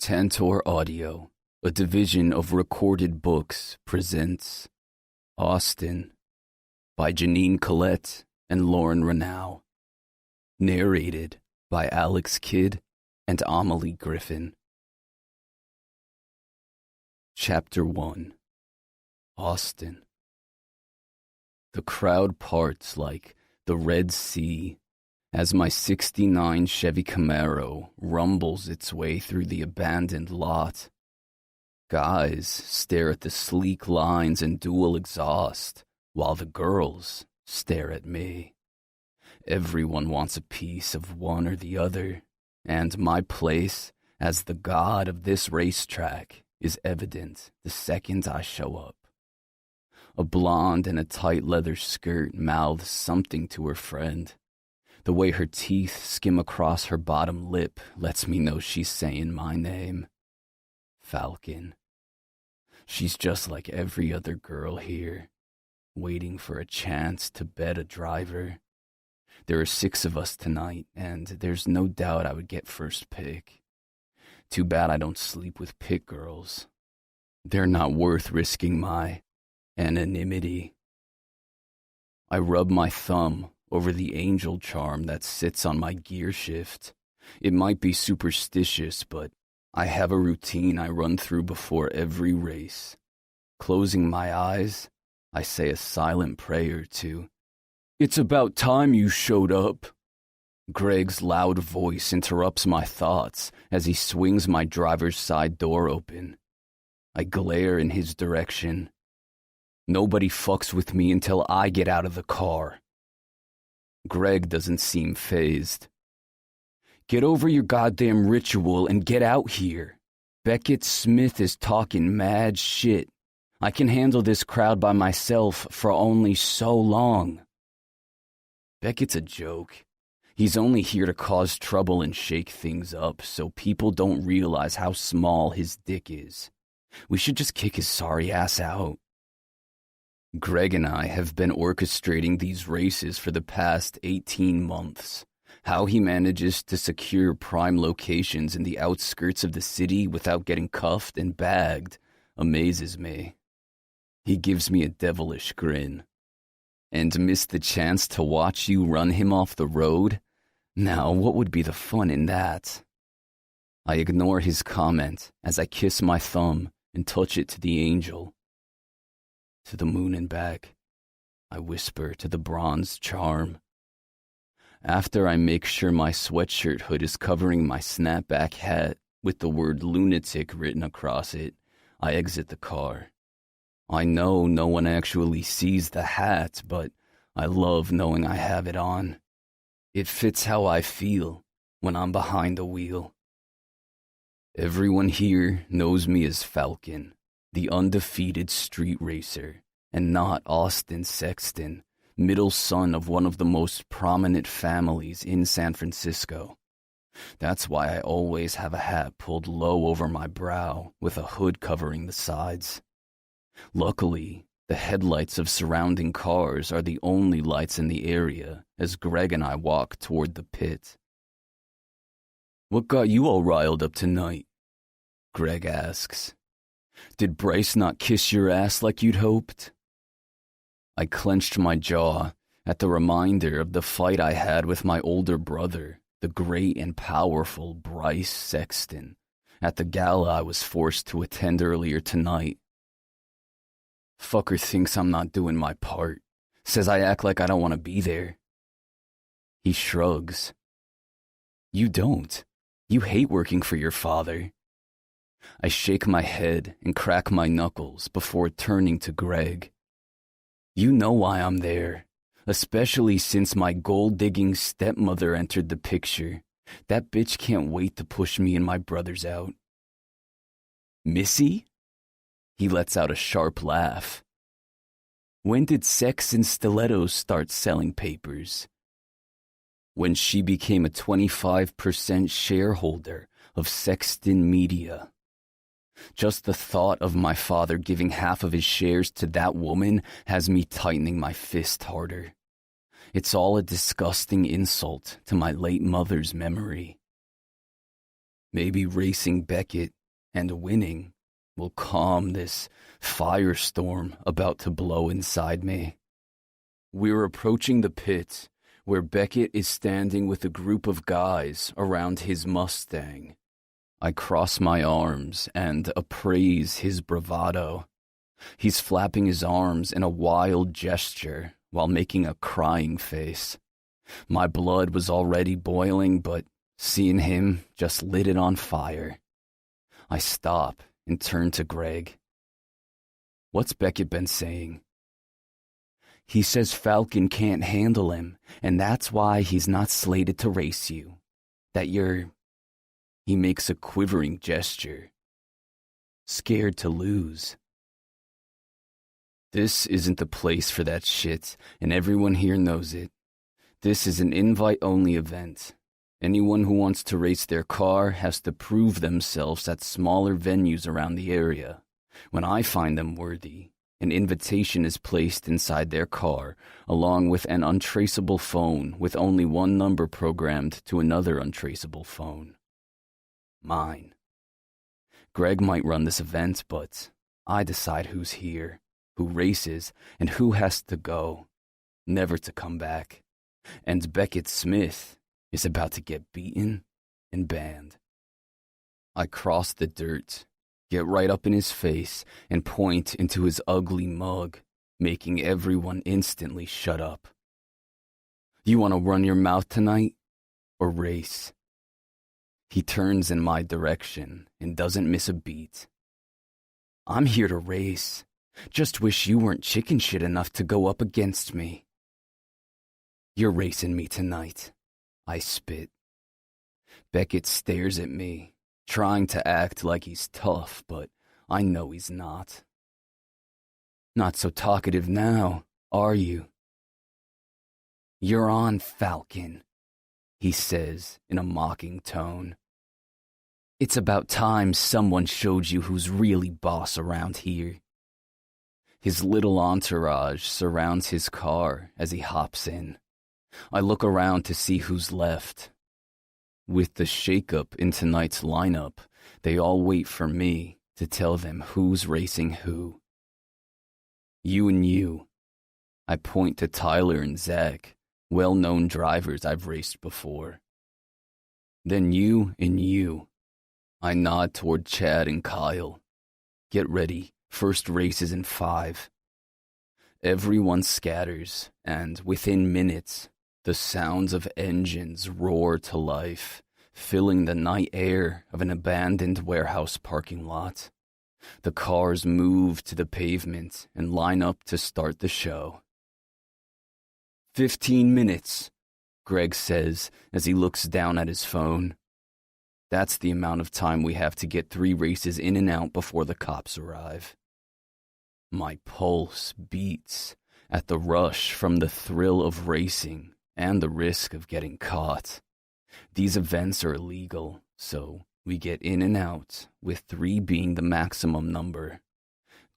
Tantor Audio, a division of Recorded Books, presents Austin by Jeannine, Colette, and Lauren Renaud. Narrated by Alex Kidd and Amelie Griffin. Chapter 1. Austin. The crowd parts like the Red Sea as my '69 Chevy Camaro rumbles its way through the abandoned lot. Guys stare at the sleek lines and dual exhaust, while the girls stare at me. Everyone wants a piece of one or the other, and my place as the god of this racetrack is evident the second I show up. A blonde in a tight leather skirt mouths something to her friend. The way her teeth skim across her bottom lip lets me know she's saying my name. Falcon. She's just like every other girl here, waiting for a chance to bet a driver. There are 6 of us tonight, and there's no doubt I would get first pick. Too bad I don't sleep with pit girls. They're not worth risking my anonymity. I rub my thumb over the angel charm that sits on my gear shift. It might be superstitious, but I have a routine I run through before every race. Closing my eyes, I say a silent prayer to, "It's about time you showed up." Greg's loud voice interrupts my thoughts as he swings my driver's side door open. I glare in his direction. Nobody fucks with me until I get out of the car. Greg doesn't seem fazed. "Get over your goddamn ritual and get out here. Beckett Smith is talking mad shit. I can handle this crowd by myself for only so long." Beckett's a joke. He's only here to cause trouble and shake things up so people don't realize how small his dick is. We should just kick his sorry ass out. Greg and I have been orchestrating these races for the past 18 months. How he manages to secure prime locations in the outskirts of the city without getting cuffed and bagged amazes me. He gives me a devilish grin. "And miss the chance to watch you run him off the road? Now, what would be the fun in that?" I ignore his comment as I kiss my thumb and touch it to the angel. "To the moon and back," I whisper to the bronze charm. After I make sure my sweatshirt hood is covering my snapback hat with the word lunatic written across it, I exit the car. I know no one actually sees the hat, but I love knowing I have it on. It fits how I feel when I'm behind the wheel. Everyone here knows me as Falcon, the undefeated street racer, and not Austin Sexton, middle son of one of the most prominent families in San Francisco. That's why I always have a hat pulled low over my brow with a hood covering the sides. Luckily, the headlights of surrounding cars are the only lights in the area as Greg and I walk toward the pit. "What got you all riled up tonight?" Greg asks. "Did Bryce not kiss your ass like you'd hoped?" I clenched my jaw at the reminder of the fight I had with my older brother, the great and powerful Bryce Sexton, at the gala I was forced to attend earlier tonight. "Fucker thinks I'm not doing my part. Says I act like I don't want to be there." He shrugs. "You don't. You hate working for your father." I shake my head and crack my knuckles before turning to Greg. "You know why I'm there, especially since my gold-digging stepmother entered the picture. That bitch can't wait to push me and my brothers out." "Missy?" He lets out a sharp laugh. "When did Sex and Stilettos start selling papers?" "When she became a 25% shareholder of Sexton Media." Just the thought of my father giving half of his shares to that woman has me tightening my fist harder. It's all a disgusting insult to my late mother's memory. Maybe racing Beckett and winning will calm this firestorm about to blow inside me. We're approaching the pit, where Beckett is standing with a group of guys around his Mustang. I cross my arms and appraise his bravado. He's flapping his arms in a wild gesture while making a crying face. My blood was already boiling, but seeing him just lit it on fire. I stop and turn to Greg. What's Beckett been saying? He says Falcon can't handle him, and that's why he's not slated to race you. That you're... He makes a quivering gesture. Scared to lose. This isn't the place for that shit, and everyone here knows it. This is an invite-only event. Anyone who wants to race their car has to prove themselves at smaller venues around the area. When I find them worthy, an invitation is placed inside their car, along with an untraceable phone with only one number programmed to another untraceable phone. Mine. Greg might run this event, but I decide who's here, who races, and who has to go, never to come back. And Beckett Smith is about to get beaten and banned. I cross the dirt, get right up in his face, and point into his ugly mug, making everyone instantly shut up. You want to run your mouth tonight, or race? He turns in my direction and doesn't miss a beat. I'm here to race. Just wish you weren't chicken shit enough to go up against me. You're racing me tonight, I spit. Beckett stares at me, trying to act like he's tough, but I know he's not. Not so talkative now, are you? You're on, Falcon, he says in a mocking tone. It's about time someone showed you who's really boss around here. His little entourage surrounds his car as he hops in. I look around to see who's left. With the shakeup in tonight's lineup, they all wait for me to tell them who's racing who. You and you. I point to Tyler and Zach, well-known drivers I've raced before. Then you and you. I nod toward Chad and Kyle. Get ready, first race is in 5. Everyone scatters, and within minutes, the sounds of engines roar to life, filling the night air of an abandoned warehouse parking lot. The cars move to the pavement and line up to start the show. 15 minutes, Greg says as he looks down at his phone. That's the amount of time we have to get 3 races in and out before the cops arrive. My pulse beats at the rush from the thrill of racing and the risk of getting caught. These events are illegal, so we get in and out, with 3 being the maximum number.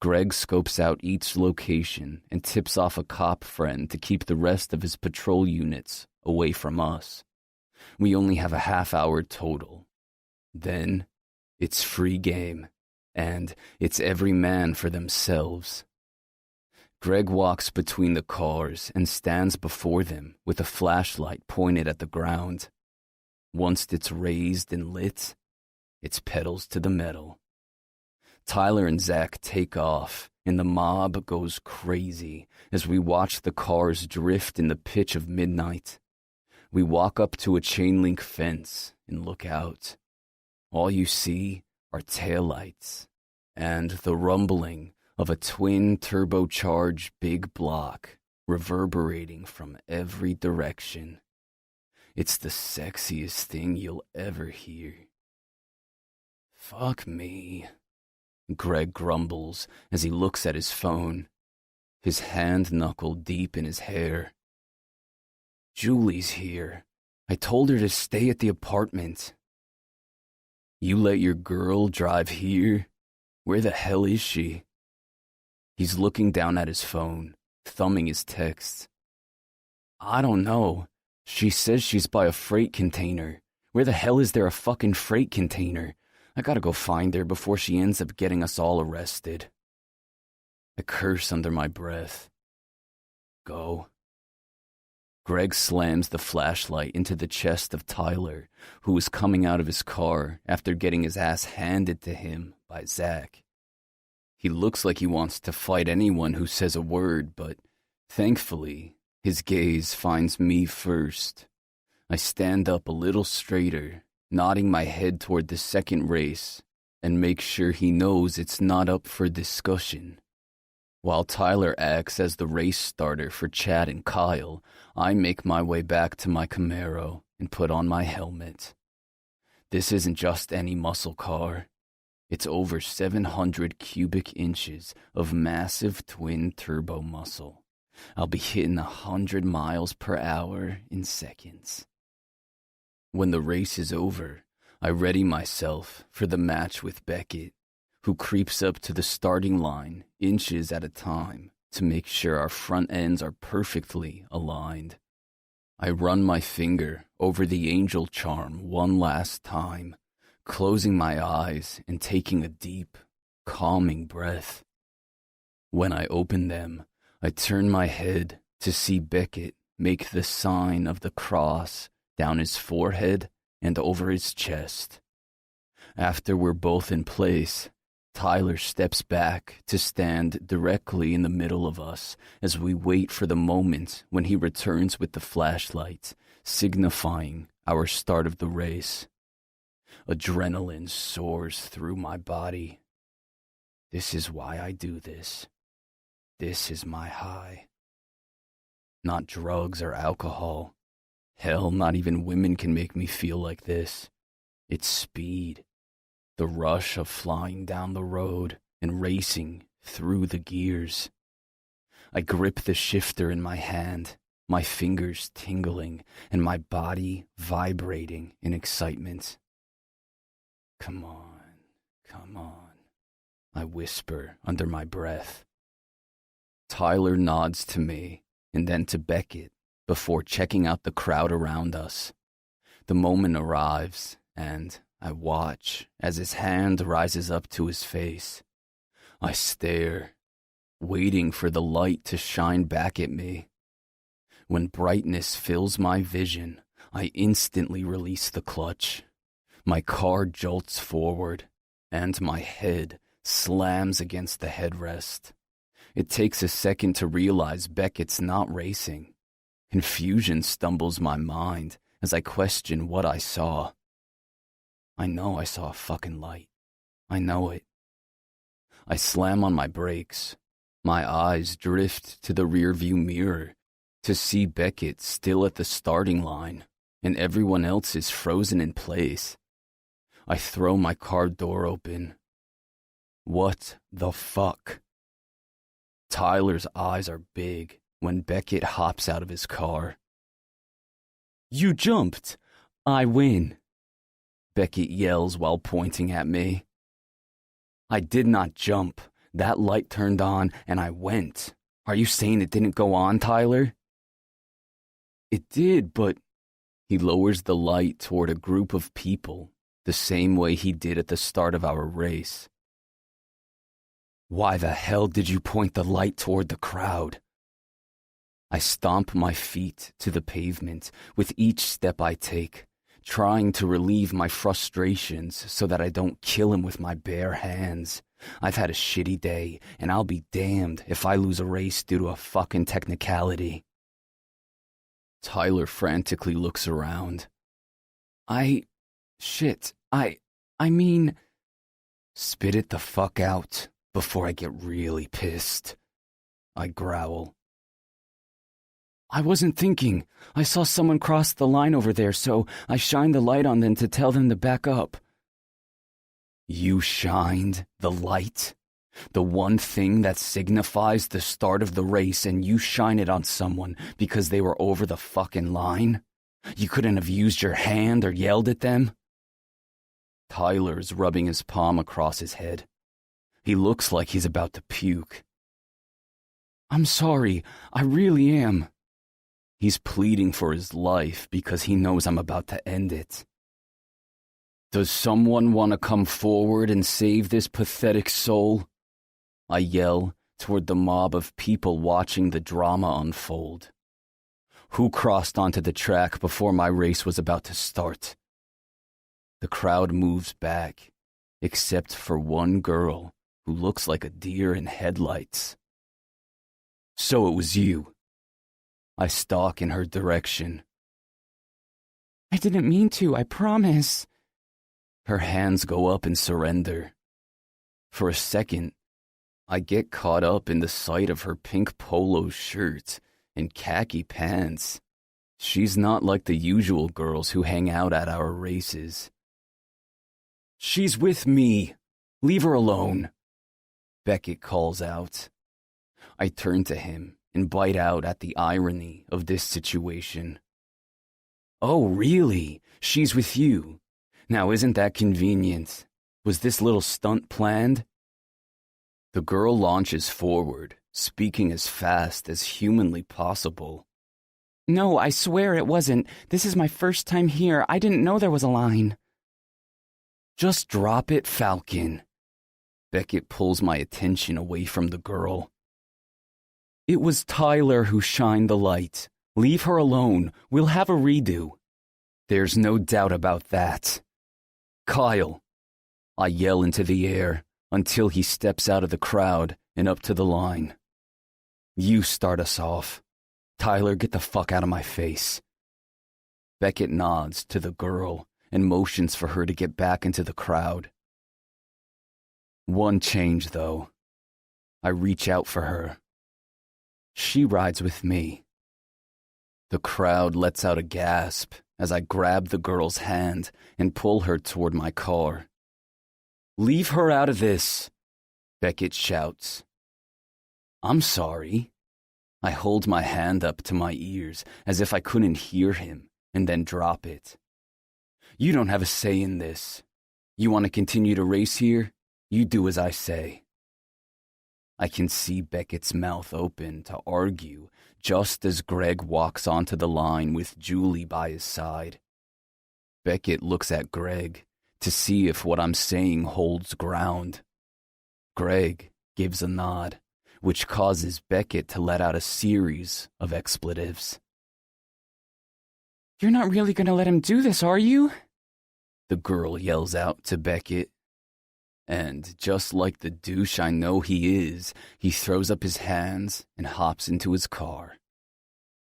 Greg scopes out each location and tips off a cop friend to keep the rest of his patrol units away from us. We only have a half-hour total. Then, it's free game, and it's every man for themselves. Greg walks between the cars and stands before them with a flashlight pointed at the ground. Once it's raised and lit, it's pedals to the metal. Tyler and Zach take off, and the mob goes crazy as we watch the cars drift in the pitch of midnight. We walk up to a chain-link fence and look out. All you see are taillights and the rumbling of a twin turbocharged big block reverberating from every direction. It's the sexiest thing you'll ever hear. Fuck me, Greg grumbles as he looks at his phone, his hand knuckle deep in his hair. Julie's here. I told her to stay at the apartment. You let your girl drive here? Where the hell is she? He's looking down at his phone, thumbing his texts. I don't know. She says she's by a freight container. Where the hell is there a fucking freight container? I gotta go find her before she ends up getting us all arrested. I curse under my breath. Go. Greg slams the flashlight into the chest of Tyler, who is coming out of his car after getting his ass handed to him by Zach. He looks like he wants to fight anyone who says a word, but thankfully, his gaze finds me first. I stand up a little straighter, nodding my head toward the second race, and make sure he knows it's not up for discussion. While Tyler acts as the race starter for Chad and Kyle, I make my way back to my Camaro and put on my helmet. This isn't just any muscle car. It's over 700 cubic inches of massive twin turbo muscle. I'll be hitting 100 miles per hour in seconds. When the race is over, I ready myself for the match with Beckett, who creeps up to the starting line inches at a time to make sure our front ends are perfectly aligned. I run my finger over the angel charm one last time, closing my eyes and taking a deep, calming breath. When I open them, I turn my head to see Beckett make the sign of the cross down his forehead and over his chest. After we're both in place, Tyler steps back to stand directly in the middle of us as we wait for the moment when he returns with the flashlight, signifying our start of the race. Adrenaline soars through my body. This is why I do this. This is my high. Not drugs or alcohol. Hell, not even women can make me feel like this. It's speed. The rush of flying down the road and racing through the gears. I grip the shifter in my hand, my fingers tingling and my body vibrating in excitement. Come on, come on, I whisper under my breath. Tyler nods to me and then to Beckett before checking out the crowd around us. The moment arrives and I watch as his hand rises up to his face. I stare, waiting for the light to shine back at me. When brightness fills my vision, I instantly release the clutch. My car jolts forward, and my head slams against the headrest. It takes a second to realize Beckett's not racing. Confusion stumbles my mind as I question what I saw. I know I saw a fucking light. I know it. I slam on my brakes. My eyes drift to the rearview mirror to see Beckett still at the starting line and everyone else is frozen in place. I throw my car door open. What the fuck? Tyler's eyes are big when Beckett hops out of his car. You jumped. I win. Beckett yells while pointing at me. I did not jump. That light turned on and I went. Are you saying it didn't go on, Tyler? It did, but... He lowers the light toward a group of people, the same way he did at the start of our race. Why the hell did you point the light toward the crowd? I stomp my feet to the pavement with each step I take, trying to relieve my frustrations so that I don't kill him with my bare hands. I've had a shitty day, and I'll be damned if I lose a race due to a fucking technicality. Tyler frantically looks around. I mean... Spit it the fuck out before I get really pissed. I growl. I wasn't thinking. I saw someone cross the line over there, so I shined the light on them to tell them to back up. You shined the light? The one thing that signifies the start of the race, and you shine it on someone because they were over the fucking line? You couldn't have used your hand or yelled at them? Tyler's rubbing his palm across his head. He looks like he's about to puke. I'm sorry, I really am. He's pleading for his life because he knows I'm about to end it. Does someone want to come forward and save this pathetic soul? I yell toward the mob of people watching the drama unfold. Who crossed onto the track before my race was about to start? The crowd moves back, except for one girl who looks like a deer in headlights. So it was you. I stalk in her direction. I didn't mean to, I promise. Her hands go up in surrender. For a second, I get caught up in the sight of her pink polo shirt and khaki pants. She's not like the usual girls who hang out at our races. She's with me. Leave her alone. Beckett calls out. I turn to him and bite out at the irony of this situation. Oh, really? She's with you. Now, isn't that convenient? Was this little stunt planned? The girl launches forward, speaking as fast as humanly possible. No, I swear it wasn't. This is my first time here. I didn't know there was a line. Just drop it, Falcon. Beckett pulls my attention away from the girl. It was Tyler who shined the light. Leave her alone. We'll have a redo. There's no doubt about that. Kyle. I yell into the air until he steps out of the crowd and up to the line. You start us off. Tyler, get the fuck out of my face. Beckett nods to the girl and motions for her to get back into the crowd. One change, though. I reach out for her. She rides with me. The crowd lets out a gasp as I grab the girl's hand and pull her toward my car. Leave her out of this, Beckett shouts. I'm sorry. I hold my hand up to my ears as if I couldn't hear him and then drop it. You don't have a say in this. You want to continue to race here? You do as I say. I can see Beckett's mouth open to argue just as Greg walks onto the line with Julie by his side. Beckett looks at Greg to see if what I'm saying holds ground. Greg gives a nod, which causes Beckett to let out a series of expletives. You're not really going to let him do this, are you? The girl yells out to Beckett. And just like the douche I know he is, he throws up his hands and hops into his car.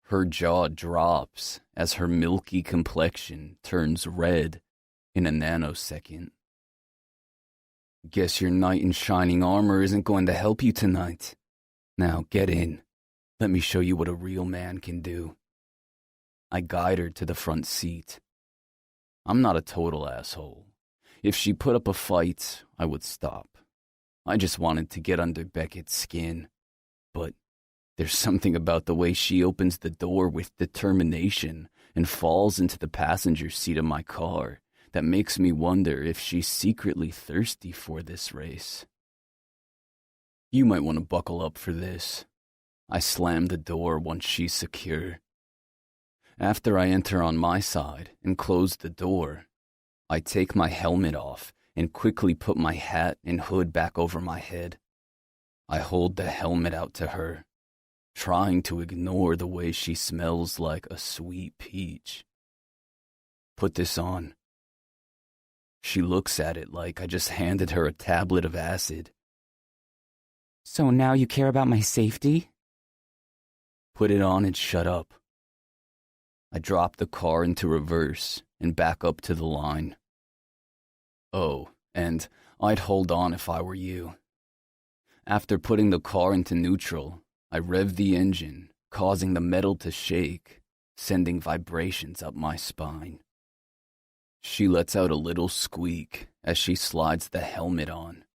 Her jaw drops as her milky complexion turns red in a nanosecond. Guess your knight in shining armor isn't going to help you tonight. Now get in. Let me show you what a real man can do. I guide her to the front seat. I'm not a total asshole. If she put up a fight, I would stop. I just wanted to get under Beckett's skin. But there's something about the way she opens the door with determination and falls into the passenger seat of my car that makes me wonder if she's secretly thirsty for this race. You might want to buckle up for this. I slam the door once she's secure. After I enter on my side and close the door, I take my helmet off and quickly put my hat and hood back over my head. I hold the helmet out to her, trying to ignore the way she smells like a sweet peach. Put this on. She looks at it like I just handed her a tablet of acid. So now you care about my safety? Put it on and shut up. I drop the car into reverse and back up to the line. Oh, and I'd hold on if I were you. After putting the car into neutral, I rev the engine, causing the metal to shake, sending vibrations up my spine. She lets out a little squeak as she slides the helmet on.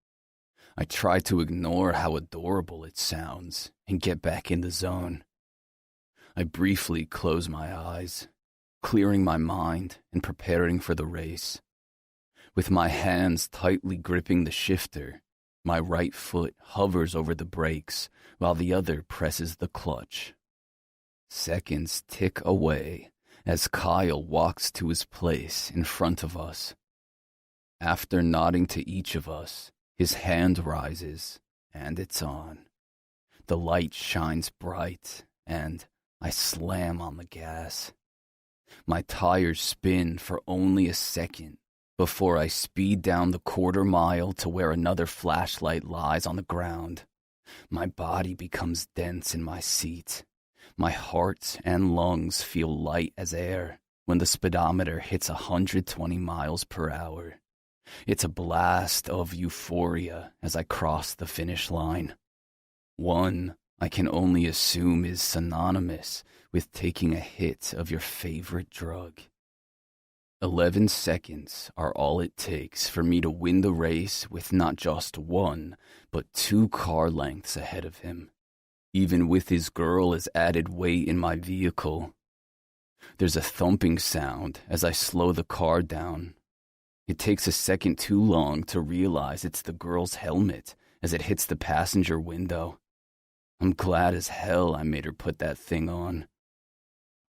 I try to ignore how adorable it sounds and get back in the zone. I briefly close my eyes, clearing my mind and preparing for the race. With my hands tightly gripping the shifter, my right foot hovers over the brakes while the other presses the clutch. Seconds tick away as Kyle walks to his place in front of us. After nodding to each of us, his hand rises, and it's on. The light shines bright, and I slam on the gas. My tires spin for only a second before I speed down the quarter-mile to where another flashlight lies on the ground. My body becomes dense in my seat. My heart and lungs feel light as air when the speedometer hits 120 miles per hour. It's a blast of euphoria as I cross the finish line. One I can only assume is synonymous with taking a hit of your favorite drug. 11 seconds are all it takes for me to win the race with not just one, but 2 car lengths ahead of him, even with his girl as added weight in my vehicle. There's a thumping sound as I slow the car down. It takes a second too long to realize it's the girl's helmet as it hits the passenger window. I'm glad as hell I made her put that thing on.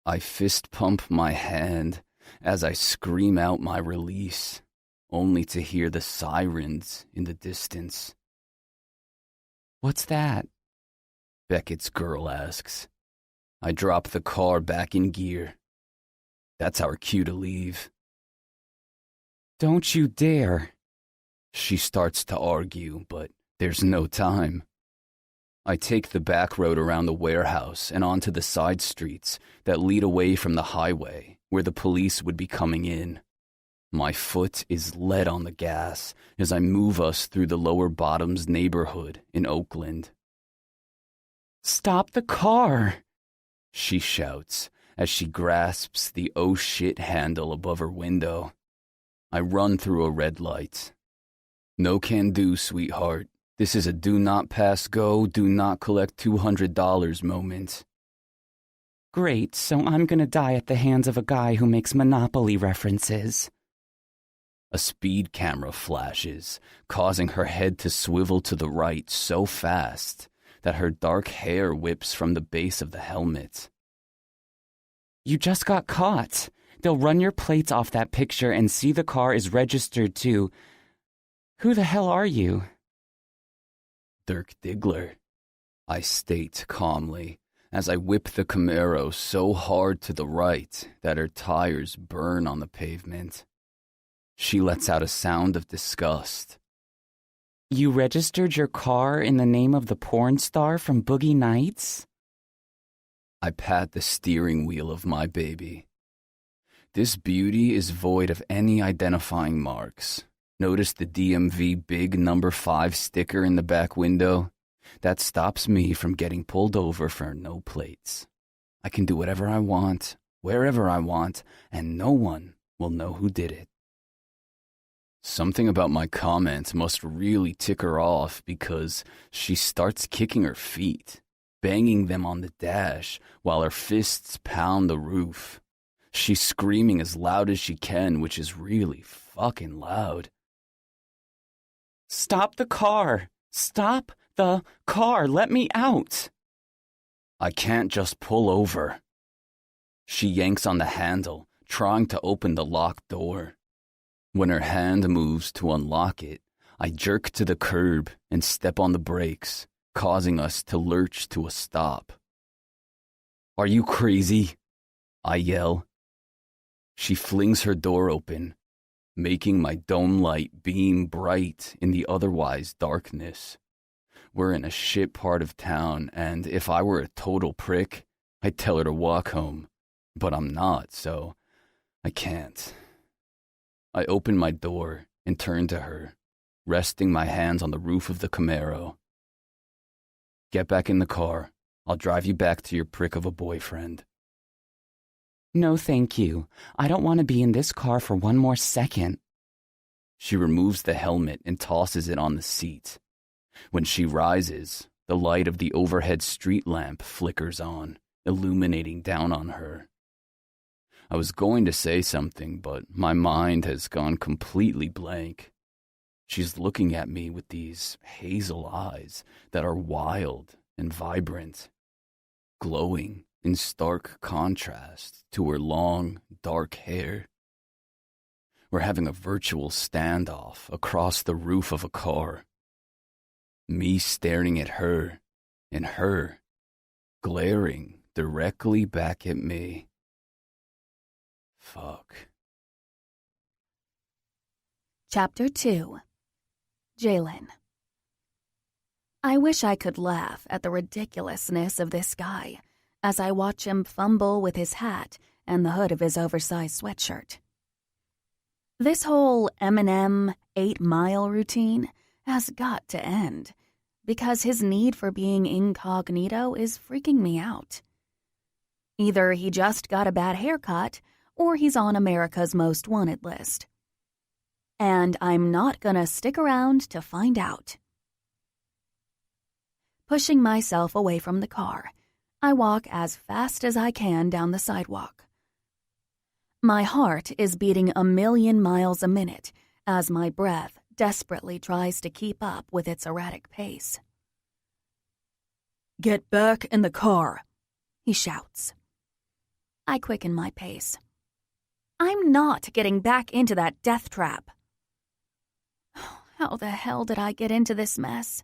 I fist pump my hand as I scream out my release, only to hear the sirens in the distance. "What's that?" Beckett's girl asks. I drop the car back in gear. That's our cue to leave. "Don't you dare." She starts to argue, but there's no time. I take the back road around the warehouse and onto the side streets that lead away from the highway where the police would be coming in. My foot is lead on the gas as I move us through the Lower Bottoms neighborhood in Oakland. "Stop the car," she shouts as she grasps the oh shit handle above her window. I run through a red light. No can do, sweetheart. This is a do not pass go, do not collect $200 moment. "Great, so I'm gonna die at the hands of a guy who makes Monopoly references." A speed camera flashes, causing her head to swivel to the right so fast that her dark hair whips from the base of the helmet. "You just got caught. They'll run your plates off that picture and see the car is registered to... Who the hell are you?" Dirk Diggler, I state calmly, as I whip the Camaro so hard to the right that her tires burn on the pavement. She lets out a sound of disgust. "You registered your car in the name of the porn star from Boogie Nights?" I pat the steering wheel of my baby. This beauty is void of any identifying marks. Notice the DMV big number 5 sticker in the back window? That stops me from getting pulled over for no plates. I can do whatever I want, wherever I want, and no one will know who did it. Something about my comment must really tick her off because she starts kicking her feet, banging them on the dash while her fists pound the roof. She's screaming as loud as she can, which is really fucking loud. "Stop the car! Stop the car! Let me out!" I can't just pull over. She yanks on the handle, trying to open the locked door. When her hand moves to unlock it, I jerk to the curb and step on the brakes, causing us to lurch to a stop. "Are you crazy?" I yell. She flings her door open, making my dome light beam bright in the otherwise darkness. We're in a shit part of town, and if I were a total prick, I'd tell her to walk home. But I'm not, so I can't. I open my door and turn to her, resting my hands on the roof of the Camaro. "Get back in the car. I'll drive you back to your prick of a boyfriend." "No, thank you. I don't want to be in this car for one more second." She removes the helmet and tosses it on the seat. When she rises, the light of the overhead street lamp flickers on, illuminating down on her. I was going to say something, but my mind has gone completely blank. She's looking at me with these hazel eyes that are wild and vibrant, glowing in stark contrast to her long, dark hair. we're having a virtual standoff across the roof of a car. Me staring at her, and her glaring directly back at me. Fuck. Chapter 2. Jeannine. I wish I could laugh at the ridiculousness of this guy as I watch him fumble with his hat and the hood of his oversized sweatshirt. This whole Eminem 8-mile routine has got to end because his need for being incognito is freaking me out. Either he just got a bad haircut or he's on America's Most Wanted list. And I'm not gonna stick around to find out. Pushing myself away from the car, I walk as fast as I can down the sidewalk. My heart is beating 1,000,000 miles a minute as my breath desperately tries to keep up with its erratic pace. "Get back in the car," he shouts. I quicken my pace. I'm not getting back into that death trap. How the hell did I get into this mess?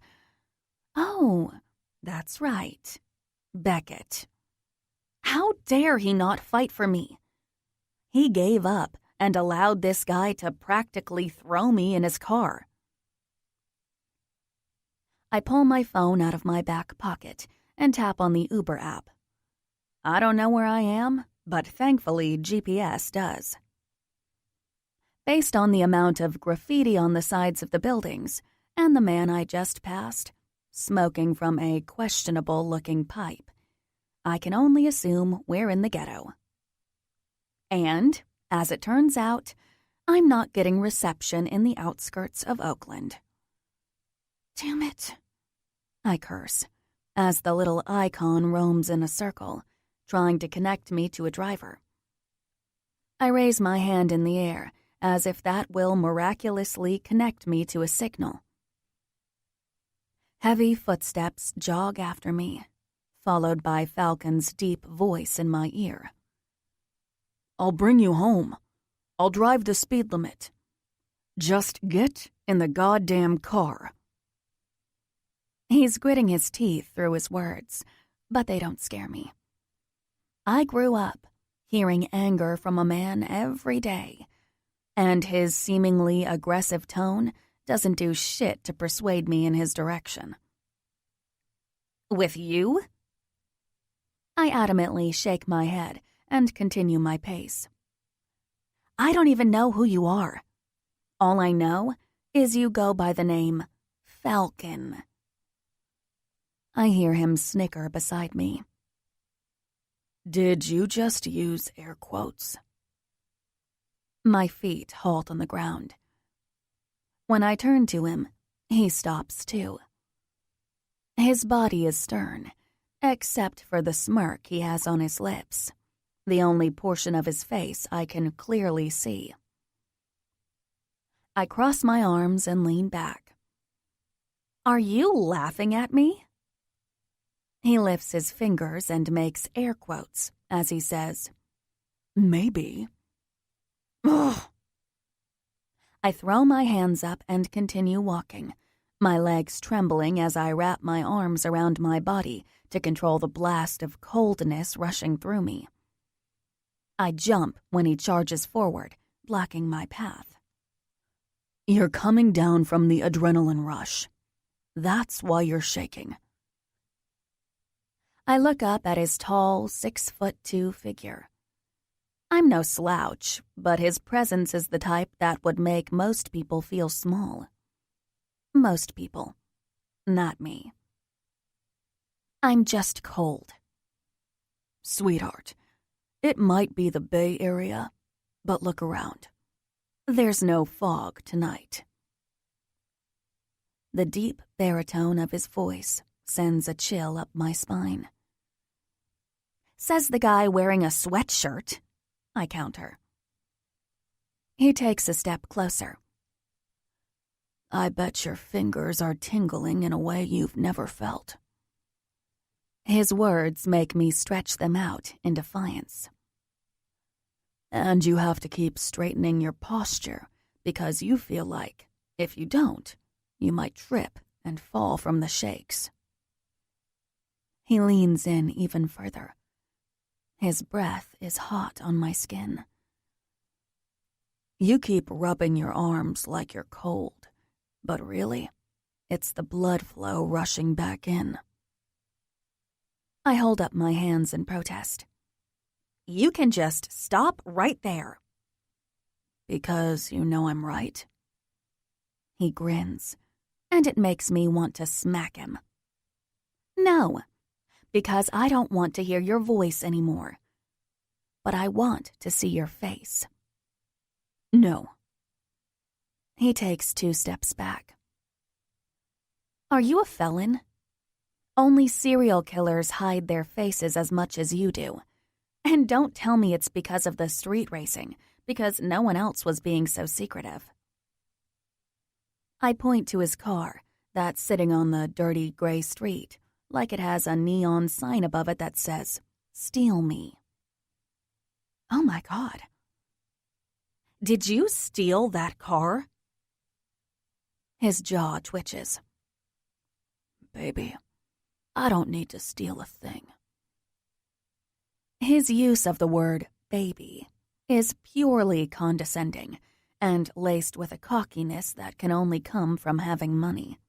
Oh, that's right. Beckett. How dare he not fight for me? He gave up and allowed this guy to practically throw me in his car. I pull my phone out of my back pocket and tap on the Uber app. I don't know where I am, but thankfully GPS does. Based on the amount of graffiti on the sides of the buildings and the man I just passed, smoking from a questionable-looking pipe, I can only assume we're in the ghetto. And, as it turns out, I'm not getting reception in the outskirts of Oakland. Damn it, I curse, as the little icon roams in a circle, trying to connect me to a driver. I raise my hand in the air, as if that will miraculously connect me to a signal. Heavy footsteps jog after me, followed by Falcon's deep voice in my ear. I'll bring you home. I'll drive the speed limit. Just get in the goddamn car. He's gritting his teeth through his words, but they don't scare me. I grew up hearing anger from a man every day, and his seemingly aggressive tone doesn't do shit to persuade me in his direction. With you? I adamantly shake my head and continue my pace. I don't even know who you are. All I know is you go by the name Falcon. I hear him snicker beside me. Did you just use air quotes? My feet halt on the ground. When I turn to him, he stops too. His body is stern, except for the smirk he has on his lips, the only portion of his face I can clearly see. I cross my arms and lean back. Are you laughing at me? He lifts his fingers and makes air quotes as he says, Maybe. Ugh. I throw my hands up and continue walking, my legs trembling as I wrap my arms around my body to control the blast of coldness rushing through me. I jump when he charges forward, blocking my path. You're coming down from the adrenaline rush. That's why you're shaking. I look up at his tall, 6'2" figure. I'm no slouch, but his presence is the type that would make most people feel small. Most people. Not me. I'm just cold. Sweetheart, it might be the Bay Area, but look around. There's no fog tonight. The deep baritone of his voice sends a chill up my spine. Says the guy wearing a sweatshirt, I counter. He takes a step closer. I bet your fingers are tingling in a way you've never felt. His words make me stretch them out in defiance. And you have to keep straightening your posture because you feel like, if you don't, you might trip and fall from the shakes. He leans in even further. His breath is hot on my skin. You keep rubbing your arms like you're cold, but really, it's the blood flow rushing back in. I hold up my hands in protest. You can just stop right there. Because you know I'm right. He grins, and it makes me want to smack him. No, because I don't want to hear your voice anymore. But I want to see your face. No. He takes 2 steps back. Are you a felon? Only serial killers hide their faces as much as you do. And don't tell me it's because of the street racing, because no one else was being so secretive. I point to his car that's sitting on the dirty gray street, like it has a neon sign above it that says, "Steal me." Oh my God. Did you steal that car? His jaw twitches. Baby, I don't need to steal a thing. His use of the word baby is purely condescending and laced with a cockiness that can only come from having money.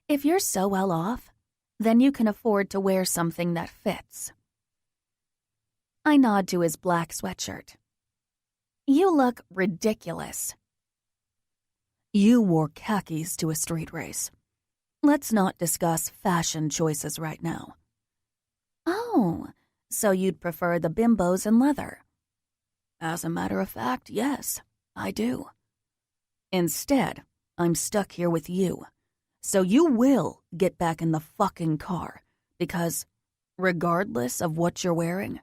If you're so well off, then you can afford to wear something that fits. I nod to his black sweatshirt. You look ridiculous. You wore khakis to a street race. Let's not discuss fashion choices right now. Oh, so you'd prefer the bimbos in leather? As a matter of fact, yes, I do. Instead, I'm stuck here with you. So you will get back in the fucking car, because regardless of what you're wearing,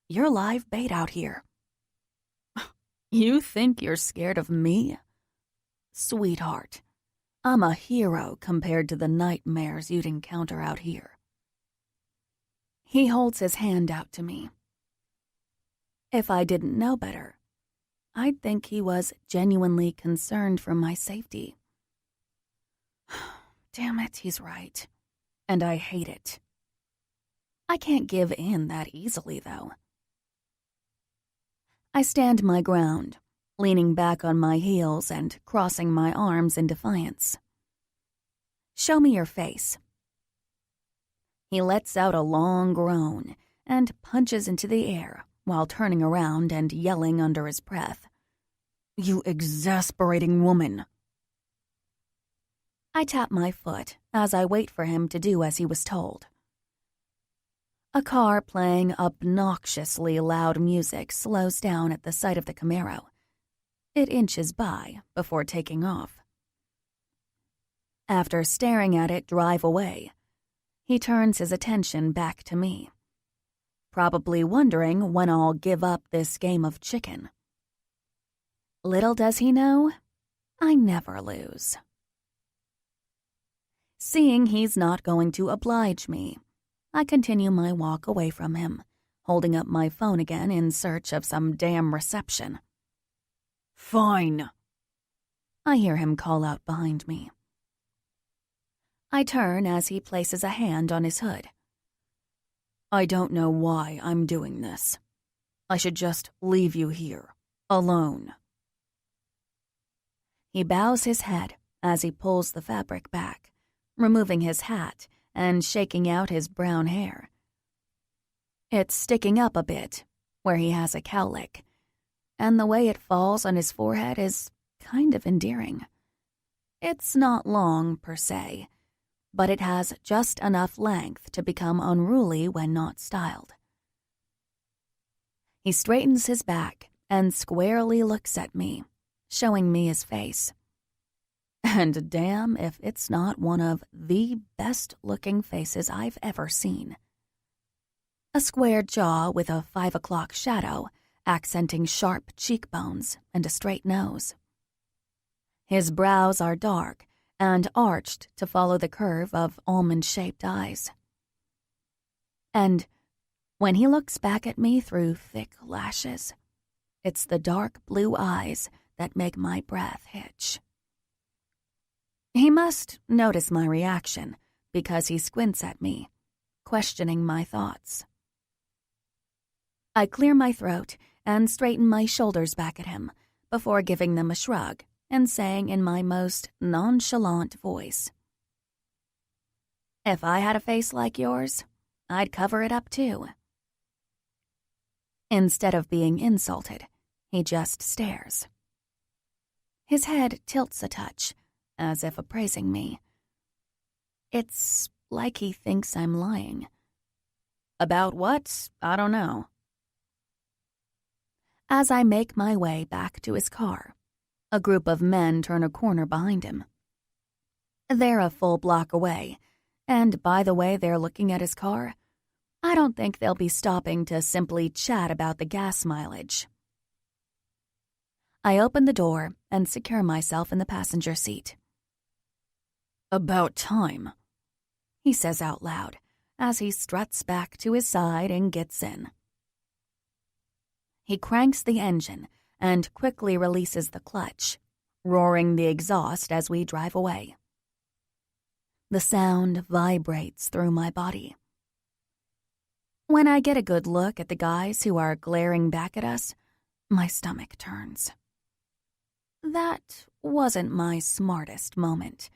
you're live bait out here. You think you're scared of me? Sweetheart, I'm a hero compared to the nightmares you'd encounter out here. He holds his hand out to me. If I didn't know better, I'd think he was genuinely concerned for my safety. Damn it, he's right. And I hate it. I can't give in that easily, though. I stand my ground, leaning back on my heels and crossing my arms in defiance. Show me your face. He lets out a long groan and punches into the air while turning around and yelling under his breath. You exasperating woman. I tap my foot as I wait for him to do as he was told. A car playing obnoxiously loud music slows down at the sight of the Camaro. It inches by before taking off. After staring at it drive away, he turns his attention back to me, probably wondering when I'll give up this game of chicken. Little does he know, I never lose. Seeing he's not going to oblige me, I continue my walk away from him, holding up my phone again in search of some damn reception. Fine, I hear him call out behind me. I turn as he places a hand on his hood. I don't know why I'm doing this. I should just leave you here, alone. He bows his head as he pulls the fabric back, removing his hat and shaking out his brown hair. It's sticking up a bit, where he has a cowlick, and the way it falls on his forehead is kind of endearing. It's not long, per se, but it has just enough length to become unruly when not styled. He straightens his back and squarely looks at me, showing me his face. And damn if it's not one of the best-looking faces I've ever seen. A square jaw with a 5 o'clock shadow, accenting sharp cheekbones and a straight nose. His brows are dark and arched to follow the curve of almond-shaped eyes. And When he looks back at me through thick lashes, it's the dark blue eyes that make my breath hitch. He must notice my reaction because he squints at me, questioning my thoughts. I clear my throat and straighten my shoulders back at him before giving them a shrug and saying in my most nonchalant voice, "If I had a face like yours, I'd cover it up too." Instead of being insulted, he just stares. His head tilts a touch, as if appraising me. It's like he thinks I'm lying. About what? I don't know. As I make my way back to his car, a group of men turn a corner behind him. They're a full block away, and by the way they're looking at his car, I don't think they'll be stopping to simply chat about the gas mileage. I open the door and secure myself in the passenger seat. "About time," he says out loud as he struts back to his side and gets in. He cranks the engine and quickly releases the clutch, roaring the exhaust as we drive away. The sound vibrates through my body. When I get a good look at the guys who are glaring back at us, my stomach turns. That wasn't my smartest moment,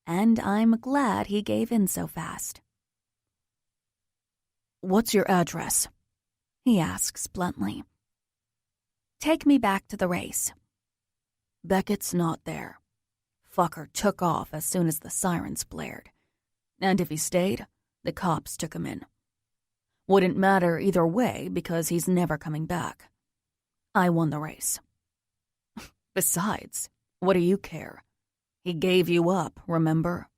and I'm glad he gave in so fast. "What's your address?" he asks bluntly. "Take me back to the race." "Beckett's not there. Fucker took off as soon as the sirens blared. And if he stayed, the cops took him in. Wouldn't matter either way because he's never coming back. I won the race. Besides, what do you care? He gave you up, remember?"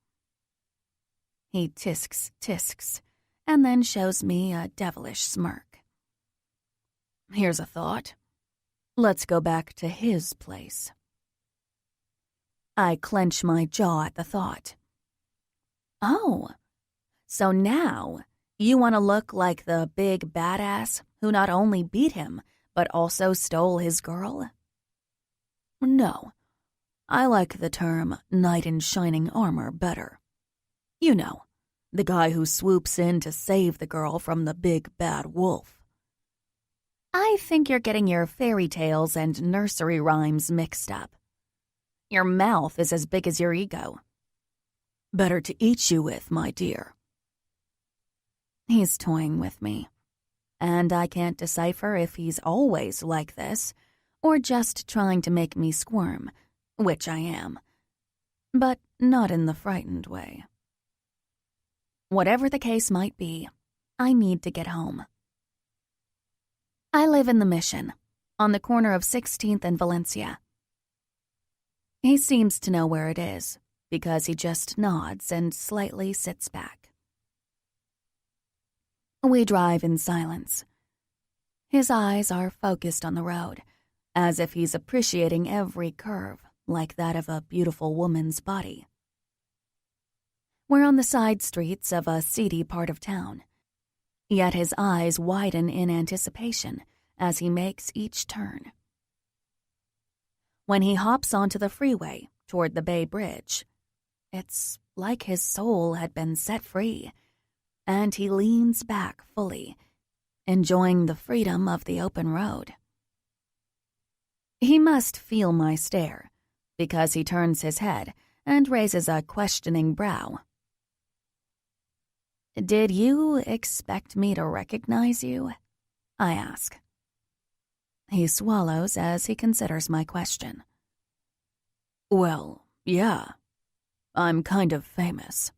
He tisks, and then shows me a devilish smirk. "Here's a thought. Let's go back to his place." I clench my jaw at the thought. "Oh, so now you want to look like the big badass who not only beat him, but also stole his girl?" "No, I like the term knight in shining armor better. You know, the guy who swoops in to save the girl from the big bad wolf." "I think you're getting your fairy tales and nursery rhymes mixed up. Your mouth is as big as your ego." "Better to eat you with, my dear." He's toying with me, and I can't decipher if he's always like this or just trying to make me squirm, which I am, but not in the frightened way. Whatever the case might be, I need to get home. I live in the Mission, on the corner of 16th and Valencia. He seems to know where it is, because he just nods and slightly sits back. We drive in silence. His eyes are focused on the road, as if he's appreciating every curve, like that of a beautiful woman's body. We're on the side streets of a seedy part of town, yet his eyes widen in anticipation as he makes each turn. When he hops onto the freeway toward the Bay Bridge, it's like his soul had been set free, and he leans back fully, enjoying the freedom of the open road. He must feel my stare, because he turns his head and raises a questioning brow. "Did you expect me to recognize you?" I ask. He swallows as he considers my question. "Well, yeah. I'm kind of famous."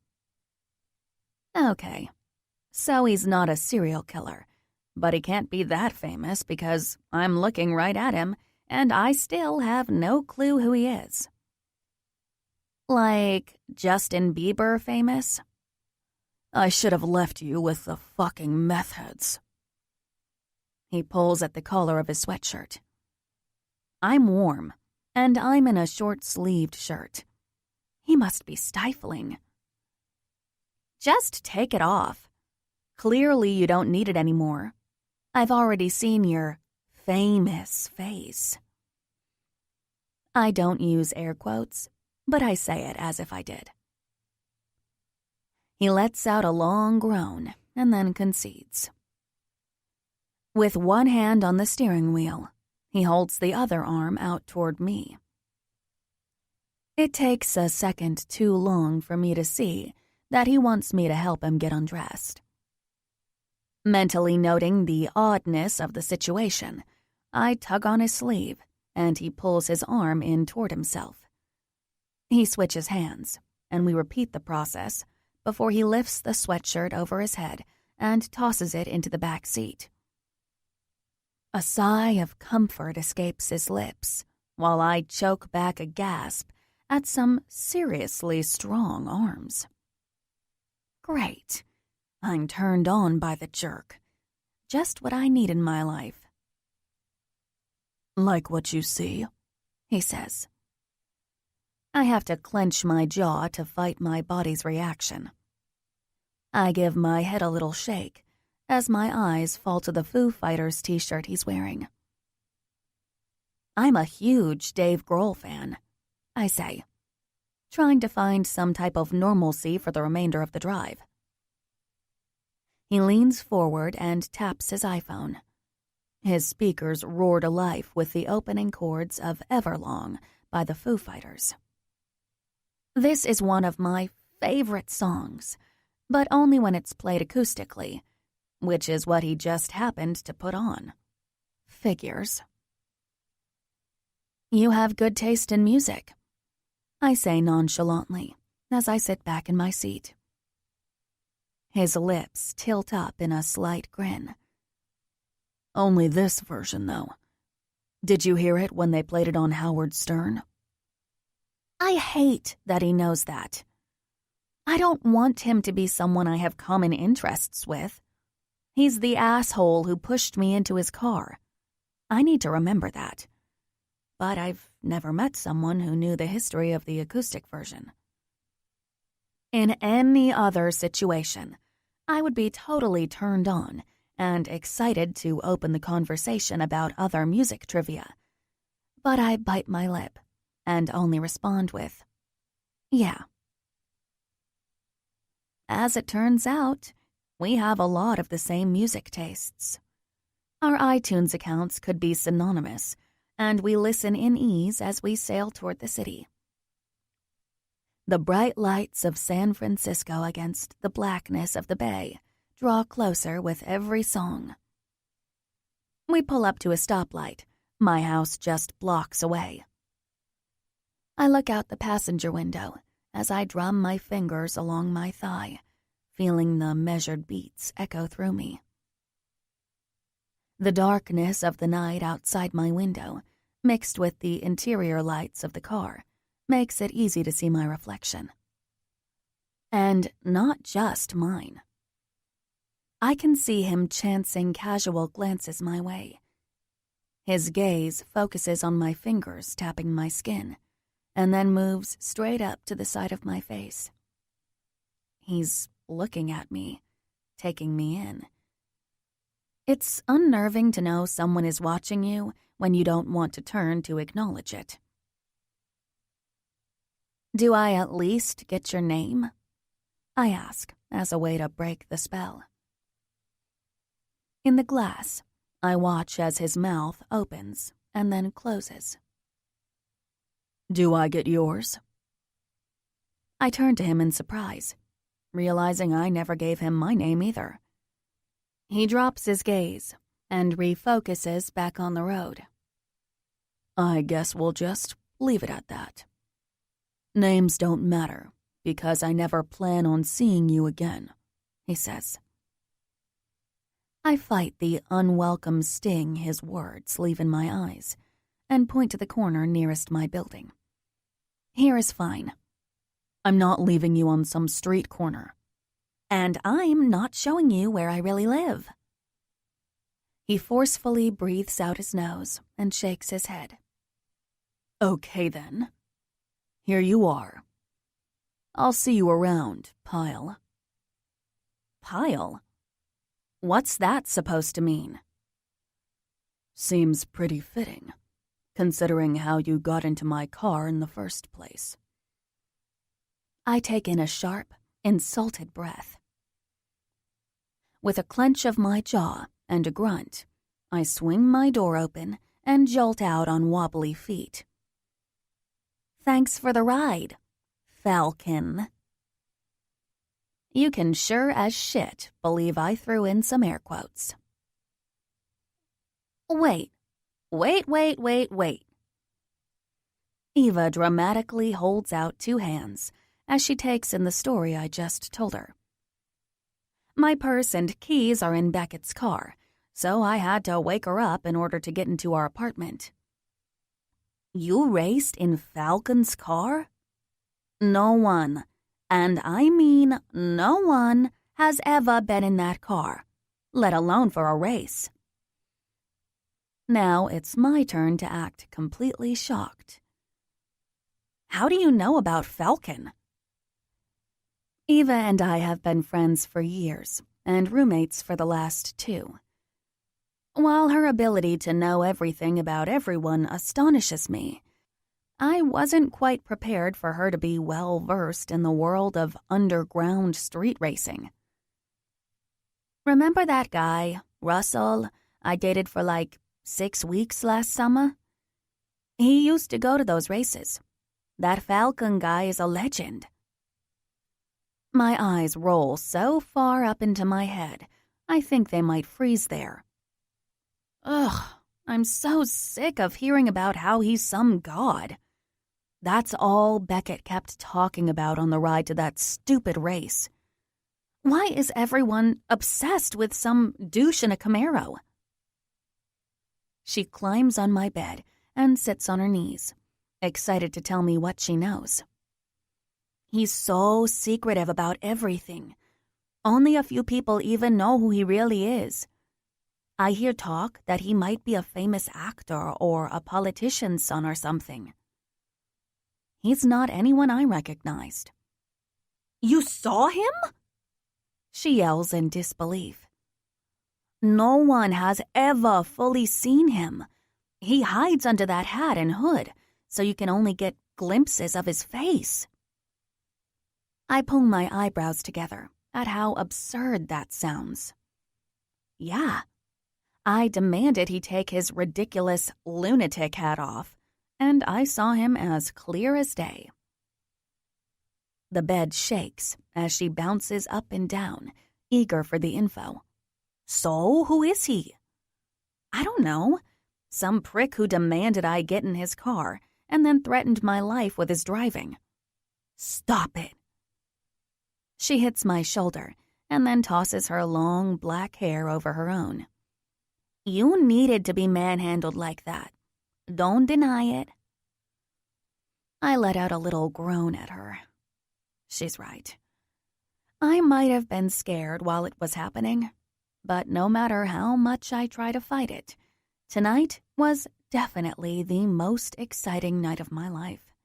Okay, so he's not a serial killer, but he can't be that famous because I'm looking right at him and I still have no clue who he is. Like Justin Bieber famous? "I should have left you with the fucking meth heads." He pulls at the collar of his sweatshirt. I'm warm, and I'm in a short-sleeved shirt. He must be stifling. "Just take it off," Clearly you don't need it anymore. I've already seen your famous face. I don't use air quotes, but I say it as if I did. He lets out a long groan and then concedes. With one hand on the steering wheel, he holds the other arm out toward me. It takes a second too long for me to see that he wants me to help him get undressed. Mentally noting the oddness of the situation, I tug on his sleeve, and he pulls his arm in toward himself. He switches hands, and we repeat the process before he lifts the sweatshirt over his head and tosses it into the back seat. A sigh of comfort escapes his lips, while I choke back a gasp at some seriously strong arms. Great. I'm turned on by the jerk. Just what I need in my life. Like what you see, he says. I have to clench my jaw to fight my body's reaction. I give my head a little shake as my eyes fall to the Foo Fighters t-shirt he's wearing. I'm a huge Dave Grohl fan, I say, trying to find some type of normalcy for the remainder of the drive. He leans forward and taps his iPhone. His speakers roar to life with the opening chords of Everlong by the Foo Fighters. This is one of my favorite songs, but only when it's played acoustically, which is what he just happened to put on. Figures. You have good taste in music, I say nonchalantly as I sit back in my seat. His lips tilt up in a slight grin. Only this version, though. Did you hear it when they played it on Howard Stern? I hate that he knows that. I don't want him to be someone I have common interests with. He's the asshole who pushed me into his car. I need to remember that. But I've never met someone who knew the history of the acoustic version. In any other situation, I would be totally turned on and excited to open the conversation about other music trivia. But I bite my lip and only respond with, yeah. As it turns out, we have a lot of the same music tastes. Our iTunes accounts could be synonymous, and we listen in ease as we sail toward the city. The bright lights of San Francisco against the blackness of the bay draw closer with every song. We pull up to a stoplight, my house just blocks away. I look out the passenger window as I drum my fingers along my thigh, feeling the measured beats echo through me. The darkness of the night outside my window, mixed with the interior lights of the car, makes it easy to see my reflection. And not just mine. I can see him chancing casual glances my way. His gaze focuses on my fingers tapping my skin, and then moves straight up to the side of my face. He's looking at me, taking me in. It's unnerving to know someone is watching you when you don't want to turn to acknowledge it. Do I at least get your name? I ask as a way to break the spell. In the glass, I watch as his mouth opens and then closes. Do I get yours? I turn to him in surprise, realizing I never gave him my name either. He drops his gaze and refocuses back on the road. I guess we'll just leave it at that. Names don't matter because I never plan on seeing you again, he says. I fight the unwelcome sting his words leave in my eyes and point to the corner nearest my building. Here is fine. I'm not leaving you on some street corner. And I'm not showing you where I really live. He forcefully breathes out his nose and shakes his head. Okay then. Here you are. I'll see you around, Pile. Pile? What's that supposed to mean? Seems pretty fitting, considering how you got into my car in the first place. I take in a sharp, insulted breath. With a clench of my jaw and a grunt, I swing my door open and jolt out on wobbly feet. Thanks for the ride, Falcon. You can sure as shit believe I threw in some air quotes. Wait. Eva dramatically holds out 2 hands as she takes in the story I just told her. My purse and keys are in Beckett's car, so I had to wake her up in order to get into our apartment. You raced in Falcon's car? No one, and I mean no one, has ever been in that car, let alone for a race. Now it's my turn to act completely shocked. How do you know about Falcon? Eva and I have been friends for years and roommates for the last 2. While her ability to know everything about everyone astonishes me, I wasn't quite prepared for her to be well-versed in the world of underground street racing. Remember that guy, Russell, I dated for like 6 weeks last summer? He used to go to those races. That Falcon guy is a legend. My eyes roll so far up into my head, I think they might freeze there. Ugh, I'm so sick of hearing about how he's some god. That's all Beckett kept talking about on the ride to that stupid race. Why is everyone obsessed with some douche in a Camaro? She climbs on my bed and sits on her knees, excited to tell me what she knows. He's so secretive about everything. Only a few people even know who he really is. I hear talk that he might be a famous actor or a politician's son or something. He's not anyone I recognized. You saw him? She yells in disbelief. No one has ever fully seen him. He hides under that hat and hood, so you can only get glimpses of his face. I pull my eyebrows together at how absurd that sounds. Yeah, I demanded he take his ridiculous lunatic hat off, and I saw him as clear as day. The bed shakes as she bounces up and down, eager for the info. So, who is he? I don't know. Some prick who demanded I get in his car and then threatened my life with his driving. Stop it. She hits my shoulder and then tosses her long black hair over her own. You needed to be manhandled like that. Don't deny it. I let out a little groan at her. She's right. I might have been scared while it was happening, but no matter how much I try to fight it, tonight was definitely the most exciting night of my life.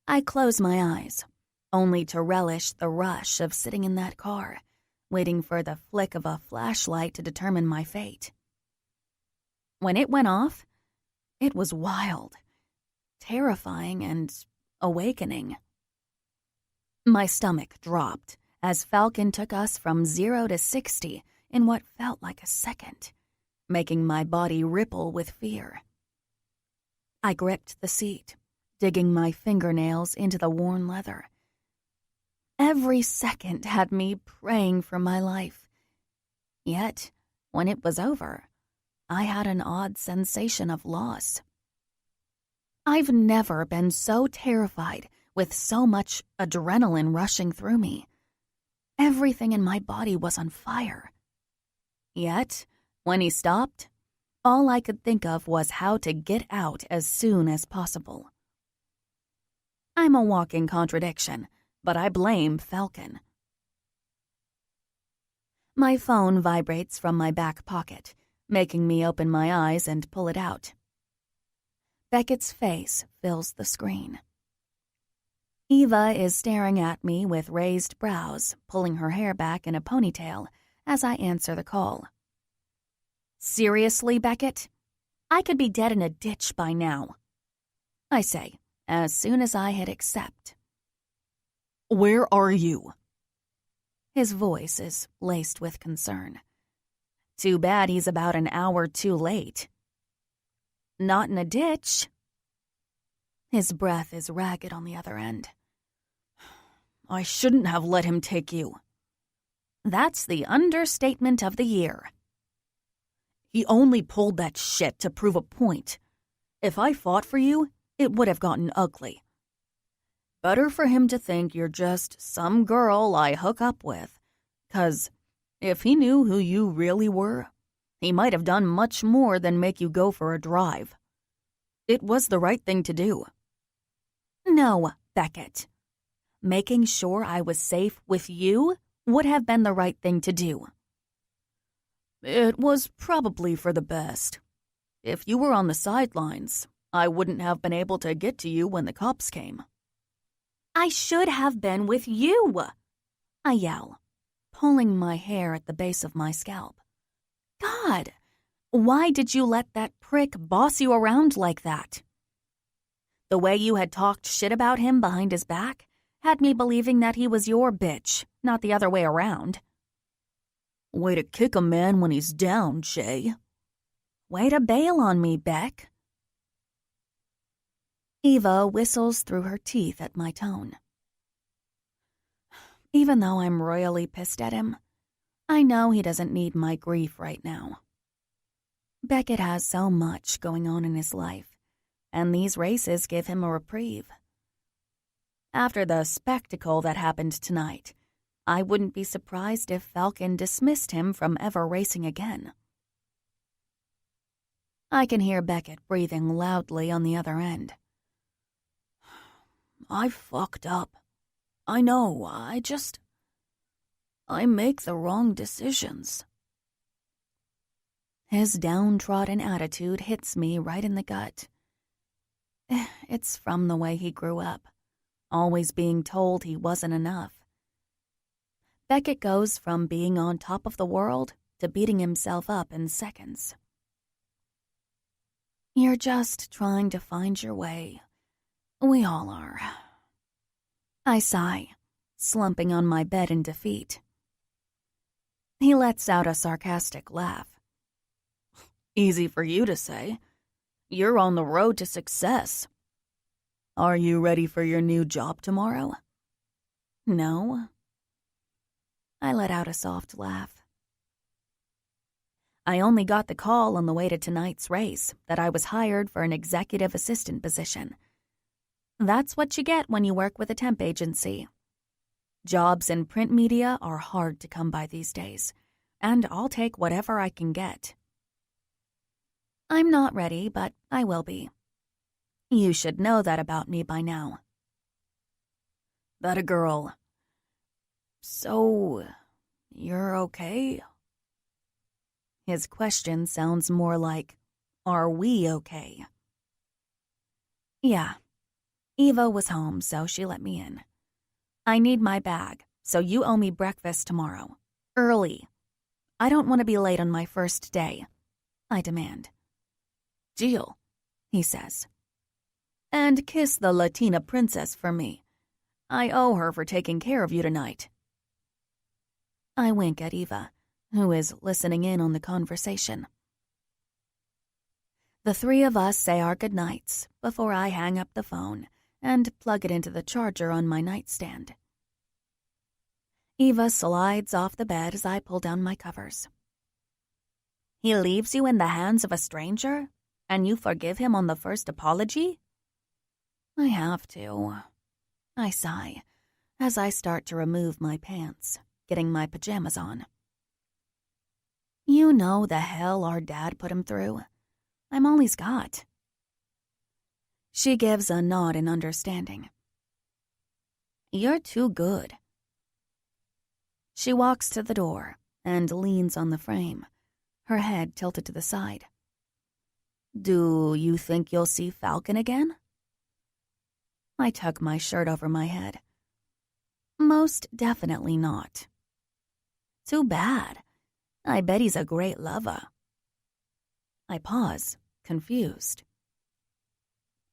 I close my eyes, only to relish the rush of sitting in that car, waiting for the flick of a flashlight to determine my fate. When it went off, it was wild, terrifying, and awakening. My stomach dropped as Falcon took us from 0 to 60 in what felt like a second, making my body ripple with fear. I gripped the seat, digging my fingernails into the worn leather. Every second had me praying for my life. Yet, when it was over, I had an odd sensation of loss. I've never been so terrified with so much adrenaline rushing through me. Everything in my body was on fire. Yet, when he stopped, all I could think of was how to get out as soon as possible. I'm a walking contradiction, but I blame Falcon. My phone vibrates from my back pocket, making me open my eyes and pull it out. Beckett's face fills the screen. Eva is staring at me with raised brows, pulling her hair back in a ponytail as I answer the call. Seriously, Beckett? I could be dead in a ditch by now, I say, as soon as I hit accept. Where are you? His voice is laced with concern. Too bad he's about an hour too late. Not in a ditch. His breath is ragged on the other end. I shouldn't have let him take you. That's the understatement of the year. He only pulled that shit to prove a point. If I fought for you, it would have gotten ugly. Better for him to think you're just some girl I hook up with, 'cause if he knew who you really were, he might have done much more than make you go for a drive. It was the right thing to do. No, Beckett. Making sure I was safe with you would have been the right thing to do. It was probably for the best. If you were on the sidelines, I wouldn't have been able to get to you when the cops came. I should have been with you, I yell, pulling my hair at the base of my scalp. God, why did you let that prick boss you around like that? The way you had talked shit about him behind his back had me believing that he was your bitch, not the other way around. Way to kick a man when he's down, Shay. Way to bail on me, Beck. Eva whistles through her teeth at my tone. Even though I'm royally pissed at him, I know he doesn't need my grief right now. Beckett has so much going on in his life, and these races give him a reprieve. After the spectacle that happened tonight, I wouldn't be surprised if Falcon dismissed him from ever racing again. I can hear Beckett breathing loudly on the other end. I fucked up. I know, I make the wrong decisions. His downtrodden attitude hits me right in the gut. It's from the way he grew up, always being told he wasn't enough. Beckett goes from being on top of the world to beating himself up in seconds. You're just trying to find your way. We all are. I sigh, slumping on my bed in defeat. He lets out a sarcastic laugh. Easy for you to say. You're on the road to success. Are you ready for your new job tomorrow? No. I let out a soft laugh. I only got the call on the way to tonight's race that I was hired for an executive assistant position. That's what you get when you work with a temp agency. Jobs in print media are hard to come by these days, and I'll take whatever I can get. I'm not ready, but I will be. You should know that about me by now. That a girl. So, you're okay? His question sounds more like, are we okay? Yeah. Eva was home, so she let me in. I need my bag, so you owe me breakfast tomorrow. Early. I don't want to be late on my first day, I demand. Deal, he says. And kiss the Latina princess for me. I owe her for taking care of you tonight. I wink at Eva, who is listening in on the conversation. The three of us say our goodnights before I hang up the phone and plug it into the charger on my nightstand. Eva slides off the bed as I pull down my covers. He leaves you in the hands of a stranger, and you forgive him on the first apology? I have to. I sigh as I start to remove my pants, getting my pajamas on. You know the hell our dad put him through. I'm all he's got. She gives a nod in understanding. You're too good. She walks to the door and leans on the frame, her head tilted to the side. Do you think you'll see Falcon again? I tuck my shirt over my head. Most definitely not. Too bad. I bet he's a great lover. I pause, confused.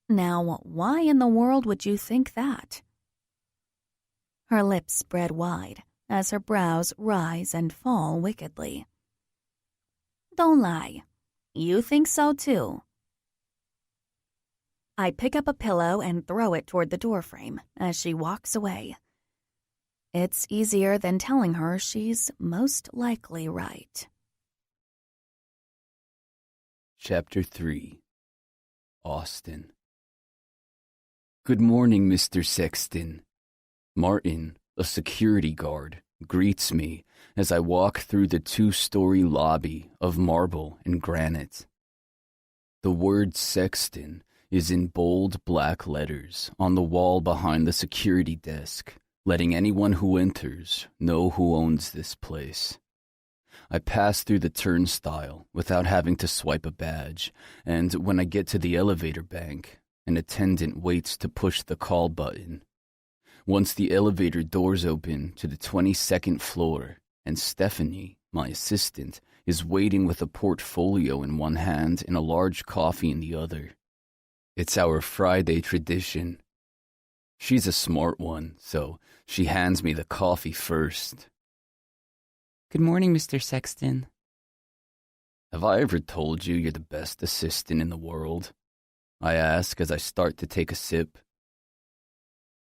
Now, why in the world would you think that? Her lips spread wide as her brows rise and fall wickedly. Don't lie. You think so too. I pick up a pillow and throw it toward the doorframe as she walks away. It's easier than telling her she's most likely right. Chapter 3. Austin. Good morning, Mr. Sexton. Martin, a security guard, greets me as I walk through the 2-story lobby of marble and granite. The word Sexton is in bold black letters on the wall behind the security desk, letting anyone who enters know who owns this place. I pass through the turnstile without having to swipe a badge, and when I get to the elevator bank, an attendant waits to push the call button. Once the elevator doors open to the 22nd floor, and Stephanie, my assistant, is waiting with a portfolio in one hand and a large coffee in the other. It's our Friday tradition. She's a smart one, so she hands me the coffee first. Good morning, Mr. Sexton. Have I ever told you you're the best assistant in the world? I ask as I start to take a sip.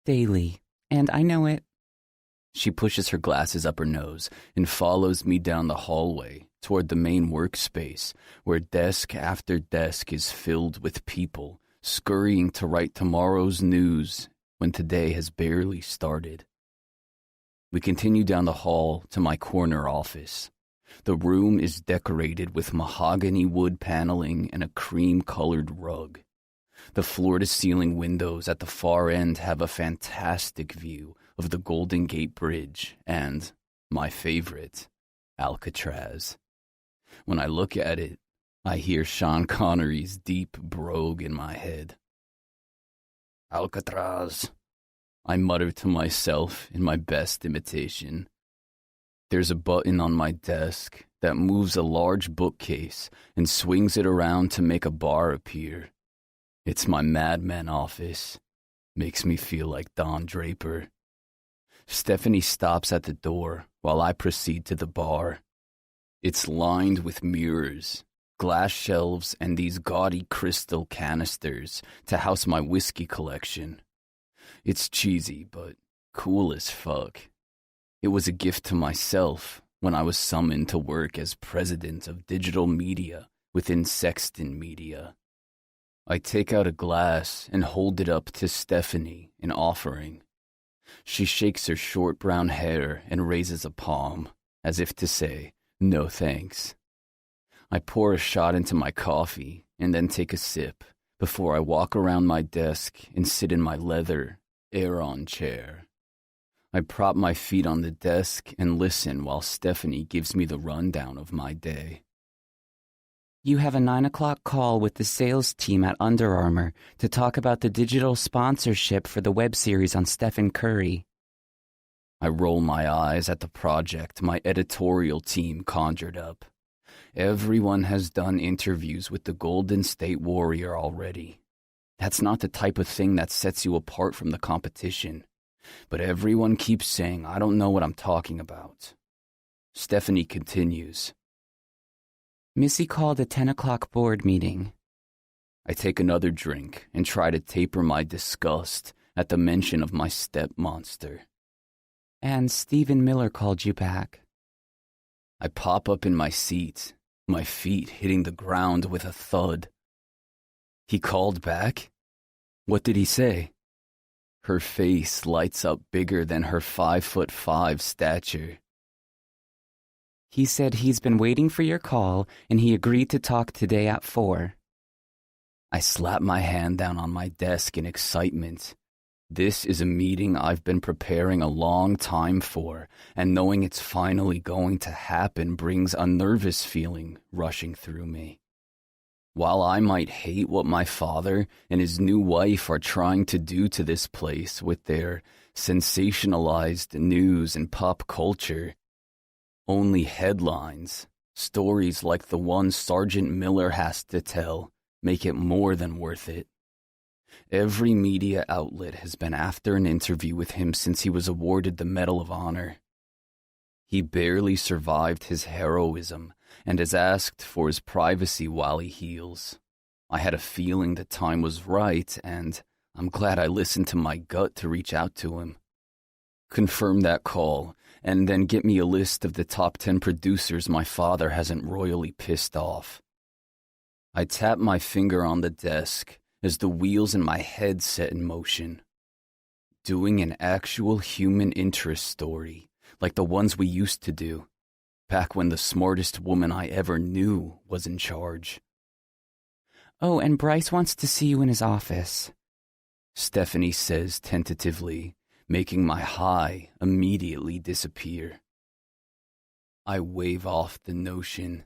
Daily, and I know it. She pushes her glasses up her nose and follows me down the hallway toward the main workspace, where desk after desk is filled with people scurrying to write tomorrow's news when today has barely started. We continue down the hall to my corner office. The room is decorated with mahogany wood paneling and a cream-colored rug. The floor-to-ceiling windows at the far end have a fantastic view of the Golden Gate Bridge and, my favorite, Alcatraz. When I look at it, I hear Sean Connery's deep brogue in my head. Alcatraz, I mutter to myself in my best imitation. There's a button on my desk that moves a large bookcase and swings it around to make a bar appear. It's my madman office. Makes me feel like Don Draper. Stephanie stops at the door while I proceed to the bar. It's lined with mirrors, glass shelves, and these gaudy crystal canisters to house my whiskey collection. It's cheesy, but cool as fuck. It was a gift to myself when I was summoned to work as president of digital media within Sexton Media. I take out a glass and hold it up to Stephanie in offering. She shakes her short brown hair and raises a palm, as if to say, no thanks. I pour a shot into my coffee and then take a sip before I walk around my desk and sit in my leather Aeron chair. I prop my feet on the desk and listen while Stephanie gives me the rundown of my day. You have a 9:00 call with the sales team at Under Armour to talk about the digital sponsorship for the web series on Stephen Curry. I roll my eyes at the project my editorial team conjured up. Everyone has done interviews with the Golden State Warrior already. That's not the type of thing that sets you apart from the competition. But everyone keeps saying I don't know what I'm talking about. Stephanie continues. Missy called a 10:00 board meeting. I take another drink and try to taper my disgust at the mention of my step-monster. And Stephen Miller called you back. I pop up in my seat, my feet hitting the ground with a thud. He called back? What did he say? Her face lights up bigger than her 5'5" stature. He said he's been waiting for your call, and he agreed to talk today at 4. I slap my hand down on my desk in excitement. This is a meeting I've been preparing a long time for, and knowing it's finally going to happen brings a nervous feeling rushing through me. While I might hate what my father and his new wife are trying to do to this place with their sensationalized news and pop culture, only headlines Stories like the one Sergeant Miller has to tell make it more than worth it. Every media outlet has been after an interview with him since he was awarded the Medal of Honor. He barely survived his heroism and has asked for his privacy while he heals. I had a feeling the time was right, and I'm glad I listened to my gut to reach out to him. Confirm that call, and then get me a list of the top 10 producers my father hasn't royally pissed off. I tap my finger on the desk as the wheels in my head set in motion. Doing an actual human interest story, like the ones we used to do, back when the smartest woman I ever knew was in charge. Oh, and Bryce wants to see you in his office, Stephanie says tentatively, making my high immediately disappear. I wave off the notion.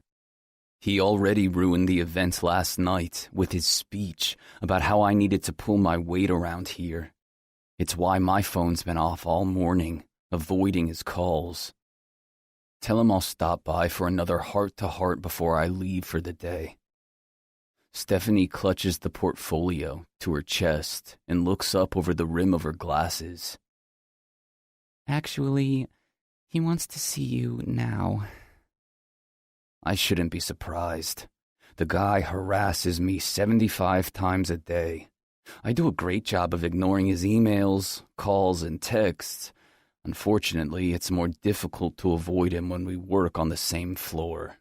He already ruined the event last night with his speech about how I needed to pull my weight around here. It's why my phone's been off all morning, avoiding his calls. Tell him I'll stop by for another heart-to-heart before I leave for the day. Stephanie clutches the portfolio to her chest and looks up over the rim of her glasses. Actually, he wants to see you now. I shouldn't be surprised. The guy harasses me 75 times a day. I do a great job of ignoring his emails, calls, and texts. Unfortunately, it's more difficult to avoid him when we work on the same floor.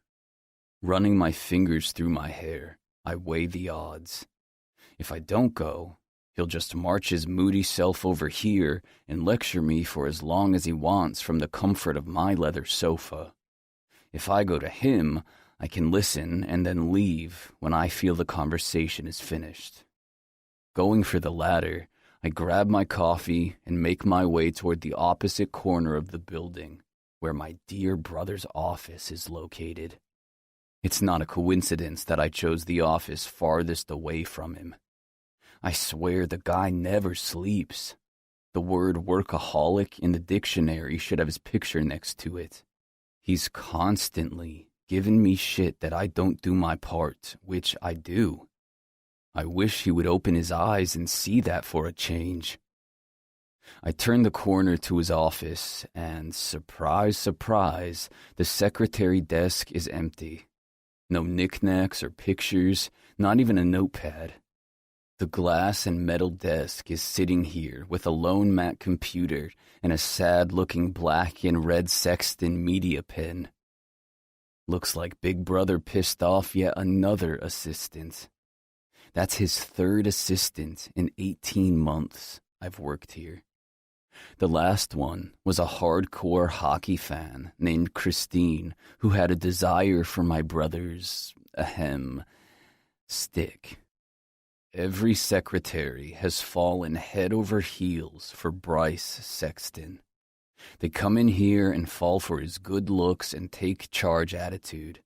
Running my fingers through my hair, I weigh the odds. If I don't go, he'll just march his moody self over here and lecture me for as long as he wants from the comfort of my leather sofa. If I go to him, I can listen and then leave when I feel the conversation is finished. Going for the latter, I grab my coffee and make my way toward the opposite corner of the building, where my dear brother's office is located. It's not a coincidence that I chose the office farthest away from him. I swear the guy never sleeps. The word workaholic in the dictionary should have his picture next to it. He's constantly giving me shit that I don't do my part, which I do. I wish he would open his eyes and see that for a change. I turn the corner to his office, and surprise, surprise, the secretary desk is empty. No knickknacks or pictures, not even a notepad. The glass and metal desk is sitting here with a lone Mac computer and a sad-looking black and red Sexton media pen. Looks like Big Brother pissed off yet another assistant. That's his third assistant in 18 months I've worked here. The last one was a hardcore hockey fan named Christine who had a desire for my brother's, stick. Every secretary has fallen head over heels for Bryce Sexton. They come in here and fall for his good looks and take charge attitude.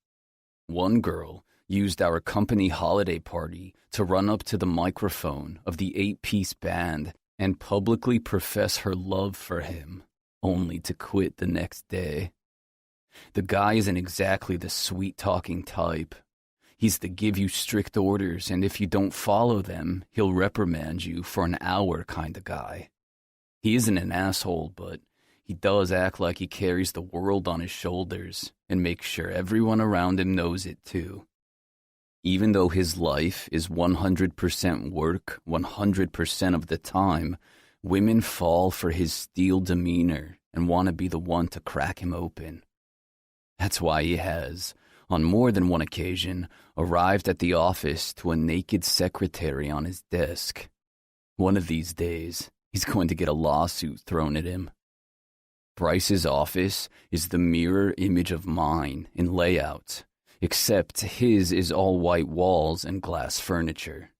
One girl used our company holiday party to run up to the microphone of the 8-piece band and publicly profess her love for him, only to quit the next day. The guy isn't exactly the sweet-talking type. He's the give you strict orders, and if you don't follow them, he'll reprimand you for an hour kind of guy. He isn't an asshole, but he does act like he carries the world on his shoulders and makes sure everyone around him knows it too. Even though his life is 100% work 100% of the time, women fall for his steel demeanor and want to be the one to crack him open. That's why he has, on more than one occasion, arrived at the office to a naked secretary on his desk. One of these days, he's going to get a lawsuit thrown at him. Bryce's office is the mirror image of mine in layout, except his is all white walls and glass furniture.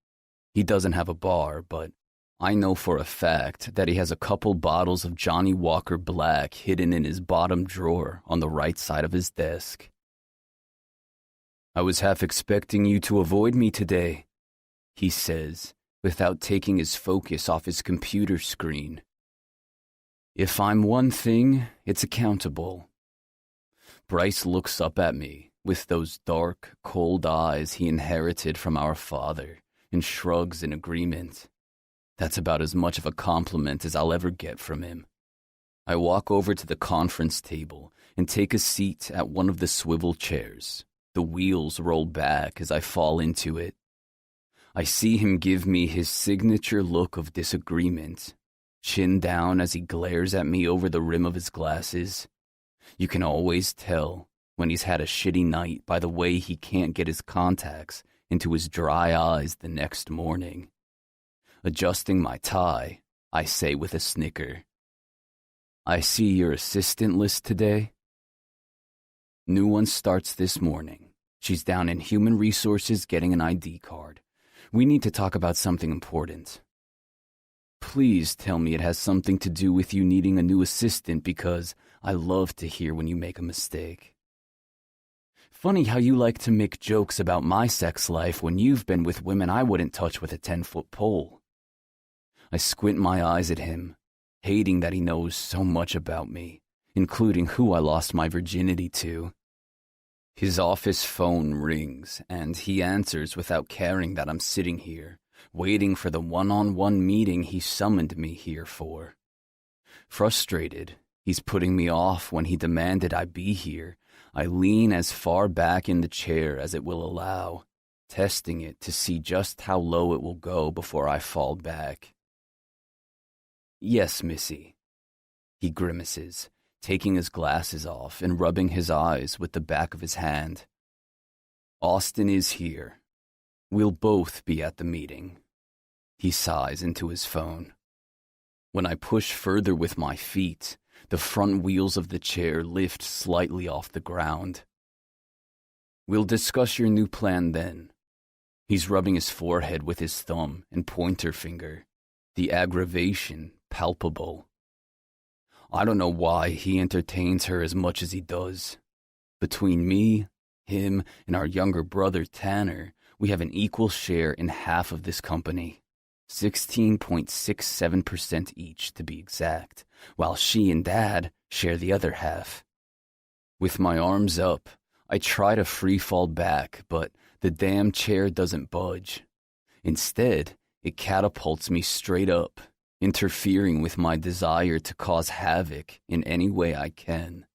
He doesn't have a bar, but I know for a fact that he has a couple bottles of Johnny Walker Black hidden in his bottom drawer on the right side of his desk. I was half expecting you to avoid me today, he says, without taking his focus off his computer screen. If I'm one thing, it's accountable. Bryce looks up at me, with those dark, cold eyes he inherited from our father, and shrugs in agreement. That's about as much of a compliment as I'll ever get from him. I walk over to the conference table and take a seat at one of the swivel chairs. The wheels roll back as I fall into it. I see him give me his signature look of disagreement, chin down as he glares at me over the rim of his glasses. You can always tell when he's had a shitty night by the way he can't get his contacts into his dry eyes the next morning. Adjusting my tie, I say with a snicker, "I see your assistant list today." New one starts this morning. She's down in human resources getting an ID card. We need to talk about something important. Please tell me it has something to do with you needing a new assistant, because I love to hear when you make a mistake. Funny how you like to make jokes about my sex life when you've been with women I wouldn't touch with a 10-foot pole. I squint my eyes at him, hating that he knows so much about me, including who I lost my virginity to. His office phone rings, and he answers without caring that I'm sitting here, waiting for the one-on-one meeting he summoned me here for. Frustrated, he's putting me off when he demanded I be here. I lean as far back in the chair as it will allow, testing it to see just how low it will go before I fall back. "Yes, Missy." He grimaces, taking his glasses off and rubbing his eyes with the back of his hand. "Austin is here. We'll both be at the meeting." He sighs into his phone. When I push further with my feet, the front wheels of the chair lift slightly off the ground. "We'll discuss your new plan then." He's rubbing his forehead with his thumb and pointer finger, the aggravation palpable. I don't know why he entertains her as much as he does. Between me, him, and our younger brother Tanner, we have an equal share in half of this company. 16.67% each, to be exact, while she and Dad share the other half. With my arms up, I try to free fall back, but the damn chair doesn't budge. Instead, it catapults me straight up, interfering with my desire to cause havoc in any way I can.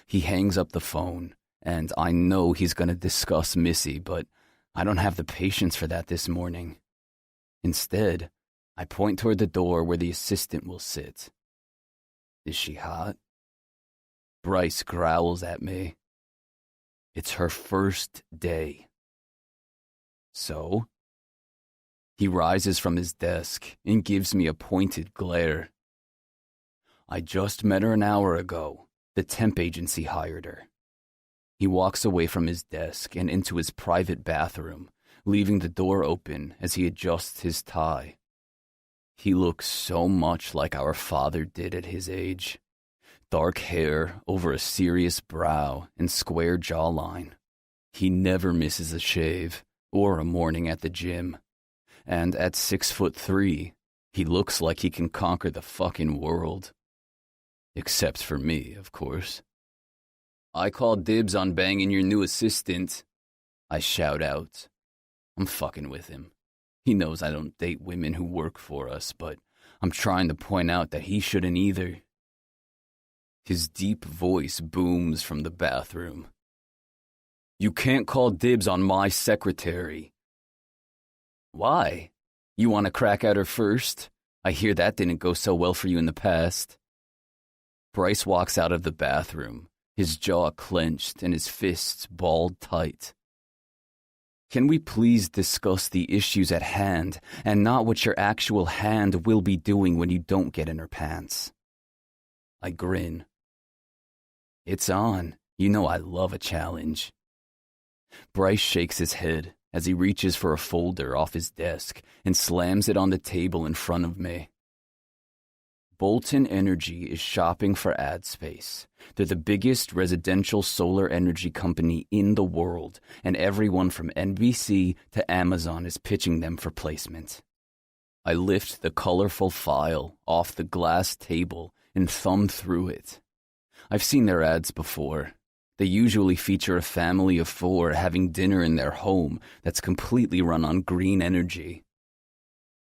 He hangs up the phone, and I know he's going to discuss Missy, but I don't have the patience for that this morning. Instead, I point toward the door where the assistant will sit. Is she hot? Bryce growls at me. It's her first day. So? He rises from his desk and gives me a pointed glare. I just met her an hour ago. The temp agency hired her. He walks away from his desk and into his private bathroom, leaving the door open as he adjusts his tie. He looks so much like our father did at his age. Dark hair over a serious brow and square jawline. He never misses a shave or a morning at the gym. And at 6'3", he looks like he can conquer the fucking world. Except for me, of course. I call dibs on banging your new assistant, I shout out. I'm fucking with him. He knows I don't date women who work for us, but I'm trying to point out that he shouldn't either. His deep voice booms from the bathroom. You can't call dibs on my secretary. Why? You want to crack at her first? I hear that didn't go so well for you in the past. Bryce walks out of the bathroom, his jaw clenched and his fists balled tight. Can we please discuss the issues at hand and not what your actual hand will be doing when you don't get in her pants? I grin. It's on. You know I love a challenge. Bryce shakes his head as he reaches for a folder off his desk and slams it on the table in front of me. Bolton Energy is shopping for ad space. They're the biggest residential solar energy company in the world, and everyone from NBC to Amazon is pitching them for placement. I lift the colorful file off the glass table and thumb through it. I've seen their ads before. They usually feature a family of 4 having dinner in their home that's completely run on green energy.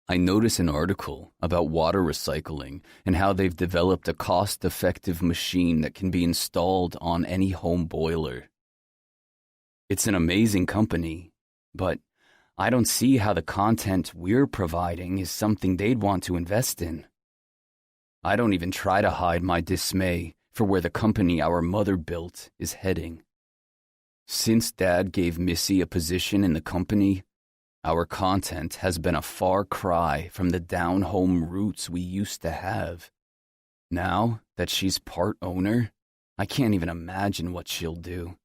I notice an article about water recycling and how they've developed a cost-effective machine that can be installed on any home boiler. It's an amazing company, but I don't see how the content we're providing is something they'd want to invest in. I don't even try to hide my dismay for where the company our mother built is heading. Since Dad gave Missy a position in the company, our content has been a far cry from the down-home roots we used to have. Now that she's part owner, I can't even imagine what she'll do.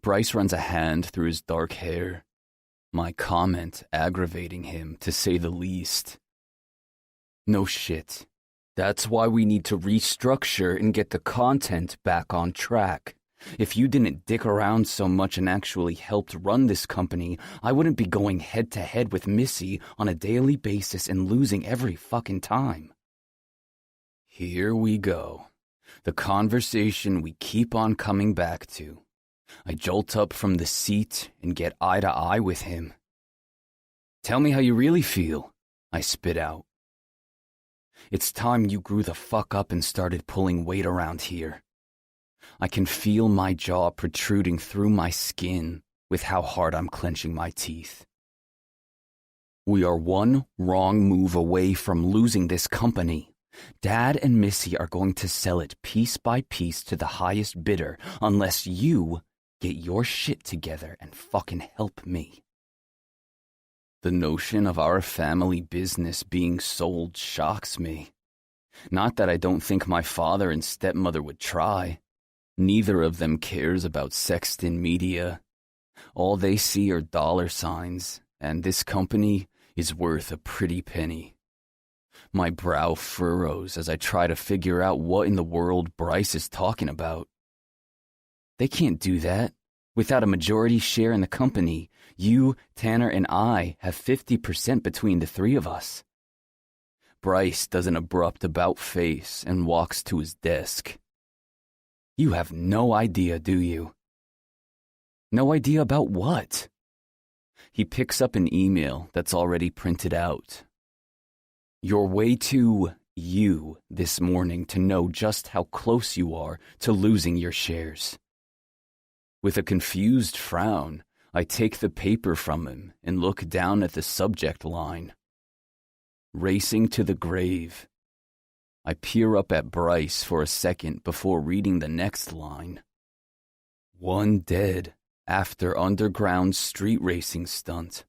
Bryce runs a hand through his dark hair, my comment aggravating him, to say the least. No shit. That's why we need to restructure and get the content back on track. If you didn't dick around so much and actually helped run this company, I wouldn't be going head to head with Missy on a daily basis and losing every fucking time. Here we go. The conversation we keep on coming back to. I jolt up from the seat and get eye to eye with him. Tell me how you really feel, I spit out. It's time you grew the fuck up and started pulling weight around here. I can feel my jaw protruding through my skin with how hard I'm clenching my teeth. We are one wrong move away from losing this company. Dad and Missy are going to sell it piece by piece to the highest bidder unless you get your shit together and fucking help me. The notion of our family business being sold shocks me. Not that I don't think my father and stepmother would try. Neither of them cares about Sexton Media. All they see are dollar signs, and this company is worth a pretty penny. My brow furrows as I try to figure out what in the world Bryce is talking about. They can't do that. Without a majority share in the company, you, Tanner, and I have 50% between the 3 of us. Bryce does an abrupt about-face and walks to his desk. You have no idea, do you? No idea about what? He picks up an email that's already printed out. You're way too you this morning to know just how close you are to losing your shares. With a confused frown, I take the paper from him and look down at the subject line. Racing to the grave. I peer up at Bryce for a second before reading the next line. 1 dead after underground street racing stunt.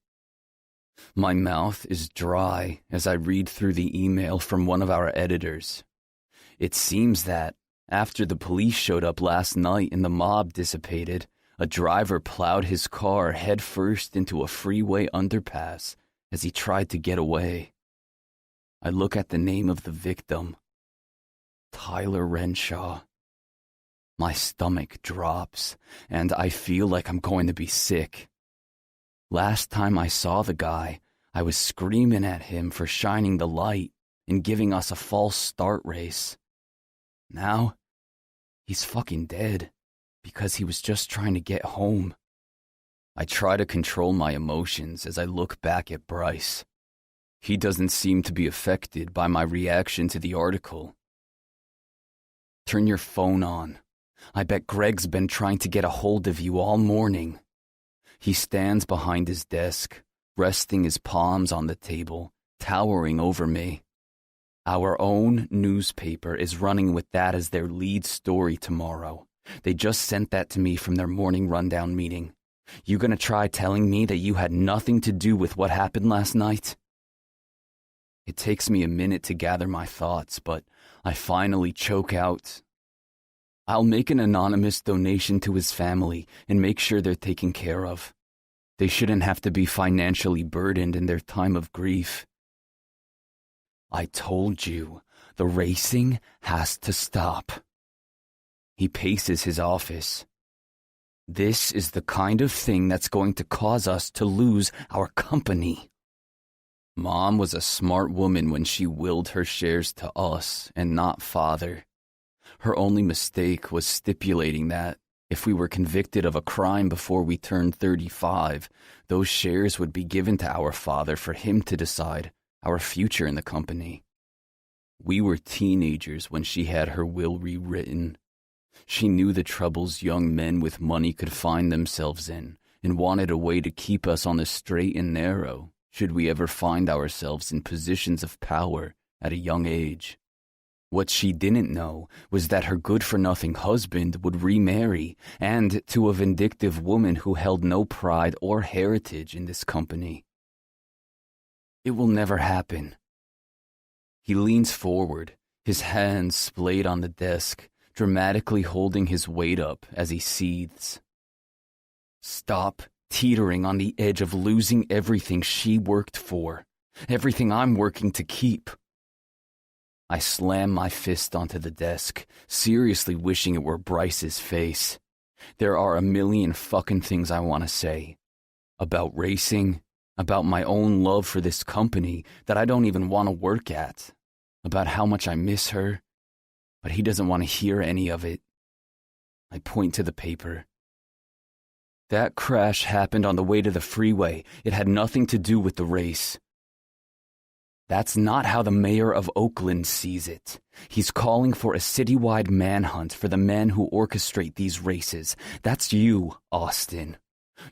My mouth is dry as I read through the email from one of our editors. It seems that, after the police showed up last night and the mob dissipated, a driver plowed his car headfirst into a freeway underpass as he tried to get away. I look at the name of the victim. Tyler Renshaw. My stomach drops, and I feel like I'm going to be sick. Last time I saw the guy, I was screaming at him for shining the light and giving us a false start race. Now, he's fucking dead because he was just trying to get home. I try to control my emotions as I look back at Bryce. He doesn't seem to be affected by my reaction to the article. Turn your phone on. I bet Greg's been trying to get a hold of you all morning. He stands behind his desk, resting his palms on the table, towering over me. Our own newspaper is running with that as their lead story tomorrow. They just sent that to me from their morning rundown meeting. You gonna try telling me that you had nothing to do with what happened last night? It takes me a minute to gather my thoughts, but I finally choke out. I'll make an anonymous donation to his family and make sure they're taken care of. They shouldn't have to be financially burdened in their time of grief. I told you, the racing has to stop. He paces his office. This is the kind of thing that's going to cause us to lose our company. Mom was a smart woman when she willed her shares to us and not Father. Her only mistake was stipulating that If we were convicted of a crime before we turned 35, those shares would be given to our father for him to decide our future in the company. We were teenagers when she had her will rewritten. She knew the troubles young men with money could find themselves in and wanted a way to keep us on the straight and narrow should we ever find ourselves in positions of power at a young age. What she didn't know was that her good-for-nothing husband would remarry, and to a vindictive woman who held no pride or heritage in this company. It will never happen. He leans forward, his hands splayed on the desk, dramatically holding his weight up as he seethes. Stop teetering on the edge of losing everything she worked for, everything I'm working to keep. I slam my fist onto the desk, seriously wishing it were Bryce's face. There are a million fucking things I want to say. About racing, about my own love for this company that I don't even want to work at, about how much I miss her, but he doesn't want to hear any of it. I point to the paper. That crash happened on the way to the freeway. It had nothing to do with the race. That's not how the mayor of Oakland sees it. He's calling for a citywide manhunt for the men who orchestrate these races. That's you, Austin.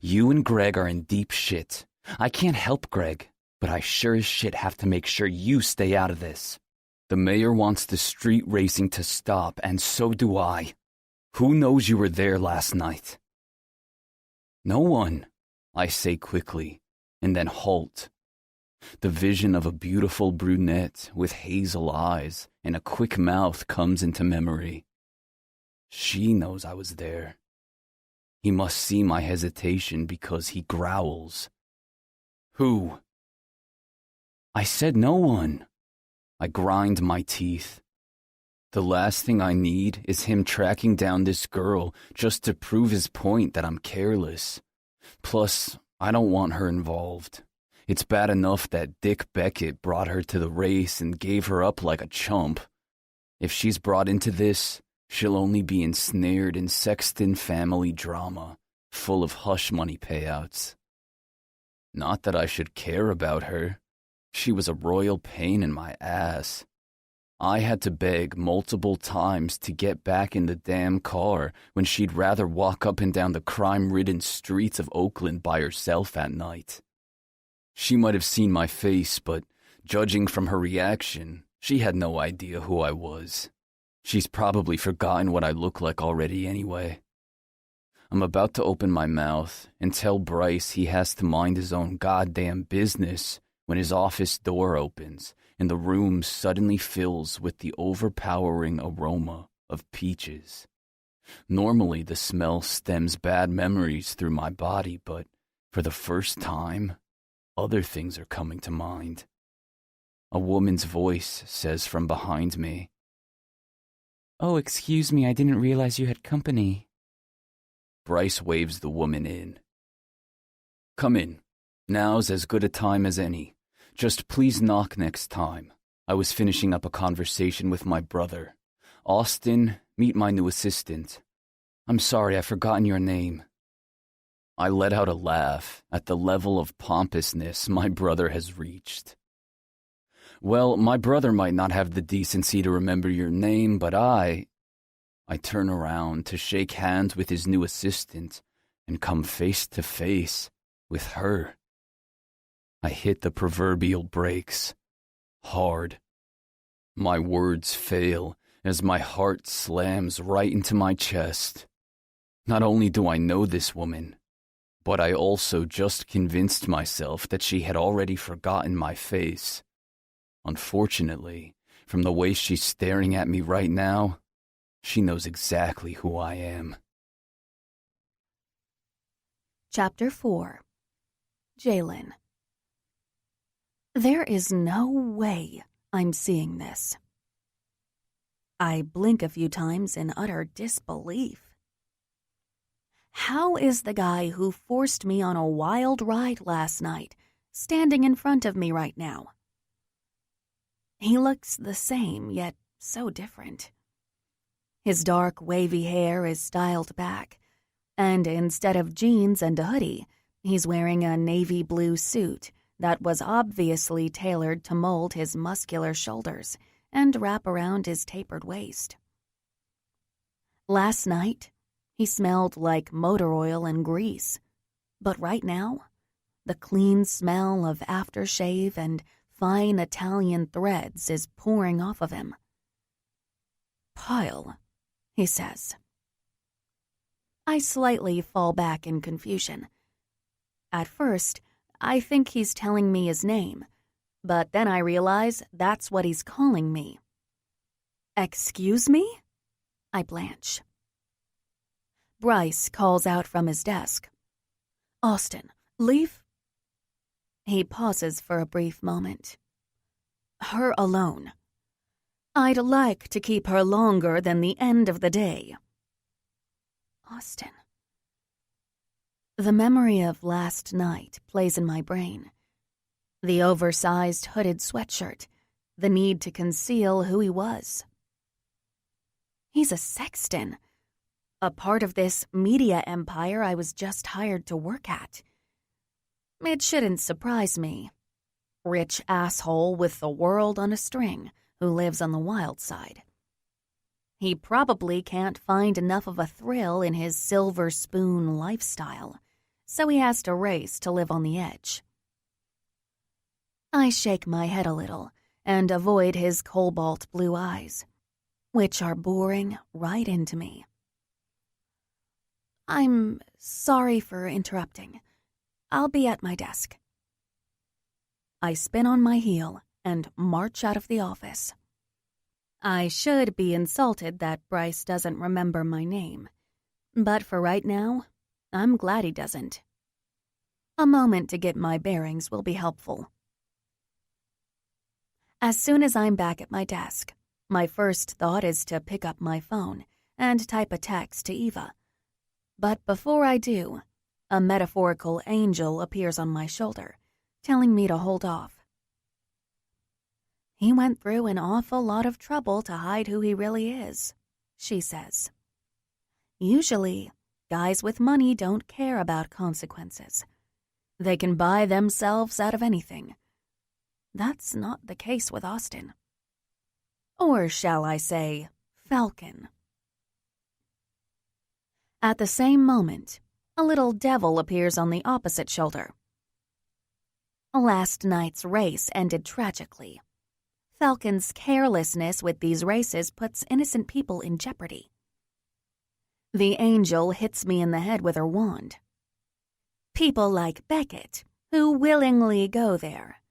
You and Greg are in deep shit. I can't help Greg, but I sure as shit have to make sure you stay out of this. The mayor wants the street racing to stop, and so do I. Who knows you were there last night? No one, I say quickly, and then halt. The vision of a beautiful brunette with hazel eyes and a quick mouth comes into memory. She knows I was there. He must see my hesitation because he growls. Who? I said no one. I grind my teeth. The last thing I need is him tracking down this girl just to prove his point that I'm careless. Plus, I don't want her involved. It's bad enough that Dick Beckett brought her to the race and gave her up like a chump. If she's brought into this, she'll only be ensnared in Sexton family drama, full of hush money payouts. Not that I should care about her. She was a royal pain in my ass. I had to beg multiple times to get back in the damn car when she'd rather walk up and down the crime-ridden streets of Oakland by herself at night. She might have seen my face, but judging from her reaction, she had no idea who I was. She's probably forgotten what I look like already anyway. I'm about to open my mouth and tell Bryce he has to mind his own goddamn business when his office door opens and the room suddenly fills with the overpowering aroma of peaches. Normally the smell stems bad memories through my body, but for the first time, other things are coming to mind. A woman's voice says from behind me, Oh, excuse me, I didn't realize you had company. Bryce waves the woman in. Come in. Now's as good a time as any. Just please knock next time. I was finishing up a conversation with my brother. Austin, meet my new assistant. I'm sorry, I've forgotten your name. I let out a laugh at the level of pompousness my brother has reached. Well, my brother might not have the decency to remember your name, but I turn around to shake hands with his new assistant and come face to face with her. I hit the proverbial brakes. Hard. My words fail as my heart slams right into my chest. Not only do I know this woman, but I also just convinced myself that she had already forgotten my face. Unfortunately, from the way she's staring at me right now, she knows exactly who I am. Chapter 4. Jalen. There is no way I'm seeing this. I blink a few times in utter disbelief. How is the guy who forced me on a wild ride last night standing in front of me right now? He looks the same, yet so different. His dark, wavy hair is styled back, And instead of jeans and a hoodie, he's wearing a navy blue suit that was obviously tailored to mold his muscular shoulders and wrap around his tapered waist. Last night, he smelled like motor oil and grease, but right now, the clean smell of aftershave and fine Italian threads is pouring off of him. "Pyle," he says. I slightly fall back in confusion. At first, I think he's telling me his name, but then I realize that's what he's calling me. "Excuse me?" I blanch. Bryce calls out from his desk. "Austin, leave." He pauses for a brief moment. "Her alone. I'd like to keep her longer than the end of the day." Austin. The memory of last night plays in my brain. The oversized hooded sweatshirt, the need to conceal who he was. He's a sexton, a part of this media empire I was just hired to work at. It shouldn't surprise me. Rich asshole with the world on a string who lives on the wild side. He probably can't find enough of a thrill in his silver spoon lifestyle, so he has to race to live on the edge. I shake my head a little and avoid his cobalt blue eyes, which are boring right into me. "I'm sorry for interrupting. I'll be at my desk." I spin on my heel and march out of the office. I should be insulted that Bryce doesn't remember my name, but for right now, I'm glad he doesn't. A moment to get my bearings will be helpful. As soon as I'm back at my desk, my first thought is to pick up my phone and type a text to Eva. But before I do, a metaphorical angel appears on my shoulder, telling me to hold off. "He went through an awful lot of trouble to hide who he really is," she says. "Usually, guys with money don't care about consequences. They can buy themselves out of anything. That's not the case with Austin. Or shall I say, Falcon." At the same moment, a little devil appears on the opposite shoulder. Last night's race ended tragically. Falcon's carelessness with these races puts innocent people in jeopardy. The angel hits me in the head with her wand. People like Beckett, who willingly go there.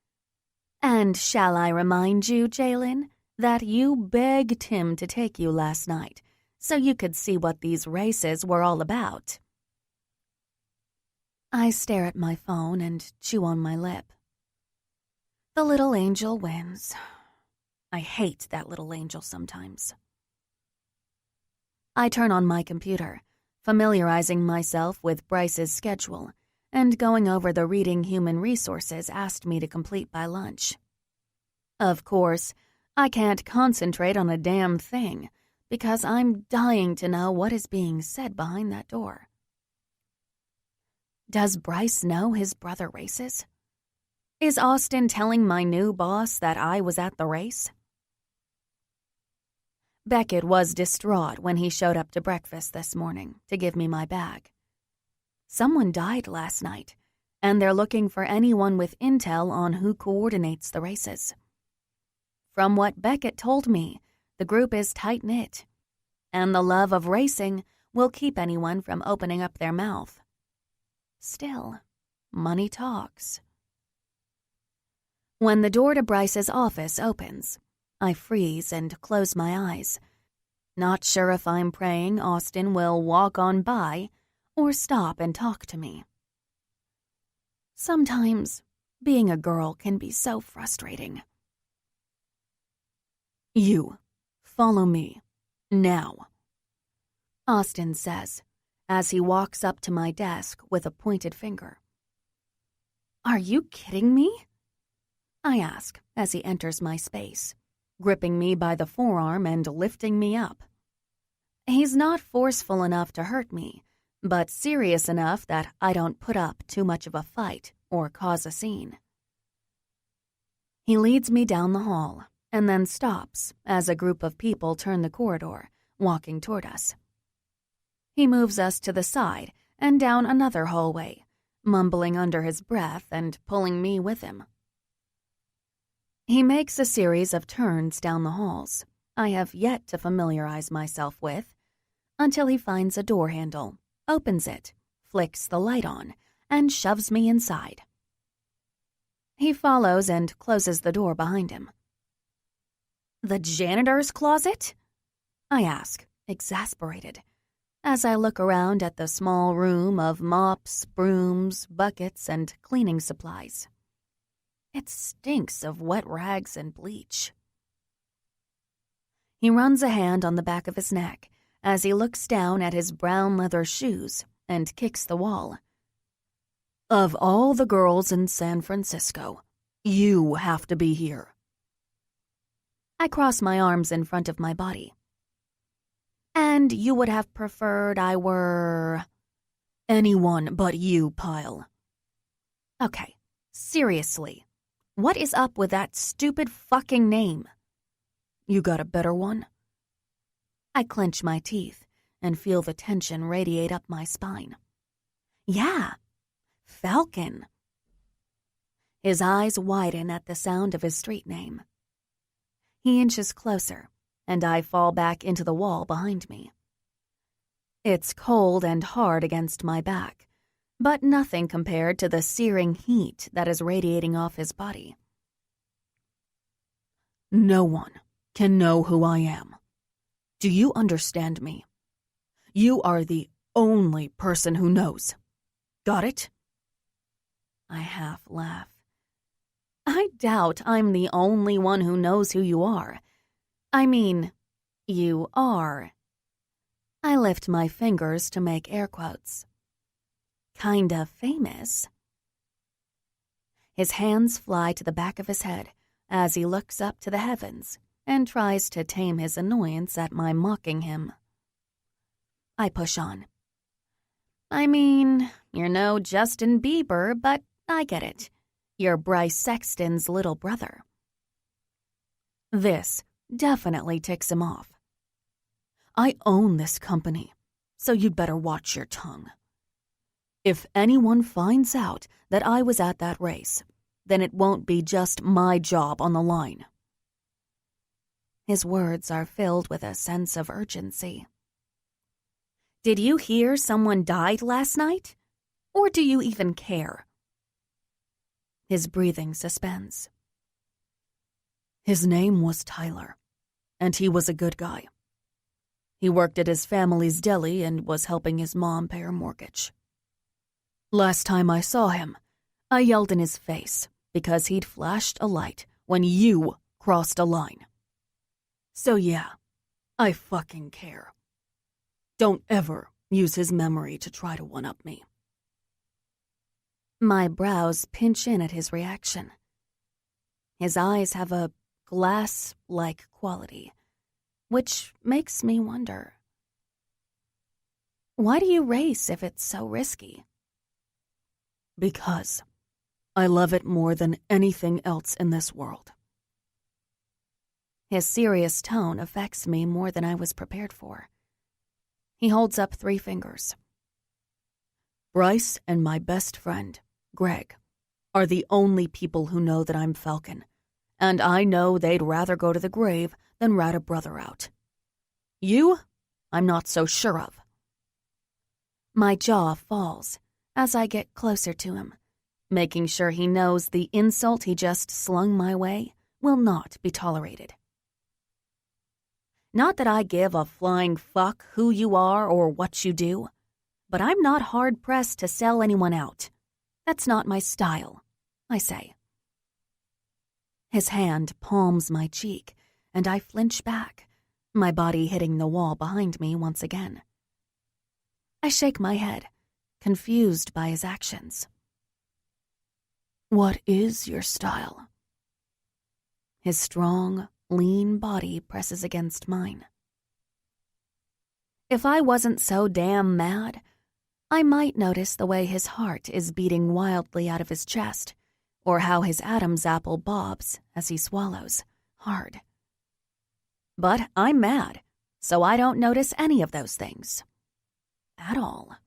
And shall I remind you, Jeannine, that you begged him to take you last night so you could see what these races were all about? I stare at my phone and chew on my lip. The little angel wins. I hate that little angel sometimes. I turn on my computer, familiarizing myself with Bryce's schedule and going over the reading human resources asked me to complete by lunch. Of course, I can't concentrate on a damn thing because I'm dying to know what is being said behind that door. Does Bryce know his brother races? Is Austin telling my new boss that I was at the race? Beckett was distraught when he showed up to breakfast this morning to give me my bag. Someone died last night, and they're looking for anyone with intel on who coordinates the races. From what Beckett told me, the group is tight-knit, and the love of racing will keep anyone from opening up their mouth. Still, money talks. When the door to Bryce's office opens, I freeze and close my eyes, not sure if I'm praying Austin will walk on by or stop and talk to me. Sometimes being a girl can be so frustrating. "You, follow me, now," Austin says as he walks up to my desk with a pointed finger. "Are you kidding me?" I ask as he enters my space, gripping me by the forearm and lifting me up. He's not forceful enough to hurt me, but serious enough that I don't put up too much of a fight or cause a scene. He leads me down the hall and then stops as a group of people turn the corridor, walking toward us. He moves us to the side and down another hallway, mumbling under his breath and pulling me with him. He makes a series of turns down the halls I have yet to familiarize myself with, until he finds a door handle, opens it, flicks the light on, and shoves me inside. He follows and closes the door behind him. "The janitor's closet?" I ask, exasperated, as I look around at the small room of mops, brooms, buckets, and cleaning supplies. It stinks of wet rags and bleach. He runs a hand on the back of his neck as he looks down at his brown leather shoes and kicks the wall. "Of all the girls in San Francisco, you have to be here." I cross my arms in front of my body. "And you would have preferred I were—" "Anyone but you, Pyle." "Okay, seriously, what is up with that stupid fucking name?" "You got a better one?" I clench my teeth and feel the tension radiate up my spine. "Yeah, Falcon." His eyes widen at the sound of his street name. He inches closer, and I fall back into the wall behind me. It's cold and hard against my back, but nothing compared to the searing heat that is radiating off his body. "No one can know who I am. Do you understand me? You are the only person who knows. Got it?" I half laugh. "I doubt I'm the only one who knows who you are. I mean, you are." I lift my fingers to make air quotes. "Kinda famous." His hands fly to the back of his head as he looks up to the heavens and tries to tame his annoyance at my mocking him. I push on. "I mean, you're no Justin Bieber, but I get it. You're Bryce Sexton's little brother." This definitely ticks him off. "I own this company, so you'd better watch your tongue. If anyone finds out that I was at that race, then it won't be just my job on the line." His words are filled with a sense of urgency. "Did you hear someone died last night? Or do you even care?" His breathing suspends. "His name was Tyler, and he was a good guy. He worked at his family's deli and was helping his mom pay her mortgage. Last time I saw him, I yelled in his face because he'd flashed a light when you crossed a line. So yeah, I fucking care. Don't ever use his memory to try to one-up me." My brows pinch in at his reaction. His eyes have a glass-like quality, which makes me wonder. "Why do you race if it's so risky?" "Because I love it more than anything else in this world." His serious tone affects me more than I was prepared for. He holds up 3 fingers. "Bryce and my best friend, Greg, are the only people who know that I'm Falcon, and I know they'd rather go to the grave than rat a brother out. You, I'm not so sure of." My jaw falls as I get closer to him, making sure he knows the insult he just slung my way will not be tolerated. Not that I give a flying fuck who you are or what you do, but I'm not hard-pressed to sell anyone out. That's not my style, I say. His hand palms my cheek, and I flinch back, my body hitting the wall behind me once again. I shake my head, confused by his actions. "What is your style?" His strong, lean body presses against mine. If I wasn't so damn mad, I might notice the way his heart is beating wildly out of his chest, or how his Adam's apple bobs as he swallows hard. But I'm mad, so I don't notice any of those things. At all.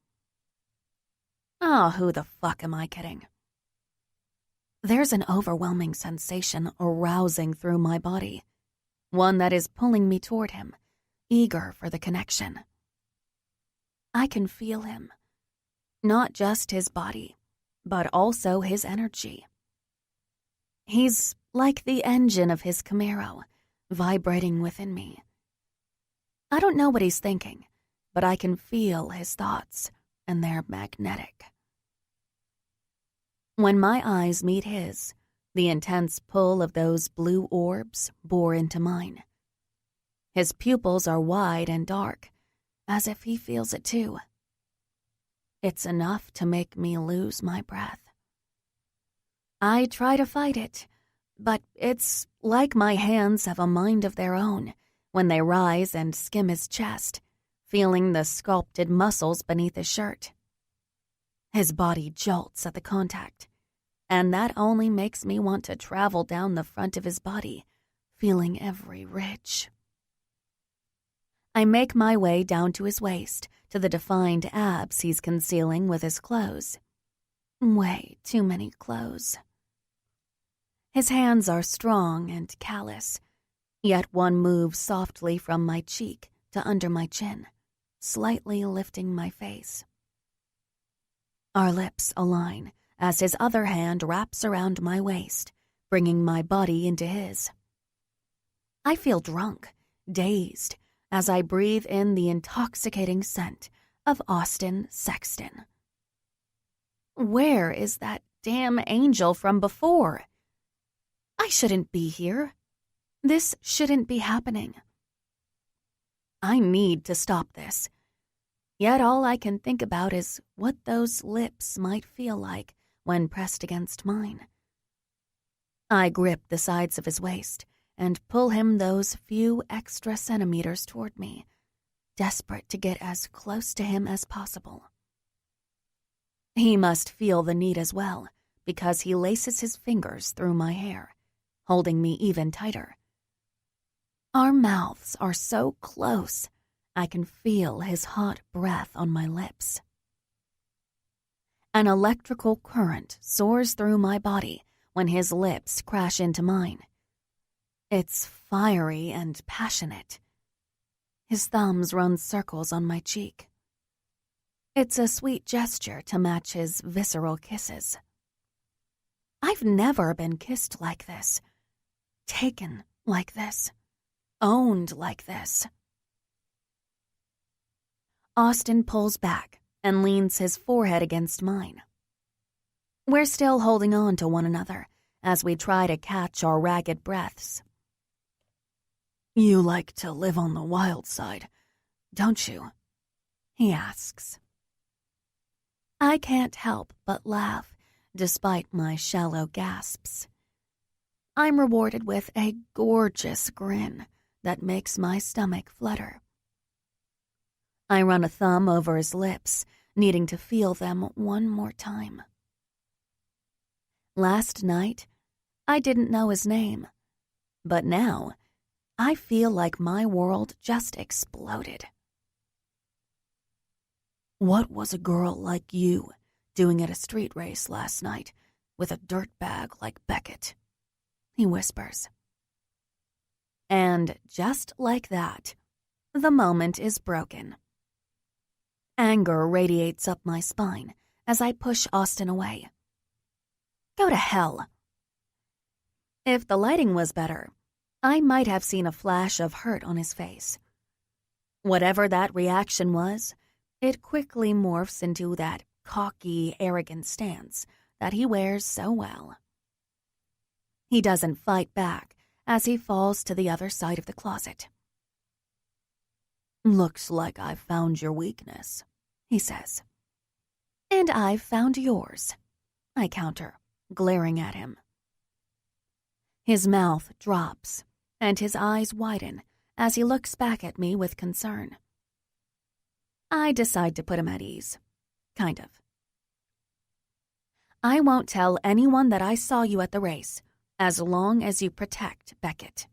Oh, who the fuck am I kidding? There's an overwhelming sensation arousing through my body, one that is pulling me toward him, eager for the connection. I can feel him, not just his body, but also his energy. He's like the engine of his Camaro, vibrating within me. I don't know what he's thinking, but I can feel his thoughts, and they're magnetic. When my eyes meet his, the intense pull of those blue orbs bore into mine. His pupils are wide and dark, as if he feels it too. It's enough to make me lose my breath. I try to fight it, but it's like my hands have a mind of their own when they rise and skim his chest, feeling the sculpted muscles beneath his shirt. His body jolts at the contact, and that only makes me want to travel down the front of his body, feeling every ridge. I make my way down to his waist, to the defined abs he's concealing with his clothes. Way too many clothes. His hands are strong and callous, yet one moves softly from my cheek to under my chin, slightly lifting my face. Our lips align as his other hand wraps around my waist, bringing my body into his. I feel drunk, dazed, as I breathe in the intoxicating scent of Austin Sexton. Where is that damn angel from before? I shouldn't be here. This shouldn't be happening. I need to stop this. Yet all I can think about is what those lips might feel like when pressed against mine. I grip the sides of his waist and pull him those few extra centimeters toward me, desperate to get as close to him as possible. He must feel the need as well, because he laces his fingers through my hair, holding me even tighter. Our mouths are so close, I can feel his hot breath on my lips. An electrical current soars through my body when his lips crash into mine. It's fiery and passionate. His thumbs run circles on my cheek. It's a sweet gesture to match his visceral kisses. I've never been kissed like this, taken like this, owned like this. Austin pulls back and leans his forehead against mine. We're still holding on to one another as we try to catch our ragged breaths. You like to live on the wild side, don't you? He asks. I can't help but laugh, despite my shallow gasps. I'm rewarded with a gorgeous grin that makes my stomach flutter. I run a thumb over his lips, needing to feel them one more time. Last night, I didn't know his name, but now I feel like my world just exploded. What was a girl like you doing at a street race last night with a dirtbag like Beckett? He whispers. And just like that, the moment is broken. Anger radiates up my spine as I push Austin away. Go to hell. If the lighting was better, I might have seen a flash of hurt on his face. Whatever that reaction was, it quickly morphs into that cocky, arrogant stance that he wears so well. He doesn't fight back as he falls to the other side of the closet. Looks like I've found your weakness, he says. And I've found yours, I counter, glaring at him. His mouth drops, and his eyes widen as he looks back at me with concern. I decide to put him at ease. Kind of. I won't tell anyone that I saw you at the race, as long as you protect Beckett.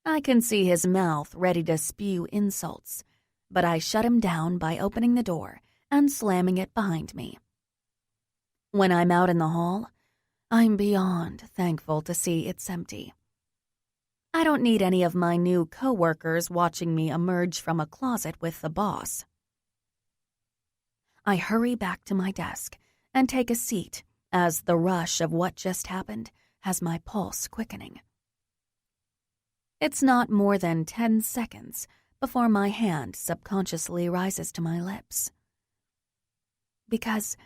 I can see his mouth ready to spew insults, but I shut him down by opening the door and slamming it behind me. When I'm out in the hall, I'm beyond thankful to see it's empty. I don't need any of my new coworkers watching me emerge from a closet with the boss. I hurry back to my desk and take a seat as the rush of what just happened has my pulse quickening. It's not more than 10 seconds before my hand subconsciously rises to my lips. Because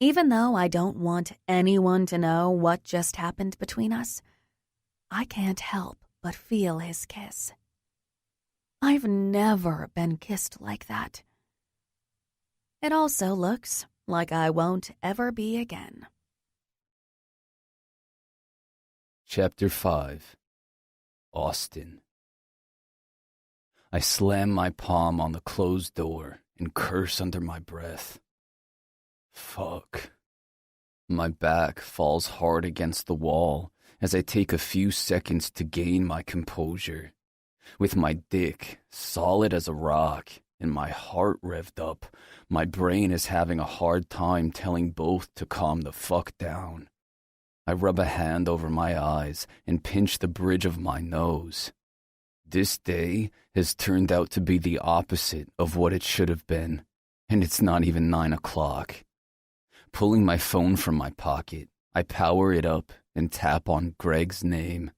even though I don't want anyone to know what just happened between us, I can't help but feel his kiss. I've never been kissed like that. It also looks like I won't ever be again. Chapter 5. Austin. I slam my palm on the closed door and curse under my breath. Fuck. My back falls hard against the wall as I take a few seconds to gain my composure. With my dick solid as a rock and my heart revved up, my brain is having a hard time telling both to calm the fuck down. I rub a hand over my eyes and pinch the bridge of my nose. This day has turned out to be the opposite of what it should have been, and it's not even 9 o'clock. Pulling my phone from my pocket, I power it up and tap on Greg's name.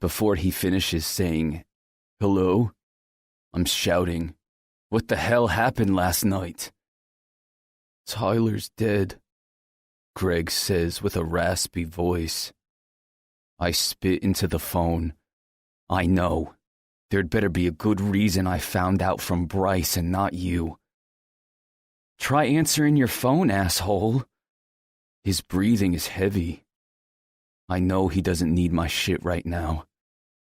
Before he finishes saying, "Hello?" I'm shouting, "What the hell happened last night?" "Tyler's dead," Greg says with a raspy voice. I spit into the phone. I know. There'd better be a good reason I found out from Bryce and not you. "Try answering your phone, asshole." His breathing is heavy. I know he doesn't need my shit right now.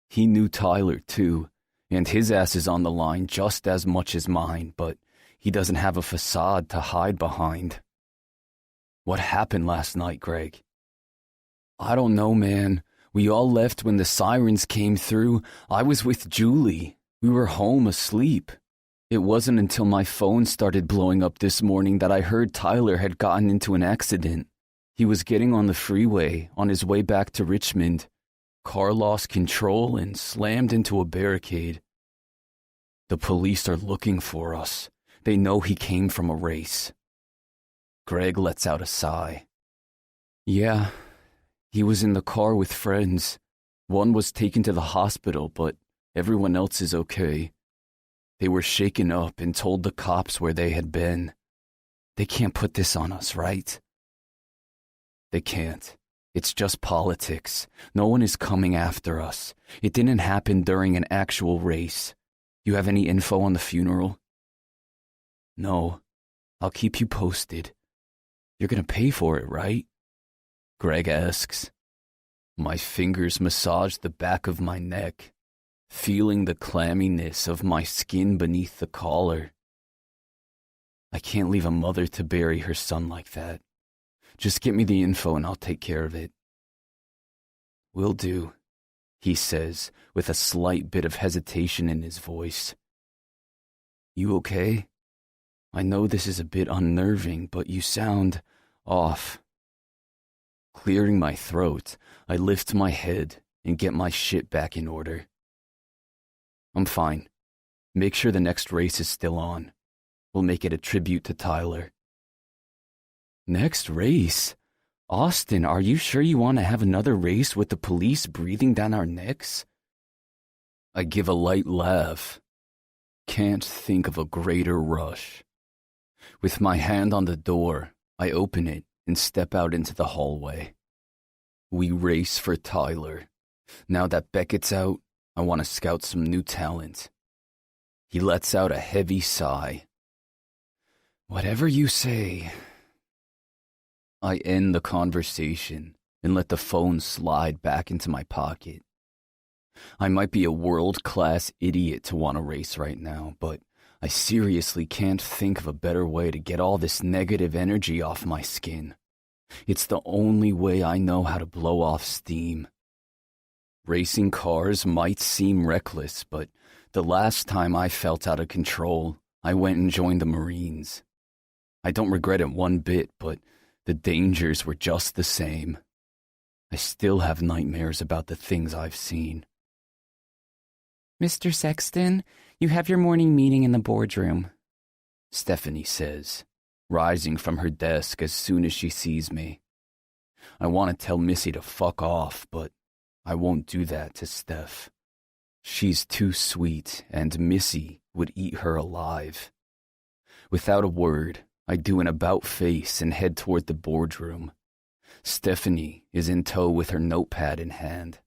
He knew Tyler too, and his ass is on the line just as much as mine, but he doesn't have a facade to hide behind. "What happened last night, Greg?" "I don't know, man. We all left when the sirens came through. I was with Julie. We were home asleep. It wasn't until my phone started blowing up this morning that I heard Tyler had gotten into an accident. He was getting on the freeway on his way back to Richmond. Car lost control and slammed into a barricade. The police are looking for us. They know he came from a race." Greg lets out a sigh. "Yeah, he was in the car with friends. One was taken to the hospital, but everyone else is okay. They were shaken up and told the cops where they had been. They can't put this on us, right?" "They can't. It's just politics. No one is coming after us. It didn't happen during an actual race. You have any info on the funeral?" "No. I'll keep you posted. You're gonna pay for it, right?" Greg asks. My fingers massage the back of my neck, feeling the clamminess of my skin beneath the collar. I can't leave a mother to bury her son like that. Just get me the info and I'll take care of it. "Will do," he says, with a slight bit of hesitation in his voice. "You okay? I know this is a bit unnerving, but you sound off." Clearing my throat, I lift my head and get my shit back in order. "I'm fine. Make sure the next race is still on. We'll make it a tribute to Tyler." "Next race? Austin, are you sure you want to have another race with the police breathing down our necks?" I give a light laugh. Can't think of a greater rush. With my hand on the door, I open it and step out into the hallway. We race for Tyler. Now that Beckett's out, I want to scout some new talent. He lets out a heavy sigh. "Whatever you say." I end the conversation and let the phone slide back into my pocket. I might be a world-class idiot to want to race right now, but I seriously can't think of a better way to get all this negative energy off my skin. It's the only way I know how to blow off steam. Racing cars might seem reckless, but the last time I felt out of control, I went and joined the Marines. I don't regret it one bit, but the dangers were just the same. I still have nightmares about the things I've seen. Mr. Sexton, you have your morning meeting in the boardroom, Stephanie says, rising from her desk as soon as she sees me. I want to tell Missy to fuck off, but I won't do that to Steph. She's too sweet, and Missy would eat her alive. Without a word, I do an about-face and head toward the boardroom. Stephanie is in tow with her notepad in hand.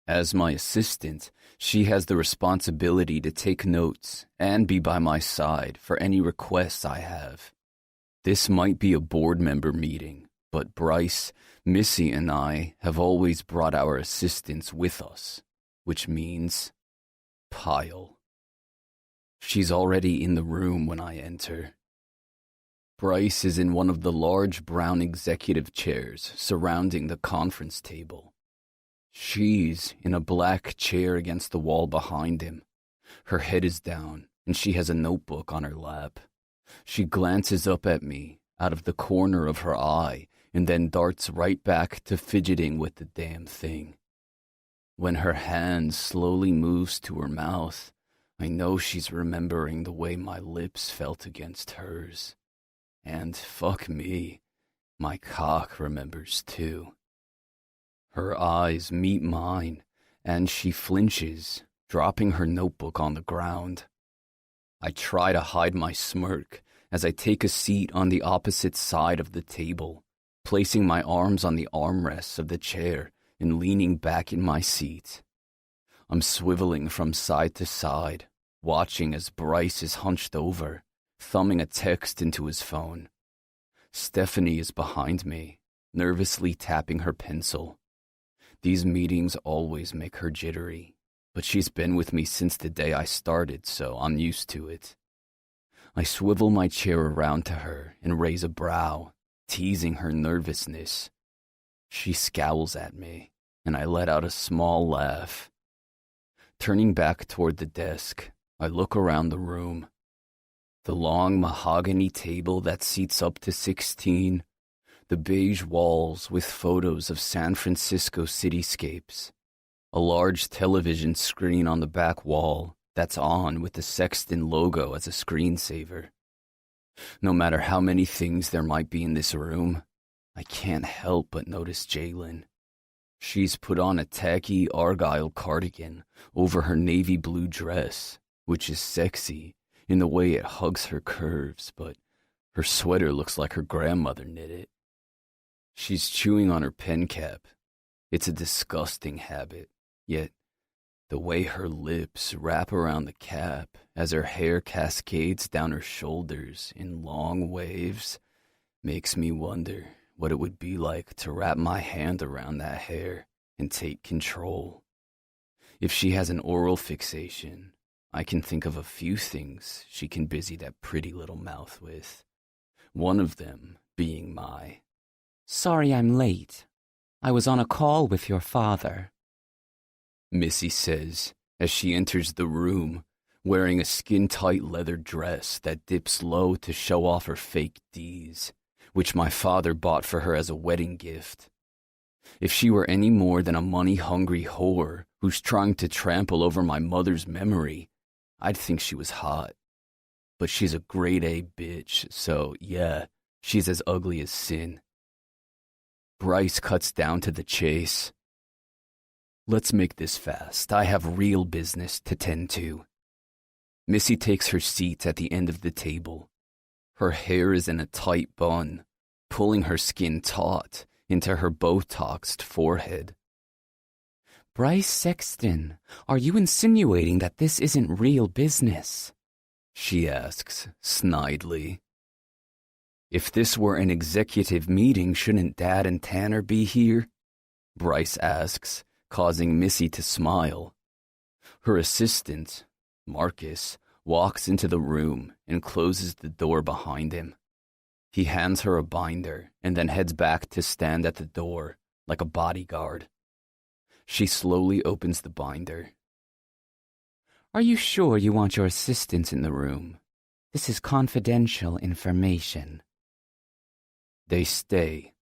As my assistant, she has the responsibility to take notes and be by my side for any requests I have. This might be a board member meeting, but Bryce, Missy, and I have always brought our assistants with us, which means pile. She's already in the room when I enter. Bryce is in one of the large brown executive chairs surrounding the conference table. She's in a black chair against the wall behind him. Her head is down, and she has a notebook on her lap. She glances up at me out of the corner of her eye and then darts right back to fidgeting with the damn thing. When her hand slowly moves to her mouth, I know she's remembering the way my lips felt against hers. And fuck me, my cock remembers too. Her eyes meet mine, and she flinches, dropping her notebook on the ground. I try to hide my smirk as I take a seat on the opposite side of the table, placing my arms on the armrests of the chair and leaning back in my seat. I'm swiveling from side to side, watching as Bryce is hunched over, thumbing a text into his phone. Stephanie is behind me, nervously tapping her pencil. These meetings always make her jittery, but she's been with me since the day I started, so I'm used to it. I swivel my chair around to her and raise a brow, teasing her nervousness. She scowls at me, and I let out a small laugh. Turning back toward the desk, I look around the room. The long mahogany table that seats up to 16, the beige walls with photos of San Francisco cityscapes, a large television screen on the back wall that's on with the Sexton logo as a screensaver. No matter how many things there might be in this room, I can't help but notice Jeannine. She's put on a tacky argyle cardigan over her navy blue dress, which is sexy in the way it hugs her curves, but her sweater looks like her grandmother knit it. She's chewing on her pen cap. It's a disgusting habit, yet the way her lips wrap around the cap as her hair cascades down her shoulders in long waves makes me wonder what it would be like to wrap my hand around that hair and take control. If she has an oral fixation, I can think of a few things she can busy that pretty little mouth with. One of them being my... Sorry I'm late. I was on a call with your father, Missy says as she enters the room, wearing a skin-tight leather dress that dips low to show off her fake D's, which my father bought for her as a wedding gift. If she were any more than a money-hungry whore who's trying to trample over my mother's memory, I'd think she was hot. But she's a grade-A bitch, so yeah, she's as ugly as sin. Bryce cuts down to the chase. Let's make this fast. I have real business to tend to. Missy takes her seat at the end of the table. Her hair is in a tight bun, pulling her skin taut into her Botoxed forehead. Bryce Sexton, are you insinuating that this isn't real business? She asks, snidely. If this were an executive meeting, shouldn't Dad and Tanner be here? Bryce asks, causing Missy to smile. Her assistant, Marcus, walks into the room and closes the door behind him. He hands her a binder and then heads back to stand at the door like a bodyguard. She slowly opens the binder. Are you sure you want your assistants in the room? This is confidential information. They stay.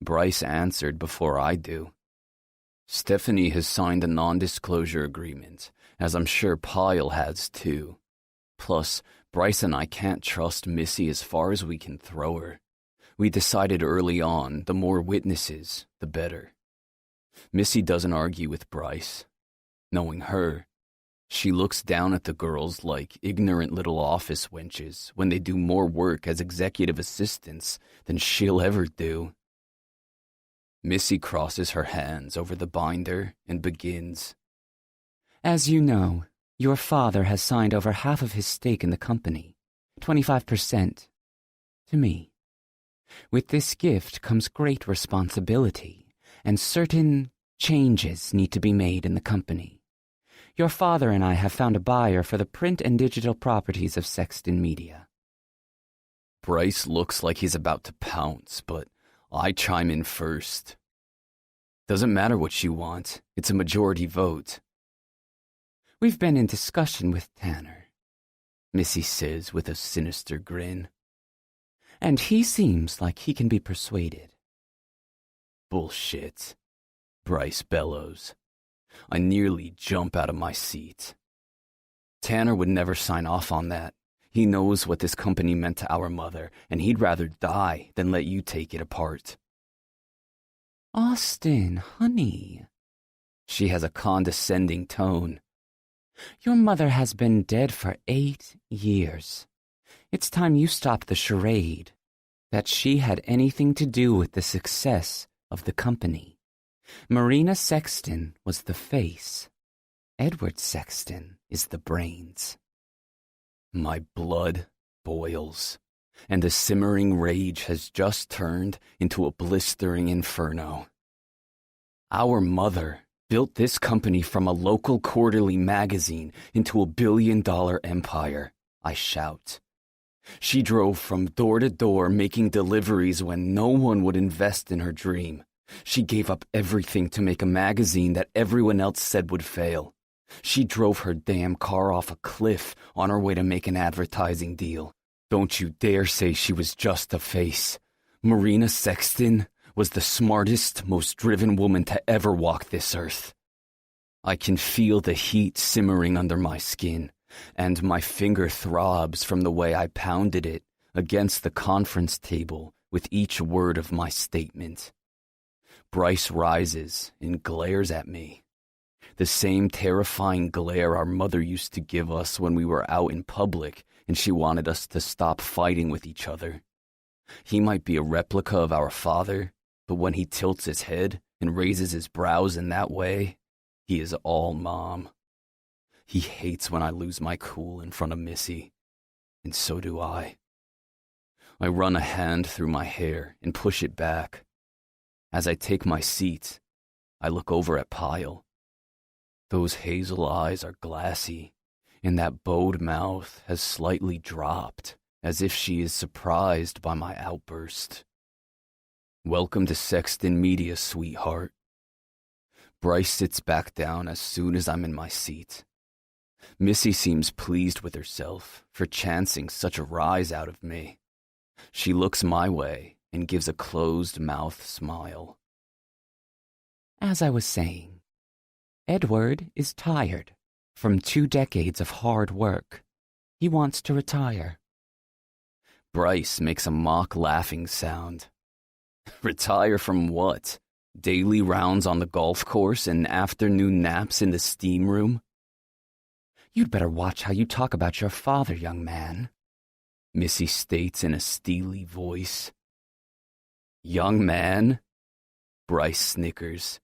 Bryce answered before I do. Stephanie has signed a non-disclosure agreement, as I'm sure Pyle has too. Plus, Bryce and I can't trust Missy as far as we can throw her. We decided early on, the more witnesses, the better. Missy doesn't argue with Bryce. Knowing her, she looks down at the girls like ignorant little office wenches when they do more work as executive assistants than she'll ever do. Missy crosses her hands over the binder and begins. As you know, your father has signed over half of his stake in the company, 25%, to me. With this gift comes great responsibility, and certain changes need to be made in the company. Your father and I have found a buyer for the print and digital properties of Sexton Media. Bryce looks like he's about to pounce, but I chime in first. Doesn't matter what you want, it's a majority vote. We've been in discussion with Tanner, Missy says with a sinister grin. And he seems like he can be persuaded. Bullshit, Bryce bellows. I nearly jump out of my seat. Tanner would never sign off on that. He knows what this company meant to our mother, and he'd rather die than let you take it apart. Austin, honey. She has a condescending tone. Your mother has been dead for 8 years. It's time you stopped the charade that she had anything to do with the success of the company. Marina Sexton was the face. Edward Sexton is the brains. My blood boils, and the simmering rage has just turned into a blistering inferno. Our mother built this company from a local quarterly magazine into a billion-dollar empire, I shout. She drove from door to door making deliveries when no one would invest in her dream. She gave up everything to make a magazine that everyone else said would fail. She drove her damn car off a cliff on her way to make an advertising deal. Don't you dare say she was just a face. Marina Sexton was the smartest, most driven woman to ever walk this earth. I can feel the heat simmering under my skin, and my finger throbs from the way I pounded it against the conference table with each word of my statement. Bryce rises and glares at me. The same terrifying glare our mother used to give us when we were out in public and she wanted us to stop fighting with each other. He might be a replica of our father, but when he tilts his head and raises his brows in that way, he is all mom. He hates when I lose my cool in front of Missy, and so do I. I run a hand through my hair and push it back. As I take my seat, I look over at Pyle. Those hazel eyes are glassy, and that bowed mouth has slightly dropped, as if she is surprised by my outburst. Welcome to Sexton Media, sweetheart. Bryce sits back down as soon as I'm in my seat. Missy seems pleased with herself for chancing such a rise out of me. She looks my way and gives a closed-mouth smile. As I was saying, Edward is tired from 2 decades of hard work. He wants to retire. Bryce makes a mock laughing sound. Retire from what? Daily rounds on the golf course and afternoon naps in the steam room? You'd better watch how you talk about your father, young man, Missy states in a steely voice. Young man? Bryce snickers.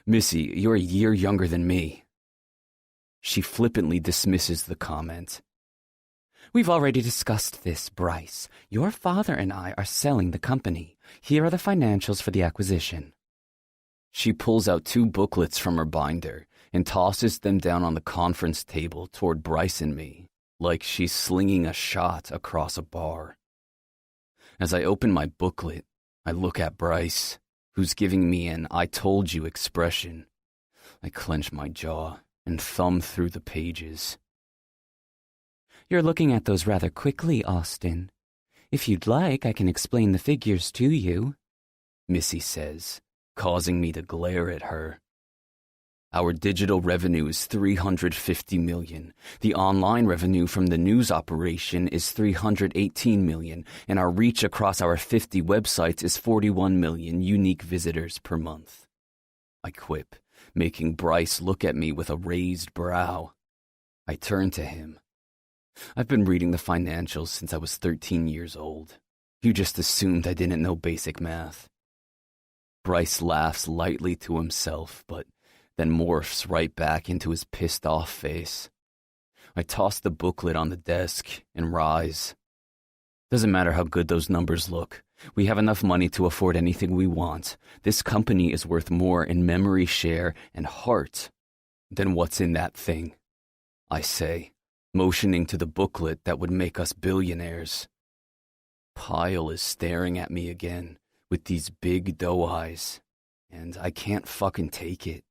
Missy, you're a year younger than me. She flippantly dismisses the comment. We've already discussed this, Bryce. Your father and I are selling the company. Here are the financials for the acquisition. She pulls out 2 booklets from her binder and tosses them down on the conference table toward Bryce and me, like she's slinging a shot across a bar. As I open my booklet, I look at Bryce, who's giving me an "I told you" expression. I clench my jaw and thumb through the pages. You're looking at those rather quickly, Austin. If you'd like, I can explain the figures to you, Missy says, causing me to glare at her. Our digital revenue is $350 million. The online revenue from the news operation is $318 million, and our reach across our 50 websites is 41 million unique visitors per month. I quip, making Bryce look at me with a raised brow. I turn to him. I've been reading the financials since I was 13 years old. You just assumed I didn't know basic math. Bryce laughs lightly to himself, but then morphs right back into his pissed-off face. I toss the booklet on the desk and rise. Doesn't matter how good those numbers look. We have enough money to afford anything we want. This company is worth more in memory share and heart than what's in that thing, I say, motioning to the booklet that would make us billionaires. Pyle is staring at me again with these big doe eyes, and I can't fucking take it.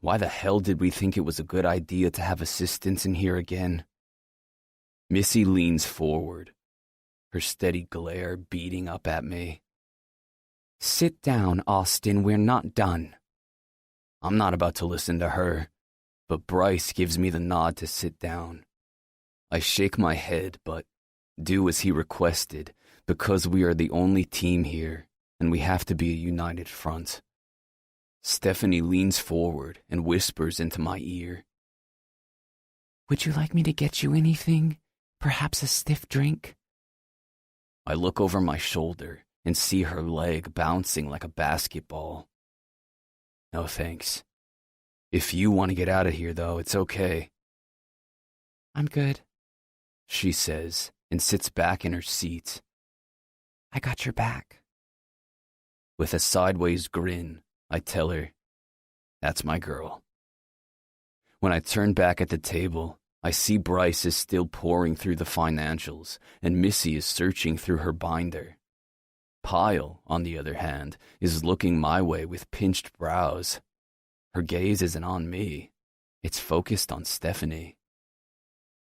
Why the hell did we think it was a good idea to have assistants in here again? Missy leans forward, her steady glare beating up at me. Sit down, Austin, we're not done. I'm not about to listen to her, but Bryce gives me the nod to sit down. I shake my head, but do as he requested, because we are the only team here, and we have to be a united front. Stephanie leans forward and whispers into my ear. Would you like me to get you anything? Perhaps a stiff drink? I look over my shoulder and see her leg bouncing like a basketball. No thanks. If you want to get out of here, though, it's okay. I'm good, she says and sits back in her seat. I got your back. With a sideways grin, I tell her, that's my girl. When I turn back at the table, I see Bryce is still poring through the financials, and Missy is searching through her binder. Pyle, on the other hand, is looking my way with pinched brows. Her gaze isn't on me. It's focused on Stephanie.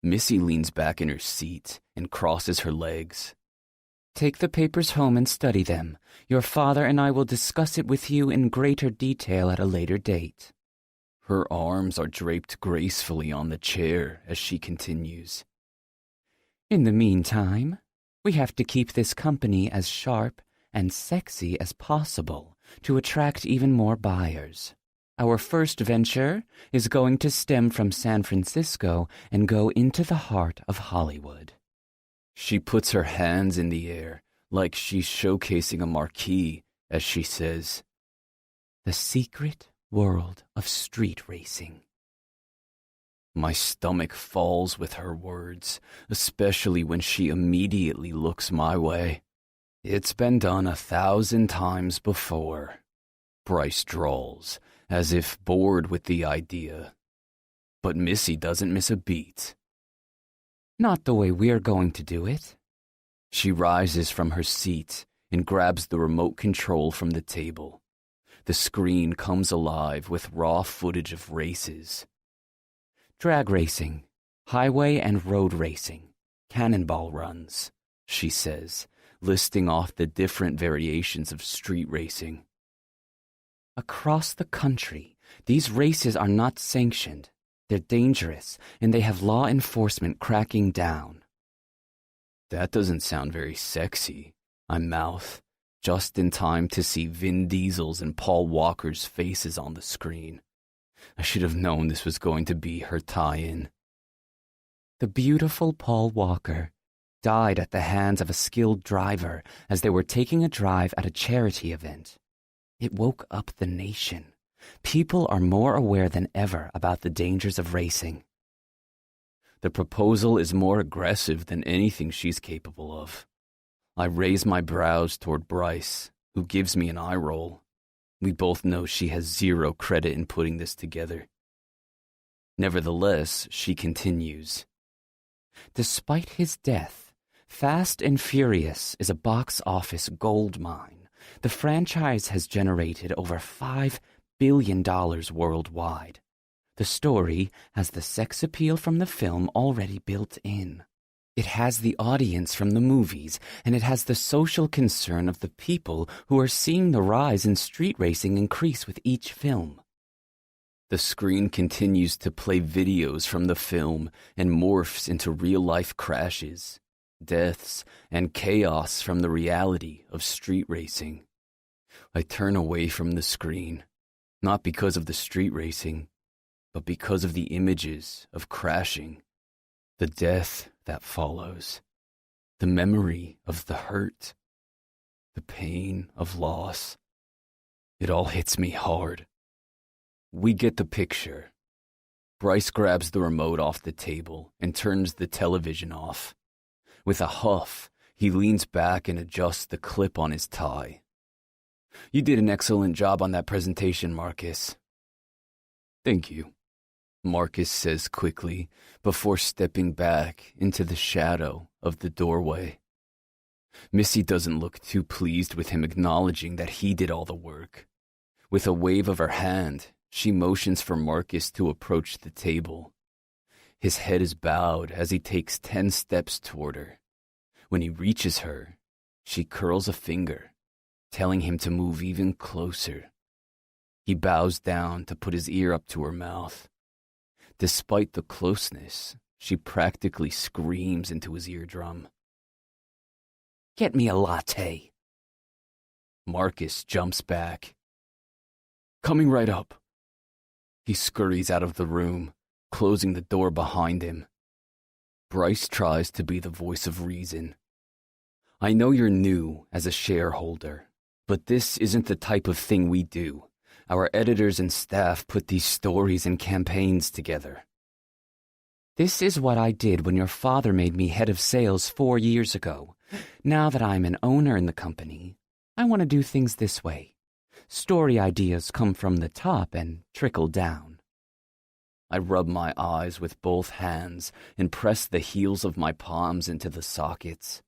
Missy leans back in her seat and crosses her legs. Take the papers home and study them. Your father and I will discuss it with you in greater detail at a later date. Her arms are draped gracefully on the chair as she continues. In the meantime, we have to keep this company as sharp and sexy as possible to attract even more buyers. Our first venture is going to stem from San Francisco and go into the heart of Hollywood. She puts her hands in the air like she's showcasing a marquee as she says, The secret world of street racing. My stomach falls with her words, especially when she immediately looks my way. It's been done 1,000 times before, Bryce drawls, as if bored with the idea. But Missy doesn't miss a beat. Not the way we're going to do it. She rises from her seat and grabs the remote control from the table. The screen comes alive with raw footage of races. Drag racing, highway and road racing, cannonball runs, she says, listing off the different variations of street racing. Across the country, these races are not sanctioned. They're dangerous, and they have law enforcement cracking down. That doesn't sound very sexy, I mouth, just in time to see Vin Diesel's and Paul Walker's faces on the screen. I should have known this was going to be her tie-in. The beautiful Paul Walker died at the hands of a skilled driver as they were taking a drive at a charity event. It woke up the nation. People are more aware than ever about the dangers of racing. The proposal is more aggressive than anything she's capable of. I raise my brows toward Bryce, who gives me an eye roll. We both know she has zero credit in putting this together. Nevertheless, she continues. Despite his death, Fast and Furious is a box office goldmine. The franchise has generated over $5 billion worldwide. The story has the sex appeal from the film already built in. It has the audience from the movies, and it has the social concern of the people who are seeing the rise in street racing increase with each film. The screen continues to play videos from the film and morphs into real-life crashes, deaths, and chaos from the reality of street racing. I turn away from the screen, not because of the street racing, but because of the images of crashing, the death that follows, the memory of the hurt, the pain of loss. It all hits me hard. We get the picture. Bryce grabs the remote off the table and turns the television off. With a huff, he leans back and adjusts the clip on his tie. You did an excellent job on that presentation, Marcus. Thank you, Marcus says quickly before stepping back into the shadow of the doorway. Missy doesn't look too pleased with him acknowledging that he did all the work. With a wave of her hand, she motions for Marcus to approach the table. His head is bowed as he takes 10 steps toward her. When he reaches her, she curls a finger, telling him to move even closer. He bows down to put his ear up to her mouth. Despite the closeness, she practically screams into his eardrum. Get me a latte. Marcus jumps back. Coming right up. He scurries out of the room, closing the door behind him. Bryce tries to be the voice of reason. I know you're new as a shareholder, but this isn't the type of thing we do. Our editors and staff put these stories and campaigns together. This is what I did when your father made me head of sales 4 years ago. Now that I'm an owner in the company, I want to do things this way. Story ideas come from the top and trickle down. I rub my eyes with both hands and press the heels of my palms into the sockets.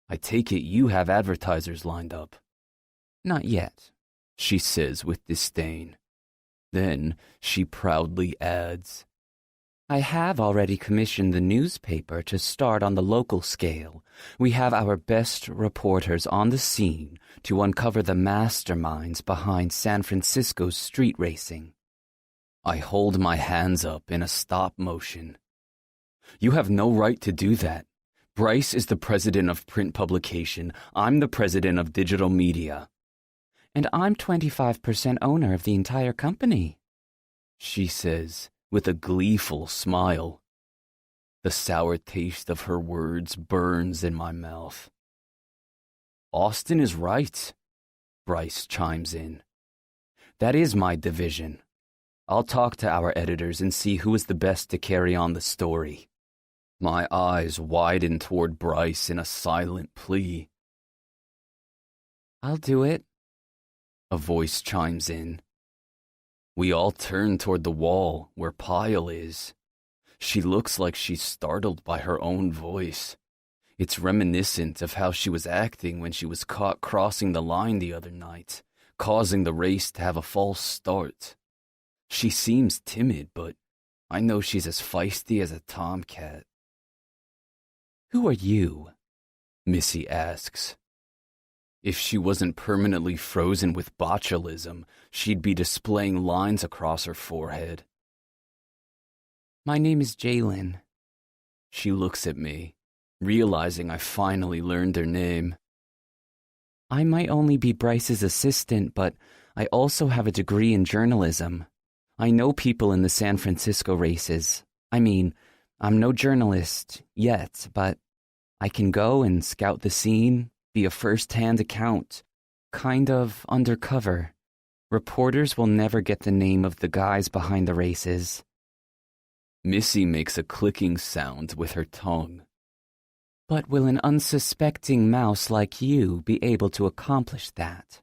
I take it you have advertisers lined up. Not yet, she says with disdain. Then she proudly adds, I have already commissioned the newspaper to start on the local scale. We have our best reporters on the scene to uncover the masterminds behind San Francisco's street racing. I hold my hands up in a stop motion. You have no right to do that. Bryce is the president of print publication. I'm the president of digital media. And I'm 25% owner of the entire company, she says with a gleeful smile. The sour taste of her words burns in my mouth. Austin is right, Bryce chimes in. That is my division. I'll talk to our editors and see who is the best to carry on the story. My eyes widen toward Bryce in a silent plea. I'll do it, a voice chimes in. We all turn toward the wall where Pyle is. She looks like she's startled by her own voice. It's reminiscent of how she was acting when she was caught crossing the line the other night, causing the race to have a false start. She seems timid, but I know she's as feisty as a tomcat. Who are you? Missy asks. If she wasn't permanently frozen with botulism, she'd be displaying lines across her forehead. My name is Jeannine. She looks at me, realizing I finally learned her name. I might only be Bryce's assistant, but I also have a degree in journalism. I know people in the San Francisco races. I mean, I'm no journalist yet, but I can go and scout the scene, be a first-hand account, kind of undercover. Reporters will never get the name of the guys behind the races. Missy makes a clicking sound with her tongue. But will an unsuspecting mouse like you be able to accomplish that?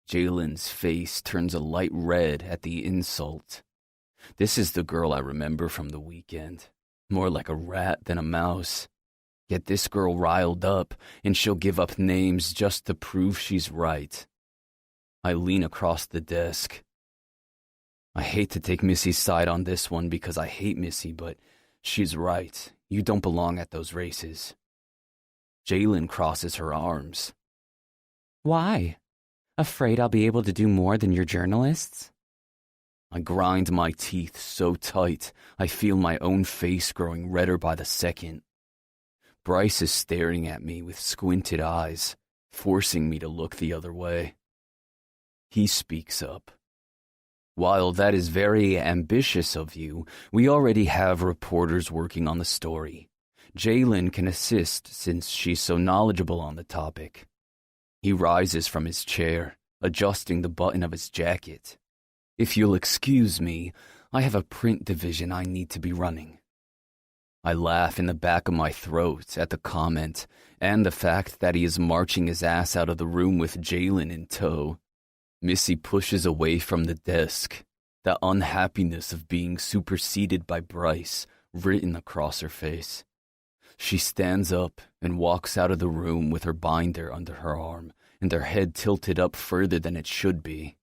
Jalen's face turns a light red at the insult. This is the girl I remember from the weekend. More like a rat than a mouse. Get this girl riled up, and she'll give up names just to prove she's right. I lean across the desk. I hate to take Missy's side on this one because I hate Missy, but she's right. You don't belong at those races. Jeannine crosses her arms. Why? Afraid I'll be able to do more than your journalists? I grind my teeth so tight, I feel my own face growing redder by the second. Bryce is staring at me with squinted eyes, forcing me to look the other way. He speaks up. While that is very ambitious of you, we already have reporters working on the story. Jeannine can assist since she's so knowledgeable on the topic. He rises from his chair, adjusting the button of his jacket. If you'll excuse me, I have a print division I need to be running. I laugh in the back of my throat at the comment and the fact that he is marching his ass out of the room with Jeannine in tow. Missy pushes away from the desk, the unhappiness of being superseded by Bryce written across her face. She stands up and walks out of the room with her binder under her arm and her head tilted up further than it should be.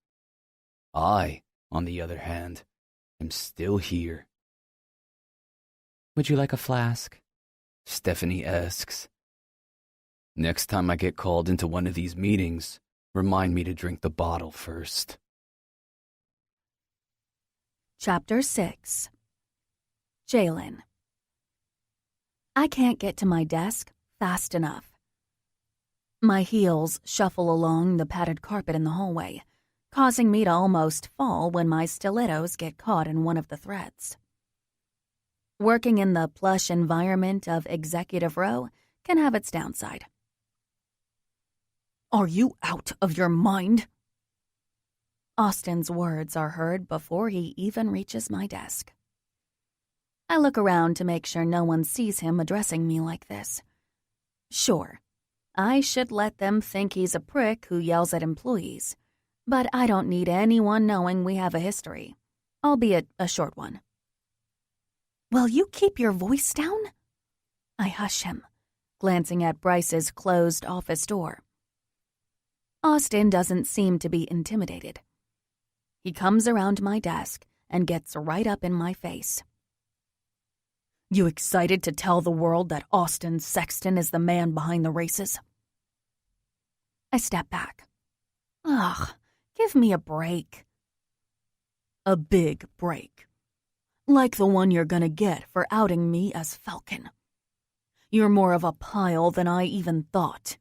I, on the other hand, am still here. Would you like a flask? Stephanie asks. Next time I get called into one of these meetings, remind me to drink the bottle first. Chapter 6. Jeannine. I can't get to my desk fast enough. My heels shuffle along the padded carpet in the hallway, causing me to almost fall when my stilettos get caught in one of the threads. Working in the plush environment of Executive Row can have its downside. Are you out of your mind? Austin's words are heard before he even reaches my desk. I look around to make sure no one sees him addressing me like this. Sure, I should let them think he's a prick who yells at employees, but I don't need anyone knowing we have a history, albeit a short one. Will you keep your voice down? I hush him, glancing at Bryce's closed office door. Austin doesn't seem to be intimidated. He comes around my desk and gets right up in my face. You excited to tell the world that Austin Sexton is the man behind the races? I step back. Ugh, give me a break. A big break. Like the one you're gonna get for outing me as Falcon. You're more of a pile than I even thought.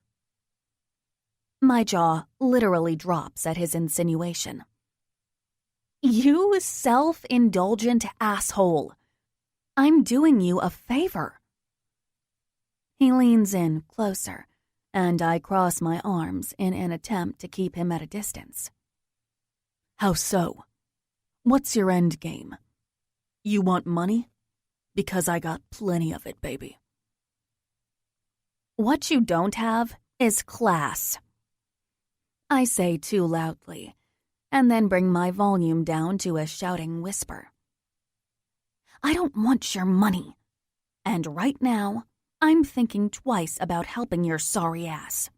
My jaw literally drops at his insinuation. You self-indulgent asshole. I'm doing you a favor. He leans in closer, and I cross my arms in an attempt to keep him at a distance. How so? What's your end game? You want money? Because I got plenty of it, baby. What you don't have is class. I say too loudly, and then bring my volume down to a shouting whisper. I don't want your money, and right now, I'm thinking twice about helping your sorry ass.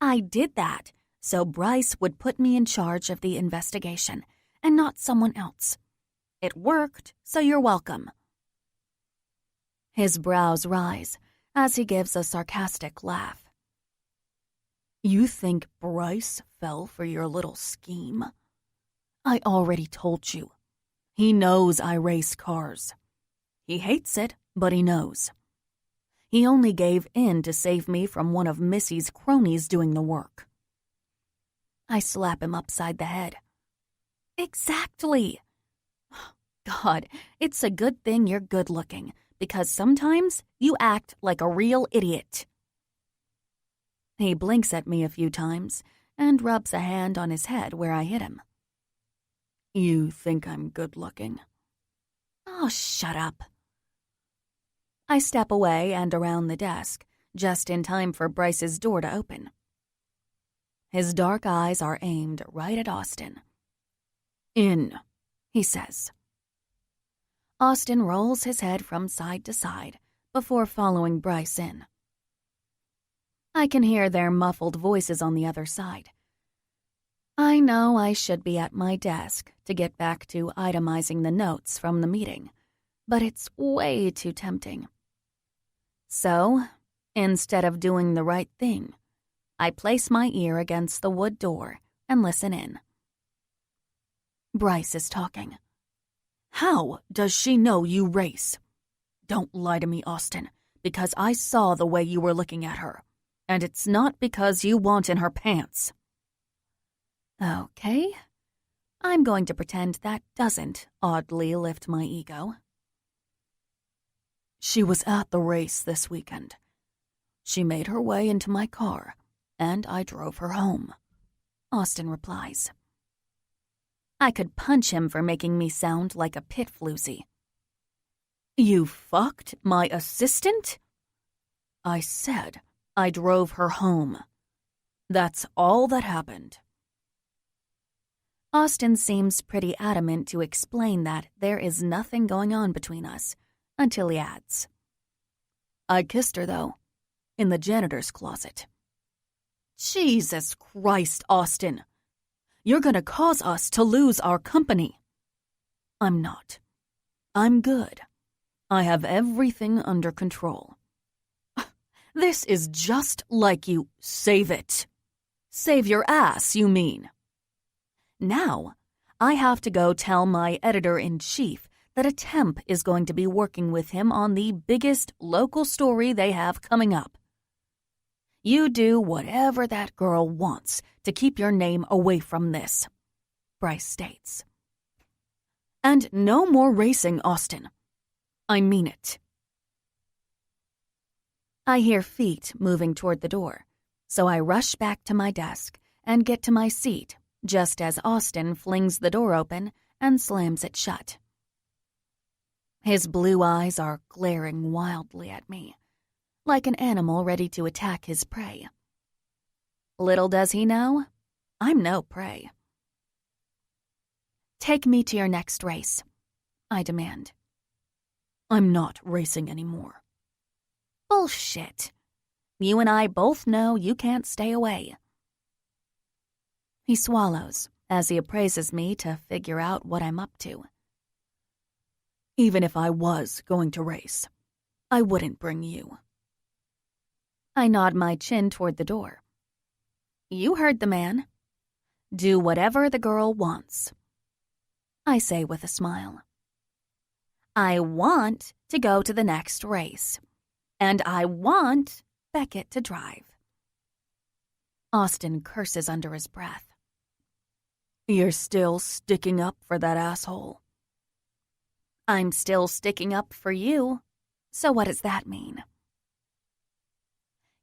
I did that so Bryce would put me in charge of the investigation and not someone else. It worked, so you're welcome. His brows rise as he gives a sarcastic laugh. You think Bryce fell for your little scheme? I already told you. He knows I race cars. He hates it, but he knows. He only gave in to save me from one of Missy's cronies doing the work. I slap him upside the head. Exactly. God, it's a good thing you're good-looking, because sometimes you act like a real idiot. He blinks at me a few times and rubs a hand on his head where I hit him. You think I'm good-looking? Oh, shut up. I step away and around the desk, just in time for Bryce's door to open. His dark eyes are aimed right at Austin. In, he says, Austin rolls his head from side to side before following Bryce in. I can hear their muffled voices on the other side. I know I should be at my desk to get back to itemizing the notes from the meeting, but it's way too tempting. So, instead of doing the right thing, I place my ear against the wood door and listen in. Bryce is talking. How does she know you race? Don't lie to me, Austin, because I saw the way you were looking at her, and it's not because you want in her pants. Okay, I'm going to pretend that doesn't oddly lift my ego. She was at the race this weekend. She made her way into my car, and I drove her home, Austin replies. I could punch him for making me sound like a pit floozy. You fucked my assistant? I said I drove her home. That's all that happened. Austin seems pretty adamant to explain that there is nothing going on between us, until he adds, I kissed her, though, in the janitor's closet. Jesus Christ, Austin. You're gonna cause us to lose our company. I'm not. I'm good. I have everything under control. This is just like you. Save it. Save your ass, you mean. Now, I have to go tell my editor-in-chief that a temp is going to be working with him on the biggest local story they have coming up. You do whatever that girl wants to keep your name away from this, Bryce states. And no more racing, Austin. I mean it. I hear feet moving toward the door, so I rush back to my desk and get to my seat just as Austin flings the door open and slams it shut. His blue eyes are glaring wildly at me, like an animal ready to attack his prey. Little does he know, I'm no prey. Take me to your next race, I demand. I'm not racing anymore. Bullshit. You and I both know you can't stay away. He swallows as he appraises me to figure out what I'm up to. Even if I was going to race, I wouldn't bring you. I nod my chin toward the door. You heard the man. Do whatever the girl wants, I say with a smile. I want to go to the next race, and I want Beckett to drive. Austin curses under his breath. You're still sticking up for that asshole. I'm still sticking up for you, so what does that mean?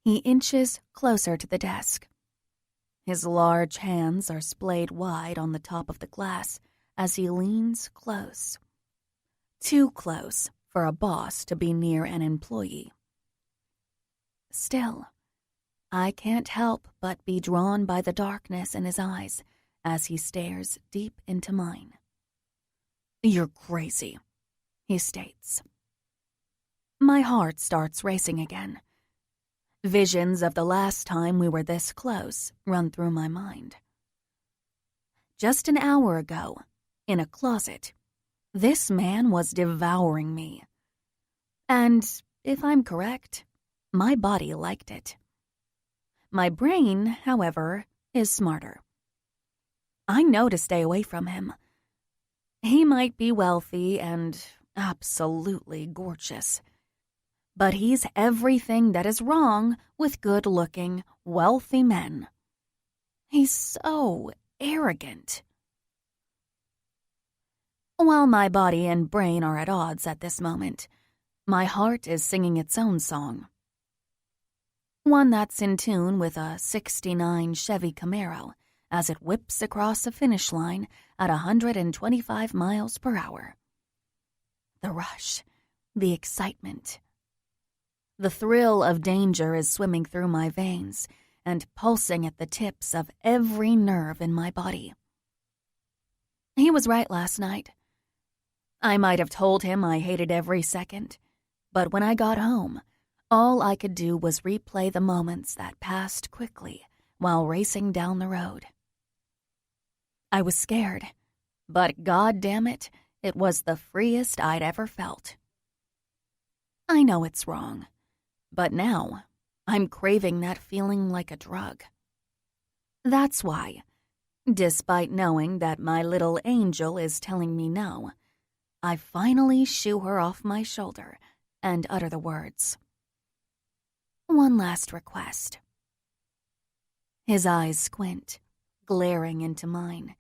He inches closer to the desk. His large hands are splayed wide on the top of the glass as he leans close. Too close for a boss to be near an employee. Still, I can't help but be drawn by the darkness in his eyes as he stares deep into mine. You're crazy, he states. My heart starts racing again. Visions of the last time we were this close run through my mind. Just an hour ago, in a closet, this man was devouring me. And, if I'm correct, my body liked it. My brain, however, is smarter. I know to stay away from him. He might be wealthy and absolutely gorgeous, but he's everything that is wrong with good-looking, wealthy men. He's so arrogant. While my body and brain are at odds at this moment, my heart is singing its own song. One that's in tune with a '69 Chevy Camaro as it whips across the finish line at 125 miles per hour. The rush, the excitement. The thrill of danger is swimming through my veins and pulsing at the tips of every nerve in my body. He was right last night. I might have told him I hated every second, but when I got home, all I could do was replay the moments that passed quickly while racing down the road. I was scared, but God damn it, it was the freest I'd ever felt. I know it's wrong, but now I'm craving that feeling like a drug. That's why, despite knowing that my little angel is telling me no, I finally shoo her off my shoulder and utter the words. One last request. His eyes squint, glaring into mine,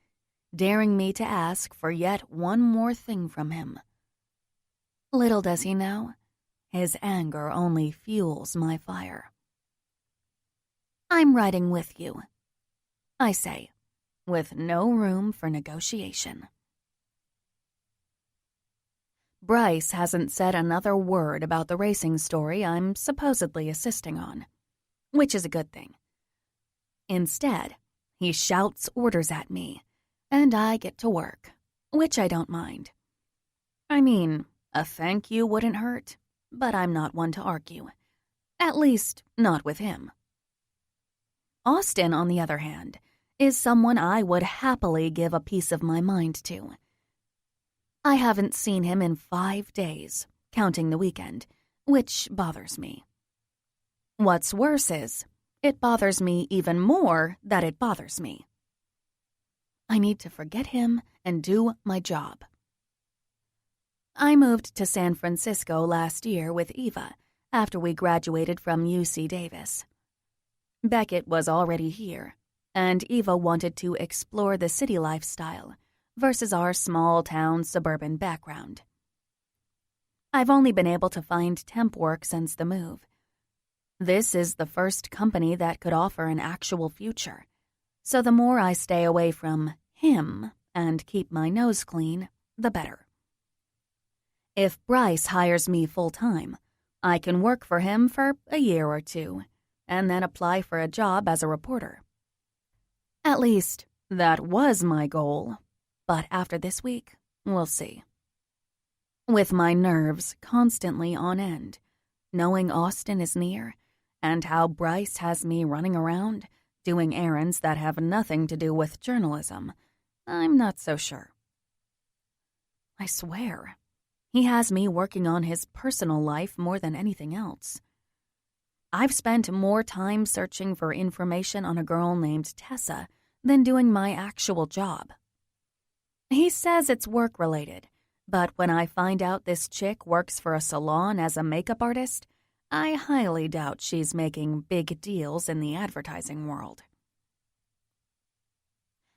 daring me to ask for yet one more thing from him. Little does he know, his anger only fuels my fire. I'm riding with you, I say, with no room for negotiation. Bryce hasn't said another word about the racing story I'm supposedly assisting on, which is a good thing. Instead, he shouts orders at me, and I get to work, which I don't mind. I mean, a thank you wouldn't hurt, but I'm not one to argue. At least, not with him. Austin, on the other hand, is someone I would happily give a piece of my mind to. I haven't seen him in 5 days, counting the weekend, which bothers me. What's worse is, it bothers me even more that it bothers me. I need to forget him and do my job. I moved to San Francisco last year with Eva after we graduated from UC Davis. Beckett was already here, and Eva wanted to explore the city lifestyle versus our small-town suburban background. I've only been able to find temp work since the move. This is the first company that could offer an actual future, so the more I stay away from him and keep my nose clean, the better. If Bryce hires me full-time, I can work for him for a year or two, and then apply for a job as a reporter. At least, that was my goal, but after this week, we'll see. With my nerves constantly on end, knowing Austin is near, and how Bryce has me running around, doing errands that have nothing to do with journalism, I'm not so sure. I swear, he has me working on his personal life more than anything else. I've spent more time searching for information on a girl named Tessa than doing my actual job. He says it's work-related, but when I find out this chick works for a salon as a makeup artist, I highly doubt she's making big deals in the advertising world.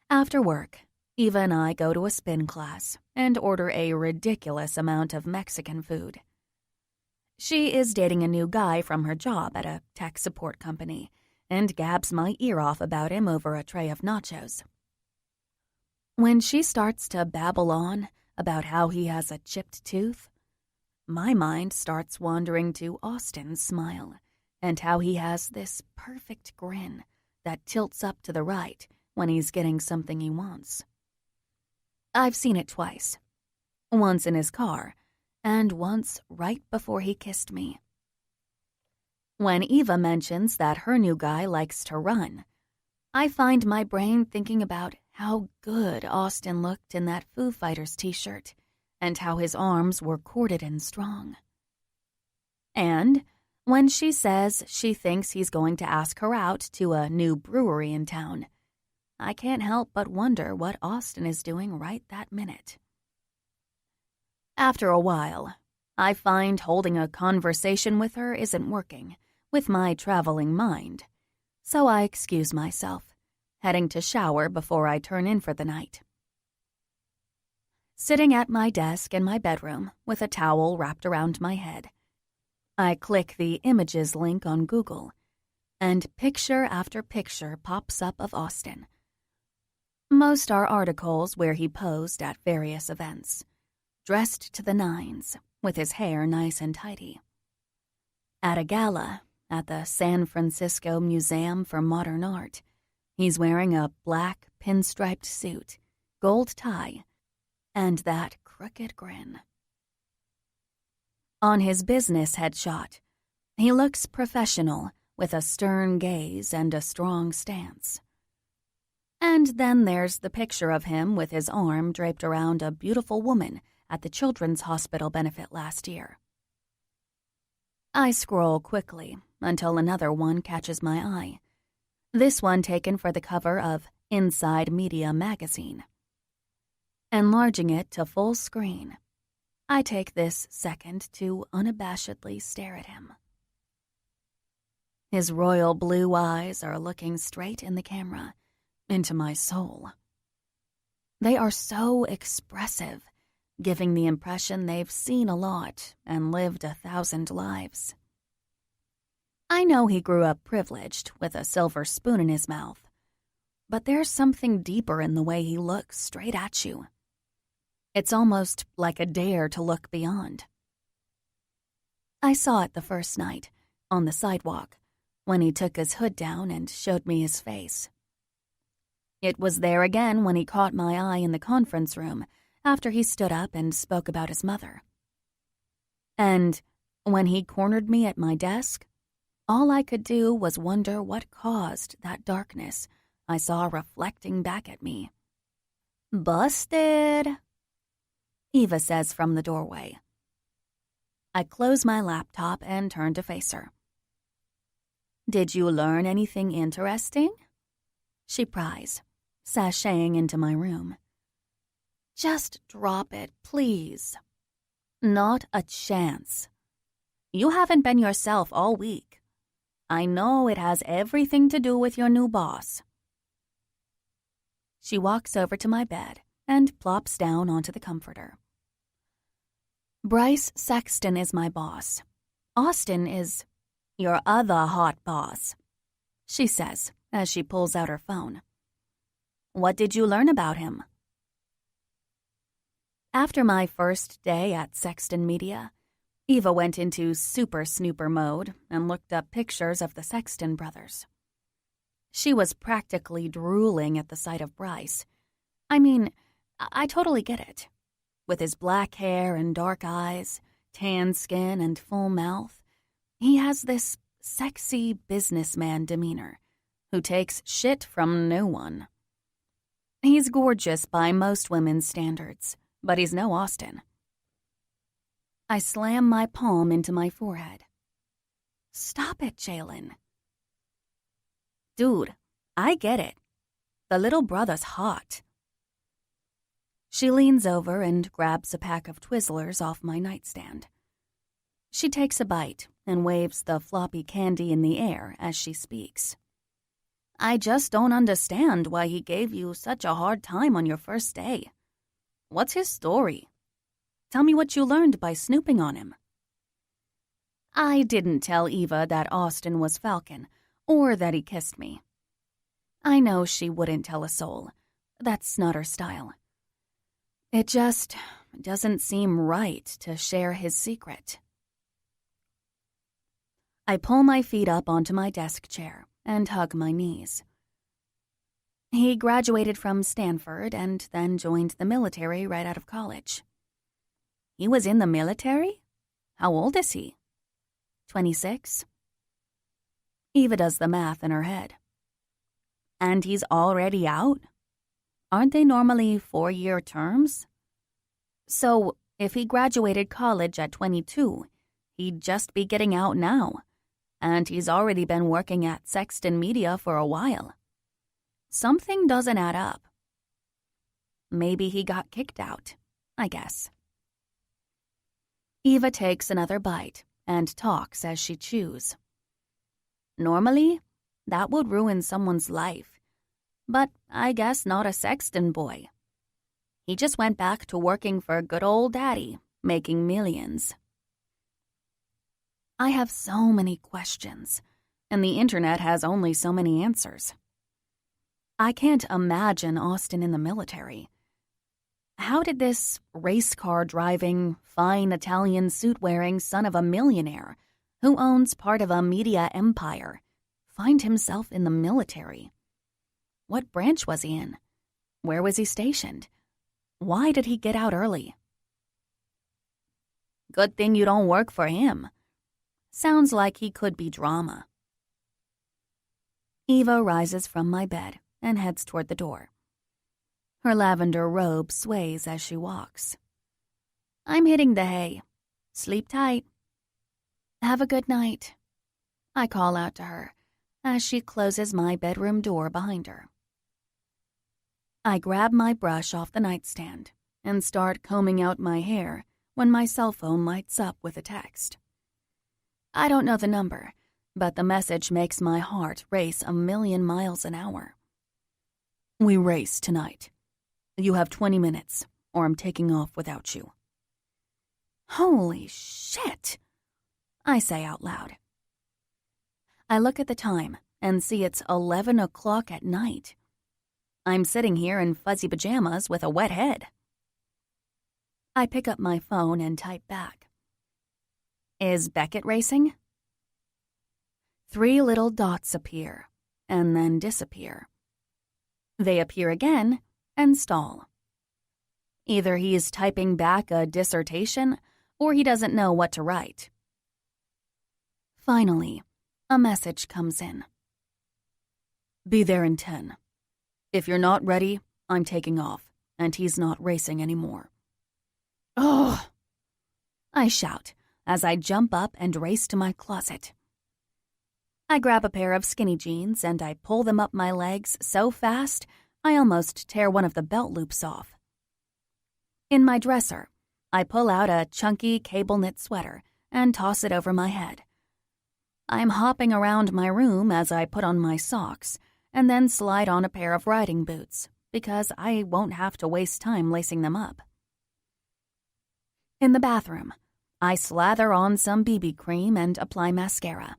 After work, Eva and I go to a spin class and order a ridiculous amount of Mexican food. She is dating a new guy from her job at a tech support company and gabs my ear off about him over a tray of nachos. When she starts to babble on about how he has a chipped tooth, my mind starts wandering to Austin's smile and how he has this perfect grin that tilts up to the right when he's getting something he wants. I've seen it twice, once in his car and once right before he kissed me. When Eva mentions that her new guy likes to run, I find my brain thinking about how good Austin looked in that Foo Fighters t-shirt and how his arms were corded and strong. And when she says she thinks he's going to ask her out to a new brewery in town, I can't help but wonder what Austin is doing right that minute. After a while, I find holding a conversation with her isn't working with my traveling mind, so I excuse myself, heading to shower before I turn in for the night. Sitting at my desk in my bedroom with a towel wrapped around my head, I click the images link on Google, and picture after picture pops up of Austin. Most are articles where he posed at various events, dressed to the nines, with his hair nice and tidy. At a gala at the San Francisco Museum for Modern Art, he's wearing a black pinstriped suit, gold tie, and that crooked grin. On his business headshot, he looks professional with a stern gaze and a strong stance. And then there's the picture of him with his arm draped around a beautiful woman at the Children's Hospital benefit last year. I scroll quickly until another one catches my eye. This one taken for the cover of Inside Media magazine. Enlarging it to full screen, I take this second to unabashedly stare at him. His royal blue eyes are looking straight in the camera, into my soul. They are so expressive, giving the impression they've seen a lot and lived 1,000 lives. I know he grew up privileged with a silver spoon in his mouth, but there's something deeper in the way he looks straight at you. It's almost like a dare to look beyond. I saw it the first night, on the sidewalk, when he took his hood down and showed me his face. It was there again when he caught my eye in the conference room after he stood up and spoke about his mother. And when he cornered me at my desk, all I could do was wonder what caused that darkness I saw reflecting back at me. "Busted," Eva says from the doorway. I close my laptop and turn to face her. "Did you learn anything interesting?" she pries, sashaying into my room. "Just drop it, please." "Not a chance. You haven't been yourself all week. I know it has everything to do with your new boss." She walks over to my bed and plops down onto the comforter. "Bryce Sexton is my boss. Austin is your other hot boss," she says as she pulls out her phone. "What did you learn about him?" After my first day at Sexton Media, Eva went into super snooper mode and looked up pictures of the Sexton brothers. She was practically drooling at the sight of Bryce. I mean, I totally get it. With his black hair and dark eyes, tan skin and full mouth, he has this sexy businessman demeanor who takes shit from no one. He's gorgeous by most women's standards, but he's no Austin. I slam my palm into my forehead. "Stop it, Jalen." "Dude, I get it. The little brother's hot." She leans over and grabs a pack of Twizzlers off my nightstand. She takes a bite and waves the floppy candy in the air as she speaks. "I just don't understand why he gave you such a hard time on your first day. What's his story? Tell me what you learned by snooping on him." I didn't tell Eva that Austin was Falcon or that he kissed me. I know she wouldn't tell a soul. That's not her style. It just doesn't seem right to share his secret. I pull my feet up onto my desk chair and hug my knees. He graduated from Stanford and then joined the military right out of college. He was in the military? How old is he? 26? Eva does the math in her head. And he's already out? Aren't they normally 4-year terms? So, if he graduated college at 22, he'd just be getting out now. And he's already been working at Sexton Media for a while. Something doesn't add up. Maybe he got kicked out, I guess. Eva takes another bite and talks as she chews. Normally, that would ruin someone's life. But I guess not a Sexton boy. He just went back to working for good old daddy, making millions. I have so many questions, and the internet has only so many answers. I can't imagine Austin in the military. How did this race car driving, fine Italian suit wearing son of a millionaire who owns part of a media empire find himself in the military? What branch was he in? Where was he stationed? Why did he get out early? Good thing you don't work for him. Sounds like he could be drama. Eva rises from my bed and heads toward the door. Her lavender robe sways as she walks. I'm hitting the hay. Sleep tight. Have a good night, I call out to her as she closes my bedroom door behind her. I grab my brush off the nightstand and start combing out my hair when my cell phone lights up with a text. I don't know the number, but the message makes my heart race 1,000,000 miles an hour. We race tonight. You have 20 minutes, or I'm taking off without you. Holy shit, I say out loud. I look at the time and see it's 11 o'clock at night. I'm sitting here in fuzzy pajamas with a wet head. I pick up my phone and type back. Is Beckett racing? 3 little dots appear and then disappear. They appear again and stall. Either he's typing back a dissertation or he doesn't know what to write. Finally, a message comes in. Be there in 10. If you're not ready, I'm taking off, and he's not racing anymore. Ugh! I shout as I jump up and race to my closet. I grab a pair of skinny jeans and I pull them up my legs so fast I almost tear one of the belt loops off. In my dresser, I pull out a chunky cable knit sweater and toss it over my head. I'm hopping around my room as I put on my socks and then slide on a pair of riding boots because I won't have to waste time lacing them up. In the bathroom, I slather on some BB cream and apply mascara.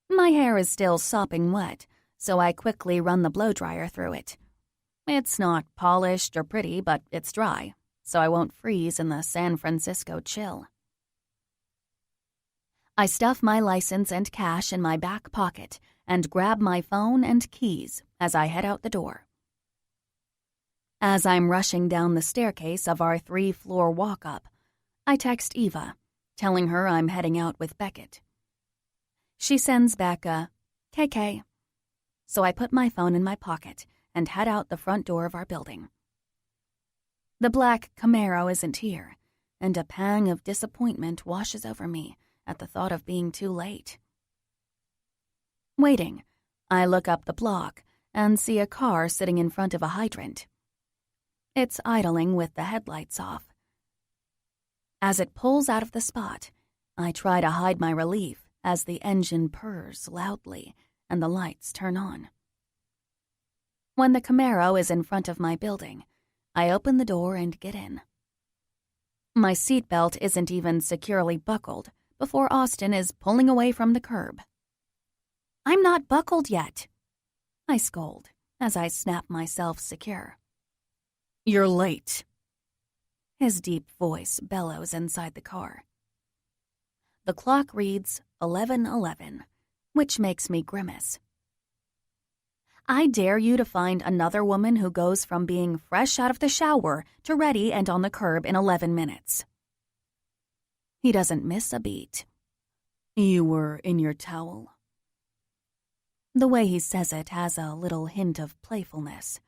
My hair is still sopping wet, so I quickly run the blowdryer through it. It's not polished or pretty, but it's dry, so I won't freeze in the San Francisco chill. I stuff my license and cash in my back pocket and grab my phone and keys as I head out the door. As I'm rushing down the staircase of our 3-floor walk-up, I text Eva, telling her I'm heading out with Beckett. She sends back a KK, so I put my phone in my pocket and head out the front door of our building. The black Camaro isn't here, and a pang of disappointment washes over me at the thought of being too late. Waiting, I look up the block and see a car sitting in front of a hydrant. It's idling with the headlights off. As it pulls out of the spot, I try to hide my relief as the engine purrs loudly and the lights turn on. When the Camaro is in front of my building, I open the door and get in. My seatbelt isn't even securely buckled before Austin is pulling away from the curb. I'm not buckled yet, I scold as I snap myself secure. You're late. His deep voice bellows inside the car. The clock reads 11:11, which makes me grimace. I dare you to find another woman who goes from being fresh out of the shower to ready and on the curb in 11 minutes. He doesn't miss a beat. You were in your towel? The way he says it has a little hint of playfulness.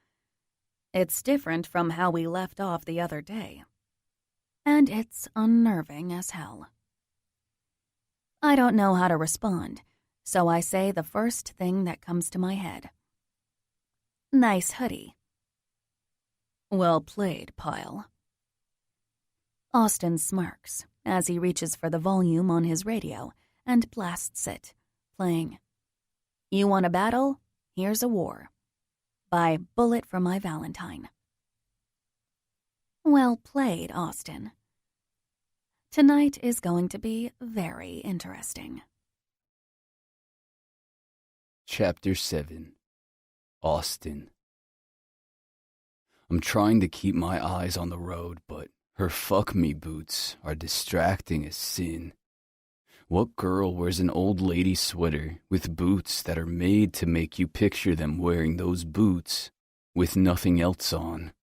It's different from how we left off the other day. And it's unnerving as hell. I don't know how to respond, so I say the first thing that comes to my head. Nice hoodie. Well played, pile. Austin smirks as he reaches for the volume on his radio and blasts it, playing You Want a Battle? Here's a War by Bullet for My Valentine. Well played, Austin. Tonight is going to be very interesting. Chapter 7. Austin. I'm trying to keep my eyes on the road, but her fuck-me boots are distracting as sin. What girl wears an old lady sweater with boots that are made to make you picture them wearing those boots with nothing else on?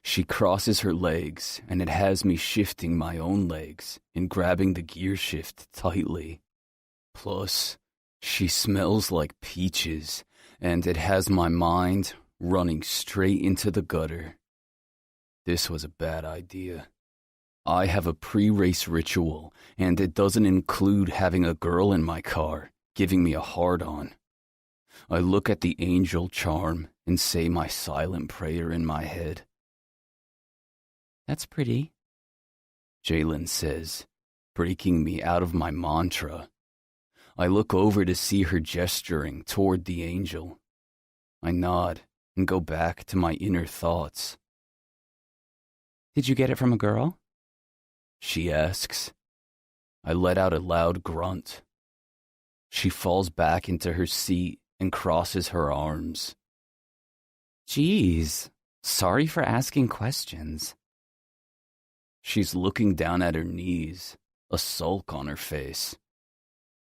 She crosses her legs, and it has me shifting my own legs and grabbing the gear shift tightly. Plus, she smells like peaches, and it has my mind running straight into the gutter. This was a bad idea. I have a pre-race ritual, and it doesn't include having a girl in my car, giving me a hard-on. I look at the angel charm and say my silent prayer in my head. That's pretty, Jeannine says, breaking me out of my mantra. I look over to see her gesturing toward the angel. I nod and go back to my inner thoughts. Did you get it from a girl? She asks. I let out a loud grunt. She falls back into her seat and crosses her arms. Geez, sorry for asking questions. She's looking down at her knees, a sulk on her face.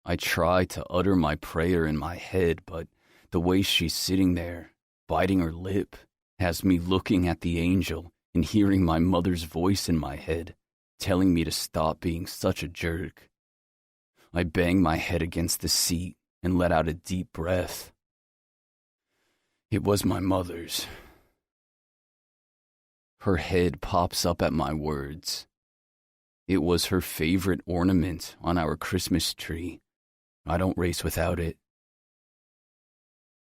I try to utter my prayer in my head, but the way she's sitting there, biting her lip, has me looking at the angel and hearing my mother's voice in my head, telling me to stop being such a jerk. I bang my head against the seat and let out a deep breath. It was my mother's. Her head pops up at my words. It was her favorite ornament on our Christmas tree. I don't race without it.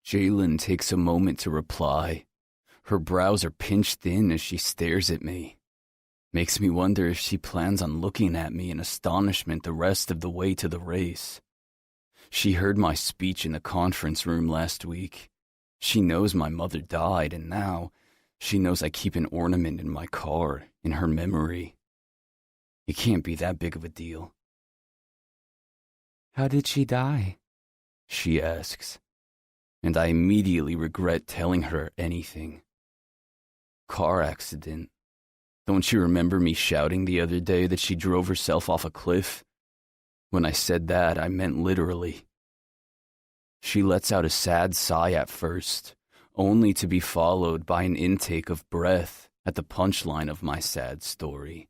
Jeannine takes a moment to reply. Her brows are pinched in as she stares at me. Makes me wonder if she plans on looking at me in astonishment the rest of the way to the race. She heard my speech in the conference room last week. She knows my mother died, and now she knows I keep an ornament in my car in her memory. It can't be that big of a deal. How did she die? She asks, and I immediately regret telling her anything. Car accident. Don't you remember me shouting the other day that she drove herself off a cliff? When I said that, I meant literally. She lets out a sad sigh at first, only to be followed by an intake of breath at the punchline of my sad story.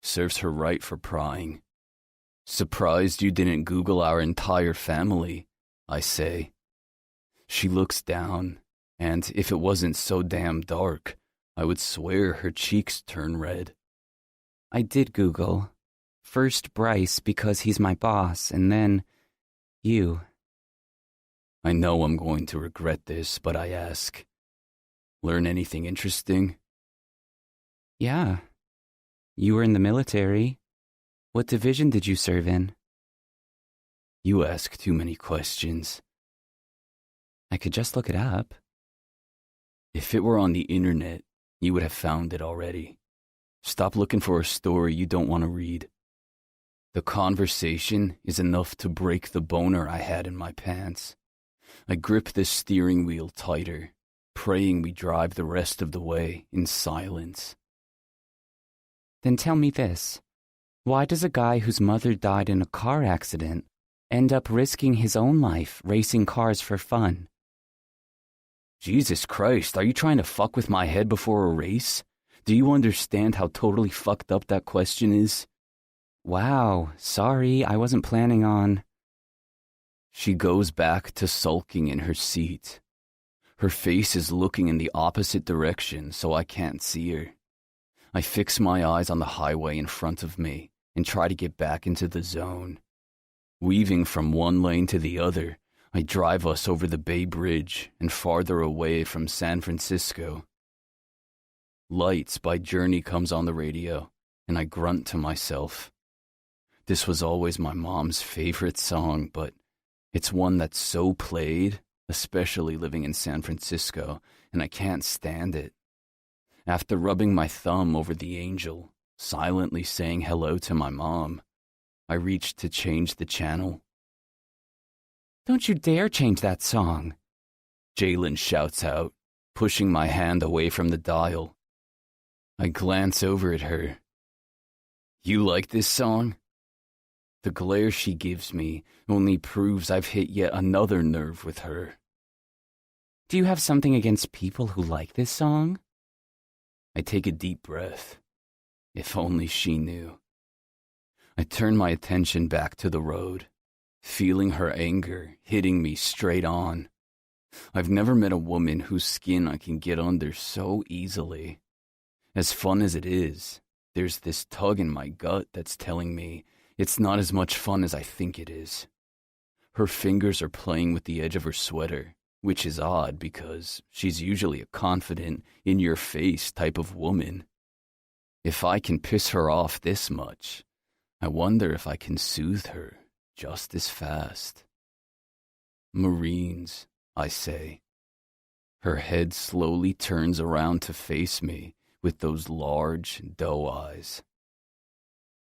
Serves her right for prying. Surprised you didn't Google our entire family, I say. She looks down, and if it wasn't so damn dark, I would swear her cheeks turn red. I did Google. First Bryce because he's my boss, and then you. I know I'm going to regret this, but I ask. Learn anything interesting? Yeah. You were in the military. What division did you serve in? You ask too many questions. I could just look it up. If it were on the internet, you would have found it already. Stop looking for a story you don't want to read. The conversation is enough to break the boner I had in my pants. I grip the steering wheel tighter, praying we drive the rest of the way in silence. Then tell me this. Why does a guy whose mother died in a car accident end up risking his own life racing cars for fun? Jesus Christ, are you trying to fuck with my head before a race? Do you understand how totally fucked up that question is? Wow, sorry, I wasn't planning on... She goes back to sulking in her seat. Her face is looking in the opposite direction, so I can't see her. I fix my eyes on the highway in front of me and try to get back into the zone. Weaving from one lane to the other, I drive us over the Bay Bridge and farther away from San Francisco. Lights by Journey comes on the radio, and I grunt to myself. This was always my mom's favorite song, but it's one that's so played, especially living in San Francisco, and I can't stand it. After rubbing my thumb over the angel, silently saying hello to my mom, I reached to change the channel. Don't you dare change that song, Jeannine shouts out, pushing my hand away from the dial. I glance over at her. You like this song? The glare she gives me only proves I've hit yet another nerve with her. Do you have something against people who like this song? I take a deep breath. If only she knew. I turn my attention back to the road, feeling her anger hitting me straight on. I've never met a woman whose skin I can get under so easily. As fun as it is, there's this tug in my gut that's telling me it's not as much fun as I think it is. Her fingers are playing with the edge of her sweater, which is odd because she's usually a confident, in-your-face type of woman. If I can piss her off this much, I wonder if I can soothe her just as fast. Marines, I say. Her head slowly turns around to face me with those large doe eyes.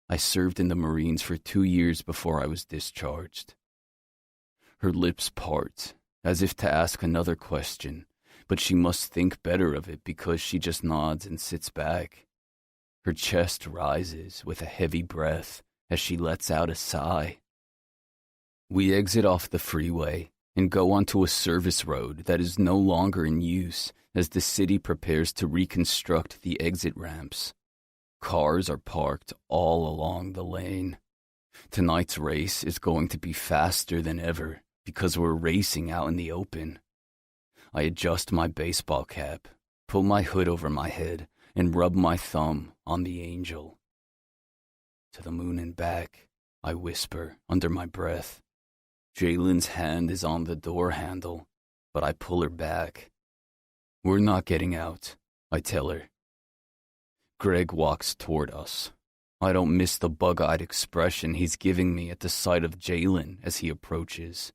I served in the Marines for 2 years before I was discharged. Her lips part, as if to ask another question, but she must think better of it because she just nods and sits back. Her chest rises with a heavy breath as she lets out a sigh. We exit off the freeway and go onto a service road that is no longer in use as the city prepares to reconstruct the exit ramps. Cars are parked all along the lane. Tonight's race is going to be faster than ever because we're racing out in the open. I adjust my baseball cap, pull my hood over my head, and rub my thumb on the angel. To the moon and back, I whisper under my breath. Jalen's hand is on the door handle, but I pull her back. We're not getting out, I tell her. Greg walks toward us. I don't miss the bug-eyed expression he's giving me at the sight of Jalen as he approaches.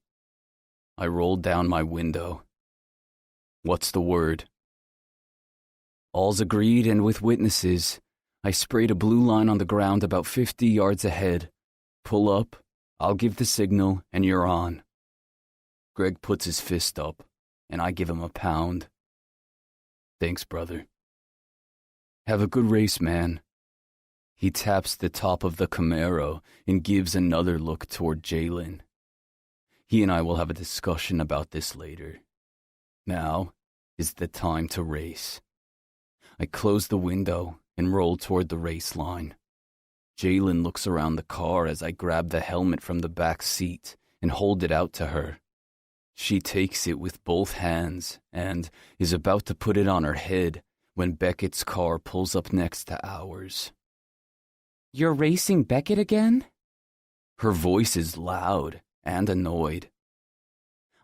I roll down my window. What's the word? All's agreed and with witnesses. I sprayed a blue line on the ground about 50 yards ahead. Pull up, I'll give the signal, and you're on. Greg puts his fist up, and I give him a pound. Thanks, brother. Have a good race, man. He taps the top of the Camaro and gives another look toward Jalen. He and I will have a discussion about this later. Now is the time to race. I close the window and roll toward the race line. Jalen looks around the car as I grab the helmet from the back seat and hold it out to her. She takes it with both hands and is about to put it on her head when Beckett's car pulls up next to ours. You're racing Beckett again? Her voice is loud and annoyed.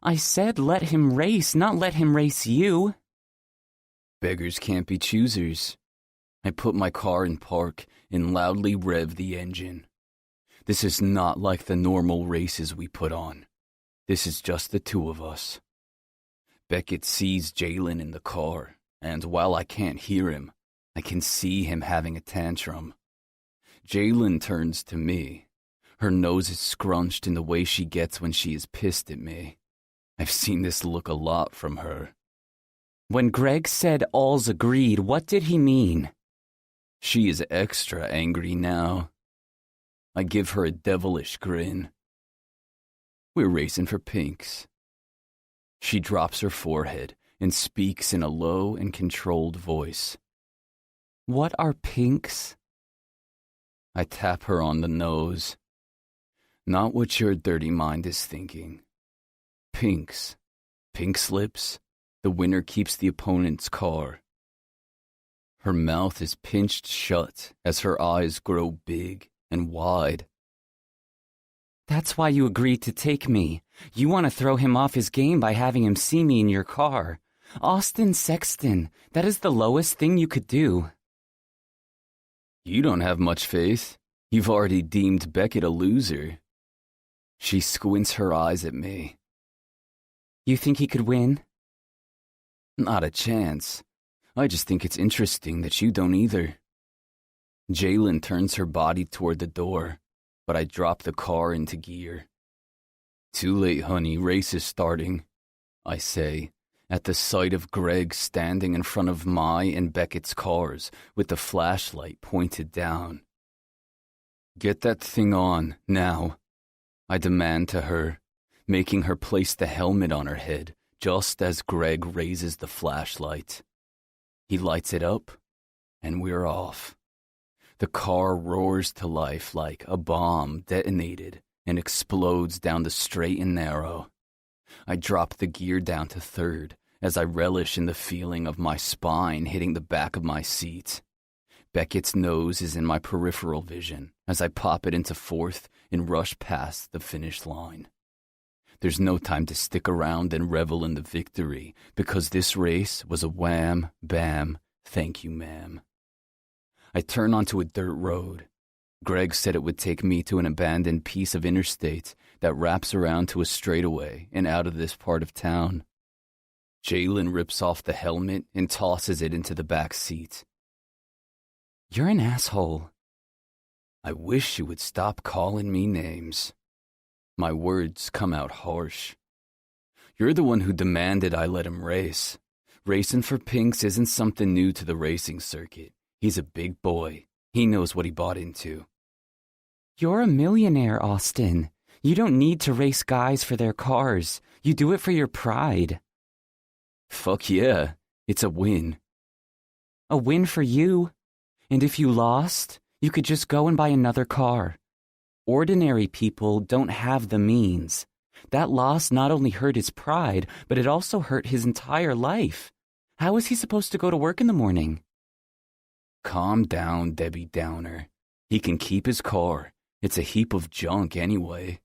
I said let him race, not let him race you. Beggars can't be choosers. I put my car in park and loudly rev the engine. This is not like the normal races we put on. This is just the two of us. Beckett sees Jalen in the car, and while I can't hear him, I can see him having a tantrum. Jalen turns to me. Her nose is scrunched in the way she gets when she is pissed at me. I've seen this look a lot from her. When Greg said all's agreed, what did he mean? She is extra angry now. I give her a devilish grin. We're racing for pinks. She drops her forehead and speaks in a low and controlled voice. What are pinks? I tap her on the nose. Not what your dirty mind is thinking. Pinks. Pink slips. The winner keeps the opponent's car. Her mouth is pinched shut as her eyes grow big and wide. That's why you agreed to take me. You want to throw him off his game by having him see me in your car. Austin Sexton, that is the lowest thing you could do. You don't have much faith. You've already deemed Beckett a loser. She squints her eyes at me. You think he could win? Not a chance. I just think it's interesting that you don't either. Jalen turns her body toward the door, but I drop the car into gear. Too late, honey, race is starting, I say, at the sight of Greg standing in front of my and Beckett's cars with the flashlight pointed down. Get that thing on, now, I demand to her, making her place the helmet on her head just as Greg raises the flashlight. He lights it up, And we're off. The car roars to life like a bomb detonated and explodes down the straight and narrow. I drop the gear down to third as I relish in the feeling of my spine hitting the back of my seat. Beckett's nose is in my peripheral vision as I pop it into fourth and rush past the finish line. There's no time to stick around and revel in the victory because this race was a wham, bam, thank you, ma'am. I turn onto a dirt road. Greg said it would take me to an abandoned piece of interstate that wraps around to a straightaway and out of this part of town. Jalen rips off the helmet and tosses it into the back seat. You're an asshole. I wish you would stop calling me names. My words come out harsh. You're the one who demanded I let him race. Racing for pinks isn't something new to the racing circuit. He's a big boy. He knows what he bought into. You're a millionaire, Austin. You don't need to race guys for their cars. You do it for your pride. Fuck yeah. It's a win. A win for you. And if you lost, you could just go and buy another car. Ordinary people don't have the means. That loss not only hurt his pride, but it also hurt his entire life. How is he supposed to go to work in the morning? Calm down, Debbie Downer. He can keep his car. It's a heap of junk anyway.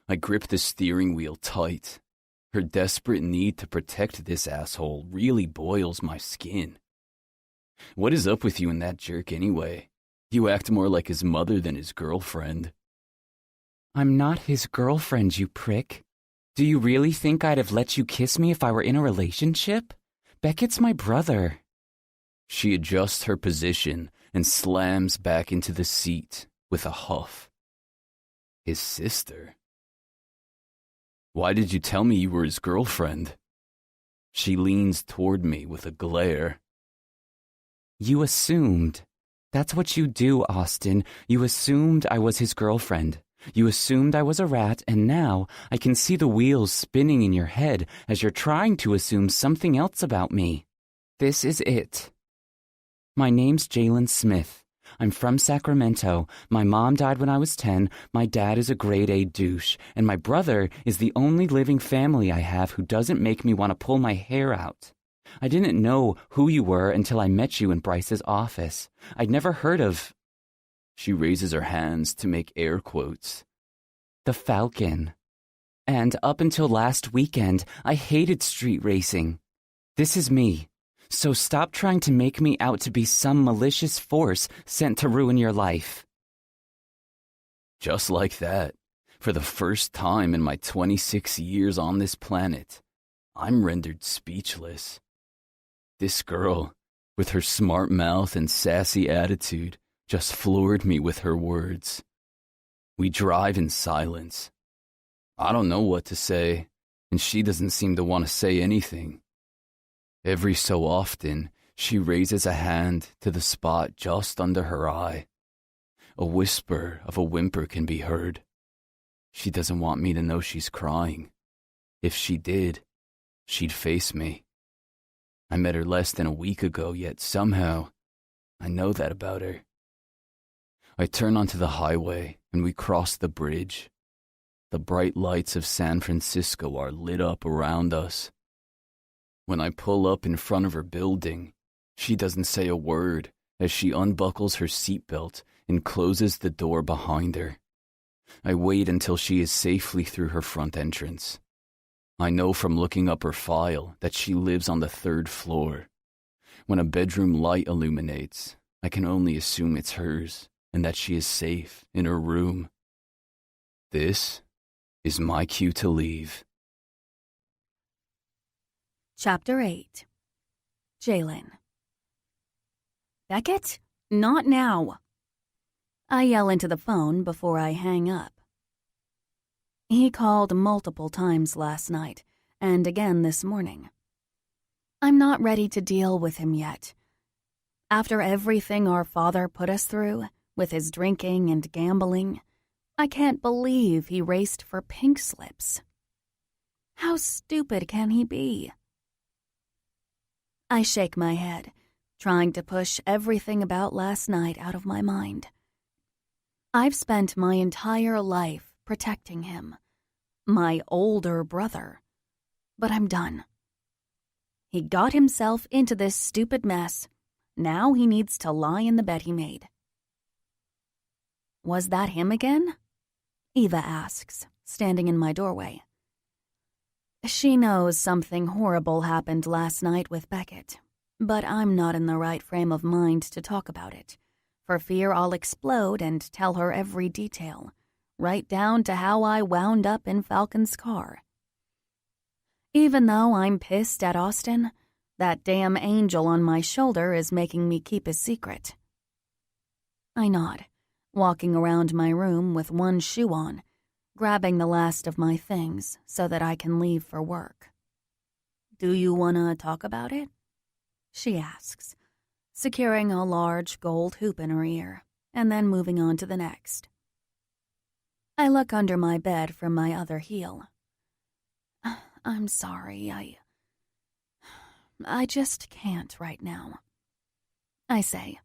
I grip the steering wheel tight. Her desperate need to protect this asshole really boils my skin. What is up with you and that jerk anyway? You act more like his mother than his girlfriend. I'm not his girlfriend, you prick. Do you really think I'd have let you kiss me if I were in a relationship? Beckett's my brother. She adjusts her position and slams back into the seat with a huff. His sister? Why did you tell me you were his girlfriend? She leans toward me with a glare. You assumed. That's what you do, Austin. You assumed I was his girlfriend. You assumed I was a rat, and now I can see the wheels spinning in your head as you're trying to assume something else about me. This is it. My name's Jalen Smith. I'm from Sacramento. My mom died when I was 10. My dad is a grade A douche. And my brother is the only living family I have who doesn't make me want to pull my hair out. I didn't know who you were until I met you in Bryce's office. I'd never heard of... She raises her hands to make air quotes. The Falcon. And up until last weekend, I hated street racing. This is me. So stop trying to make me out to be some malicious force sent to ruin your life. Just like that, for the first time in my 26 years on this planet, I'm rendered speechless. This girl, with her smart mouth and sassy attitude, just floored me with her words. We drive in silence. I don't know what to say, and she doesn't seem to want to say anything. Every so often, she raises a hand to the spot just under her eye. A whisper of a whimper can be heard. She doesn't want me to know she's crying. If she did, she'd face me. I met her less than a week ago, yet somehow, I know that about her. I turn onto the highway, and we cross the bridge. The bright lights of San Francisco are lit up around us. When I pull up in front of her building, she doesn't say a word as she unbuckles her seatbelt and closes the door behind her. I wait until she is safely through her front entrance. I know from looking up her file that she lives on the 3rd floor. When a bedroom light illuminates, I can only assume it's hers and that she is safe in her room. This is my cue to leave. Chapter 8. Jalen. Beckett? Not now. I yell into the phone before I hang up. He called multiple times last night, and again this morning. I'm not ready to deal with him yet. After everything our father put us through, with his drinking and gambling, I can't believe he raced for pink slips. How stupid can he be? I shake my head. trying to push everything about last night out of my mind. I've spent my entire life protecting him, my older brother, but I'm done. He got himself into this stupid mess. Now he needs to lie in the bed he made. Was that him again? Eva asks, standing in my doorway. She knows something horrible happened last night with Beckett, but I'm not in the right frame of mind to talk about it, for fear I'll explode and tell her every detail, right down to how I wound up in Falcon's car. Even though I'm pissed at Austin, that damn angel on my shoulder is making me keep his secret. I nod, walking around my room with one shoe on, grabbing the last of my things so that I can leave for work. Do you want to talk about it? She asks, securing a large gold hoop in her ear, and then moving on to the next. I look under my bed from my other heel. I'm sorry, I just can't right now, I say,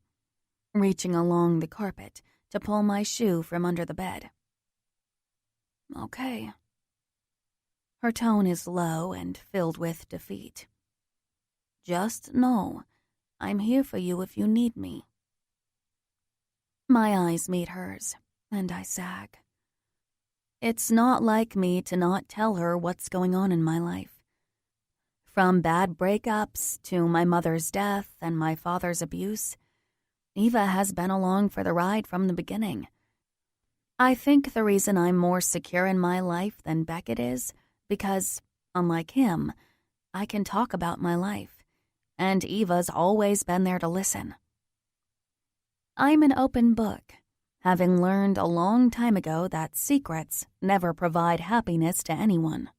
reaching along the carpet to pull my shoe from under the bed. Okay. Her tone is low and filled with defeat. Just know, I'm here for you if you need me. My eyes meet hers, and I sag. It's not like me to not tell her what's going on in my life. From bad breakups to my mother's death and my father's abuse, Eva has been along for the ride from the beginning. I think the reason I'm more secure in my life than Beckett is because, unlike him, I can talk about my life, and Eva's always been there to listen. I'm an open book, having learned a long time ago that secrets never provide happiness to anyone.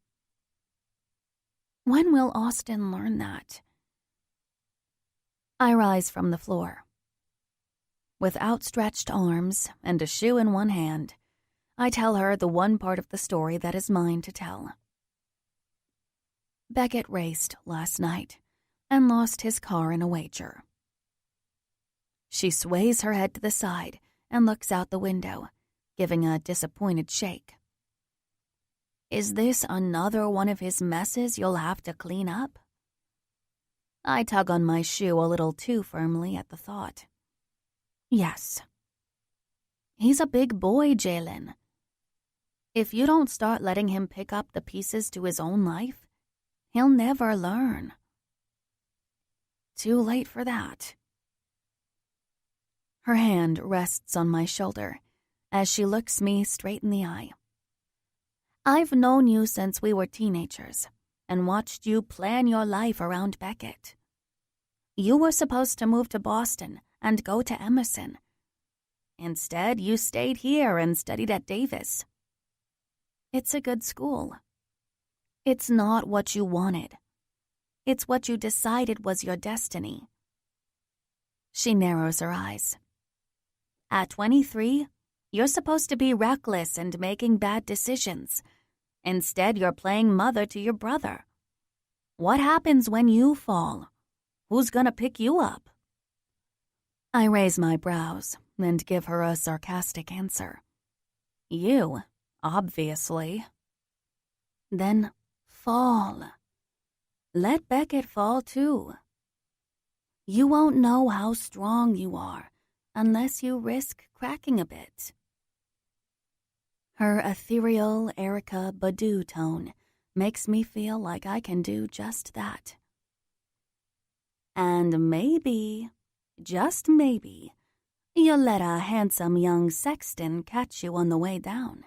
When will Austin learn that? I rise from the floor. With outstretched arms and a shoe in one hand, I tell her the one part of the story that is mine to tell. Beckett raced last night and lost his car in a wager. She sways her head to the side and looks out the window, giving a disappointed shake. Is this another one of his messes you'll have to clean up? I tug on my shoe a little too firmly at the thought. Yes. He's a big boy, Jeannine. If you don't start letting him pick up the pieces to his own life, he'll never learn. Too late for that. Her hand rests on my shoulder as she looks me straight in the eye. I've known you since we were teenagers and watched you plan your life around Beckett. You were supposed to move to Boston and go to Emerson. Instead, you stayed here and studied at Davis. It's a good school. It's not what you wanted. It's what you decided was your destiny. She narrows her eyes. At 23, you're supposed to be reckless and making bad decisions. Instead, you're playing mother to your brother. What happens when you fall? Who's gonna pick you up? I raise my brows and give her a sarcastic answer. You, obviously. Then fall. Let Beckett fall too. You won't know how strong you are unless you risk cracking a bit. Her ethereal Erykah Badu tone makes me feel like I can do just that. And maybe, just maybe, you'll let a handsome young sexton catch you on the way down.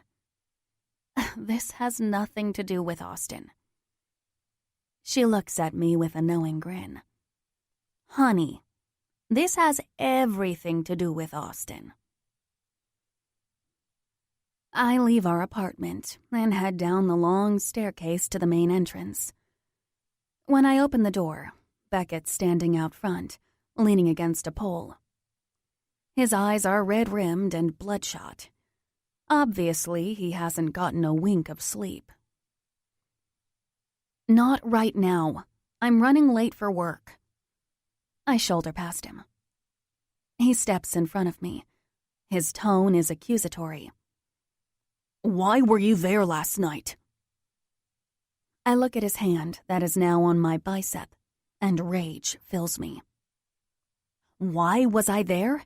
This has nothing to do with Austin. She looks at me with a knowing grin. Honey, this has everything to do with Austin. I leave our apartment and head down the long staircase to the main entrance. When I open the door, Beckett's standing out front, leaning against a pole. His eyes are red-rimmed and bloodshot. Obviously, he hasn't gotten a wink of sleep. Not right now. I'm running late for work. I shoulder past him. He steps in front of me. His tone is accusatory. "Why were you there last night?" I look at his hand that is now on my bicep, and rage fills me. Why was I there?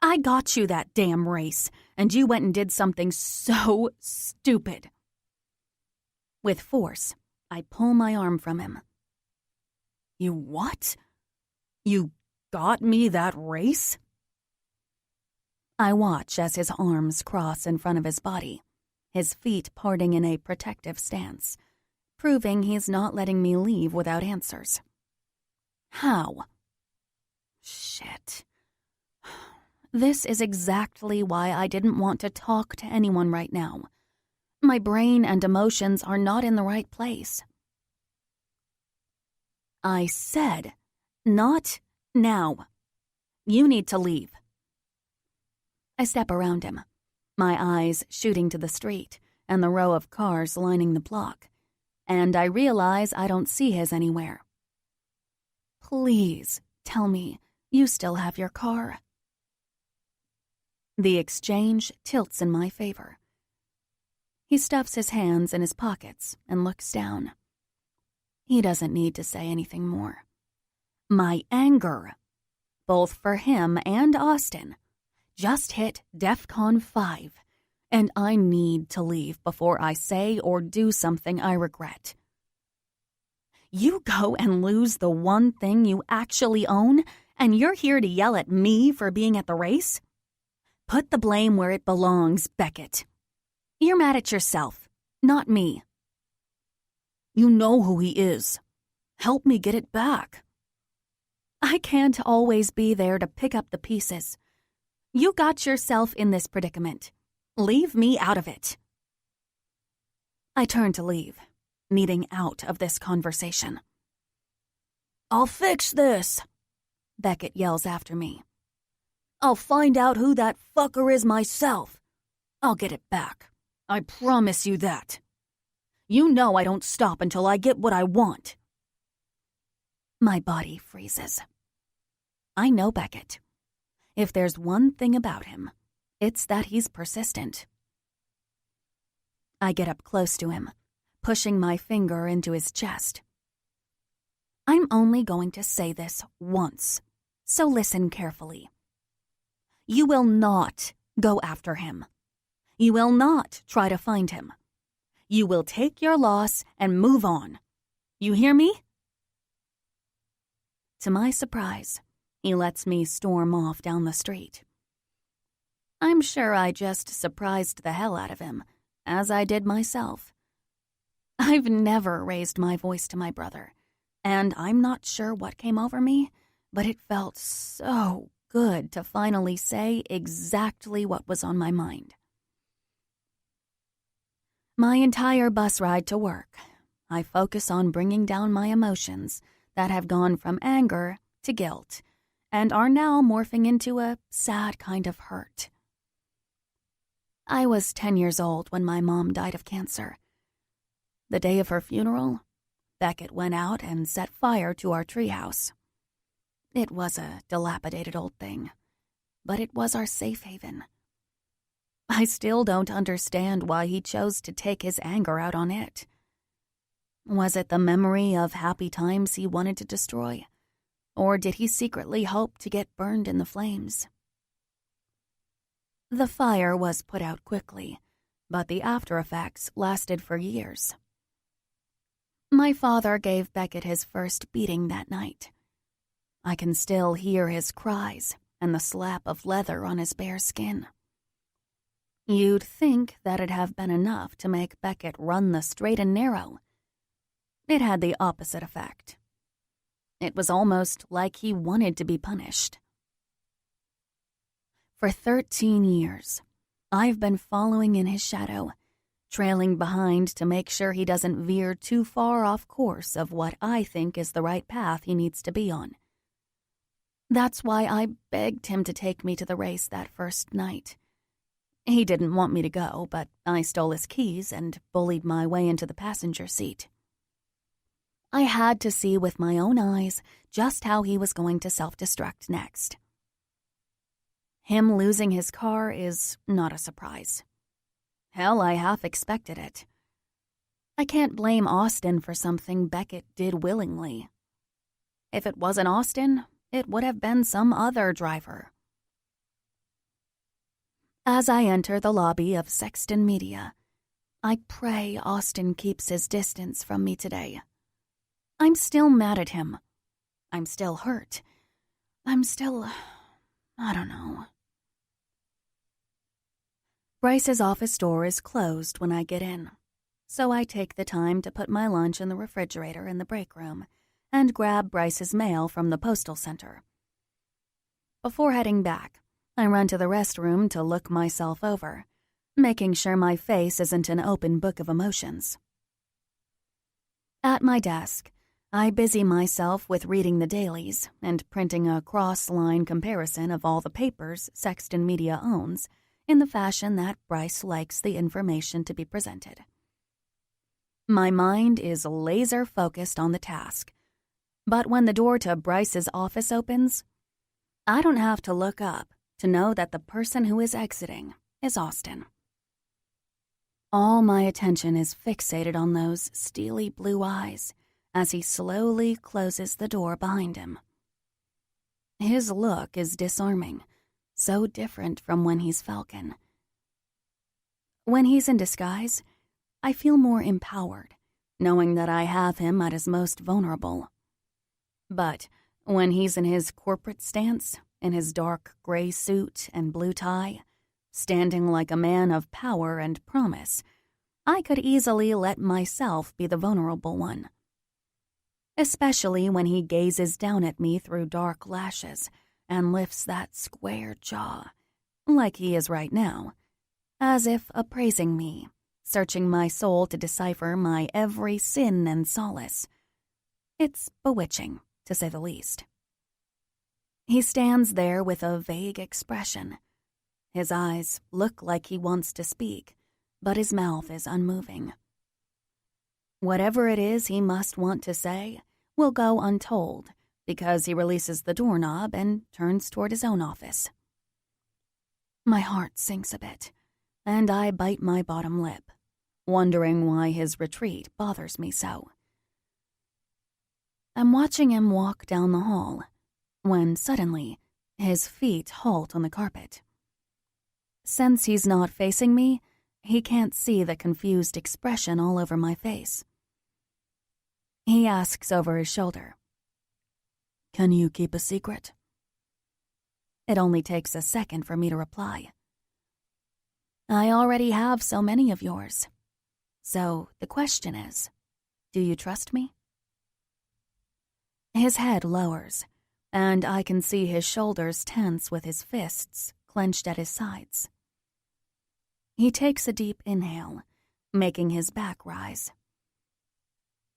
I got you that damn race, and you went and did something so stupid. With force, I pull my arm from him. You what? You got me that race? I watch as his arms cross in front of his body, his feet parting in a protective stance, proving he's not letting me leave without answers. How? Shit. This is exactly why I didn't want to talk to anyone right now. My brain and emotions are not in the right place. I said, not now. You need to leave. I step around him, my eyes shooting to the street and the row of cars lining the block, and I realize I don't see his anywhere. Please tell me you still have your car. The exchange tilts in my favor. He stuffs his hands in his pockets and looks down. He doesn't need to say anything more. My anger, both for him and Austin, just hit DEFCON 5, and I need to leave before I say or do something I regret. You go and lose the one thing you actually own, and you're here to yell at me for being at the race? Put the blame where it belongs, Beckett. You're mad at yourself, not me. You know who he is. Help me get it back. I can't always be there to pick up the pieces. You got yourself in this predicament. Leave me out of it. I turn to leave, needing out of this conversation. I'll fix this, Beckett yells after me. I'll find out who that fucker is myself. I'll get it back. I promise you that. You know I don't stop until I get what I want. My body freezes. I know Beckett. If there's one thing about him, it's that he's persistent. I get up close to him, pushing my finger into his chest. I'm only going to say this once, so listen carefully. You will not go after him. You will not try to find him. You will take your loss and move on. You hear me? To my surprise, he lets me storm off down the street. I'm sure I just surprised the hell out of him, as I did myself. I've never raised my voice to my brother, and I'm not sure what came over me, but it felt so good to finally say exactly what was on my mind. My entire bus ride to work, I focus on bringing down my emotions that have gone from anger to guilt and are now morphing into a sad kind of hurt. I was 10 years old when my mom died of cancer. The day of her funeral, Beckett went out and set fire to our treehouse. It was a dilapidated old thing, but it was our safe haven. I still don't understand why he chose to take his anger out on it. Was it the memory of happy times he wanted to destroy, or did he secretly hope to get burned in the flames? The fire was put out quickly, but the after effects lasted for years. My father gave Beckett his first beating that night. I can still hear his cries and the slap of leather on his bare skin. You'd think that'd have been enough to make Beckett run the straight and narrow. It had the opposite effect. It was almost like he wanted to be punished. For 13 years, I've been following in his shadow, trailing behind to make sure he doesn't veer too far off course of what I think is the right path he needs to be on. That's why I begged him to take me to the race that first night. He didn't want me to go, but I stole his keys and bullied my way into the passenger seat. I had to see with my own eyes just how he was going to self-destruct next. Him losing his car is not a surprise. Hell, I half expected it. I can't blame Austin for something Beckett did willingly. If it wasn't Austin, it would have been some other driver. As I enter the lobby of Sexton Media, I pray Austin keeps his distance from me today. I'm still mad at him. I'm still hurt. I don't know. Bryce's office door is closed when I get in, so I take the time to put my lunch in the refrigerator in the break room and grab Bryce's mail from the postal center. Before heading back, I run to the restroom to look myself over, making sure my face isn't an open book of emotions. At my desk, I busy myself with reading the dailies and printing a cross-line comparison of all the papers Sexton Media owns in the fashion that Bryce likes the information to be presented. My mind is laser-focused on the task, but when the door to Bryce's office opens, I don't have to look up to know that the person who is exiting is Austin. All my attention is fixated on those steely blue eyes as he slowly closes the door behind him. His look is disarming, so different from when he's Falcon. When he's in disguise, I feel more empowered, knowing that I have him at his most vulnerable. But when he's in his corporate stance, in his dark gray suit and blue tie, standing like a man of power and promise, I could easily let myself be the vulnerable one. Especially when he gazes down at me through dark lashes and lifts that square jaw, like he is right now, as if appraising me, searching my soul to decipher my every sin and solace. It's bewitching, to say the least. He stands there with a vague expression. His eyes look like he wants to speak, but his mouth is unmoving. Whatever it is he must want to say will go untold because he releases the doorknob and turns toward his own office. My heart sinks a bit, and I bite my bottom lip, wondering why his retreat bothers me so. I'm watching him walk down the hall when suddenly his feet halt on the carpet. Since he's not facing me, he can't see the confused expression all over my face. He asks over his shoulder, "Can you keep a secret?" It only takes a second for me to reply. "I already have so many of yours. So the question is, do you trust me?" His head lowers, and I can see his shoulders tense with his fists clenched at his sides. He takes a deep inhale, making his back rise.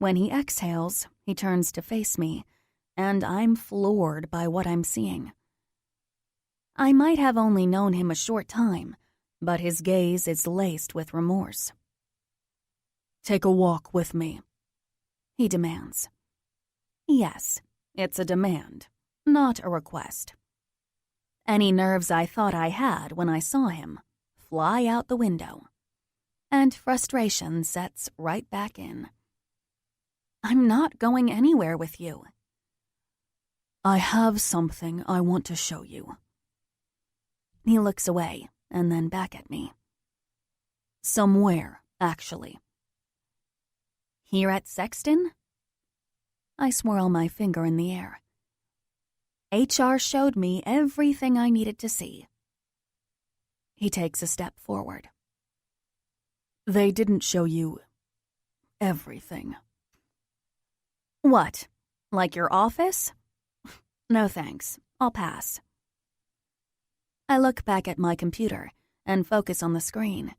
When he exhales, he turns to face me, and I'm floored by what I'm seeing. I might have only known him a short time, but his gaze is laced with remorse. "Take a walk with me," he demands. Yes, it's a demand, not a request. Any nerves I thought I had when I saw him fly out the window, and frustration sets right back in. "I'm not going anywhere with you." "I have something I want to show you." He looks away and then back at me. "Somewhere, actually." "Here at Sexton?" I swirl my finger in the air. HR showed me everything I needed to see. He takes a step forward. "They didn't show you everything." "What? Like your office?" "No thanks. I'll pass." I look back at my computer and focus on the screen,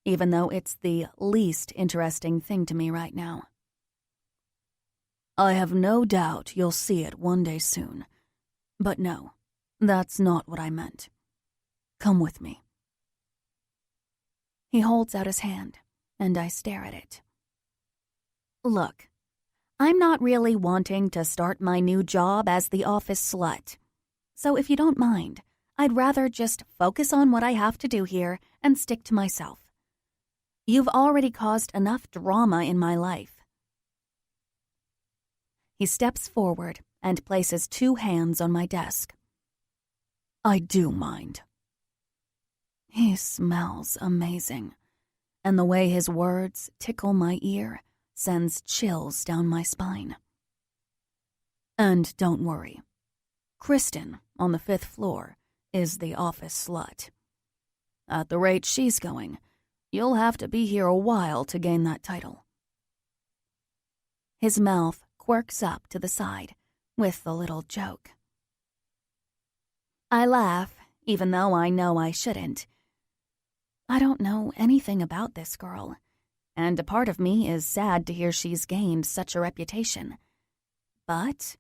even though it's the least interesting thing to me right now. "I have no doubt you'll see it one day soon. But no, that's not what I meant. Come with me." He holds out his hand, and I stare at it. "Look, I'm not really wanting to start my new job as the office slut. So if you don't mind, I'd rather just focus on what I have to do here and stick to myself. You've already caused enough drama in my life. He steps forward and places 2 hands on my desk. I do mind. He smells amazing, and the way his words tickle my ear sends chills down my spine. And don't worry, Kristen on the 5th floor is the office slut. At the rate she's going, you'll have to be here a while to gain that title. His mouth quirks up to the side with a little joke. I laugh, even though I know I shouldn't. I don't know anything about this girl, and a part of me is sad to hear she's gained such a reputation. But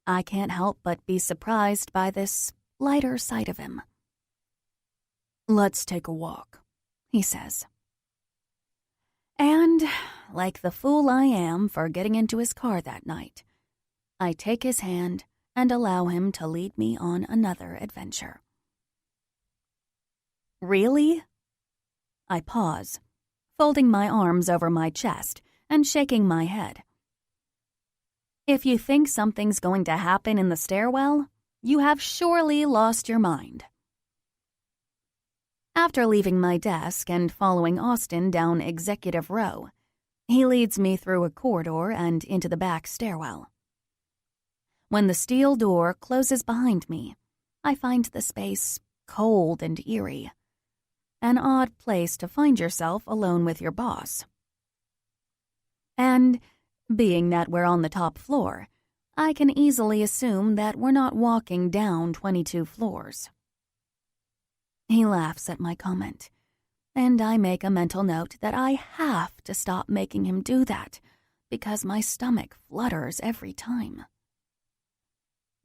I can't help but be surprised by this lighter side of him. Let's take a walk, he says. And, like the fool I am for getting into his car that night, I take his hand and allow him to lead me on another adventure. Really? I pause, folding my arms over my chest and shaking my head. If you think something's going to happen in the stairwell, you have surely lost your mind. After leaving my desk and following Austin down Executive Row, he leads me through a corridor and into the back stairwell. When the steel door closes behind me, I find the space cold and eerie. An odd place to find yourself alone with your boss. And, being that we're on the top floor, I can easily assume that we're not walking down 22 floors. He laughs at my comment, and I make a mental note that I have to stop making him do that because my stomach flutters every time.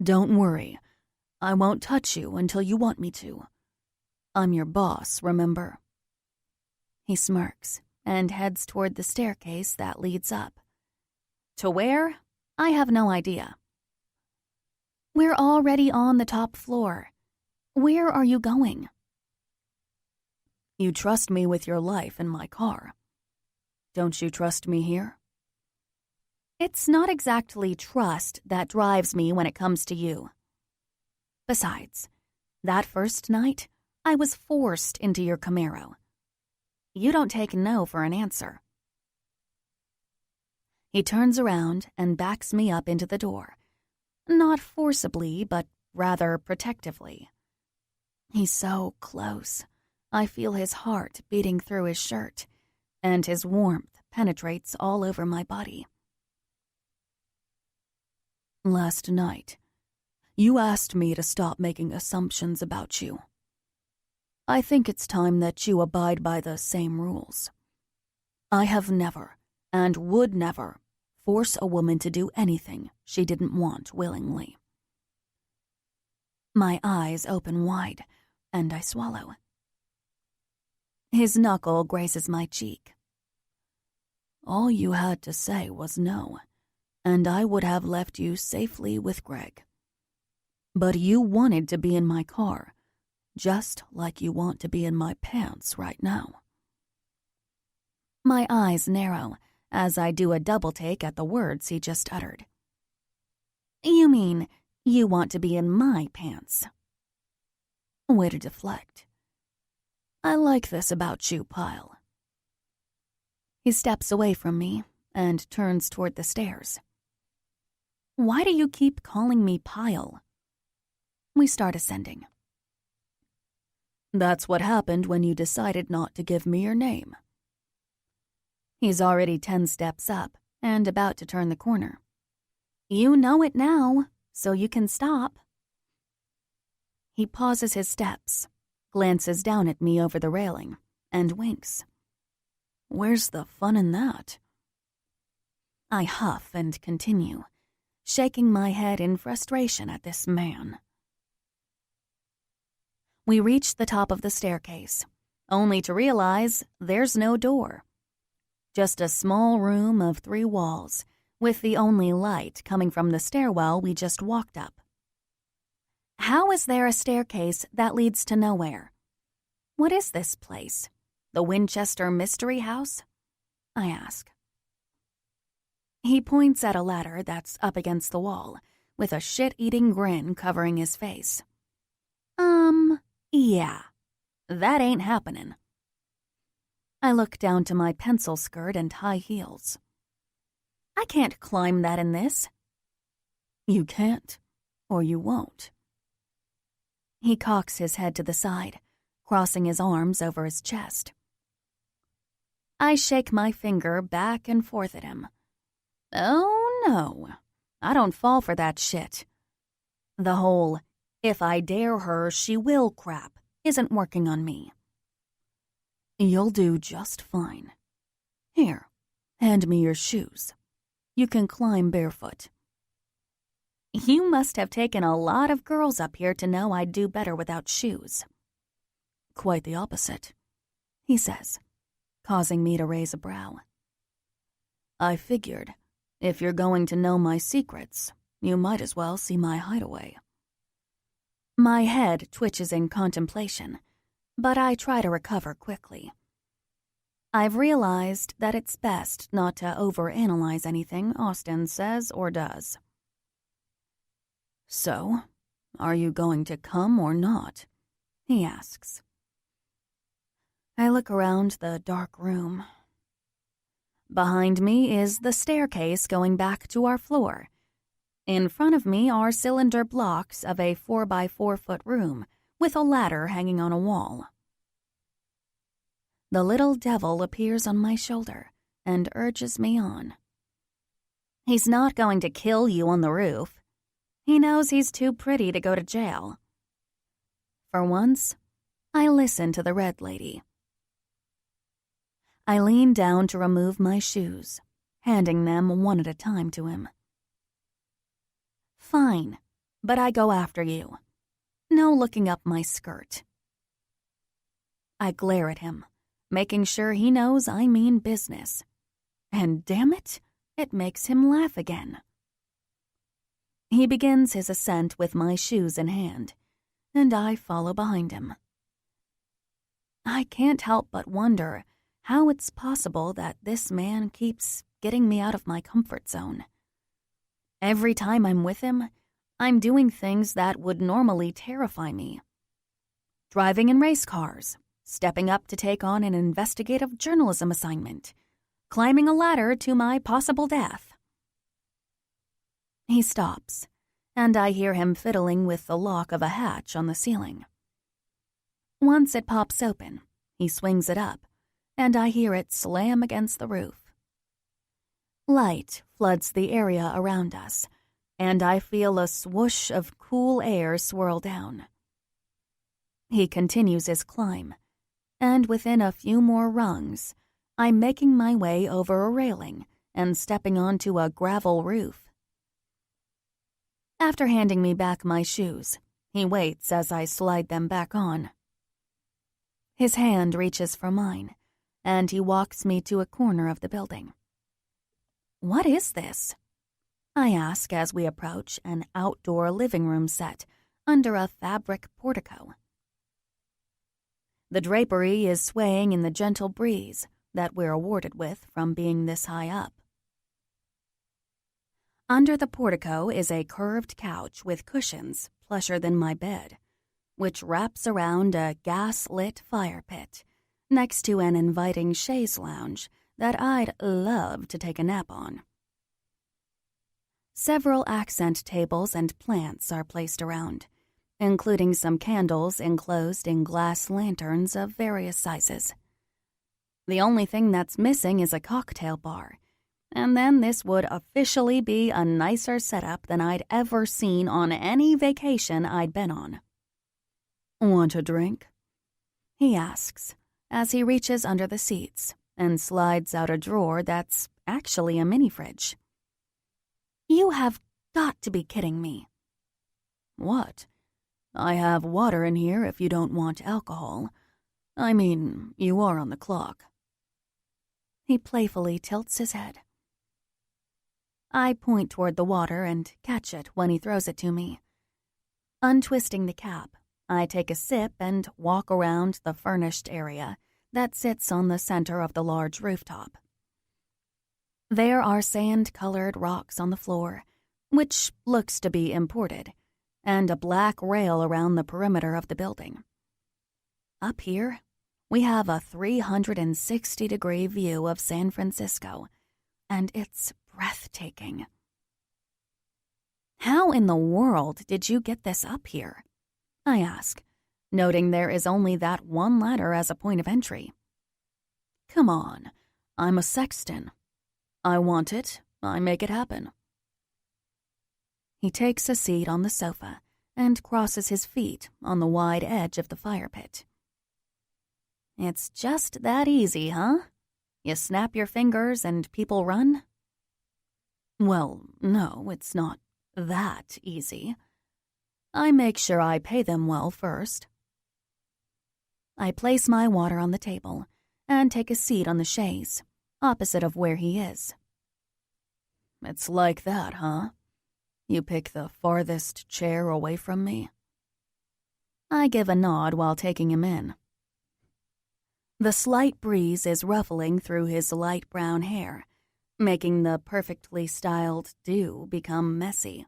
Don't worry, I won't touch you until you want me to. I'm your boss, remember? He smirks and heads toward the staircase that leads up. To where? I have no idea. We're already on the top floor. Where are you going? You trust me with your life in my car. Don't you trust me here? It's not exactly trust that drives me when it comes to you. Besides, that first night, I was forced into your Camaro. You don't take no for an answer. He turns around and backs me up into the door. Not forcibly, but rather protectively. He's so close. I feel his heart beating through his shirt, and his warmth penetrates all over my body. Last night, you asked me to stop making assumptions about you. I think it's time that you abide by the same rules. I have never, and would never, force a woman to do anything she didn't want willingly. My eyes open wide, and I swallow. His knuckle grazes my cheek. All you had to say was no, and I would have left you safely with Greg. But you wanted to be in my car, just like you want to be in my pants right now. My eyes narrow as I do a double take at the words he just uttered. You mean you want to be in my pants? Way to deflect. I like this about you, Pyle. He steps away from me and turns toward the stairs. Why do you keep calling me Pyle? We start ascending. That's what happened when you decided not to give me your name. He's already 10 steps up and about to turn the corner. You know it now, so you can stop. He pauses his steps, glances down at me over the railing, and winks. Where's the fun in that? I huff and continue, shaking my head in frustration at this man. We reach the top of the staircase, only to realize there's no door. Just a small room of 3 walls with the only light coming from the stairwell we just walked up. How is there a staircase that leads to nowhere? What is this place? The Winchester Mystery House? I ask. He points at a ladder that's up against the wall, with a shit-eating grin covering his face. Yeah, that ain't happening. I look down to my pencil skirt and high heels. I can't climb that in this. You can't, or you won't. He cocks his head to the side, crossing his arms over his chest. I shake my finger back and forth at him. Oh, no, I don't fall for that shit. The whole, if I dare her, she will crap isn't working on me. You'll do just fine. Here, hand me your shoes. You can climb barefoot. You must have taken a lot of girls up here to know I'd do better without shoes. Quite the opposite, he says, causing me to raise a brow. I figured, if you're going to know my secrets, you might as well see my hideaway. My head twitches in contemplation, but I try to recover quickly. I've realized that it's best not to overanalyze anything Austin says or does. So, are you going to come or not? He asks. I look around the dark room. Behind me is the staircase going back to our floor. In front of me are cylinder blocks of a 4x4-foot room with a ladder hanging on a wall. The little devil appears on my shoulder and urges me on. He's not going to kill you on the roof. He knows he's too pretty to go to jail. For once, I listen to the red lady. I lean down to remove my shoes, handing them one at a time to him. Fine, but I go after you. No looking up my skirt. I glare at him, making sure he knows I mean business. And damn it, it makes him laugh again. He begins his ascent with my shoes in hand, and I follow behind him. I can't help but wonder how it's possible that this man keeps getting me out of my comfort zone. Every time I'm with him, I'm doing things that would normally terrify me. Driving in race cars, stepping up to take on an investigative journalism assignment, climbing a ladder to my possible death. He stops, and I hear him fiddling with the lock of a hatch on the ceiling. Once it pops open, he swings it up, and I hear it slam against the roof. Light floods the area around us, and I feel a swoosh of cool air swirl down. He continues his climb, and within a few more rungs, I'm making my way over a railing and stepping onto a gravel roof. After handing me back my shoes, he waits as I slide them back on. His hand reaches for mine, and he walks me to a corner of the building. What is this? I ask as we approach an outdoor living room set under a fabric portico. The drapery is swaying in the gentle breeze that we're awarded with from being this high up. Under the portico is a curved couch with cushions plusher than my bed, which wraps around a gas-lit fire pit next to an inviting chaise lounge that I'd love to take a nap on. Several accent tables and plants are placed around, including some candles enclosed in glass lanterns of various sizes. The only thing that's missing is a cocktail bar, and then this would officially be a nicer setup than I'd ever seen on any vacation I'd been on. Want a drink? He asks as he reaches under the seats and slides out a drawer that's actually a mini fridge. You have got to be kidding me. What? I have water in here if you don't want alcohol. I mean, you are on the clock. He playfully tilts his head. I point toward the water and catch it when he throws it to me. Untwisting the cap, I take a sip and walk around the furnished area that sits on the center of the large rooftop. There are sand-colored rocks on the floor, which looks to be imported, and a black rail around the perimeter of the building. Up here, we have a 360-degree view of San Francisco, and it's breathtaking. How in the world did you get this up here? I ask, noting there is only that one ladder as a point of entry. Come on, I'm a sexton. I want it, I make it happen. He takes a seat on the sofa and crosses his feet on the wide edge of the fire pit. It's just that easy, huh? You snap your fingers and people run? Well, no, it's not that easy. I make sure I pay them well first. I place my water on the table and take a seat on the chaise, opposite of where he is. It's like that, huh? You pick the farthest chair away from me? I give a nod while taking him in. The slight breeze is ruffling through his light brown hair, making the perfectly styled do become messy.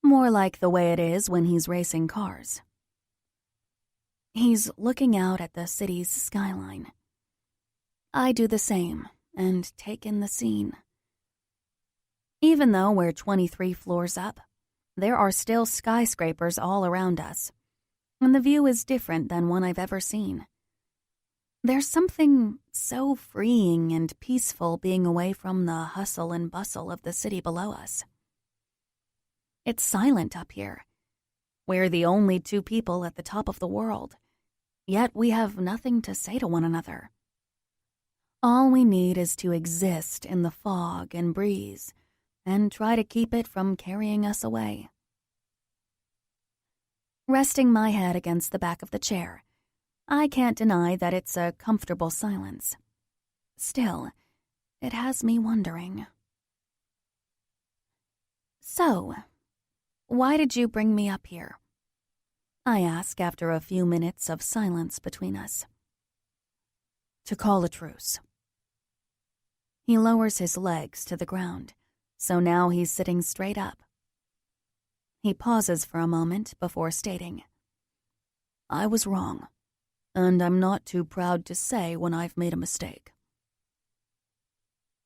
More like the way it is when he's racing cars. He's looking out at the city's skyline. I do the same and take in the scene. Even though we're 23 floors up, there are still skyscrapers all around us, and the view is different than one I've ever seen. There's something so freeing and peaceful being away from the hustle and bustle of the city below us. It's silent up here. We're the only two people at the top of the world, yet we have nothing to say to one another. All we need is to exist in the fog and breeze and try to keep it from carrying us away. Resting my head against the back of the chair, I can't deny that it's a comfortable silence. Still, it has me wondering. So, why did you bring me up here? I ask after a few minutes of silence between us. To call a truce. He lowers his legs to the ground, so now he's sitting straight up. He pauses for a moment before stating, I was wrong, and I'm not too proud to say when I've made a mistake.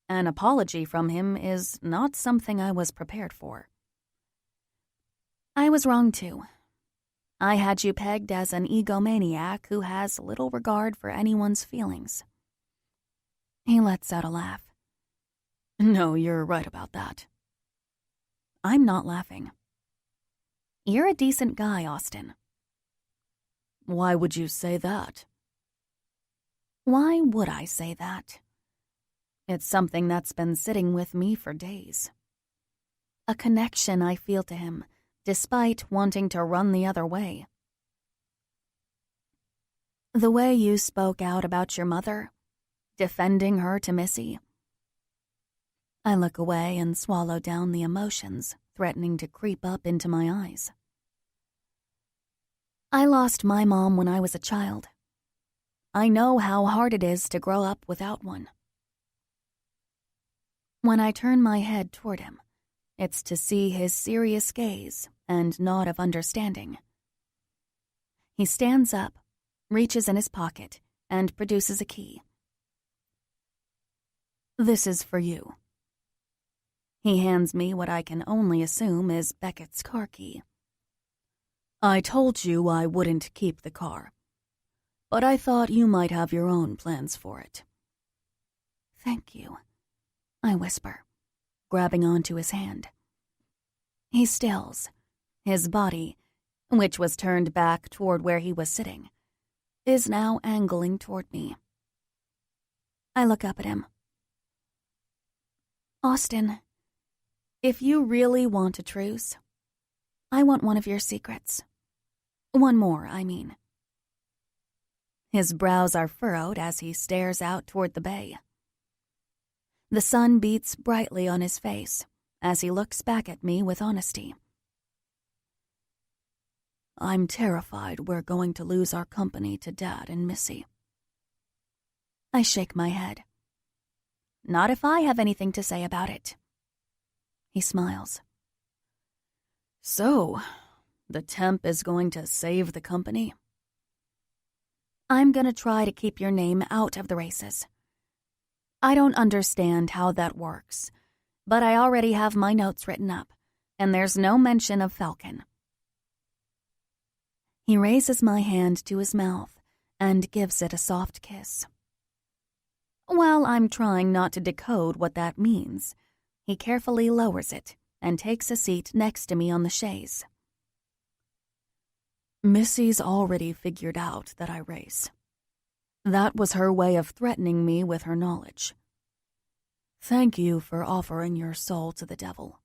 An apology from him is not something I was prepared for. I was wrong too. I had you pegged as an egomaniac who has little regard for anyone's feelings. He lets out a laugh. No, you're right about that. I'm not laughing. You're a decent guy, Austin. Why would you say that? Why would I say that? It's something that's been sitting with me for days. A connection I feel to him, despite wanting to run the other way. The way you spoke out about your mother, defending her to Missy. I look away and swallow down the emotions threatening to creep up into my eyes. I lost my mom when I was a child. I know how hard it is to grow up without one. When I turn my head toward him, it's to see his serious gaze and nod of understanding. He stands up, reaches in his pocket, and produces a key. This is for you. He hands me what I can only assume is Beckett's car key. I told you I wouldn't keep the car, but I thought you might have your own plans for it. Thank you, I whisper, grabbing onto his hand. He stills. His body, which was turned back toward where he was sitting, is now angling toward me. I look up at him. Austin, if you really want a truce, I want one of your secrets. One more, I mean. His brows are furrowed as he stares out toward the bay. The sun beats brightly on his face as he looks back at me with honesty. I'm terrified we're going to lose our company to Dad and Missy. I shake my head. Not if I have anything to say about it. He smiles. So, the temp is going to save the company? I'm going to try to keep your name out of the races. I don't understand how that works, but I already have my notes written up, and there's no mention of Falcon. He raises my hand to his mouth and gives it a soft kiss. While I'm trying not to decode what that means, he carefully lowers it and takes a seat next to me on the chaise. Missy's already figured out that I race. That was her way of threatening me with her knowledge. Thank you for offering your soul to the devil,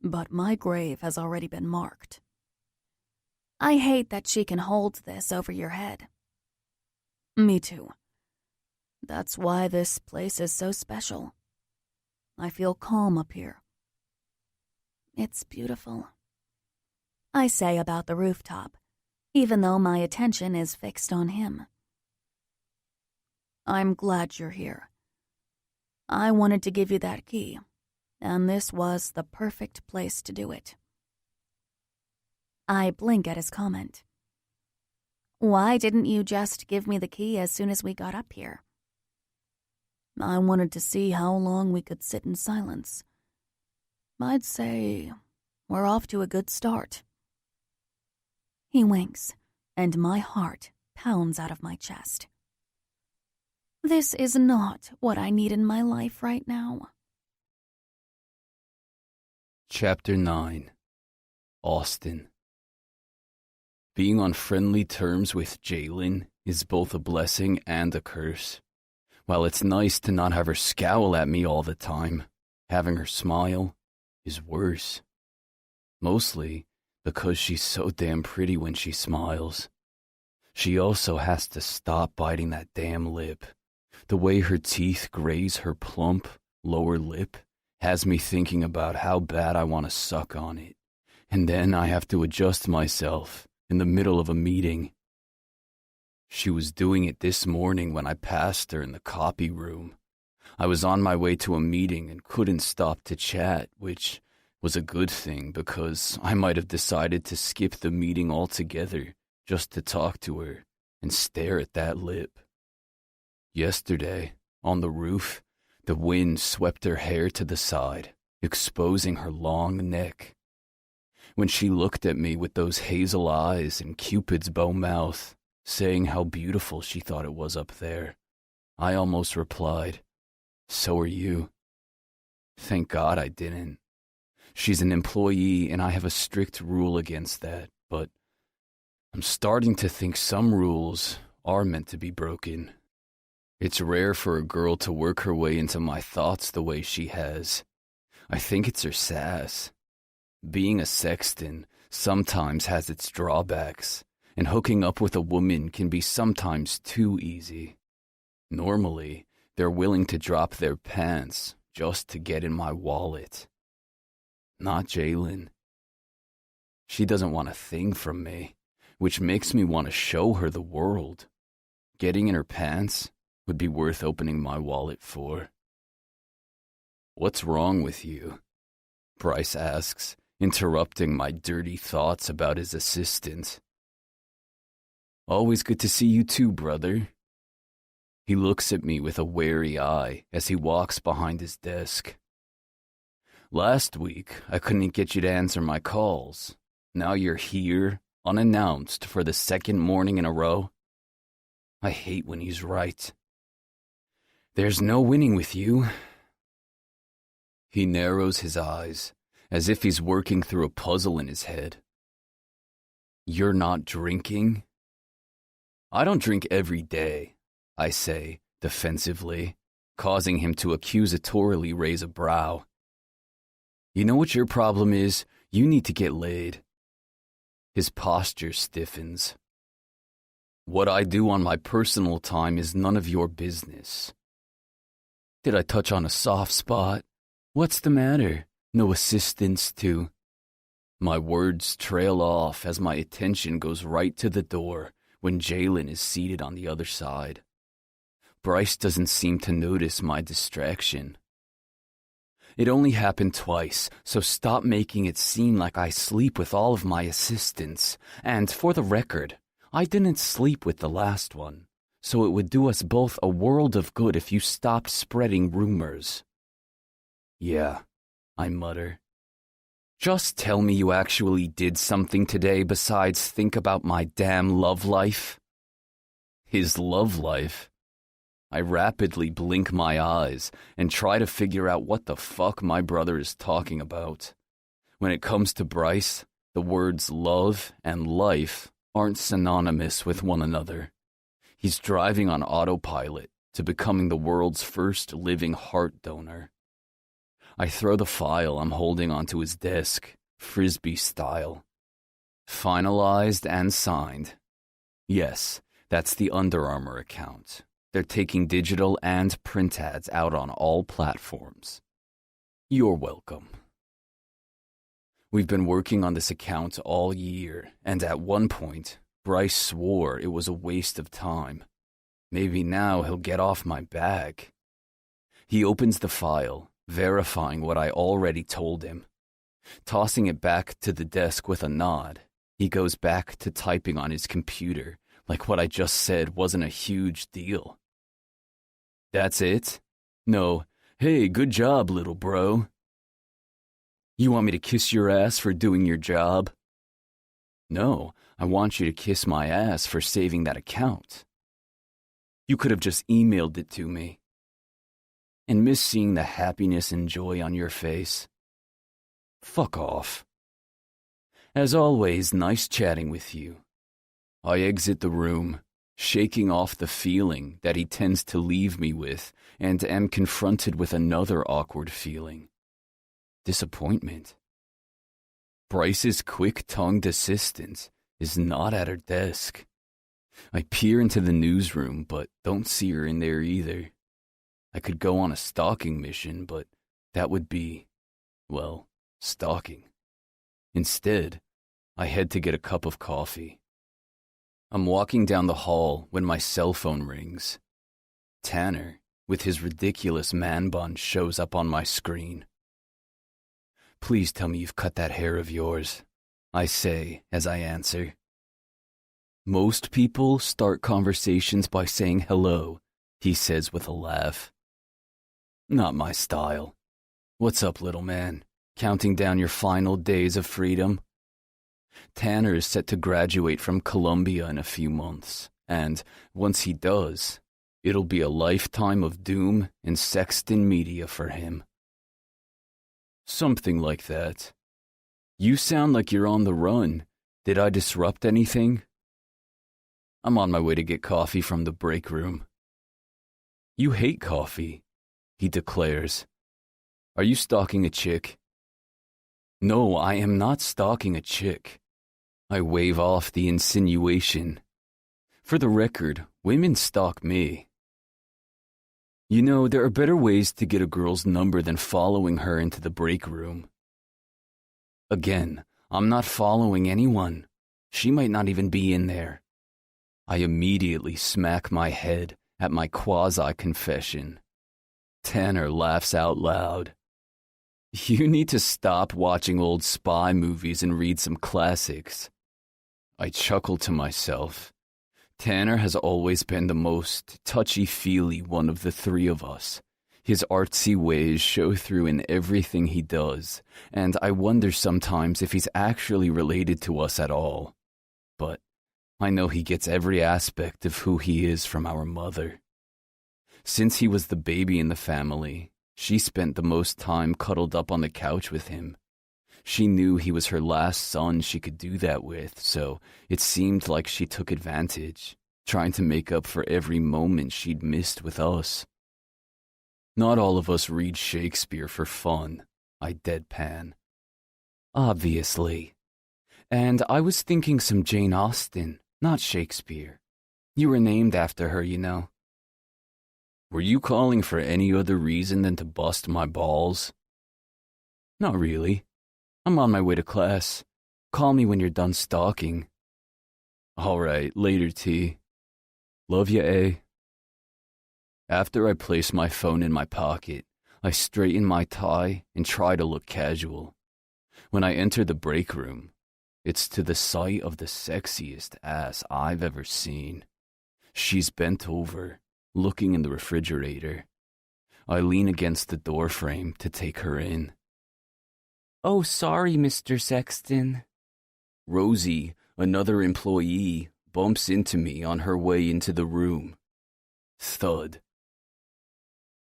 but my grave has already been marked. I hate that she can hold this over your head. Me too. That's why this place is so special. I feel calm up here. It's beautiful, I say about the rooftop, even though my attention is fixed on him. I'm glad you're here. I wanted to give you that key, and this was the perfect place to do it. I blink at his comment. Why didn't you just give me the key as soon as we got up here? I wanted to see how long we could sit in silence. I'd say we're off to a good start. He winks, and my heart pounds out of my chest. This is not what I need in my life right now. Chapter 9. Austin. Being on friendly terms with Jeannine is both a blessing and a curse. While it's nice to not have her scowl at me all the time, having her smile is worse. Mostly because she's so damn pretty when she smiles. She also has to stop biting that damn lip. The way her teeth graze her plump lower lip has me thinking about how bad I want to suck on it. And then I have to adjust myself in the middle of a meeting. She was doing it this morning when I passed her in the copy room. I was on my way to a meeting and couldn't stop to chat, which was a good thing because I might have decided to skip the meeting altogether just to talk to her and stare at that lip. Yesterday, on the roof, the wind swept her hair to the side, exposing her long neck. When she looked at me with those hazel eyes and Cupid's bow mouth, saying how beautiful she thought it was up there, I almost replied, "So are you." Thank God I didn't. She's an employee and I have a strict rule against that, but I'm starting to think some rules are meant to be broken. It's rare for a girl to work her way into my thoughts the way she has. I think it's her sass. Being a sexton sometimes has its drawbacks, and hooking up with a woman can be sometimes too easy. Normally, they're willing to drop their pants just to get in my wallet. Not Jeannine. She doesn't want a thing from me, which makes me want to show her the world. Getting in her pants would be worth opening my wallet for. "What's wrong with you?" Bryce asks, interrupting my dirty thoughts about his assistant. "Always good to see you too, brother." He looks at me with a wary eye as he walks behind his desk. "Last week, I couldn't get you to answer my calls. Now you're here, unannounced, for the second morning in a row. I hate when he's right. There's no winning with you." He narrows his eyes, as if he's working through a puzzle in his head. "You're not drinking?" "I don't drink every day," I say, defensively, causing him to accusatorily raise a brow. "You know what your problem is? You need to get laid." His posture stiffens. "What I do on my personal time is none of your business." Did I touch on a soft spot? What's the matter? No assistance to... My words trail off as my attention goes right to the door when Jalen is seated on the other side. Bryce doesn't seem to notice my distraction. It only happened twice, so stop making it seem like I sleep with all of my assistants. And for the record, I didn't sleep with the last one, so it would do us both a world of good if you stopped spreading rumors. Yeah, I mutter. Just tell me you actually did something today besides think about my damn love life. His love life? I rapidly blink my eyes and try to figure out what the fuck my brother is talking about. When it comes to Bryce, the words love and life aren't synonymous with one another. He's driving on autopilot to becoming the world's first living heart donor. I throw the file I'm holding onto his desk, Frisbee style. Finalized and signed. Yes, that's the Under Armour account. They're taking digital and print ads out on all platforms. You're welcome. We've been working on this account all year, and at one point, Bryce swore it was a waste of time. Maybe now he'll get off my back. He opens the file, verifying what I already told him. Tossing it back to the desk with a nod, he goes back to typing on his computer, like what I just said wasn't a huge deal. That's it? No, hey, good job, little bro. You want me to kiss your ass for doing your job? No, I want you to kiss my ass for saving that account. You could have just emailed it to me. And miss seeing the happiness and joy on your face. Fuck off. As always, nice chatting with you. I exit the room, shaking off the feeling that he tends to leave me with, and am confronted with another awkward feeling. Disappointment. Bryce's quick-tongued assistant is not at her desk. I peer into the newsroom, but don't see her in there either. I could go on a stalking mission, but that would be, well, stalking. Instead, I head to get a cup of coffee. I'm walking down the hall when my cell phone rings. Tanner, with his ridiculous man bun, shows up on my screen. Please tell me you've cut that hair of yours, I say as I answer. Most people start conversations by saying hello, he says with a laugh. Not my style. What's up, little man? Counting down your final days of freedom? Tanner is set to graduate from Columbia in a few months, and once he does, it'll be a lifetime of doom and Sexton media for him. Something like that. You sound like you're on the run. Did I disrupt anything? I'm on my way to get coffee from the break room. You hate coffee, he declares. Are you stalking a chick? No, I am not stalking a chick. I wave off the insinuation. For the record, women stalk me. You know, there are better ways to get a girl's number than following her into the break room. Again, I'm not following anyone. She might not even be in there. I immediately smack my head at my quasi-confession. Tanner laughs out loud. You need to stop watching old spy movies and read some classics. I chuckle to myself. Tanner has always been the most touchy-feely one of the three of us. His artsy ways show through in everything he does, and I wonder sometimes if he's actually related to us at all. But I know he gets every aspect of who he is from our mother. Since he was the baby in the family, she spent the most time cuddled up on the couch with him. She knew he was her last son she could do that with, so it seemed like she took advantage, trying to make up for every moment she'd missed with us. Not all of us read Shakespeare for fun, I deadpan. Obviously. And I was thinking some Jane Austen, not Shakespeare. You were named after her, you know. Were you calling for any other reason than to bust my balls? Not really. I'm on my way to class. Call me when you're done stalking. All right, later, T. Love ya, A. After I place my phone in my pocket, I straighten my tie and try to look casual. When I enter the break room, it's to the sight of the sexiest ass I've ever seen. She's bent over, looking in the refrigerator. I lean against the door frame to take her in. Oh, sorry, Mr. Sexton. Rosie, another employee, bumps into me on her way into the room. Thud.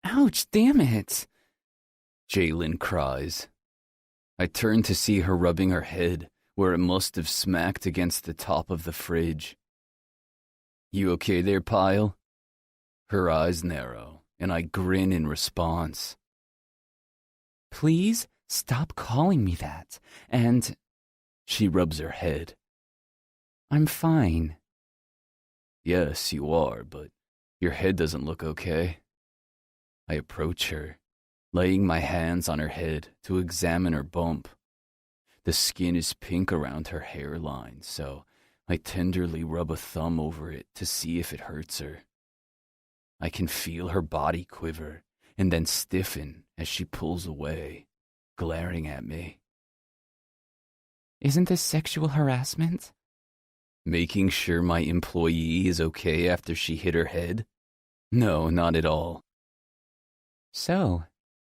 Ouch, damn it. Jeannine cries. I turn to see her rubbing her head where it must have smacked against the top of the fridge. You okay there, Pyle? Her eyes narrow, and I grin in response. Please stop calling me that, and... She rubs her head. I'm fine. Yes, you are, but your head doesn't look okay. I approach her, laying my hands on her head to examine her bump. The skin is pink around her hairline, so I tenderly rub a thumb over it to see if it hurts her. I can feel her body quiver and then stiffen as she pulls away, glaring at me. Isn't this sexual harassment? Making sure my employee is okay after she hit her head? No, not at all. So,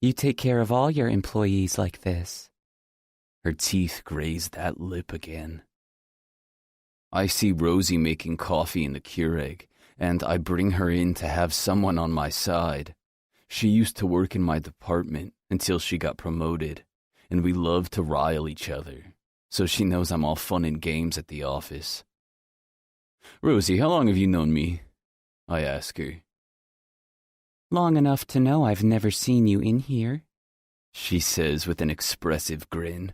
you take care of all your employees like this? Her teeth graze that lip again. I see Rosie making coffee in the Keurig, and I bring her in to have someone on my side. She used to work in my department until she got promoted, and we love to rile each other, so she knows I'm all fun and games at the office. Rosie, how long have you known me? I ask her. Long enough to know I've never seen you in here, she says with an expressive grin.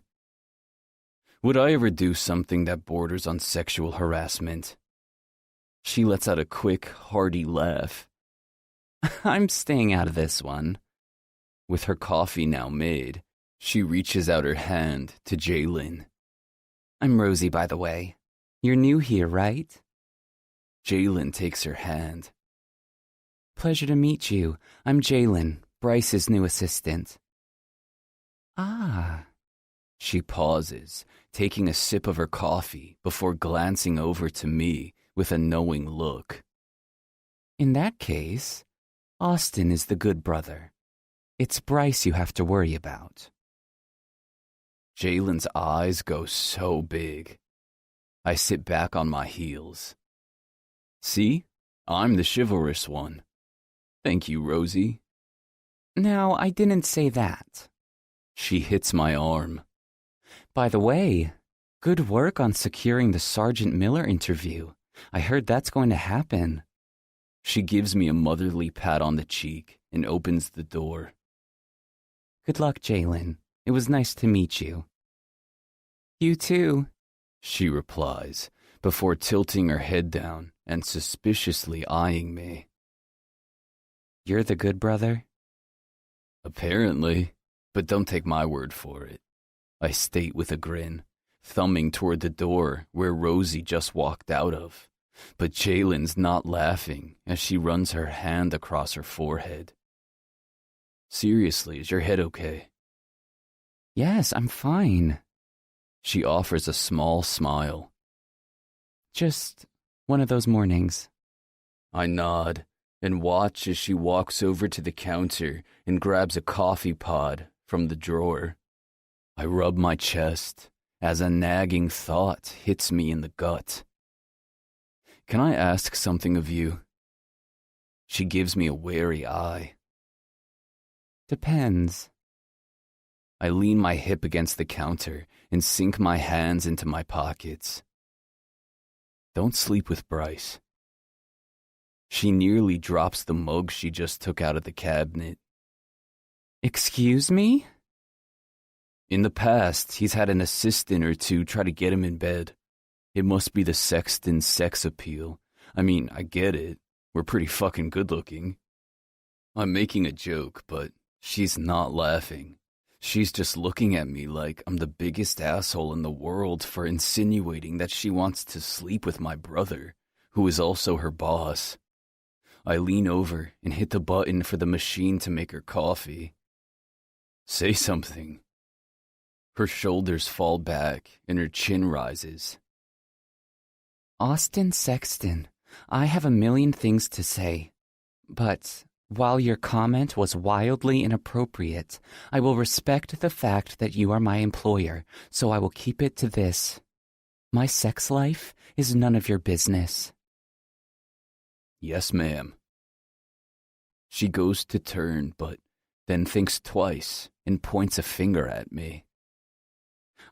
Would I ever do something that borders on sexual harassment? She lets out a quick, hearty laugh. I'm staying out of this one. With her coffee now made, she reaches out her hand to Jeannine. I'm Rosie, by the way. You're new here, right? Jeannine takes her hand. Pleasure to meet you. I'm Jeannine, Bryce's new assistant. Ah. She pauses, taking a sip of her coffee before glancing over to me with a knowing look. In that case, Austin is the good brother. It's Bryce you have to worry about. Jalen's eyes go so big. I sit back on my heels. See? I'm the chivalrous one. Thank you, Rosie. Now, I didn't say that. She hits my arm. By the way, good work on securing the Sergeant Miller interview. I heard that's going to happen. She gives me a motherly pat on the cheek and opens the door. Good luck, Jeannine. It was nice to meet you. You too, she replies, before tilting her head down and suspiciously eyeing me. You're the good brother? Apparently, but don't take my word for it. I state with a grin, thumbing toward the door where Rosie just walked out of. But Jalen's not laughing as she runs her hand across her forehead. Seriously, is your head okay? Yes, I'm fine. She offers a small smile. Just one of those mornings. I nod and watch as she walks over to the counter and grabs a coffee pod from the drawer. I rub my chest as a nagging thought hits me in the gut. Can I ask something of you? She gives me a wary eye. Depends. I lean my hip against the counter and sink my hands into my pockets. Don't sleep with Bryce. She nearly drops the mug she just took out of the cabinet. Excuse me? In the past, he's had an assistant or two try to get him in bed. It must be the Sexton's sex appeal. I mean, I get it. We're pretty fucking good looking. I'm making a joke, but she's not laughing. She's just looking at me like I'm the biggest asshole in the world for insinuating that she wants to sleep with my brother, who is also her boss. I lean over and hit the button for the machine to make her coffee. Say something. Her shoulders fall back and her chin rises. Austin Sexton, I have a million things to say, but while your comment was wildly inappropriate, I will respect the fact that you are my employer, so I will keep it to this. My sex life is none of your business. Yes, ma'am. She goes to turn, but then thinks twice and points a finger at me.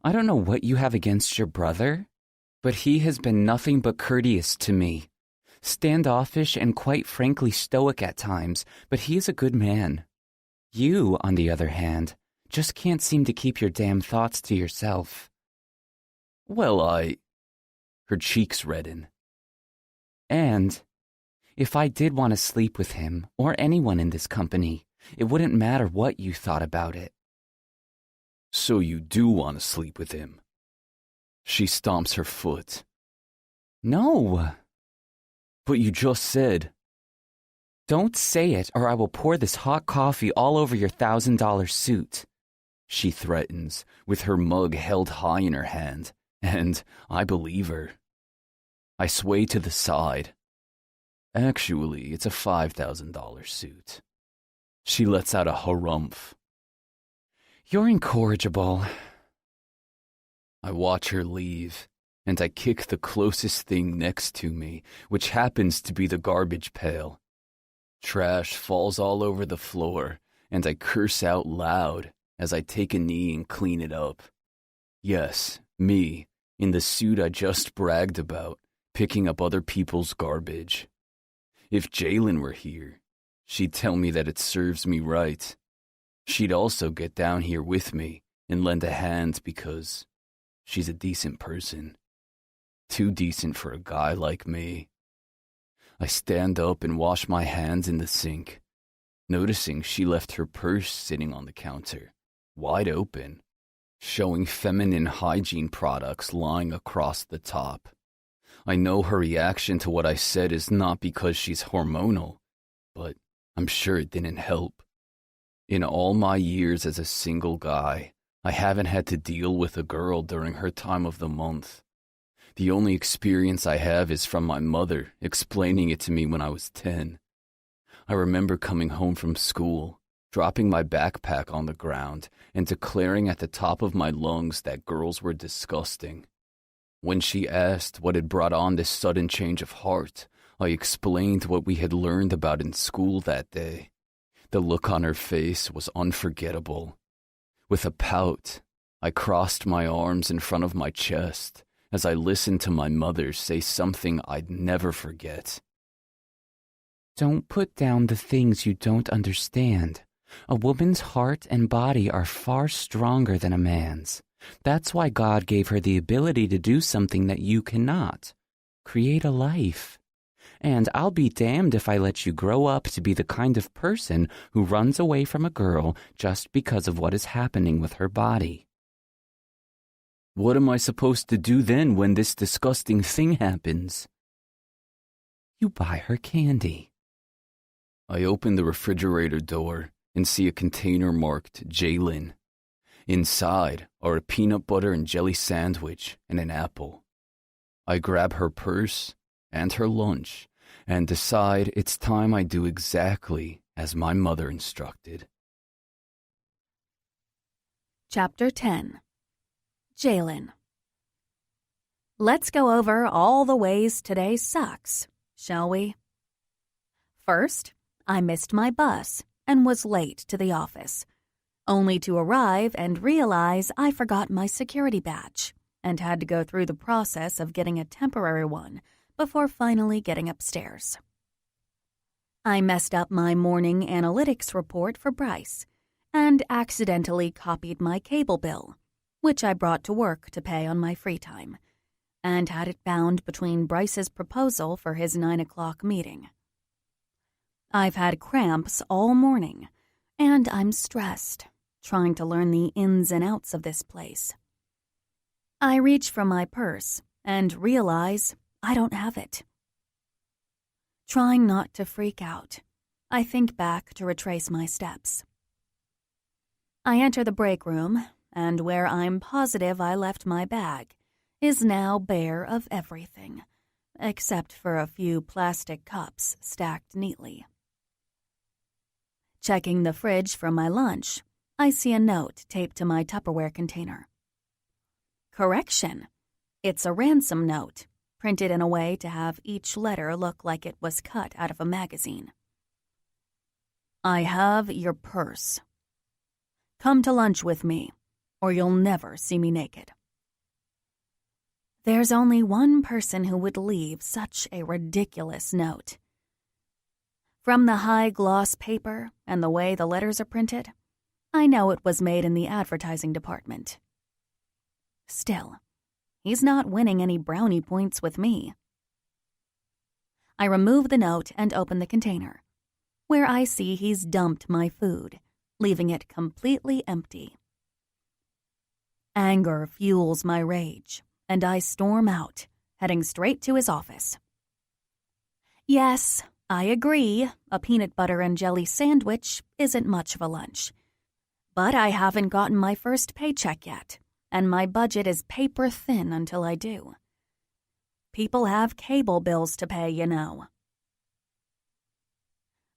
I don't know what you have against your brother, but he has been nothing but courteous to me. Standoffish and quite frankly stoic at times, but he is a good man. You, on the other hand, just can't seem to keep your damn thoughts to yourself. Well, Her cheeks redden. And if I did want to sleep with him, or anyone in this company, it wouldn't matter what you thought about it. So you do want to sleep with him? She stomps her foot. No. But you just said... Don't say it, or I will pour this hot coffee all over your $1,000 suit, she threatens, with her mug held high in her hand, and I believe her. I sway to the side. Actually, it's a $5,000 suit. She lets out a harumph. You're incorrigible. I watch her leave, and I kick the closest thing next to me, which happens to be the garbage pail. Trash falls all over the floor, and I curse out loud as I take a knee and clean it up. Yes, me, in the suit I just bragged about, picking up other people's garbage. If Jeannine were here, she'd tell me that it serves me right. She'd also get down here with me and lend a hand because she's a decent person. Too decent for a guy like me. I stand up and wash my hands in the sink, noticing she left her purse sitting on the counter, wide open, showing feminine hygiene products lying across the top. I know her reaction to what I said is not because she's hormonal, but I'm sure it didn't help. In all my years as a single guy, I haven't had to deal with a girl during her time of the month. The only experience I have is from my mother explaining it to me when I was 10. I remember coming home from school, dropping my backpack on the ground, and declaring at the top of my lungs that girls were disgusting. When she asked what had brought on this sudden change of heart, I explained what we had learned about in school that day. The look on her face was unforgettable. With a pout, I crossed my arms in front of my chest as I listened to my mother say something I'd never forget. Don't put down the things you don't understand. A woman's heart and body are far stronger than a man's. That's why God gave her the ability to do something that you cannot. Create a life. And I'll be damned if I let you grow up to be the kind of person who runs away from a girl just because of what is happening with her body. What am I supposed to do then when this disgusting thing happens? You buy her candy. I open the refrigerator door and see a container marked Jeannine. Inside are a peanut butter and jelly sandwich and an apple. I grab her purse and her lunch and decide it's time I do exactly as my mother instructed. Chapter 10. Jeannine. Let's go over all the ways today sucks, shall we? First, I missed my bus and was late to the office, only to arrive and realize I forgot my security badge and had to go through the process of getting a temporary one before finally getting upstairs. I messed up my morning analytics report for Bryce and accidentally copied my cable bill, which I brought to work to pay on my free time, and had it bound between Bryce's proposal for his 9 o'clock meeting. I've had cramps all morning, and I'm stressed, trying to learn the ins and outs of this place. I reach for my purse and realize I don't have it. Trying not to freak out, I think back to retrace my steps. I enter the break room, and where I'm positive I left my bag is now bare of everything, except for a few plastic cups stacked neatly. Checking the fridge for my lunch, I see a note taped to my Tupperware container. Correction! It's a ransom note, printed in a way to have each letter look like it was cut out of a magazine. I have your purse. Come to lunch with me, or you'll never see me naked. There's only one person who would leave such a ridiculous note. From the high-gloss paper and the way the letters are printed, I know it was made in the advertising department. Still, he's not winning any brownie points with me. I remove the note and open the container, where I see he's dumped my food, leaving it completely empty. Anger fuels my rage, and I storm out, heading straight to his office. Yes, I agree, a peanut butter and jelly sandwich isn't much of a lunch. But I haven't gotten my first paycheck yet, and my budget is paper thin until I do. People have cable bills to pay, you know.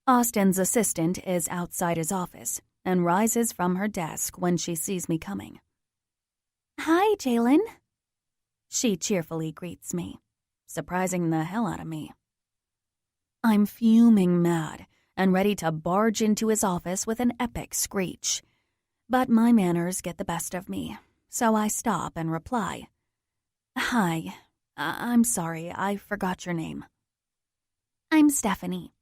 Austin's assistant is outside his office and rises from her desk when she sees me coming. Hi, Jalen. She cheerfully greets me, surprising the hell out of me. I'm fuming mad and ready to barge into his office with an epic screech. But my manners get the best of me, so I stop and reply. Hi, I'm sorry, I forgot your name. I'm Stephanie.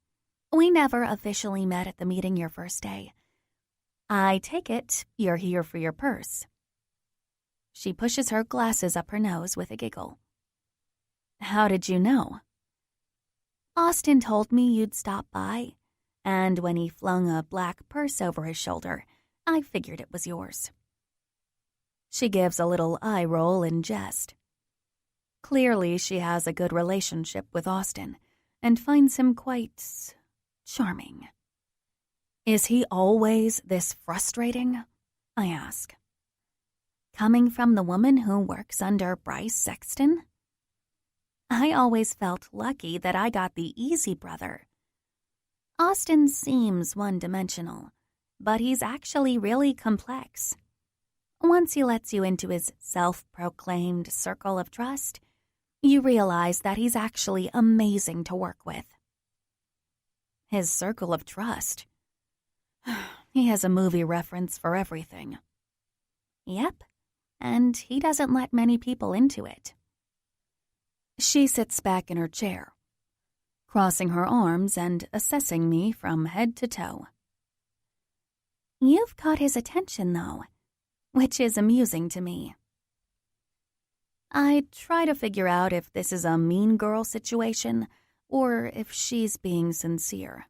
We never officially met at the meeting your first day. I take it you're here for your purse. She pushes her glasses up her nose with a giggle. How did you know? Austin told me you'd stop by, and when he flung a black purse over his shoulder, I figured it was yours. She gives a little eye roll in jest. Clearly, she has a good relationship with Austin and finds him quite charming. Is he always this frustrating? I ask. Coming from the woman who works under Bryce Sexton? I always felt lucky that I got the easy brother. Austin seems one-dimensional, but he's actually really complex. Once he lets you into his self-proclaimed circle of trust, you realize that he's actually amazing to work with. His circle of trust? He has a movie reference for everything. Yep, and he doesn't let many people into it. She sits back in her chair, crossing her arms and assessing me from head to toe. You've caught his attention, though, which is amusing to me. I try to figure out if this is a mean girl situation or if she's being sincere.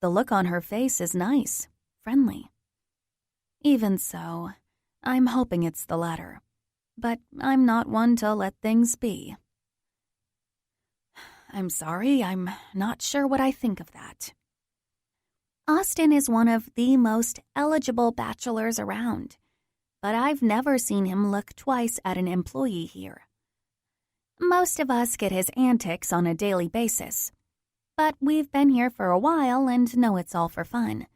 The look on her face is nice, friendly. Even so, I'm hoping it's the latter. But I'm not one to let things be. I'm sorry, I'm not sure what I think of that. Austin is one of the most eligible bachelors around, but I've never seen him look twice at an employee here. Most of us get his antics on a daily basis, but we've been here for a while and know it's all for fun.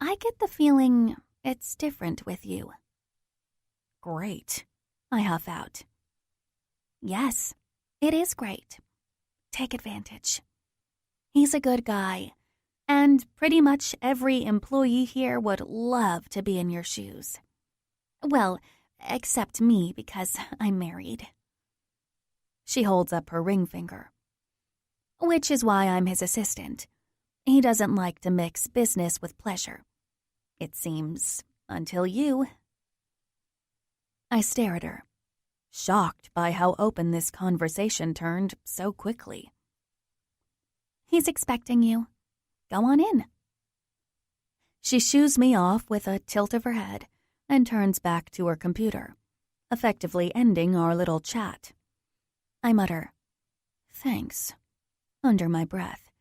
I get the feeling it's different with you. Great, I huff out. Yes, it is great. Take advantage. He's a good guy, and pretty much every employee here would love to be in your shoes. Well, except me because I'm married. She holds up her ring finger. Which is why I'm his assistant. He doesn't like to mix business with pleasure. It seems, until you. I stare at her, shocked by how open this conversation turned so quickly. He's expecting you. Go on in." She shoos me off with a tilt of her head and turns back to her computer, effectively ending our little chat. I mutter, "Thanks," under my breath,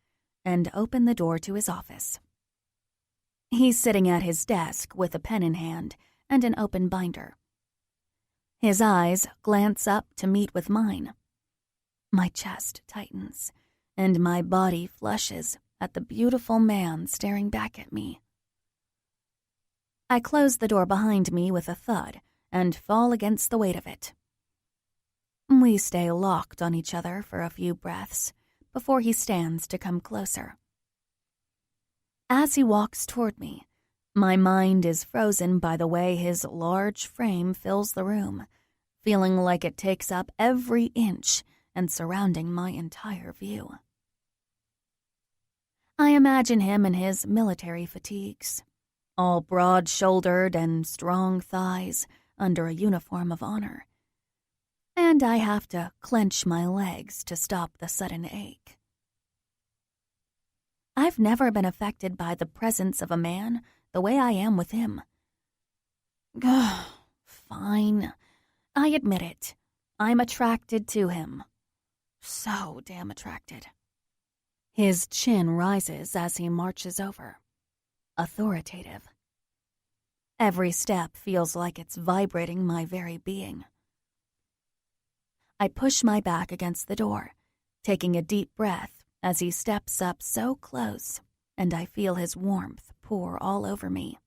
and open the door to his office. He's sitting at his desk with a pen in hand and an open binder. His eyes glance up to meet with mine. My chest tightens, and my body flushes at the beautiful man staring back at me. I close the door behind me with a thud and fall against the weight of it. We stay locked on each other for a few breaths before he stands to come closer. As he walks toward me, my mind is frozen by the way his large frame fills the room, feeling like it takes up every inch and surrounding my entire view. I imagine him in his military fatigues, all broad-shouldered and strong thighs under a uniform of honor, and I have to clench my legs to stop the sudden ache. I've never been affected by the presence of a man the way I am with him. Fine. I admit it. I'm attracted to him. So damn attracted. His chin rises as he marches over. Authoritative. Every step feels like it's vibrating my very being. I push my back against the door, taking a deep breath as he steps up so close, and I feel his warmth pour all over me.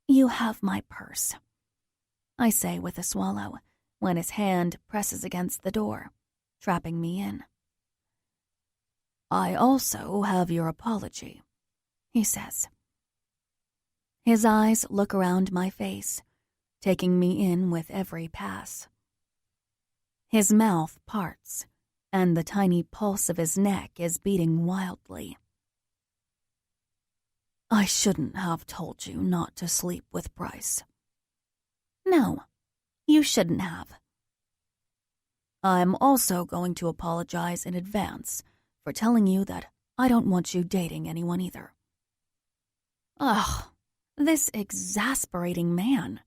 "You have my purse," I say with a swallow when his hand presses against the door, trapping me in. "I also have your apology," he says. His eyes look around my face, taking me in with every pass. His mouth parts, and the tiny pulse of his neck is beating wildly. "I shouldn't have told you not to sleep with Bryce." "No, you shouldn't have." "I'm also going to apologize in advance for telling you that I don't want you dating anyone either." Ugh, this exasperating man.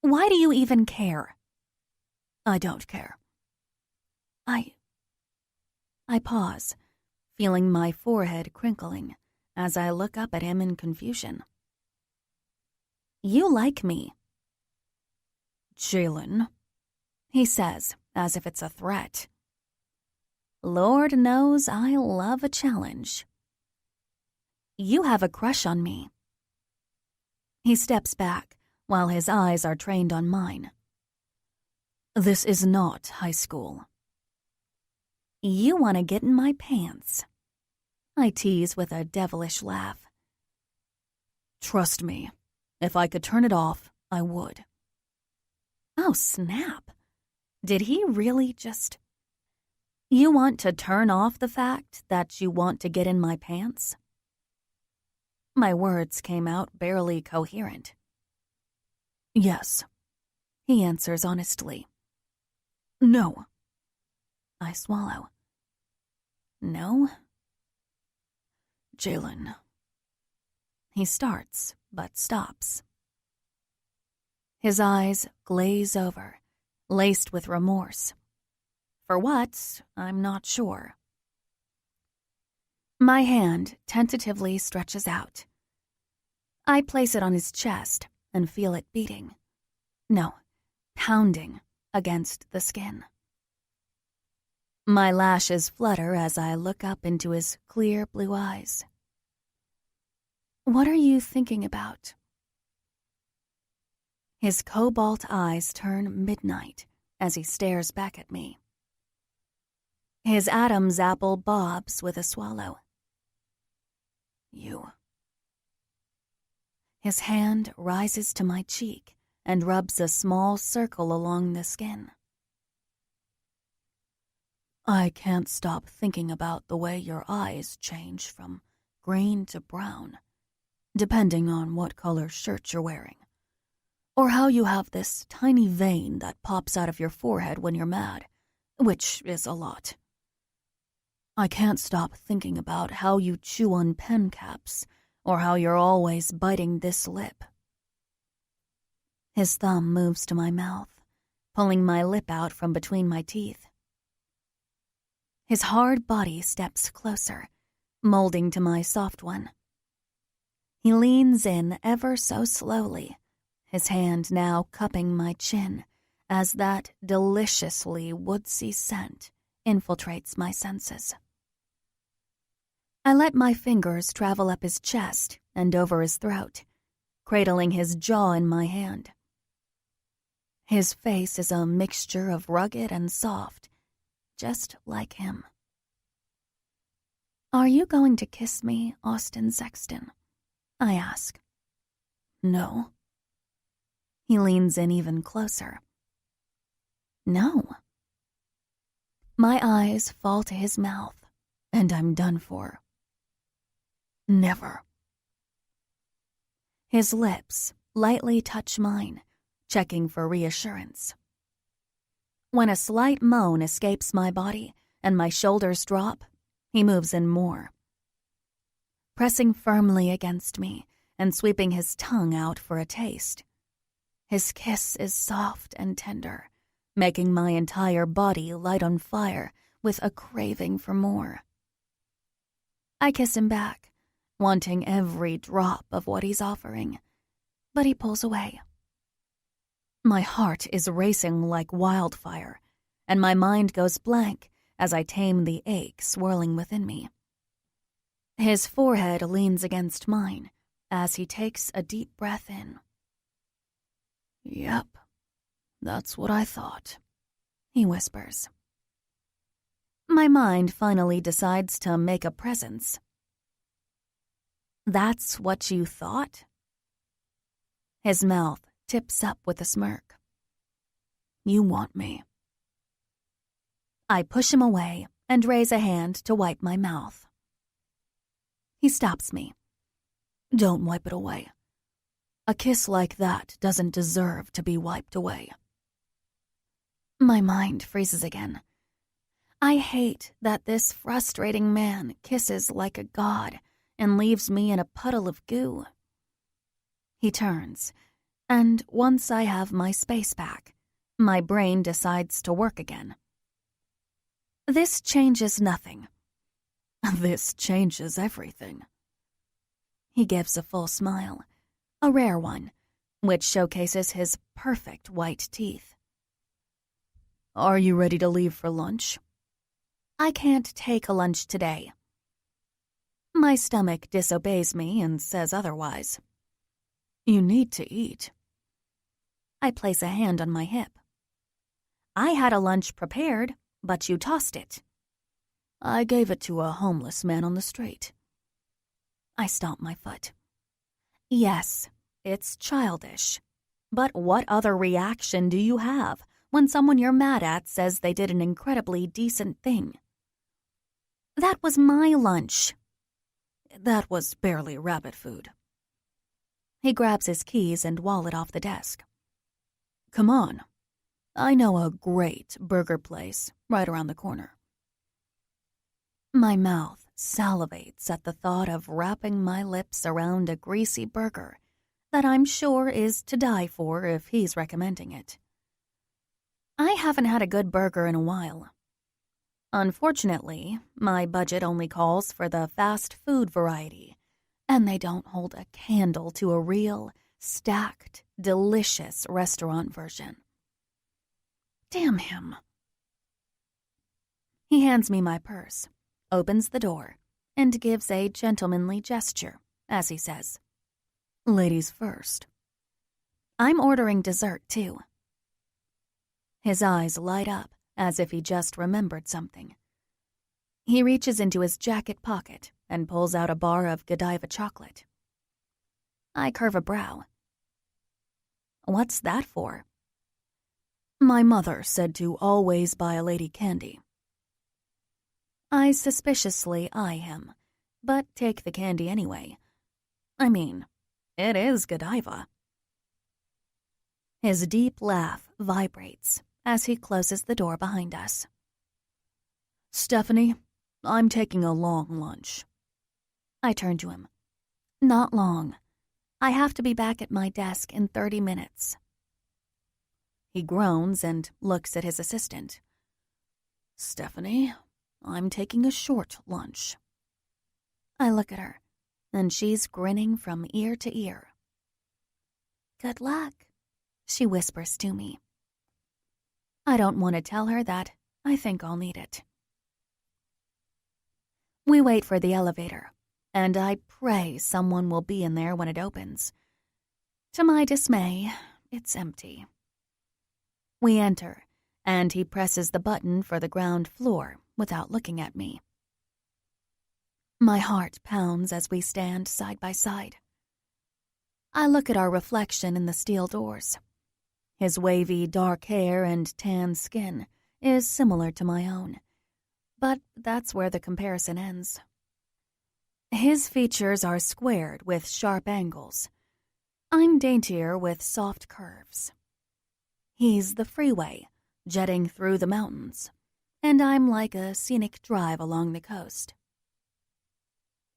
Why do you even care? I don't care. I pause, feeling my forehead crinkling as I look up at him in confusion. "You like me." "Jalen," he says, as if it's a threat. Lord knows I love a challenge. "You have a crush on me." He steps back while his eyes are trained on mine. "This is not high school." "You want to get in my pants," I tease with a devilish laugh. "Trust me, if I could turn it off, I would." Oh, snap. Did he really just... You want to turn off the fact that you want to get in my pants? My words came out barely coherent. "Yes," he answers honestly. "No." I swallow. "No?" "Jalen." He starts, but stops. His eyes glaze over, laced with remorse. For what, I'm not sure. My hand tentatively stretches out. I place it on his chest and feel it beating. No, pounding against the skin. My lashes flutter as I look up into his clear blue eyes. "What are you thinking about?" His cobalt eyes turn midnight as he stares back at me. His Adam's apple bobs with a swallow. "You." His hand rises to my cheek and rubs a small circle along the skin. "I can't stop thinking about the way your eyes change from green to brown, depending on what color shirt you're wearing, or how you have this tiny vein that pops out of your forehead when you're mad, which is a lot. I can't stop thinking about how you chew on pen caps, or how you're always biting this lip. His thumb moves to my mouth, pulling my lip out from between my teeth. His hard body steps closer, molding to my soft one. He leans in ever so slowly, his hand now cupping my chin as that deliciously woodsy scent infiltrates my senses. I let my fingers travel up his chest and over his throat, cradling his jaw in my hand. His face is a mixture of rugged and soft, just like him. Are you going to kiss me, Austin Sexton? I ask. No. He leans in even closer. No. My eyes fall to his mouth, and I'm done for. Never. His lips lightly touch mine, checking for reassurance. When a slight moan escapes my body and my shoulders drop, he moves in more. Pressing firmly against me and sweeping his tongue out for a taste. His kiss is soft and tender, making my entire body light on fire with a craving for more. I kiss him back, wanting every drop of what he's offering, but he pulls away. My heart is racing like wildfire, and my mind goes blank as I tame the ache swirling within me. His forehead leans against mine as he takes a deep breath in. Yep, that's what I thought, he whispers. My mind finally decides to make a presence. That's what you thought? His mouth tips up with a smirk. You want me. I push him away and raise a hand to wipe my mouth. He stops me. Don't wipe it away. A kiss like that doesn't deserve to be wiped away. My mind freezes again. I hate that this frustrating man kisses like a god and leaves me in a puddle of goo. He turns, and once I have my space back, my brain decides to work again. This changes nothing. This changes everything. He gives a full smile, a rare one, which showcases his perfect white teeth. Are you ready to leave for lunch? I can't take a lunch today. My stomach disobeys me and says otherwise. You need to eat. I place a hand on my hip. I had a lunch prepared, but you tossed it. I gave it to a homeless man on the street. I stomp my foot. Yes, it's childish. But what other reaction do you have when someone you're mad at says they did an incredibly decent thing? That was my lunch. That was barely rabbit food. He grabs his keys and wallet off the desk. Come on. I know a great burger place right around the corner. My mouth salivates at the thought of wrapping my lips around a greasy burger that I'm sure is to die for if he's recommending it. I haven't had a good burger in a while. Unfortunately, my budget only calls for the fast food variety, and they don't hold a candle to a real, stacked, delicious restaurant version. Damn him. He hands me my purse, opens the door, and gives a gentlemanly gesture as he says, Ladies first. I'm ordering dessert, too. His eyes light up as if he just remembered something. He reaches into his jacket pocket and pulls out a bar of Godiva chocolate. I curve a brow. What's that for? My mother said to always buy a lady candy. I suspiciously eye him, but take the candy anyway. I mean, it is Godiva. His deep laugh vibrates as he closes the door behind us. Stephanie, I'm taking a long lunch. I turn to him. Not long. I have to be back at my desk in 30 minutes. He groans and looks at his assistant. Stephanie, I'm taking a short lunch. I look at her, and she's grinning from ear to ear. Good luck, she whispers to me. I don't want to tell her that I think I'll need it. We wait for the elevator, and I pray someone will be in there when it opens. To my dismay, it's empty. We enter, and he presses the button for the ground floor without looking at me. My heart pounds as we stand side by side. I look at our reflection in the steel doors. His wavy dark hair and tan skin is similar to my own, but that's where the comparison ends. His features are squared with sharp angles. I'm daintier with soft curves. He's the freeway, jetting through the mountains, and I'm like a scenic drive along the coast.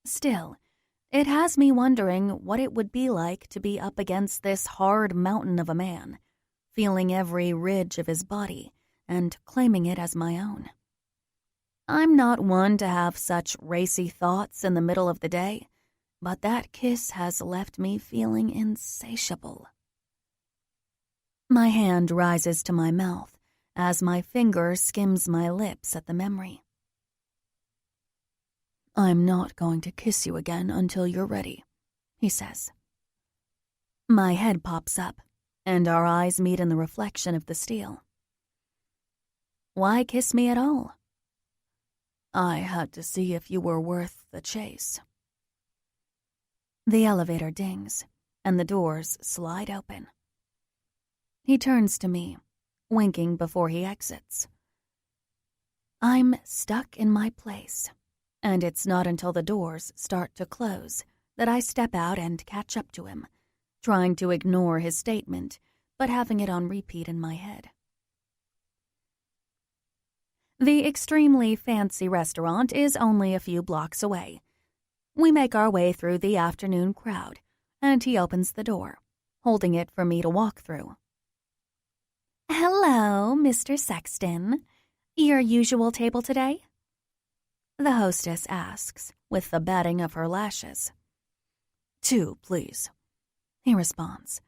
Still, it has me wondering what it would be like to be up against this hard mountain of a man, feeling every ridge of his body and claiming it as my own. I'm not one to have such racy thoughts in the middle of the day, but that kiss has left me feeling insatiable. My hand rises to my mouth as my finger skims my lips at the memory. I'm not going to kiss you again until you're ready, he says. My head pops up, and our eyes meet in the reflection of the steel. Why kiss me at all? I had to see if you were worth the chase. The elevator dings, and the doors slide open. He turns to me, winking before he exits. I'm stuck in my place, and it's not until the doors start to close that I step out and catch up to him, trying to ignore his statement, but having it on repeat in my head. The extremely fancy restaurant is only a few blocks away. We make our way through the afternoon crowd, and he opens the door, holding it for me to walk through. Hello, Mr. Sexton. Your usual table today? The hostess asks, with the batting of her lashes. 2, please, he responds,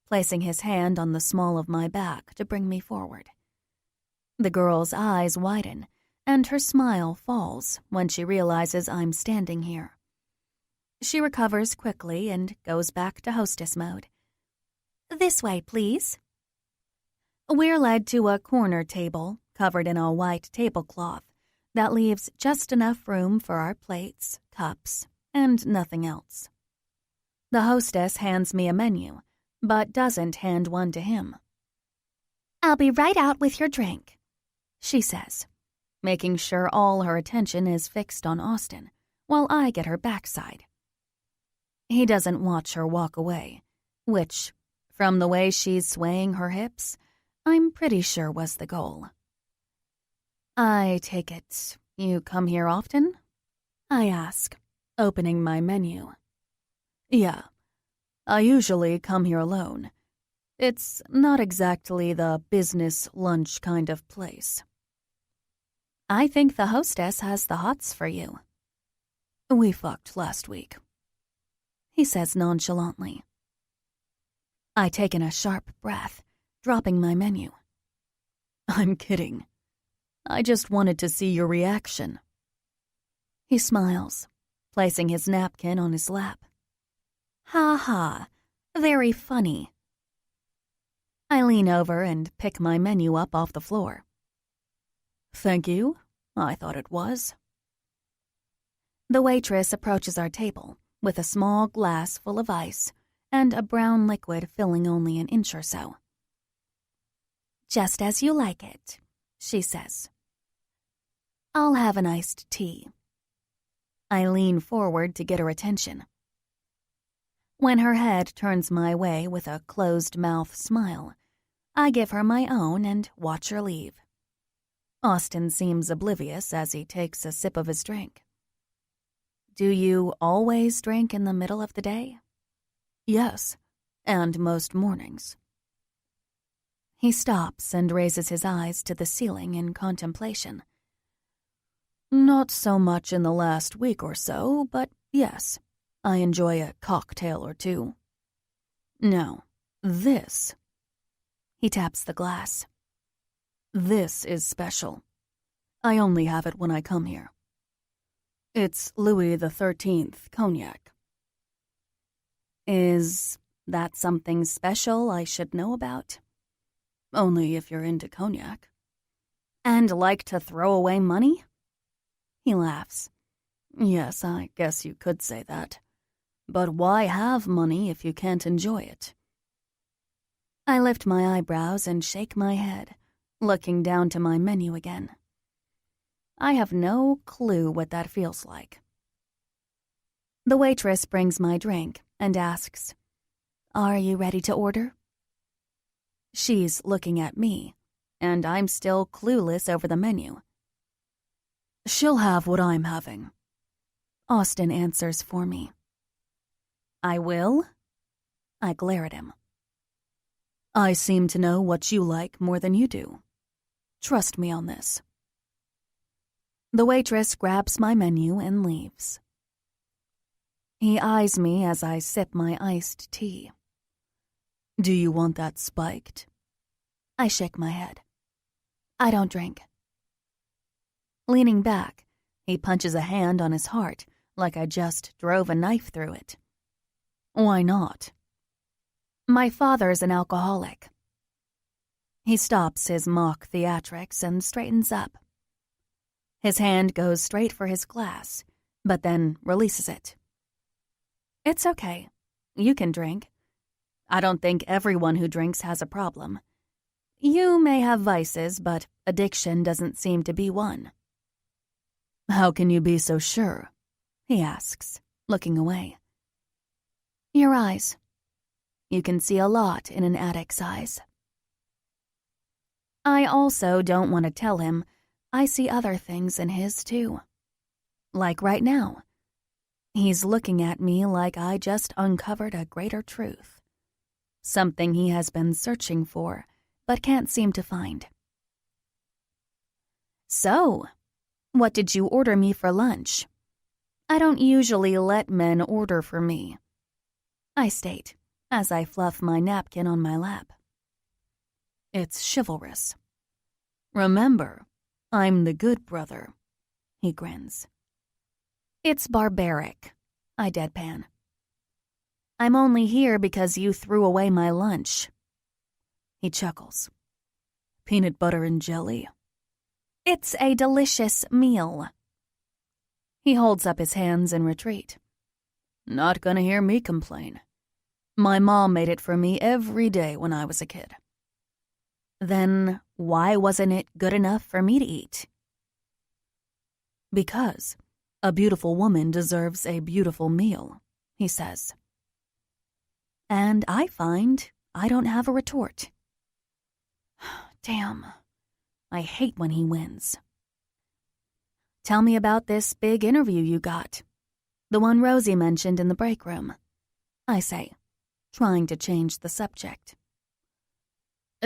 placing his hand on the small of my back to bring me forward. The girl's eyes widen, and her smile falls when she realizes I'm standing here. She recovers quickly and goes back to hostess mode. This way, please. We're led to a corner table covered in a white tablecloth that leaves just enough room for our plates, cups, and nothing else. The hostess hands me a menu, but doesn't hand one to him. I'll be right out with your drink, she says, making sure all her attention is fixed on Austin, while I get her backside. He doesn't watch her walk away, which, from the way she's swaying her hips, I'm pretty sure was the goal. I take it you come here often? I ask, opening my menu. Yeah, I usually come here alone. It's not exactly the business lunch kind of place. I think the hostess has the hots for you. We fucked last week, he says nonchalantly. I take in a sharp breath, dropping my menu. I'm kidding. I just wanted to see your reaction. He smiles, placing his napkin on his lap. Ha ha, very funny. I lean over and pick my menu up off the floor. Thank you, I thought it was. The waitress approaches our table with a small glass full of ice and a brown liquid filling only an inch or so. Just as you like it, she says. I'll have an iced tea. I lean forward to get her attention. When her head turns my way with a closed-mouth smile, I give her my own and watch her leave. Austin seems oblivious as he takes a sip of his drink. Do you always drink in the middle of the day? Yes, and most mornings. He stops and raises his eyes to the ceiling in contemplation. Not so much in the last week or so, but yes, I enjoy a cocktail or two. Now, this. He taps the glass. This is special. I only have it when I come here. It's Louis XIII cognac. Is that something special I should know about? Only if you're into cognac. And like to throw away money? He laughs. Yes, I guess you could say that. But why have money if you can't enjoy it? I lift my eyebrows and shake my head, looking down to my menu again. I have no clue what that feels like. The waitress brings my drink and asks, "Are you ready to order?" She's looking at me, and I'm still clueless over the menu. She'll have what I'm having. Austin answers for me. I will? I glare at him. I seem to know what you like more than you do. Trust me on this. The waitress grabs my menu and leaves. He eyes me as I sip my iced tea. Do you want that spiked? I shake my head. I don't drink. Leaning back, he punches a hand on his heart like I just drove a knife through it. Why not? My father's an alcoholic. He stops his mock theatrics and straightens up. His hand goes straight for his glass, but then releases it. It's okay. You can drink. I don't think everyone who drinks has a problem. You may have vices, but addiction doesn't seem to be one. How can you be so sure? He asks, looking away. Your eyes. You can see a lot in an addict's eyes. I also don't want to tell him I see other things in his too. Like right now. He's looking at me like I just uncovered a greater truth. Something he has been searching for, but can't seem to find. So, what did you order me for lunch? I don't usually let men order for me, I state, as I fluff my napkin on my lap. It's chivalrous. Remember, I'm the good brother, he grins. It's barbaric, I deadpan. I'm only here because you threw away my lunch. He chuckles. Peanut butter and jelly. It's a delicious meal. He holds up his hands in retreat. Not gonna hear me complain. My mom made it for me every day when I was a kid. Then why wasn't it good enough for me to eat? Because a beautiful woman deserves a beautiful meal, he says. And I find I don't have a retort. Damn, I hate when he wins. Tell me about this big interview you got. The one Rosie mentioned in the break room, I say, trying to change the subject.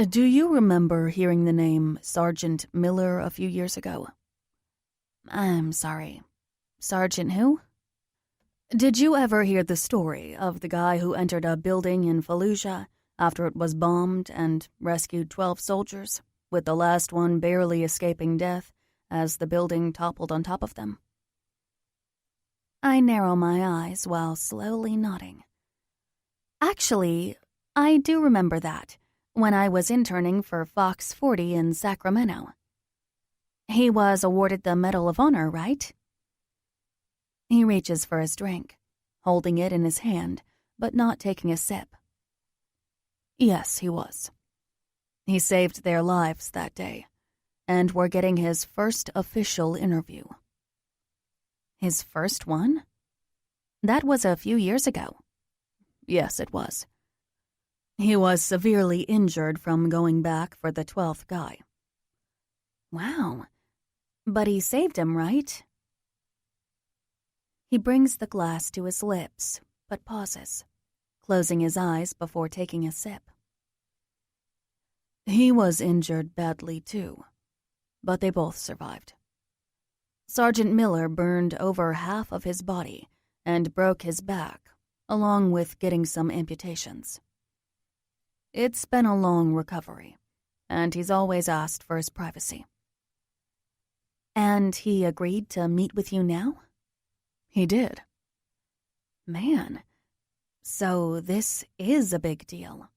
Do you remember hearing the name Sergeant Miller a few years ago? I'm sorry. Sergeant who? Did you ever hear the story of the guy who entered a building in Fallujah after it was bombed and rescued 12 soldiers, with the last one barely escaping death as the building toppled on top of them? I narrow my eyes while slowly nodding. Actually, I do remember that, when I was interning for Fox 40 in Sacramento. He was awarded the Medal of Honor, right? He reaches for his drink, holding it in his hand, but not taking a sip. Yes, he was. He saved their lives that day, and we're getting his first official interview. His first one? That was a few years ago. Yes, it was. He was severely injured from going back for the 12th guy. Wow. But he saved him, right? He brings the glass to his lips, but pauses, closing his eyes before taking a sip. He was injured badly too, but they both survived. Sergeant Miller burned over half of his body and broke his back, along with getting some amputations. It's been a long recovery, and he's always asked for his privacy. And he agreed to meet with you now? He did. Man, so this is a big deal.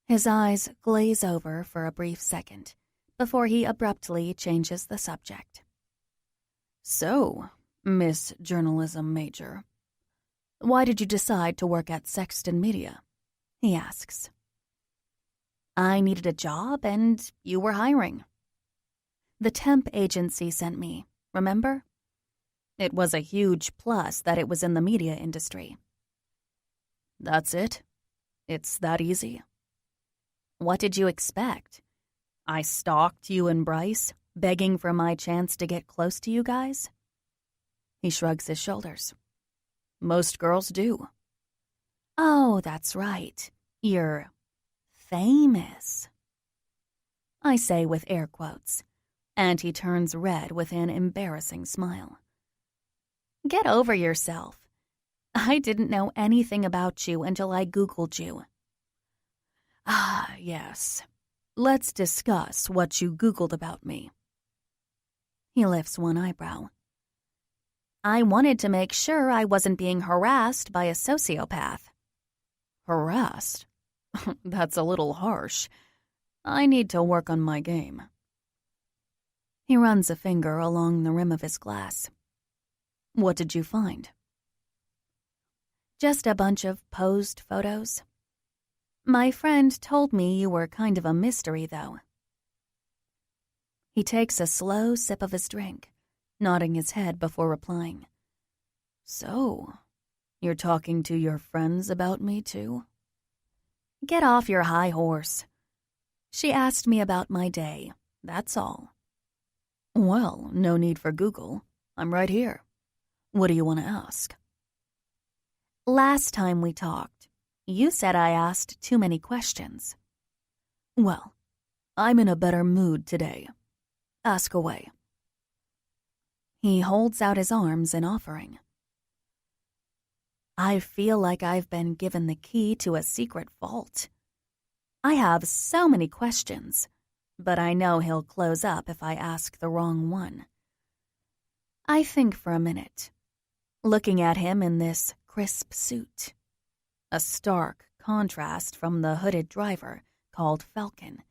His eyes glaze over for a brief second before he abruptly changes the subject. So, Miss Journalism Major, why did you decide to work at Sexton Media? He asks. I needed a job and you were hiring. The temp agency sent me, remember? It was a huge plus that it was in the media industry. That's it? It's that easy? What did you expect? I stalked you and Bryce, begging for my chance to get close to you guys? He shrugs his shoulders. Most girls do. Oh, that's right. You're famous. I say with air quotes, and he turns red with an embarrassing smile. Get over yourself. I didn't know anything about you until I Googled you. Ah, yes. Let's discuss what you Googled about me. He lifts one eyebrow. I wanted to make sure I wasn't being harassed by a sociopath. Harassed? That's a little harsh. I need to work on my game. He runs a finger along the rim of his glass. What did you find? Just a bunch of posed photos. My friend told me you were kind of a mystery, though. He takes a slow sip of his drink, nodding his head before replying. So, you're talking to your friends about me, too? Get off your high horse. She asked me about my day, that's all. Well, no need for Google. I'm right here. What do you want to ask? Last time we talked, you said I asked too many questions. Well, I'm in a better mood today. Ask away. He holds out his arms in offering. I feel like I've been given the key to a secret vault. I have so many questions, but I know he'll close up if I ask the wrong one. I think for a minute, looking at him in this crisp suit, a stark contrast from the hooded driver called Falcon,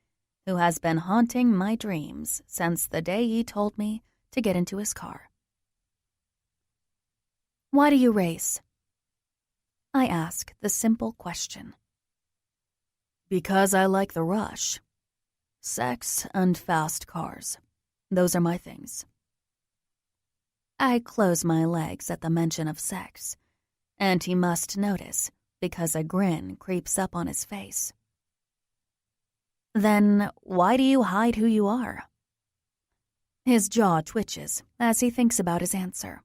who has been haunting my dreams since the day he told me to get into his car. Why do you race? I ask the simple question. Because I like the rush. Sex and fast cars. Those are my things. I close my legs at the mention of sex, and he must notice because a grin creeps up on his face. Then why do you hide who you are? His jaw twitches as he thinks about his answer.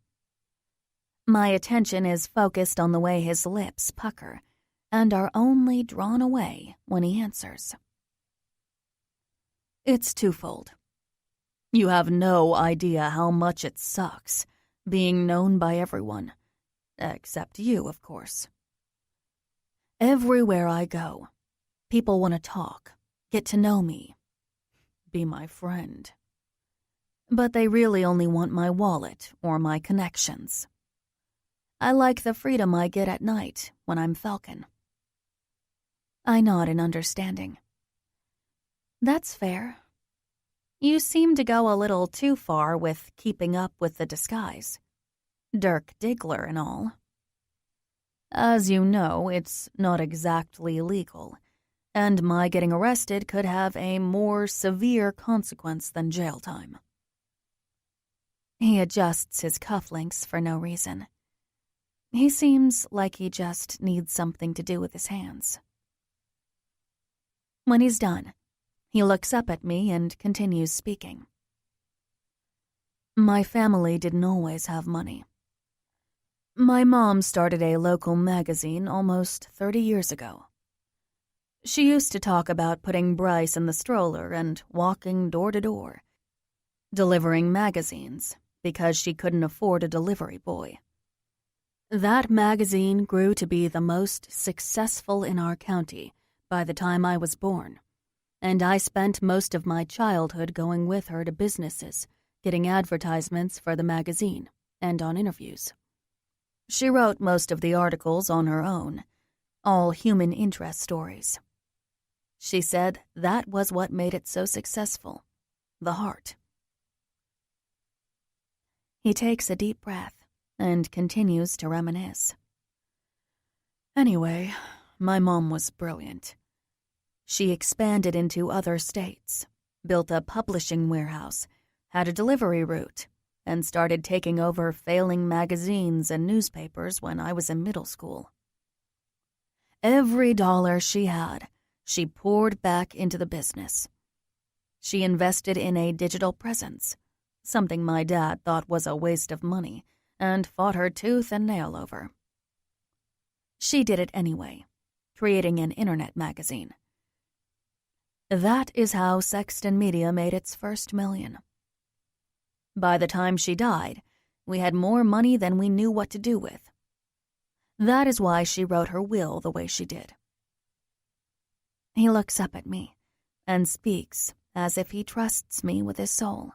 My attention is focused on the way his lips pucker and are only drawn away when he answers. It's twofold. You have no idea how much it sucks being known by everyone, except you, of course. Everywhere I go, people want to talk, get to know me, be my friend. But they really only want my wallet or my connections. I like the freedom I get at night when I'm Falcon. I nod in understanding. That's fair. You seem to go a little too far with keeping up with the disguise. Dirk Diggler and all. As you know, it's not exactly legal, and my getting arrested could have a more severe consequence than jail time. He adjusts his cufflinks for no reason. He seems like he just needs something to do with his hands. When he's done, He looks up at me and continues speaking. My family didn't always have money. My mom started a local magazine almost 30 years ago. She used to talk about putting Bryce in the stroller and walking door to door, delivering magazines because she couldn't afford a delivery boy. That magazine grew to be the most successful in our county by the time I was born, and I spent most of my childhood going with her to businesses, getting advertisements for the magazine, and on interviews. She wrote most of the articles on her own, all human interest stories. She said that was what made it so successful, the heart. He takes a deep breath and continues to reminisce. Anyway, my mom was brilliant. She expanded into other states, built a publishing warehouse, had a delivery route, and started taking over failing magazines and newspapers when I was in middle school. Every dollar she had, she poured back into the business. She invested in a digital presence, something my dad thought was a waste of money, and fought her tooth and nail over. She did it anyway, creating an internet magazine. That is how Sexton Media made its first million. By the time she died, we had more money than we knew what to do with. That is why she wrote her will the way she did. He looks up at me and speaks as if he trusts me with his soul.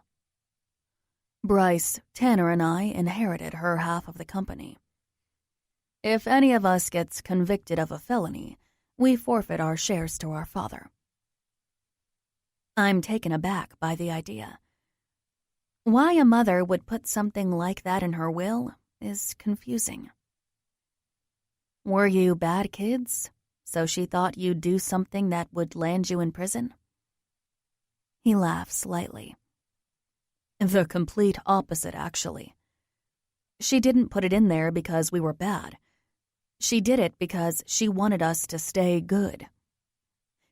Bryce, Tanner, and I inherited her half of the company. If any of us gets convicted of a felony, we forfeit our shares to our father. I'm taken aback by the idea. Why a mother would put something like that in her will is confusing. Were you bad kids, so she thought you'd do something that would land you in prison? He laughs lightly. The complete opposite, actually. She didn't put it in there because we were bad. She did it because she wanted us to stay good.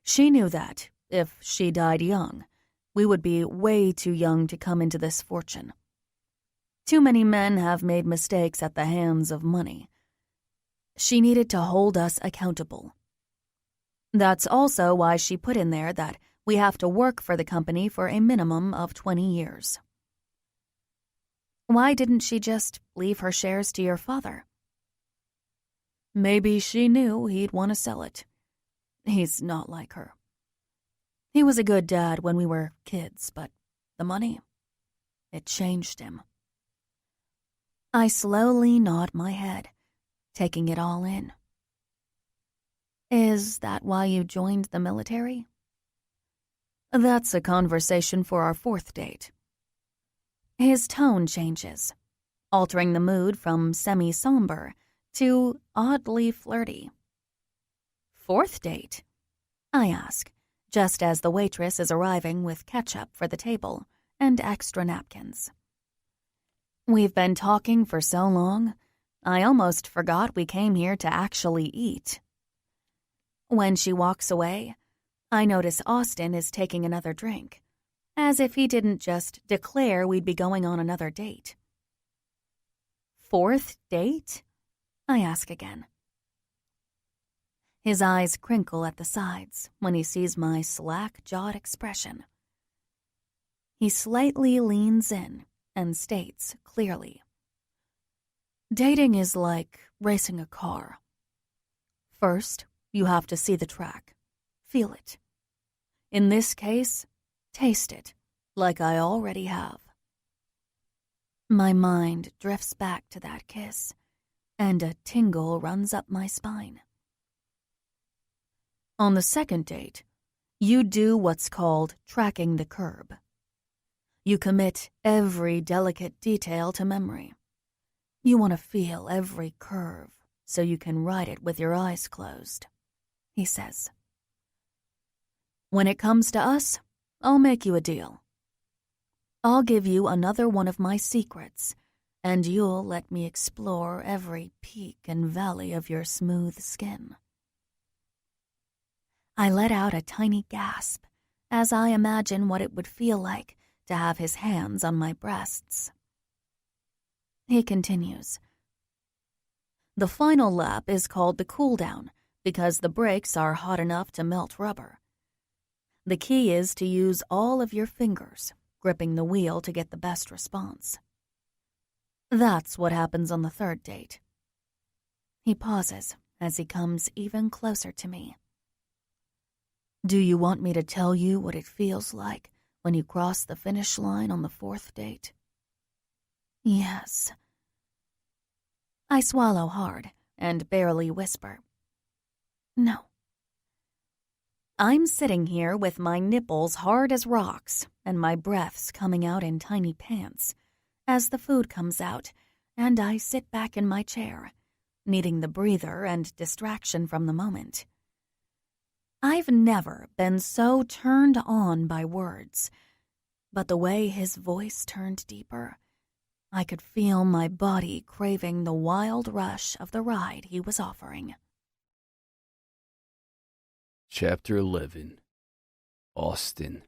She knew that, if she died young, we would be way too young to come into this fortune. Too many men have made mistakes at the hands of money. She needed to hold us accountable. That's also why she put in there that we have to work for the company for a minimum of 20 years. Why didn't she just leave her shares to your father? Maybe she knew he'd want to sell it. He's not like her. He was a good dad when we were kids, but the money, it changed him. I slowly nod my head, taking it all in. Is that why you joined the military? That's a conversation for our fourth date. His tone changes, altering the mood from semi-somber to oddly flirty. Fourth date? I ask, just as the waitress is arriving with ketchup for the table and extra napkins. We've been talking for so long, I almost forgot we came here to actually eat. When she walks away, I notice Austin is taking another drink, as if he didn't just declare we'd be going on another date. Fourth date? I ask again. His eyes crinkle at the sides when he sees my slack-jawed expression. He slightly leans in and states clearly, dating is like racing a car. First, you have to see the track, feel it. In this case, taste it, like I already have. My mind drifts back to that kiss, and a tingle runs up my spine. On the second date, you do what's called tracking the curb. You commit every delicate detail to memory. You want to feel every curve so you can ride it with your eyes closed, he says. When it comes to us, I'll make you a deal. I'll give you another one of my secrets, and you'll let me explore every peak and valley of your smooth skin. I let out a tiny gasp as I imagine what it would feel like to have his hands on my breasts. He continues. The final lap is called the cool down because the brakes are hot enough to melt rubber. The key is to use all of your fingers, gripping the wheel to get the best response. That's what happens on the third date. He pauses as he comes even closer to me. Do you want me to tell you what it feels like when you cross the finish line on the fourth date? Yes. I swallow hard and barely whisper. No. I'm sitting here with my nipples hard as rocks and my breaths coming out in tiny pants as the food comes out and I sit back in my chair, needing the breather and distraction from the moment. I've never been so turned on by words, but the way his voice turned deeper, I could feel my body craving the wild rush of the ride he was offering. Chapter 11. Austin.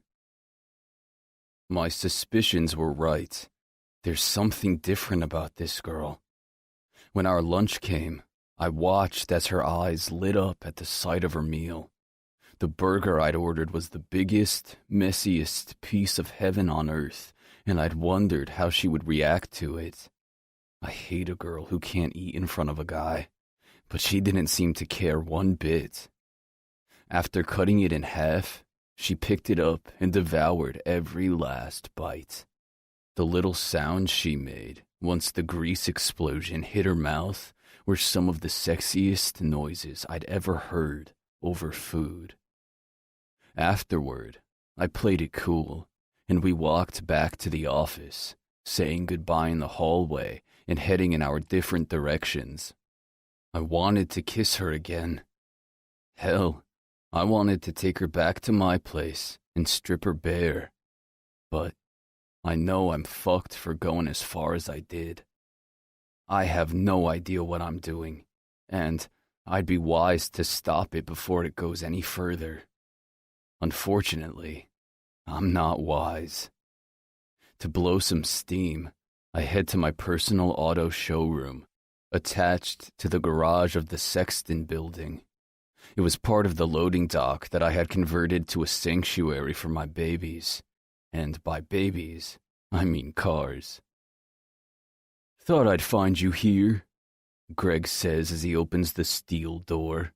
My suspicions were right. There's something different about this girl. When our lunch came, I watched as her eyes lit up at the sight of her meal. The burger I'd ordered was the biggest, messiest piece of heaven on earth, and I'd wondered how she would react to it. I hate a girl who can't eat in front of a guy, but she didn't seem to care one bit. After cutting it in half, she picked it up and devoured every last bite. The little sounds she made once the grease explosion hit her mouth were some of the sexiest noises I'd ever heard over food. Afterward, I played it cool, and we walked back to the office, saying goodbye in the hallway and heading in our different directions. I wanted to kiss her again. Hell, I wanted to take her back to my place and strip her bare. But I know I'm fucked for going as far as I did. I have no idea what I'm doing, and I'd be wise to stop it before it goes any further. Unfortunately, I'm not wise. To blow some steam, I head to my personal auto showroom, attached to the garage of the Sexton building. It was part of the loading dock that I had converted to a sanctuary for my babies. And by babies, I mean cars. Thought I'd find you here, Greg says as he opens the steel door.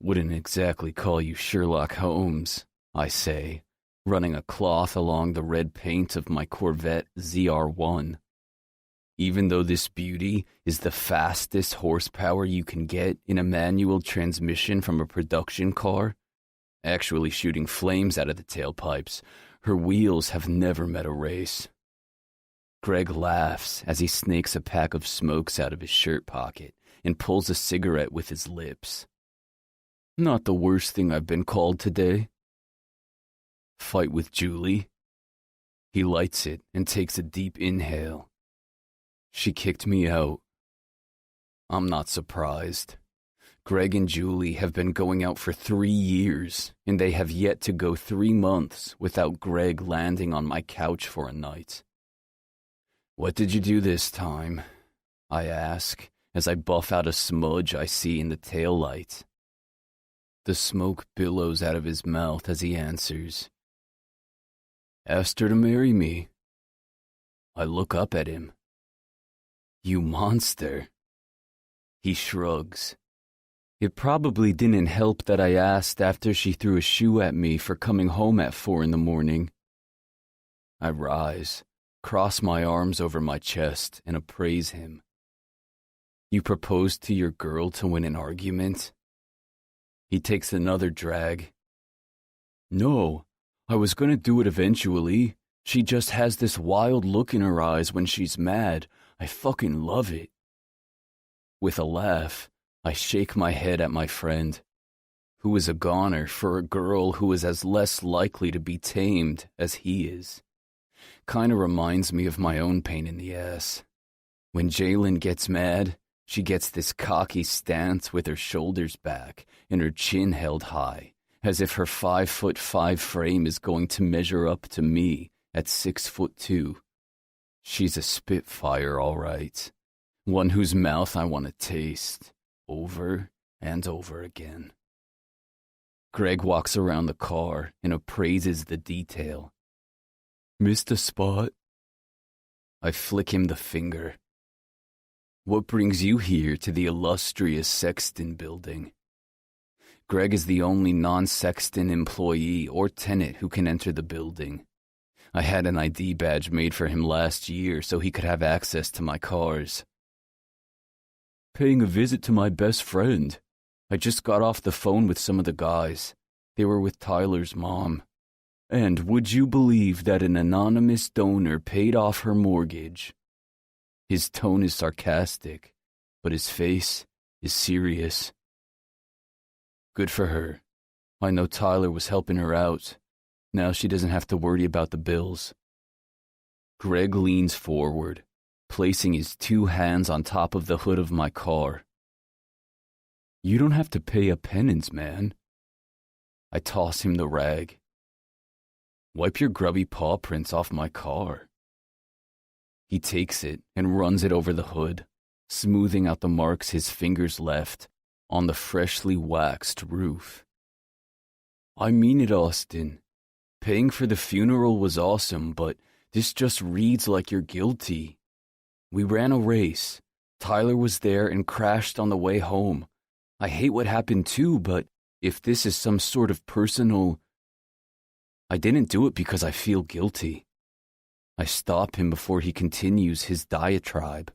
Wouldn't exactly call you Sherlock Holmes, I say, running a cloth along the red paint of my Corvette ZR1. Even though this beauty is the fastest horsepower you can get in a manual transmission from a production car, actually shooting flames out of the tailpipes, her wheels have never met a race. Greg laughs as he snakes a pack of smokes out of his shirt pocket and pulls a cigarette with his lips. Not the worst thing I've been called today. Fight with Julie? He lights it and takes a deep inhale. She kicked me out. I'm not surprised. Greg and Julie have been going out for 3 years, and they have yet to go 3 months without Greg landing on my couch for a night. What did you do this time? I ask, as I buff out a smudge I see in the taillight. The smoke billows out of his mouth as he answers. Asked her to marry me. I look up at him. You monster. He shrugs. It probably didn't help that I asked after she threw a shoe at me for coming home at 4 a.m. I rise, cross my arms over my chest, and appraise him. You proposed to your girl to win an argument? He takes another drag. No, I was going to do it eventually. She just has this wild look in her eyes when she's mad. I fucking love it. With a laugh, I shake my head at my friend, who is a goner for a girl who is as less likely to be tamed as he is. Kinda reminds me of my own pain in the ass. When Jaylin gets mad, she gets this cocky stance with her shoulders back and her chin held high, as if her 5'5" frame is going to measure up to me at 6'2". She's a spitfire, all right. One whose mouth I want to taste over and over again. Greg walks around the car and appraises the detail. Missed a spot? I flick him the finger. What brings you here to the illustrious Sexton building? Greg is the only non-Sexton employee or tenant who can enter the building. I had an ID badge made for him last year so he could have access to my cars. Paying a visit to my best friend. I just got off the phone with some of the guys. They were with Tyler's mom. And would you believe that an anonymous donor paid off her mortgage? His tone is sarcastic, but his face is serious. Good for her. I know Tyler was helping her out. Now she doesn't have to worry about the bills. Greg leans forward, placing his 2 hands on top of the hood of my car. You don't have to pay a penance, man. I toss him the rag. Wipe your grubby paw prints off my car. He takes it and runs it over the hood, smoothing out the marks his fingers left on the freshly waxed roof. I mean it, Austin. Paying for the funeral was awesome, but this just reads like you're guilty. We ran a race. Tyler was there and crashed on the way home. I hate what happened too, but if this is some sort of personal... I didn't do it because I feel guilty. I stop him before he continues his diatribe.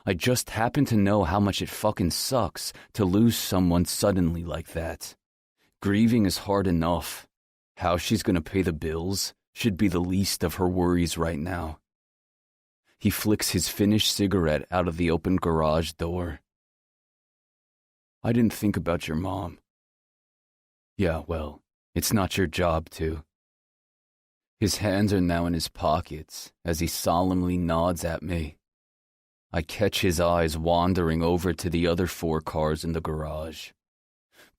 I just happen to know how much it fucking sucks to lose someone suddenly like that. Grieving is hard enough. How she's gonna pay the bills should be the least of her worries right now. He flicks his finished cigarette out of the open garage door. I didn't think about your mom. Yeah, well, it's not your job to. His hands are now in his pockets as he solemnly nods at me. I catch his eyes wandering over to the other 4 cars in the garage.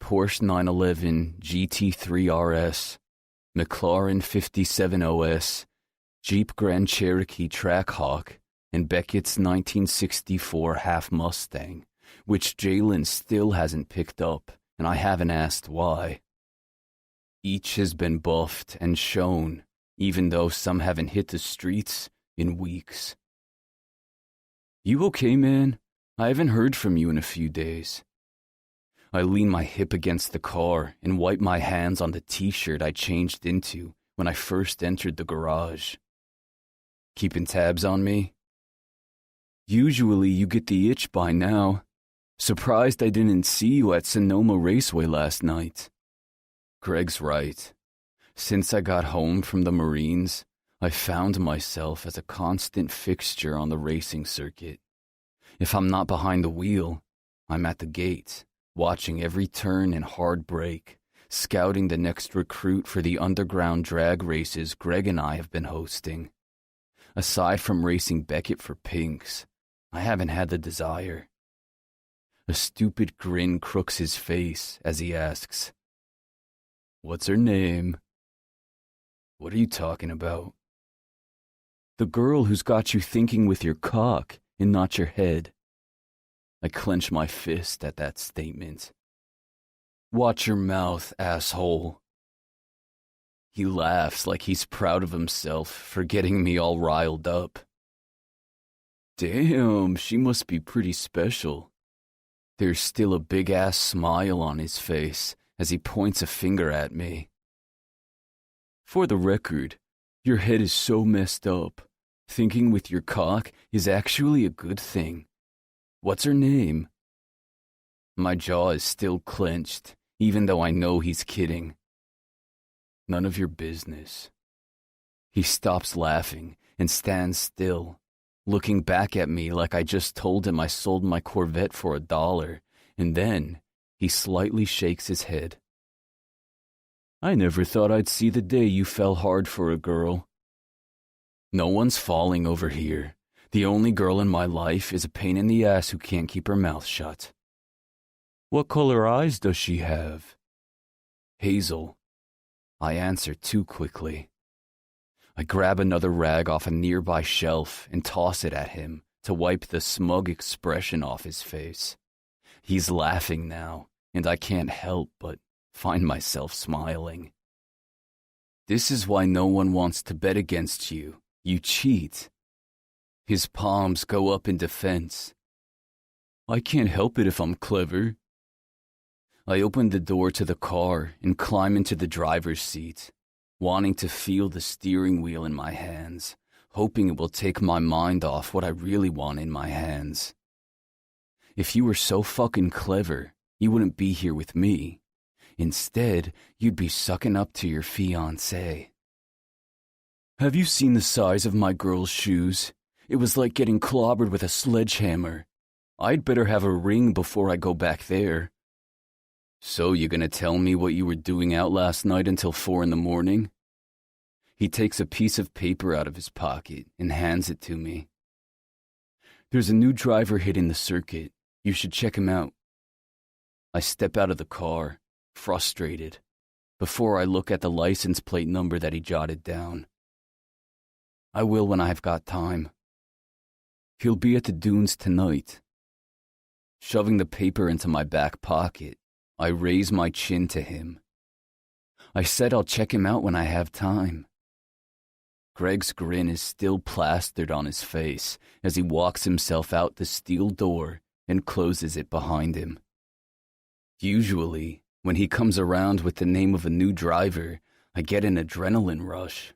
Porsche 911 GT3 RS, McLaren 57OS, Jeep Grand Cherokee Trackhawk, and Beckett's 1964 Half Mustang, which Jalen still hasn't picked up, and I haven't asked why. Each has been buffed and shown, even though some haven't hit the streets in weeks. You okay, man? I haven't heard from you in a few days. I lean my hip against the car and wipe my hands on the t-shirt I changed into when I first entered the garage. Keeping tabs on me? Usually you get the itch by now. Surprised I didn't see you at Sonoma Raceway last night. Greg's right. Since I got home from the Marines, I found myself as a constant fixture on the racing circuit. If I'm not behind the wheel, I'm at the gate, watching every turn and hard brake, scouting the next recruit for the underground drag races Greg and I have been hosting. Aside from racing Beckett for pinks, I haven't had the desire. A stupid grin crooks his face as he asks, "What's her name?" What are you talking about? The girl who's got you thinking with your cock and not your head. I clench my fist at that statement. Watch your mouth, asshole. He laughs like he's proud of himself for getting me all riled up. Damn, she must be pretty special. There's still a big-ass smile on his face as he points a finger at me. For the record, your head is so messed up. Thinking with your cock is actually a good thing. What's her name? My jaw is still clenched, even though I know he's kidding. None of your business. He stops laughing and stands still, looking back at me like I just told him I sold my Corvette for $1, and then he slightly shakes his head. I never thought I'd see the day you fell hard for a girl. No one's falling over here. The only girl in my life is a pain in the ass who can't keep her mouth shut. What color eyes does she have? Hazel. I answer too quickly. I grab another rag off a nearby shelf and toss it at him to wipe the smug expression off his face. He's laughing now, and I can't help but find myself smiling. This is why no one wants to bet against you. You cheat. His palms go up in defense. I can't help it if I'm clever. I open the door to the car and climb into the driver's seat, wanting to feel the steering wheel in my hands, hoping it will take my mind off what I really want in my hands. If you were so fucking clever, you wouldn't be here with me. Instead, you'd be sucking up to your fiancé. Have you seen the size of my girl's shoes? It was like getting clobbered with a sledgehammer. I'd better have a ring before I go back there. So you gonna tell me what you were doing out last night until 4 a.m? He takes a piece of paper out of his pocket and hands it to me. There's a new driver hitting the circuit. You should check him out. I step out of the car, frustrated, before I look at the license plate number that he jotted down. I will when I've got time. He'll be at the dunes tonight. Shoving the paper into my back pocket, I raise my chin to him. I said I'll check him out when I have time. Greg's grin is still plastered on his face as he walks himself out the steel door and closes it behind him. Usually, when he comes around with the name of a new driver, I get an adrenaline rush.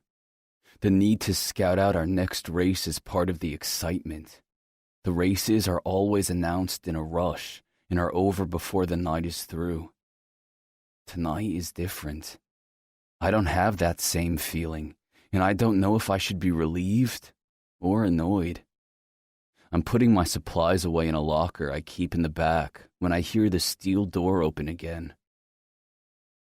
The need to scout out our next race is part of the excitement. The races are always announced in a rush and are over before the night is through. Tonight is different. I don't have that same feeling, and I don't know if I should be relieved or annoyed. I'm putting my supplies away in a locker I keep in the back when I hear the steel door open again.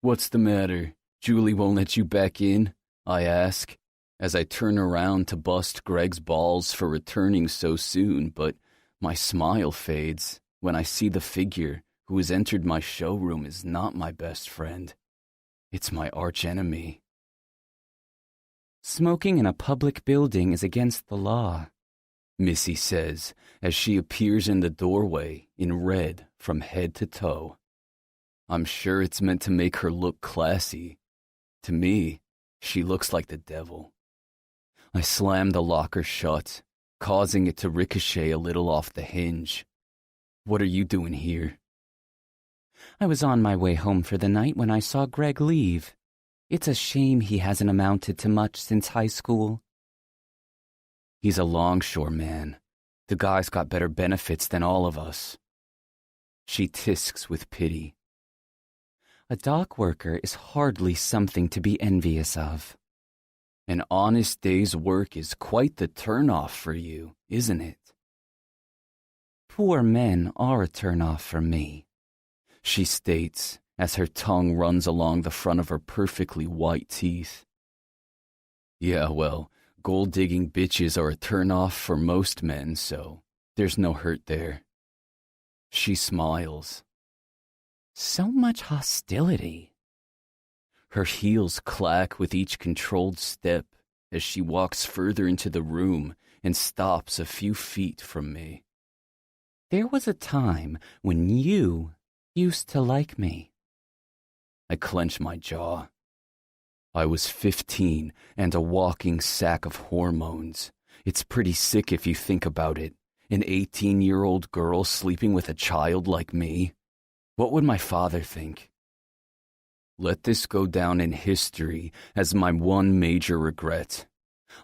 What's the matter? Julie won't let you back in? I ask, as I turn around to bust Greg's balls for returning so soon, but my smile fades when I see the figure who has entered my showroom is not my best friend. It's my archenemy. Smoking in a public building is against the law, Missy says as she appears in the doorway in red from head to toe. I'm sure it's meant to make her look classy. To me, she looks like the devil. I slam the locker shut, causing it to ricochet a little off the hinge. What are you doing here? I was on my way home for the night when I saw Greg leave. It's a shame he hasn't amounted to much since high school. He's a longshore man. The guy's got better benefits than all of us. She tisks with pity. A dock worker is hardly something to be envious of. An honest day's work is quite the turn-off for you, isn't it? Poor men are a turn-off for me, she states as her tongue runs along the front of her perfectly white teeth. Yeah, well, gold-digging bitches are a turn-off for most men, so there's no hurt there. She smiles. So much hostility. Her heels clack with each controlled step as she walks further into the room and stops a few feet from me. There was a time when you used to like me. I clench my jaw. I was 15 and a walking sack of hormones. It's pretty sick if you think about it. An 18-year-old girl sleeping with a child like me. What would my father think? Let this go down in history as my one major regret.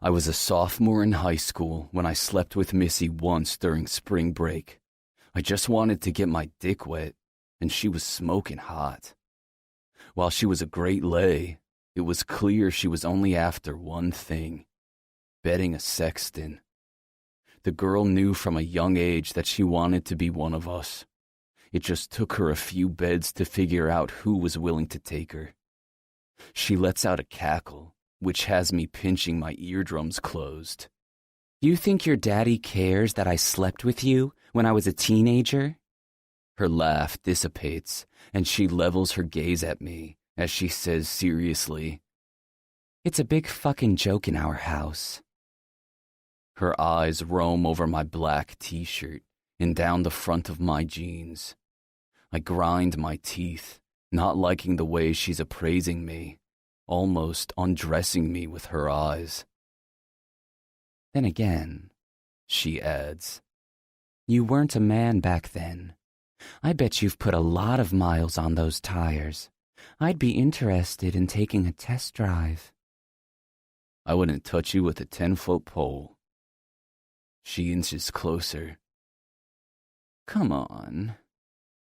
I was a sophomore in high school when I slept with Missy once during spring break. I just wanted to get my dick wet, and she was smoking hot. While she was a great lay, it was clear she was only after one thing: betting a sexton. The girl knew from a young age that she wanted to be one of us. It just took her a few beds to figure out who was willing to take her. She lets out a cackle, which has me pinching my eardrums closed. You think your daddy cares that I slept with you when I was a teenager? Her laugh dissipates, and she levels her gaze at me as she says seriously, "It's a big fucking joke in our house." Her eyes roam over my black t-shirt and down the front of my jeans. I grind my teeth, not liking the way she's appraising me, almost undressing me with her eyes. "Then again," she adds, "you weren't a man back then. I bet you've put a lot of miles on those tires. I'd be interested in taking a test drive." "I wouldn't touch you with a 10-foot pole." She inches closer. "Come on.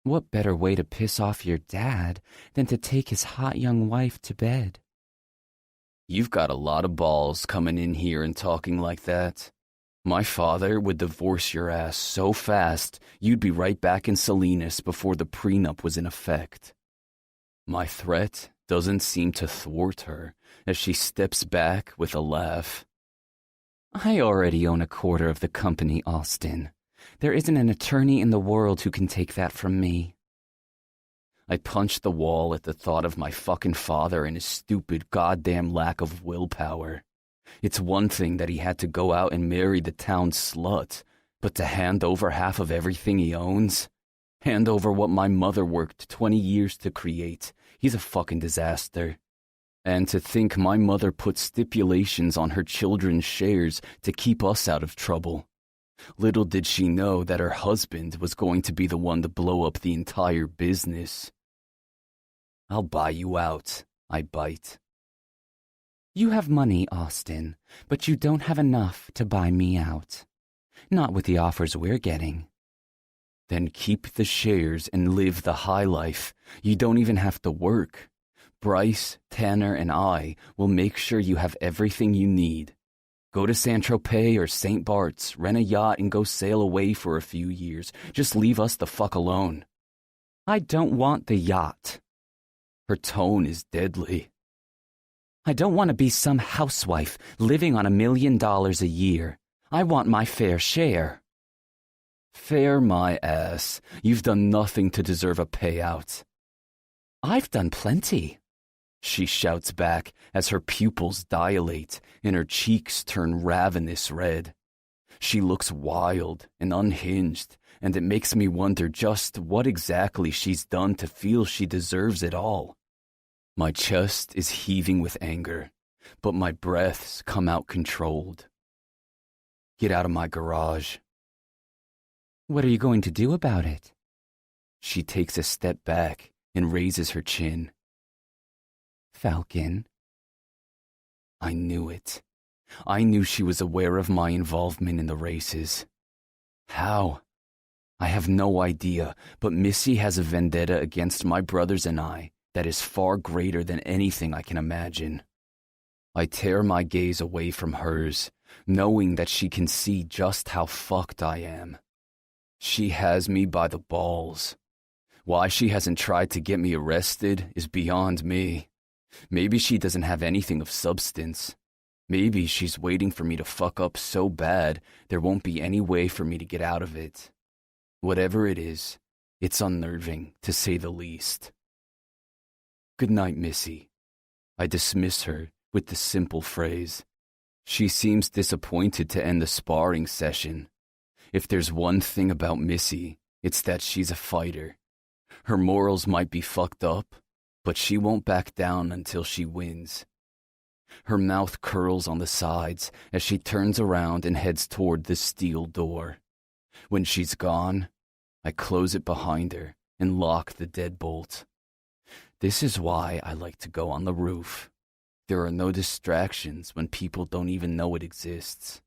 What better way to piss off your dad than to take his hot young wife to bed?" "You've got a lot of balls coming in here and talking like that. My father would divorce your ass so fast you'd be right back in Salinas before the prenup was in effect." My threat doesn't seem to thwart her as she steps back with a laugh. "I already own a quarter of the company, Austin. There isn't an attorney in the world who can take that from me." I punch the wall at the thought of my fucking father and his stupid goddamn lack of willpower. It's one thing that he had to go out and marry the town slut, but to hand over half of everything he owns? Hand over what my mother worked 20 years to create. He's a fucking disaster. And to think my mother put stipulations on her children's shares to keep us out of trouble. Little did she know that her husband was going to be the one to blow up the entire business. "I'll buy you out," I bite. "You have money, Austin, but you don't have enough to buy me out. Not with the offers we're getting." "Then keep the shares and live the high life. You don't even have to work. Bryce, Tanner, and I will make sure you have everything you need. Go to Saint-Tropez or St. Bart's, rent a yacht, and go sail away for a few years. Just leave us the fuck alone." "I don't want the yacht." Her tone is deadly. "I don't want to be some housewife living on $1 million a year. I want my fair share." "Fair my ass. You've done nothing to deserve a payout." "I've done plenty," she shouts back as her pupils dilate and her cheeks turn ravenous red. She looks wild and unhinged, and it makes me wonder just what exactly she's done to feel she deserves it all. My chest is heaving with anger, but my breaths come out controlled. "Get out of my garage." "What are you going to do about it?" She takes a step back and raises her chin. "Falcon." I knew it. I knew she was aware of my involvement in the races. How? I have no idea, but Missy has a vendetta against my brothers and I that is far greater than anything I can imagine. I tear my gaze away from hers, knowing that she can see just how fucked I am. She has me by the balls. Why she hasn't tried to get me arrested is beyond me. Maybe she doesn't have anything of substance. Maybe she's waiting for me to fuck up so bad there won't be any way for me to get out of it. Whatever it is, it's unnerving, to say the least. "Good night, Missy." I dismiss her with the simple phrase. She seems disappointed to end the sparring session. If there's one thing about Missy, it's that she's a fighter. Her morals might be fucked up, but she won't back down until she wins. Her mouth curls on the sides as she turns around and heads toward the steel door. When she's gone, I close it behind her and lock the deadbolt. This is why I like to go on the roof. There are no distractions when people don't even know it exists.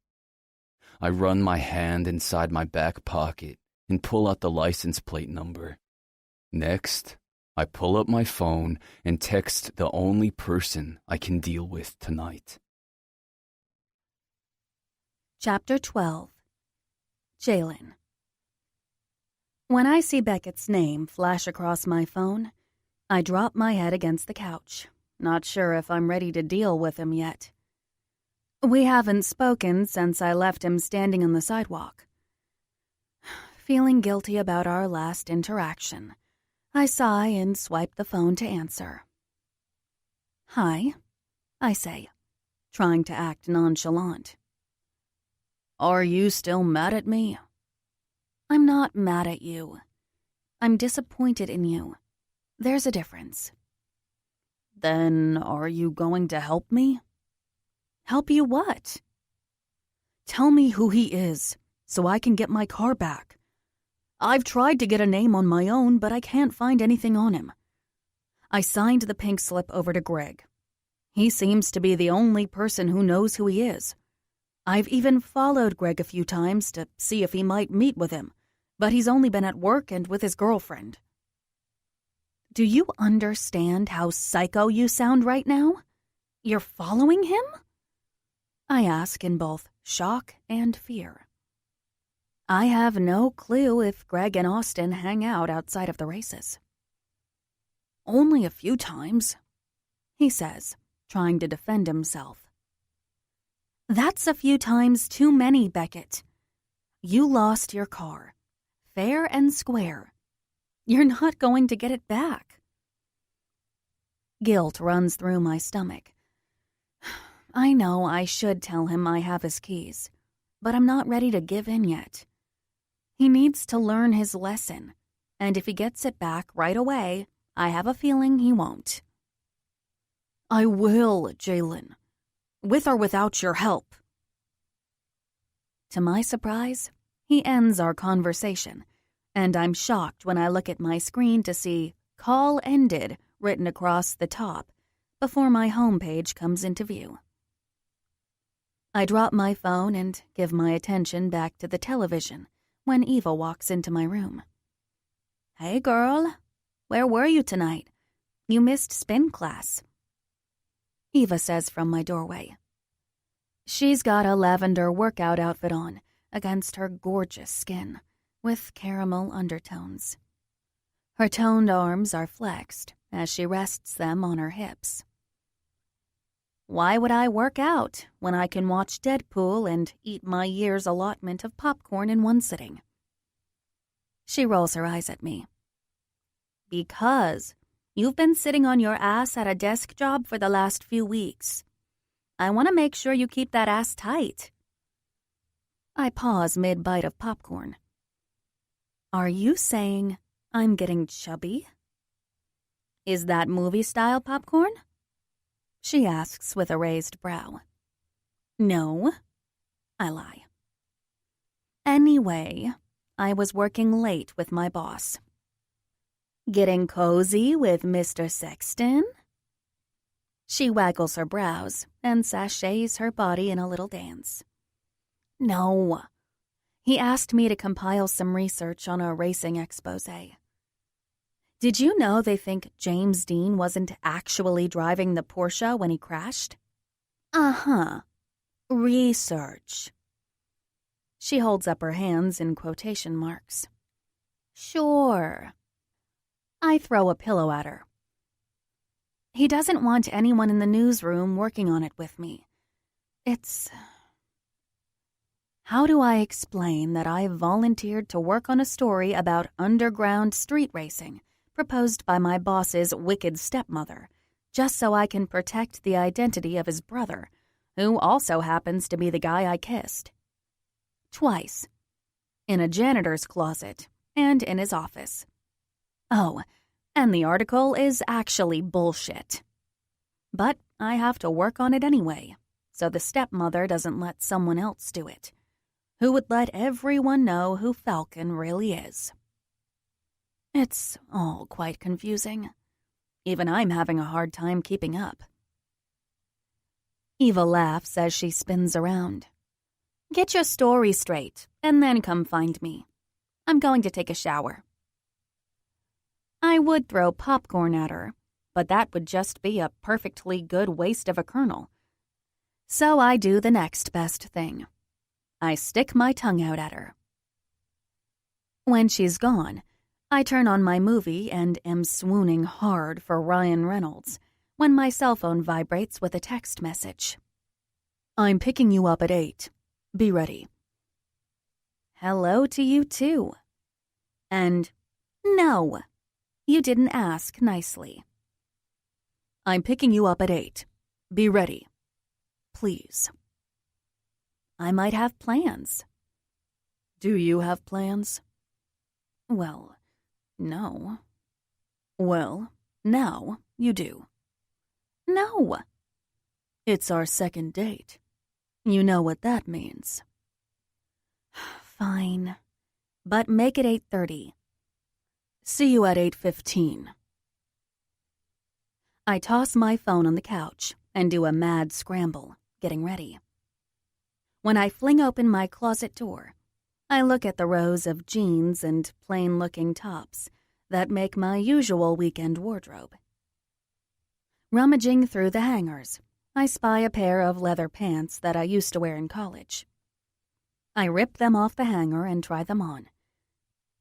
I run my hand inside my back pocket and pull out the license plate number. Next, I pull up my phone and text the only person I can deal with tonight. Chapter 12. Jalen. When I see Beckett's name flash across my phone, I drop my head against the couch, not sure if I'm ready to deal with him yet. We haven't spoken since I left him standing on the sidewalk. Feeling guilty about our last interaction, I sigh and swipe the phone to answer. "Hi," I say, trying to act nonchalant. "Are you still mad at me?" "I'm not mad at you. I'm disappointed in you. There's a difference." "Then are you going to help me?" "Help you what?" "Tell me who he is, so I can get my car back. I've tried to get a name on my own, but I can't find anything on him." I signed the pink slip over to Greg. He seems to be the only person who knows who he is. I've even followed Greg a few times to see if he might meet with him, but he's only been at work and with his girlfriend. Do you understand how psycho you sound right now? You're following him? I ask in both shock and fear. I have no clue if Greg and Austin hang out outside of the races. "Only a few times," he says, trying to defend himself. "That's a few times too many, Beckett. You lost your car, fair and square. You're not going to get it back." Guilt runs through my stomach. I know I should tell him I have his keys, but I'm not ready to give in yet. He needs to learn his lesson, and if he gets it back right away, I have a feeling he won't. "I will, Jalen. With or without your help." To my surprise, he ends our conversation, and I'm shocked when I look at my screen to see "Call ended" written across the top before my homepage comes into view. I drop my phone and give my attention back to the television when Eva walks into my room. "Hey, girl. Where were you tonight? You missed spin class," Eva says from my doorway. She's got a lavender workout outfit on against her gorgeous skin with caramel undertones. Her toned arms are flexed as she rests them on her hips. "Why would I work out when I can watch Deadpool and eat my year's allotment of popcorn in one sitting?" She rolls her eyes at me. "Because you've been sitting on your ass at a desk job for the last few weeks. I want to make sure you keep that ass tight." I pause mid-bite of popcorn. "Are you saying I'm getting chubby?" "Is that movie-style popcorn?" she asks with a raised brow. "No," I lie. "Anyway, I was working late with my boss." "Getting cozy with Mr. Sexton?" She waggles her brows and sashays her body in a little dance. "No. He asked me to compile some research on a racing expose. Did you know they think James Dean wasn't actually driving the Porsche when he crashed?" "Uh-huh. Research." She holds up her hands in quotation marks. "Sure." I throw a pillow at her. "He doesn't want anyone in the newsroom working on it with me. It's..." How do I explain that I volunteered to work on a story about underground street racing proposed by my boss's wicked stepmother, just so I can protect the identity of his brother, who also happens to be the guy I kissed? Twice. In a janitor's closet and in his office. Oh, and the article is actually bullshit. But I have to work on it anyway, so the stepmother doesn't let someone else do it, who would let everyone know who Falcon really is. It's all quite confusing. Even I'm having a hard time keeping up. Eva laughs as she spins around. "Get your story straight, and then come find me. I'm going to take a shower." I would throw popcorn at her, but that would just be a perfectly good waste of a kernel. So I do the next best thing. I stick my tongue out at her. When she's gone, I turn on my movie and am swooning hard for Ryan Reynolds when my cell phone vibrates with a text message. "I'm picking you up at 8. Be ready." Hello to you too. And no, you didn't ask nicely. I'm picking you up at 8. Be ready. Please. I might have plans. Do you have plans? Well, no. Well, now you do. No. It's our second date. You know what that means. Fine. But make it 8:30. See you at 8:15. I toss my phone on the couch and do a mad scramble, getting ready. When I fling open my closet door, I look at the rows of jeans and plain-looking tops that make my usual weekend wardrobe. Rummaging through the hangers, I spy a pair of leather pants that I used to wear in college. I rip them off the hanger and try them on.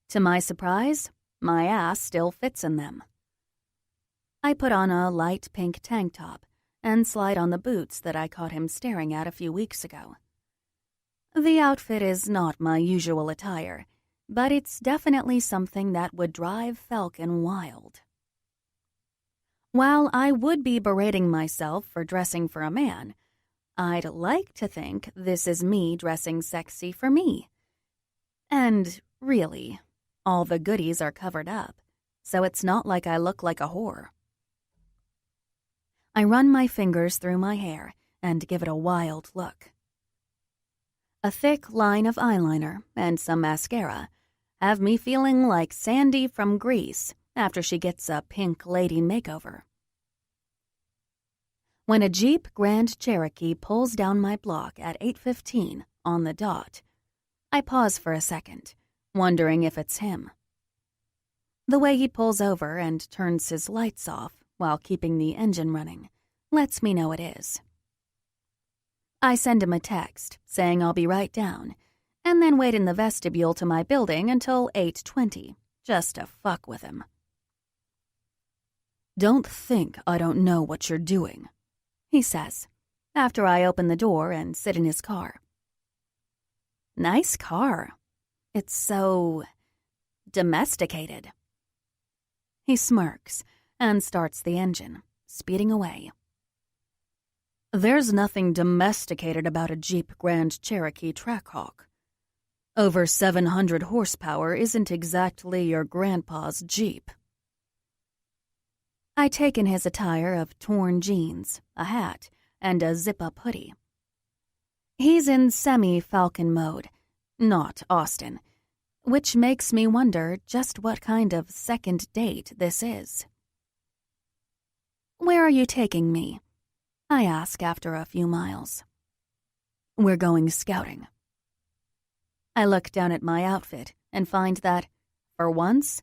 To my surprise, my ass still fits in them. I put on a light pink tank top and slide on the boots that I caught him staring at a few weeks ago. The outfit is not my usual attire, but it's definitely something that would drive Falcon wild. While I would be berating myself for dressing for a man, I'd like to think this is me dressing sexy for me. And really, all the goodies are covered up, so it's not like I look like a whore. I run my fingers through my hair and give it a wild look. A thick line of eyeliner and some mascara have me feeling like Sandy from Grease after she gets a pink lady makeover. When a Jeep Grand Cherokee pulls down my block at 8:15 on the dot, I pause for a second, wondering if it's him. The way he pulls over and turns his lights off while keeping the engine running lets me know it is. I send him a text saying I'll be right down, and then wait in the vestibule to my building until 8:20, just to fuck with him. Don't think I don't know what you're doing, he says, after I open the door and sit in his car. Nice car. It's so domesticated. He smirks and starts the engine, speeding away. There's nothing domesticated about a Jeep Grand Cherokee Trackhawk. Over 700 horsepower isn't exactly your grandpa's Jeep. I take in his attire of torn jeans, a hat, and a zip-up hoodie. He's in semi-Falcon mode, not Austin, which makes me wonder just what kind of second date this is. Where are you taking me? I ask after a few miles. We're going scouting. I look down at my outfit and find that, for once,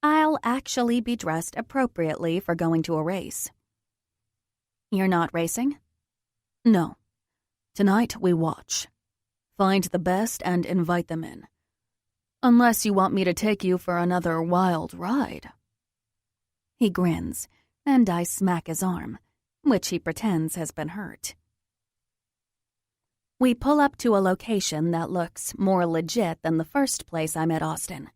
I'll actually be dressed appropriately for going to a race. You're not racing? No. Tonight we watch. Find the best and invite them in. Unless you want me to take you for another wild ride. He grins, and I smack his arm, which he pretends has been hurt. We pull up to a location that looks more legit than the first place I met Austin.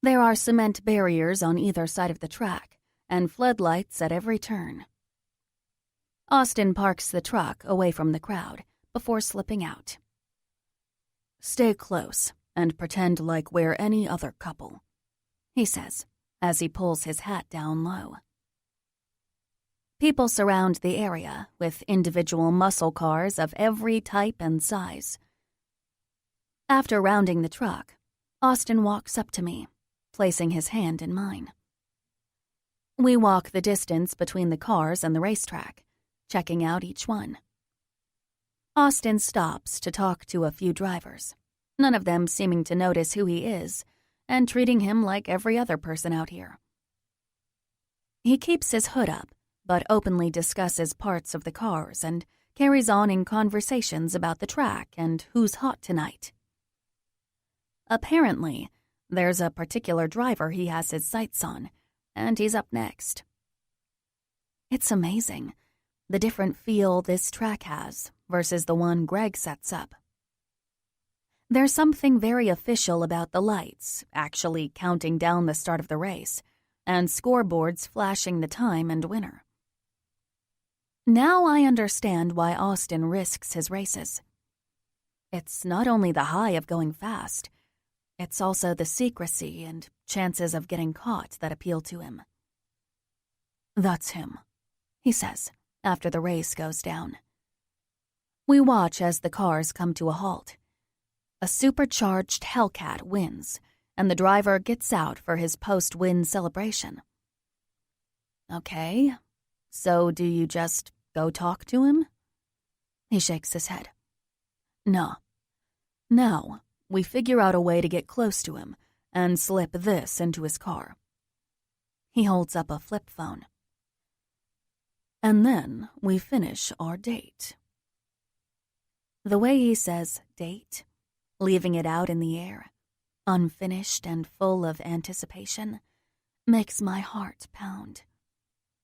There are cement barriers on either side of the track and floodlights at every turn. Austin parks the truck away from the crowd before slipping out. Stay close and pretend like we're any other couple, he says as he pulls his hat down low. People surround the area with individual muscle cars of every type and size. After rounding the truck, Austin walks up to me, placing his hand in mine. We walk the distance between the cars and the racetrack, checking out each one. Austin stops to talk to a few drivers, none of them seeming to notice who he is and treating him like every other person out here. He keeps his hood up, but openly discusses parts of the cars and carries on in conversations about the track and who's hot tonight. Apparently, there's a particular driver he has his sights on, and he's up next. It's amazing, the different feel this track has versus the one Greg sets up. There's something very official about the lights actually counting down the start of the race, and scoreboards flashing the time and winner. Now I understand why Austin risks his races. It's not only the high of going fast, it's also the secrecy and chances of getting caught that appeal to him. "That's him," he says, after the race goes down. We watch as the cars come to a halt. A supercharged Hellcat wins, and the driver gets out for his post-win celebration. "Okay, so do you just go talk to him?" He shakes his head. "No. Now, we figure out a way to get close to him and slip this into his car." He holds up a flip phone. "And then we finish our date." The way he says date, leaving it out in the air, unfinished and full of anticipation, makes my heart pound.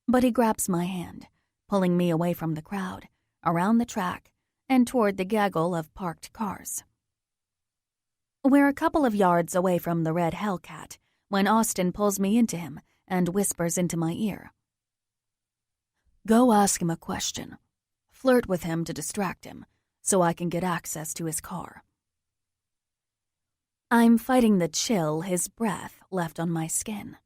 But he grabs my hand, pulling me away from the crowd, around the track, and toward the gaggle of parked cars. We're a couple of yards away from the red Hellcat when Austin pulls me into him and whispers into my ear. "Go ask him a question. Flirt with him to distract him, so I can get access to his car." I'm fighting the chill his breath left on my skin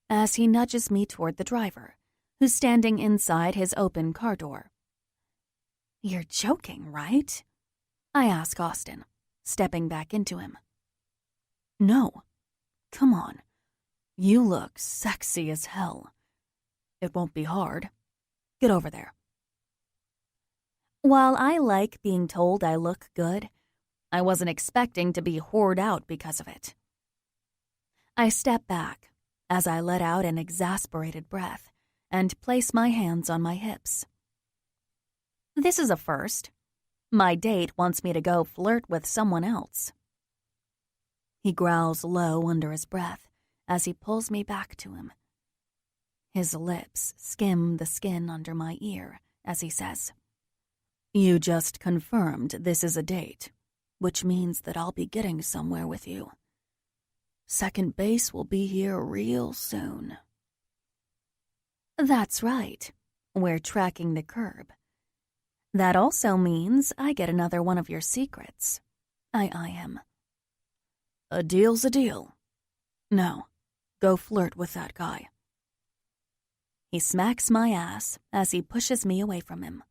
as he nudges me toward the driver, who's standing inside his open car door. "You're joking, right?" I ask Austin, stepping back into him. "No. Come on. You look sexy as hell. It won't be hard. Get over there." While I like being told I look good, I wasn't expecting to be whored out because of it. I step back as I let out an exasperated breath and place my hands on my hips. This is a first. My date wants me to go flirt with someone else. He growls low under his breath as he pulls me back to him. His lips skim the skin under my ear as he says, "You just confirmed this is a date, which means that I'll be getting somewhere with you. Second base will be here real soon." That's right. We're tracking the curb. That also means I get another one of your secrets. I eye him. "A deal's a deal. Now, go flirt with that guy." He smacks my ass as he pushes me away from him.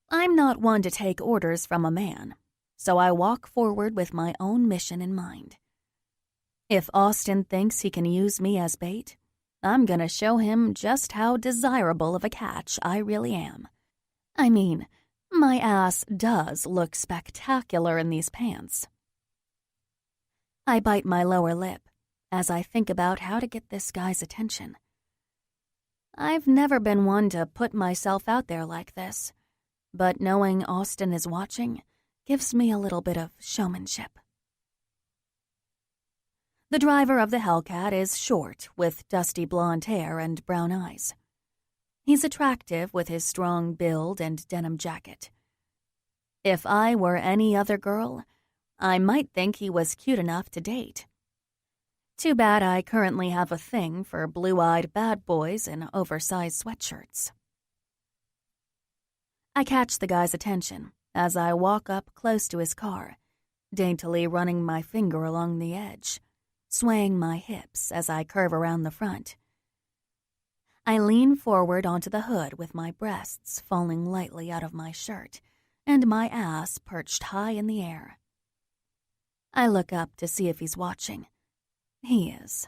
I'm not one to take orders from a man, so I walk forward with my own mission in mind. If Austin thinks he can use me as bait, I'm gonna show him just how desirable of a catch I really am. I mean, my ass does look spectacular in these pants. I bite my lower lip as I think about how to get this guy's attention. I've never been one to put myself out there like this, but knowing Austin is watching gives me a little bit of showmanship. The driver of the Hellcat is short, with dusty blonde hair and brown eyes. He's attractive with his strong build and denim jacket. If I were any other girl, I might think he was cute enough to date. Too bad I currently have a thing for blue-eyed bad boys in oversized sweatshirts. I catch the guy's attention as I walk up close to his car, daintily running my finger along the edge, swaying my hips as I curve around the front. I lean forward onto the hood with my breasts falling lightly out of my shirt and my ass perched high in the air. I look up to see if he's watching. He is.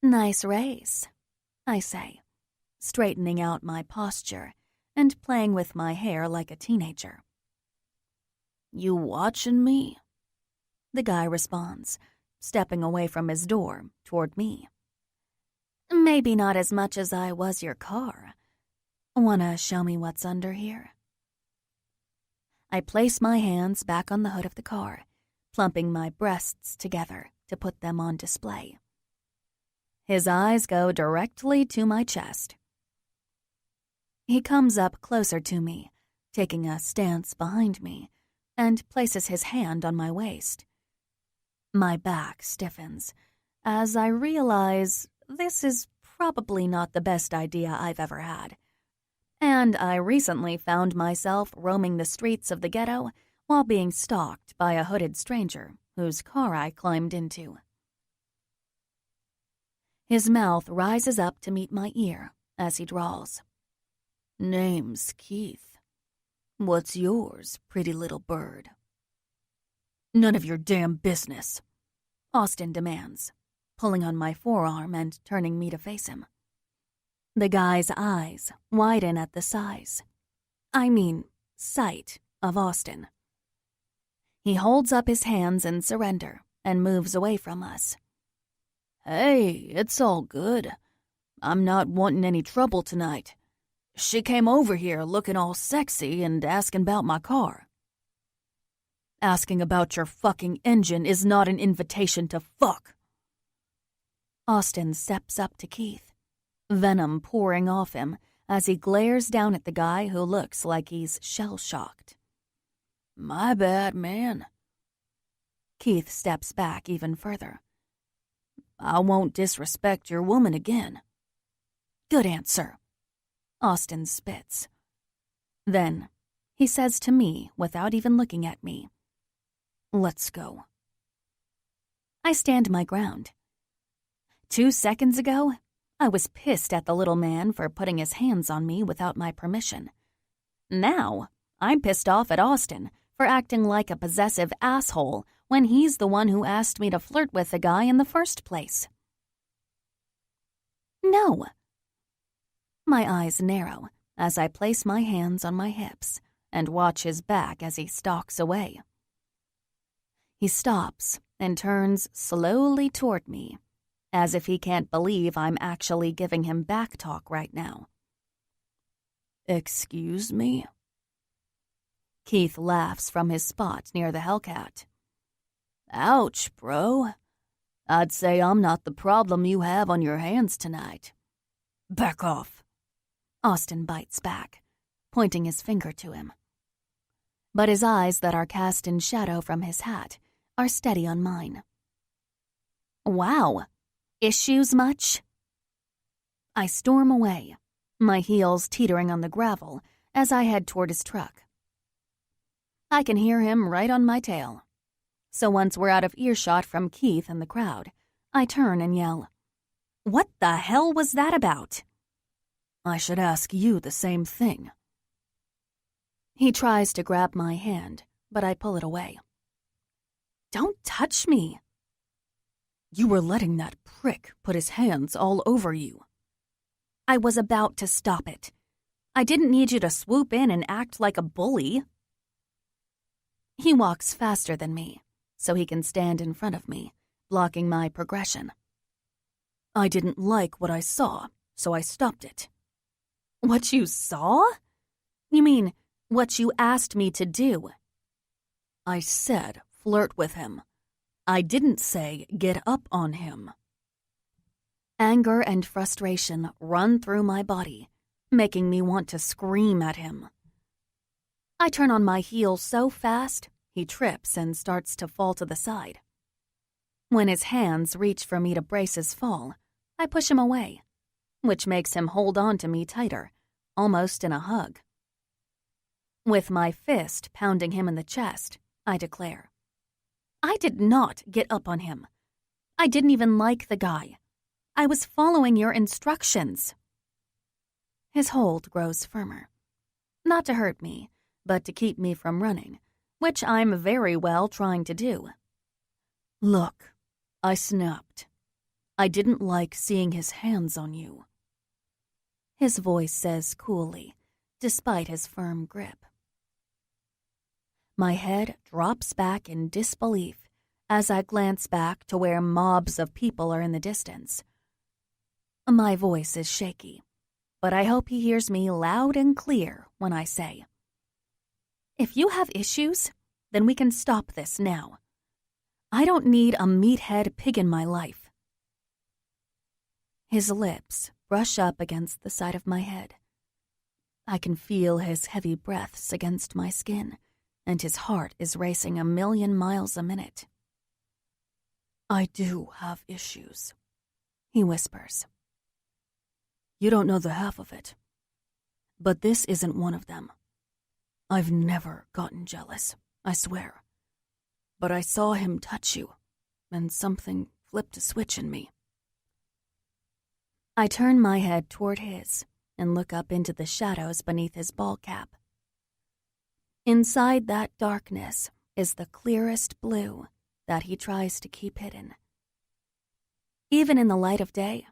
"Nice race," I say, straightening out my posture and playing with my hair like a teenager. "You watching me?" the guy responds, stepping away from his door toward me. "Maybe not as much as I was your car. Wanna show me what's under here?" I place my hands back on the hood of the car, plumping my breasts together to put them on display. His eyes go directly to my chest. He comes up closer to me, taking a stance behind me, and places his hand on my waist. My back stiffens as I realize this is probably not the best idea I've ever had, And I recently found myself roaming the streets of the ghetto while being stalked by a hooded stranger whose car I climbed into. His mouth rises up to meet my ear as he drawls. "Name's Keith. What's yours, pretty little bird?" "None of your damn business," Austin demands, pulling on my forearm and turning me to face him. The guy's eyes widen at the sight of Austin. He holds up his hands in surrender and moves away from us. "Hey, it's all good. I'm not wanting any trouble tonight. She came over here looking all sexy and asking about my car." "Asking about your fucking engine is not an invitation to fuck." Austin steps up to Keith, venom pouring off him as he glares down at the guy who looks like he's shell-shocked. "My bad, man." Keith steps back even further. "I won't disrespect your woman again." "Good answer." Austin spits. Then he says to me without even looking at me, "Let's go." I stand my ground. 2 seconds ago, I was pissed at the little man for putting his hands on me without my permission. Now, I'm pissed off at Austin for acting like a possessive asshole when he's the one who asked me to flirt with the guy in the first place. "No." My eyes narrow as I place my hands on my hips and watch his back as he stalks away. He stops and turns slowly toward me, as if he can't believe I'm actually giving him back talk right now. "Excuse me?" Keith laughs from his spot near the Hellcat. "Ouch, bro. I'd say I'm not the problem you have on your hands tonight." "Back off." Austin bites back, pointing his finger to him. But his eyes that are cast in shadow from his hat are steady on mine. "Wow. Issues much?" I storm away, my heels teetering on the gravel as I head toward his truck. I can hear him right on my tail. So once we're out of earshot from Keith and the crowd, I turn and yell, "What the hell was that about?" "I should ask you the same thing." He tries to grab my hand, but I pull it away. "Don't touch me." "You were letting that prick put his hands all over you." "I was about to stop it. I didn't need you to swoop in and act like a bully." He walks faster than me, so he can stand in front of me, blocking my progression. "I didn't like what I saw, so I stopped it." "What you saw? You mean what you asked me to do?" "I said flirt with him. I didn't say get up on him." Anger and frustration run through my body, making me want to scream at him. I turn on my heel so fast, he trips and starts to fall to the side. When his hands reach for me to brace his fall, I push him away, which makes him hold on to me tighter, almost in a hug. With my fist pounding him in the chest, I declare, "I did not get up on him. I didn't even like the guy. I was following your instructions." His hold grows firmer. Not to hurt me, but to keep me from running, which I'm very well trying to do. "Look, I snapped. I didn't like seeing his hands on you." His voice says coolly, despite his firm grip. My head drops back in disbelief as I glance back to where mobs of people are in the distance. My voice is shaky, but I hope he hears me loud and clear when I say, "If you have issues, then we can stop this now. I don't need a meathead pig in my life." His lips brush up against the side of my head. I can feel his heavy breaths against my skin, and his heart is racing 1,000,000 miles a minute. "I do have issues," he whispers. "You don't know the half of it. but this isn't one of them. I've never gotten jealous, I swear. But I saw him touch you, and something flipped a switch in me. I turn my head toward his and look up into the shadows beneath his ball cap. Inside that darkness is the clearest blue that he tries to keep hidden. Even in the light of day,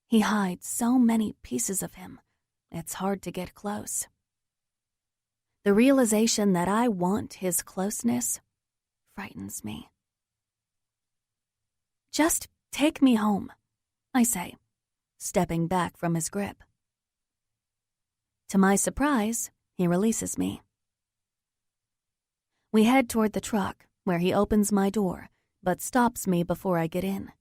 he hides so many pieces of him, it's hard to get close. The realization that I want his closeness frightens me. Just take me home, I say, stepping back from his grip. To my surprise, he releases me. We head toward the truck, where he opens my door, but stops me before I get in.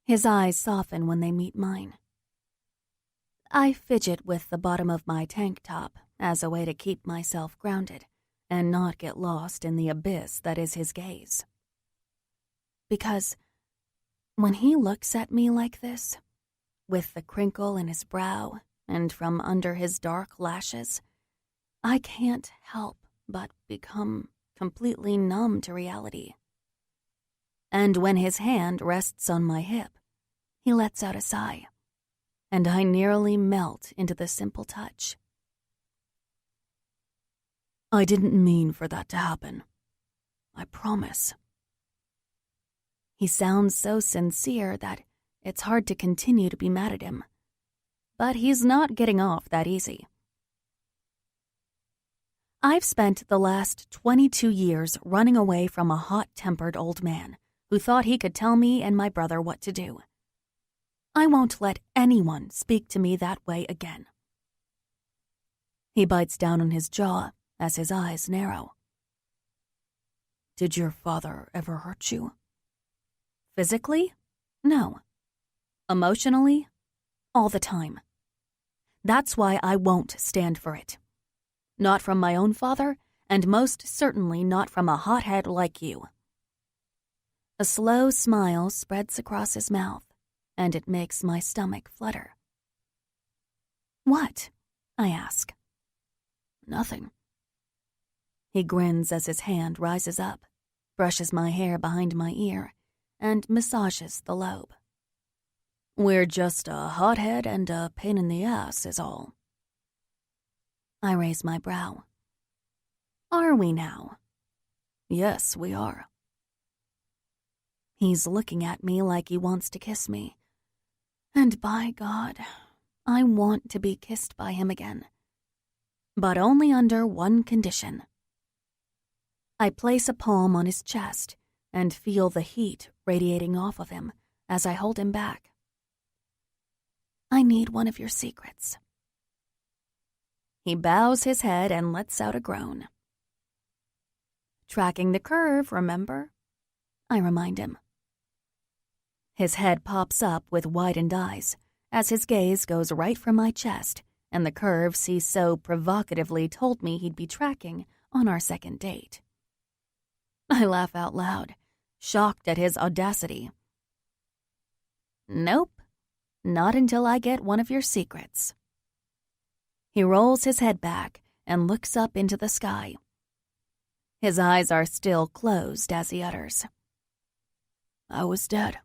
His eyes soften when they meet mine. I fidget with the bottom of my tank top as a way to keep myself grounded and not get lost in the abyss that is his gaze. Because when he looks at me like this, with the crinkle in his brow and from under his dark lashes, I can't help but become completely numb to reality. And when his hand rests on my hip, he lets out a sigh, and I nearly melt into the simple touch. I didn't mean for that to happen. I promise. He sounds so sincere that it's hard to continue to be mad at him. But he's not getting off that easy. I've spent the last 22 years running away from a hot-tempered old man who thought he could tell me and my brother what to do. I won't let anyone speak to me that way again. He bites down on his jaw as his eyes narrow. Did your father ever hurt you? Physically? No. Emotionally? All the time. That's why I won't stand for it. Not from my own father, and most certainly not from a hothead like you. A slow smile spreads across his mouth, and it makes my stomach flutter. What? I ask. Nothing. He grins as his hand rises up, brushes my hair behind my ear, and massages the lobe. We're just a hothead and a pain in the ass is all. I raise my brow. Are we now? Yes, we are. He's looking at me like he wants to kiss me. And by God, I want to be kissed by him again. But only under one condition. I place a palm on his chest and feel the heat radiating off of him as I hold him back. I need one of your secrets. He bows his head and lets out a groan. Tracking the curve, remember? I remind him. His head pops up with widened eyes as his gaze goes right for my chest and the curves he so provocatively told me he'd be tracking on our second date. I laugh out loud, shocked at his audacity. Nope, not until I get one of your secrets. He rolls his head back and looks up into the sky. His eyes are still closed as he utters. I was dead,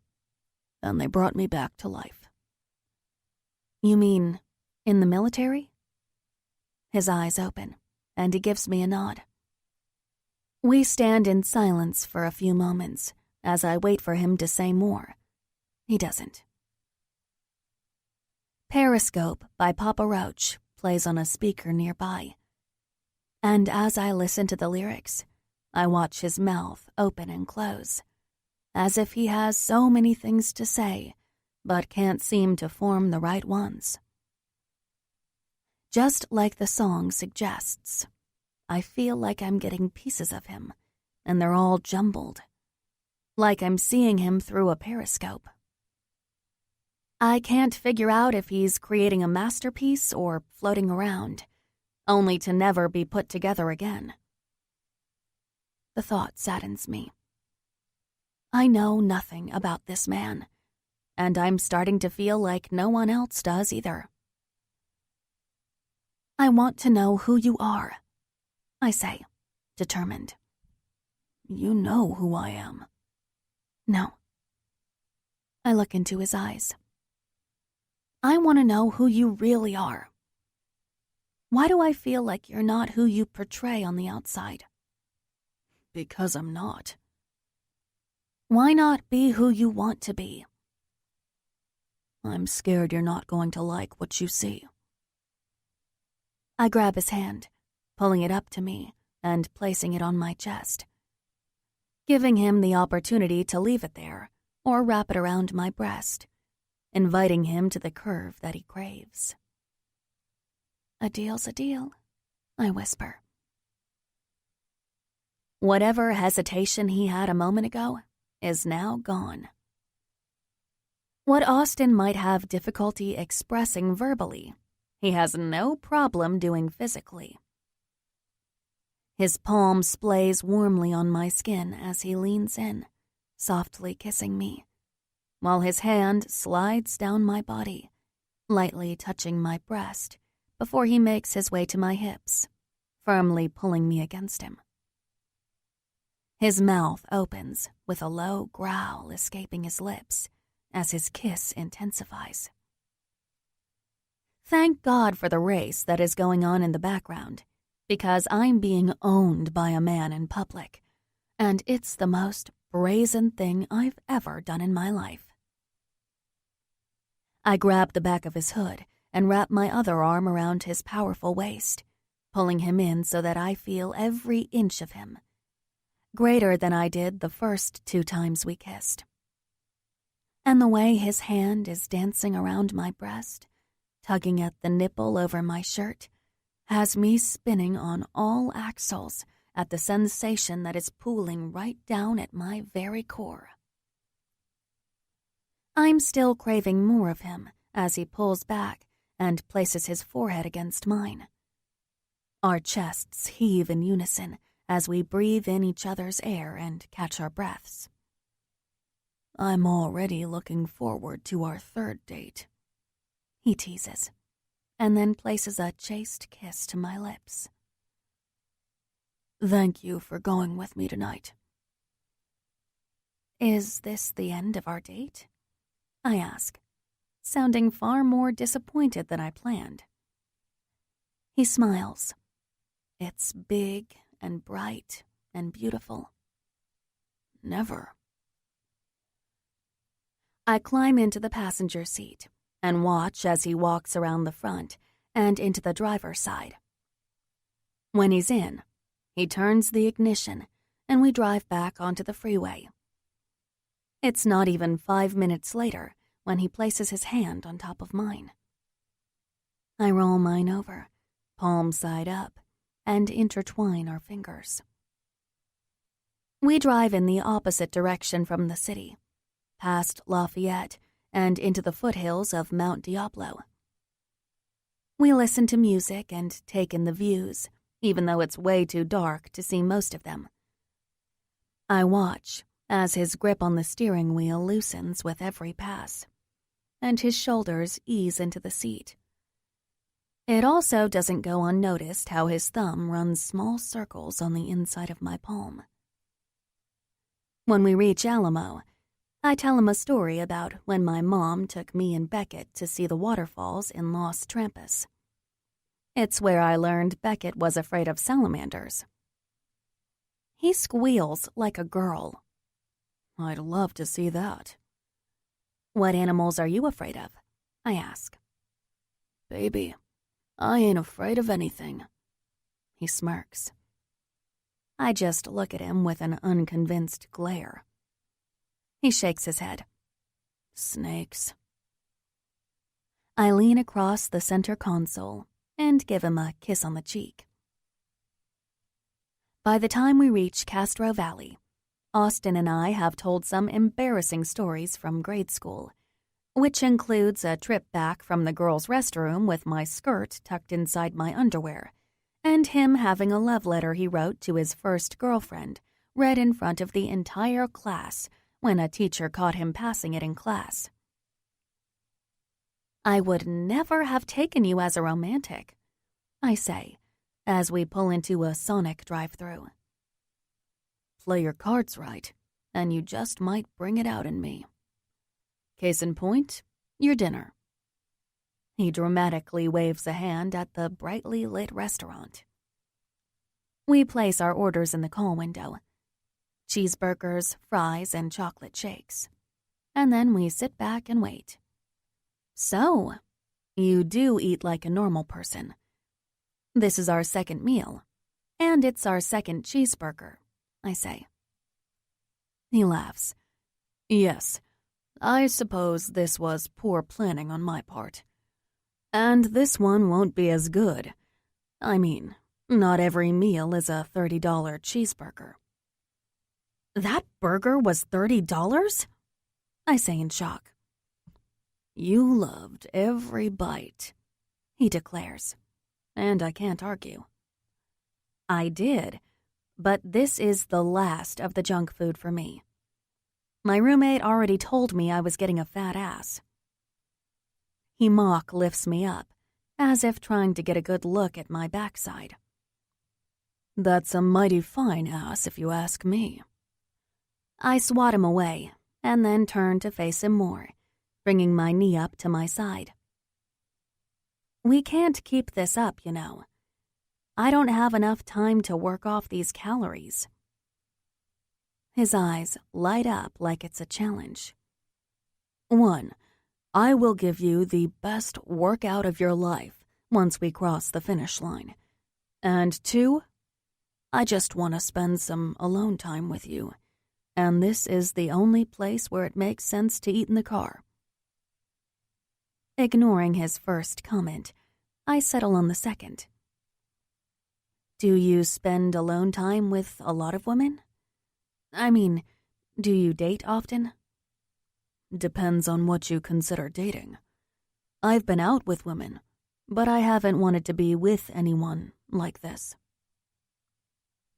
and they brought me back to life. You mean in the military? His eyes open, and he gives me a nod. We stand in silence for a few moments as I wait for him to say more. He doesn't. Periscope by Papa Roach plays on a speaker nearby. And as I listen to the lyrics, I watch his mouth open and close, as if he has so many things to say, but can't seem to form the right ones. Just like the song suggests, I feel like I'm getting pieces of him, and they're all jumbled, like I'm seeing him through a periscope. I can't figure out if he's creating a masterpiece or floating around, only to never be put together again. The thought saddens me. I know nothing about this man, and I'm starting to feel like no one else does either. I want to know who you are, I say, determined. You know who I am. No. I look into his eyes. I want to know who you really are. Why do I feel like you're not who you portray on the outside? Because I'm not. Why not be who you want to be? I'm scared you're not going to like what you see. I grab his hand, pulling it up to me and placing it on my chest, giving him the opportunity to leave it there or wrap it around my breast, inviting him to the curve that he craves. A deal's a deal, I whisper. Whatever hesitation he had a moment ago is now gone. What Austin might have difficulty expressing verbally, he has no problem doing physically. His palm splays warmly on my skin as he leans in, softly kissing me, while his hand slides down my body, lightly touching my breast before he makes his way to my hips, firmly pulling me against him. His mouth opens with a low growl escaping his lips as his kiss intensifies. Thank God for the race that is going on in the background, because I'm being owned by a man in public, and it's the most brazen thing I've ever done in my life. I grab the back of his hood and wrap my other arm around his powerful waist, pulling him in so that I feel every inch of him, greater than I did the first 2 times we kissed. And the way his hand is dancing around my breast, tugging at the nipple over my shirt, has me spinning on all axles at the sensation that is pooling right down at my very core. I'm still craving more of him as he pulls back and places his forehead against mine. Our chests heave in unison as we breathe in each other's air and catch our breaths. I'm already looking forward to our 3rd date, he teases, and then places a chaste kiss to my lips. Thank you for going with me tonight. Is this the end of our date? I ask, sounding far more disappointed than I planned. He smiles. It's big and bright and beautiful. Never. I climb into the passenger seat and watch as he walks around the front and into the driver's side. When he's in, he turns the ignition and we drive back onto the freeway. It's not even 5 minutes later when he places his hand on top of mine. I roll mine over, palm side up, and intertwine our fingers. We drive in the opposite direction from the city, past Lafayette and into the foothills of Mount Diablo. We listen to music and take in the views, even though it's way too dark to see most of them. I watch as his grip on the steering wheel loosens with every pass, and his shoulders ease into the seat. It also doesn't go unnoticed how his thumb runs small circles on the inside of my palm. When we reach Alamo, I tell him a story about when my mom took me and Beckett to see the waterfalls in Los Trampas. It's where I learned Beckett was afraid of salamanders. He squeals like a girl. I'd love to see that. What animals are you afraid of? I ask. Baby, I ain't afraid of anything. He smirks. I just look at him with an unconvinced glare. He shakes his head. Snakes. I lean across the center console and give him a kiss on the cheek. By the time we reach Castro Valley, Austin and I have told some embarrassing stories from grade school, which includes a trip back from the girls' restroom with my skirt tucked inside my underwear, and him having a love letter he wrote to his first girlfriend read in front of the entire class when a teacher caught him passing it in class. I would never have taken you as a romantic, I say, as we pull into a Sonic drive-thru. Play your cards right, and you just might bring it out in me. Case in point, your dinner. He dramatically waves a hand at the brightly lit restaurant. We place our orders in the call window. Cheeseburgers, fries, and chocolate shakes. And then we sit back and wait. So, you do eat like a normal person. This is our second meal, and it's our second cheeseburger, I say. He laughs. Yes, I suppose this was poor planning on my part. And this one won't be as good. I mean, not every meal is a $30 cheeseburger. That burger was $30? I say in shock. You loved every bite, he declares, and I can't argue. I did, but this is the last of the junk food for me. My roommate already told me I was getting a fat ass. He mock lifts me up, as if trying to get a good look at my backside. That's a mighty fine ass, if you ask me. I swat him away, and then turn to face him more, bringing my knee up to my side. We can't keep this up, you know. I don't have enough time to work off these calories. His eyes light up like it's a challenge. 1, I will give you the best workout of your life once we cross the finish line. And 2, I just want to spend some alone time with you, and this is the only place where it makes sense to eat in the car. Ignoring his first comment, I settle on the second. Do you spend alone time with a lot of women? I mean, do you date often? Depends on what you consider dating. I've been out with women, but I haven't wanted to be with anyone like this.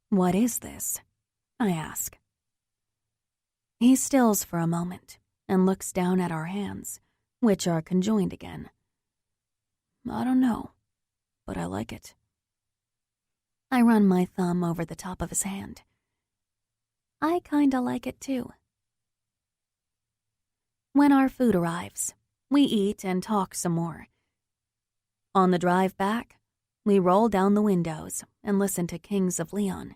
What is this? I ask. He stills for a moment and looks down at our hands, which are conjoined again. I don't know, but I like it. I run my thumb over the top of his hand. I kinda like it too. When our food arrives, we eat and talk some more. On the drive back, we roll down the windows and listen to Kings of Leon.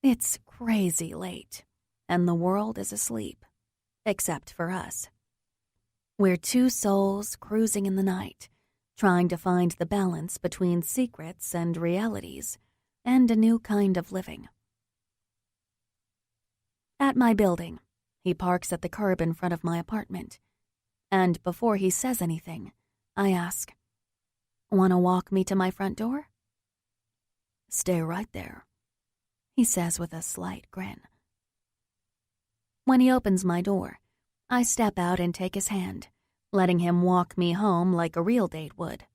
It's crazy late, and the world is asleep, except for us. We're two souls cruising in the night, trying to find the balance between secrets and realities, and a new kind of living. At my building, he parks at the curb in front of my apartment, and before he says anything, I ask, "Want to walk me to my front door?" "Stay right there," he says with a slight grin. When he opens my door, I step out and take his hand, letting him walk me home like a real date would.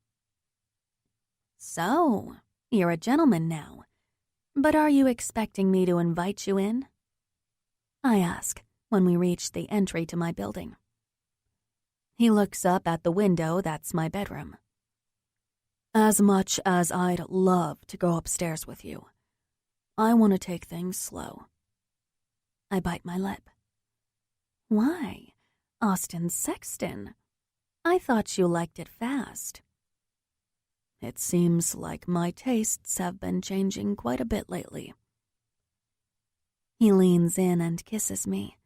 "So, you're a gentleman now, but are you expecting me to invite you in?" I ask when we reach the entry to my building. He looks up at the window that's my bedroom. "As much as I'd love to go upstairs with you, I want to take things slow." I bite my lip. Why, Austin Sexton? I thought you liked it fast. It seems like my tastes have been changing quite a bit lately. He leans in and kisses me.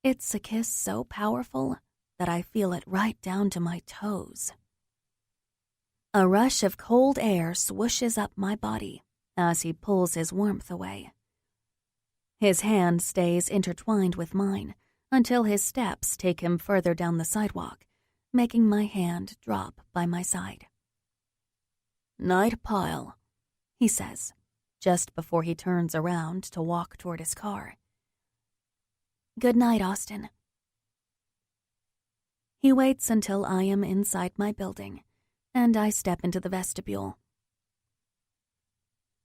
It's a kiss so powerful that I feel it right down to my toes. A rush of cold air swooshes up my body as he pulls his warmth away. His hand stays intertwined with mine until his steps take him further down the sidewalk, making my hand drop by my side. "Night, pile," he says, just before he turns around to walk toward his car. "Good night, Austin." He waits until I am inside my building, and I step into the vestibule.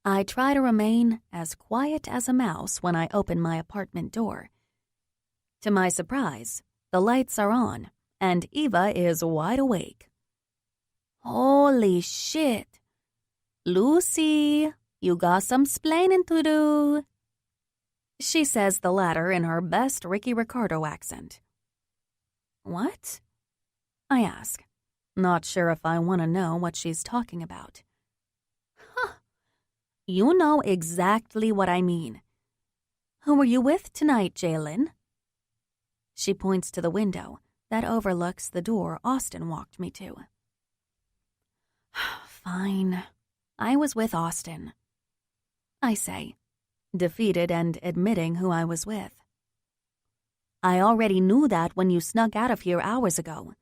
I try to remain as quiet as a mouse when I open my apartment door. To my surprise, the lights are on, and Eva is wide awake. Holy shit. Lucy, you got some splaining to do. She says the latter in her best Ricky Ricardo accent. What? I ask, not sure if I want to know what she's talking about. Huh. You know exactly what I mean. Who were you with tonight, Jeannine? She points to the window that overlooks the door Austin walked me to. Fine. I was with Austin, I say, defeated and admitting who I was with. I already knew that when you snuck out of here hours ago.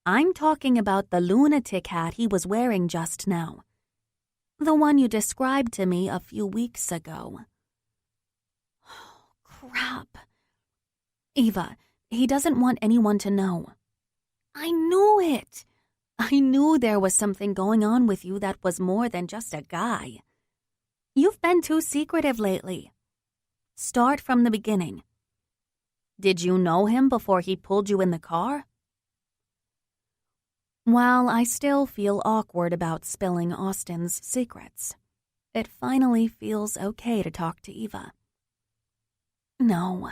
I'm talking about the lunatic hat he was wearing just now. The one you described to me a few weeks ago. Oh, crap. Eva, he doesn't want anyone to know. I knew it. I knew there was something going on with you that was more than just a guy. You've been too secretive lately. Start from the beginning. Did you know him before he pulled you in the car? While I still feel awkward about spilling Austin's secrets, it finally feels okay to talk to Eva. No,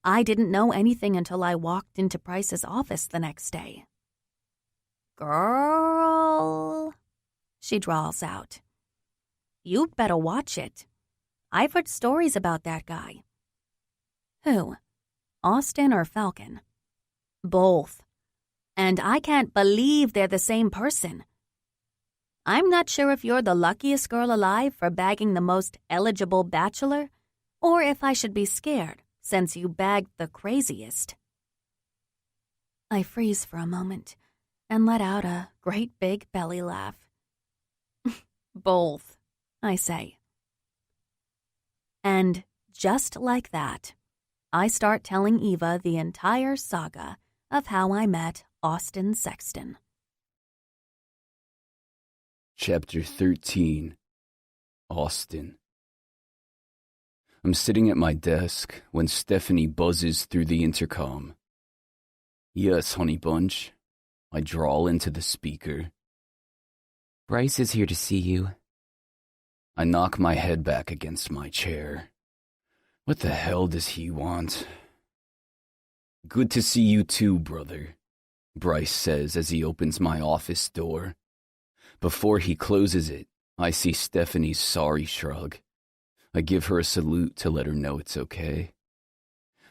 I didn't know anything until I walked into Price's office the next day. Girl, she drawls out. You'd better watch it. I've heard stories about that guy. Who? Austin or Falcon? Both. And I can't believe they're the same person. I'm not sure if you're the luckiest girl alive for bagging the most eligible bachelor, or if I should be scared since you bagged the craziest. I freeze for a moment and let out a great big belly laugh. Both, I say. And just like that, I start telling Eva the entire saga of how I met Austin Sexton. Chapter 13. Austin. I'm sitting at my desk when Stephanie buzzes through the intercom. Yes, honey bunch. I drawl into the speaker. Bryce is here to see you. I knock my head back against my chair. What the hell does he want? Good to see you too, brother, Bryce says as he opens my office door. Before he closes it, I see Stephanie's sorry shrug. I give her a salute to let her know it's okay.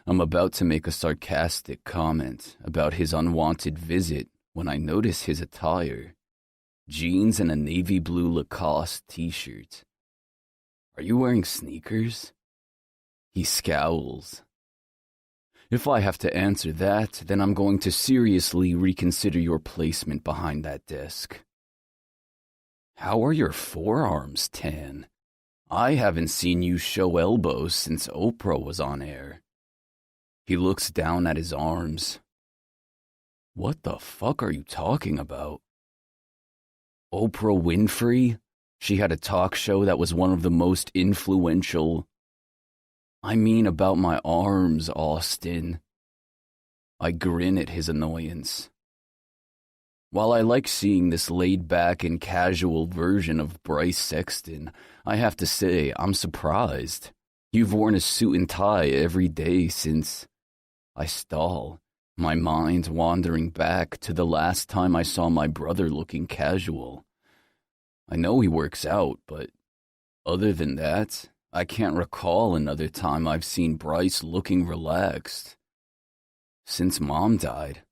I'm about to make a sarcastic comment about his unwanted visit when I notice his attire. Jeans and a navy blue Lacoste t-shirt. Are you wearing sneakers? He scowls. If I have to answer that, then I'm going to seriously reconsider your placement behind that desk. How are your forearms tan? I haven't seen you show elbows since Oprah was on air. He looks down at his arms. What the fuck are you talking about? Oprah Winfrey? She had a talk show that was one of the most influential. I mean about my arms, Austin. I grin at his annoyance. While I like seeing this laid-back and casual version of Bryce Sexton, I have to say I'm surprised. You've worn a suit and tie every day since... I stall, my mind wandering back to the last time I saw my brother looking casual. I know he works out, but other than that, I can't recall another time I've seen Bryce looking relaxed. Since Mom died.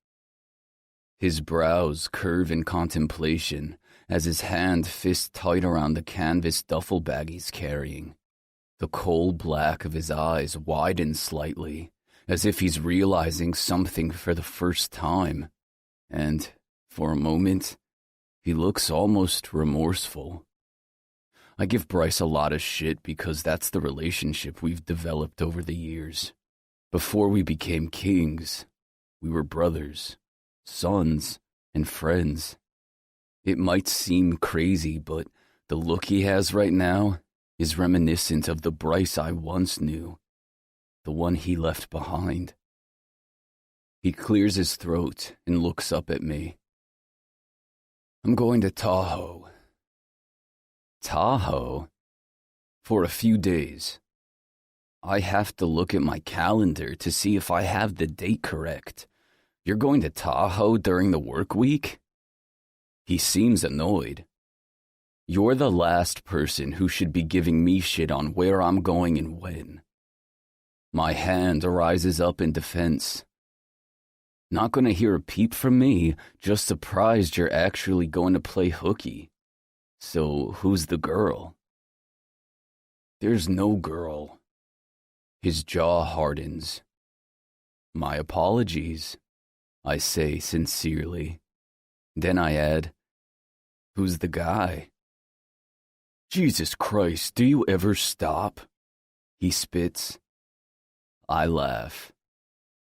His brows curve in contemplation as his hand fists tight around the canvas duffel bag he's carrying. The coal black of his eyes widens slightly, as if he's realizing something for the first time. And, for a moment, he looks almost remorseful. I give Bryce a lot of shit because that's the relationship we've developed over the years. Before we became kings, we were brothers, sons, and friends. It might seem crazy, but the look he has right now is reminiscent of the Bryce I once knew, the one he left behind. He clears his throat and looks up at me. I'm going to Tahoe. Tahoe? For a few days. I have to look at my calendar to see if I have the date correct. You're going to Tahoe during the work week? He seems annoyed. You're the last person who should be giving me shit on where I'm going and when. My hand rises up in defense. Not gonna hear a peep from me, just surprised you're actually going to play hooky. So who's the girl? There's no girl. His jaw hardens. My apologies, I say sincerely. Then I add, who's the guy? Jesus Christ, do you ever stop? He spits. I laugh.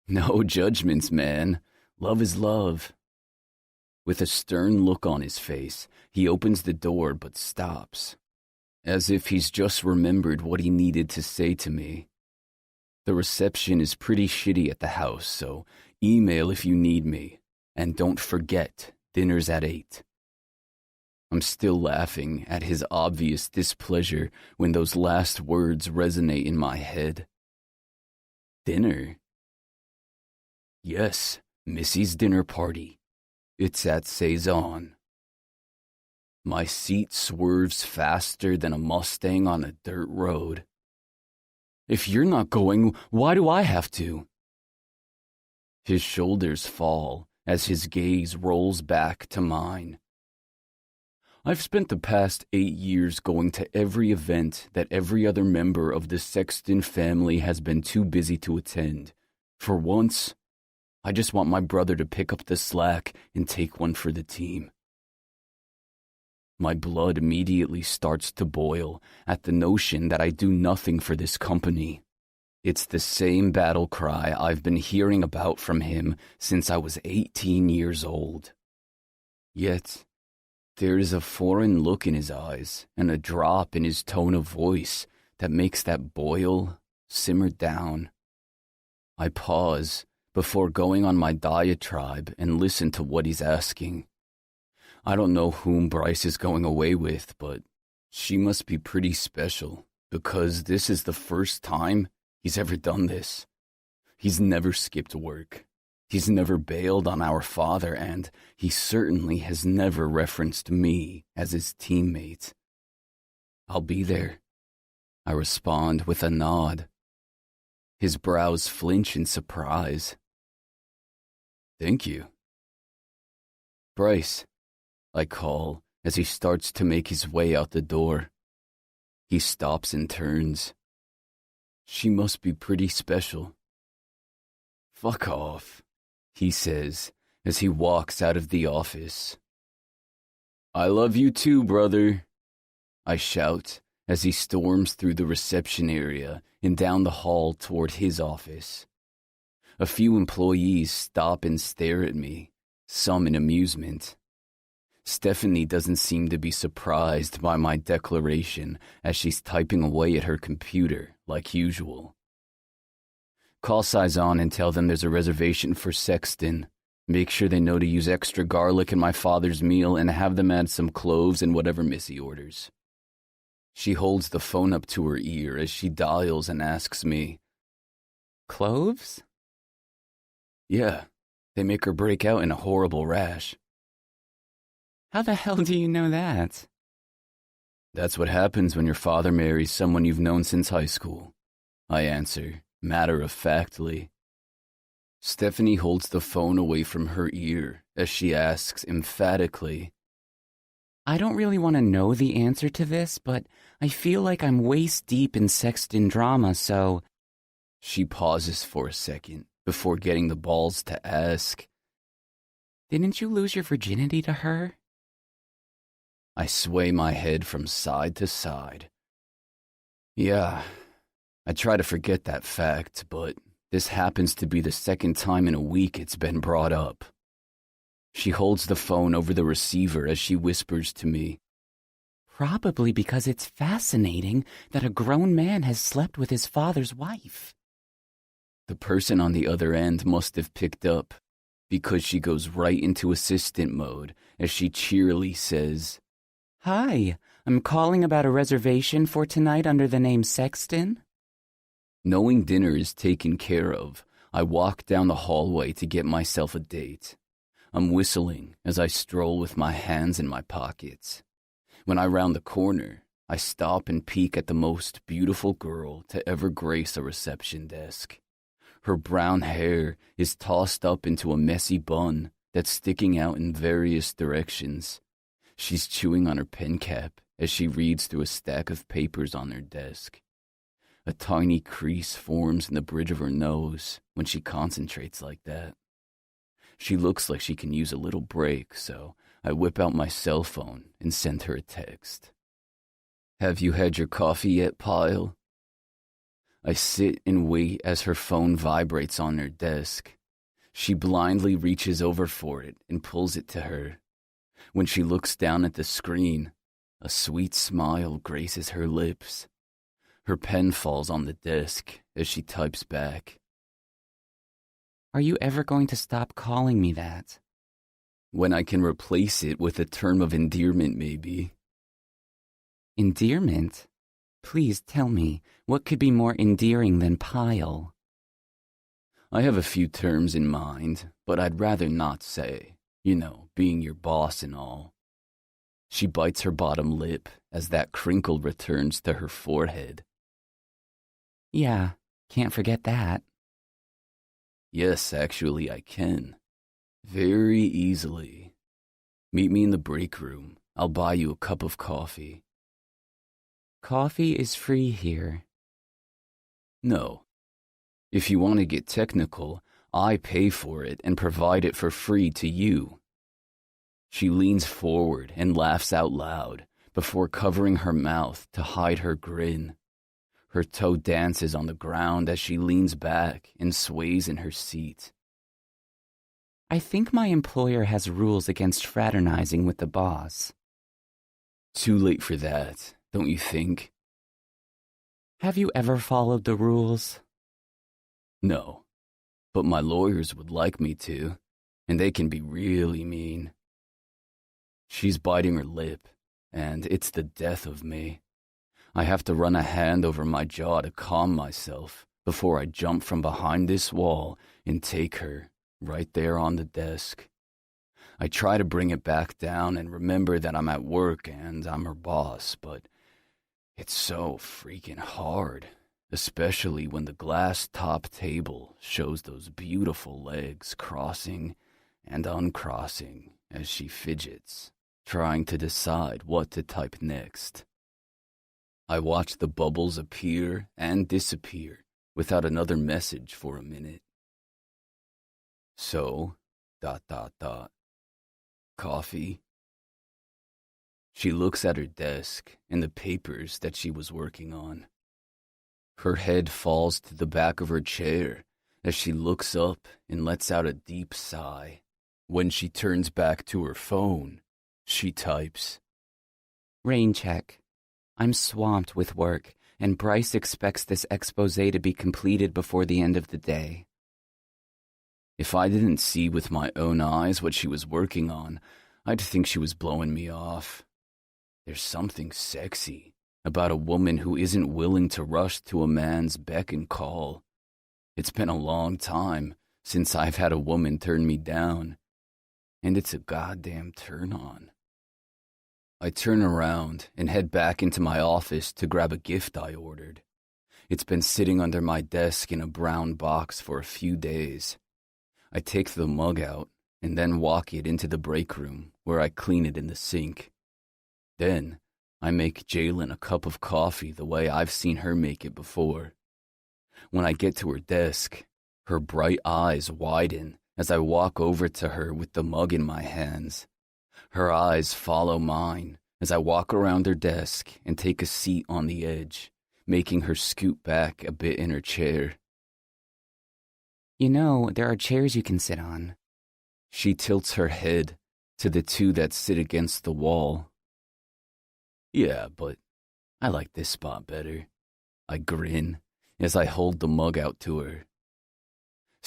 No judgments, man. Love is love. With a stern look on his face, he opens the door but stops, as if he's just remembered what he needed to say to me. The reception is pretty shitty at the house, so email if you need me. And don't forget, dinner's at 8. I'm still laughing at his obvious displeasure when those last words resonate in my head. Dinner? Yes, Missy's dinner party. It's at Cezanne. My seat swerves faster than a Mustang on a dirt road. If you're not going, why do I have to? His shoulders fall as his gaze rolls back to mine. I've spent the past 8 years going to every event that every other member of the Sexton family has been too busy to attend. For once, I just want my brother to pick up the slack and take one for the team. My blood immediately starts to boil at the notion that I do nothing for this company. It's the same battle cry I've been hearing about from him since I was 18 years old. Yet, there is a foreign look in his eyes and a drop in his tone of voice that makes that boil simmer down. I pause before going on my diatribe and listen to what he's asking. I don't know whom Bryce is going away with, but she must be pretty special because this is the first time he's ever done this. He's never skipped work. He's never bailed on our father, and he certainly has never referenced me as his teammate. I'll be there, I respond with a nod. His brows flinch in surprise. Thank you. Bryce, I call as he starts to make his way out the door. He stops and turns. She must be pretty special. Fuck off, he says as he walks out of the office. I love you too, brother, I shout as he storms through the reception area and down the hall toward his office. A few employees stop and stare at me, some in amusement. Stephanie doesn't seem to be surprised by my declaration as she's typing away at her computer like usual. Call Cezanne and tell them there's a reservation for Sexton. Make sure they know to use extra garlic in my father's meal and have them add some cloves in whatever Missy orders. She holds the phone up to her ear as she dials and asks me, Cloves? Yeah, they make her break out in a horrible rash. How the hell do you know that? That's what happens when your father marries someone you've known since high school, I answer, matter-of-factly. Stephanie holds the phone away from her ear as she asks emphatically, I don't really want to know the answer to this, but I feel like I'm waist-deep in Sexton drama, so... She pauses for a second before getting the balls to ask, Didn't you lose your virginity to her? I sway my head from side to side. Yeah, I try to forget that fact, but this happens to be the second time in a week it's been brought up. She holds the phone over the receiver as she whispers to me, Probably because it's fascinating that a grown man has slept with his father's wife. The person on the other end must have picked up. because she goes right into assistant mode as she cheerily says, "Hi, I'm calling about a reservation for tonight under the name Sexton." Knowing dinner is taken care of, I walk down the hallway to get myself a date. I'm whistling as I stroll with my hands in my pockets. When I round the corner, I stop and peek at the most beautiful girl to ever grace a reception desk. Her brown hair is tossed up into a messy bun that's sticking out in various directions. She's chewing on her pen cap as she reads through a stack of papers on her desk. A tiny crease forms in the bridge of her nose when she concentrates like that. She looks like she can use a little break, so I whip out my cell phone and send her a text. "Have you had your coffee yet, Pyle?" I sit and wait as her phone vibrates on her desk. She blindly reaches over for it and pulls it to her. When she looks down at the screen, a sweet smile graces her lips. Her pen falls on the desk as she types back. "Are you ever going to stop calling me that?" "When I can replace it with a term of endearment, maybe." "Endearment? Please tell me, what could be more endearing than Pyle?" "I have a few terms in mind, but I'd rather not say. You know, being your boss and all." She bites her bottom lip as that crinkle returns to her forehead. "Yeah, can't forget that." "Yes, actually I can. Very easily. Meet me in the break room. I'll buy you a cup of coffee." "Coffee is free here." "No. If you want to get technical, I pay for it and provide it for free to you." She leans forward and laughs out loud before covering her mouth to hide her grin. Her toe dances on the ground as she leans back and sways in her seat. "I think my employer has rules against fraternizing with the boss." "Too late for that, don't you think?" "Have you ever followed the rules?" "No, but my lawyers would like me to, and they can be really mean." She's biting her lip, and it's the death of me. I have to run a hand over my jaw to calm myself before I jump from behind this wall and take her right there on the desk. I try to bring it back down and remember that I'm at work and I'm her boss, but it's so freaking hard, especially when the glass top table shows those beautiful legs crossing and uncrossing as she fidgets, trying to decide what to type next. I watch the bubbles appear and disappear without another message for a minute. So, ... Coffee? She looks at her desk and the papers that she was working on. Her head falls to the back of her chair as she looks up and lets out a deep sigh. When she turns back to her phone, she types, "Rain check. I'm swamped with work, and Bryce expects this expose to be completed before the end of the day." If I didn't see with my own eyes what she was working on, I'd think she was blowing me off. There's something sexy about a woman who isn't willing to rush to a man's beck and call. It's been a long time since I've had a woman turn me down, and it's a goddamn turn on. I turn around and head back into my office to grab a gift I ordered. It's been sitting under my desk in a brown box for a few days. I take the mug out and then walk it into the break room where I clean it in the sink. Then I make Jalen a cup of coffee the way I've seen her make it before. When I get to her desk, her bright eyes widen as I walk over to her with the mug in my hands. Her eyes follow mine as I walk around her desk and take a seat on the edge, making her scoot back a bit in her chair. "You know, there are chairs you can sit on." She tilts her head to the two that sit against the wall. "Yeah, but I like this spot better." I grin as I hold the mug out to her.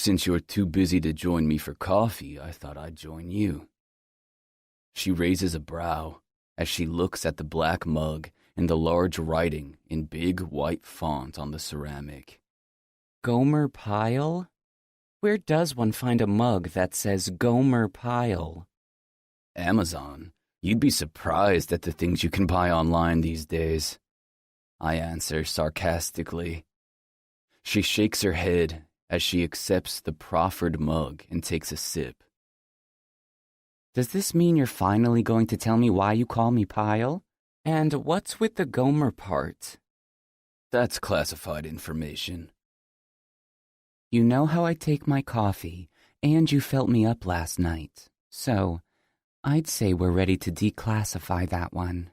Since you're too busy to join me for coffee, I thought I'd join you. She raises a brow as she looks at the black mug and the large writing in big white font on the ceramic. Gomer Pyle? Where does one find a mug that says Gomer Pyle? Amazon. You'd be surprised at the things you can buy online these days, I answer sarcastically. She shakes her head as she accepts the proffered mug and takes a sip. Does this mean you're finally going to tell me why you call me Pyle? And what's with the Gomer part? That's classified information. You know how I take my coffee, and you felt me up last night, so I'd say we're ready to declassify that one.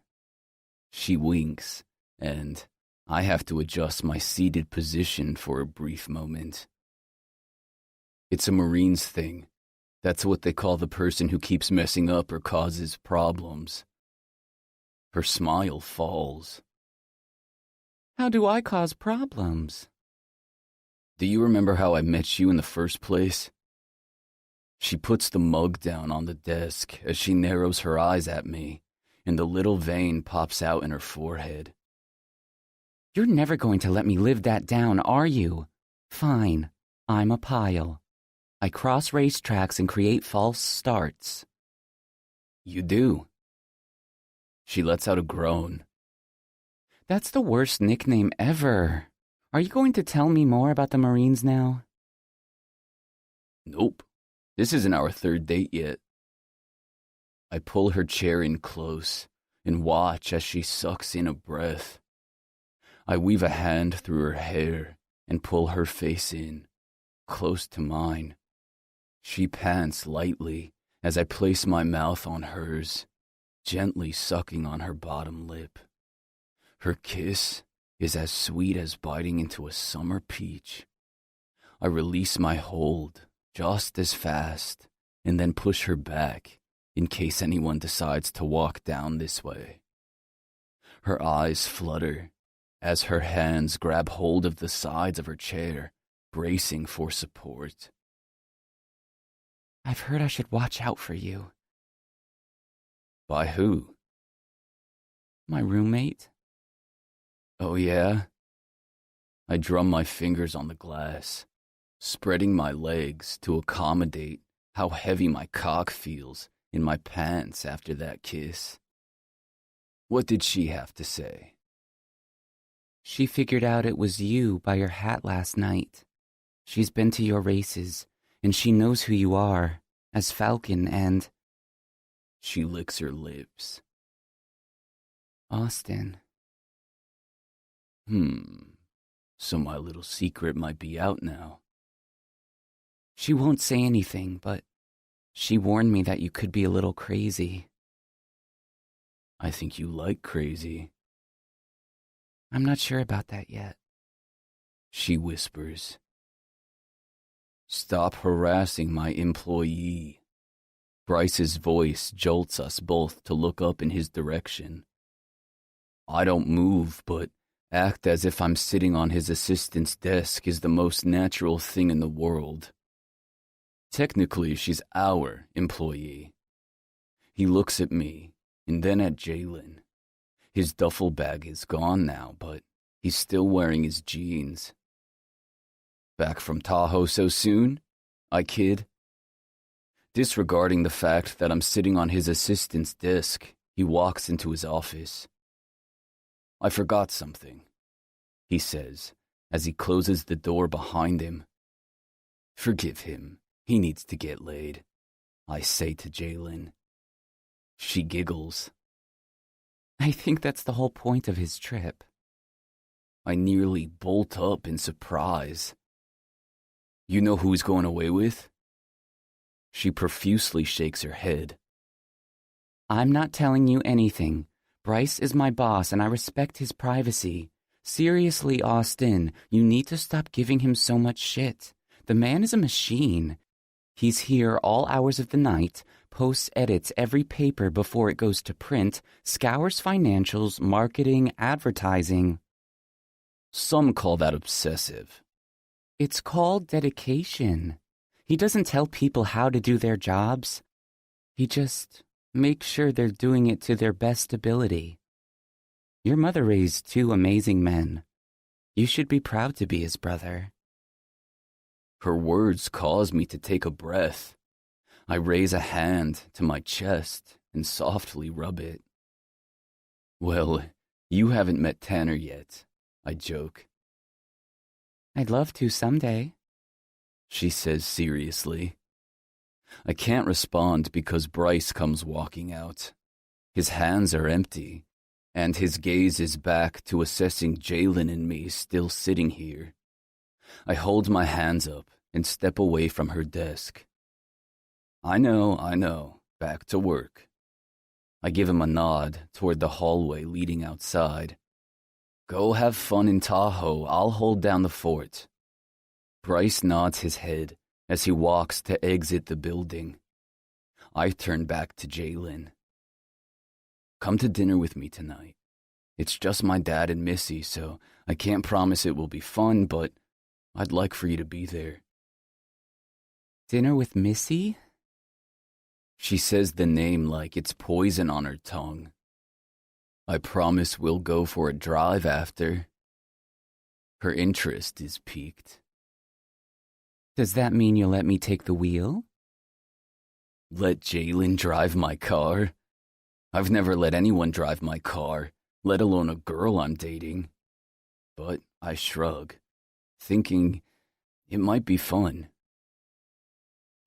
She winks, and I have to adjust my seated position for a brief moment. It's a Marines thing. That's what they call the person who keeps messing up or causes problems. Her smile falls. How do I cause problems? Do you remember how I met you in the first place? She puts the mug down on the desk as she narrows her eyes at me, and the little vein pops out in her forehead. You're never going to let me live that down, are you? Fine, I'm a Pyle. I cross racetracks and create false starts. You do. She lets out a groan. That's the worst nickname ever. Are you going to tell me more about the Marines now? Nope. This isn't our third date yet. I pull her chair in close and watch as she sucks in a breath. I weave a hand through her hair and pull her face in, close to mine. She pants lightly as I place my mouth on hers, gently sucking on her bottom lip. Her kiss is as sweet as biting into a summer peach. I release my hold just as fast and then push her back in case anyone decides to walk down this way. Her eyes flutter as her hands grab hold of the sides of her chair, bracing for support. I've heard I should watch out for you. By who? My roommate. Oh, yeah? I drum my fingers on the glass, spreading my legs to accommodate how heavy my cock feels in my pants after that kiss. What did she have to say? She figured out it was you by your hat last night. She's been to your races, and she knows who you are, as Falcon and... She licks her lips. Austin. So my little secret might be out now. She won't say anything, but she warned me that you could be a little crazy. I think you like crazy. I'm not sure about that yet. She whispers. Stop harassing my employee. Bryce's voice jolts us both to look up in his direction. I don't move, but act as if I'm sitting on his assistant's desk is the most natural thing in the world. Technically, she's our employee. He looks at me, and then at Jalen. His duffel bag is gone now, but he's still wearing his jeans. Back from Tahoe so soon? I kid. Disregarding the fact that I'm sitting on his assistant's desk, he walks into his office. I forgot something, he says, as he closes the door behind him. Forgive him. He needs to get laid, I say to Jalen. She giggles. I think that's the whole point of his trip. I nearly bolt up in surprise. You know who he's going away with? She profusely shakes her head. I'm not telling you anything. Bryce is my boss and I respect his privacy. Seriously, Austin, you need to stop giving him so much shit. The man is a machine. He's here all hours of the night, posts edits every paper before it goes to print, scours financials, marketing, advertising. Some call that obsessive. It's called dedication. He doesn't tell people how to do their jobs. He just makes sure they're doing it to their best ability. Your mother raised two amazing men. You should be proud to be his brother. Her words cause me to take a breath. I raise a hand to my chest and softly rub it. Well, you haven't met Tanner yet, I joke. I'd love to someday, she says seriously. I can't respond because Bryce comes walking out. His hands are empty, and his gaze is back to assessing Jalen and me still sitting here. I hold my hands up and step away from her desk. I know, back to work. I give him a nod toward the hallway leading outside. Go have fun in Tahoe, I'll hold down the fort. Bryce nods his head as he walks to exit the building. I turn back to Jalen. Come to dinner with me tonight. It's just my dad and Missy, so I can't promise it will be fun, but I'd like for you to be there. Dinner with Missy? She says the name like it's poison on her tongue. I promise we'll go for a drive after. Her interest is piqued. Does that mean you'll let me take the wheel? Let Jalen drive my car? I've never let anyone drive my car, let alone a girl I'm dating. But I shrug, thinking it might be fun.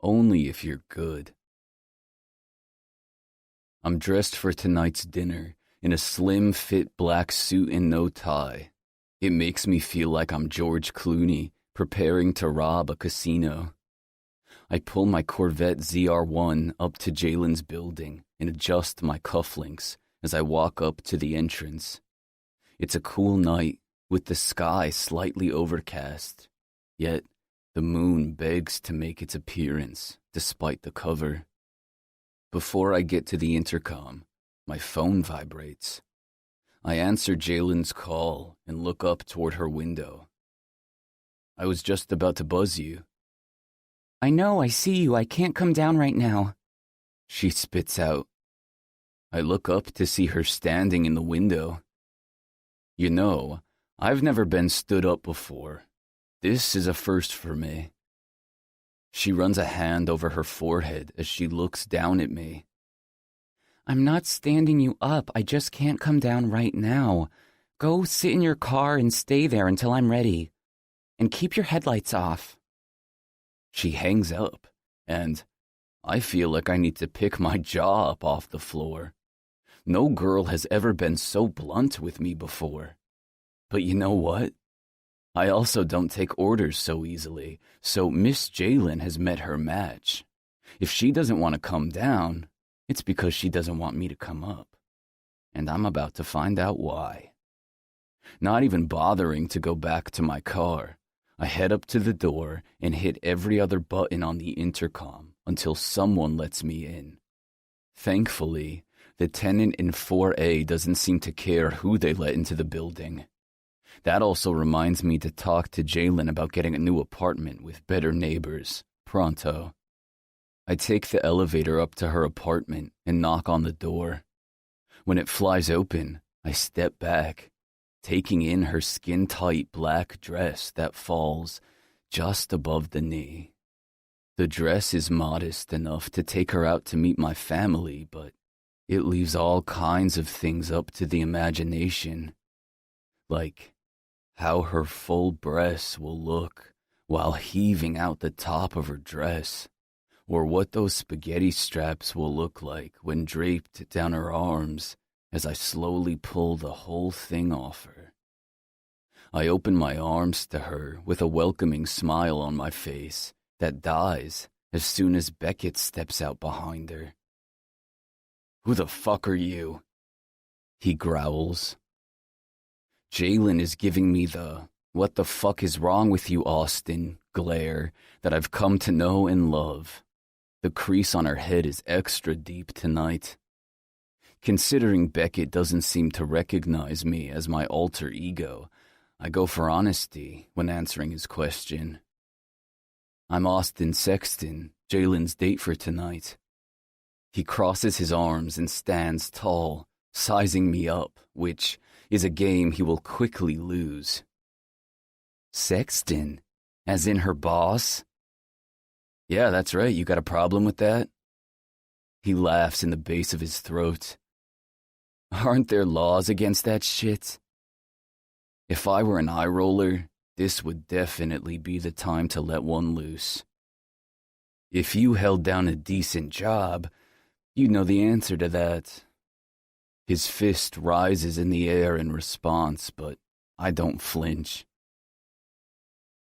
Only if you're good. I'm dressed for tonight's dinner in a slim-fit black suit and no tie. It makes me feel like I'm George Clooney preparing to rob a casino. I pull my Corvette ZR1 up to Jalen's building and adjust my cufflinks as I walk up to the entrance. It's a cool night with the sky slightly overcast, yet the moon begs to make its appearance despite the cover. Before I get to the intercom, my phone vibrates. I answer Jalen's call and look up toward her window. I was just about to buzz you. I know, I see you. I can't come down right now. She spits out. I look up to see her standing in the window. You know, I've never been stood up before. This is a first for me. She runs a hand over her forehead as she looks down at me. I'm not standing you up. I just can't come down right now. Go sit in your car and stay there until I'm ready. And keep your headlights off. She hangs up, and I feel like I need to pick my jaw up off the floor. No girl has ever been so blunt with me before. But you know what? I also don't take orders so easily, so Miss Jalen has met her match. If she doesn't want to come down, it's because she doesn't want me to come up. And I'm about to find out why. Not even bothering to go back to my car, I head up to the door and hit every other button on the intercom until someone lets me in. Thankfully, the tenant in 4A doesn't seem to care who they let into the building. That also reminds me to talk to Jalen about getting a new apartment with better neighbors, pronto. I take the elevator up to her apartment and knock on the door. When it flies open, I step back, taking in her skin-tight black dress that falls just above the knee. The dress is modest enough to take her out to meet my family, but it leaves all kinds of things up to the imagination. Like how her full breasts will look while heaving out the top of her dress, or what those spaghetti straps will look like when draped down her arms as I slowly pull the whole thing off her. I open my arms to her with a welcoming smile on my face that dies as soon as Beckett steps out behind her. "Who the fuck are you?" he growls. Jalen is giving me the "what the fuck is wrong with you, Austin" glare that I've come to know and love. The crease on her head is extra deep tonight. Considering Beckett doesn't seem to recognize me as my alter ego, I go for honesty when answering his question. I'm Austin Sexton, Jalen's date for tonight. He crosses his arms and stands tall, sizing me up, which is a game he will quickly lose. Sexton? As in her boss? Yeah, that's right. You got a problem with that? He laughs in the base of his throat. Aren't there laws against that shit? If I were an eye roller, this would definitely be the time to let one loose. If you held down a decent job, you'd know the answer to that. His fist rises in the air in response, but I don't flinch.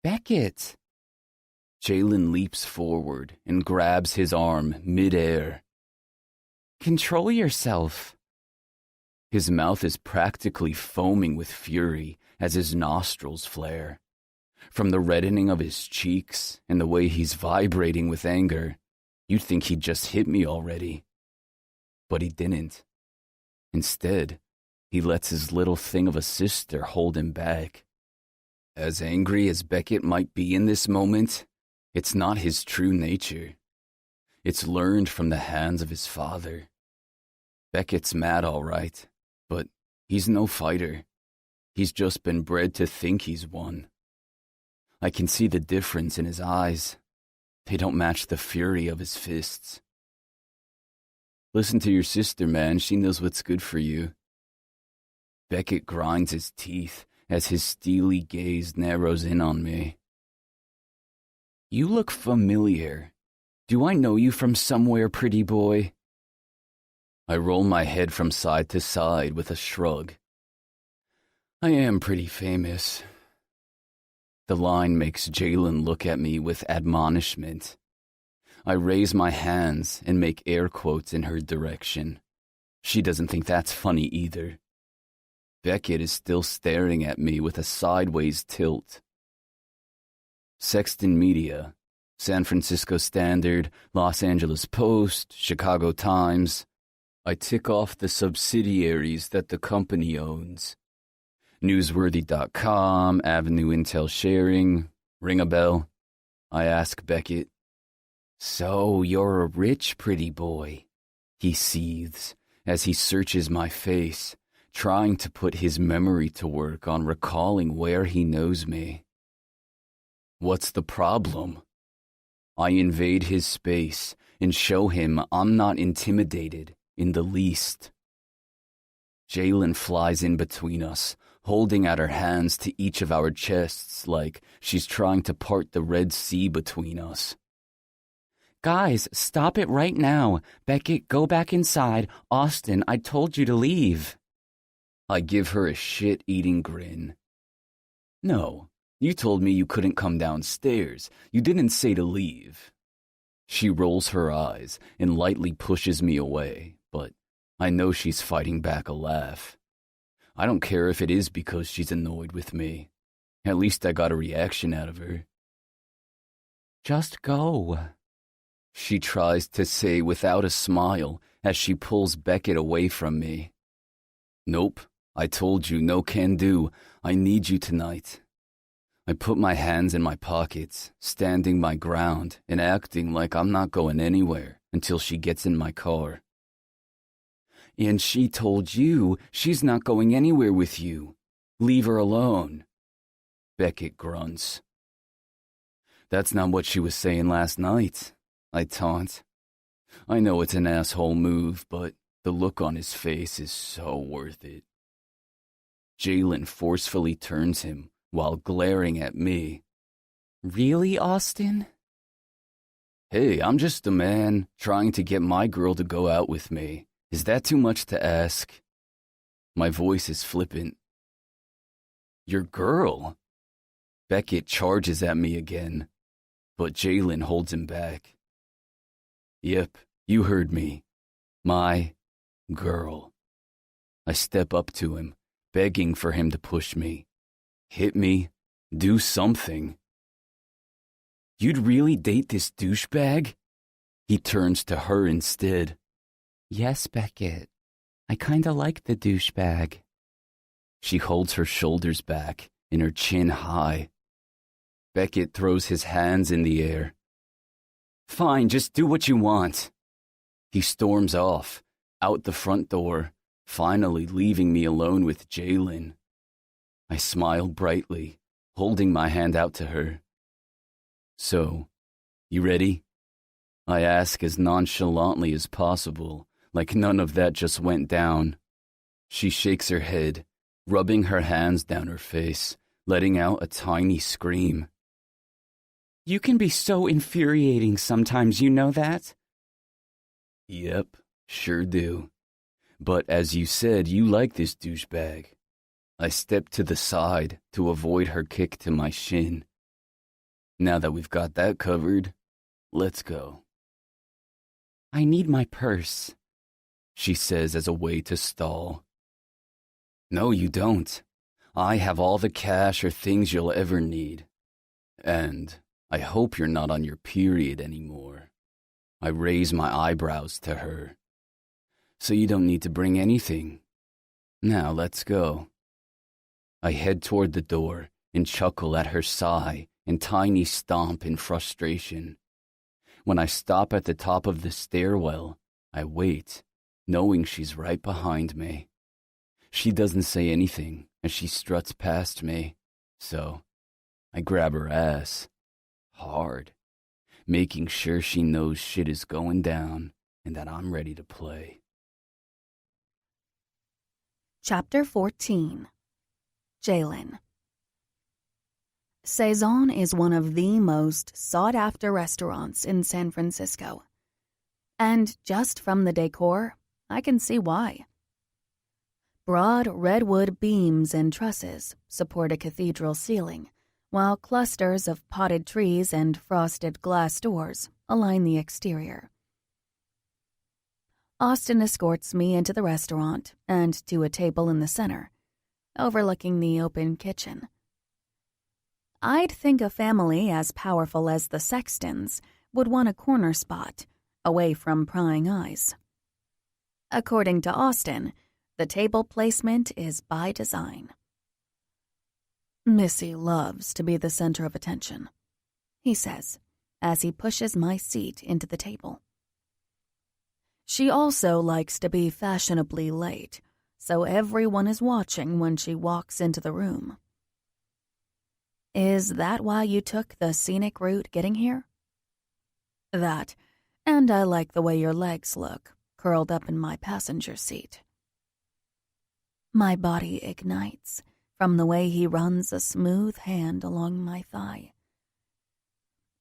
Beckett! Jalen leaps forward and grabs his arm midair. Control yourself. His mouth is practically foaming with fury as his nostrils flare. From the reddening of his cheeks and the way he's vibrating with anger, you'd think he'd just hit me already. But he didn't. Instead, he lets his little thing of a sister hold him back. As angry as Beckett might be in this moment, it's not his true nature. It's learned from the hands of his father. Beckett's mad, all right, but he's no fighter. He's just been bred to think he's one. I can see the difference in his eyes. They don't match the fury of his fists. Listen to your sister, man. She knows what's good for you. Beckett grinds his teeth as his steely gaze narrows in on me. You look familiar. Do I know you from somewhere, pretty boy? I roll my head from side to side with a shrug. I am pretty famous. The line makes Jalen look at me with admonishment. I raise my hands and make air quotes in her direction. She doesn't think that's funny either. Beckett is still staring at me with a sideways tilt. Sexton Media, San Francisco Standard, Los Angeles Post, Chicago Times. I tick off the subsidiaries that the company owns. Newsworthy.com, Avenue Intel Sharing. Ring a bell? I ask Beckett. So you're a rich pretty boy, he seethes as he searches my face, trying to put his memory to work on recalling where he knows me. What's the problem? I invade his space and show him I'm not intimidated in the least. Jalen flies in between us, holding out her hands to each of our chests like she's trying to part the Red Sea between us. Guys, stop it right now. Beckett, go back inside. Austin, I told you to leave. I give her a shit-eating grin. No, you told me you couldn't come downstairs. You didn't say to leave. She rolls her eyes and lightly pushes me away, but I know she's fighting back a laugh. I don't care if it is because she's annoyed with me. At least I got a reaction out of her. Just go. She tries to say without a smile as she pulls Beckett away from me. Nope, I told you, no can do. I need you tonight. I put my hands in my pockets, standing my ground and acting like I'm not going anywhere until she gets in my car. And she told you she's not going anywhere with you. Leave her alone. Beckett grunts. That's not what she was saying last night, I taunt. I know it's an asshole move, but the look on his face is so worth it. Jalen forcefully turns him while glaring at me. Really, Austin? Hey, I'm just a man trying to get my girl to go out with me. Is that too much to ask? My voice is flippant. Your girl? Beckett charges at me again, but Jalen holds him back. Yep, you heard me. My girl. I step up to him, begging for him to push me. Hit me. Do something. You'd really date this douchebag? He turns to her instead. Yes, Beckett. I kinda like the douchebag. She holds her shoulders back and her chin high. Beckett throws his hands in the air. Fine, just do what you want. He storms off, out the front door, finally leaving me alone with Jeannine. I smile brightly, holding my hand out to her. So, you ready? I ask as nonchalantly as possible, like none of that just went down. She shakes her head, rubbing her hands down her face, letting out a tiny scream. You can be so infuriating sometimes, you know that? Yep, sure do. But as you said, you like this douchebag. I step to the side to avoid her kick to my shin. Now that we've got that covered, let's go. I need my purse, she says as a way to stall. No, you don't. I have all the cash or things you'll ever need. And I hope you're not on your period anymore. I raise my eyebrows to her. So you don't need to bring anything. Now let's go. I head toward the door and chuckle at her sigh and tiny stomp in frustration. When I stop at the top of the stairwell, I wait, knowing she's right behind me. She doesn't say anything as she struts past me, so I grab her ass, hard, making sure she knows shit is going down and that I'm ready to play. Chapter 14. Jeannine. Saison is one of the most sought-after restaurants in San Francisco. And just from the decor, I can see why. Broad redwood beams and trusses support a cathedral ceiling, while clusters of potted trees and frosted glass doors align the exterior. Austin escorts me into the restaurant and to a table in the center, overlooking the open kitchen. I'd think a family as powerful as the Sextons would want a corner spot, away from prying eyes. According to Austin, the table placement is by design. Missy loves to be the center of attention, he says, as he pushes my seat into the table. She also likes to be fashionably late, so everyone is watching when she walks into the room. Is that why you took the scenic route getting here? That, and I like the way your legs look, curled up in my passenger seat. My body ignites from the way he runs a smooth hand along my thigh.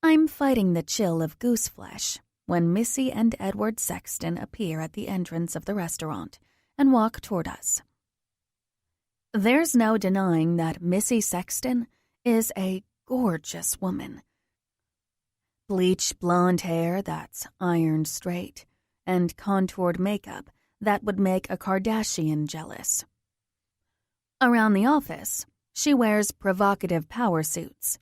I'm fighting the chill of goose flesh when Missy and Edward Sexton appear at the entrance of the restaurant and walk toward us. There's no denying that Missy Sexton is a gorgeous woman. Bleach blonde hair that's ironed straight, and contoured makeup that would make a Kardashian jealous. Around the office, she wears provocative power suits.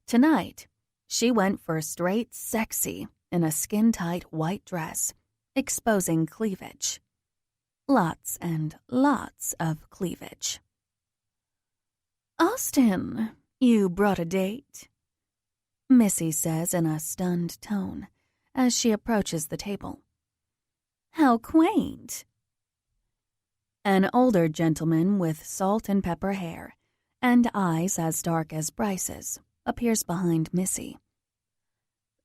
Tonight, she went for straight sexy in a skin-tight white dress, exposing cleavage. Lots and lots of cleavage. Austin, you brought a date? Missy says in a stunned tone as she approaches the table. How quaint. An older gentleman with salt and pepper hair and eyes as dark as Bryce's appears behind Missy.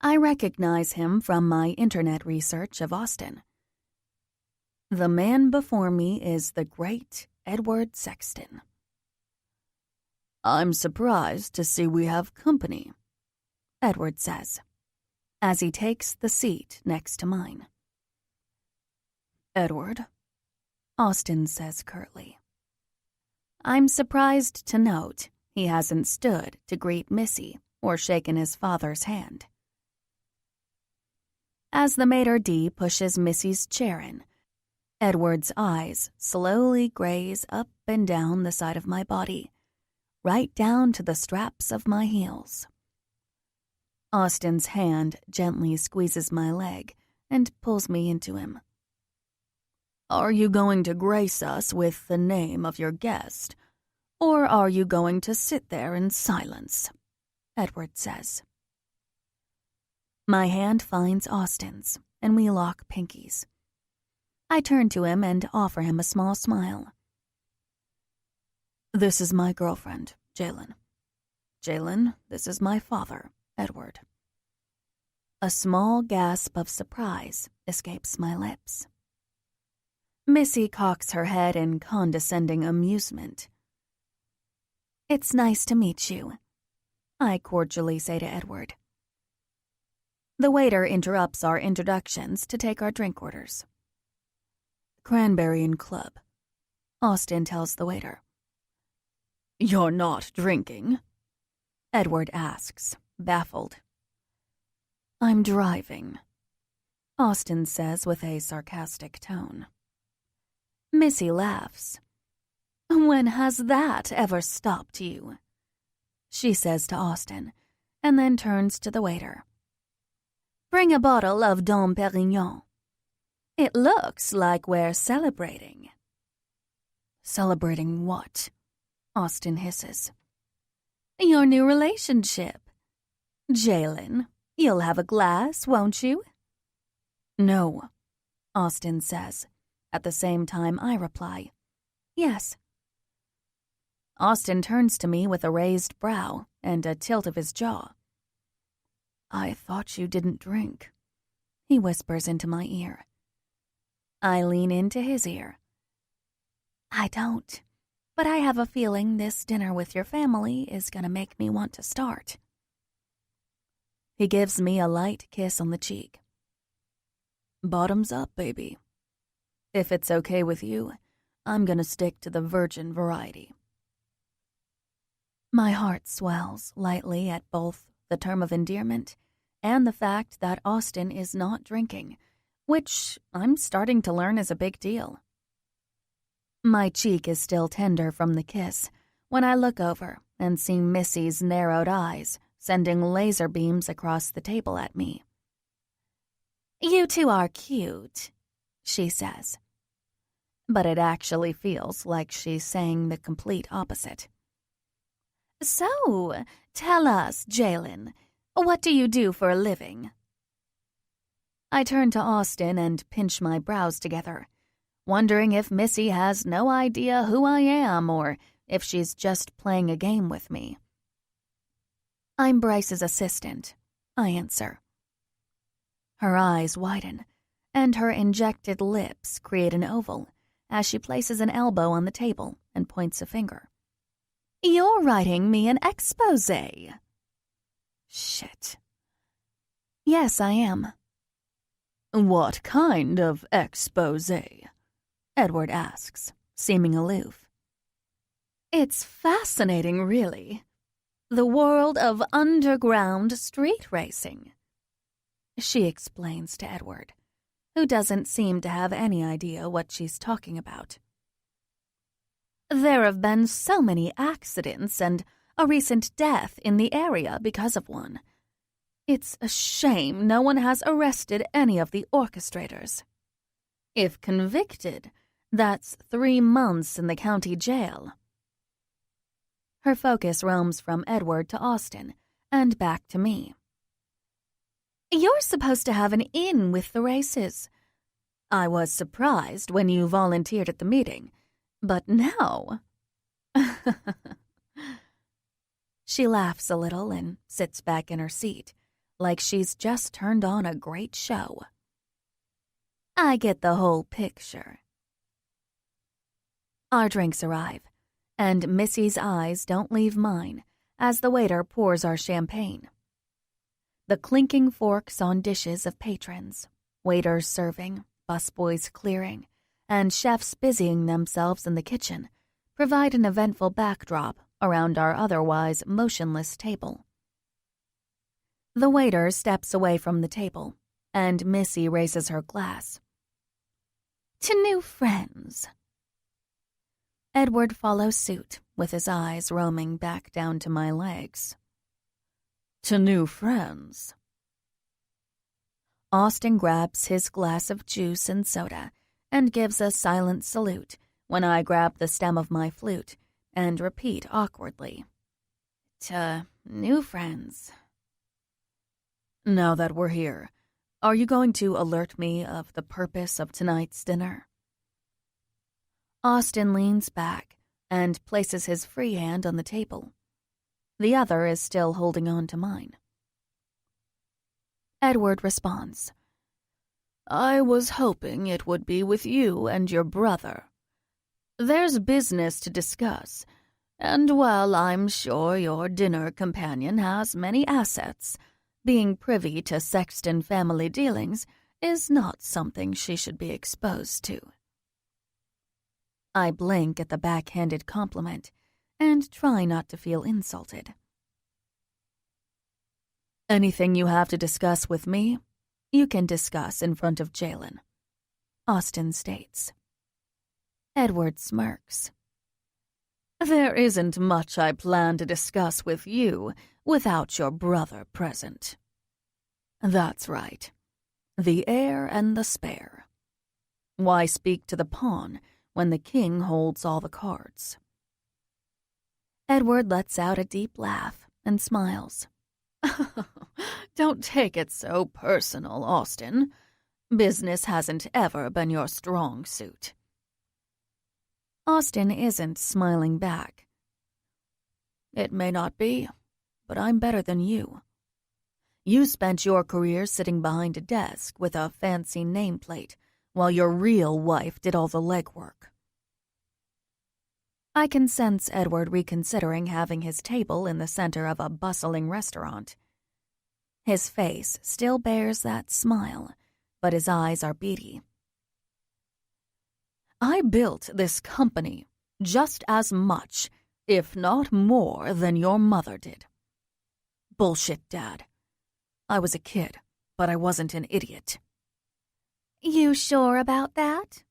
I recognize him from my internet research of Austin. The man before me is the great Edward Sexton. I'm surprised to see we have company, Edward says, as he takes the seat next to mine. Edward, Austin says curtly. I'm surprised to note he hasn't stood to greet Missy or shaken his father's hand. As the maitre d' pushes Missy's chair in, Edward's eyes slowly graze up and down the side of my body, right down to the straps of my heels. Austin's hand gently squeezes my leg and pulls me into him. Are you going to grace us with the name of your guest, Or are you going to sit there in silence? Edward says. My hand finds Austin's, and we lock pinkies. I turn to him and offer him a small smile. This is my girlfriend, Jeannine. Jeannine, this is my father, Edward. A small gasp of surprise escapes my lips. Missy cocks her head in condescending amusement. It's nice to meet you, I cordially say to Edward. The waiter interrupts our introductions to take our drink orders. Cranberry and club, Austin tells the waiter. You're not drinking? Edward asks, baffled. I'm driving, Austin says with a sarcastic tone. Missy laughs. When has that ever stopped you? She says to Austin, and then turns to the waiter. Bring a bottle of Dom Perignon. It looks like we're celebrating. Celebrating what? Austin hisses. Your new relationship. Jeannine, you'll have a glass, won't you? No, Austin says. At the same time, I reply, yes. Austin turns to me with a raised brow and a tilt of his jaw. I thought you didn't drink, he whispers into my ear. I lean into his ear. I don't, but I have a feeling this dinner with your family is going to make me want to start. He gives me a light kiss on the cheek. Bottoms up, baby. If it's okay with you, I'm going to stick to the virgin variety. My heart swells lightly at both the term of endearment and the fact that Austin is not drinking, which I'm starting to learn is a big deal. My cheek is still tender from the kiss when I look over and see Missy's narrowed eyes sending laser beams across the table at me. You two are cute, she says. But it actually feels like she's saying the complete opposite. So, tell us, Jeannine, what do you do for a living? I turn to Austin and pinch my brows together, wondering if Missy has no idea who I am or if she's just playing a game with me. I'm Bryce's assistant, I answer. Her eyes widen, and her injected lips create an oval as she places an elbow on the table and points a finger. You're writing me an exposé. Shit. Yes, I am. What kind of exposé? Edward asks, seeming aloof. It's fascinating, really. The world of underground street racing, she explains to Edward, who doesn't seem to have any idea what she's talking about. There have been so many accidents and a recent death in the area because of one. It's a shame no one has arrested any of the orchestrators. If convicted, that's 3 months in the county jail. Her focus roams from Edward to Austin and back to me. You're supposed to have an in with the races. I was surprised when you volunteered at the meeting, but now... She laughs a little and sits back in her seat, like she's just turned on a great show. I get the whole picture. Our drinks arrive, and Missy's eyes don't leave mine as the waiter pours our champagne. The clinking forks on dishes of patrons, waiters serving, busboys clearing, and chefs busying themselves in the kitchen provide an eventful backdrop around our otherwise motionless table. The waiter steps away from the table, and Missy raises her glass. To new friends. Edward follows suit, with his eyes roaming back down to my legs. To new friends. Austin grabs his glass of juice and soda and gives a silent salute when I grab the stem of my flute and repeat awkwardly. New friends. Now that we're here, are you going to alert me of the purpose of tonight's dinner? Austin leans back and places his free hand on the table. The other is still holding on to mine. Edward responds, I was hoping it would be with you and your brother. There's business to discuss, and while I'm sure your dinner companion has many assets, being privy to Sexton family dealings is not something she should be exposed to. I blink at the backhanded compliment and try not to feel insulted. Anything you have to discuss with me, you can discuss in front of Jeannine, Austin states. Edward smirks. There isn't much I plan to discuss with you without your brother present. That's right. The heir and the spare. Why speak to the pawn when the king holds all the cards? Edward lets out a deep laugh and smiles. Don't take it so personal, Austin. Business hasn't ever been your strong suit. Austin isn't smiling back. It may not be, but I'm better than you. You spent your career sitting behind a desk with a fancy nameplate while your real wife did all the legwork. I can sense Edward reconsidering having his table in the center of a bustling restaurant. His face still bears that smile, but his eyes are beady. I built this company just as much, if not more, than your mother did. Bullshit, Dad. I was a kid, but I wasn't an idiot. You sure about that?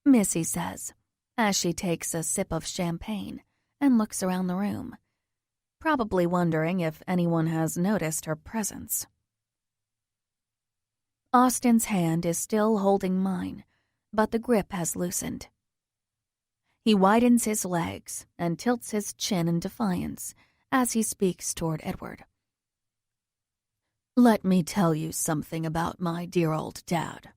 Missy says, as she takes a sip of champagne and looks around the room, probably wondering if anyone has noticed her presence. Austin's hand is still holding mine, but the grip has loosened. He widens his legs and tilts his chin in defiance as he speaks toward Edward. Let me tell you something about my dear old dad.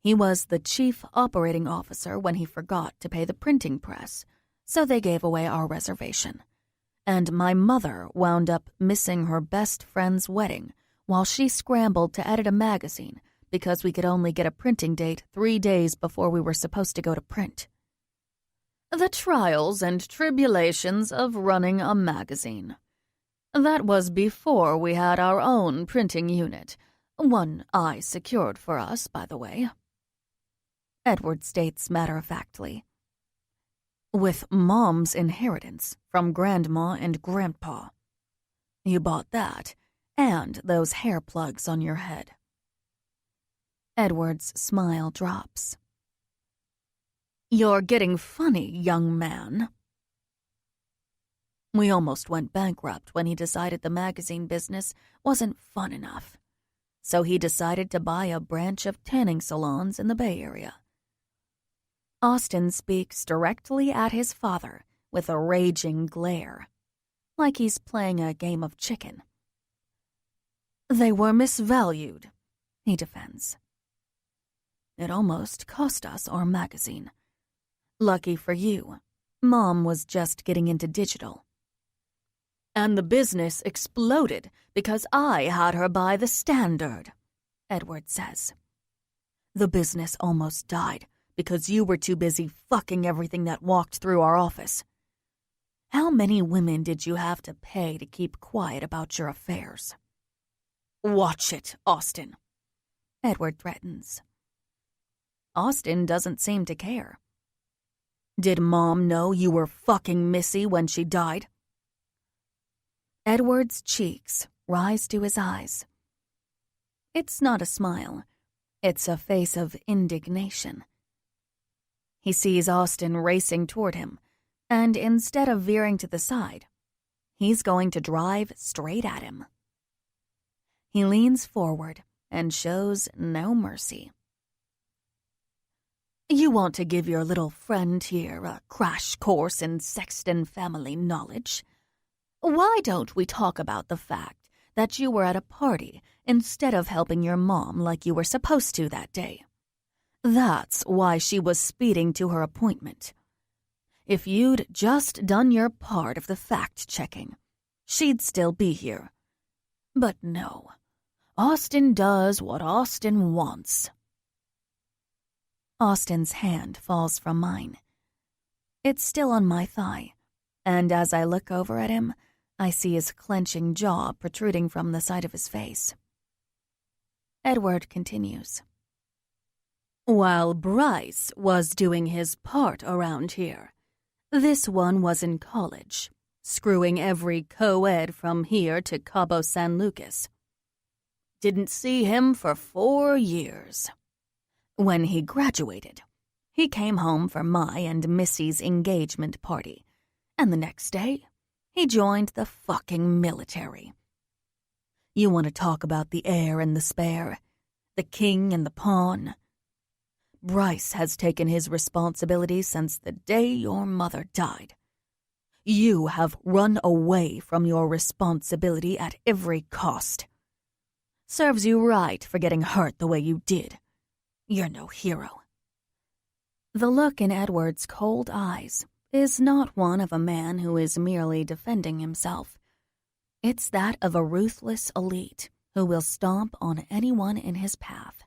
He was the chief operating officer when he forgot to pay the printing press, so they gave away our reservation. And my mother wound up missing her best friend's wedding while she scrambled to edit a magazine because we could only get a printing date 3 days before we were supposed to go to print. The trials and tribulations of running a magazine. That was before we had our own printing unit, one I secured for us, by the way. Edward states matter-of-factly. With Mom's inheritance from Grandma and Grandpa. You bought that, and those hair plugs on your head. Edward's smile drops. You're getting funny, young man. We almost went bankrupt when he decided the magazine business wasn't fun enough. So he decided to buy a branch of tanning salons in the Bay Area. Austin speaks directly at his father with a raging glare, like he's playing a game of chicken. They were misvalued, he defends. It almost cost us our magazine. Lucky for you, Mom was just getting into digital. And the business exploded because I had her buy the Standard, Edward says. The business almost died because you were too busy fucking everything that walked through our office. How many women did you have to pay to keep quiet about your affairs? Watch it, Austin, Edward threatens. Austin doesn't seem to care. Did Mom know you were fucking Missy when she died? Edward's cheeks rise to his eyes. It's not a smile. It's a face of indignation. He sees Austin racing toward him, and instead of veering to the side, he's going to drive straight at him. He leans forward and shows no mercy. You want to give your little friend here a crash course in Sexton family knowledge? Why don't we talk about the fact that you were at a party instead of helping your mom like you were supposed to that day? That's why she was speeding to her appointment. If you'd just done your part of the fact-checking, she'd still be here. But no, Austin does what Austin wants. Austin's hand falls from mine. It's still on my thigh, and as I look over at him, I see his clenching jaw protruding from the side of his face. Edward continues. While Bryce was doing his part around here, this one was in college, screwing every co-ed from here to Cabo San Lucas. Didn't see him for 4 years. When he graduated, he came home for my and Missy's engagement party, and the next day, he joined the fucking military. You want to talk about the heir and the spare, the king and the pawn? Bryce has taken his responsibility since the day your mother died. You have run away from your responsibility at every cost. Serves you right for getting hurt the way you did. You're no hero. The look in Edward's cold eyes is not one of a man who is merely defending himself. It's that of a ruthless elite who will stomp on anyone in his path,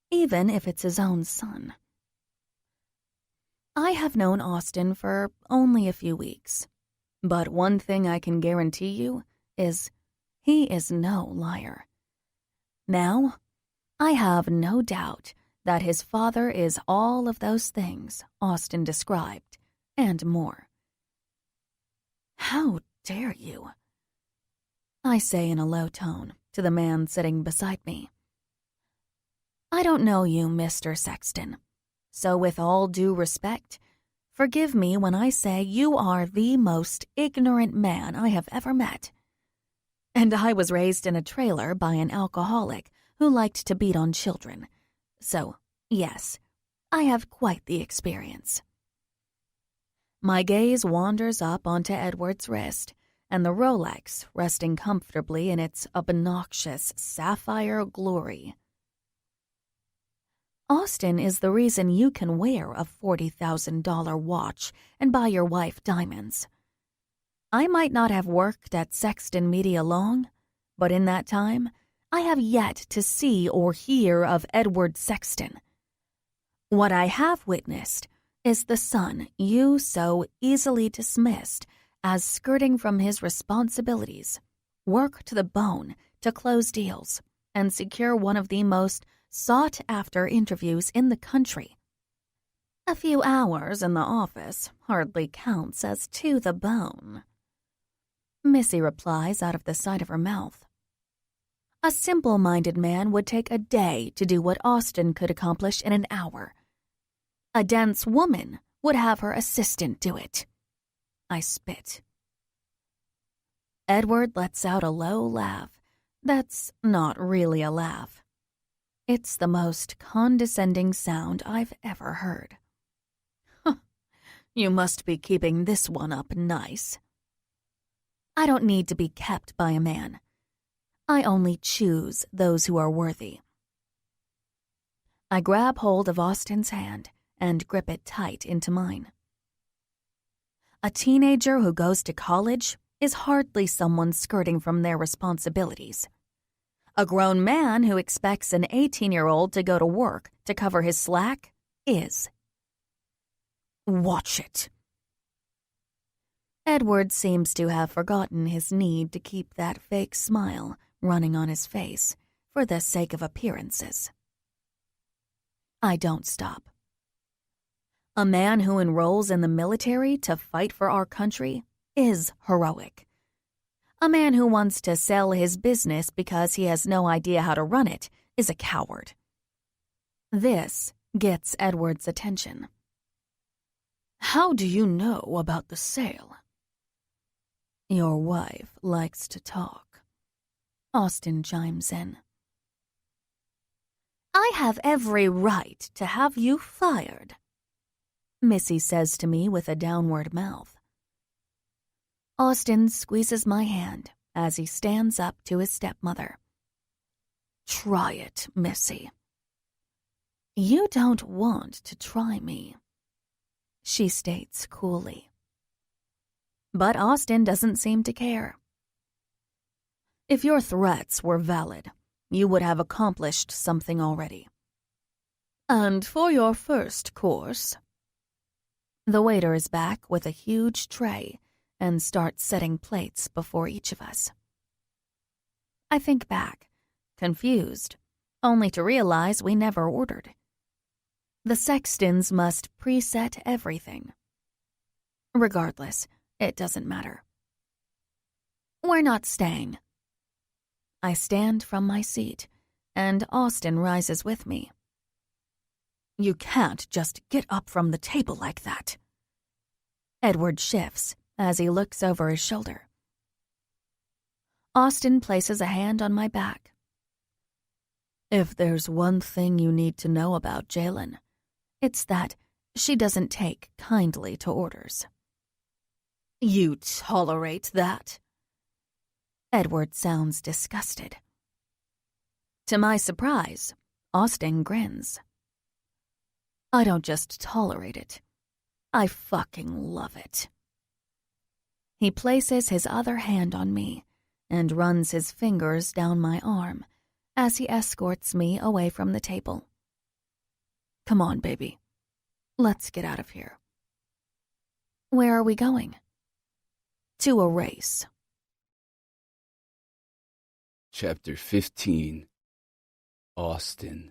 even if it's his own son. I have known Austin for only a few weeks, but one thing I can guarantee you is he is no liar. Now, I have no doubt that his father is all of those things Austin described, and more. How dare you? I say in a low tone to the man sitting beside me. I don't know you, Mr. Sexton, so with all due respect, forgive me when I say you are the most ignorant man I have ever met. And I was raised in a trailer by an alcoholic who liked to beat on children. So, yes, I have quite the experience. My gaze wanders up onto Edward's wrist, and the Rolex resting comfortably in its obnoxious sapphire glory. Austin is the reason you can wear a $40,000 watch and buy your wife diamonds. I might not have worked at Sexton Media long, but in that time, I have yet to see or hear of Edward Sexton. What I have witnessed is the son you so easily dismissed as skirting from his responsibilities, work to the bone to close deals, and secure one of the most sought-after interviews in the country. A few hours in the office hardly counts as to the bone. Missy replies out of the side of her mouth. A simple-minded man would take a day to do what Austin could accomplish in an hour. A dense woman would have her assistant do it. I spit. Edward lets out a low laugh. That's not really a laugh. It's the most condescending sound I've ever heard. You must be keeping this one up nice. I don't need to be kept by a man. I only choose those who are worthy. I grab hold of Austin's hand and grip it tight into mine. A teenager who goes to college is hardly someone skirting from their responsibilities. A grown man who expects an 18-year-old to go to work to cover his slack is. Watch it. Edward seems to have forgotten his need to keep that fake smile running on his face for the sake of appearances. I don't stop. A man who enrolls in the military to fight for our country is heroic. A man who wants to sell his business because he has no idea how to run it is a coward. This gets Edward's attention. How do you know about the sale? Your wife likes to talk. Austin chimes in. I have every right to have you fired, Missy says to me with a downward mouth. Austin squeezes my hand as he stands up to his stepmother. Try it, Missy. You don't want to try me, she states coolly. But Austin doesn't seem to care. If your threats were valid, you would have accomplished something already. And for your first course... The waiter is back with a huge tray and starts setting plates before each of us. I think back, confused, only to realize we never ordered. The sextons must preset everything. Regardless, it doesn't matter. We're not staying. I stand from my seat, and Austin rises with me. You can't just get up from the table like that. Edward shifts as he looks over his shoulder. Austin places a hand on my back. If there's one thing you need to know about Jeannine, it's that she doesn't take kindly to orders. You tolerate that? Edward sounds disgusted. To my surprise, Austin grins. I don't just tolerate it. I fucking love it. He places his other hand on me and runs his fingers down my arm as he escorts me away from the table. Come on, baby. Let's get out of here. Where are we going? To a race. Chapter 15. Austin.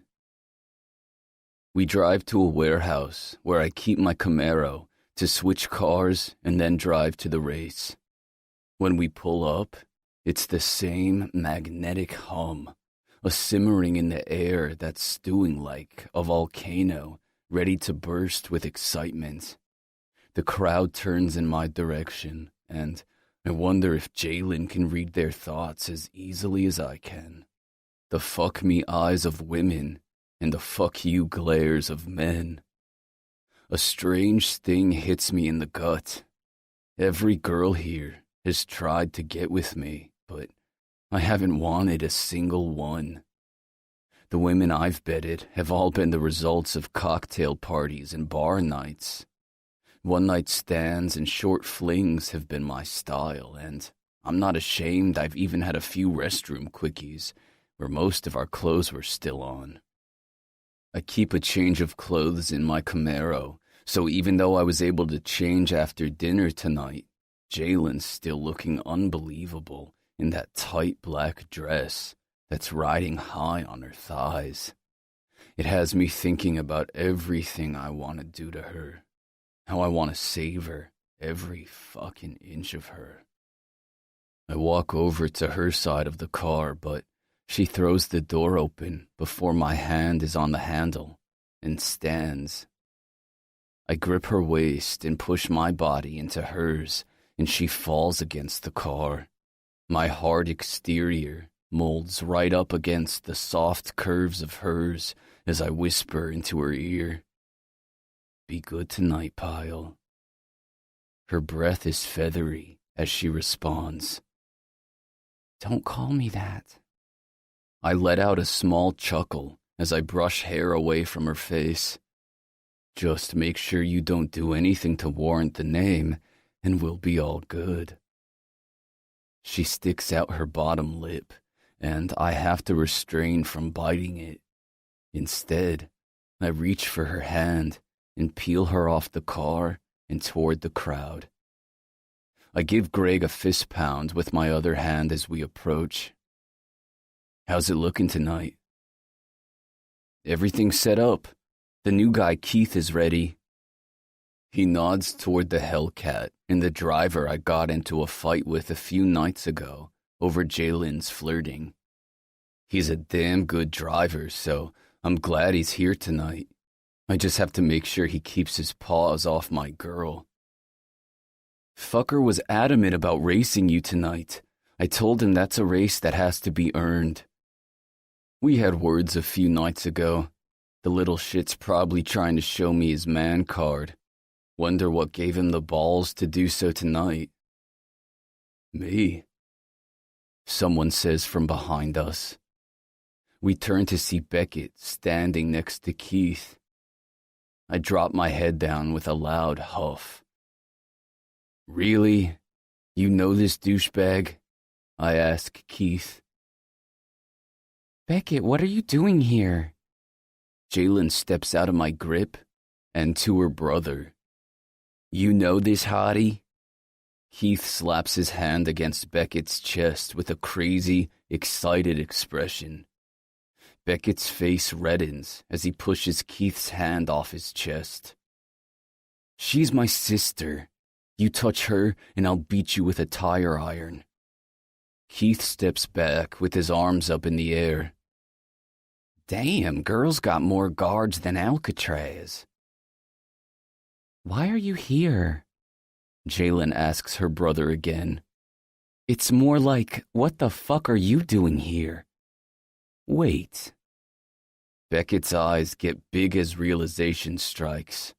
We drive to a warehouse where I keep my Camaro to switch cars and then drive to the race. When we pull up, it's the same magnetic hum, a simmering in the air that's stewing like a volcano ready to burst with excitement. The crowd turns in my direction, and I wonder if Jeannine can read their thoughts as easily as I can. The fuck me eyes of women and the fuck you glares of men. A strange sting hits me in the gut. Every girl here has tried to get with me, but I haven't wanted a single one. The women I've bedded have all been the results of cocktail parties and bar nights. One-night stands and short flings have been my style, and I'm not ashamed I've even had a few restroom quickies where most of our clothes were still on. I keep a change of clothes in my Camaro, so even though I was able to change after dinner tonight, Jeannine's still looking unbelievable in that tight black dress that's riding high on her thighs. It has me thinking about everything I want to do to her, how I want to savor every fucking inch of her. I walk over to her side of the car, but she throws the door open before my hand is on the handle and stands. I grip her waist and push my body into hers, and she falls against the car. My hard exterior molds right up against the soft curves of hers as I whisper into her ear, "Be good tonight, Pyle." Her breath is feathery as she responds, Don't call me that. I let out a small chuckle as I brush hair away from her face. Just make sure you don't do anything to warrant the name, and we'll be all good. She sticks out her bottom lip, and I have to refrain from biting it. Instead, I reach for her hand and peel her off the car and toward the crowd. I give Greg a fist pound with my other hand as we approach. How's it looking tonight? Everything's set up. The new guy Keith is ready. He nods toward the Hellcat and the driver I got into a fight with a few nights ago over Jeannine's flirting. He's a damn good driver, so I'm glad he's here tonight. I just have to make sure he keeps his paws off my girl. Fucker was adamant about racing you tonight. I told him that's a race that has to be earned. We had words a few nights ago. The little shit's probably trying to show me his man card. Wonder what gave him the balls to do so tonight. Me? Someone says from behind us. We turn to see Beckett standing next to Keith. I drop my head down with a loud huff. Really? You know this douchebag? I ask Keith. Beckett, what are you doing here? Jalen steps out of my grip and to her brother. You know this hottie? Keith slaps his hand against Beckett's chest with a crazy, excited expression. Beckett's face reddens as he pushes Keith's hand off his chest. She's my sister. You touch her and I'll beat you with a tire iron. Keith steps back with his arms up in the air. Damn, girls got more guards than Alcatraz. Why are you here? Jalen asks her brother again. It's more like, what the fuck are you doing here? Wait. Beckett's eyes get big as realization strikes.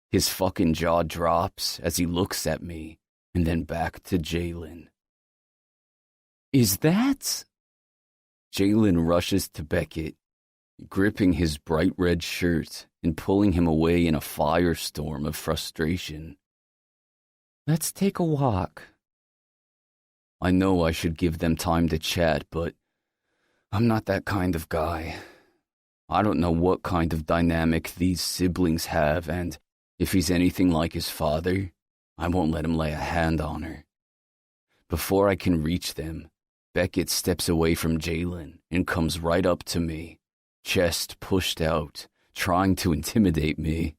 His fucking jaw drops as he looks at me and then back to Jalen. Is that? Jalen rushes to Beckett, gripping his bright red shirt and pulling him away in a firestorm of frustration. Let's take a walk. I know I should give them time to chat, but I'm not that kind of guy. I don't know what kind of dynamic these siblings have, and if he's anything like his father, I won't let him lay a hand on her. Before I can reach them, Beckett steps away from Jalen and comes right up to me, chest pushed out, trying to intimidate me.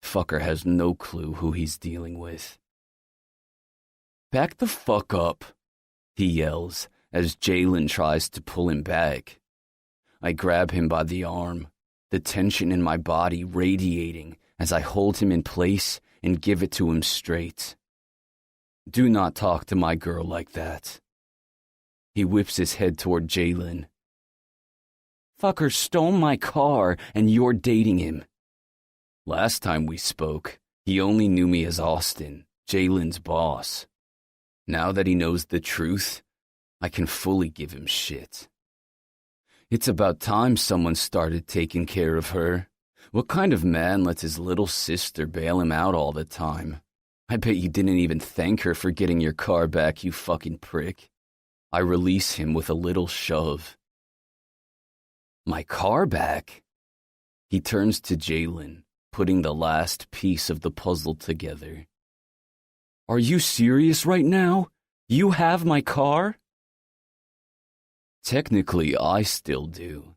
Fucker has no clue who he's dealing with. Back the fuck up, he yells as Jalen tries to pull him back. I grab him by the arm, the tension in my body radiating as I hold him in place and give it to him straight. Do not talk to my girl like that. He whips his head toward Jalen. Fucker stole my car and you're dating him. Last time we spoke, he only knew me as Austin, Jalen's boss. Now that he knows the truth, I can fully give him shit. It's about time someone started taking care of her. What kind of man lets his little sister bail him out all the time? I bet you didn't even thank her for getting your car back, you fucking prick. I release him with a little shove. My car back? He turns to Jalen, putting the last piece of the puzzle together. Are you serious right now? You have my car? Technically, I still do.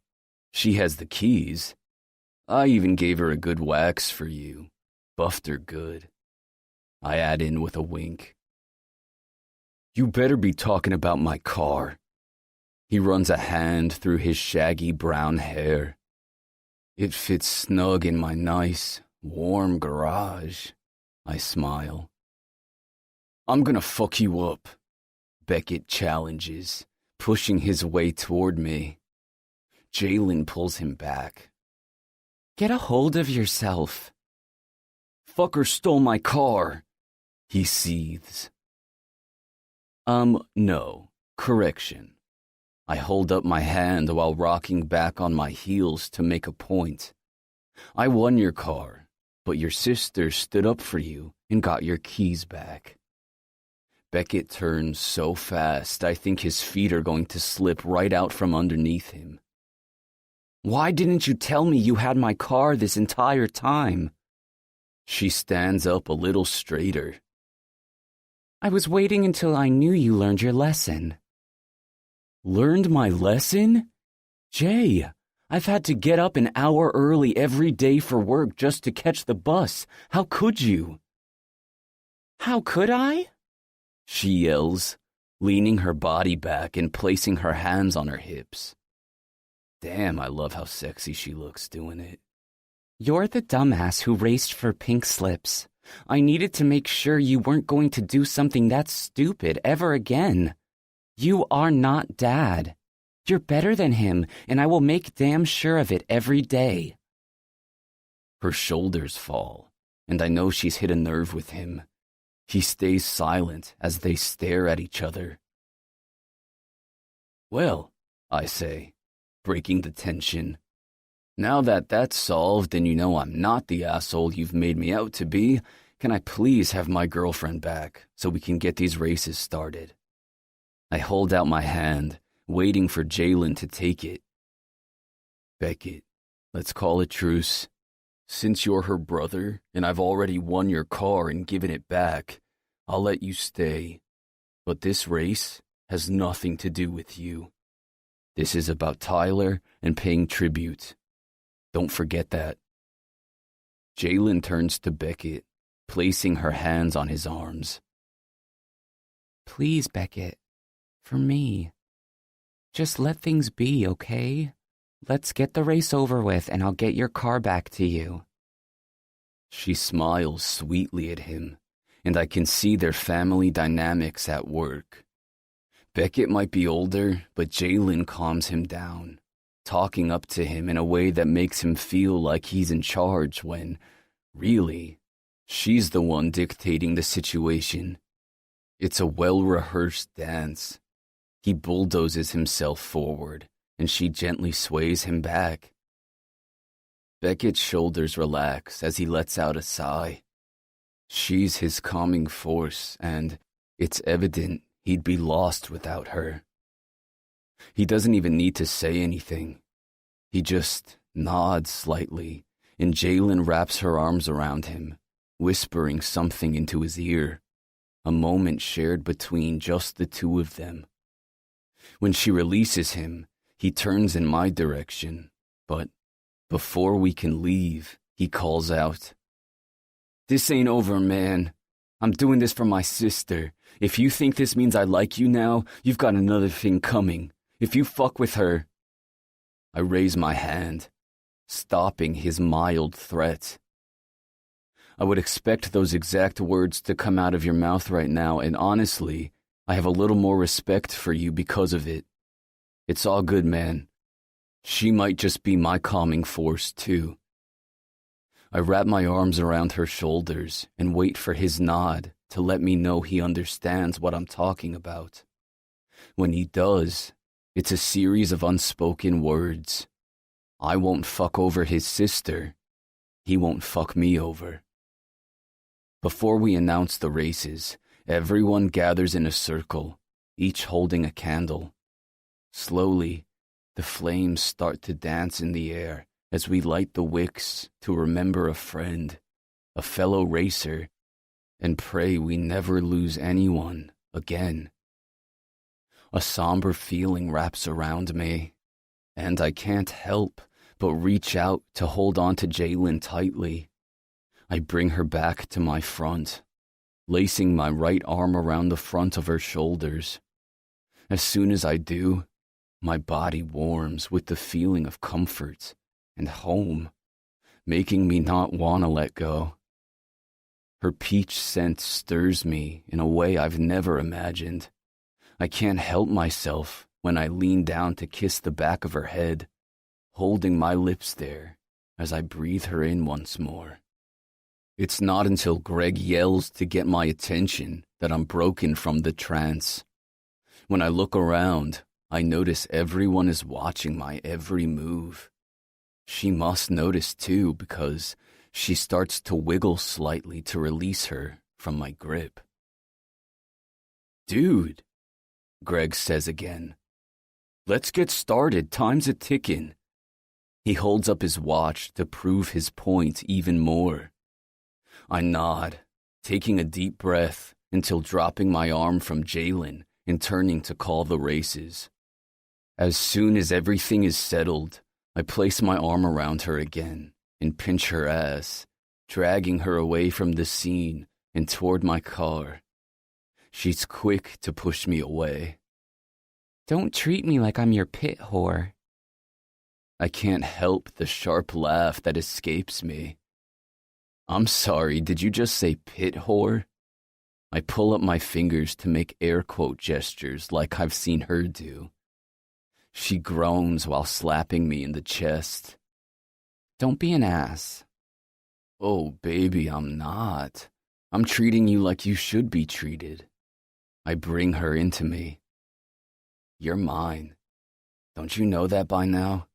She has the keys. I even gave her a good wax for you. Buffed her good. I add in with a wink. You better be talking about my car. He runs a hand through his shaggy brown hair. It fits snug in my nice, warm garage. I smile. I'm gonna fuck you up, Beckett challenges, pushing his way toward me. Jalen pulls him back. Get a hold of yourself. Fucker stole my car, he seethes. No, correction. I hold up my hand while rocking back on my heels to make a point. I won your car, but your sister stood up for you and got your keys back. Beckett turns so fast I think his feet are going to slip right out from underneath him. Why didn't you tell me you had my car this entire time? She stands up a little straighter. I was waiting until I knew you learned your lesson. Learned my lesson? Jay, I've had to get up an hour early every day for work just to catch the bus. How could you? How could I? She yells, leaning her body back and placing her hands on her hips. Damn, I love how sexy she looks doing it. You're the dumbass who raced for pink slips. I needed to make sure you weren't going to do something that stupid ever again. You are not Dad. You're better than him, and I will make damn sure of it every day. Her shoulders fall, and I know she's hit a nerve with him. He stays silent as they stare at each other. Well, I say, breaking the tension. Now that that's solved and you know I'm not the asshole you've made me out to be, can I please have my girlfriend back so we can get these races started? I hold out my hand, waiting for Jalen to take it. Beckett, let's call a truce. Since you're her brother and I've already won your car and given it back, I'll let you stay. But this race has nothing to do with you. This is about Tyler and paying tribute. Don't forget that. Jalen turns to Beckett, placing her hands on his arms. Please, Beckett, for me. Just let things be, okay? Let's get the race over with and I'll get your car back to you. She smiles sweetly at him, and I can see their family dynamics at work. Beckett might be older, but Jalen calms him down, talking up to him in a way that makes him feel like he's in charge when, really, she's the one dictating the situation. It's a well-rehearsed dance. He bulldozes himself forward, and she gently sways him back. Beckett's shoulders relax as he lets out a sigh. She's his calming force, and it's evident he'd be lost without her. He doesn't even need to say anything. He just nods slightly, and Jalen wraps her arms around him, whispering something into his ear, a moment shared between just the two of them. When she releases him, he turns in my direction, but before we can leave, he calls out, "This ain't over, man. I'm doing this for my sister. If you think this means I like you now, you've got another thing coming. If you fuck with her..." I raise my hand, stopping his mild threat. I would expect those exact words to come out of your mouth right now, and honestly, I have a little more respect for you because of it. It's all good, man. She might just be my calming force, too. I wrap my arms around her shoulders and wait for his nod to let me know he understands what I'm talking about. When he does, it's a series of unspoken words. I won't fuck over his sister. He won't fuck me over. Before we announce the races, everyone gathers in a circle, each holding a candle. Slowly, the flames start to dance in the air as we light the wicks to remember a friend, a fellow racer, and pray we never lose anyone again. A somber feeling wraps around me, and I can't help but reach out to hold on to Jalen tightly. I bring her back to my front, lacing my right arm around the front of her shoulders. As soon as I do, my body warms with the feeling of comfort and home, making me not want to let go. Her peach scent stirs me in a way I've never imagined. I can't help myself when I lean down to kiss the back of her head, holding my lips there as I breathe her in once more. It's not until Greg yells to get my attention that I'm broken from the trance. When I look around, I notice everyone is watching my every move. She must notice too, because she starts to wiggle slightly to release her from my grip. "Dude," Greg says again. "Let's get started, time's a ticking." He holds up his watch to prove his point even more. I nod, taking a deep breath until dropping my arm from Jalen and turning to call the races. As soon as everything is settled, I place my arm around her again and pinch her ass, dragging her away from the scene and toward my car. She's quick to push me away. "Don't treat me like I'm your pit whore." I can't help the sharp laugh that escapes me. "I'm sorry, did you just say pit whore?" I pull up my fingers to make air quote gestures like I've seen her do. She groans while slapping me in the chest. Don't be an ass. Oh, baby, I'm not. I'm treating you like you should be treated. I bring her into me. You're mine. Don't you know that by now?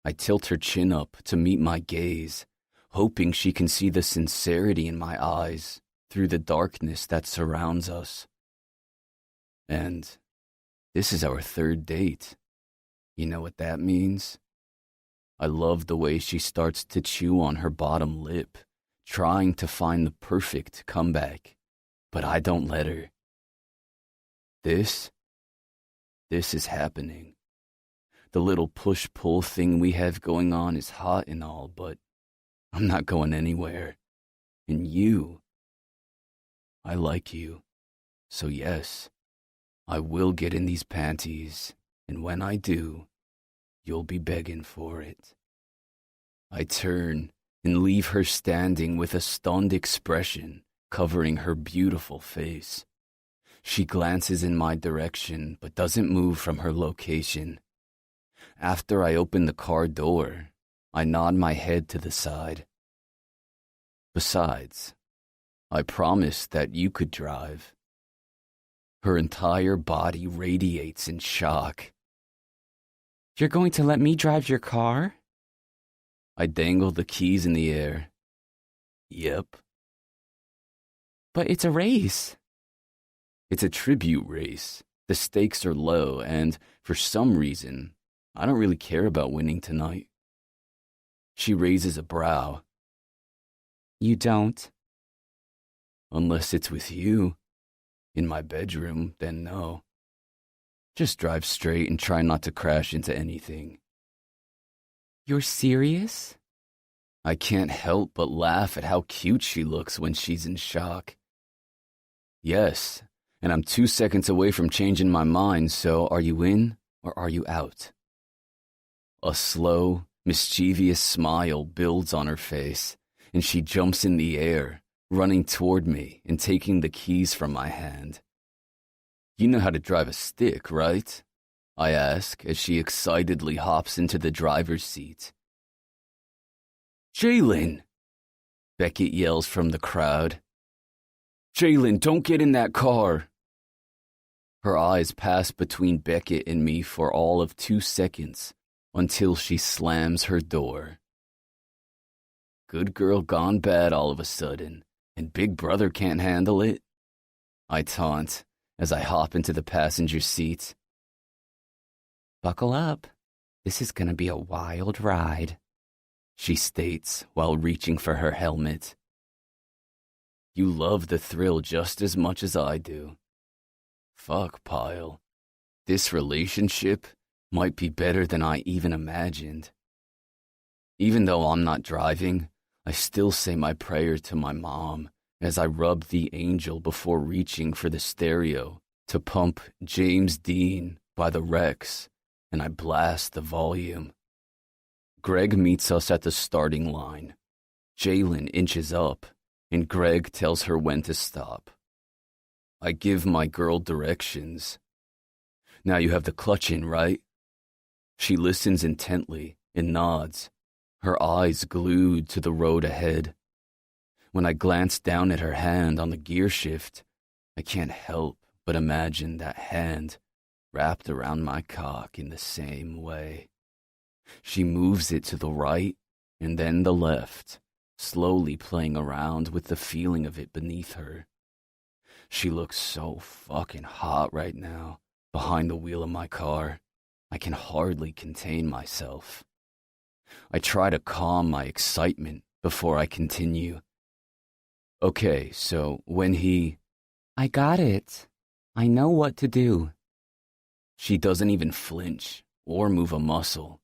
I tilt her chin up to meet my gaze, hoping she can see the sincerity in my eyes through the darkness that surrounds us. And this is our third date. You know what that means? I love the way she starts to chew on her bottom lip, trying to find the perfect comeback, but I don't let her. This is happening. The little push-pull thing we have going on is hot and all, but I'm not going anywhere. And you, I like you. So yes, I will get in these panties, and when I do, you'll be begging for it. I turn and leave her standing with a stunned expression covering her beautiful face. She glances in my direction, but doesn't move from her location. After I open the car door, I nod my head to the side. Besides, I promised that you could drive. Her entire body radiates in shock. You're going to let me drive your car? I dangle the keys in the air. Yep. But it's a race. It's a tribute race. The stakes are low, and for some reason, I don't really care about winning tonight. She raises a brow. You don't? Unless it's with you. In my bedroom, then no. Just drive straight and try not to crash into anything. You're serious? I can't help but laugh at how cute she looks when she's in shock. Yes, and I'm 2 seconds away from changing my mind, so are you in or are you out? A slow, mischievous smile builds on her face, and she jumps in the air, running toward me and taking the keys from my hand. You know how to drive a stick, right? I ask as she excitedly hops into the driver's seat. Jalen! Beckett yells from the crowd. Jalen, don't get in that car! Her eyes pass between Beckett and me for all of 2 seconds until she slams her door. Good girl gone bad all of a sudden, and Big Brother can't handle it? I taunt as I hop into the passenger seat. Buckle up. This is gonna be a wild ride, she states while reaching for her helmet. You love the thrill just as much as I do. Fuck, Pyle. This relationship might be better than I even imagined. Even though I'm not driving, I still say my prayer to my mom as I rub the angel before reaching for the stereo to pump James Dean by the Rex, and I blast the volume. Greg meets us at the starting line. Jalen inches up, and Greg tells her when to stop. I give my girl directions. Now you have the clutch in, right? She listens intently and nods, her eyes glued to the road ahead. When I glance down at her hand on the gear shift, I can't help but imagine that hand wrapped around my cock in the same way. She moves it to the right and then the left, slowly playing around with the feeling of it beneath her. She looks so fucking hot right now, behind the wheel of my car. I can hardly contain myself. I try to calm my excitement before I continue. Okay, so when he... I got it. I know what to do. She doesn't even flinch or move a muscle.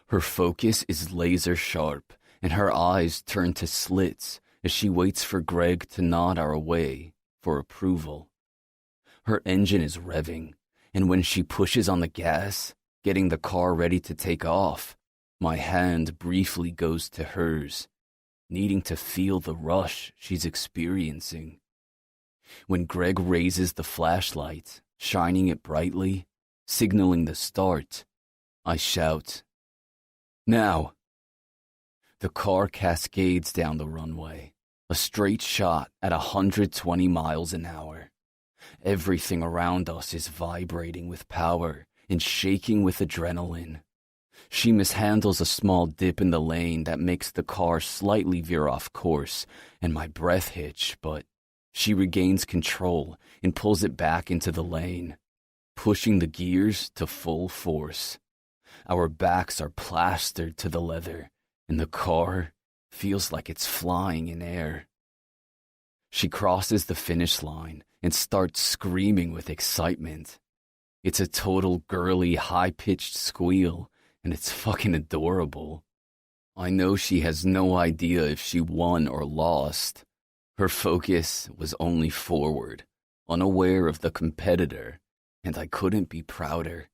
Her focus is laser sharp, and her eyes turn to slits as she waits for Greg to nod our way for approval. Her engine is revving, and when she pushes on the gas, getting the car ready to take off, my hand briefly goes to hers, needing to feel the rush she's experiencing. When Greg raises the flashlight, shining it brightly, Signaling the start, I shout, "Now!" The car cascades down the runway, a straight shot at 120 miles an hour. Everything around us is vibrating with power and shaking with adrenaline. She mishandles a small dip in the lane that makes the car slightly veer off course and my breath hitch, but she regains control and pulls it back into the lane, pushing the gears to full force. Our backs are plastered to the leather, and the car feels like it's flying in air. She crosses the finish line and starts screaming with excitement. It's a total girly, high-pitched squeal, and it's fucking adorable. I know she has no idea if she won or lost. Her focus was only forward, unaware of the competitor, and I couldn't be prouder.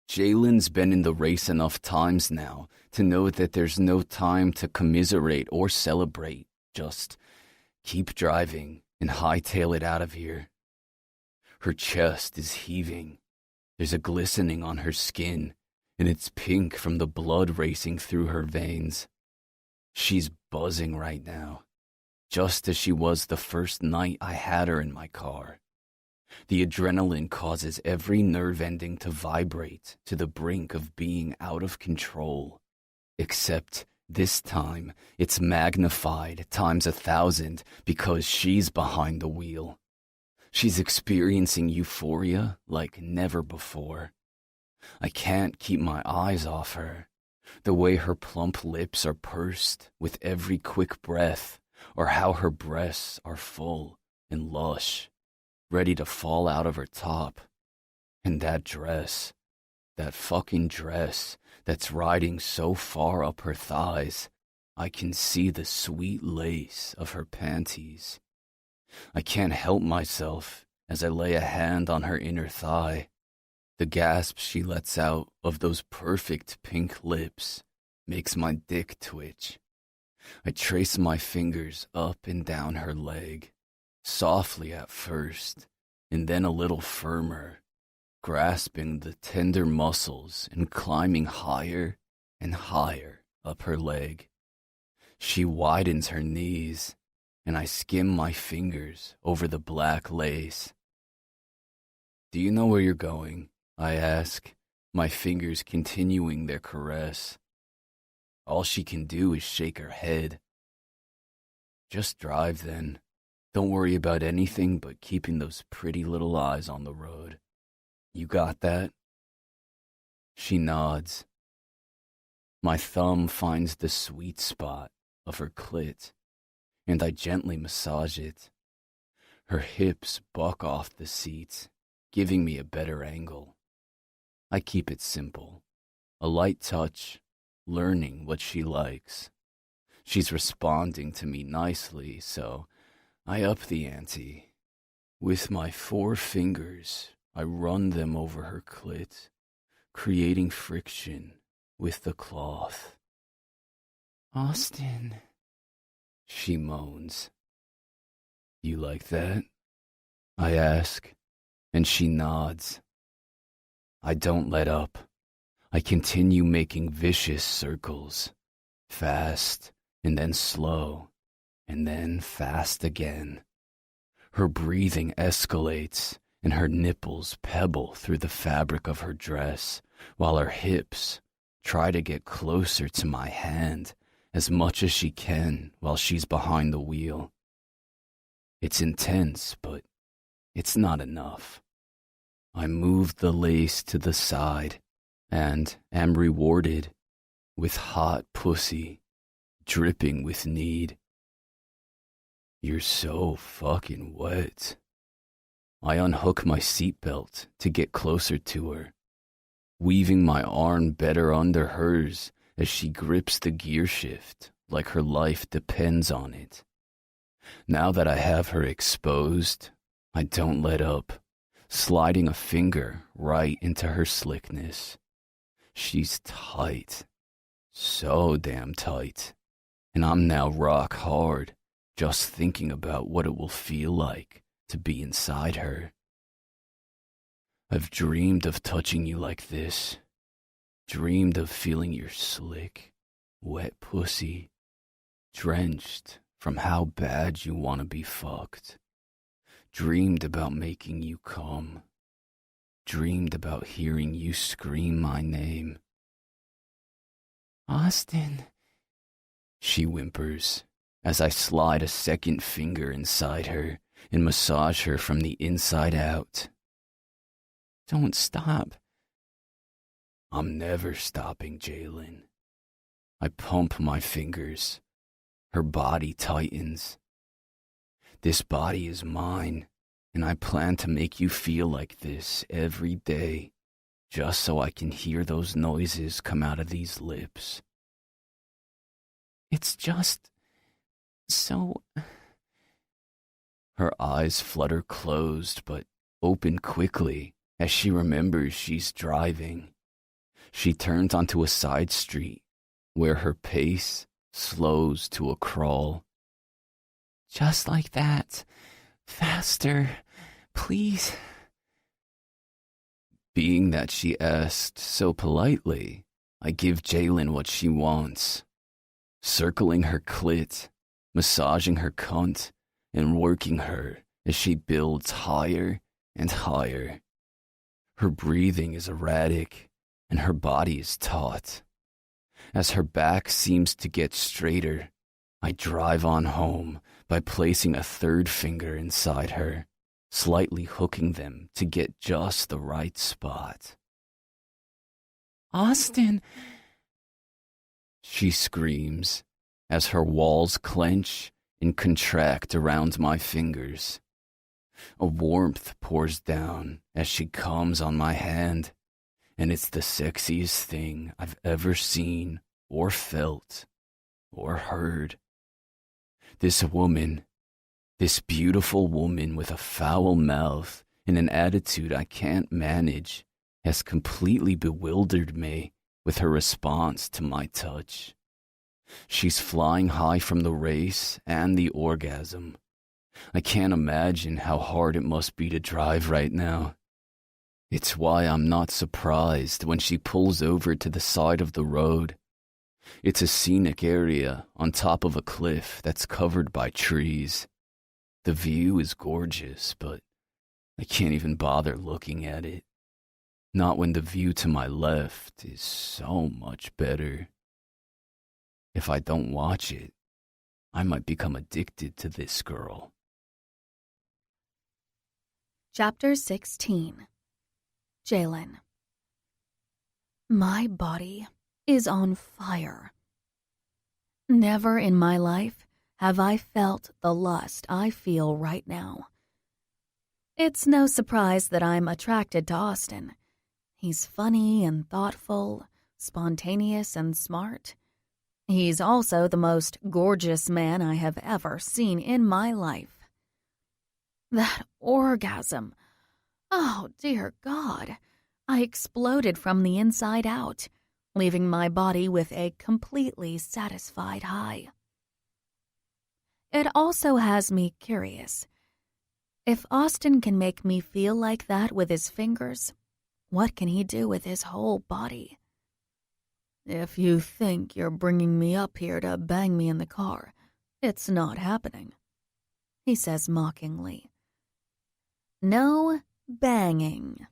Jalen's been in the race enough times now to know that there's no time to commiserate or celebrate. Just keep driving and hightail it out of here. Her chest is heaving. There's a glistening on her skin, and it's pink from the blood racing through her veins. She's buzzing right now, just as she was the first night I had her in my car. The adrenaline causes every nerve ending to vibrate to the brink of being out of control. Except this time, it's magnified times 1,000 because she's behind the wheel. She's experiencing euphoria like never before. I can't keep my eyes off her. The way her plump lips are pursed with every quick breath, or how her breasts are full and lush, ready to fall out of her top. And that dress, that fucking dress that's riding so far up her thighs, I can see the sweet lace of her panties. I can't help myself as I lay a hand on her inner thigh. The gasp she lets out of those perfect pink lips makes my dick twitch. I trace my fingers up and down her leg, softly at first, and then a little firmer, grasping the tender muscles and climbing higher and higher up her leg. She widens her knees, and I skim my fingers over the black lace. "Do you know where you're going?" I ask, my fingers continuing their caress. All she can do is shake her head. "Just drive then. Don't worry about anything but keeping those pretty little eyes on the road. You got that?" She nods. My thumb finds the sweet spot of her clit, and I gently massage it. Her hips buck off the seat, giving me a better angle. I keep it simple. A light touch, learning what she likes. She's responding to me nicely, so I up the ante. With my 4 fingers, I run them over her clit, creating friction with the cloth. "Austin," she moans. "You like that?" I ask, and she nods. I don't let up. I continue making vicious circles, fast and then slow, and then fast again. Her breathing escalates, and her nipples pebble through the fabric of her dress, while her hips try to get closer to my hand as much as she can while she's behind the wheel. It's intense, but it's not enough. I move the lace to the side and am rewarded with hot pussy dripping with need. "You're so fucking wet." I unhook my seatbelt to get closer to her, weaving my arm better under hers as she grips the gear shift like her life depends on it. Now that I have her exposed, I don't let up, sliding a finger right into her slickness. She's tight, so damn tight, and I'm now rock hard just thinking about what it will feel like to be inside her. I've dreamed of touching you like this. Dreamed of feeling your slick, wet pussy, drenched from how bad you want to be fucked. Dreamed about making you come. Dreamed about hearing you scream my name. Austin, She whimpers as I slide a second finger inside her and massage her from the inside out. don't stop. I'm never stopping, Jalen. I pump my fingers. Her body tightens. This body is mine, and I plan to make you feel like this every day, just so I can hear those noises come out of these lips. It's just so... Her eyes flutter closed, but open quickly as she remembers she's driving. She turns onto a side street where her pace slows to a crawl. Just like that. Faster, please. Being that she asked so politely, I give Jalen what she wants. Circling her clit, massaging her cunt, and working her as she builds higher and higher. Her breathing is erratic, and her body is taut. As her back seems to get straighter, I drive on home by placing a third finger inside her, slightly hooking them to get just the right spot. Austin, She screams as her walls clench and contract around my fingers. A warmth pours down as she comes on my hand, and it's the sexiest thing I've ever seen or felt or heard. This woman, this beautiful woman with a foul mouth and an attitude I can't manage, has completely bewildered me with her response to my touch. She's flying high from the race and the orgasm. I can't imagine how hard it must be to drive right now. It's why I'm not surprised when she pulls over to the side of the road. It's a scenic area on top of a cliff that's covered by trees. The view is gorgeous, but I can't even bother looking at it. Not when the view to my left is so much better. If I don't watch it, I might become addicted to this girl. Chapter 16. Jalen. My body is on fire. Never in my life have I felt the lust I feel right now. It's no surprise that I'm attracted to Austin. He's funny and thoughtful, spontaneous and smart. He's also the most gorgeous man I have ever seen in my life. That orgasm. Oh, dear God. I exploded from the inside out, leaving my body with a completely satisfied high. It also has me curious. If Austin can make me feel like that with his fingers, what can he do with his whole body? If you think you're bringing me up here to bang me in the car, it's not happening, he says mockingly. No banging.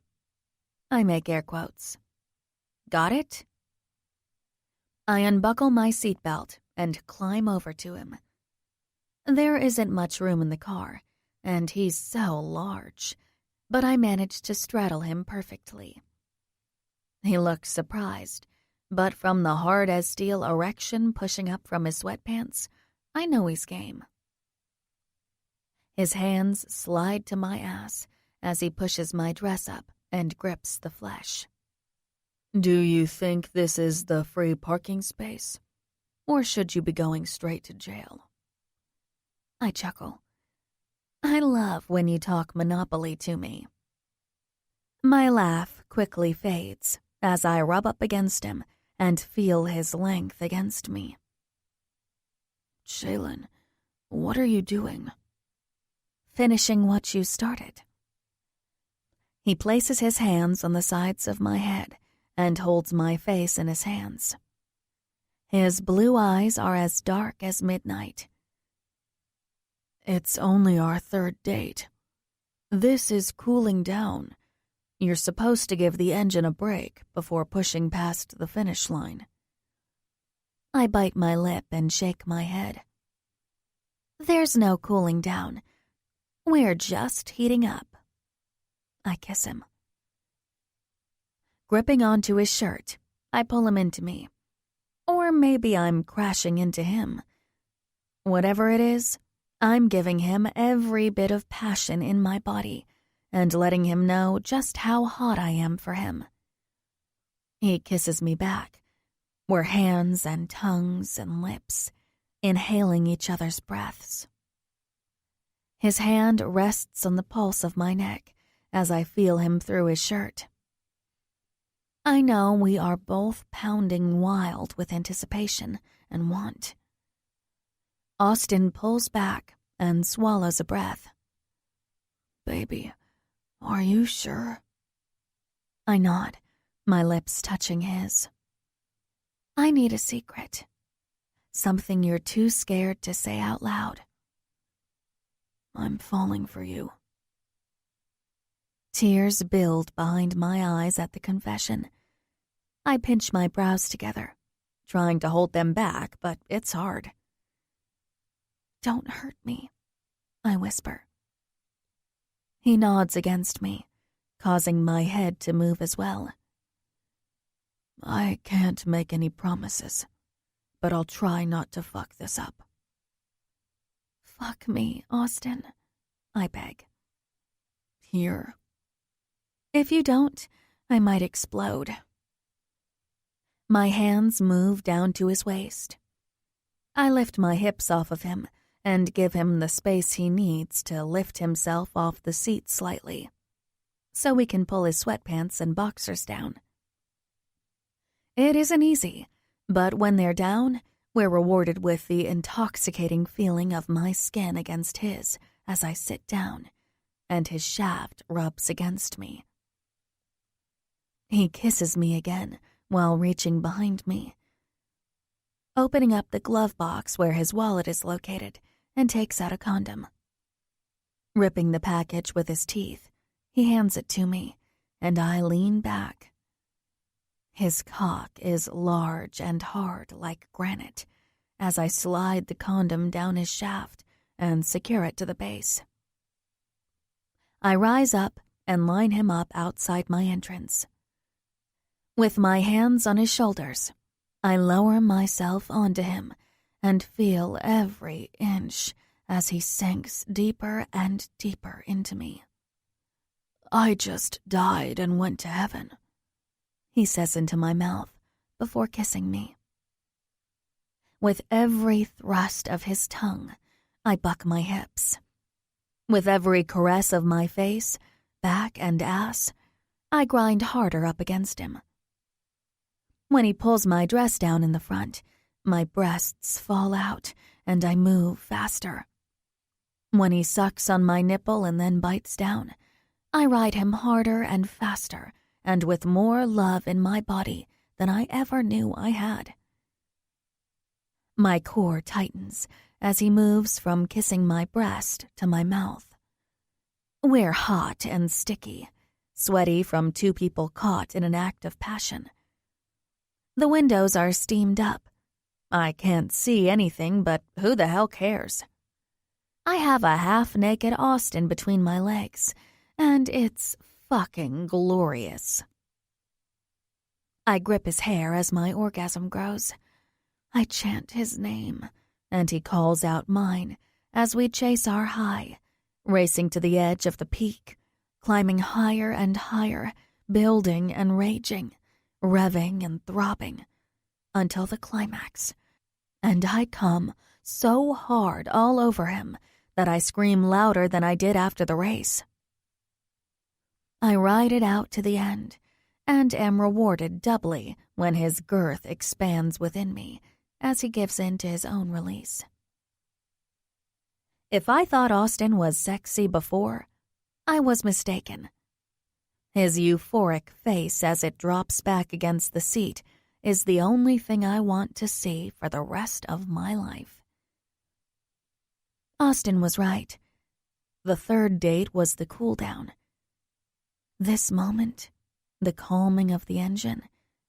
I make air quotes. Got it? I unbuckle my seatbelt and climb over to him. There isn't much room in the car, and he's so large, but I manage to straddle him perfectly. He looks surprised, but from the hard-as-steel erection pushing up from his sweatpants, I know he's game. His hands slide to my ass as he pushes my dress up and grips the flesh. Do you think this is the free parking space? Or should you be going straight to jail? I chuckle. I love when you talk Monopoly to me. My laugh quickly fades as I rub up against him and feel his length against me. Jalen, what are you doing? Finishing what you started. He places his hands on the sides of my head and holds my face in his hands. His blue eyes are as dark as midnight. It's only our third date. This is cooling down. You're supposed to give the engine a break before pushing past the finish line. I bite my lip and shake my head. There's no cooling down. We're just heating up. I kiss him. Gripping onto his shirt, I pull him into me. Or maybe I'm crashing into him. Whatever it is, I'm giving him every bit of passion in my body and letting him know just how hot I am for him. He kisses me back. We're hands and tongues and lips, inhaling each other's breaths. His hand rests on the pulse of my neck as I feel him through his shirt. I know we are both pounding wild with anticipation and want. Austin pulls back and swallows a breath. Baby, are you sure? I nod, my lips touching his. I need a secret. Something you're too scared to say out loud. I'm falling for you. Tears build behind my eyes at the confession. I pinch my brows together, trying to hold them back, but it's hard. Don't hurt me, I whisper. He nods against me, causing my head to move as well. I can't make any promises, but I'll try not to fuck this up. Fuck me, Austin, I beg. Here. If you don't, I might explode. My hands move down to his waist. I lift my hips off of him and give him the space he needs to lift himself off the seat slightly, so we can pull his sweatpants and boxers down. It isn't easy, but when they're down, we're rewarded with the intoxicating feeling of my skin against his as I sit down, and his shaft rubs against me. He kisses me again while reaching behind me, opening up the glove box where his wallet is located, and takes out a condom. Ripping the package with his teeth, he hands it to me, and I lean back. His cock is large and hard like granite as I slide the condom down his shaft and secure it to the base. I rise up and line him up outside my entrance. With my hands on his shoulders, I lower myself onto him and feel every inch as he sinks deeper and deeper into me. I just died and went to heaven, he says into my mouth before kissing me. With every thrust of his tongue, I buck my hips. With every caress of my face, back, and ass, I grind harder up against him. When he pulls my dress down in the front, my breasts fall out and I move faster. When he sucks on my nipple and then bites down, I ride him harder and faster and with more love in my body than I ever knew I had. My core tightens as he moves from kissing my breast to my mouth. We're hot and sticky, sweaty from two people caught in an act of passion. The windows are steamed up. I can't see anything, but who the hell cares? I have a half-naked Austin between my legs, and it's fucking glorious. I grip his hair as my orgasm grows. I chant his name, and he calls out mine as we chase our high, racing to the edge of the peak, climbing higher and higher, building and raging, revving and throbbing, until the climax, and I come so hard all over him that I scream louder than I did after the race. I ride it out to the end, and am rewarded doubly when his girth expands within me as he gives in to his own release. If I thought Austin was sexy before, I was mistaken. His euphoric face as it drops back against the seat is the only thing I want to see for the rest of my life. Austin was right. The third date was the cool down. This moment, the calming of the engine,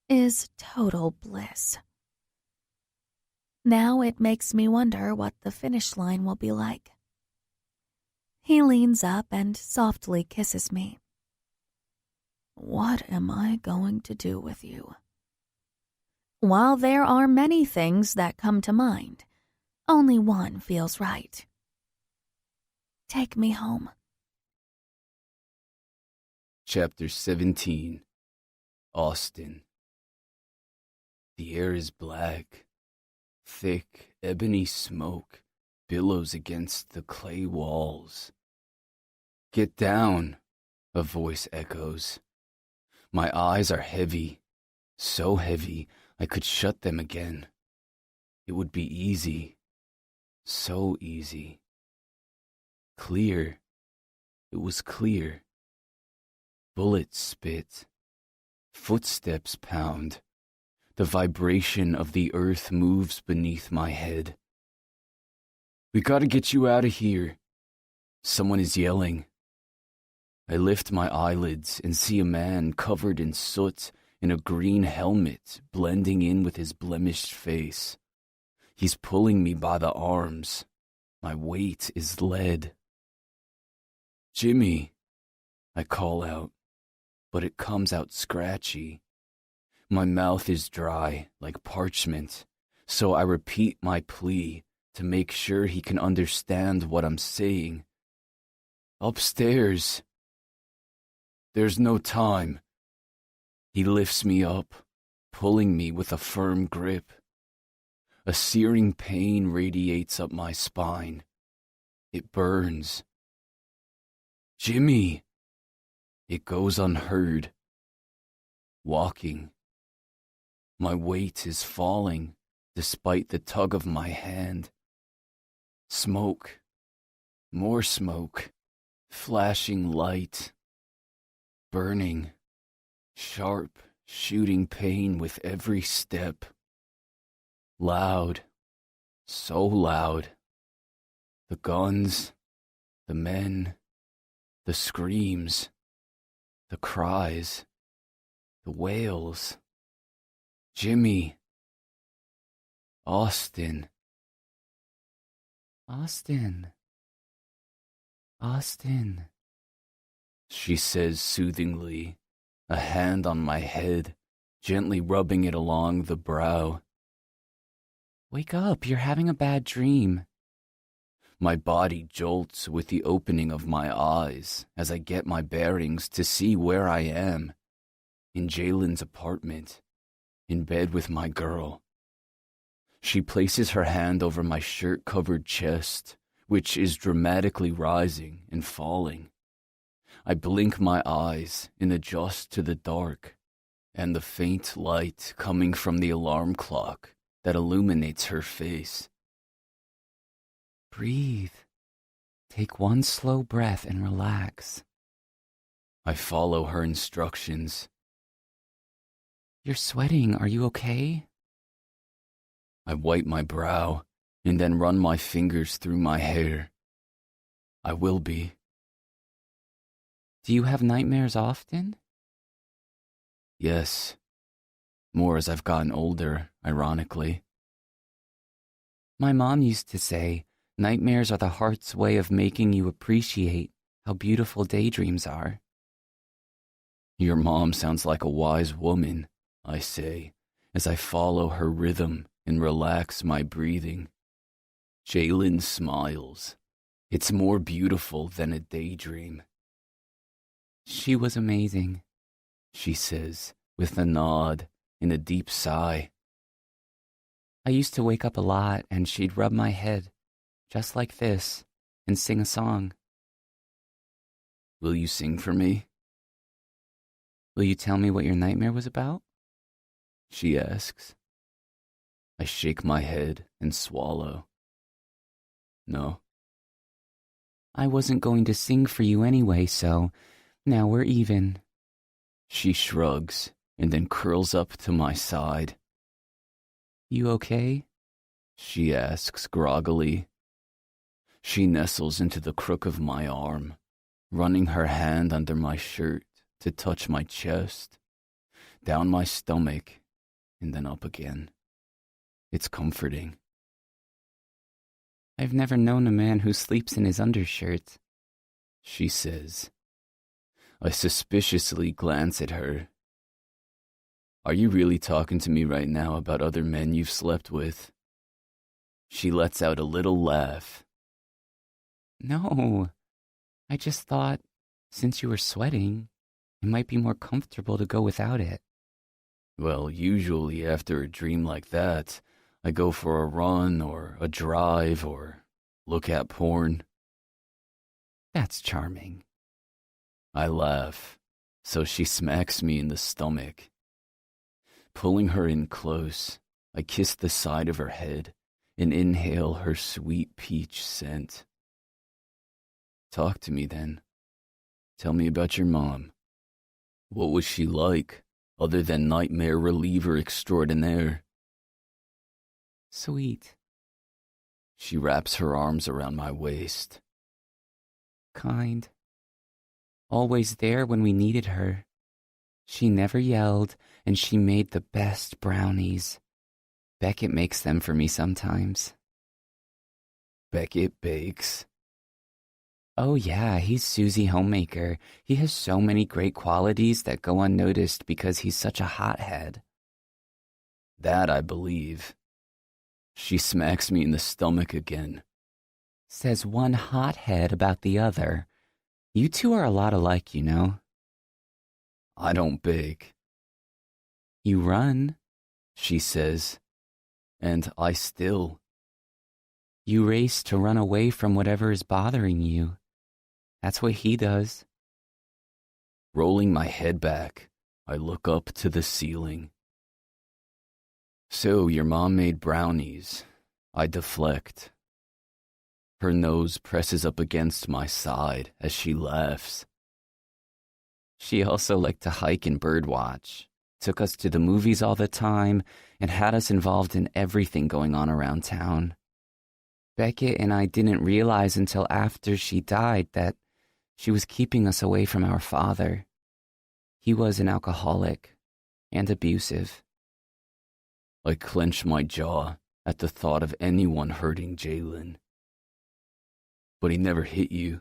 is total bliss. Now it makes me wonder what the finish line will be like. He leans up and softly kisses me. What am I going to do with you? While there are many things that come to mind, only one feels right. Take me home. Chapter 17. Austin. The air is black. Thick, ebony smoke billows against the clay walls. Get down, a voice echoes. My eyes are heavy, so heavy I could shut them again. It would be easy, so easy. Clear, it was clear. Bullets spit, footsteps pound. The vibration of the earth moves beneath my head. We gotta get you out of here. Someone is yelling. I lift my eyelids and see a man covered in soot in a green helmet blending in with his blemished face. He's pulling me by the arms. My weight is lead. Jimmy, I call out, but it comes out scratchy. My mouth is dry like parchment, so I repeat my plea to make sure he can understand what I'm saying. Upstairs. There's no time. He lifts me up, pulling me with a firm grip. A searing pain radiates up my spine. It burns. Jimmy! It goes unheard. Walking. My weight is falling, despite the tug of my hand. Smoke. More smoke. Flashing light. Burning. Sharp, shooting pain with every step. Loud. So loud. The guns. The men. The screams. The cries. The wails. Jimmy. Austin. Austin. Austin. She says soothingly, a hand on my head, gently rubbing it along the brow. Wake up, you're having a bad dream. My body jolts with the opening of my eyes as I get my bearings to see where I am. In Jalen's apartment, in bed with my girl. She places her hand over my shirt-covered chest, which is dramatically rising and falling. I blink my eyes and adjust to the dark and the faint light coming from the alarm clock that illuminates her face. Breathe. Take one slow breath and relax. I follow her instructions. You're sweating. Are you okay? I wipe my brow and then run my fingers through my hair. I will be. Do you have nightmares often? Yes. More as I've gotten older, ironically. My mom used to say, nightmares are the heart's way of making you appreciate how beautiful daydreams are. Your mom sounds like a wise woman, I say, as I follow her rhythm and relax my breathing. Jalen smiles. It's more beautiful than a daydream. She was amazing, she says, with a nod and a deep sigh. I used to wake up a lot and she'd rub my head, just like this, and sing a song. Will you sing for me? Will you tell me what your nightmare was about? She asks. I shake my head and swallow. No. I wasn't going to sing for you anyway, so now we're even. She shrugs and then curls up to my side. You okay? She asks groggily. She nestles into the crook of my arm, running her hand under my shirt to touch my chest, down my stomach, and then up again. It's comforting. I've never known a man who sleeps in his undershirt, she says. I suspiciously glance at her. Are you really talking to me right now about other men you've slept with? She lets out a little laugh. No, I just thought, since you were sweating, it might be more comfortable to go without it. Well, usually after a dream like that, I go for a run or a drive or look at porn. That's charming. I laugh, so she smacks me in the stomach. Pulling her in close, I kiss the side of her head and inhale her sweet peach scent. Talk to me then. Tell me about your mom. What was she like, other than nightmare reliever extraordinaire? Sweet. She wraps her arms around my waist. Kind. Always there when we needed her. She never yelled, and she made the best brownies. Beckett makes them for me sometimes. Beckett bakes. Oh yeah, he's Susie Homemaker. He has so many great qualities that go unnoticed because he's such a hothead. That I believe. She smacks me in the stomach again. Says one hothead about the other. You two are a lot alike, you know. I don't bake. You run, she says, and I still. You race to run away from whatever is bothering you. That's what he does. Rolling my head back, I look up to the ceiling. So your mom made brownies. I deflect. Her nose presses up against my side as she laughs. She also liked to hike and birdwatch, took us to the movies all the time, and had us involved in everything going on around town. Beckett and I didn't realize until after she died that she was keeping us away from our father. He was an alcoholic and abusive. I clench my jaw at the thought of anyone hurting Jalen. But he never hit you.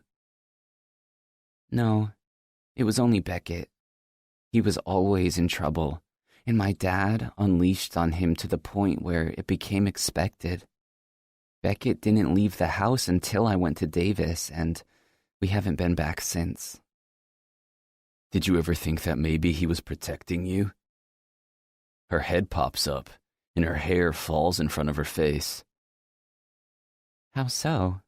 No, it was only Beckett. He was always in trouble, and my dad unleashed on him to the point where it became expected. Beckett didn't leave the house until I went to Davis, and we haven't been back since. Did you ever think that maybe he was protecting you? Her head pops up, and her hair falls in front of her face. How so?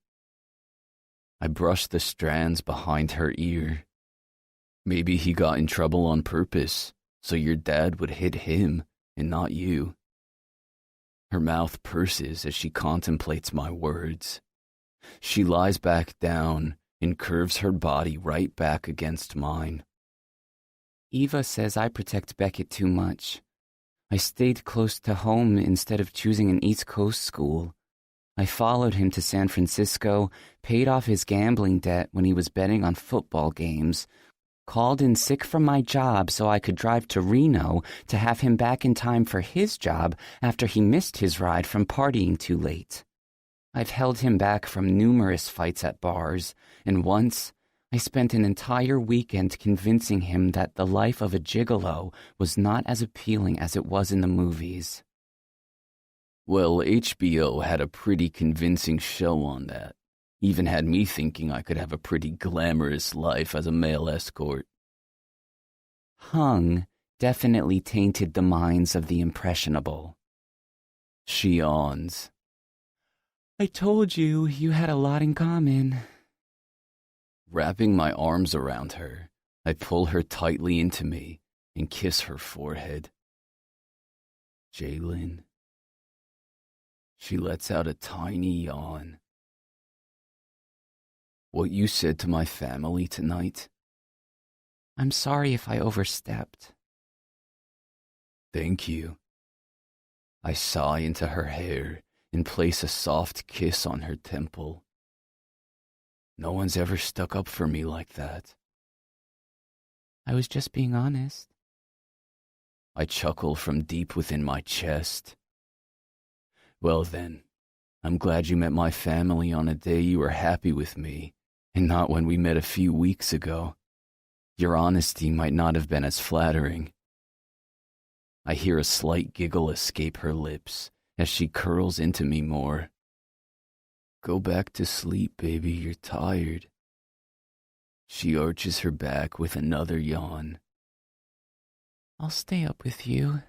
I brush the strands behind her ear. Maybe he got in trouble on purpose, so your dad would hit him and not you. Her mouth purses as she contemplates my words. She lies back down and curves her body right back against mine. Eva says I protect Beckett too much. I stayed close to home instead of choosing an East Coast school. I followed him to San Francisco, paid off his gambling debt when he was betting on football games, called in sick from my job so I could drive to Reno to have him back in time for his job after he missed his ride from partying too late. I've held him back from numerous fights at bars, and once I spent an entire weekend convincing him that the life of a gigolo was not as appealing as it was in the movies. Well, HBO had a pretty convincing show on that. Even had me thinking I could have a pretty glamorous life as a male escort. Hung definitely tainted the minds of the impressionable. She yawns. I told you had a lot in common. Wrapping my arms around her, I pull her tightly into me and kiss her forehead. Jalen. She lets out a tiny yawn. What you said to my family tonight? I'm sorry if I overstepped. Thank you. I sigh into her hair and place a soft kiss on her temple. No one's ever stuck up for me like that. I was just being honest. I chuckle from deep within my chest. Well then, I'm glad you met my family on a day you were happy with me, and not when we met a few weeks ago. Your honesty might not have been as flattering. I hear a slight giggle escape her lips as she curls into me more. Go back to sleep, baby, you're tired. She arches her back with another yawn. I'll stay up with you.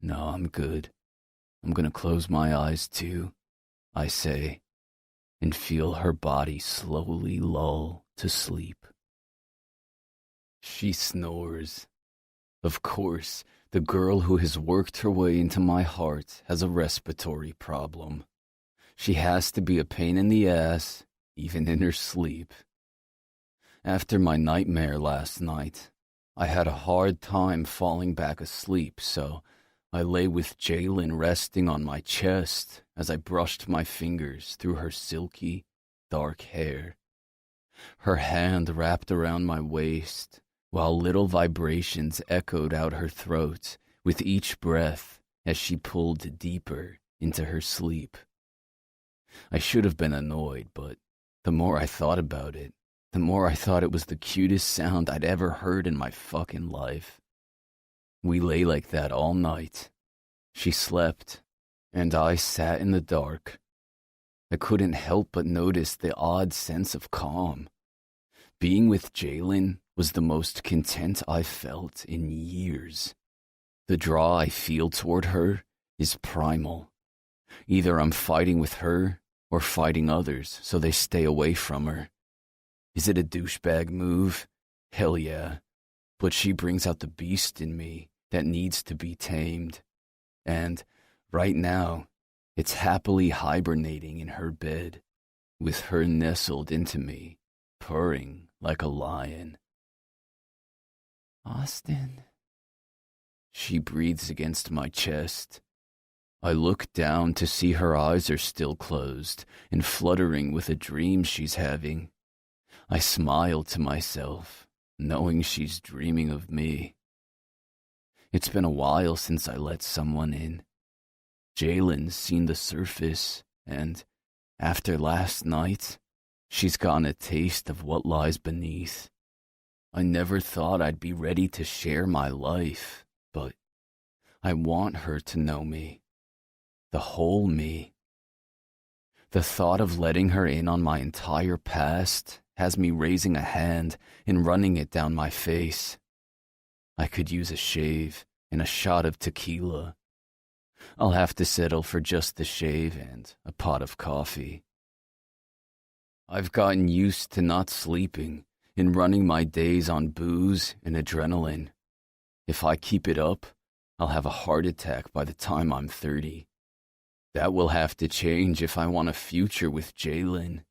No, I'm good. I'm gonna close my eyes too, I say, and feel her body slowly lull to sleep. She snores. Of course, the girl who has worked her way into my heart has a respiratory problem. She has to be a pain in the ass, even in her sleep. After my nightmare last night, I had a hard time falling back asleep, so I lay with Jeannine resting on my chest as I brushed my fingers through her silky, dark hair. Her hand wrapped around my waist, while little vibrations echoed out her throat with each breath as she pulled deeper into her sleep. I should have been annoyed, but the more I thought about it, the more I thought it was the cutest sound I'd ever heard in my fucking life. We lay like that all night. She slept, and I sat in the dark. I couldn't help but notice the odd sense of calm. Being with Jeannine was the most content I've felt in years. The draw I feel toward her is primal. Either I'm fighting with her or fighting others so they stay away from her. Is it a douchebag move? Hell yeah. But she brings out the beast in me that needs to be tamed. And right now, it's happily hibernating in her bed, with her nestled into me, purring like a lion. Austin. She breathes against my chest. I look down to see her eyes are still closed and fluttering with a dream she's having. I smile to myself, knowing she's dreaming of me. It's been a while since I let someone in. Jeannine's seen the surface, and after last night, she's gotten a taste of what lies beneath. I never thought I'd be ready to share my life, but I want her to know me, the whole me. The thought of letting her in on my entire past has me raising a hand and running it down my face. I could use a shave and a shot of tequila. I'll have to settle for just the shave and a pot of coffee. I've gotten used to not sleeping and running my days on booze and adrenaline. If I keep it up, I'll have a heart attack by the time I'm 30. That will have to change if I want a future with Jeannine.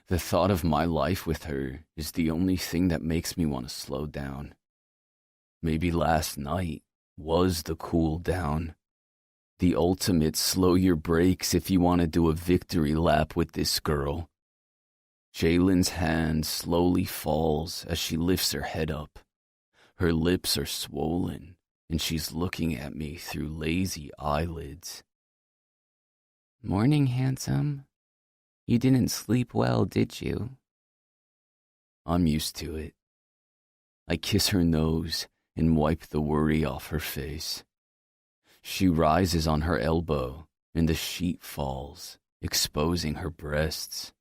The thought of my life with her is the only thing that makes me want to slow down. Maybe last night was the cool down. The ultimate slow your brakes if you want to do a victory lap with this girl. Jeannine's hand slowly falls as she lifts her head up. Her lips are swollen, and she's looking at me through lazy eyelids. Morning, handsome. You didn't sleep well, did you? I'm used to it. I kiss her nose and wipe the worry off her face. She rises on her elbow, and the sheet falls, exposing her breasts.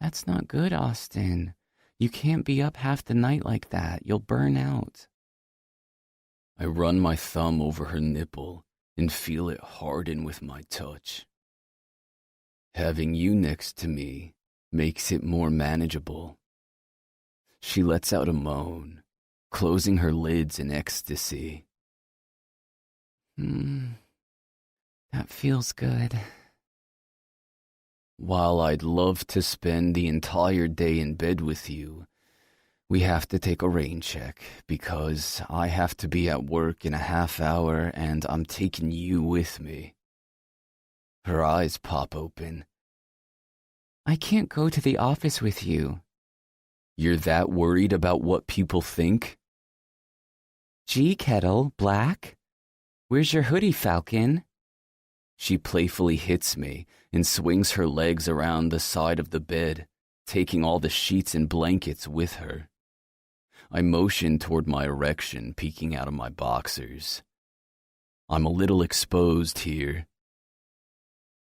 That's not good, Austin. You can't be up half the night like that. You'll burn out. I run my thumb over her nipple and feel it harden with my touch. Having you next to me makes it more manageable. She lets out a moan, closing her lids in ecstasy. That feels good. While I'd love to spend the entire day in bed with you, We have to take a rain check because I have to be at work in a half hour and I'm taking you with me. Her eyes pop open. I can't go to the office with you. You're that worried about what people think? Gee, Kettle, Black. Where's your hoodie, Falcon? She playfully hits me and swings her legs around the side of the bed, taking all the sheets and blankets with her. I motion toward my erection peeking out of my boxers. I'm a little exposed here.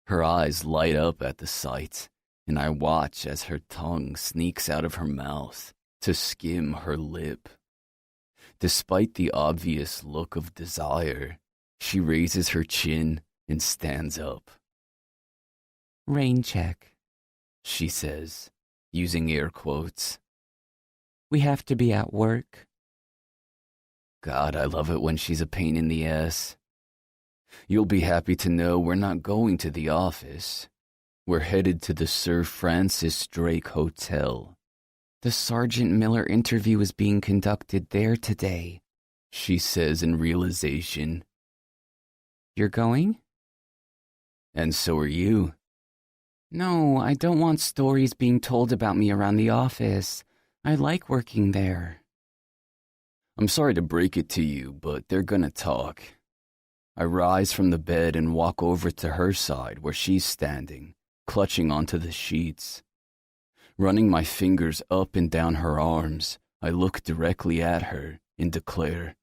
Her eyes light up at the sight, and I watch as her tongue sneaks out of her mouth to skim her lip. Despite the obvious look of desire, she raises her chin and stands up. Rain check, She says, using air quotes. we have to be at work. God, I love it when she's a pain in the ass. You'll be happy to know we're not going to the office. We're headed to the Sir Francis Drake Hotel. The Sergeant Miller interview is being conducted there today, She says in realization. You're going? And so are you. No, I don't want stories being told about me around the office. I like working there. I'm sorry to break it to you, but they're gonna talk. I rise from the bed and walk over to her side where she's standing, clutching onto the sheets. Running my fingers up and down her arms, I look directly at her and declare,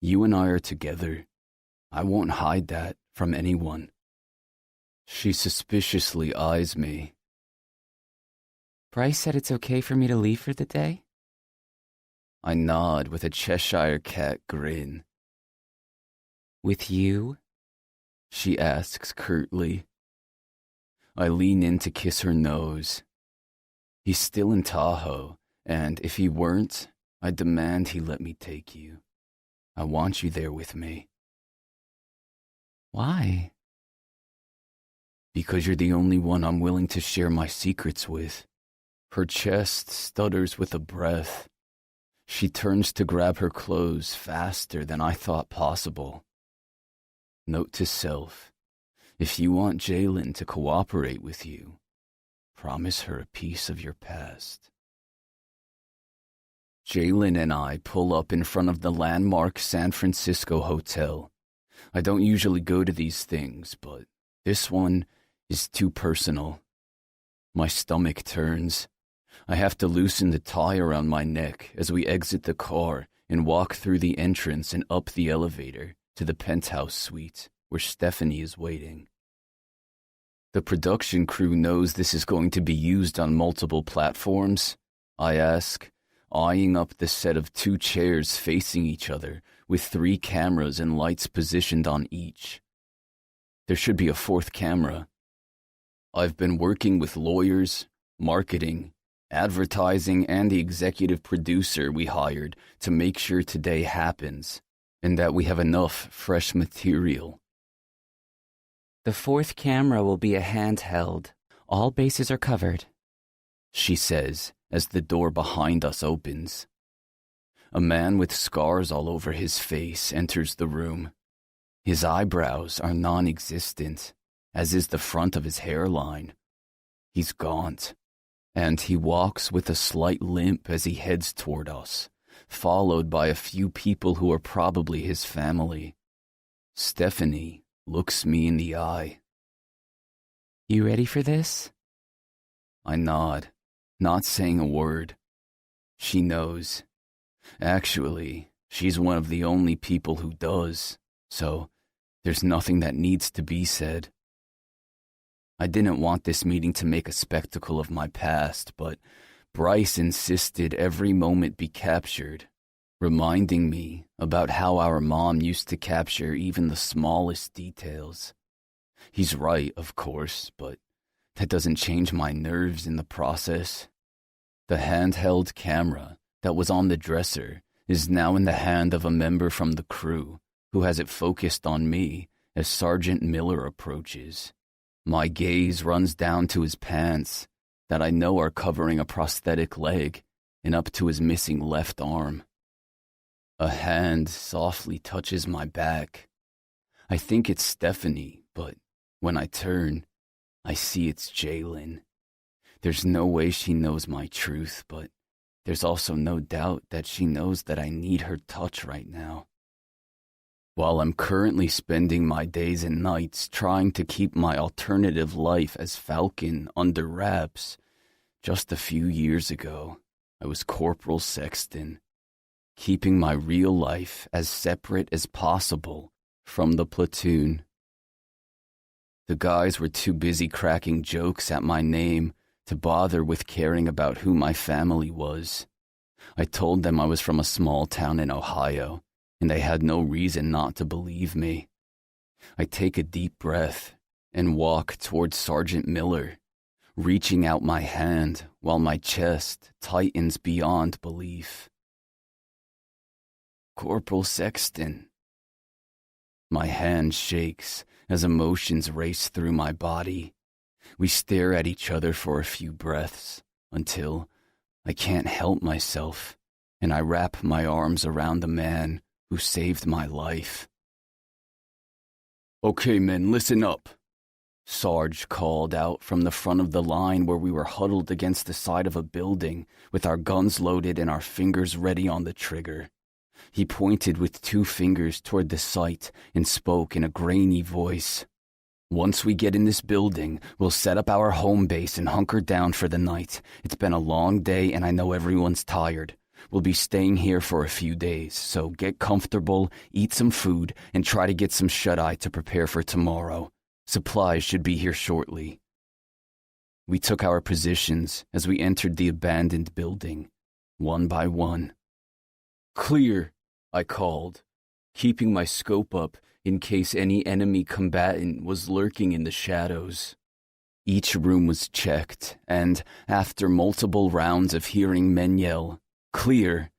You and I are together. I won't hide that from anyone. She suspiciously eyes me. Bryce said it's okay for me to leave for the day? I nod with a Cheshire cat grin. With you? She asks curtly. I lean in to kiss her nose. He's still in Tahoe, and if he weren't, I demand he let me take you. I want you there with me. Why? Because you're the only one I'm willing to share my secrets with. Her chest stutters with a breath. She turns to grab her clothes faster than I thought possible. Note to self, if you want Jalen to cooperate with you, promise her a piece of your past. Jalen and I pull up in front of the landmark San Francisco hotel. I don't usually go to these things, but this one is too personal. My stomach turns. I have to loosen the tie around my neck as we exit the car and walk through the entrance and up the elevator to the penthouse suite where Stephanie is waiting. The production crew knows this is going to be used on multiple platforms, I ask, eyeing up the set of 2 chairs facing each other with 3 cameras and lights positioned on each. There should be a 4th camera. I've been working with lawyers, marketing, advertising, and the executive producer we hired to make sure today happens and that we have enough fresh material. The 4th camera will be a handheld. All bases are covered, She says as the door behind us opens. A man with scars all over his face enters the room. His eyebrows are non-existent, as is the front of his hairline. He's gaunt, and he walks with a slight limp as he heads toward us, followed by a few people who are probably his family. Stephanie looks me in the eye. You ready for this? I nod, not saying a word. She knows. Actually, she's one of the only people who does, so there's nothing that needs to be said. I didn't want this meeting to make a spectacle of my past, but Bryce insisted every moment be captured, reminding me about how our mom used to capture even the smallest details. He's right, of course, but that doesn't change my nerves in the process. The handheld camera that was on the dresser is now in the hand of a member from the crew who has it focused on me as Sergeant Miller approaches. My gaze runs down to his pants that I know are covering a prosthetic leg and up to his missing left arm. A hand softly touches my back. I think it's Stephanie, but when I turn, I see it's Jeannine. There's no way she knows my truth, but there's also no doubt that she knows that I need her touch right now. While I'm currently spending my days and nights trying to keep my alternative life as Falcon under wraps, just a few years ago, I was Corporal Sexton, keeping my real life as separate as possible from the platoon. The guys were too busy cracking jokes at my name to bother with caring about who my family was. I told them I was from a small town in Ohio, and they had no reason not to believe me. I take a deep breath and walk towards Sergeant Miller, reaching out my hand while my chest tightens beyond belief. Corporal Sexton. My hand shakes as emotions race through my body. We stare at each other for a few breaths until I can't help myself, and I wrap my arms around the man who saved my life. Okay, men, listen up, Sarge called out from the front of the line where we were huddled against the side of a building with our guns loaded and our fingers ready on the trigger. He pointed with 2 fingers toward the sight and spoke in a grainy voice. Once we get in this building, we'll set up our home base and hunker down for the night. It's been a long day and I know everyone's tired. We'll be staying here for a few days, so get comfortable, eat some food, and try to get some shut-eye to prepare for tomorrow. Supplies should be here shortly. We took our positions as we entered the abandoned building, one by one. Clear, I called, keeping my scope up in case any enemy combatant was lurking in the shadows. Each room was checked, and after multiple rounds of hearing men yell, "Clear,"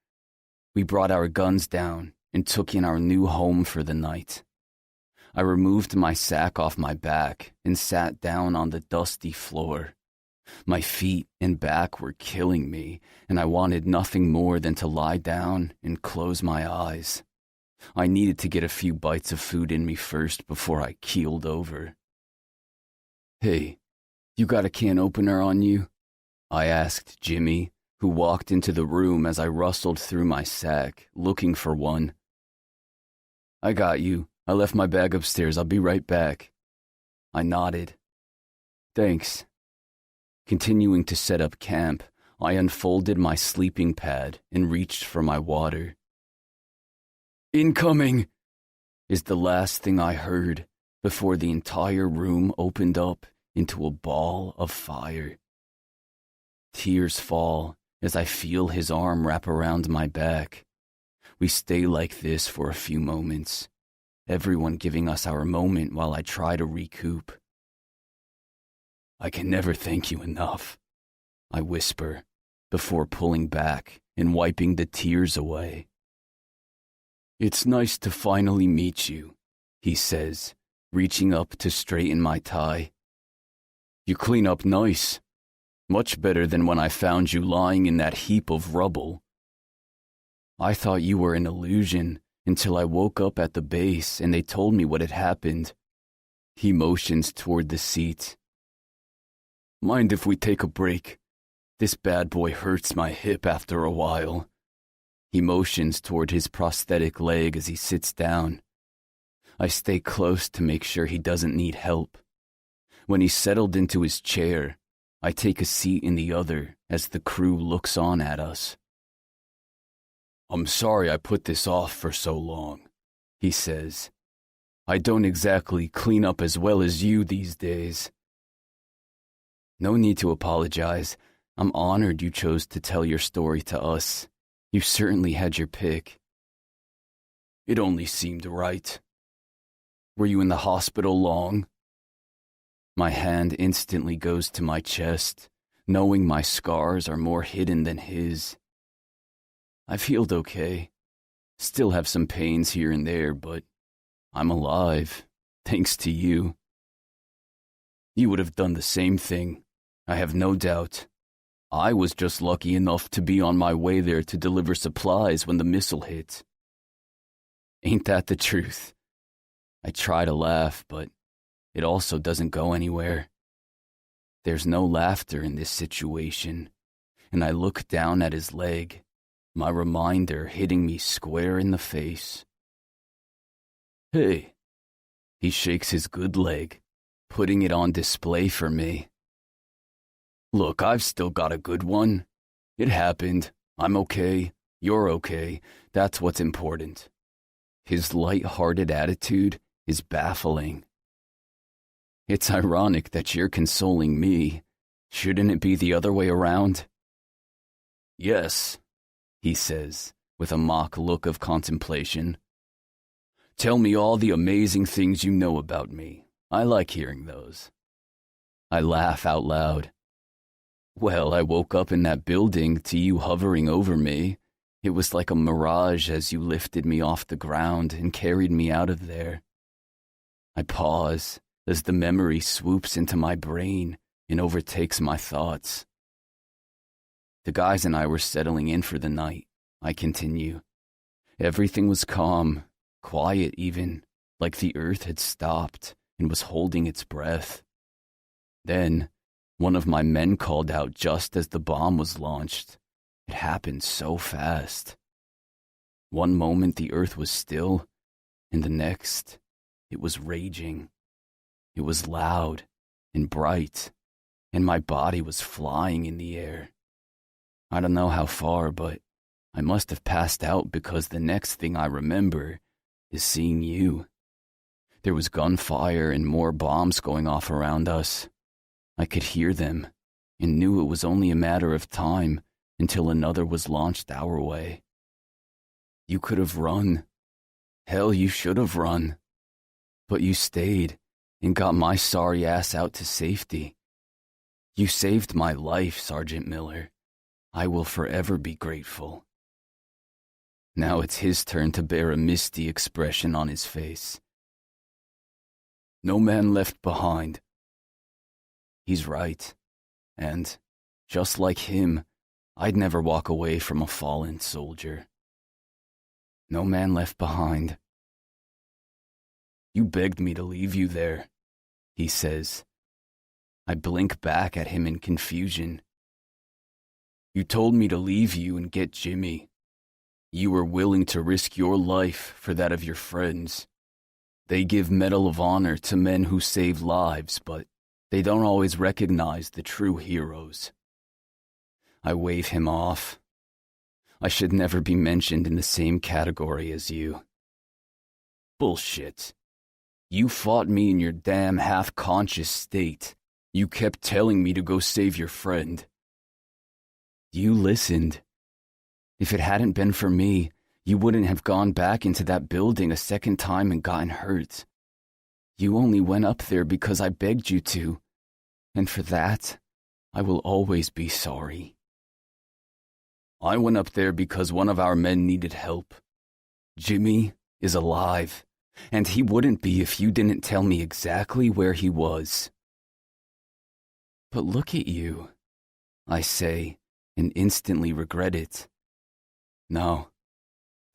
we brought our guns down and took in our new home for the night. I removed my sack off my back and sat down on the dusty floor. My feet and back were killing me, and I wanted nothing more than to lie down and close my eyes. I needed to get a few bites of food in me first before I keeled over. Hey, you got a can opener on you? I asked Jimmy, who walked into the room as I rustled through my sack, looking for one. I got you. I left my bag upstairs. I'll be right back. I nodded. Thanks. Continuing to set up camp, I unfolded my sleeping pad and reached for my water. Incoming! Is the last thing I heard before the entire room opened up into a ball of fire. Tears fall as I feel his arm wrap around my back. We stay like this for a few moments, everyone giving us our moment while I try to recoup. I can never thank you enough, I whisper, before pulling back and wiping the tears away. It's nice to finally meet you, he says, reaching up to straighten my tie. You clean up nice. Much better than when I found you lying in that heap of rubble. I thought you were an illusion until I woke up at the base and they told me what had happened. He motions toward the seat. Mind if we take a break? This bad boy hurts my hip after a while. He motions toward his prosthetic leg as he sits down. I stay close to make sure he doesn't need help. When he's settled into his chair, I take a seat in the other as the crew looks on at us. I'm sorry I put this off for so long, he says. I don't exactly clean up as well as you these days. No need to apologize. I'm honored you chose to tell your story to us. You certainly had your pick. It only seemed right. Were you in the hospital long? My hand instantly goes to my chest, knowing my scars are more hidden than his. I've healed okay. Still have some pains here and there, but I'm alive, thanks to you. You would have done the same thing, I have no doubt. I was just lucky enough to be on my way there to deliver supplies when the missile hit. Ain't that the truth? I try to laugh, but it also doesn't go anywhere. There's no laughter in this situation, and I look down at his leg, my reminder hitting me square in the face. Hey, he shakes his good leg, putting it on display for me. Look, I've still got a good one. It happened. I'm okay. You're okay. That's what's important. His light-hearted attitude is baffling. It's ironic that you're consoling me. Shouldn't it be the other way around? Yes, he says, with a mock look of contemplation. Tell me all the amazing things you know about me. I like hearing those. I laugh out loud. Well, I woke up in that building to you hovering over me. It was like a mirage as you lifted me off the ground and carried me out of there. I pause as the memory swoops into my brain and overtakes my thoughts. The guys and I were settling in for the night, I continue. Everything was calm, quiet even, like the earth had stopped and was holding its breath. Then, one of my men called out just as the bomb was launched. It happened so fast. One moment the earth was still, and the next, it was raging. It was loud and bright, and my body was flying in the air. I don't know how far, but I must have passed out because the next thing I remember is seeing you. There was gunfire and more bombs going off around us. I could hear them and knew it was only a matter of time until another was launched our way. You could have run. Hell, you should have run. But you stayed and got my sorry ass out to safety. You saved my life, Sergeant Miller. I will forever be grateful. Now it's his turn to bear a misty expression on his face. No man left behind. He's right, and, just like him, I'd never walk away from a fallen soldier. No man left behind. You begged me to leave you there, he says. I blink back at him in confusion. You told me to leave you and get Jimmy. You were willing to risk your life for that of your friends. They give Medal of Honor to men who save lives, but they don't always recognize the true heroes. I wave him off. I should never be mentioned in the same category as you. Bullshit. You fought me in your damn half-conscious state. You kept telling me to go save your friend. You listened. If it hadn't been for me, you wouldn't have gone back into that building a second time and gotten hurt. You only went up there because I begged you to, and for that, I will always be sorry. I went up there because one of our men needed help. Jimmy is alive, and he wouldn't be if you didn't tell me exactly where he was. But look at you, I say, and instantly regret it. No,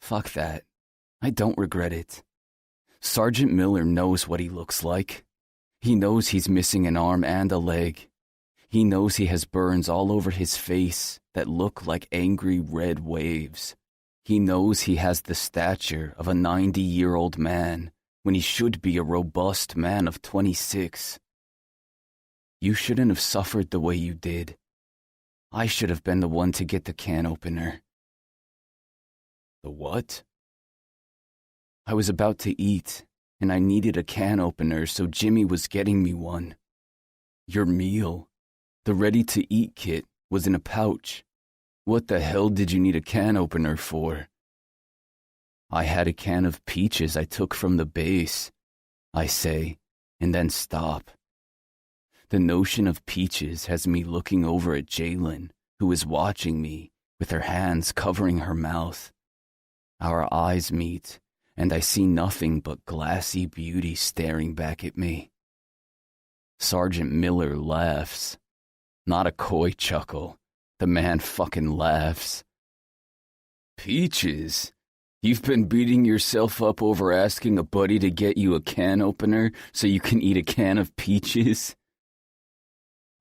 fuck that. I don't regret it. Sergeant Miller knows what he looks like. He knows he's missing an arm and a leg. He knows he has burns all over his face that look like angry red waves. He knows he has the stature of a 90-year-old man when he should be a robust man of 26. You shouldn't have suffered the way you did. I should have been the one to get the can opener. The what? I was about to eat, and I needed a can opener, so Jimmy was getting me one. Your meal, the ready-to-eat kit, was in a pouch. What the hell did you need a can opener for? I had a can of peaches I took from the base, I say, and then stop. The notion of peaches has me looking over at Jeannine, who is watching me, with her hands covering her mouth. Our eyes meet, and I see nothing but glassy beauty staring back at me. Sergeant Miller laughs, not a coy chuckle, The man fucking laughs. Peaches? You've been beating yourself up over asking a buddy to get you a can opener so you can eat a can of peaches?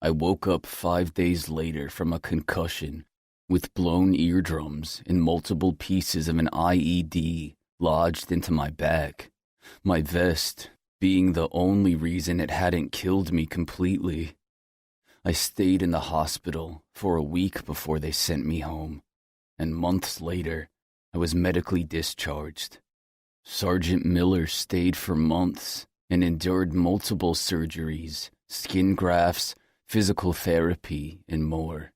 I woke up 5 days later from a concussion with blown eardrums and multiple pieces of an IED lodged into my back, my vest being the only reason it hadn't killed me completely. I stayed in the hospital for a week before they sent me home, and months later, I was medically discharged. Sergeant Miller stayed for months and endured multiple surgeries, skin grafts, physical therapy, and more.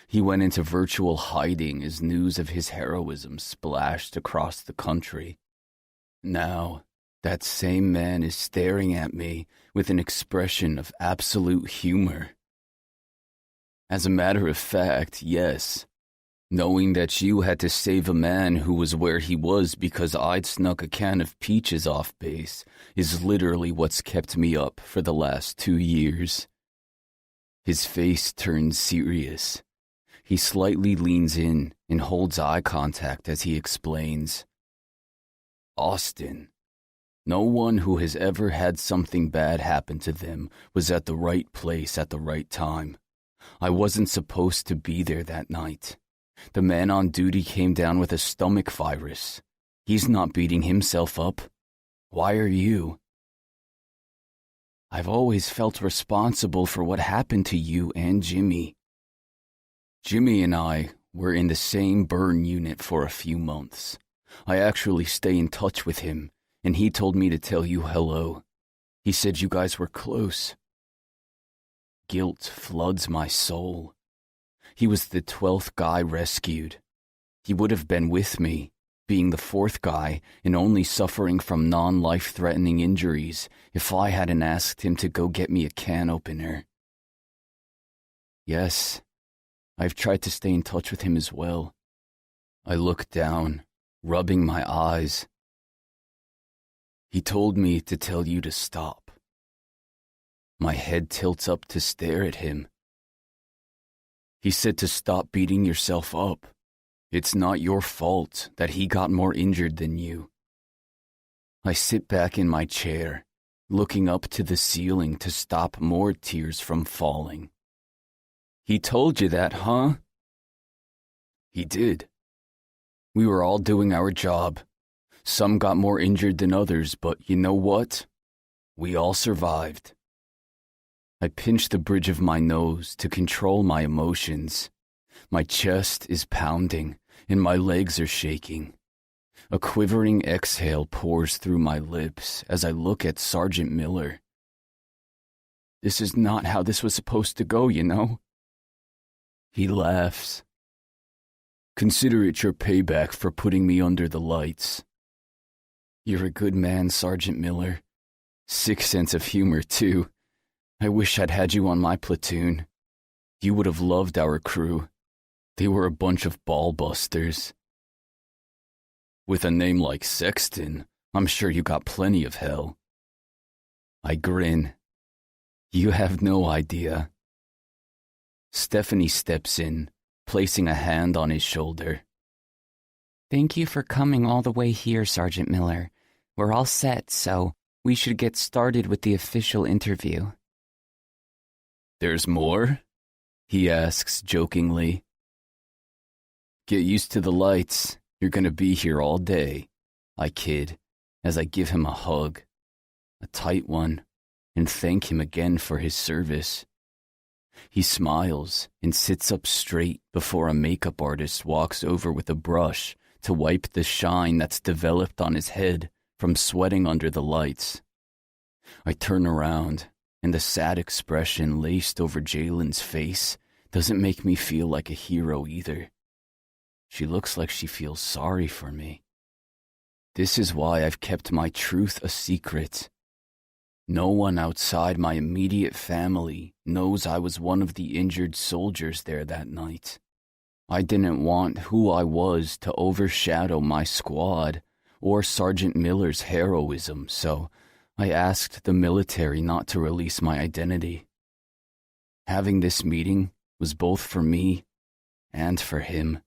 He went into virtual hiding as news of his heroism splashed across the country. Now, that same man is staring at me with an expression of absolute humor. As a matter of fact, yes. Knowing that you had to save a man who was where he was because I'd snuck a can of peaches off base is literally what's kept me up for the last 2 years. His face turns serious. He slightly leans in and holds eye contact as he explains. Austin, no one who has ever had something bad happen to them was at the right place at the right time. I wasn't supposed to be there that night. The man on duty came down with a stomach virus. He's not beating himself up. Why are you? I've always felt responsible for what happened to you and Jimmy. Jimmy and I were in the same burn unit for a few months. I actually stay in touch with him, and he told me to tell you hello. He said you guys were close. Guilt floods my soul. He was the 12th guy rescued. He would have been with me, being the 4th guy and only suffering from non-life-threatening injuries if I hadn't asked him to go get me a can opener. Yes, I've tried to stay in touch with him as well. I look down, rubbing my eyes. He told me to tell you to stop. My head tilts up to stare at him. He said to stop beating yourself up. It's not your fault that he got more injured than you. I sit back in my chair, looking up to the ceiling to stop more tears from falling. He told you that, huh? He did. We were all doing our job. Some got more injured than others, but you know what? We all survived. I pinch the bridge of my nose to control my emotions. My chest is pounding, and my legs are shaking. A quivering exhale pours through my lips as I look at Sergeant Miller. This is not how this was supposed to go, you know? He laughs. Consider it your payback for putting me under the lights. You're a good man, Sergeant Miller. Sick sense of humor, too. I wish I'd had you on my platoon. You would have loved our crew. They were a bunch of ball-busters. With a name like Sexton, I'm sure you got plenty of hell. I grin. You have no idea. Stephanie steps in, placing a hand on his shoulder. Thank you for coming all the way here, Sergeant Miller. We're all set, so we should get started with the official interview. There's more? He asks jokingly. Get used to the lights. You're gonna be here all day, I kid, as I give him a hug, a tight one, and thank him again for his service. He smiles and sits up straight before a makeup artist walks over with a brush to wipe the shine that's developed on his head from sweating under the lights. I turn around, and the sad expression laced over Jalen's face doesn't make me feel like a hero either. She looks like she feels sorry for me. This is why I've kept my truth a secret. No one outside my immediate family knows I was one of the injured soldiers there that night. I didn't want who I was to overshadow my squad or Sergeant Miller's heroism, so I asked the military not to release my identity. Having this meeting was both for me and for him.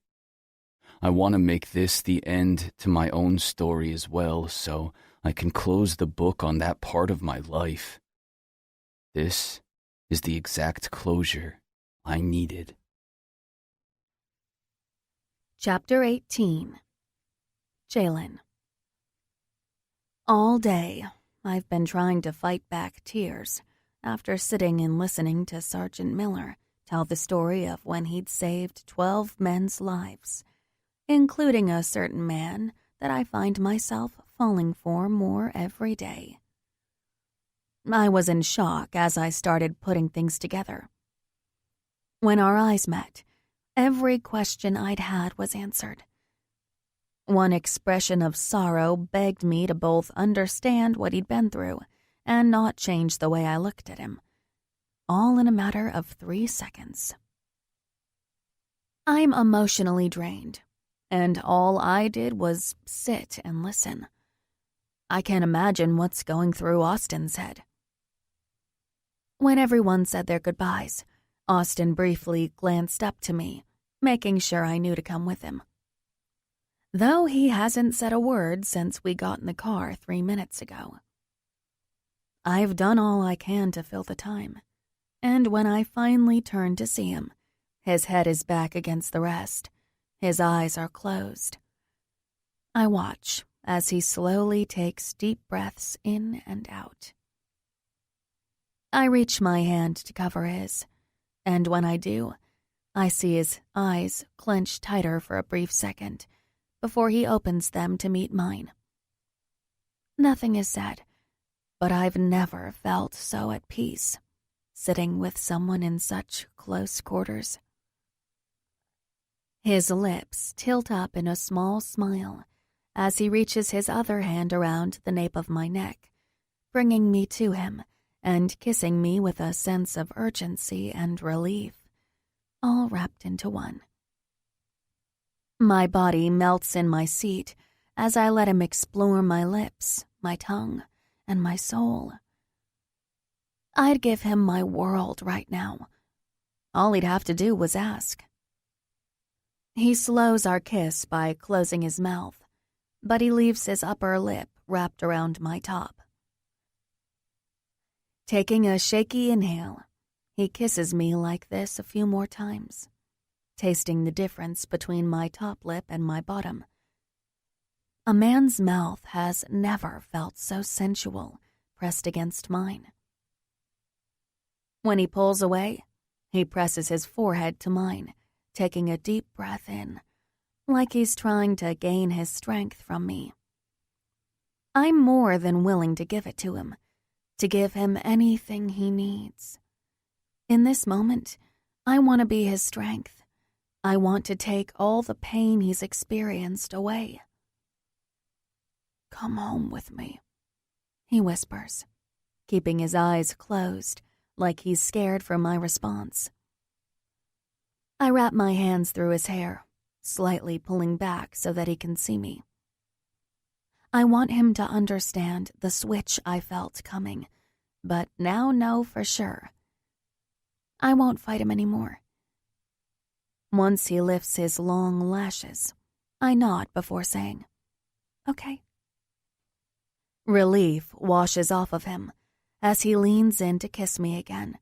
I want to make this the end to my own story as well, so I can close the book on that part of my life. This is the exact closure I needed. Chapter 18. Jeannine. All day, I've been trying to fight back tears after sitting and listening to Sergeant Miller tell the story of when he'd saved 12 men's lives, including a certain man that I find myself falling for more every day. I was in shock as I started putting things together. When our eyes met, every question I'd had was answered. One expression of sorrow begged me to both understand what he'd been through and not change the way I looked at him, all in a matter of 3 seconds. I'm emotionally drained, and all I did was sit and listen. I can't imagine what's going through Austin's head. When everyone said their goodbyes, Austin briefly glanced up to me, making sure I knew to come with him. Though he hasn't said a word since we got in the car 3 minutes ago. I've done all I can to fill the time, and when I finally turn to see him, his head is back against the rest. His eyes are closed. I watch as he slowly takes deep breaths in and out. I reach my hand to cover his, and when I do, I see his eyes clench tighter for a brief second before he opens them to meet mine. Nothing is said, but I've never felt so at peace, sitting with someone in such close quarters. His lips tilt up in a small smile as he reaches his other hand around the nape of my neck, bringing me to him and kissing me with a sense of urgency and relief, all wrapped into one. My body melts in my seat as I let him explore my lips, my tongue, and my soul. I'd give him my world right now. All he'd have to do was ask. He slows our kiss by closing his mouth, but he leaves his upper lip wrapped around my top. Taking a shaky inhale, he kisses me like this a few more times, tasting the difference between my top lip and my bottom. A man's mouth has never felt so sensual pressed against mine. When he pulls away, he presses his forehead to mine, taking a deep breath in, like he's trying to gain his strength from me. I'm more than willing to give it to him, to give him anything he needs. In this moment, I want to be his strength. I want to take all the pain he's experienced away. "Come home with me," he whispers, keeping his eyes closed, like he's scared for my response. I wrap my hands through his hair, slightly pulling back so that he can see me. I want him to understand the switch I felt coming, but now know for sure. I won't fight him anymore. Once he lifts his long lashes, I nod before saying, "Okay." Relief washes off of him as he leans in to kiss me again,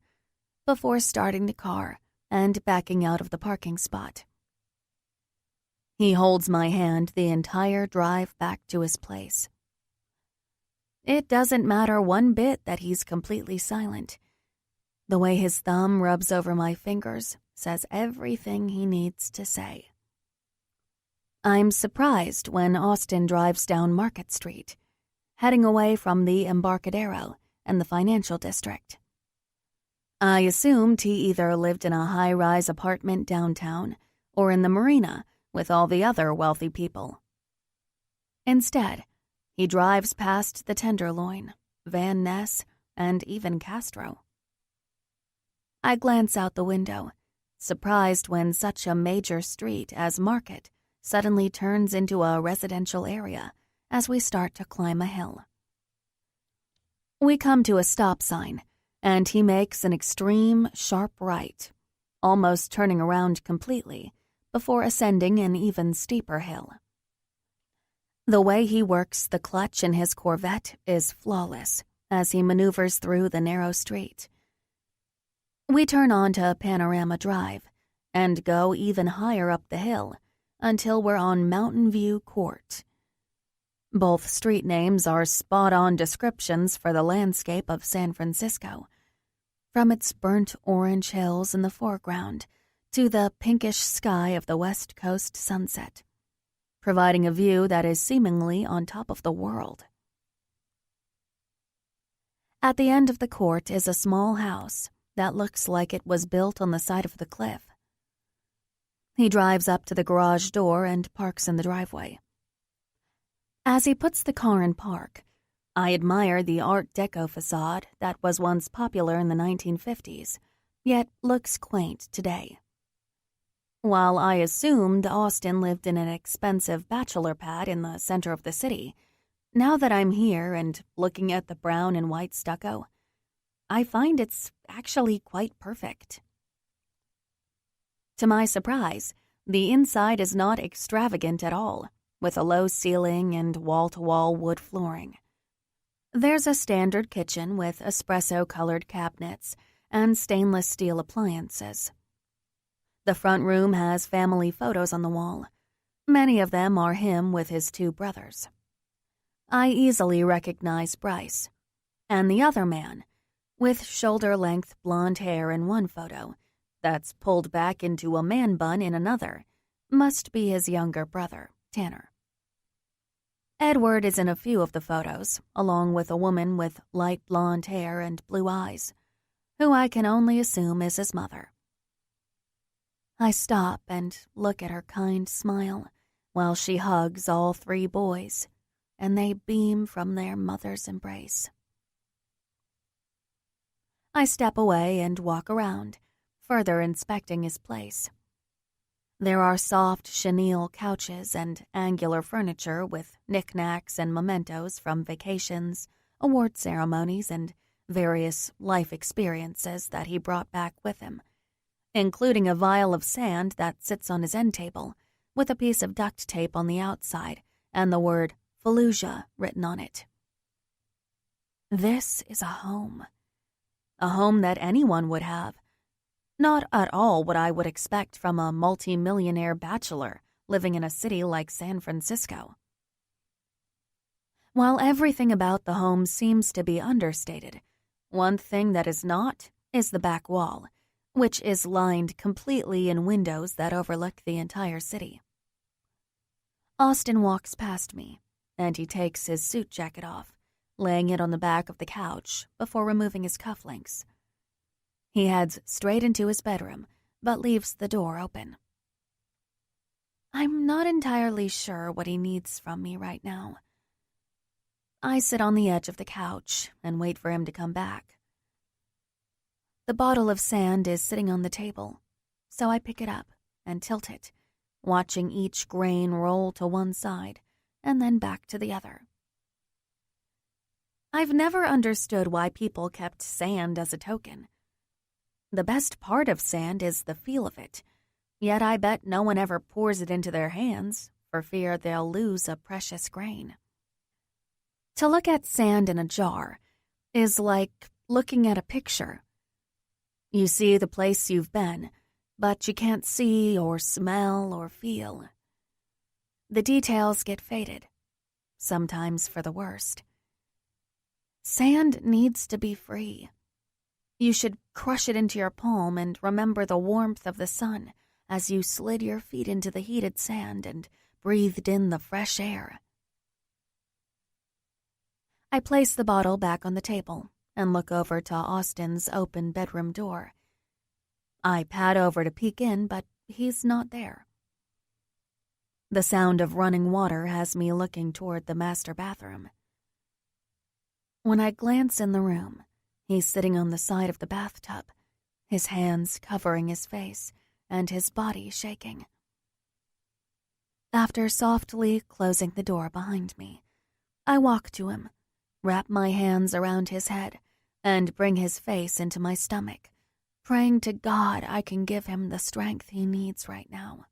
before starting the car and backing out of the parking spot. He holds my hand the entire drive back to his place. It doesn't matter one bit that he's completely silent. The way his thumb rubs over my fingers says everything he needs to say. I'm surprised when Austin drives down Market Street, heading away from the Embarcadero and the financial district. I assumed he either lived in a high-rise apartment downtown or in the marina with all the other wealthy people. Instead, he drives past the Tenderloin, Van Ness, and even Castro. I glance out the window, surprised when such a major street as Market suddenly turns into a residential area as we start to climb a hill. We come to a stop sign, and he makes an extreme, sharp right, almost turning around completely before ascending an even steeper hill. The way he works the clutch in his Corvette is flawless as he maneuvers through the narrow street. We turn onto Panorama Drive and go even higher up the hill until we're on Mountain View Court. Both street names are spot-on descriptions for the landscape of San Francisco, from its burnt orange hills in the foreground to the pinkish sky of the West Coast sunset, providing a view that is seemingly on top of the world. At the end of the court is a small house that looks like it was built on the side of the cliff. He drives up to the garage door and parks in the driveway. As he puts the car in park, I admire the Art Deco facade that was once popular in the 1950s, yet looks quaint today. While I assumed Austin lived in an expensive bachelor pad in the center of the city, now that I'm here and looking at the brown and white stucco, I find it's actually quite perfect. To my surprise, the inside is not extravagant at all, with a low ceiling and wall-to-wall wood flooring. There's a standard kitchen with espresso-colored cabinets and stainless steel appliances. The front room has family photos on the wall. Many of them are him with his two brothers. I easily recognize Bryce, and the other man, with shoulder-length blonde hair in one photo that's pulled back into a man bun in another, must be his younger brother, Tanner. Edward is in a few of the photos, along with a woman with light blonde hair and blue eyes, who I can only assume is his mother. I stop and look at her kind smile while she hugs all three boys, and they beam from their mother's embrace. I step away and walk around, further inspecting his place. There are soft chenille couches and angular furniture with knickknacks and mementos from vacations, award ceremonies, and various life experiences that he brought back with him, including a vial of sand that sits on his end table with a piece of duct tape on the outside and the word Fallujah written on it. This is a home that anyone would have. Not at all what I would expect from a multi-millionaire bachelor living in a city like San Francisco. While everything about the home seems to be understated, one thing that is not is the back wall, which is lined completely in windows that overlook the entire city. Austin walks past me, and he takes his suit jacket off, laying it on the back of the couch before removing his cufflinks. He heads straight into his bedroom, but leaves the door open. I'm not entirely sure what he needs from me right now. I sit on the edge of the couch and wait for him to come back. The bottle of sand is sitting on the table, so I pick it up and tilt it, watching each grain roll to one side and then back to the other. I've never understood why people kept sand as a token. The best part of sand is the feel of it, yet I bet no one ever pours it into their hands for fear they'll lose a precious grain. To look at sand in a jar is like looking at a picture. You see the place you've been, but you can't see or smell or feel. The details get faded, sometimes for the worst. Sand needs to be free. You should crush it into your palm and remember the warmth of the sun as you slid your feet into the heated sand and breathed in the fresh air. I place the bottle back on the table and look over to Austin's open bedroom door. I pad over to peek in, but he's not there. The sound of running water has me looking toward the master bathroom. When I glance in the room, he's sitting on the side of the bathtub, his hands covering his face and his body shaking. After softly closing the door behind me, I walk to him, wrap my hands around his head, and bring his face into my stomach, praying to God I can give him the strength he needs right now.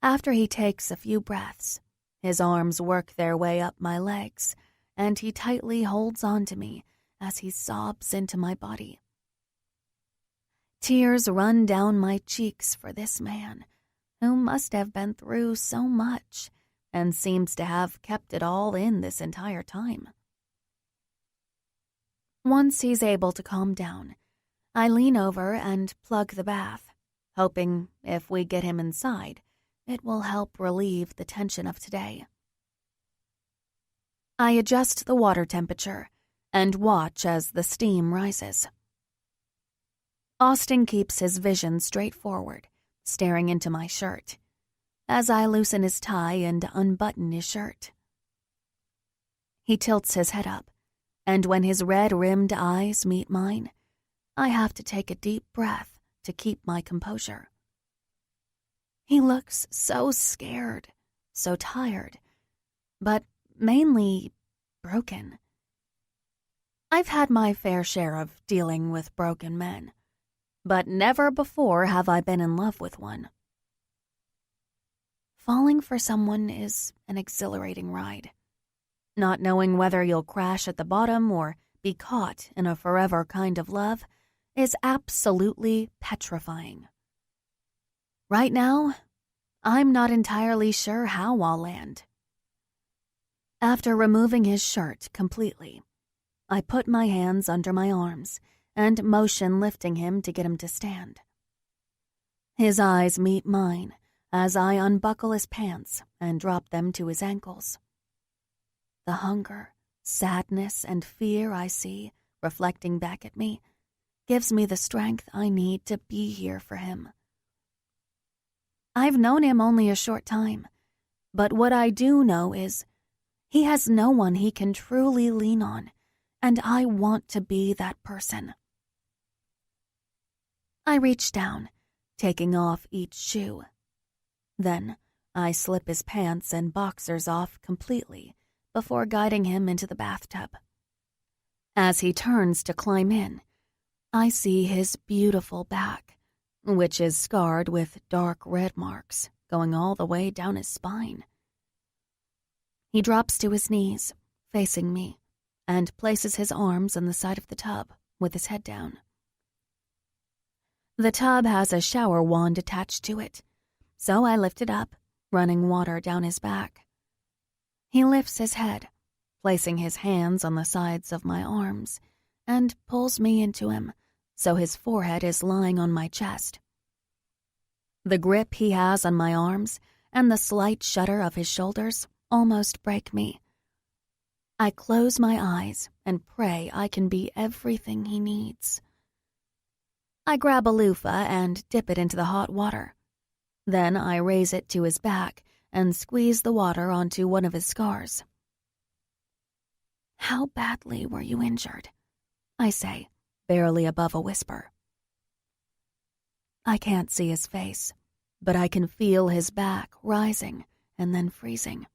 After he takes a few breaths, his arms work their way up my legs, and he tightly holds on to me as he sobs into my body. Tears run down my cheeks for this man, who must have been through so much and seems to have kept it all in this entire time. Once he's able to calm down, I lean over and plug the bath, hoping if we get him inside, it will help relieve the tension of today. I adjust the water temperature and watch as the steam rises. Austin keeps his vision straight forward, staring into my shirt, as I loosen his tie and unbutton his shirt. He tilts his head up, and when his red-rimmed eyes meet mine, I have to take a deep breath to keep my composure. He looks so scared, so tired, but mainly broken. I've had my fair share of dealing with broken men, but never before have I been in love with one. Falling for someone is an exhilarating ride. Not knowing whether you'll crash at the bottom or be caught in a forever kind of love is absolutely petrifying. Right now, I'm not entirely sure how I'll land. After removing his shirt completely, I put my hands under my arms and motion lifting him to get him to stand. His eyes meet mine as I unbuckle his pants and drop them to his ankles. The hunger, sadness, and fear I see reflecting back at me gives me the strength I need to be here for him. I've known him only a short time, but what I do know is he has no one he can truly lean on, and I want to be that person. I reach down, taking off each shoe. Then I slip his pants and boxers off completely before guiding him into the bathtub. As he turns to climb in, I see his beautiful back, which is scarred with dark red marks going all the way down his spine. He drops to his knees, facing me, and places his arms on the side of the tub with his head down. The tub has a shower wand attached to it, so I lift it up, running water down his back. He lifts his head, placing his hands on the sides of my arms, and pulls me into him, so his forehead is lying on my chest. The grip he has on my arms and the slight shudder of his shoulders almost break me. I close my eyes and pray I can be everything he needs. I grab a loofah and dip it into the hot water. Then I raise it to his back and squeeze the water onto one of his scars. "How badly were you injured?" I say, barely above a whisper. I can't see his face, but I can feel his back rising and then freezing.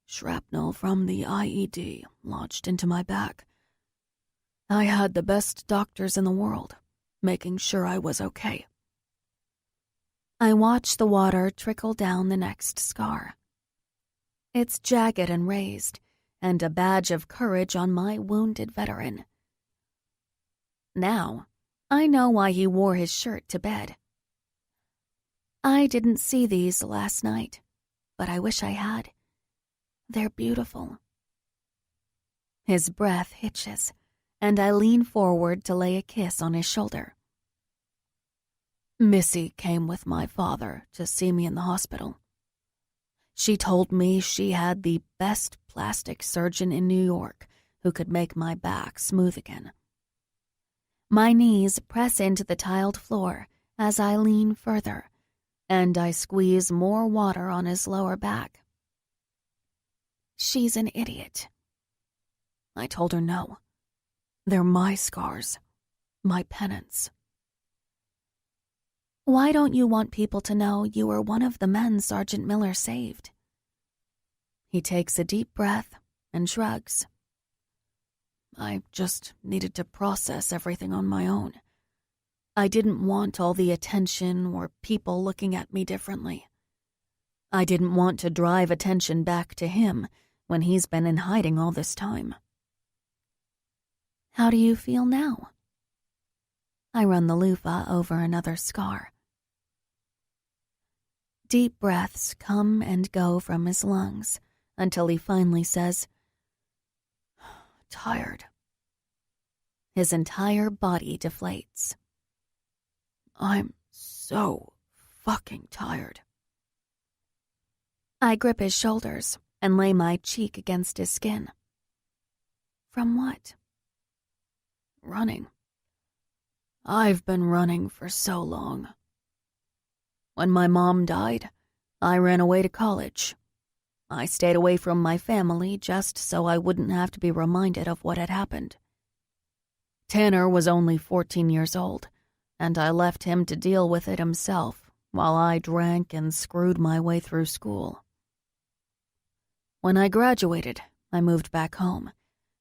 "Shrapnel from the IED lodged into my back. I had the best doctors in the world, making sure I was okay." I watch the water trickle down the next scar. It's jagged and raised, and a badge of courage on my wounded veteran. Now, I know why he wore his shirt to bed. I didn't see these last night, but I wish I had. They're beautiful. His breath hitches, and I lean forward to lay a kiss on his shoulder. "Missy came with my father to see me in the hospital. She told me she had the best plastic surgeon in New York who could make my back smooth again." My knees press into the tiled floor as I lean further, and I squeeze more water on his lower back. "She's an idiot." I told her no. They're my scars, my penance. "Why don't you want people to know you were one of the men Sergeant Miller saved?" He takes a deep breath and shrugs. "I just needed to process everything on my own. I didn't want all the attention or people looking at me differently. I didn't want to drive attention back to him when he's been in hiding all this time. How do you feel now? I run the loofah over another scar. Deep breaths come and go from his lungs until he finally says, "Tired." His entire body deflates. "I'm so fucking tired." I grip his shoulders and lay my cheek against his skin. From what? Running. I've been running for so long. When my mom died, I ran away to college. I stayed away from my family just so I wouldn't have to be reminded of what had happened. Tanner was only 14 years old, and I left him to deal with it himself while I drank and screwed my way through school. When I graduated, I moved back home,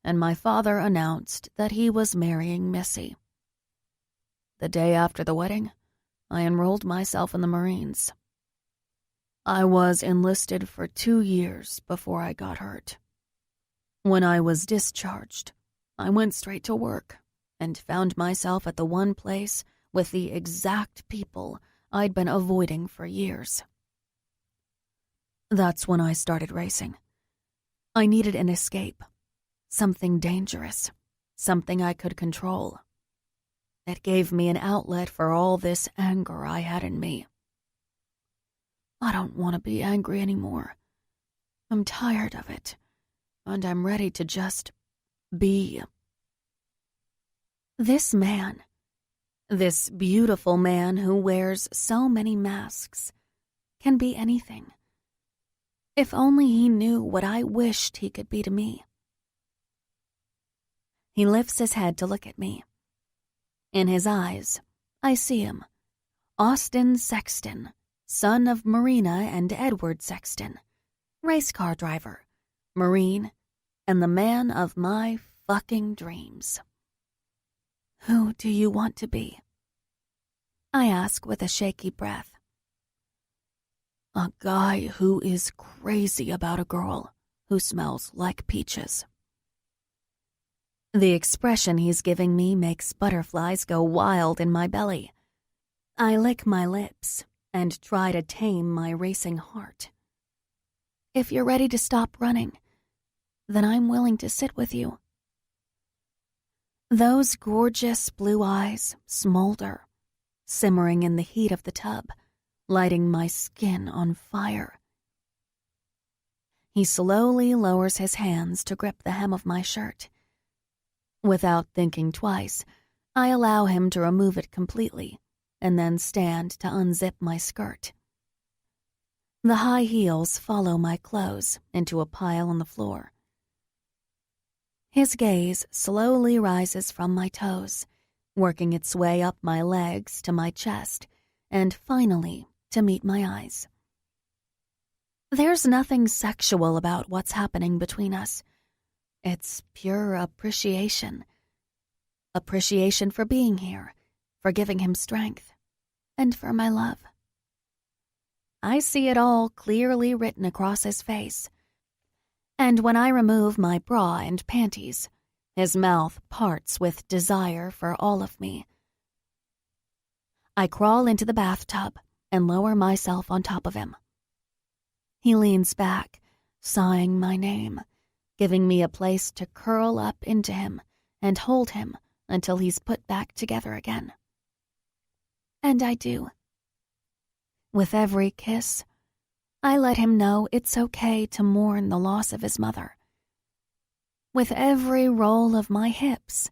and my father announced that he was marrying Missy. The day after the wedding, I enrolled myself in the Marines. I was enlisted for 2 years before I got hurt. When I was discharged, I went straight to work and found myself at the one place with the exact people I'd been avoiding for years. That's when I started racing. I needed an escape, something dangerous, something I could control. It gave me an outlet for all this anger I had in me. I don't want to be angry anymore. I'm tired of it, and I'm ready to just be. This man, this beautiful man who wears so many masks, can be anything. If only he knew what I wished he could be to me. He lifts his head to look at me. In his eyes, I see him, Austin Sexton, son of Marina and Edward Sexton, race car driver, Marine, and the man of my fucking dreams. Who do you want to be? I ask with a shaky breath. A guy who is crazy about a girl who smells like peaches. The expression he's giving me makes butterflies go wild in my belly. I lick my lips and try to tame my racing heart. If you're ready to stop running, then I'm willing to sit with you. Those gorgeous blue eyes smolder, simmering in the heat of the tub, lighting my skin on fire. He slowly lowers his hands to grip the hem of my shirt. Without thinking twice, I allow him to remove it completely and then stand to unzip my skirt. The high heels follow my clothes into a pile on the floor. His gaze slowly rises from my toes, working its way up my legs to my chest, and finally to meet my eyes. There's nothing sexual about what's happening between us. It's pure appreciation. Appreciation for being here, for giving him strength, and for my love. I see it all clearly written across his face. And when I remove my bra and panties, his mouth parts with desire for all of me. I crawl into the bathtub and lower myself on top of him. He leans back, sighing my name, giving me a place to curl up into him and hold him until he's put back together again. And I do. With every kiss, I let him know it's okay to mourn the loss of his mother. With every roll of my hips,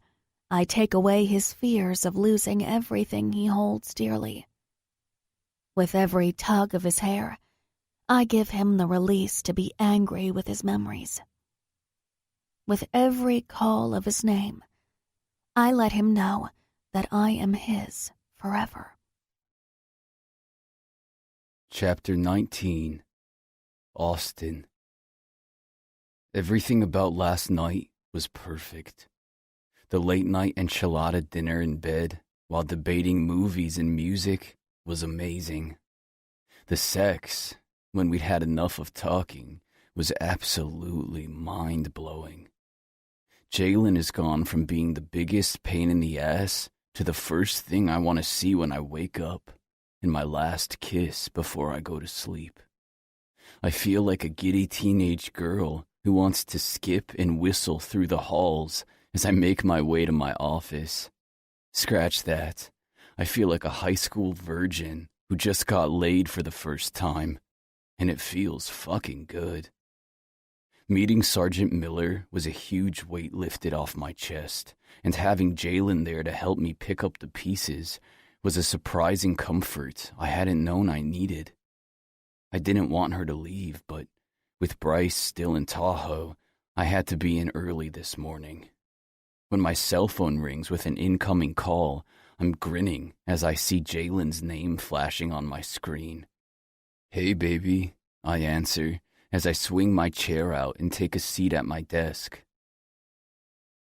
I take away his fears of losing everything he holds dearly. With every tug of his hair, I give him the release to be angry with his memories. With every call of his name, I let him know that I am his forever. Chapter 19. Austin. Everything about last night was perfect. The late-night enchilada dinner in bed, while debating movies and music was amazing. The sex, when we'd had enough of talking, was absolutely mind-blowing. Jalen has gone from being the biggest pain in the ass to the first thing I want to see when I wake up, and my last kiss before I go to sleep. I feel like a giddy teenage girl who wants to skip and whistle through the halls as I make my way to my office. Scratch that. I feel like a high school virgin who just got laid for the first time, and it feels fucking good. Meeting Sergeant Miller was a huge weight lifted off my chest, and having Jalen there to help me pick up the pieces was a surprising comfort I hadn't known I needed. I didn't want her to leave, but with Bryce still in Tahoe, I had to be in early this morning. When my cell phone rings with an incoming call, I'm grinning as I see Jalen's name flashing on my screen. "Hey, baby," I answer as I swing my chair out and take a seat at my desk.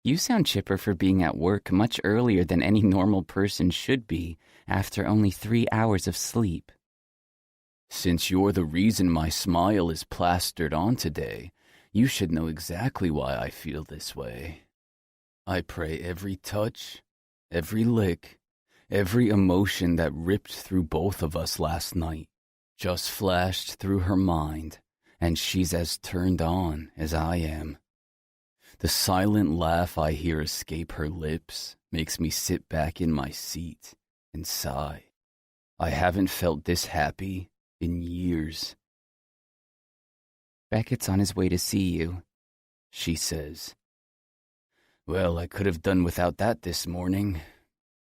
You sound chipper for being at work much earlier than any normal person should be after only 3 hours of sleep. Since you're the reason my smile is plastered on today, you should know exactly why I feel this way. I pray every touch, every lick, every emotion that ripped through both of us last night just flashed through her mind, and she's as turned on as I am. The silent laugh I hear escape her lips makes me sit back in my seat and sigh. I haven't felt this happy in years. Beckett's on his way to see you, she says. Well, I could have done without that this morning.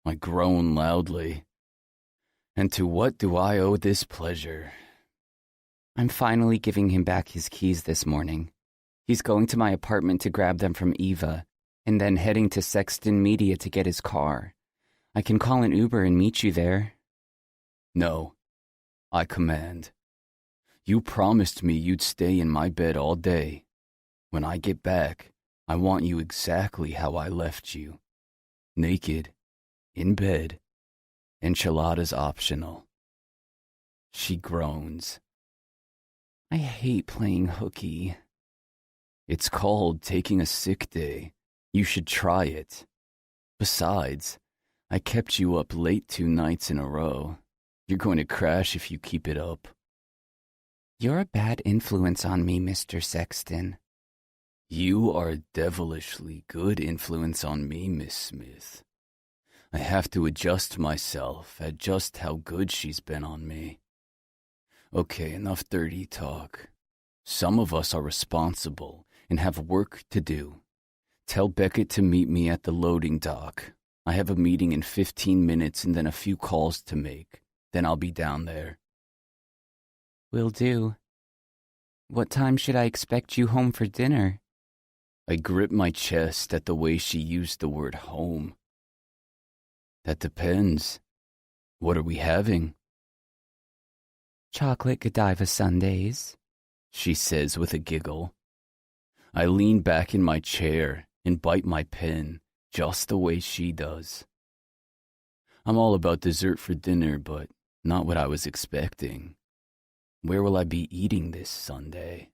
I groan loudly. And to what do I owe this pleasure? I'm finally giving him back his keys this morning. He's going to my apartment to grab them from Eva, and then heading to Sexton Media to get his car. I can call an Uber and meet you there. No, I command. You promised me you'd stay in my bed all day. When I get back, I want you exactly how I left you. Naked, in bed, enchiladas optional. She groans. I hate playing hooky. It's called taking a sick day. You should try it. Besides, I kept you up late 2 nights in a row. You're going to crash if you keep it up. You're a bad influence on me, Mr. Sexton. You are a devilishly good influence on me, Miss Smith. I have to adjust myself at just how good she's been on me. Okay, enough dirty talk. Some of us are responsible and have work to do. Tell Beckett to meet me at the loading dock. I have a meeting in 15 minutes and then a few calls to make. Then I'll be down there. Will do. What time should I expect you home for dinner? I grip my chest at the way she used the word home. That depends. What are we having? Chocolate Godiva sundaes, she says with a giggle. I lean back in my chair and bite my pen just the way she does. I'm all about dessert for dinner, but not what I was expecting. Where will I be eating this Sunday?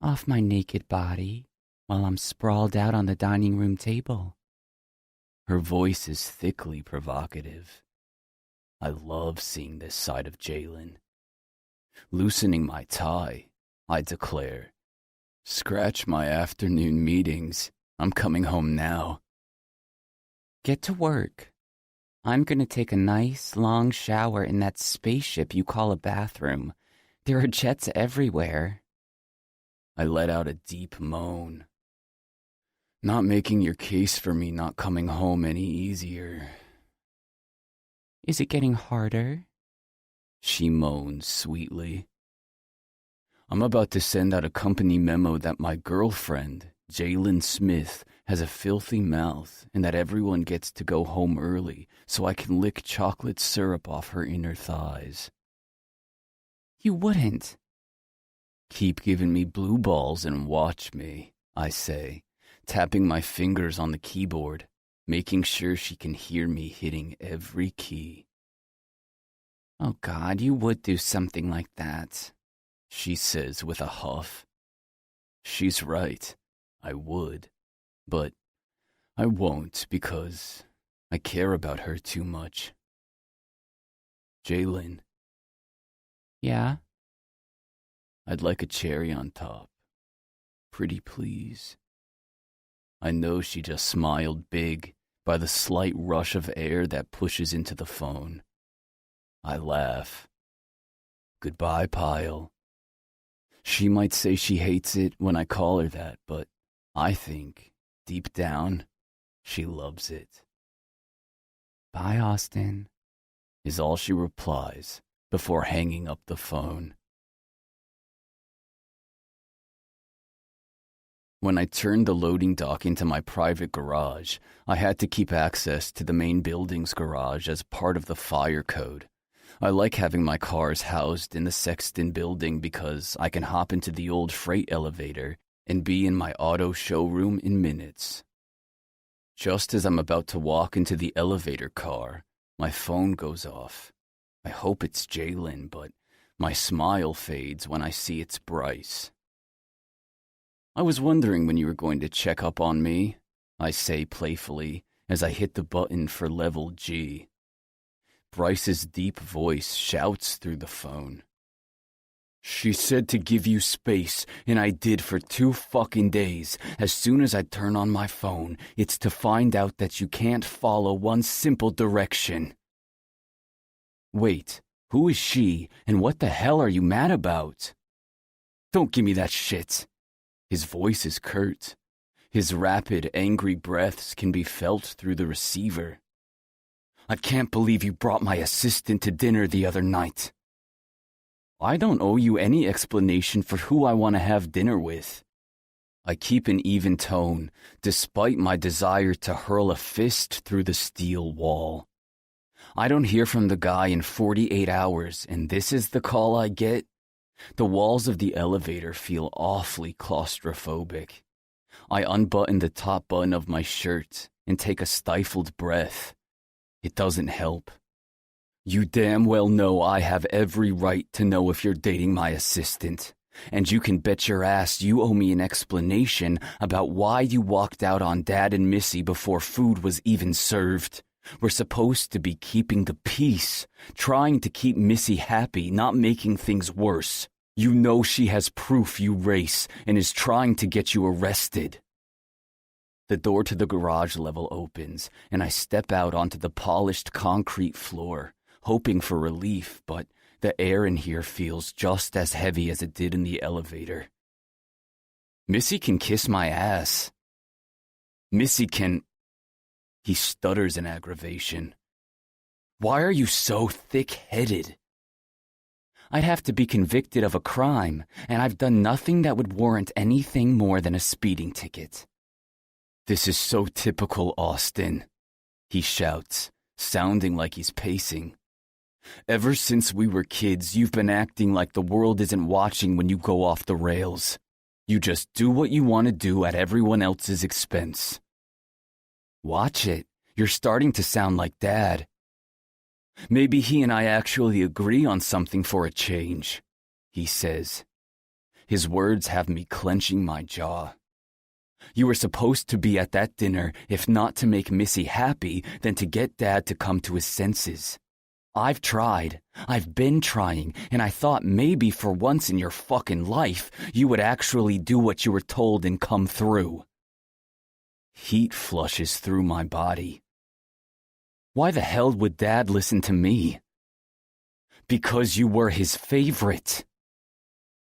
Off my naked body while I'm sprawled out on the dining room table. Her voice is thickly provocative. I love seeing this side of Jalen. Loosening my tie, I declare, "Scratch my afternoon meetings. I'm coming home now." Get to work. I'm going to take a nice, long shower in that spaceship you call a bathroom. There are jets everywhere. I let out a deep moan. Not making your case for me not coming home any easier. Is it getting harder? She moans sweetly. I'm about to send out a company memo that my girlfriend, Jalen Smith, has a filthy mouth and that everyone gets to go home early so I can lick chocolate syrup off her inner thighs. You wouldn't. Keep giving me blue balls and watch me, I say, tapping my fingers on the keyboard, making sure she can hear me hitting every key. Oh God, you would do something like that, she says with a huff. She's right, I would, but I won't because I care about her too much. Jeannine. Yeah? I'd like a cherry on top. Pretty please. I know she just smiled big by the slight rush of air that pushes into the phone. I laugh. Goodbye, Pile. She might say she hates it when I call her that, but I think, deep down, she loves it. Bye, Austin, is all she replies before hanging up the phone. When I turned the loading dock into my private garage, I had to keep access to the main building's garage as part of the fire code. I like having my cars housed in the Sexton building because I can hop into the old freight elevator and be in my auto showroom in minutes. Just as I'm about to walk into the elevator car, my phone goes off. I hope it's Jeannine, but my smile fades when I see it's Bryce. I was wondering when you were going to check up on me, I say playfully as I hit the button for level G. Bryce's deep voice shouts through the phone. She said to give you space, and I did for 2 fucking days. As soon as I turn on my phone, it's to find out that you can't follow one simple direction. Wait, who is she, and what the hell are you mad about? Don't give me that shit. His voice is curt. His rapid, angry breaths can be felt through the receiver. I can't believe you brought my assistant to dinner the other night. I don't owe you any explanation for who I want to have dinner with. I keep an even tone, despite my desire to hurl a fist through the steel wall. I don't hear from the guy in 48 hours, and this is the call I get? The walls of the elevator feel awfully claustrophobic. I unbutton the top button of my shirt and take a stifled breath. It doesn't help. You damn well know I have every right to know if you're dating my assistant. And you can bet your ass you owe me an explanation about why you walked out on Dad and Missy before food was even served. We're supposed to be keeping the peace, trying to keep Missy happy, not making things worse. You know she has proof you race and is trying to get you arrested. The door to the garage level opens, and I step out onto the polished concrete floor, hoping for relief, but the air in here feels just as heavy as it did in the elevator. Missy can kiss my ass. Missy can... He stutters in aggravation. Why are you so thick-headed? I'd have to be convicted of a crime, and I've done nothing that would warrant anything more than a speeding ticket. This is so typical, Austin, he shouts, sounding like he's pacing. Ever since we were kids, you've been acting like the world isn't watching when you go off the rails. You just do what you want to do at everyone else's expense. Watch it. You're starting to sound like Dad. Maybe he and I actually agree on something for a change, he says. His words have me clenching my jaw. You were supposed to be at that dinner, if not to make Missy happy, then to get Dad to come to his senses. I've tried. I've been trying, and I thought maybe for once in your fucking life, you would actually do what you were told and come through. Heat flushes through my body. Why the hell would Dad listen to me? Because you were his favorite.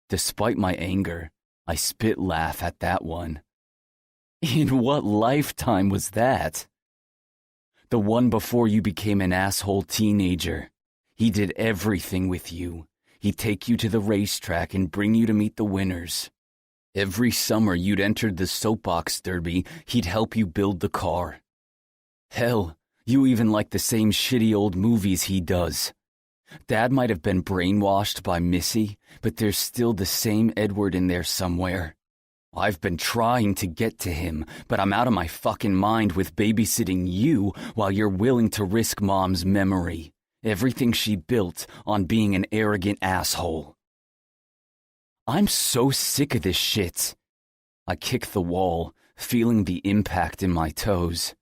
Despite my anger, I spit laugh at that one. In what lifetime was that? The one before you became an asshole teenager. He did everything with you. He'd take you to the racetrack and bring you to meet the winners. Every summer you'd entered the soapbox derby, he'd help you build the car. Hell, you even like the same shitty old movies he does. Dad might have been brainwashed by Missy, but there's still the same Edward in there somewhere. I've been trying to get to him, but I'm out of my fucking mind with babysitting you while you're willing to risk Mom's memory, everything she built on being an arrogant asshole. I'm so sick of this shit. I kick the wall, feeling the impact in my toes.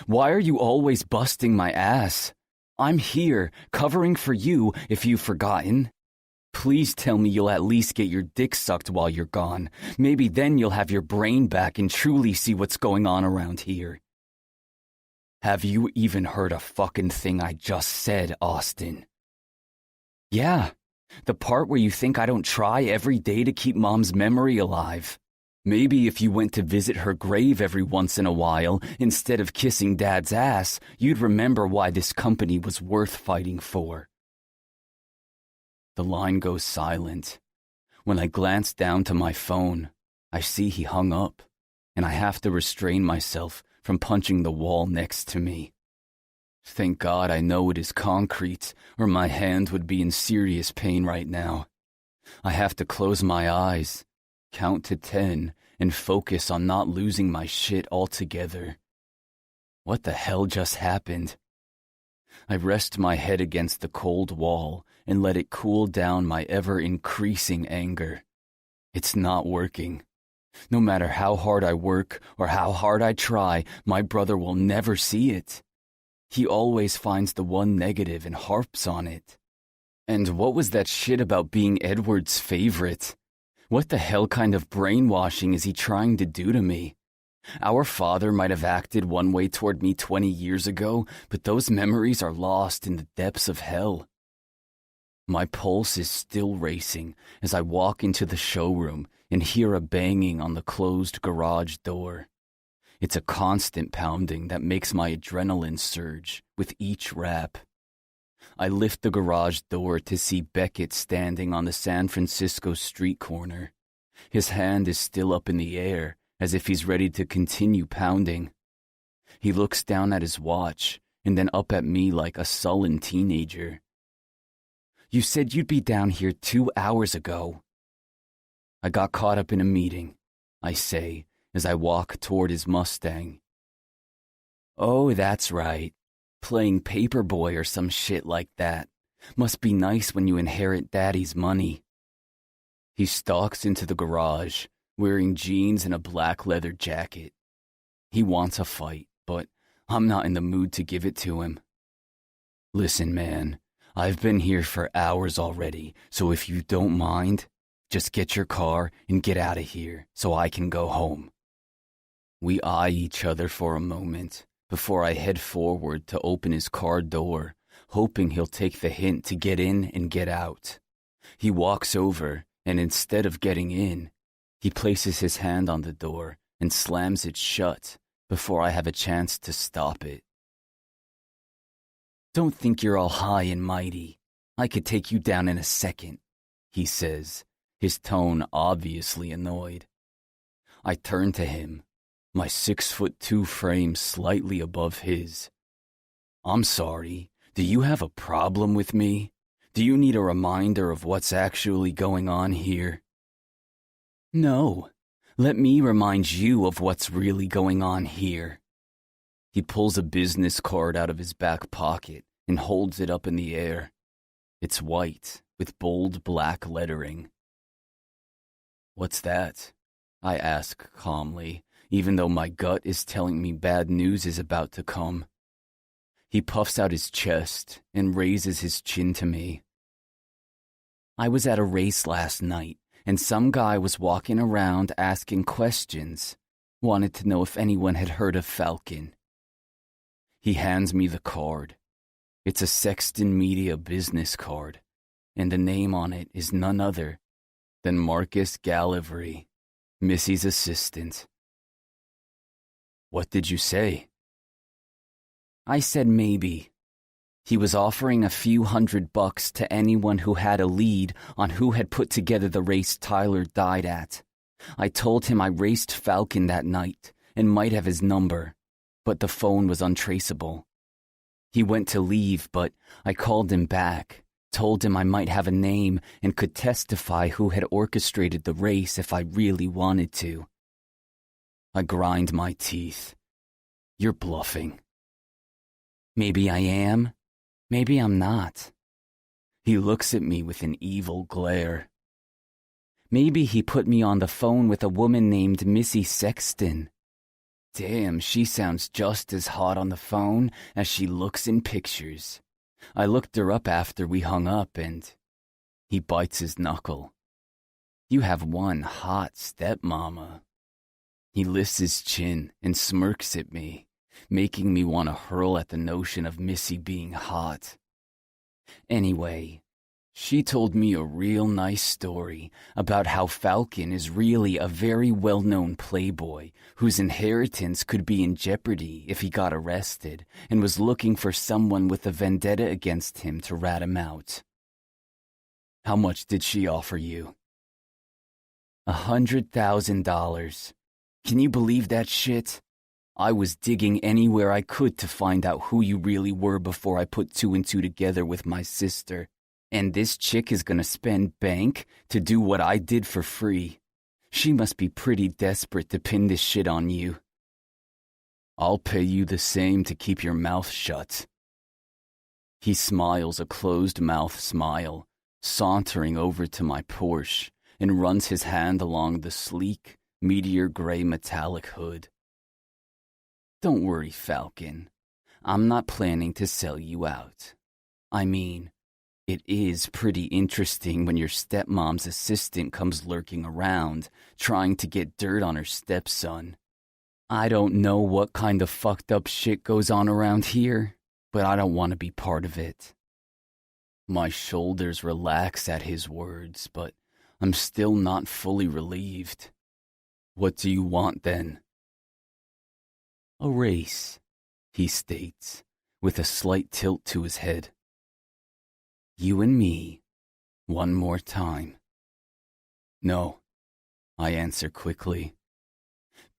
Why are you always busting my ass? I'm here, covering for you if you've forgotten. Please tell me you'll at least get your dick sucked while you're gone. Maybe then you'll have your brain back and truly see what's going on around here. Have you even heard a fucking thing I just said, Austin? Yeah, the part where you think I don't try every day to keep Mom's memory alive. Maybe if you went to visit her grave every once in a while, instead of kissing Dad's ass, you'd remember why this company was worth fighting for. The line goes silent. When I glance down to my phone, I see he hung up, and I have to restrain myself from punching the wall next to me. Thank God I know it is concrete, or my hand would be in serious pain right now. I have to close my eyes, count to 10, and focus on not losing my shit altogether. What the hell just happened? I rest my head against the cold wall and let it cool down my ever-increasing anger. It's not working. No matter how hard I work or how hard I try, my brother will never see it. He always finds the one negative and harps on it. And what was that shit about being Edward's favorite? What the hell kind of brainwashing is he trying to do to me? Our father might have acted one way toward me 20 years ago, but those memories are lost in the depths of hell. My pulse is still racing as I walk into the showroom and hear a banging on the closed garage door. It's a constant pounding that makes my adrenaline surge with each rap. I lift the garage door to see Beckett standing on the San Francisco street corner. His hand is still up in the air, as if he's ready to continue pounding. He looks down at his watch and then up at me like a sullen teenager. You said you'd be down here 2 hours ago. I got caught up in a meeting, I say, as I walk toward his Mustang. Oh, that's right. Playing paperboy or some shit like that. Must be nice when you inherit Daddy's money. He stalks into the garage, wearing jeans and a black leather jacket. He wants a fight, but I'm not in the mood to give it to him. Listen, man, I've been here for hours already, so if you don't mind, just get your car and get out of here so I can go home. We eye each other for a moment before I head forward to open his car door, hoping he'll take the hint to get in and get out. He walks over, and instead of getting in, he places his hand on the door and slams it shut before I have a chance to stop it. Don't think you're all high and mighty. I could take you down in a second, he says, his tone obviously annoyed. I turn to him, my 6'2" frame slightly above his. I'm sorry, do you have a problem with me? Do you need a reminder of what's actually going on here? No, let me remind you of what's really going on here. He pulls a business card out of his back pocket and holds it up in the air. It's white, with bold black lettering. What's that? I ask calmly, even though my gut is telling me bad news is about to come. He puffs out his chest and raises his chin to me. I was at a race last night, and some guy was walking around asking questions. Wanted to know if anyone had heard of Falcon. He hands me the card. It's a Sexton Media business card, and the name on it is none other than Marcus Gallivry, Missy's assistant. What did you say? I said maybe. He was offering a few $100 to anyone who had a lead on who had put together the race Tyler died at. I told him I raced Falcon that night and might have his number, but the phone was untraceable. He went to leave, but I called him back, Told him I might have a name and could testify who had orchestrated the race if I really wanted to. I grind my teeth. You're bluffing. Maybe I am. Maybe I'm not. He looks at me with an evil glare. Maybe he put me on the phone with a woman named Missy Sexton. Damn, she sounds just as hot on the phone as she looks in pictures. I looked her up after we hung up and he bites his knuckle. You have one hot stepmama. He lifts his chin and smirks at me, making me want to hurl at the notion of Missy being hot. Anyway, she told me a real nice story about how Falcon is really a very well-known playboy whose inheritance could be in jeopardy if he got arrested and was looking for someone with a vendetta against him to rat him out. How much did she offer you? $100,000. Can you believe that shit? I was digging anywhere I could to find out who you really were before I put two and two together with my sister. And this chick is gonna spend bank to do what I did for free. She must be pretty desperate to pin this shit on you. I'll pay you the same to keep your mouth shut. He smiles a closed-mouth smile, sauntering over to my Porsche, and runs his hand along the sleek, meteor-gray metallic hood. Don't worry, Falcon. I'm not planning to sell you out. I mean, it is pretty interesting when your stepmom's assistant comes lurking around, trying to get dirt on her stepson. I don't know what kind of fucked up shit goes on around here, but I don't want to be part of it. My shoulders relax at his words, but I'm still not fully relieved. What do you want then? A race, he states, with a slight tilt to his head. You and me, one more time. No, I answer quickly.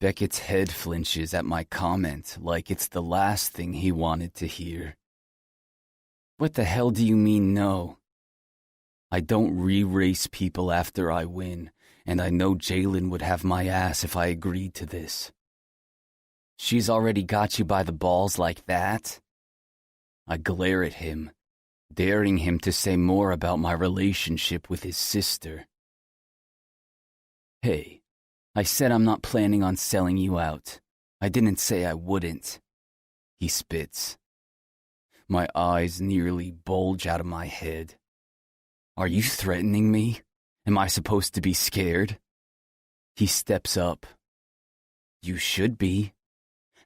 Beckett's head flinches at my comment like it's the last thing he wanted to hear. What the hell do you mean no? I don't re-race people after I win, and I know Jalen would have my ass if I agreed to this. She's already got you by the balls like that? I glare at him, daring him to say more about my relationship with his sister. Hey, I said I'm not planning on selling you out. I didn't say I wouldn't. He spits. My eyes nearly bulge out of my head. Are you threatening me? Am I supposed to be scared? He steps up. You should be.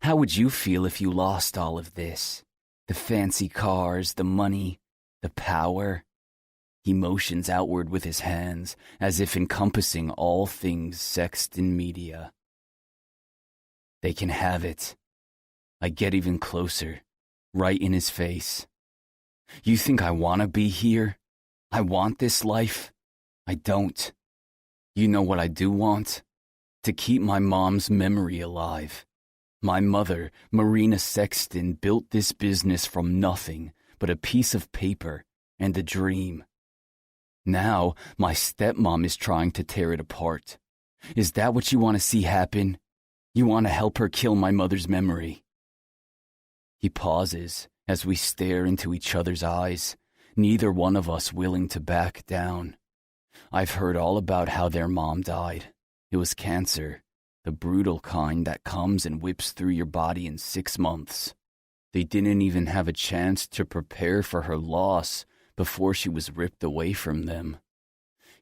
How would you feel if you lost all of this? The fancy cars, the money, the power? He motions outward with his hands, as if encompassing all things Sexton Media. They can have it. I get even closer, right in his face. You think I want to be here? I want this life? I don't. You know what I do want? To keep my mom's memory alive. My mother, Marina Sexton, built this business from nothing but a piece of paper and a dream. Now, my stepmom is trying to tear it apart. Is that what you want to see happen? You want to help her kill my mother's memory? He pauses as we stare into each other's eyes, neither one of us willing to back down. I've heard all about how their mom died. It was cancer, the brutal kind that comes and whips through your body in 6 months. They didn't even have a chance to prepare for her loss before she was ripped away from them.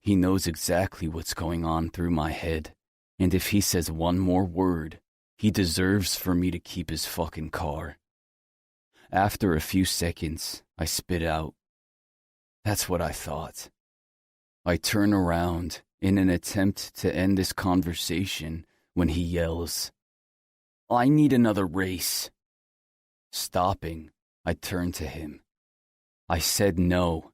He knows exactly what's going on through my head, and if he says one more word, he deserves for me to keep his fucking car. After a few seconds, I spit out. That's what I thought. I turn around in an attempt to end this conversation when he yells, I need another race. Stopping, I turn to him. I said no.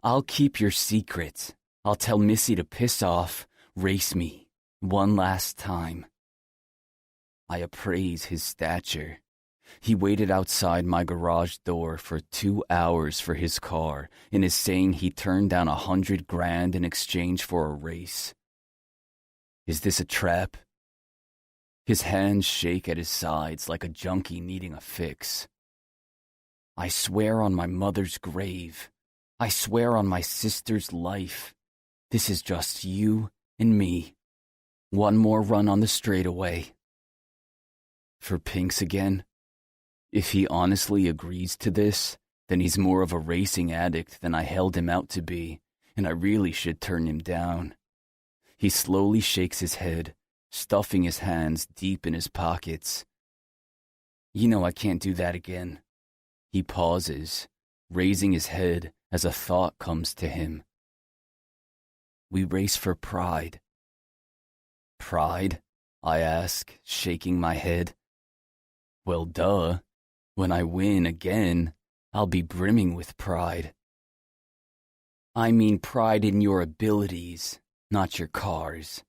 I'll keep your secret. I'll tell Missy to piss off, race me, one last time. I appraise his stature. He waited outside my garage door for 2 hours for his car and is saying he turned down $100,000 in exchange for a race. Is this a trap? His hands shake at his sides like a junkie needing a fix. I swear on my mother's grave. I swear on my sister's life. This is just you and me. One more run on the straightaway. For pinks again? If he honestly agrees to this, then he's more of a racing addict than I held him out to be, and I really should turn him down. He slowly shakes his head, stuffing his hands deep in his pockets. You know I can't do that again. He pauses, raising his head as a thought comes to him. We race for pride. Pride? I ask, shaking my head. Well, duh. When I win again, I'll be brimming with pride. I mean pride in your abilities, not your cars.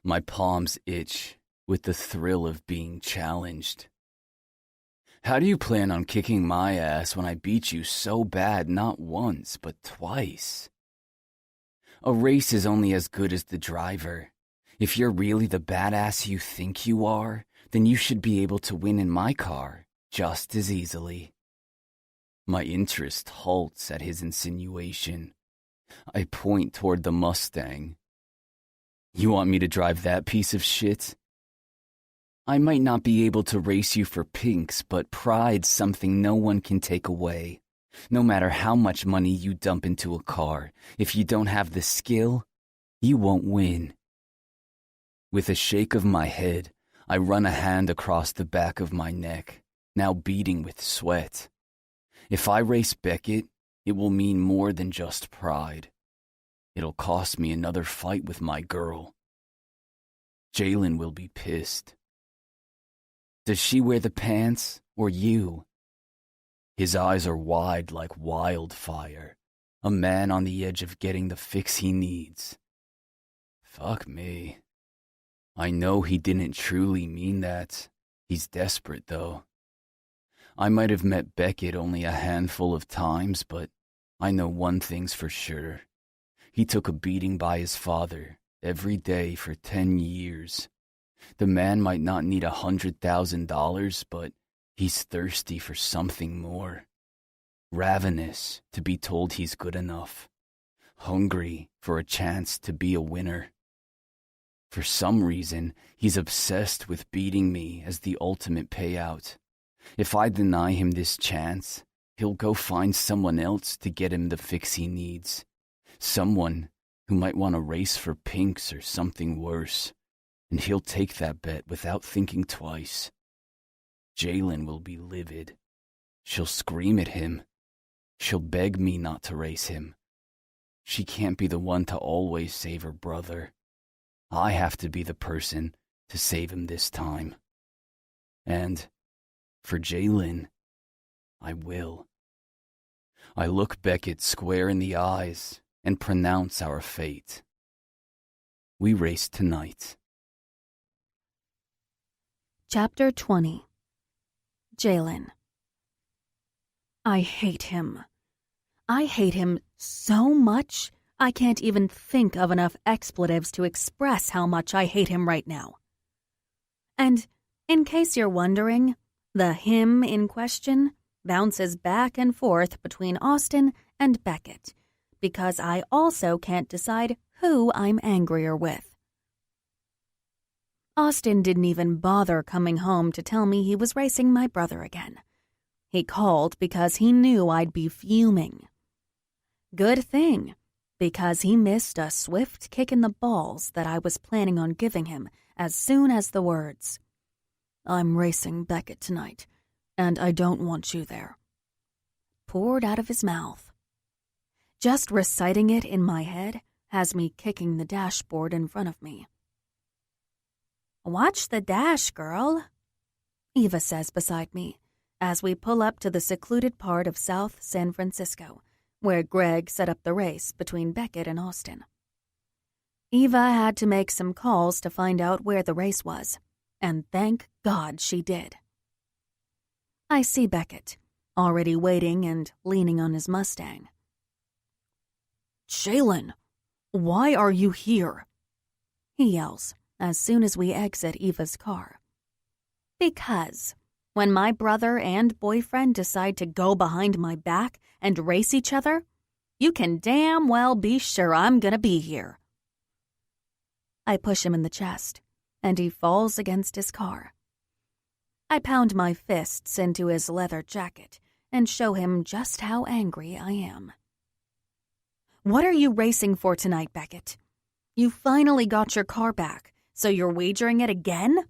My palms itch with the thrill of being challenged. How do you plan on kicking my ass when I beat you so bad not once, but twice? A race is only as good as the driver. If you're really the badass you think you are, then you should be able to win in my car just as easily. My interest halts at his insinuation. I point toward the Mustang. You want me to drive that piece of shit? I might not be able to race you for pinks, but pride's something no one can take away. No matter how much money you dump into a car, if you don't have the skill, you won't win. With a shake of my head, I run a hand across the back of my neck, now beading with sweat. If I race Beckett, it will mean more than just pride. It'll cost me another fight with my girl. Jalen will be pissed. Does she wear the pants, or you? His eyes are wide like wildfire, a man on the edge of getting the fix he needs. Fuck me. I know he didn't truly mean that. He's desperate, though. I might have met Beckett only a handful of times, but I know one thing's for sure. He took a beating by his father every day for 10 years. The man might not need $100,000, but he's thirsty for something more. Ravenous to be told he's good enough. Hungry for a chance to be a winner. For some reason, he's obsessed with beating me as the ultimate payout. If I deny him this chance, he'll go find someone else to get him the fix he needs. Someone who might want to race for pinks or something worse. And he'll take that bet without thinking twice. Jalen will be livid. She'll scream at him. She'll beg me not to race him. She can't be the one to always save her brother. I have to be the person to save him this time. And for Jalen, I will. I look Beckett square in the eyes and pronounce our fate. We race tonight. Chapter 20. Jalen. I hate him. I hate him so much, I can't even think of enough expletives to express how much I hate him right now. And in case you're wondering, the him in question bounces back and forth between Austin and Beckett, because I also can't decide who I'm angrier with. Austin didn't even bother coming home to tell me he was racing my brother again. He called because he knew I'd be fuming. Good thing, because he missed a swift kick in the balls that I was planning on giving him as soon as the words, "I'm racing Beckett tonight, and I don't want you there," poured out of his mouth. Just reciting it in my head has me kicking the dashboard in front of me. "Watch the dash, girl," Eva says beside me as we pull up to the secluded part of South San Francisco, where Greg set up the race between Beckett and Austin. Eva had to make some calls to find out where the race was, and thank God she did. I see Beckett, already waiting and leaning on his Mustang. Jeannine, why are you here? He yells as soon as we exit Eva's car. Because when my brother and boyfriend decide to go behind my back and race each other, you can damn well be sure I'm gonna be here. I push him in the chest, and he falls against his car. I pound my fists into his leather jacket and show him just how angry I am. What are you racing for tonight, Beckett? You finally got your car back, so you're wagering it again?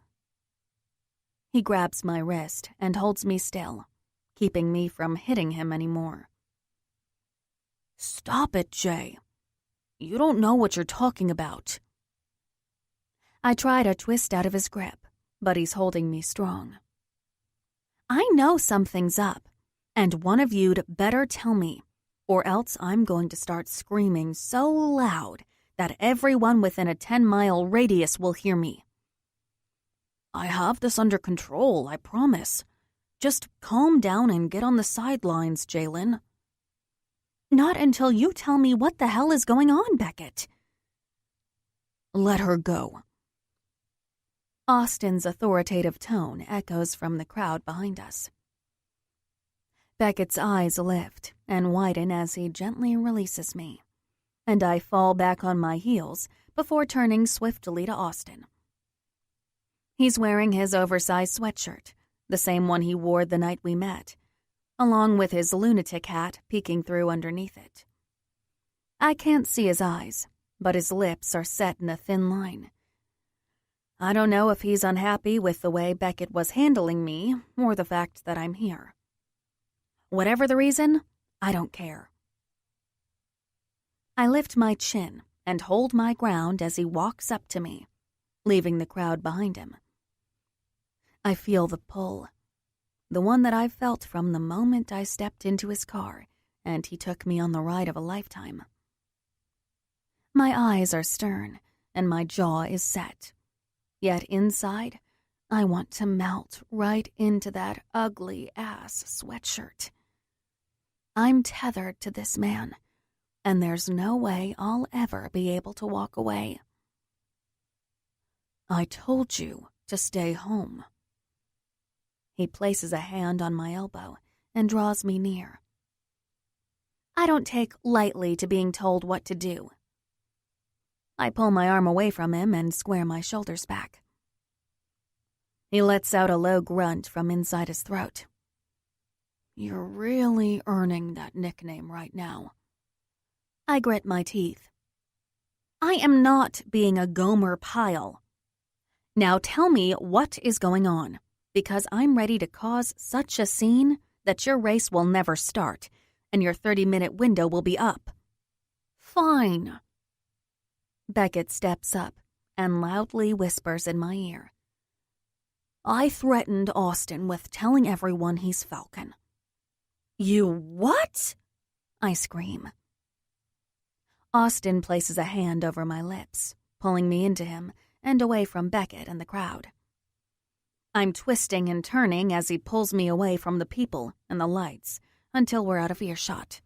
He grabs my wrist and holds me still, keeping me from hitting him anymore. Stop it, Jay. You don't know what you're talking about. I try to twist out of his grip, but he's holding me strong. I know something's up, and one of you'd better tell me, or else I'm going to start screaming so loud that everyone within a 10-mile radius will hear me. I have this under control, I promise. Just calm down and get on the sidelines, Jeannine. Not until you tell me what the hell is going on, Beckett. Let her go. Austin's authoritative tone echoes from the crowd behind us. Beckett's eyes lift and widen as he gently releases me, and I fall back on my heels before turning swiftly to Austin. He's wearing his oversized sweatshirt, the same one he wore the night we met, along with his lunatic hat peeking through underneath it. I can't see his eyes, but his lips are set in a thin line. I don't know if he's unhappy with the way Beckett was handling me or the fact that I'm here. Whatever the reason, I don't care. I lift my chin and hold my ground as he walks up to me, leaving the crowd behind him. I feel the pull, the one that I felt from the moment I stepped into his car and he took me on the ride of a lifetime. My eyes are stern and my jaw is set, yet inside, I want to melt right into that ugly-ass sweatshirt. I'm tethered to this man, and there's no way I'll ever be able to walk away. I told you to stay home. He places a hand on my elbow and draws me near. I don't take lightly to being told what to do. I pull my arm away from him and square my shoulders back. He lets out a low grunt from inside his throat. You're really earning that nickname right now. I grit my teeth. I am not being a Gomer Pyle. Now tell me what is going on, because I'm ready to cause such a scene that your race will never start, and your 30-minute window will be up. Fine. Beckett steps up and loudly whispers in my ear. I threatened Austin with telling everyone he's Falcon. You what? I scream. Austin places a hand over my lips, pulling me into him and away from Beckett and the crowd. I'm twisting and turning as he pulls me away from the people and the lights until we're out of earshot.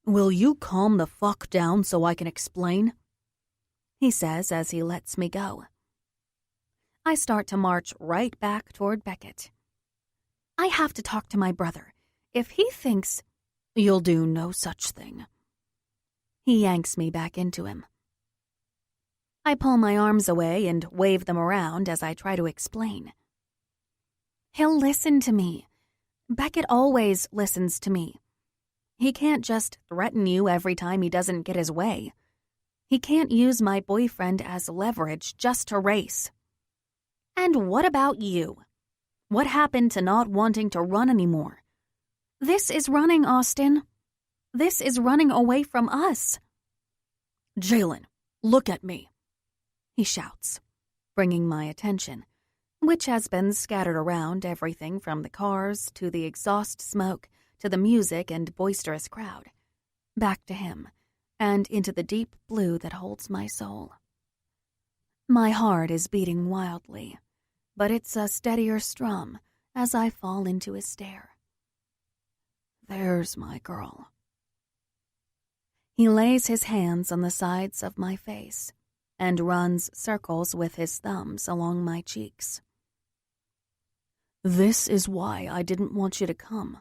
Will you calm the fuck down so I can explain? He says as he lets me go. I start to march right back toward Beckett. I have to talk to my brother. If he thinks... You'll do no such thing. He yanks me back into him. I pull my arms away and wave them around as I try to explain. He'll listen to me. Beckett always listens to me. He can't just threaten you every time he doesn't get his way. He can't use my boyfriend as leverage just to race. And what about you? What happened to not wanting to run anymore? This is running, Austin. This is running away from us. Jeannine, look at me, he shouts, bringing my attention, which has been scattered around everything from the cars to the exhaust smoke to the music and boisterous crowd, back to him and into the deep blue that holds my soul. My heart is beating wildly, but it's a steadier strum as I fall into his stare. There's my girl. He lays his hands on the sides of my face and runs circles with his thumbs along my cheeks. This is why I didn't want you to come.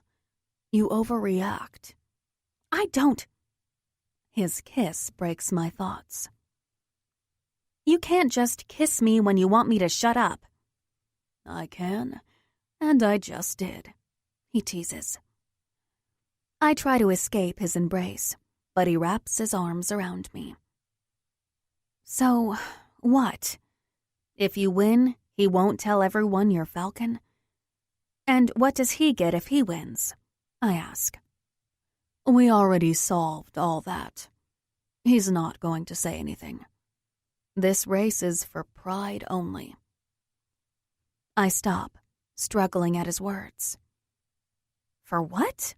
You overreact. I don't. His kiss breaks my thoughts. You can't just kiss me when you want me to shut up. I can, and I just did, he teases. I try to escape his embrace, but he wraps his arms around me. So, what? If you win, he won't tell everyone you're Falcon? And what does he get if he wins? I ask. We already solved all that. He's not going to say anything. This race is for pride only. I stop, struggling at his words. For what?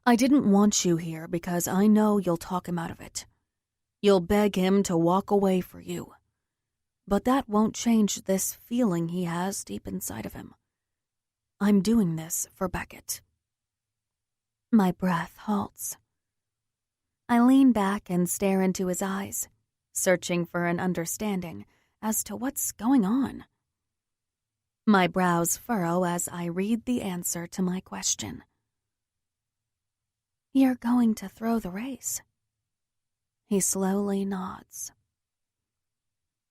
I didn't want you here because I know you'll talk him out of it. You'll beg him to walk away for you. But that won't change this feeling he has deep inside of him. I'm doing this for Beckett. My breath halts. I lean back and stare into his eyes, searching for an understanding as to what's going on. My brows furrow as I read the answer to my question. You're going to throw the race. He slowly nods.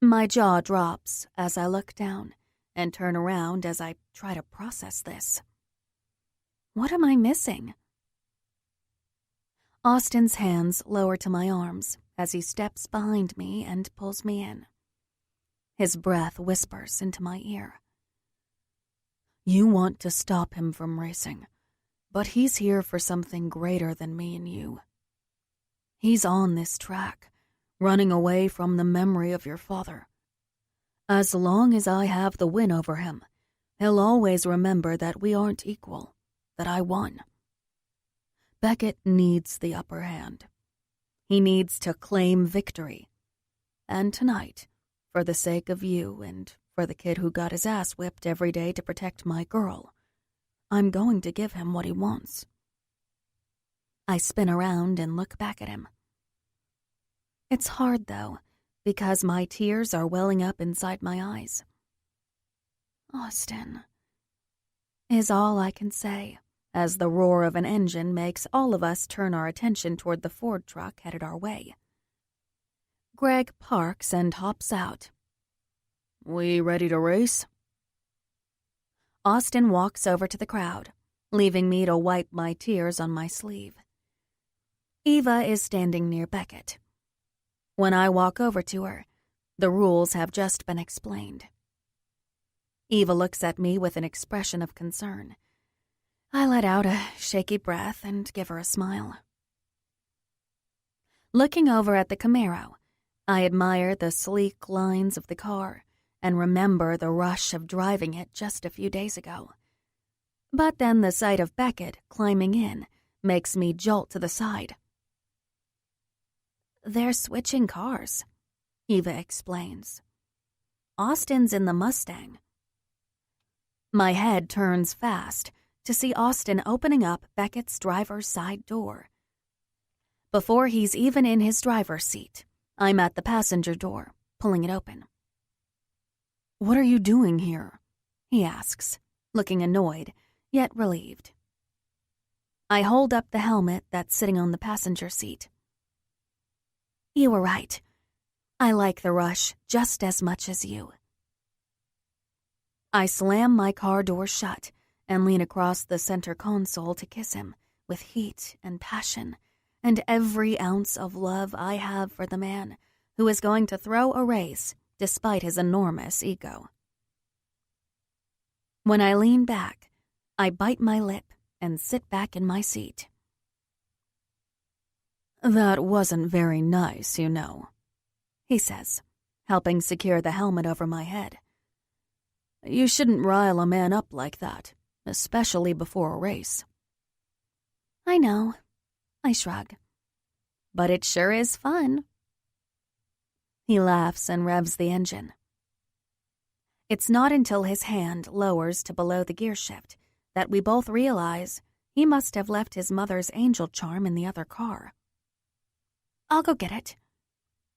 My jaw drops as I look down and turn around as I try to process this. What am I missing? Austin's hands lower to my arms as he steps behind me and pulls me in. His breath whispers into my ear. You want to stop him from racing, but he's here for something greater than me and you. He's on this track, running away from the memory of your father. As long as I have the win over him, he'll always remember that we aren't equal, that I won. Beckett needs the upper hand. He needs to claim victory. And tonight, for the sake of you and for the kid who got his ass whipped every day to protect my girl, I'm going to give him what he wants. I spin around and look back at him. It's hard, though, because my tears are welling up inside my eyes. Austin, is all I can say, as the roar of an engine makes all of us turn our attention toward the Ford truck headed our way. Greg parks and hops out. We ready to race? Austin walks over to the crowd, leaving me to wipe my tears on my sleeve. Eva is standing near Beckett. When I walk over to her, the rules have just been explained. Eva looks at me with an expression of concern. I let out a shaky breath and give her a smile. Looking over at the Camaro, I admire the sleek lines of the car and remember the rush of driving it just a few days ago. But then the sight of Beckett climbing in makes me jolt to the side. They're switching cars, Eva explains. Austin's in the Mustang. My head turns fast to see Austin opening up Beckett's driver's side door. Before he's even in his driver's seat, I'm at the passenger door, pulling it open. What are you doing here? He asks, looking annoyed, yet relieved. I hold up the helmet that's sitting on the passenger seat. You were right. I like the rush just as much as you. I slam my car door shut and lean across the center console to kiss him with heat and passion and every ounce of love I have for the man who is going to throw a race despite his enormous ego. When I lean back, I bite my lip and sit back in my seat. That wasn't very nice, you know, he says, helping secure the helmet over my head. You shouldn't rile a man up like that, especially before a race. I know, I shrug. But it sure is fun. He laughs and revs the engine. It's not until his hand lowers to below the gear shift that we both realize he must have left his mother's angel charm in the other car. "I'll go get it,"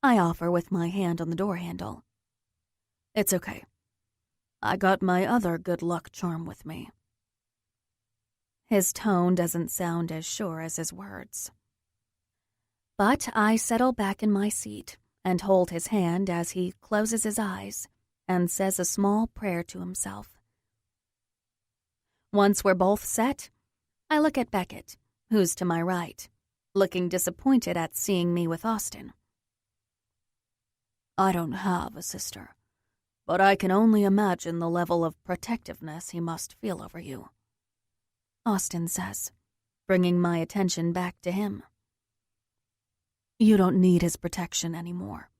I offer with my hand on the door handle. "It's okay. I got my other good luck charm with me." His tone doesn't sound as sure as his words. But I settle back in my seat and hold his hand as he closes his eyes and says a small prayer to himself. Once we're both set, I look at Beckett, who's to my right, looking disappointed at seeing me with Austin. "I don't have a sister, but I can only imagine the level of protectiveness he must feel over you," Austin says, bringing my attention back to him. "You don't need his protection anymore.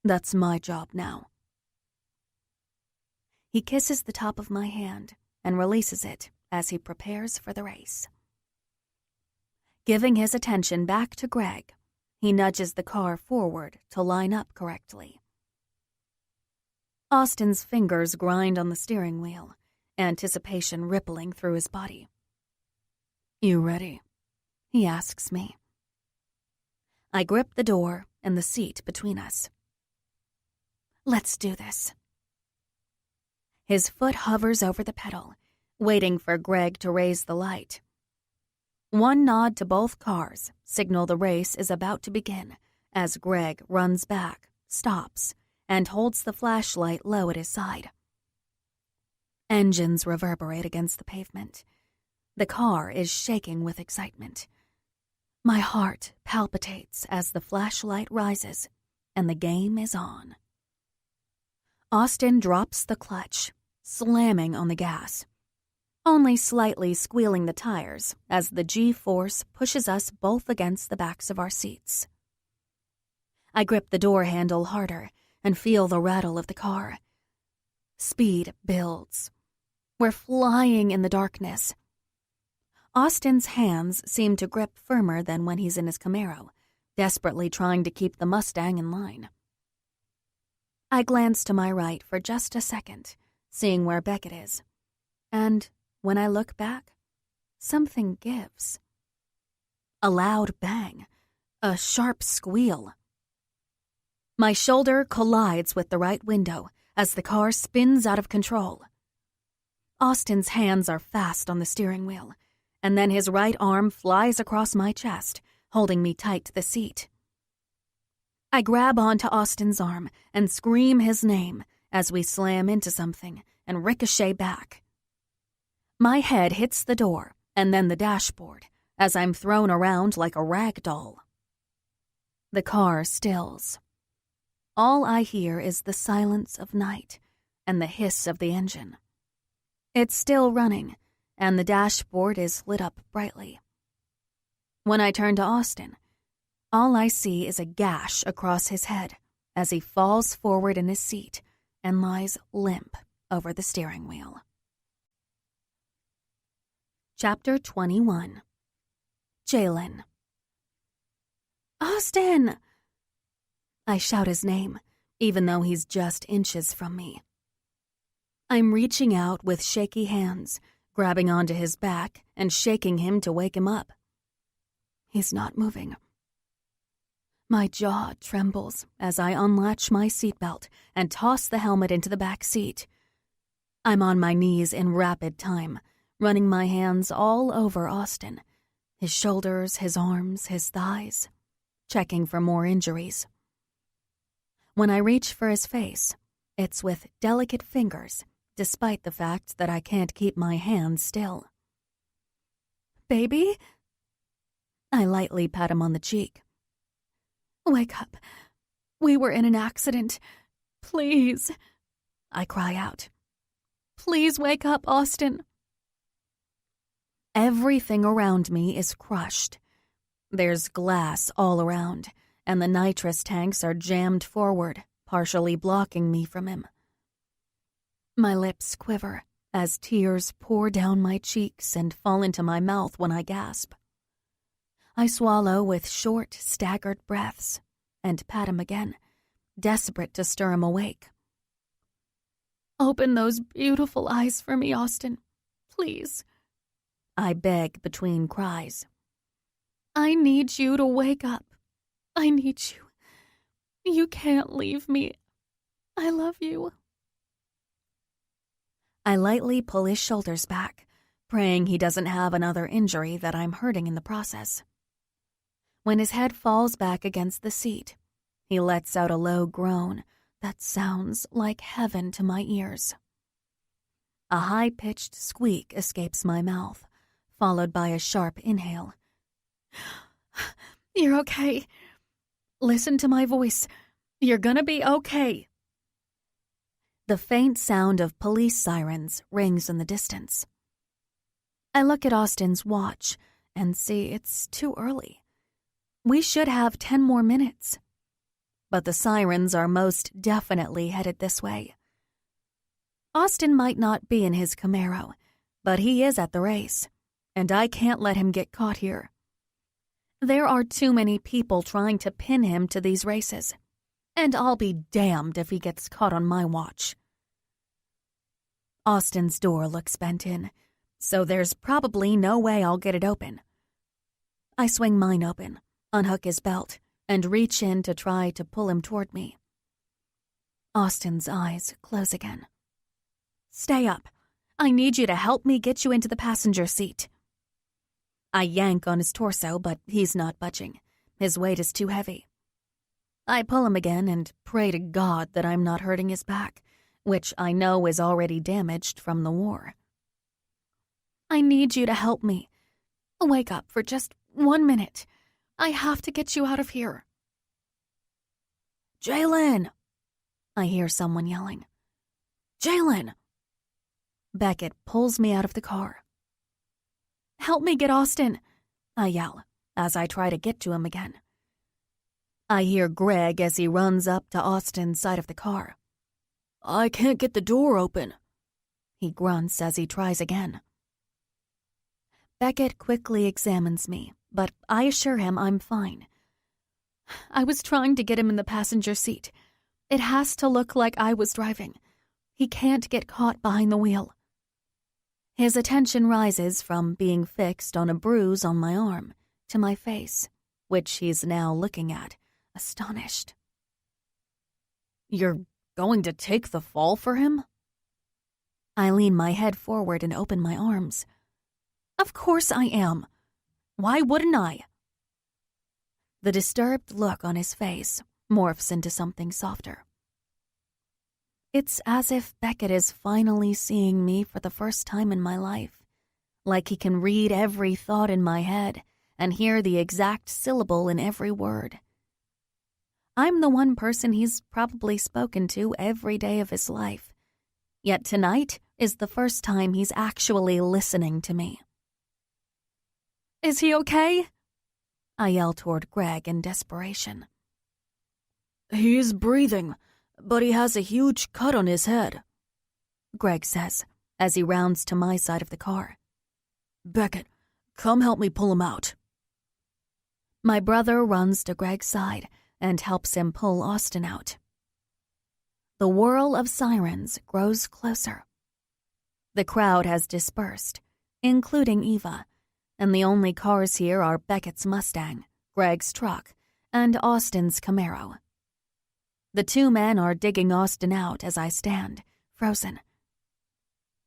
That's my job now." He kisses the top of my hand and releases it as he prepares for the race. Giving his attention back to Greg, he nudges the car forward to line up correctly. Austin's fingers grind on the steering wheel, anticipation rippling through his body. "You ready?" he asks me. I grip the door and the seat between us. "Let's do this." His foot hovers over the pedal, waiting for Greg to raise the light. One nod to both cars signal the race is about to begin as Greg runs back, stops, and holds the flashlight low at his side. Engines reverberate against the pavement. The car is shaking with excitement. My heart palpitates as the flashlight rises and the game is on. Austin drops the clutch, slamming on the gas, only slightly squealing the tires as the G-force pushes us both against the backs of our seats. I grip the door handle harder and feel the rattle of the car. Speed builds. We're flying in the darkness. Austin's hands seem to grip firmer than when he's in his Camaro, desperately trying to keep the Mustang in line. I glance to my right for just a second, seeing where Beckett is. And when I look back, something gives. A loud bang, a sharp squeal. My shoulder collides with the right window as the car spins out of control. Austin's hands are fast on the steering wheel, and then his right arm flies across my chest, holding me tight to the seat. I grab onto Austin's arm and scream his name as we slam into something and ricochet back. My head hits the door and then the dashboard as I'm thrown around like a rag doll. The car stills. All I hear is the silence of night and the hiss of the engine. It's still running, and the dashboard is lit up brightly. When I turn to Austin, all I see is a gash across his head as he falls forward in his seat and lies limp over the steering wheel. Chapter 21. Jalen. "Austin!" I shout his name, even though he's just inches from me. I'm reaching out with shaky hands, grabbing onto his back and shaking him to wake him up. He's not moving. My jaw trembles as I unlatch my seatbelt and toss the helmet into the back seat. I'm on my knees in rapid time, running my hands all over Austin, his shoulders, his arms, his thighs, checking for more injuries. When I reach for his face, it's with delicate fingers, despite the fact that I can't keep my hands still. "Baby?" I lightly pat him on the cheek. "Wake up. We were in an accident. Please." I cry out. "Please wake up, Austin." Everything around me is crushed. There's glass all around, and the nitrous tanks are jammed forward, partially blocking me from him. My lips quiver as tears pour down my cheeks and fall into my mouth when I gasp. I swallow with short, staggered breaths and pat him again, desperate to stir him awake. Open those beautiful eyes for me, Austin. Please. I beg between cries. I need you to wake up. I need you. You can't leave me. I love you. I lightly pull his shoulders back, praying he doesn't have another injury that I'm hurting in the process. When his head falls back against the seat, he lets out a low groan that sounds like heaven to my ears. A high-pitched squeak escapes my mouth, followed by a sharp inhale. You're okay. Listen to my voice. You're gonna be okay. The faint sound of police sirens rings in the distance. I look at Austin's watch and see it's too early. We should have 10 more minutes. But the sirens are most definitely headed this way. Austin might not be in his Camaro, but he is at the race, and I can't let him get caught here. There are too many people trying to pin him to these races, and I'll be damned if he gets caught on my watch. Austin's door looks bent in, so there's probably no way I'll get it open. I swing mine open, unhook his belt, and reach in to try to pull him toward me. Austin's eyes close again. Stay up. I need you to help me get you into the passenger seat. I yank on his torso, but he's not budging. His weight is too heavy. I pull him again and pray to God that I'm not hurting his back, which I know is already damaged from the war. I need you to help me. Wake up for just 1 minute. I have to get you out of here. Jalen! I hear someone yelling. Jalen! Beckett pulls me out of the car. Help me get Austin, I yell as I try to get to him again. I hear Greg as he runs up to Austin's side of the car. I can't get the door open, he grunts as he tries again. Beckett quickly examines me, but I assure him I'm fine. I was trying to get him in the passenger seat. It has to look like I was driving. He can't get caught behind the wheel. His attention rises from being fixed on a bruise on my arm to my face, which he's now looking at, astonished. You're going to take the fall for him? I lean my head forward and open my arms. Of course I am. Why wouldn't I? The disturbed look on his face morphs into something softer. It's as if Beckett is finally seeing me for the first time in my life, like he can read every thought in my head and hear the exact syllable in every word. I'm the one person he's probably spoken to every day of his life, yet tonight is the first time he's actually listening to me. Is he okay? I yell toward Greg in desperation. He's breathing, but he has a huge cut on his head, Greg says as he rounds to my side of the car. Beckett, come help me pull him out. My brother runs to Greg's side and helps him pull Austin out. The whirl of sirens grows closer. The crowd has dispersed, including Eva, and the only cars here are Beckett's Mustang, Greg's truck, and Austin's Camaro. The two men are digging Austin out as I stand, frozen.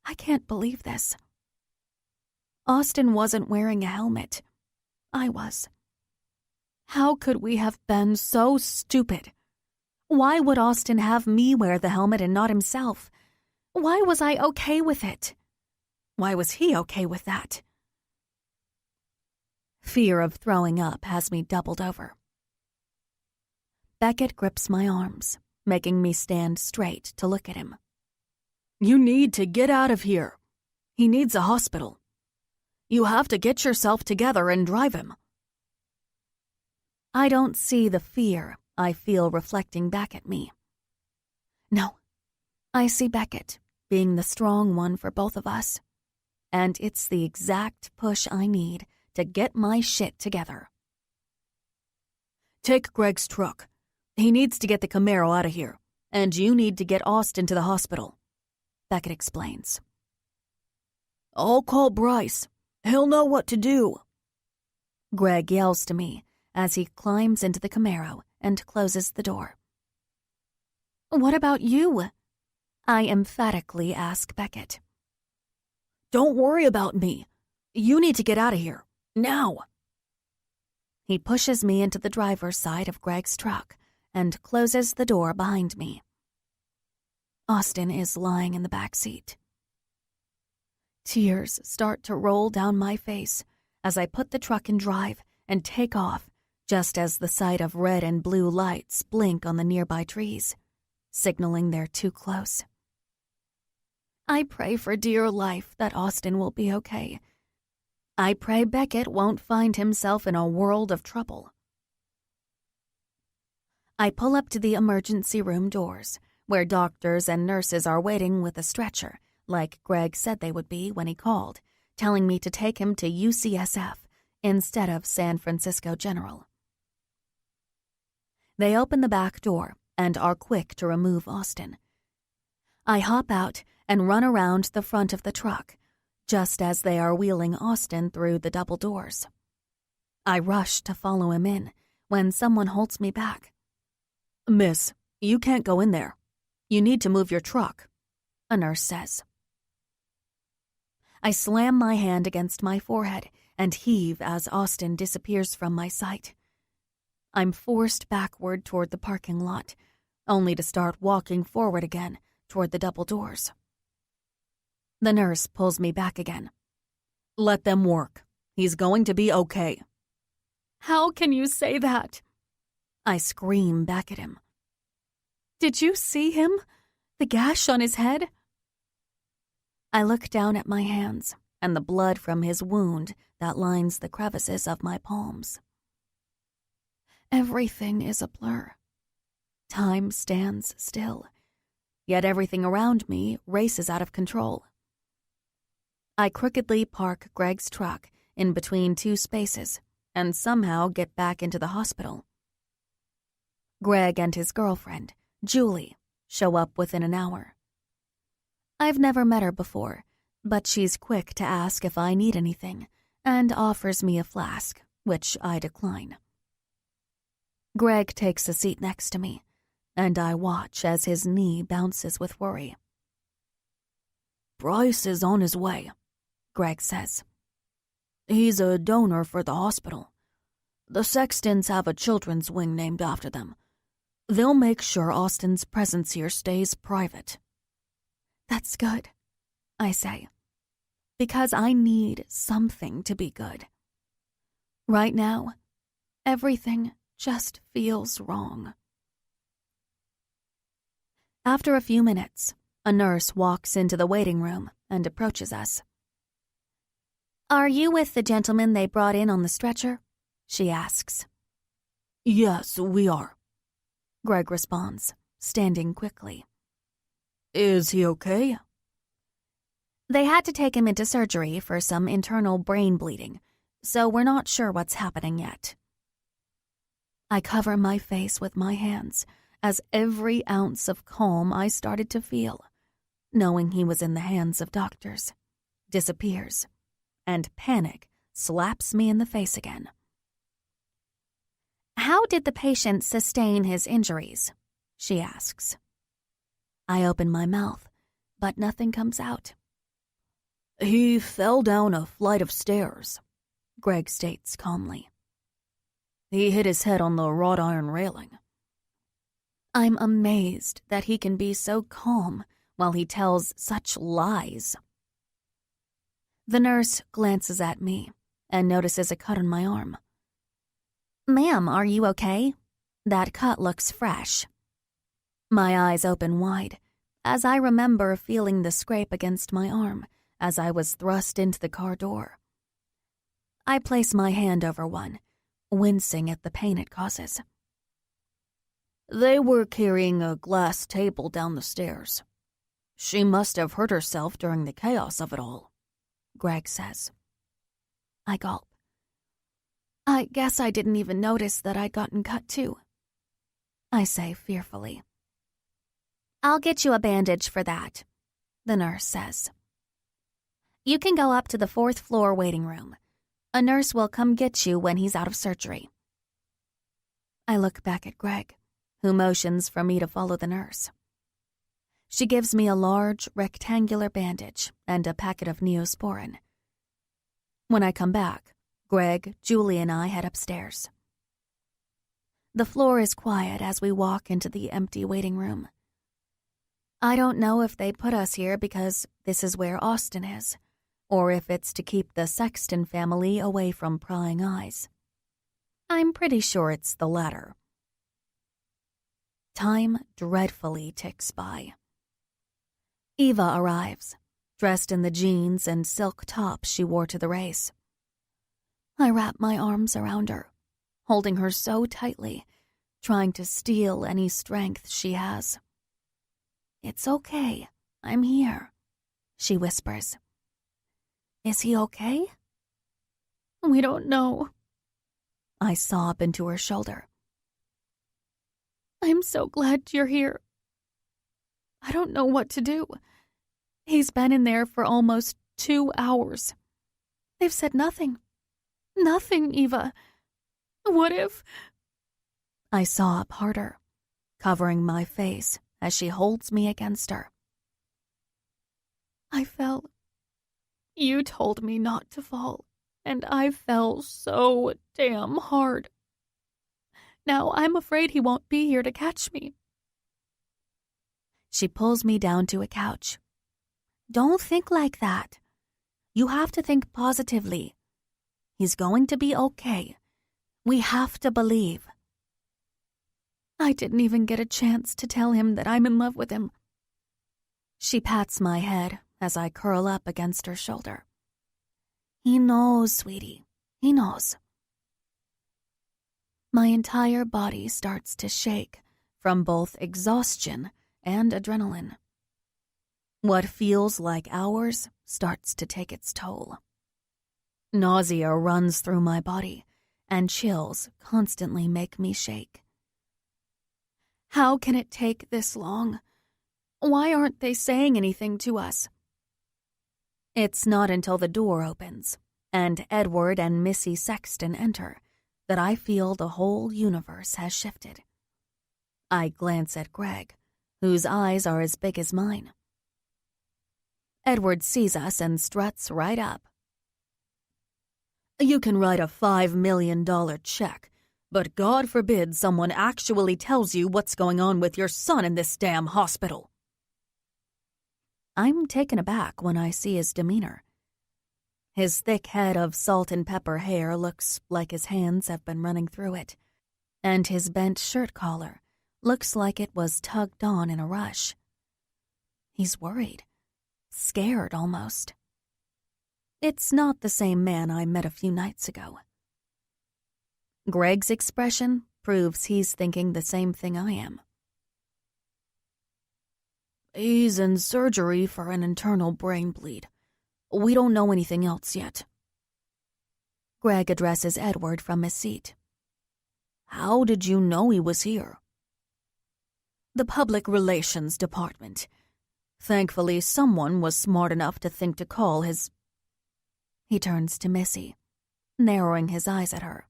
I can't believe this. Austin wasn't wearing a helmet. I was. How could we have been so stupid? Why would Austin have me wear the helmet and not himself? Why was I okay with it? Why was he okay with that? Fear of throwing up has me doubled over. Beckett grips my arms, making me stand straight to look at him. You need to get out of here. He needs a hospital. You have to get yourself together and drive him. I don't see the fear I feel reflecting back at me. No, I see Beckett being the strong one for both of us, and it's the exact push I need to get my shit together. Take Greg's truck. He needs to get the Camaro out of here, and you need to get Austin to the hospital. Beckett explains. I'll call Bryce. He'll know what to do. Greg yells to me as he climbs into the Camaro and closes the door. What about you? I emphatically ask Beckett. Don't worry about me. You need to get out of here. Now. He pushes me into the driver's side of Greg's truck and closes the door behind me. Austin is lying in the back seat. Tears start to roll down my face as I put the truck in drive and take off just as the sight of red and blue lights blink on the nearby trees, signaling they're too close. I pray for dear life that Austin will be okay. I pray Beckett won't find himself in a world of trouble. I pull up to the emergency room doors, where doctors and nurses are waiting with a stretcher, like Greg said they would be when he called, telling me to take him to UCSF instead of San Francisco General. They open the back door and are quick to remove Austin. I hop out and run around the front of the truck, just as they are wheeling Austin through the double doors. I rush to follow him in when someone holds me back. Miss, you can't go in there. You need to move your truck, a nurse says. I slam my hand against my forehead and heave as Austin disappears from my sight. I'm forced backward toward the parking lot, only to start walking forward again toward the double doors. The nurse pulls me back again. Let them work. He's going to be okay. How can you say that? I scream back at him. Did you see him? The gash on his head? I look down at my hands and the blood from his wound that lines the crevices of my palms. Everything is a blur. Time stands still, yet everything around me races out of control. I crookedly park Greg's truck in between two spaces and somehow get back into the hospital. Greg and his girlfriend, Julie, show up within an hour. I've never met her before, but she's quick to ask if I need anything and offers me a flask, which I decline. Greg takes a seat next to me, and I watch as his knee bounces with worry. Bryce is on his way, Greg says. He's a donor for the hospital. The Sextons have a children's wing named after them. They'll make sure Austin's presence here stays private. That's good, I say, because I need something to be good. Right now, everything just feels wrong. After a few minutes, a nurse walks into the waiting room and approaches us. Are you with the gentleman they brought in on the stretcher? She asks. Yes, we are, Greg responds, standing quickly. Is he okay? They had to take him into surgery for some internal brain bleeding, so we're not sure what's happening yet. I cover my face with my hands as every ounce of calm I started to feel, knowing he was in the hands of doctors, disappears, and panic slaps me in the face again. How did the patient sustain his injuries? She asks. I open my mouth, but nothing comes out. He fell down a flight of stairs, Greg states calmly. He hit his head on the wrought iron railing. I'm amazed that he can be so calm while he tells such lies. The nurse glances at me and notices a cut on my arm. Ma'am, are you okay? That cut looks fresh. My eyes open wide as I remember feeling the scrape against my arm as I was thrust into the car door. I place my hand over one, wincing at the pain it causes. They were carrying a glass table down the stairs. She must have hurt herself during the chaos of it all, Greg says. I gulp. I guess I didn't even notice that I'd gotten cut too, I say fearfully. I'll get you a bandage for that, the nurse says. You can go up to the 4th floor waiting room. A nurse will come get you when he's out of surgery. I look back at Greg, who motions for me to follow the nurse. She gives me a large, rectangular bandage and a packet of Neosporin. When I come back, Greg, Julie, and I head upstairs. The floor is quiet as we walk into the empty waiting room. I don't know if they put us here because this is where Austin is, or if it's to keep the Sexton family away from prying eyes. I'm pretty sure it's the latter. Time dreadfully ticks by. Eva arrives, dressed in the jeans and silk top she wore to the race. I wrap my arms around her, holding her so tightly, trying to steal any strength she has. It's okay, I'm here, she whispers. Is he okay? We don't know. I sob into her shoulder. I'm so glad you're here. I don't know what to do. He's been in there for almost 2 hours. They've said nothing. Nothing, Eva. What if... I sob harder, covering my face as she holds me against her. I fell. You told me not to fall, and I fell so damn hard. Now I'm afraid he won't be here to catch me. She pulls me down to a couch. Don't think like that. You have to think positively. He's going to be okay. We have to believe. I didn't even get a chance to tell him that I'm in love with him. She pats my head as I curl up against her shoulder. He knows, sweetie. He knows. My entire body starts to shake from both exhaustion and adrenaline. What feels like hours starts to take its toll. Nausea runs through my body, and chills constantly make me shake. How can it take this long? Why aren't they saying anything to us? It's not until the door opens, and Edward and Missy Sexton enter, that I feel the whole universe has shifted. I glance at Greg, whose eyes are as big as mine. Edward sees us and struts right up. You can write a $5 million check, but God forbid someone actually tells you what's going on with your son in this damn hospital. I'm taken aback when I see his demeanor. His thick head of salt and pepper hair looks like his hands have been running through it, and his bent shirt collar looks like it was tugged on in a rush. He's worried, scared almost. It's not the same man I met a few nights ago. Greg's expression proves he's thinking the same thing I am. He's in surgery for an internal brain bleed. We don't know anything else yet. Greg addresses Edward from his seat. How did you know he was here? The Public Relations Department. Thankfully, someone was smart enough to think to call his... He turns to Missy, narrowing his eyes at her.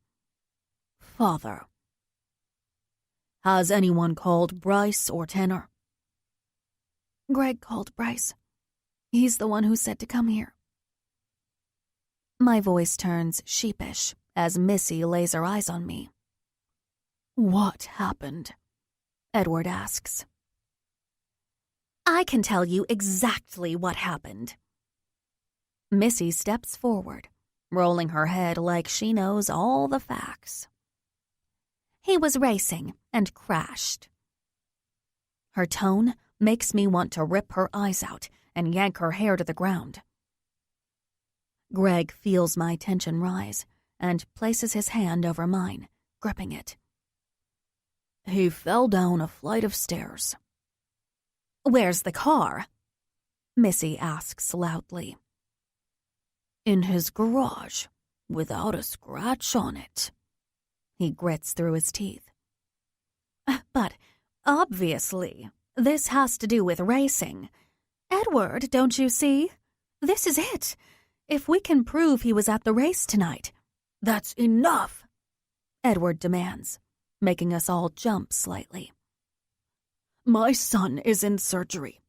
Father. Has anyone called Bryce or Tanner? Greg called Bryce. He's the one who said to come here. My voice turns sheepish as Missy lays her eyes on me. What happened? Edward asks. I can tell you exactly what happened. Missy steps forward, rolling her head like she knows all the facts. He was racing and crashed. Her tone makes me want to rip her eyes out and yank her hair to the ground. Greg feels my tension rise and places his hand over mine, gripping it. He fell down a flight of stairs. Where's the car? Missy asks loudly. In his garage, without a scratch on it. He grits through his teeth. But, obviously, this has to do with racing. Edward, don't you see? This is it. If we can prove he was at the race tonight. That's enough, Edward demands, making us all jump slightly. My son is in surgery.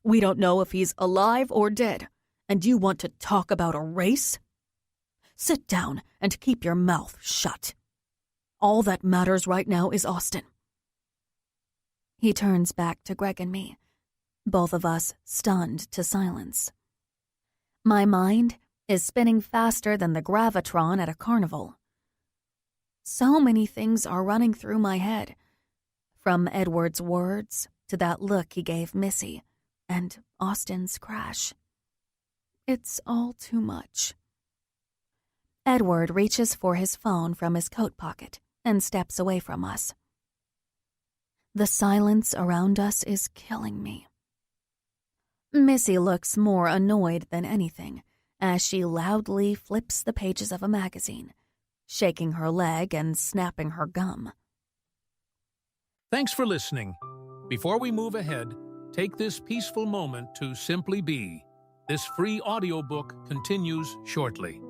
We don't know if he's alive or dead, and you want to talk about a race? Sit down and keep your mouth shut. All that matters right now is Austin. He turns back to Greg and me, both of us stunned to silence. My mind is spinning faster than the gravitron at a carnival. So many things are running through my head, from Edward's words to that look he gave Missy and Austin's crash. It's all too much. Edward reaches for his phone from his coat pocket and steps away from us. The silence around us is killing me. Missy looks more annoyed than anything as she loudly flips the pages of a magazine, shaking her leg and snapping her gum. Thanks for listening. Before we move ahead, take this peaceful moment to simply be. This free audiobook continues shortly.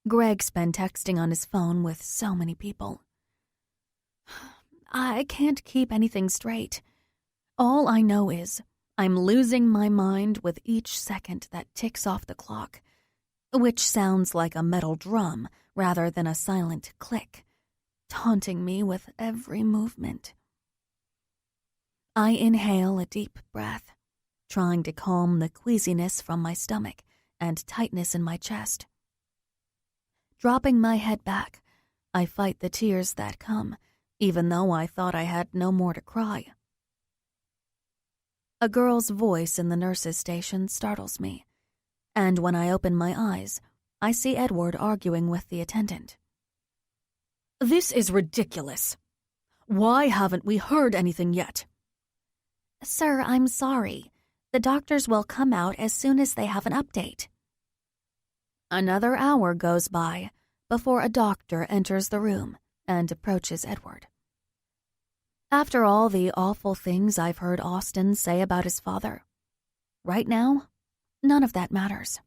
Greg's been texting on his phone with so many people. I can't keep anything straight. All I know is I'm losing my mind with each second that ticks off the clock, which sounds like a metal drum rather than a silent click, taunting me with every movement. I inhale a deep breath, trying to calm the queasiness from my stomach and tightness in my chest. Dropping my head back, I fight the tears that come, even though I thought I had no more to cry. A girl's voice in the nurse's station startles me, and when I open my eyes, I see Edward arguing with the attendant. "This is ridiculous. Why haven't we heard anything yet?" Sir, I'm sorry. The doctors will come out as soon as they have an update. Another hour goes by before a doctor enters the room and approaches Edward. After all the awful things I've heard Austin say about his father, right now, none of that matters.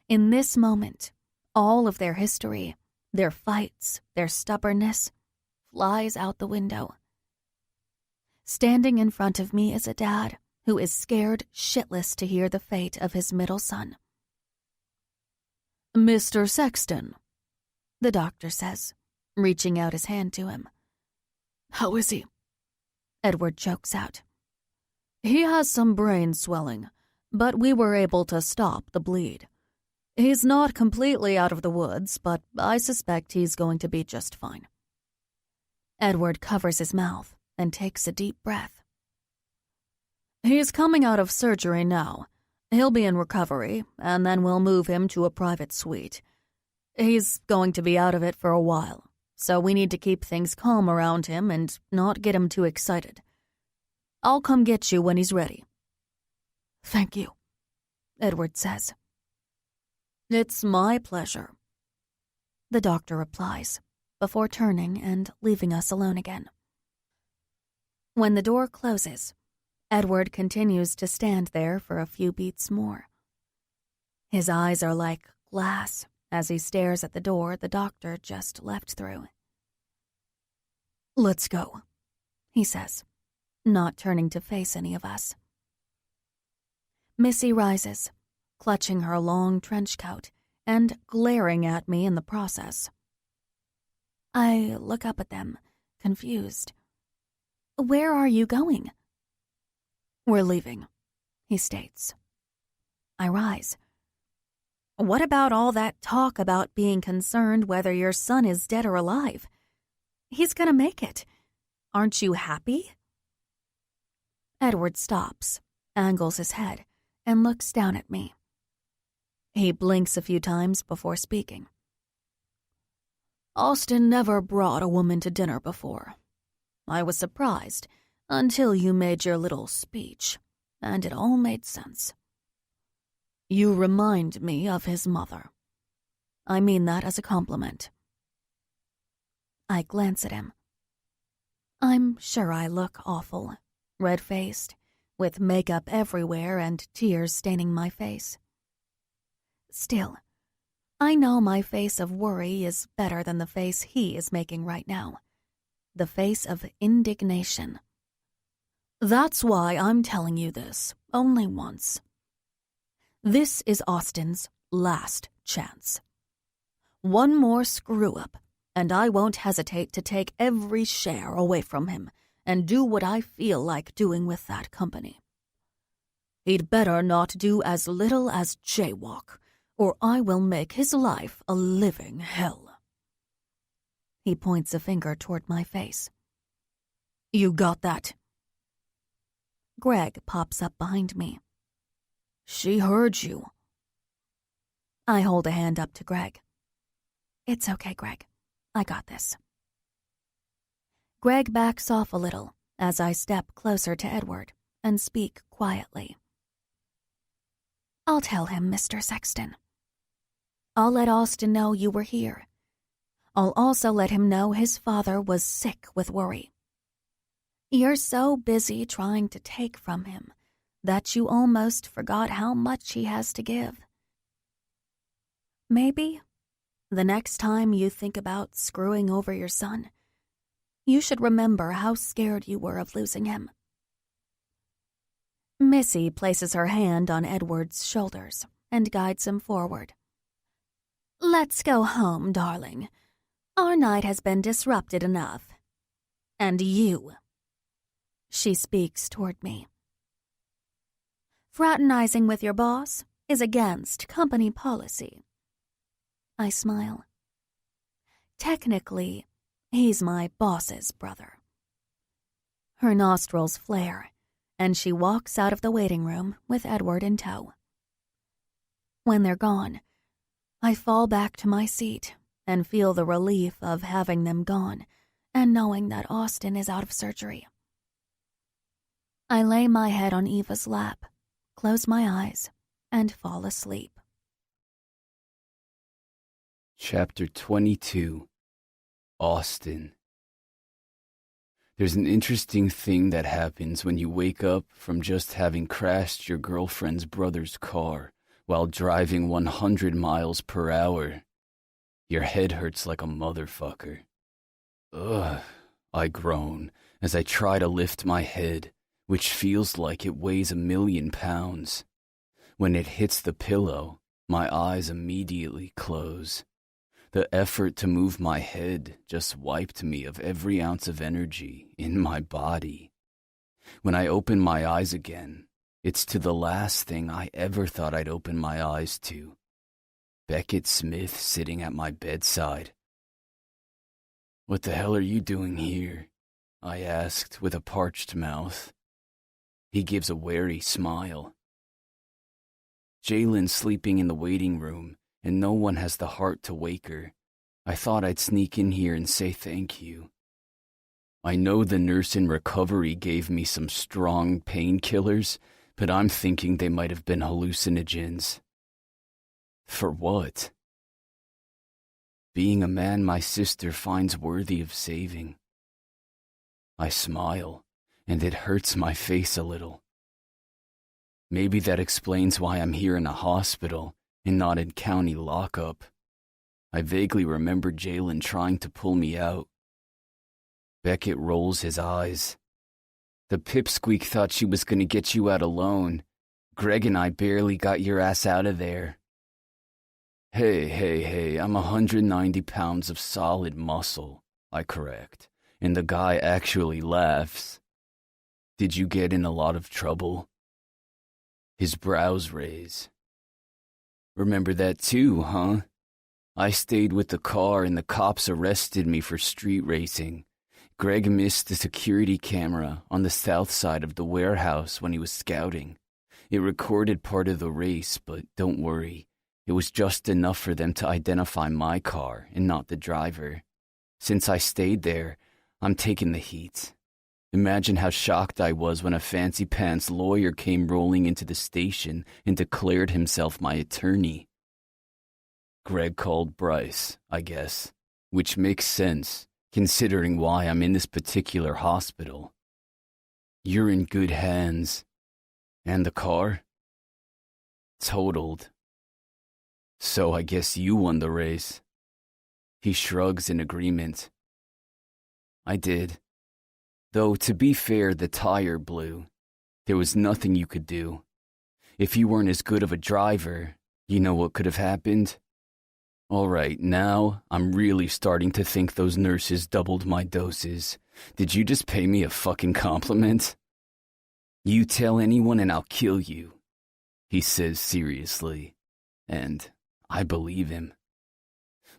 In this moment, all of their history, their fights, their stubbornness, flies out the window. Standing in front of me is a dad who is scared shitless to hear the fate of his middle son. "Mr. Sexton," the doctor says, reaching out his hand to him. "How is he?" Edward chokes out. "He has some brain swelling, but we were able to stop the bleed. He's not completely out of the woods, but I suspect he's going to be just fine." Edward covers his mouth and takes a deep breath. "He's coming out of surgery now. He'll be in recovery, and then we'll move him to a private suite. He's going to be out of it for a while, so we need to keep things calm around him and not get him too excited. I'll come get you when he's ready." "Thank you," Edward says. "It's my pleasure," the doctor replies, before turning and leaving us alone again. When the door closes, Edward continues to stand there for a few beats more. His eyes are like glass as he stares at the door the doctor just left through. "Let's go," he says, not turning to face any of us. Missy rises, clutching her long trench coat and glaring at me in the process. I look up at them, confused. "Where are you going?" "We're leaving," he states. I rise. "What about all that talk about being concerned whether your son is dead or alive? He's gonna make it. Aren't you happy?" Edward stops, angles his head, and looks down at me. He blinks a few times before speaking. "Austin never brought a woman to dinner before. I was surprised until you made your little speech, and it all made sense. You remind me of his mother. I mean that as a compliment." I glance at him. I'm sure I look awful, red-faced, with makeup everywhere and tears staining my face. Still, I know my face of worry is better than the face he is making right now. The face of indignation. "That's why I'm telling you this, only once. This is Austin's last chance. One more screw-up, and I won't hesitate to take every share away from him and do what I feel like doing with that company. He'd better not do as little as jaywalk, or I will make his life a living hell." He points a finger toward my face. "You got that?" Greg pops up behind me. "She heard you." I hold a hand up to Greg. "It's okay, Greg. I got this." Greg backs off a little as I step closer to Edward and speak quietly. "I'll tell him, Mr. Sexton. I'll let Austin know you were here. I'll also let him know his father was sick with worry. You're so busy trying to take from him that you almost forgot how much he has to give. Maybe The next time you think about screwing over your son, you should remember how scared you were of losing him. Missy places her hand on Edward's shoulders and guides him forward. Let's go home, darling. Our night has been disrupted enough. And you. She speaks toward me. Fraternizing with your boss is against company policy. I smile. Technically, he's my boss's brother. Her nostrils flare, and she walks out of the waiting room with Edward in tow. When they're gone, I fall back to my seat and feel the relief of having them gone and knowing that Austin is out of surgery. I lay my head on Eva's lap, close my eyes, and fall asleep. Chapter 22. Austin. There's an interesting thing that happens when you wake up from just having crashed your girlfriend's brother's car while driving 100 miles per hour. Your head hurts like a motherfucker. Ugh, I groan as I try to lift my head, which feels like it weighs 1,000,000 pounds. When it hits the pillow, my eyes immediately close. The effort to move my head just wiped me of every ounce of energy in my body. When I open my eyes again, it's to the last thing I ever thought I'd open my eyes to. Beckett Smith sitting at my bedside. "What the hell are you doing here?" I asked with a parched mouth. He gives a wary smile. "Jalen's sleeping in the waiting room, and no one has the heart to wake her. I thought I'd sneak in here and say thank you. I know the nurse in recovery gave me some strong painkillers, but I'm thinking they might have been hallucinogens." "For what?" "Being a man my sister finds worthy of saving." I smile, and it hurts my face a little. Maybe that explains why I'm here in a hospital and not in county lockup. I vaguely remember Jalen trying to pull me out. Beckett rolls his eyes. "The pipsqueak thought she was going to get you out alone. Greg and I barely got your ass out of there." Hey, I'm 190 pounds of solid muscle," I correct, and the guy actually laughs. "Did you get in a lot of trouble?" His brows raise. "Remember that too, huh? I stayed with the car and the cops arrested me for street racing. Greg missed the security camera on the south side of the warehouse when he was scouting. It recorded part of the race, but don't worry. It was just enough for them to identify my car and not the driver. Since I stayed there, I'm taking the heat. Imagine how shocked I was when a fancy-pants lawyer came rolling into the station and declared himself my attorney. Greg called Bryce, I guess, which makes sense, considering why I'm in this particular hospital. You're in good hands. And the car? Totaled. So I guess you won the race. He shrugs in agreement. I did. Though, to be fair, the tire blew. There was nothing you could do. If you weren't as good of a driver, you know what could have happened? All right, now I'm really starting to think those nurses doubled my doses. Did you just pay me a fucking compliment? You tell anyone and I'll kill you, he says seriously. And I believe him.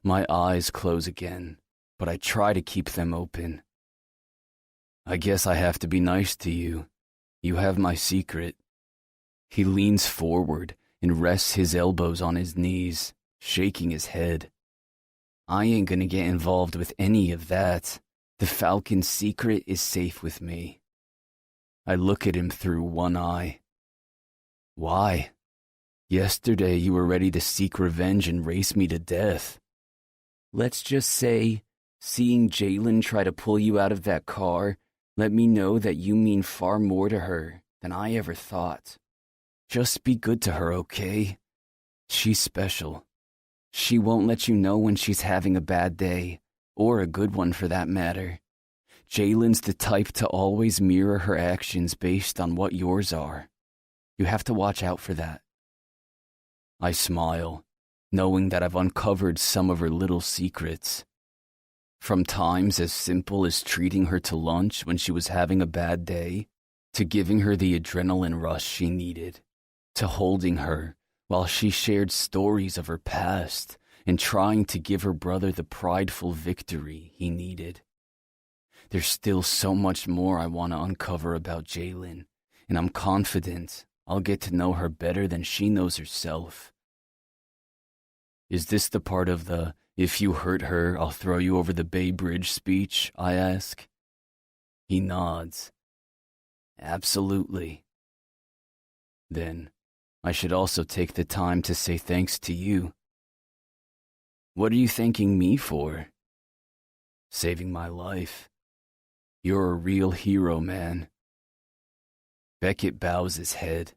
My eyes close again, but I try to keep them open. I guess I have to be nice to you. You have my secret. He leans forward and rests his elbows on his knees, shaking his head. I ain't gonna get involved with any of that. The Falcon's secret is safe with me. I look at him through one eye. Why? Yesterday you were ready to seek revenge and race me to death. Let's just say, seeing Jalen try to pull you out of that car let me know that you mean far more to her than I ever thought. Just be good to her, okay? She's special. She won't let you know when she's having a bad day, or a good one for that matter. Jalen's the type to always mirror her actions based on what yours are. You have to watch out for that. I smile, knowing that I've uncovered some of her little secrets. From times as simple as treating her to lunch when she was having a bad day, to giving her the adrenaline rush she needed, to holding her while she shared stories of her past and trying to give her brother the prideful victory he needed. There's still so much more I want to uncover about Jalen, and I'm confident I'll get to know her better than she knows herself. Is this the part of the, "if you hurt her, I'll throw you over the Bay Bridge" speech, I ask? He nods. Absolutely. Then, I should also take the time to say thanks to you. What are you thanking me for? Saving my life. You're a real hero, man. Beckett bows his head.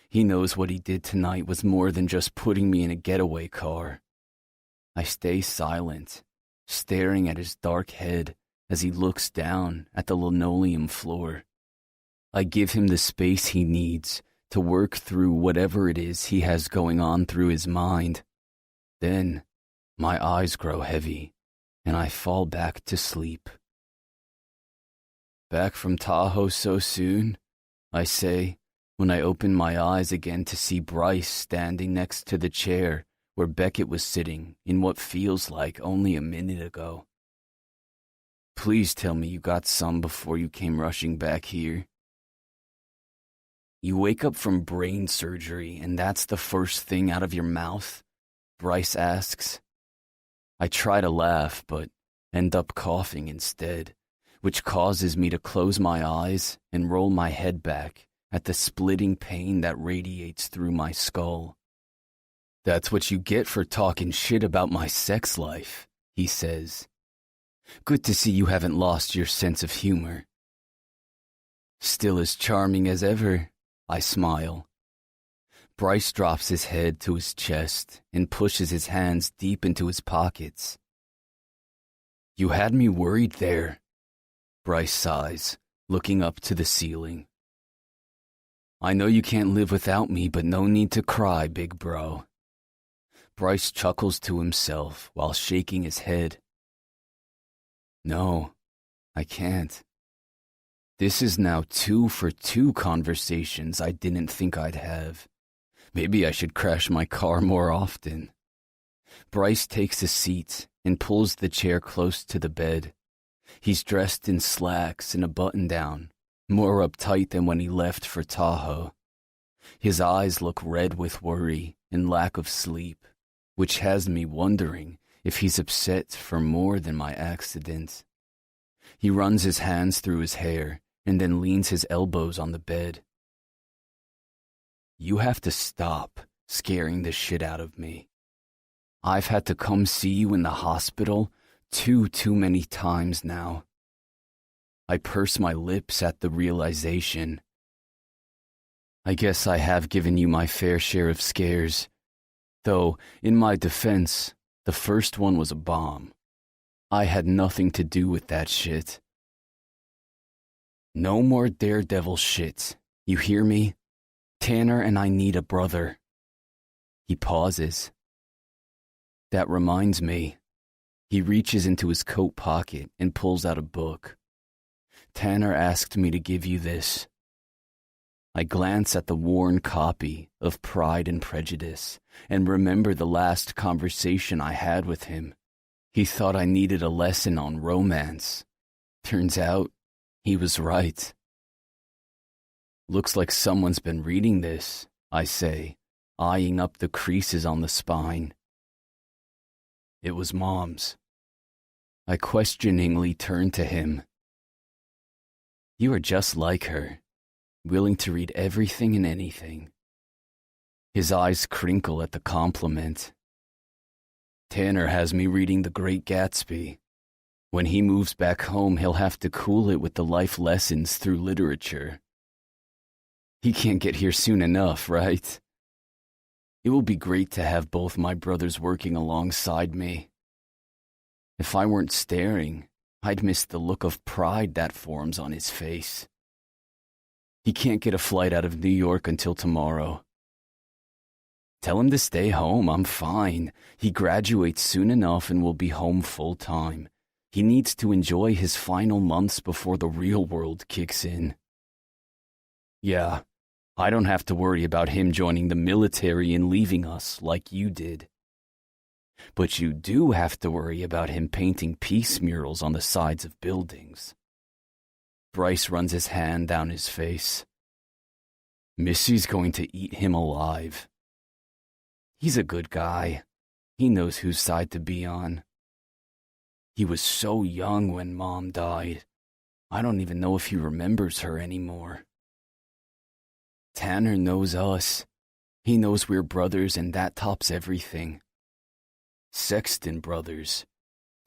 He knows what he did tonight was more than just putting me in a getaway car. I stay silent, staring at his dark head as he looks down at the linoleum floor. I give him the space he needs to work through whatever it is he has going on through his mind. Then, my eyes grow heavy, and I fall back to sleep. Back from Tahoe so soon? I say, when I open my eyes again to see Bryce standing next to the chair where Beckett was sitting in what feels like only a minute ago. Please tell me you got some before you came rushing back here. You wake up from brain surgery and that's the first thing out of your mouth? Bryce asks. I try to laugh, but end up coughing instead, which causes me to close my eyes and roll my head back at the splitting pain that radiates through my skull. That's what you get for talking shit about my sex life, he says. Good to see you haven't lost your sense of humor. Still as charming as ever, I smile. Bryce drops his head to his chest and pushes his hands deep into his pockets. You had me worried there, Bryce sighs, looking up to the ceiling. I know you can't live without me, but no need to cry, big bro. Bryce chuckles to himself while shaking his head. No, I can't. This is now 2 for 2 conversations I didn't think I'd have. Maybe I should crash my car more often. Bryce takes a seat and pulls the chair close to the bed. He's dressed in slacks and a button-down, more uptight than when he left for Tahoe. His eyes look red with worry and lack of sleep, which has me wondering if he's upset for more than my accident. He runs his hands through his hair and then leans his elbows on the bed. You have to stop scaring the shit out of me. I've had to come see you in the hospital too many times now. I purse my lips at the realization. I guess I have given you my fair share of scares, though, in my defense, the first one was a bomb. I had nothing to do with that shit. No more daredevil shit, you hear me? Tanner and I need a brother. He pauses. That reminds me. He reaches into his coat pocket and pulls out a book. Tanner asked me to give you this. I glance at the worn copy of Pride and Prejudice and remember the last conversation I had with him. He thought I needed a lesson on romance. Turns out, he was right. Looks like someone's been reading this, I say, eyeing up the creases on the spine. It was Mom's. I questioningly turn to him. You are just like her, willing to read everything and anything. His eyes crinkle at the compliment. Tanner has me reading The Great Gatsby. When he moves back home, he'll have to cool it with the life lessons through literature. He can't get here soon enough, right? It will be great to have both my brothers working alongside me. If I weren't staring, I'd miss the look of pride that forms on his face. He can't get a flight out of New York until tomorrow. Tell him to stay home, I'm fine. He graduates soon enough and will be home full-time. He needs to enjoy his final months before the real world kicks in. Yeah, I don't have to worry about him joining the military and leaving us like you did. But you do have to worry about him painting peace murals on the sides of buildings. Bryce runs his hand down his face. Missy's going to eat him alive. He's a good guy. He knows whose side to be on. He was so young when Mom died. I don't even know if he remembers her anymore. Tanner knows us. He knows we're brothers, and that tops everything. Sexton brothers.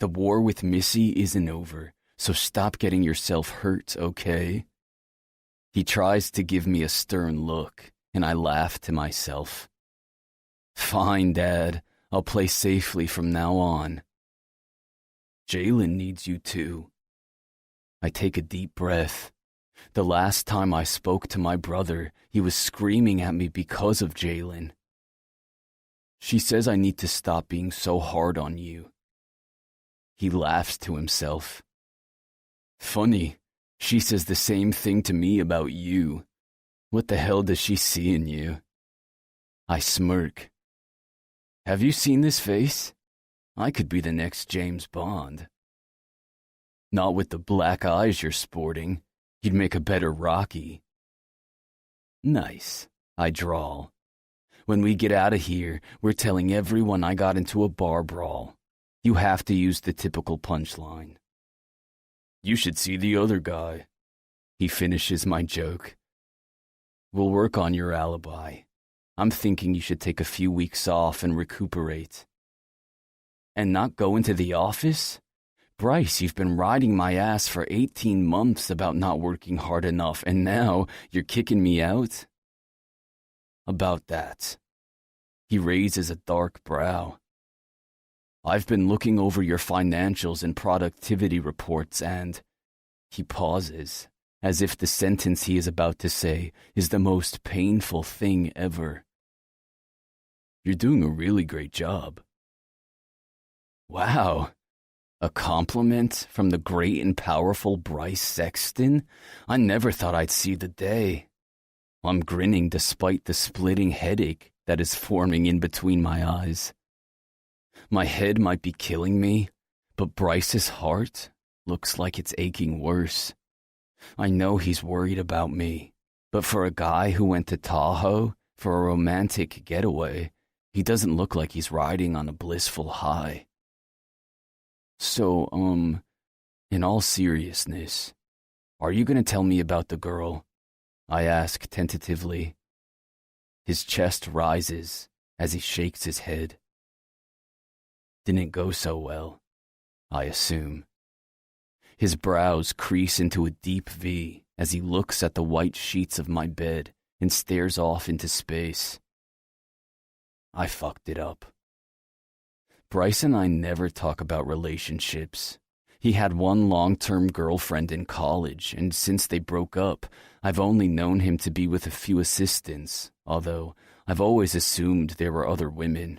The war with Missy isn't over, so stop getting yourself hurt, okay? He tries to give me a stern look, and I laugh to myself. Fine, Dad. I'll play safely from now on. Jalen needs you too. I take a deep breath. The last time I spoke to my brother, he was screaming at me because of Jalen. She says I need to stop being so hard on you. He laughs to himself. Funny, she says the same thing to me about you. What the hell does she see in you? I smirk. Have you seen this face? I could be the next James Bond. Not with the black eyes you're sporting. You'd make a better Rocky. Nice, I drawl. When we get out of here, we're telling everyone I got into a bar brawl. You have to use the typical punchline. You should see the other guy. He finishes my joke. We'll work on your alibi. I'm thinking you should take a few weeks off and recuperate. And not go into the office? Bryce, you've been riding my ass for 18 months about not working hard enough, and now you're kicking me out? About that. He raises a dark brow. I've been looking over your financials and productivity reports and... He pauses, as if the sentence he is about to say is the most painful thing ever. You're doing a really great job. Wow. A compliment from the great and powerful Bryce Sexton? I never thought I'd see the day. I'm grinning despite the splitting headache that is forming in between my eyes. My head might be killing me, but Bryce's heart looks like it's aching worse. I know he's worried about me, but for a guy who went to Tahoe for a romantic getaway, he doesn't look like he's riding on a blissful high. So, in all seriousness, are you going to tell me about the girl? I ask tentatively. His chest rises as he shakes his head. Didn't go so well, I assume. His brows crease into a deep V as he looks at the white sheets of my bed and stares off into space. I fucked it up. Bryce and I never talk about relationships. He had one long-term girlfriend in college, and since they broke up, I've only known him to be with a few assistants, although I've always assumed there were other women.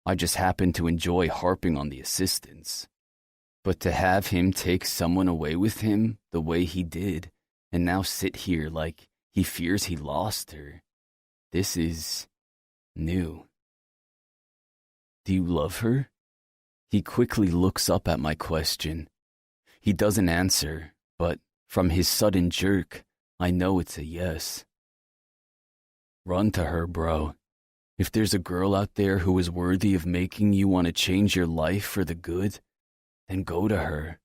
I just happened to enjoy harping on the assistants. But to have him take someone away with him the way he did, and now sit here like he fears he lost her, this is new. Do you love her? He quickly looks up at my question. He doesn't answer, but from his sudden jerk, I know it's a yes. Run to her, bro. If there's a girl out there who is worthy of making you want to change your life for the good, then go to her.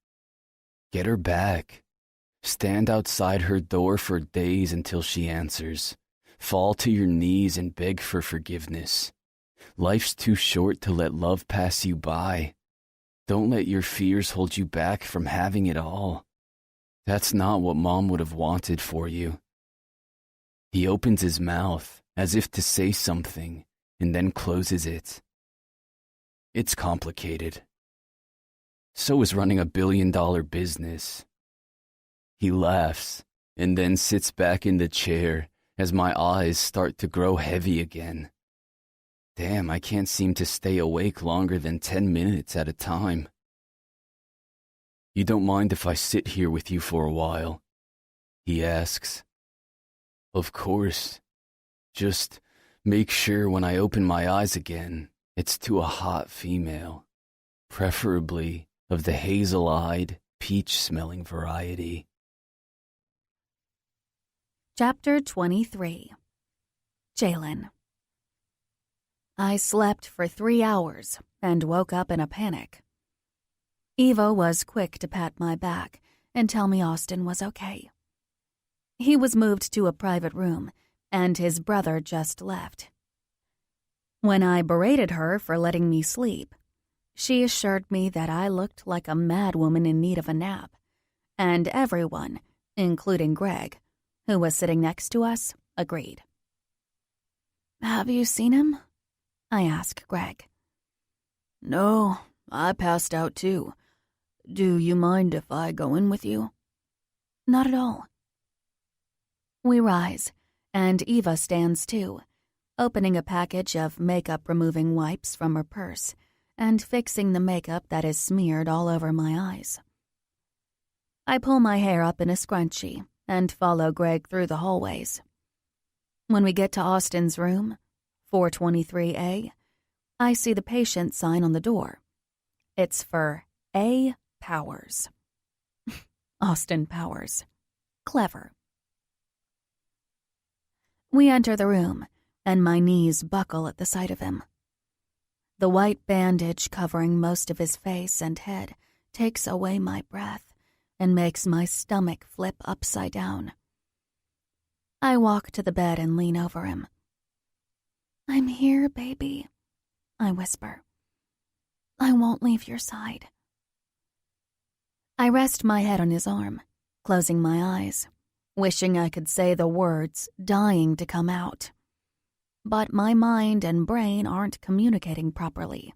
Get her back. Stand outside her door for days until she answers. Fall to your knees and beg for forgiveness. Life's too short to let love pass you by. Don't let your fears hold you back from having it all. That's not what Mom would have wanted for you. He opens his mouth as if to say something, and then closes it. It's complicated. So is running $1 billion business. He laughs and then sits back in the chair as my eyes start to grow heavy again. Damn, I can't seem to stay awake longer than 10 minutes at a time. You don't mind if I sit here with you for a while? He asks. Of course. Just make sure when I open my eyes again, it's to a hot female, preferably of the hazel-eyed, peach-smelling variety. Chapter 23. Jalen. I slept for 3 hours and woke up in a panic. Eva was quick to pat my back and tell me Austin was okay. He was moved to a private room, and his brother just left. When I berated her for letting me sleep, she assured me that I looked like a mad woman in need of a nap, and everyone, including Greg, who was sitting next to us, agreed. "Have you seen him?" I asked Greg. "No, I passed out too. Do you mind if I go in with you?" "Not at all." We rise, and Eva stands too, opening a package of makeup-removing wipes from her purse and fixing the makeup that is smeared all over my eyes. I pull my hair up in a scrunchie and follow Greg through the hallways. When we get to Austin's room, 423A, I see the patient sign on the door. It's for A. Powers. Austin Powers. Clever. We enter the room, and my knees buckle at the sight of him. The white bandage covering most of his face and head takes away my breath and makes my stomach flip upside down. I walk to the bed and lean over him. "I'm here, baby," I whisper. "I won't leave your side." I rest my head on his arm, closing my eyes, wishing I could say the words, dying to come out. But my mind and brain aren't communicating properly.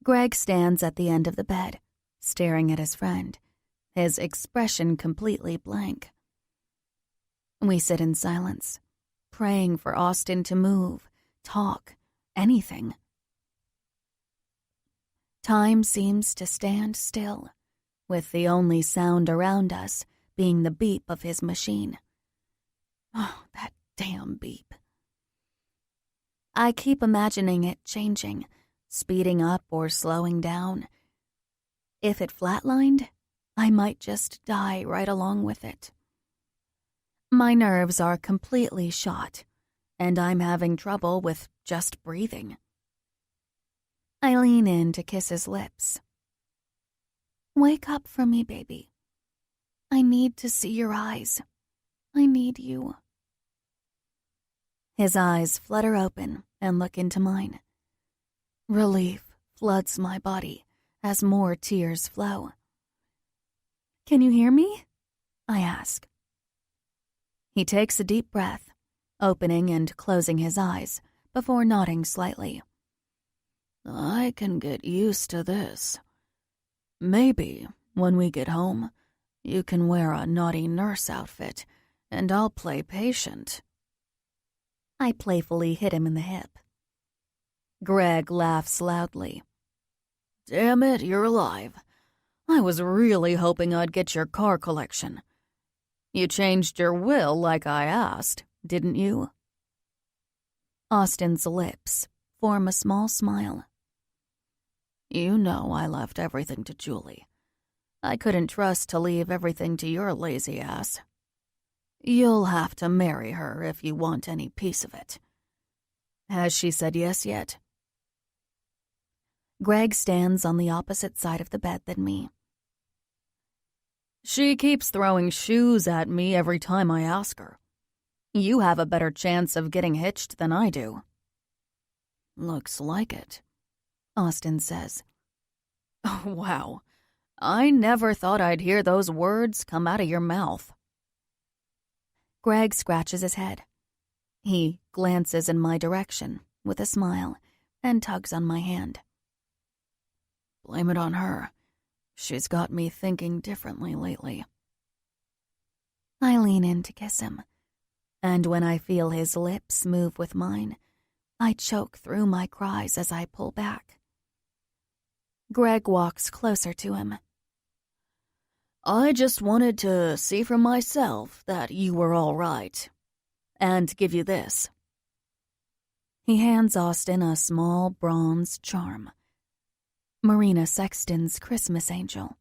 Greg stands at the end of the bed, staring at his friend, his expression completely blank. We sit in silence, praying for Austin to move, talk, anything. Time seems to stand still, with the only sound around us being the beep of his machine. Oh, that damn beep. I keep imagining it changing, speeding up or slowing down. If it flatlined, I might just die right along with it. My nerves are completely shot, and I'm having trouble with just breathing. I lean in to kiss his lips. "Wake up for me, baby. I need to see your eyes. I need you." His eyes flutter open and look into mine. Relief floods my body as more tears flow. "Can you hear me?" I ask. He takes a deep breath, opening and closing his eyes before nodding slightly. "I can get used to this. Maybe when we get home, you can wear a naughty nurse outfit, and I'll play patient." I playfully hit him in the hip. Greg laughs loudly. "Damn it, you're alive. I was really hoping I'd get your car collection. You changed your will like I asked, didn't you?" Austin's lips form a small smile. "You know I left everything to Julie. I couldn't trust to leave everything to your lazy ass. You'll have to marry her if you want any piece of it. Has she said yes yet?" Greg stands on the opposite side of the bed than me. "She keeps throwing shoes at me every time I ask her. You have a better chance of getting hitched than I do." "Looks like it," Austin says. "Oh, wow. I never thought I'd hear those words come out of your mouth." Greg scratches his head. He glances in my direction with a smile and tugs on my hand. Blame it on her. She's got me thinking differently lately. I lean in to kiss him, and when I feel his lips move with mine, I choke through my cries as I pull back. Greg walks closer to him. I just wanted to see for myself that you were all right, and give you this. He hands Austin a small bronze charm. Marina Sexton's Christmas angel.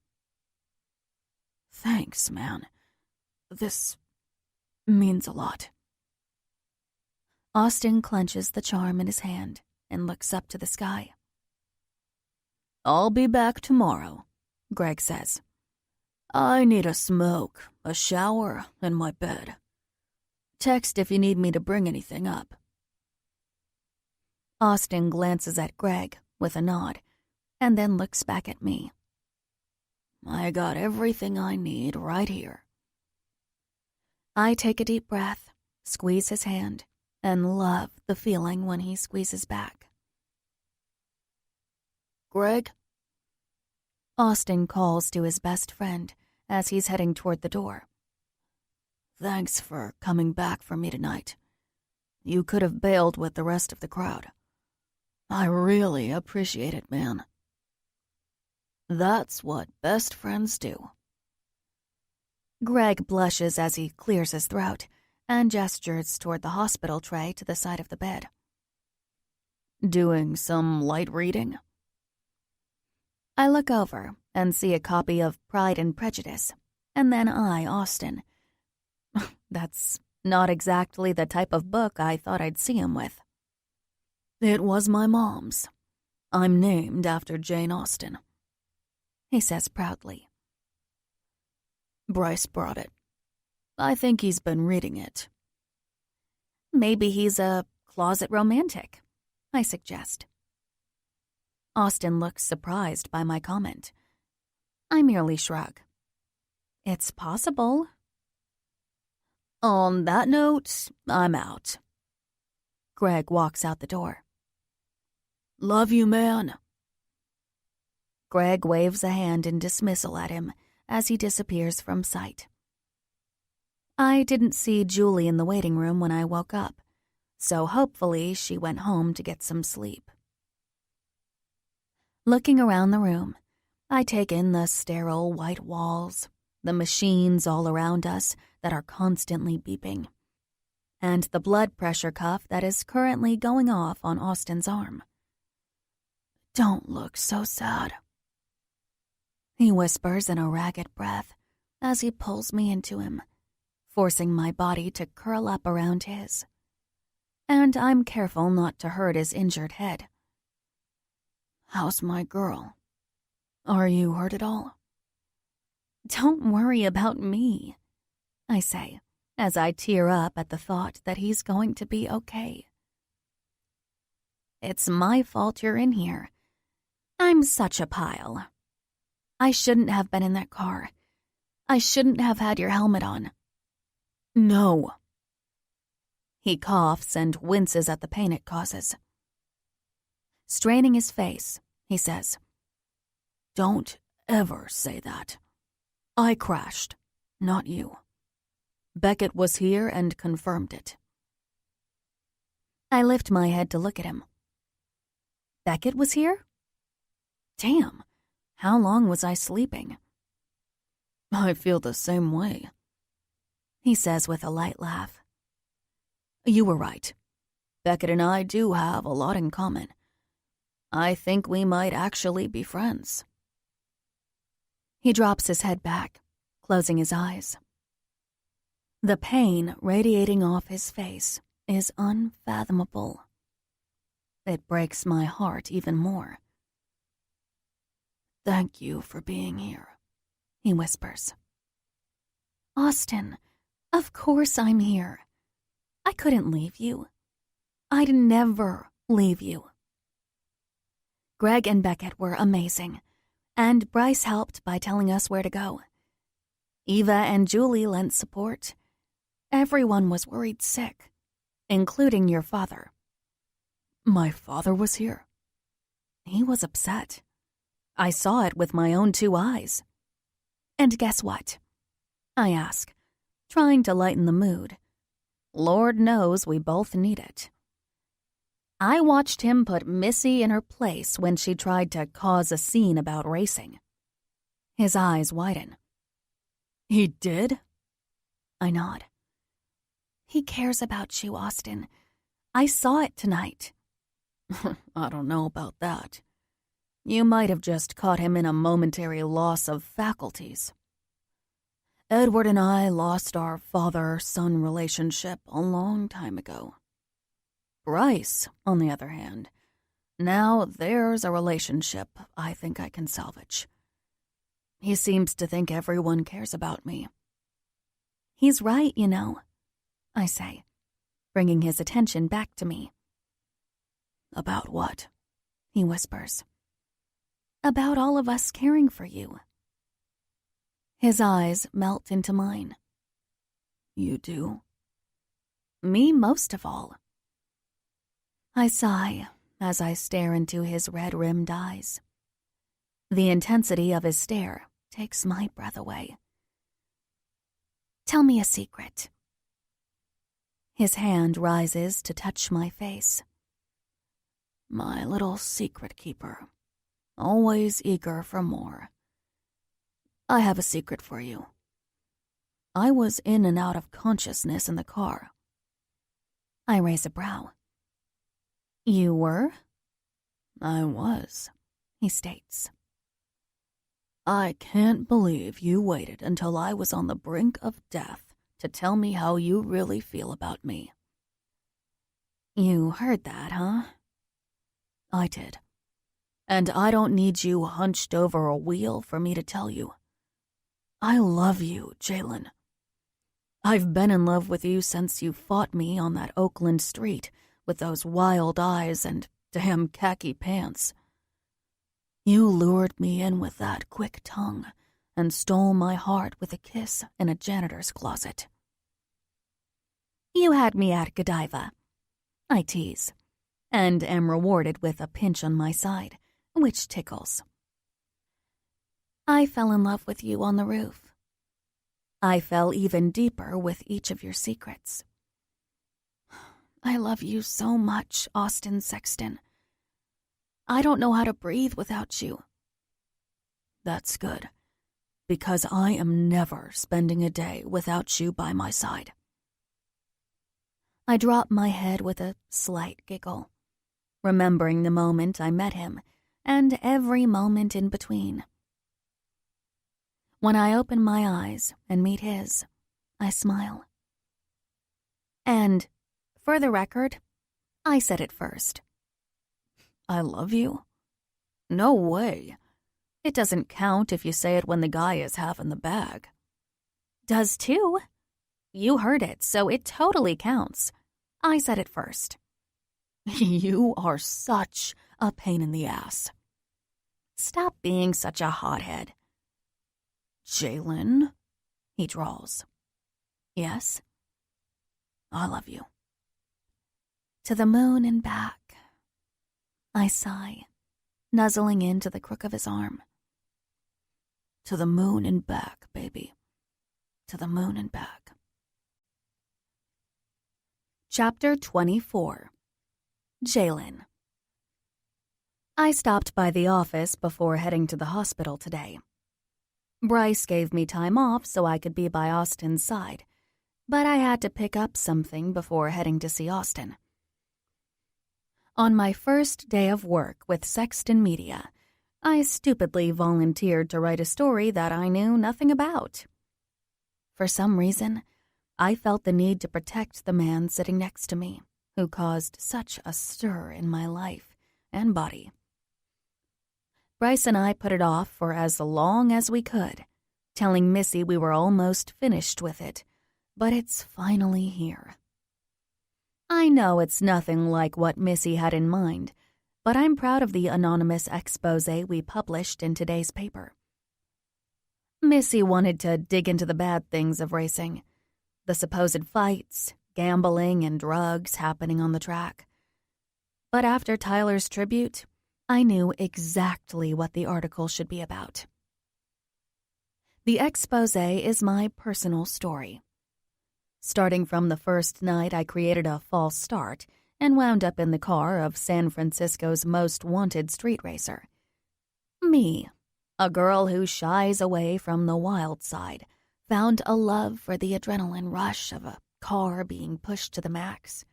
Thanks, man. This means a lot. Austin clenches the charm in his hand and looks up to the sky. I'll be back tomorrow, Greg says. I need a smoke, a shower, and my bed. Text if you need me to bring anything up. Austin glances at Greg with a nod and then looks back at me. I got everything I need right here. I take a deep breath, squeeze his hand, and love the feeling when he squeezes back. Greg? Austin calls to his best friend as he's heading toward the door. Thanks for coming back for me tonight. You could have bailed with the rest of the crowd. I really appreciate it, man. That's what best friends do. Greg blushes as he clears his throat and gestures toward the hospital tray to the side of the bed. Doing some light reading? I look over and see a copy of Pride and Prejudice, and then eye Austin. That's not exactly the type of book I thought I'd see him with. It was my mom's. I'm named after Jane Austen, he says proudly. Bryce brought it. I think he's been reading it. Maybe he's a closet romantic, I suggest. Austin looks surprised by my comment. I merely shrug. It's possible. On that note, I'm out. Greg walks out the door. Love you, man. Greg waves a hand in dismissal at him as he disappears from sight. I didn't see Julie in the waiting room when I woke up, so hopefully she went home to get some sleep. Looking around the room, I take in the sterile white walls, the machines all around us that are constantly beeping, and the blood pressure cuff that is currently going off on Austin's arm. Don't look so sad, he whispers in a ragged breath as he pulls me into him, forcing my body to curl up around his. And I'm careful not to hurt his injured head. How's my girl? Are you hurt at all? Don't worry about me, I say, as I tear up at the thought that he's going to be okay. It's my fault you're in here. I'm such a pile. I shouldn't have been in that car. I shouldn't have had your helmet on. No. He coughs and winces at the pain it causes. Straining his face, he says, Don't ever say that. I crashed, not you. Beckett was here and confirmed it. I lift my head to look at him. Beckett was here? Damn, how long was I sleeping? I feel the same way, he says with a light laugh. You were right. Beckett and I do have a lot in common. I think we might actually be friends. He drops his head back, closing his eyes. The pain radiating off his face is unfathomable. It breaks my heart even more. Thank you for being here, he whispers. Austin, of course I'm here. I couldn't leave you. I'd never leave you. Greg and Beckett were amazing, and Bryce helped by telling us where to go. Eva and Julie lent support. Everyone was worried sick. including your father." My father was here? He was upset. I saw it with my own 2 eyes. "And guess what?" I ask, trying to lighten the mood. Lord knows we both need it. I watched him put Missy in her place when she tried to cause a scene about racing. His eyes widen. He did? I nod. He cares about you, Austin. I saw it tonight. I don't know about that. You might have just caught him in a momentary loss of faculties. Edward and I lost our father-son relationship a long time ago. Bryce, on the other hand, now there's a relationship I think I can salvage. He seems to think everyone cares about me. He's right, you know, I say, bringing his attention back to me. About what? He whispers. About all of us caring for you. His eyes melt into mine. You do? Me most of all. I sigh as I stare into his red-rimmed eyes. The intensity of his stare takes my breath away. Tell me a secret. His hand rises to touch my face. My little secret keeper, always eager for more. I have a secret for you. I was in and out of consciousness in the car. I raise a brow. You were? I was, he states. I can't believe you waited until I was on the brink of death to tell me how you really feel about me. You heard that, huh? I did. And I don't need you hunched over a wheel for me to tell you. I love you, Jeannine. I've been in love with you since you fought me on that Oakland street with those wild eyes and damn khaki pants. You lured me in with that quick tongue and stole my heart with a kiss in a janitor's closet. You had me at Godiva, I tease, and am rewarded with a pinch on my side, which tickles. I fell in love with you on the roof. I fell even deeper with each of your secrets. I love you so much, Austin Sexton. I don't know how to breathe without you. That's good, because I am never spending a day without you by my side. I drop my head with a slight giggle, remembering the moment I met him and every moment in between. When I open my eyes and meet his, I smile. And, for the record, I said it first. I love you? No way. It doesn't count if you say it when the guy is half in the bag. Does too. You heard it, so it totally counts. I said it first. You are such a pain in the ass. Stop being such a hothead. Jeannine, he drawls. Yes? I love you. To the moon and back. I sigh, nuzzling into the crook of his arm. To the moon and back, baby. To the moon and back. Chapter 24. Jeannine. I stopped by the office before heading to the hospital today. Bryce gave me time off so I could be by Austin's side, but I had to pick up something before heading to see Austin. On my first day of work with Sexton Media, I stupidly volunteered to write a story that I knew nothing about. For some reason, I felt the need to protect the man sitting next to me, who caused such a stir in my life and body. Bryce and I put it off for as long as we could, telling Missy we were almost finished with it, but it's finally here. I know it's nothing like what Missy had in mind, but I'm proud of the anonymous expose we published in today's paper. Missy wanted to dig into the bad things of racing, the supposed fights, gambling and drugs happening on the track. But after Tyler's tribute, I knew exactly what the article should be about. The expose is my personal story. Starting from the first night I created a false start and wound up in the car of San Francisco's most wanted street racer. Me, a girl who shies away from the wild side, found a love for the adrenaline rush of a car being pushed to the max.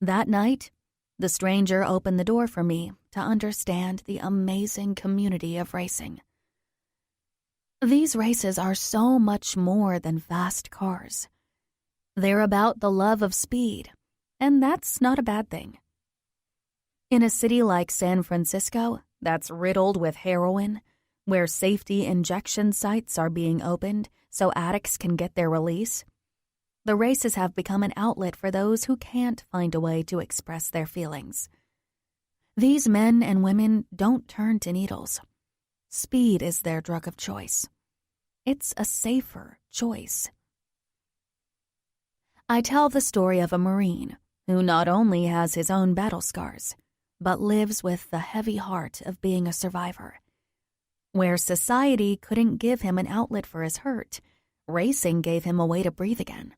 That night, the stranger opened the door for me to understand the amazing community of racing. These races are so much more than fast cars. They're about the love of speed, and that's not a bad thing. In a city like San Francisco that's riddled with heroin, where safety injection sites are being opened so addicts can get their release, the races have become an outlet for those who can't find a way to express their feelings. These men and women don't turn to needles. Speed is their drug of choice. It's a safer choice. I tell the story of a Marine who not only has his own battle scars, but lives with the heavy heart of being a survivor. Where society couldn't give him an outlet for his hurt, racing gave him a way to breathe again.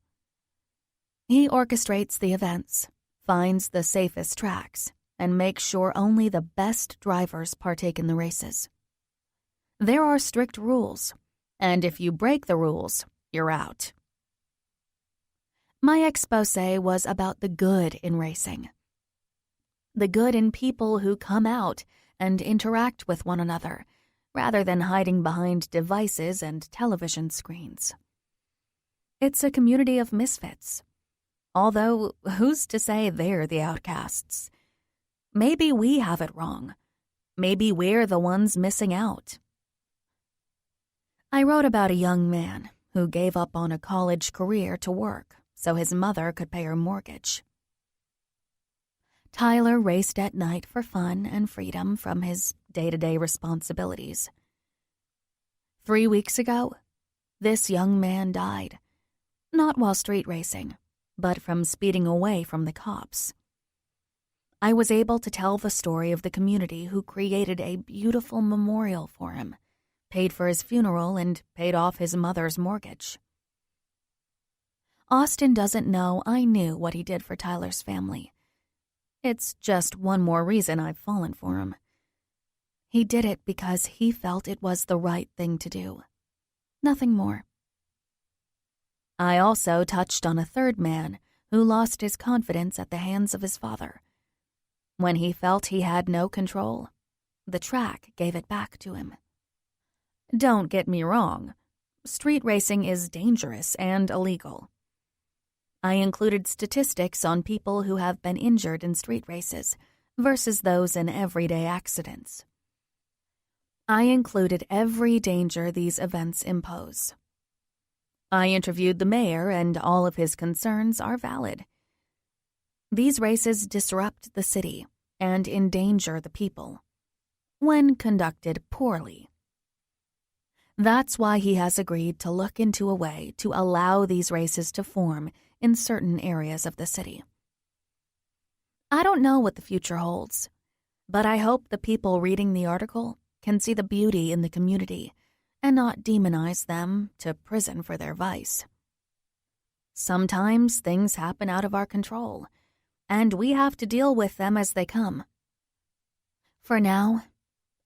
He orchestrates the events, finds the safest tracks, and makes sure only the best drivers partake in the races. There are strict rules, and if you break the rules, you're out. My expose was about the good in racing. The good in people who come out and interact with one another, rather than hiding behind devices and television screens. It's a community of misfits. Although, who's to say they're the outcasts? Maybe we have it wrong. Maybe we're the ones missing out. I wrote about a young man who gave up on a college career to work so his mother could pay her mortgage. Tyler raced at night for fun and freedom from his day-to-day responsibilities. 3 weeks ago, this young man died, not while street racing, but from speeding away from the cops. I was able to tell the story of the community who created a beautiful memorial for him, paid for his funeral, and paid off his mother's mortgage. Austin doesn't know I knew what he did for Tyler's family. It's just one more reason I've fallen for him. He did it because he felt it was the right thing to do. Nothing more. I also touched on a third man who lost his confidence at the hands of his father. When he felt he had no control, the track gave it back to him. Don't get me wrong. Street racing is dangerous and illegal. I included statistics on people who have been injured in street races versus those in everyday accidents. I included every danger these events impose. I interviewed the mayor, and all of his concerns are valid. These races disrupt the city and endanger the people when conducted poorly. That's why he has agreed to look into a way to allow these races to form in certain areas of the city. I don't know what the future holds, but I hope the people reading the article can see the beauty in the community and not demonize them to prison for their vice. Sometimes things happen out of our control, and we have to deal with them as they come. For now,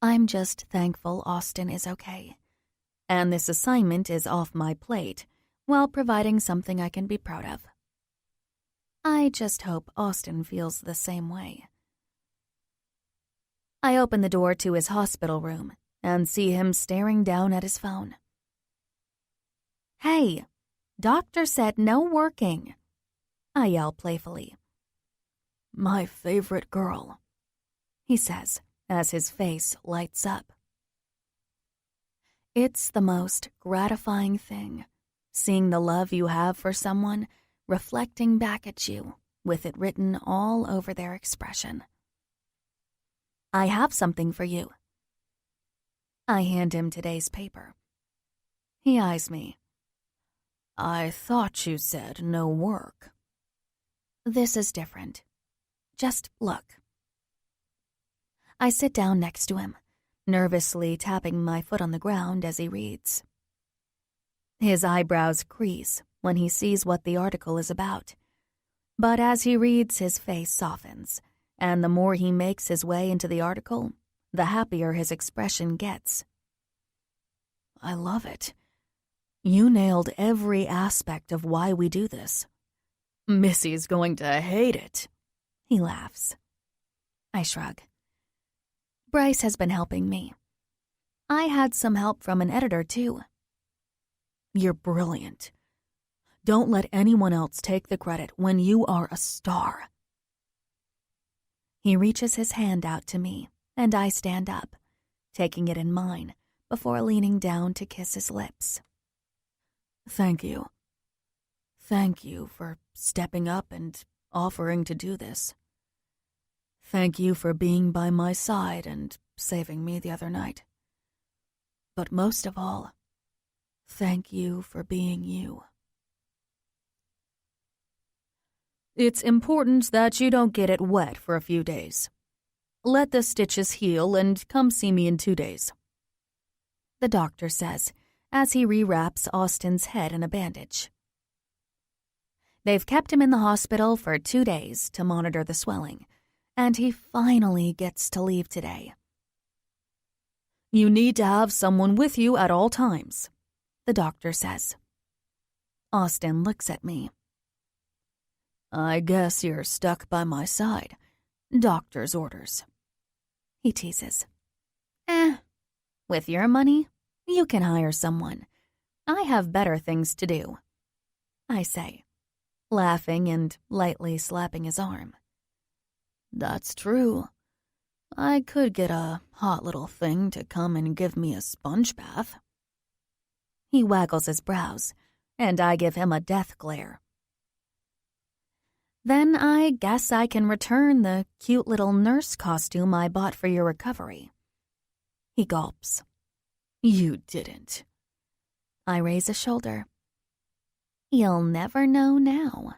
I'm just thankful Austin is okay, and this assignment is off my plate while providing something I can be proud of. I just hope Austin feels the same way. I open the door to his hospital room and see him staring down at his phone. "Hey, doctor said no working," I yell playfully. "My favorite girl," he says as his face lights up. It's the most gratifying thing, seeing the love you have for someone reflecting back at you with it written all over their expression. "I have something for you." I hand him today's paper. He eyes me. I thought you said no work. This is different. Just look. I sit down next to him, nervously tapping my foot on the ground as he reads. His eyebrows crease when he sees what the article is about. But as he reads, his face softens, and the more he makes his way into the article, the happier his expression gets. I love it. You nailed every aspect of why we do this. Missy's going to hate it. He laughs. I shrug. Bryce has been helping me. I had some help from an editor, too. You're brilliant. Don't let anyone else take the credit when you are a star. He reaches his hand out to me, and I stand up, taking it in mine, before leaning down to kiss his lips. Thank you. Thank you for stepping up and offering to do this. Thank you for being by my side and saving me the other night. But most of all, thank you for being you. It's important that you don't get it wet for a few days. Let the stitches heal and come see me in 2 days. The doctor says, as he rewraps Austin's head in a bandage. They've kept him in the hospital for 2 days to monitor the swelling, and he finally gets to leave today. You need to have someone with you at all times, the doctor says. Austin looks at me. I guess you're stuck by my side. Doctor's orders. He teases. With your money, you can hire someone. I have better things to do. I say, laughing and lightly slapping his arm. That's true. I could get a hot little thing to come and give me a sponge bath. He waggles his brows, and I give him a death glare. Then I guess I can return the cute little nurse costume I bought for your recovery. He gulps. You didn't. I raise a shoulder. You'll never know now.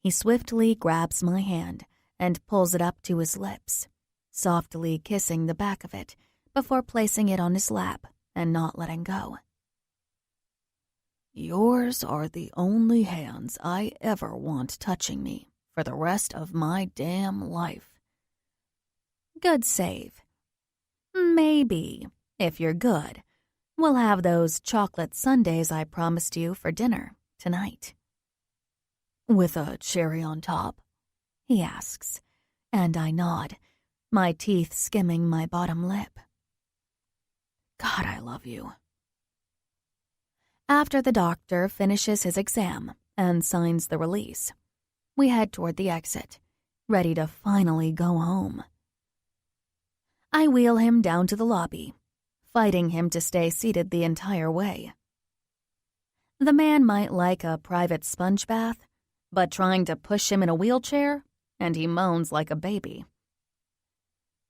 He swiftly grabs my hand and pulls it up to his lips, softly kissing the back of it before placing it on his lap and not letting go. Yours are the only hands I ever want touching me for the rest of my damn life. Good save. Maybe, if you're good, we'll have those chocolate sundaes I promised you for dinner tonight. With a cherry on top? He asks, and I nod, my teeth skimming my bottom lip. God, I love you. After the doctor finishes his exam and signs the release, we head toward the exit, ready to finally go home. I wheel him down to the lobby, fighting him to stay seated the entire way. The man might like a private sponge bath, but trying to push him in a wheelchair, and he moans like a baby.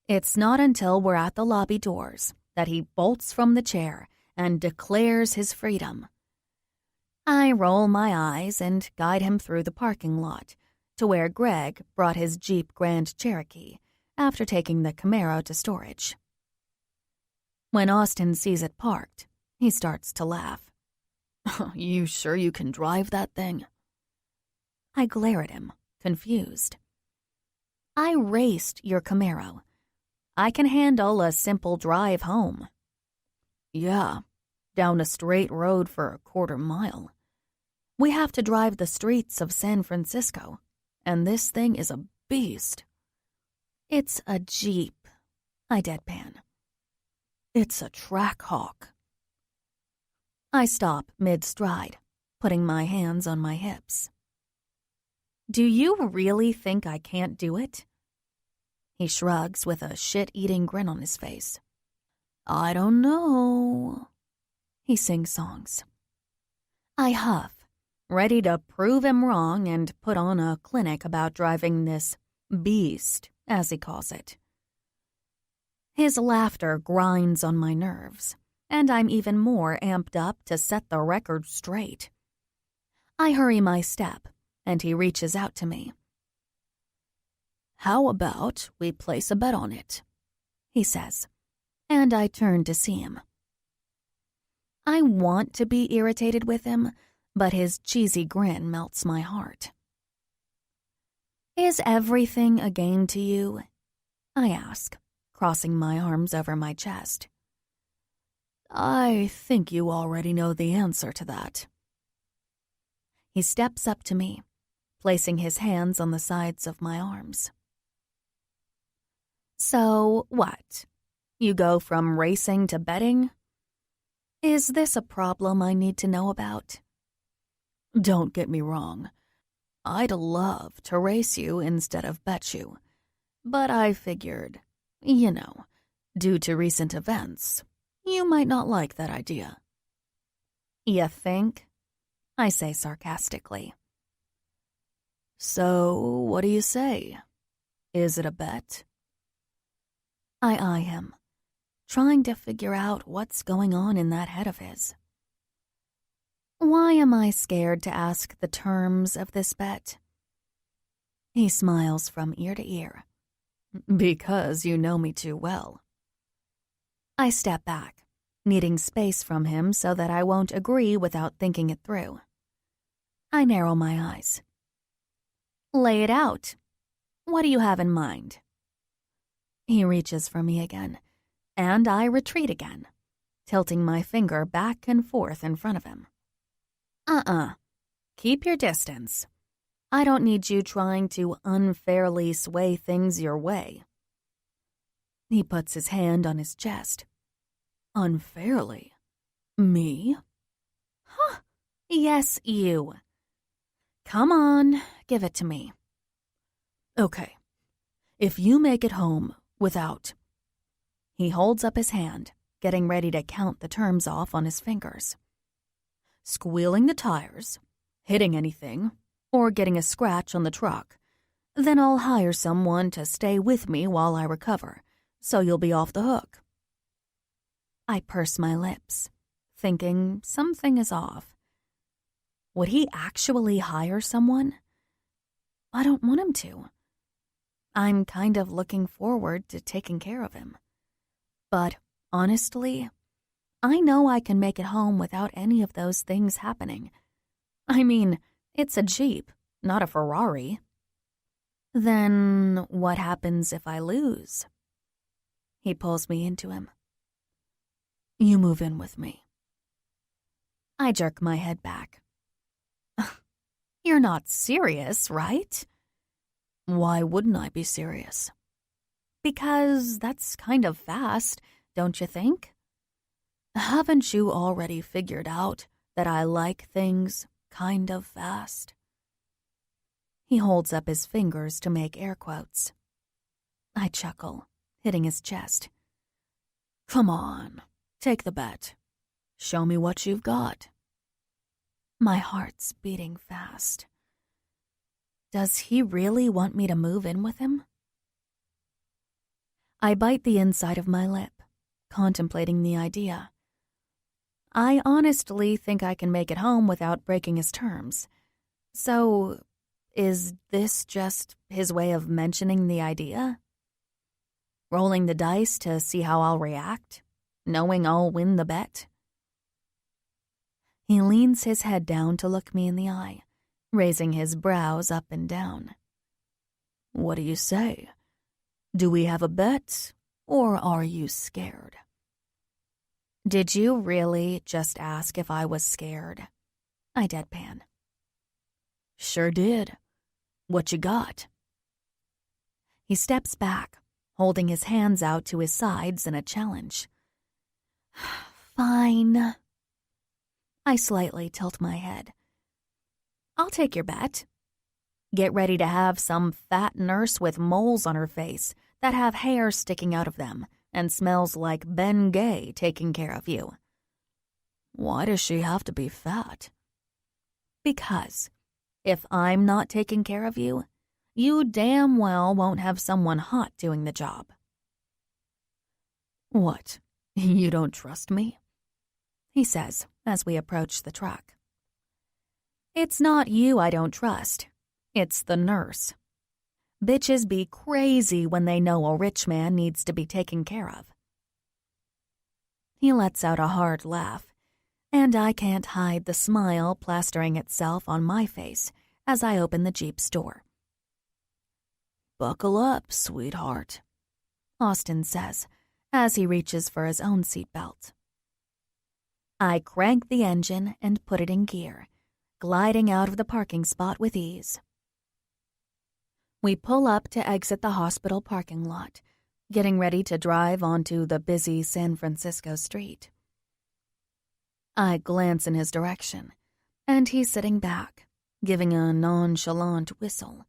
It's not until we're at the lobby doors that he bolts from the chair and declares his freedom. I roll my eyes and guide him through the parking lot to where Greg brought his Jeep Grand Cherokee after taking the Camaro to storage. When Austin sees it parked, he starts to laugh. You sure you can drive that thing? I glare at him, confused. I raced your Camaro. I can handle a simple drive home. Yeah, down a straight road for a quarter mile. We have to drive the streets of San Francisco, and this thing is a beast. It's a Jeep, I deadpan. It's a track hawk. I stop mid-stride, putting my hands on my hips. Do you really think I can't do it? He shrugs with a shit-eating grin on his face. I don't know. He sings songs. I huff, ready to prove him wrong and put on a clinic about driving this beast, as he calls it. His laughter grinds on my nerves, and I'm even more amped up to set the record straight. I hurry my step, and he reaches out to me. "How about we place a bet on it?" he says, and I turn to see him. I want to be irritated with him, but his cheesy grin melts my heart. "Is everything a game to you?" I ask, crossing my arms over my chest. "I think you already know the answer to that." He steps up to me, placing his hands on the sides of my arms. "So what? You go from racing to betting? Is this a problem I need to know about?" "Don't get me wrong. I'd love to race you instead of bet you. But I figured, due to recent events, you might not like that idea." "You think?" I say sarcastically. "So, what do you say? Is it a bet?" I eye him, trying to figure out what's going on in that head of his. Why am I scared to ask the terms of this bet? He smiles from ear to ear. "Because you know me too well." I step back, needing space from him so that I won't agree without thinking it through. I narrow my eyes. "Lay it out. What do you have in mind?" He reaches for me again, and I retreat again, tilting my finger back and forth in front of him. Keep your distance. I don't need you trying to unfairly sway things your way." He puts his hand on his chest. "Unfairly? Me?" "Huh. Yes, you. Come on, give it to me." "Okay. If you make it home without..." He holds up his hand, getting ready to count the terms off on his fingers. "Squealing the tires, hitting anything, or getting a scratch on the truck, then I'll hire someone to stay with me while I recover, so you'll be off the hook." I purse my lips, thinking something is off. Would he actually hire someone? I don't want him to. I'm kind of looking forward to taking care of him. But honestly, I know I can make it home without any of those things happening. I mean, it's a Jeep, not a Ferrari. Then what happens if I lose? He pulls me into him. "You move in with me." I jerk my head back. You're not serious, right? "Why wouldn't I be serious?" Because that's kind of fast, don't you think? "Haven't you already figured out that I like things kind of fast?" He holds up his fingers to make air quotes. I chuckle, hitting his chest. "Come on, take the bet. Show me what you've got." My heart's beating fast. Does he really want me to move in with him? I bite the inside of my lip, contemplating the idea. I honestly think I can make it home without breaking his terms. So, is this just his way of mentioning the idea? Rolling the dice to see how I'll react, knowing I'll win the bet? He leans his head down to look me in the eye, raising his brows up and down. "What do you say? Do we have a bet, or are you scared?" Did you really just ask if I was scared? I deadpan. "Sure did. What you got?" He steps back, holding his hands out to his sides in a challenge. Fine. I slightly tilt my head. I'll take your bet. Get ready to have some fat nurse with moles on her face that have hair sticking out of them and smells like Ben Gay taking care of you. "Why does she have to be fat?" Because if I'm not taking care of you, you damn well won't have someone hot doing the job. "What, you don't trust me?" he says as we approach the truck. It's not you I don't trust. It's the nurse. Bitches be crazy when they know a rich man needs to be taken care of. He lets out a hard laugh, and I can't hide the smile plastering itself on my face as I open the Jeep's door. Buckle up, sweetheart, Austin says as he reaches for his own seatbelt. I crank the engine and put it in gear, gliding out of the parking spot with ease. We pull up to exit the hospital parking lot, getting ready to drive onto the busy San Francisco street. I glance in his direction, and he's sitting back, giving a nonchalant whistle,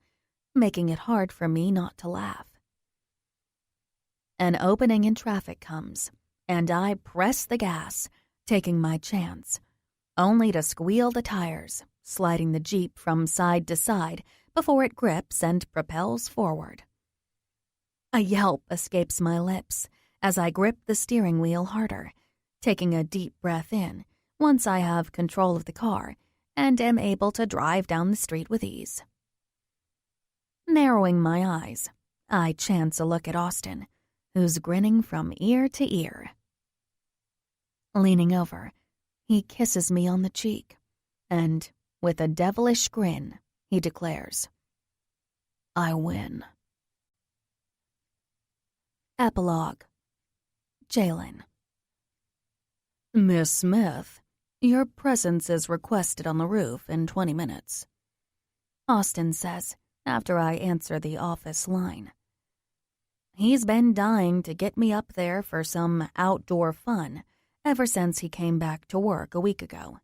making it hard for me not to laugh. An opening in traffic comes, and I press the gas, taking my chance, only to squeal the tires, sliding the Jeep from side to side before it grips and propels forward. A yelp escapes my lips as I grip the steering wheel harder, taking a deep breath in once I have control of the car and am able to drive down the street with ease. Narrowing my eyes, I chance a look at Austin, who's grinning from ear to ear. Leaning over, he kisses me on the cheek, and, with a devilish grin, he declares, I win. Epilogue. Jalen. Miss Smith, your presence is requested on the roof in 20 minutes, Austin says after I answer the office line. He's been dying to get me up there for some outdoor fun ever since he came back to work a week ago.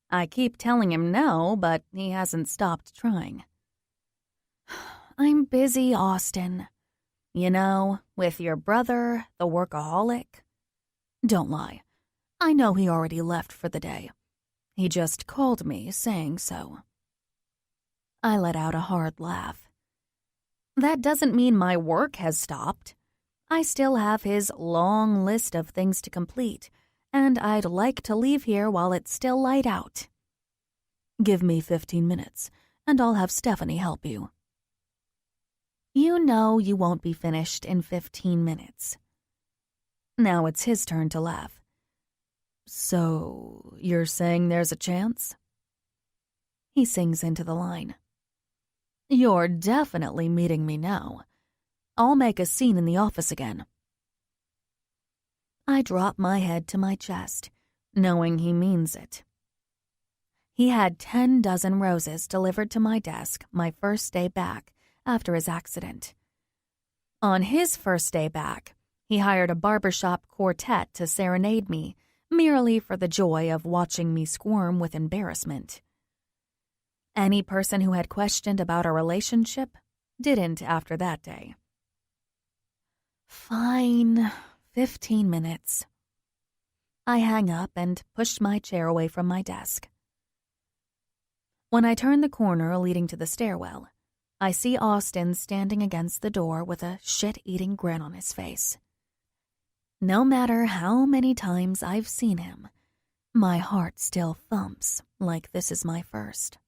I keep telling him no, but he hasn't stopped trying. I'm busy, Austin. You know, with your brother, the workaholic. Don't lie. I know he already left for the day. He just called me saying so. I let out a hard laugh. That doesn't mean my work has stopped. I still have his long list of things to complete, and I'd like to leave here while it's still light out. Give me 15 minutes, and I'll have Stephanie help you. You know you won't be finished in 15 minutes. Now it's his turn to laugh. So, you're saying there's a chance? He sings into the line. You're definitely meeting me now. I'll make a scene in the office again. I drop my head to my chest, knowing he means it. He had 10 dozen roses delivered to my desk my first day back after his accident. On his first day back, he hired a barbershop quartet to serenade me merely for the joy of watching me squirm with embarrassment. Any person who had questioned about our relationship didn't after that day. Fine, 15 minutes. I hang up and push my chair away from my desk. When I turn the corner leading to the stairwell, I see Austin standing against the door with a shit-eating grin on his face. No matter how many times I've seen him, my heart still thumps like this is my first.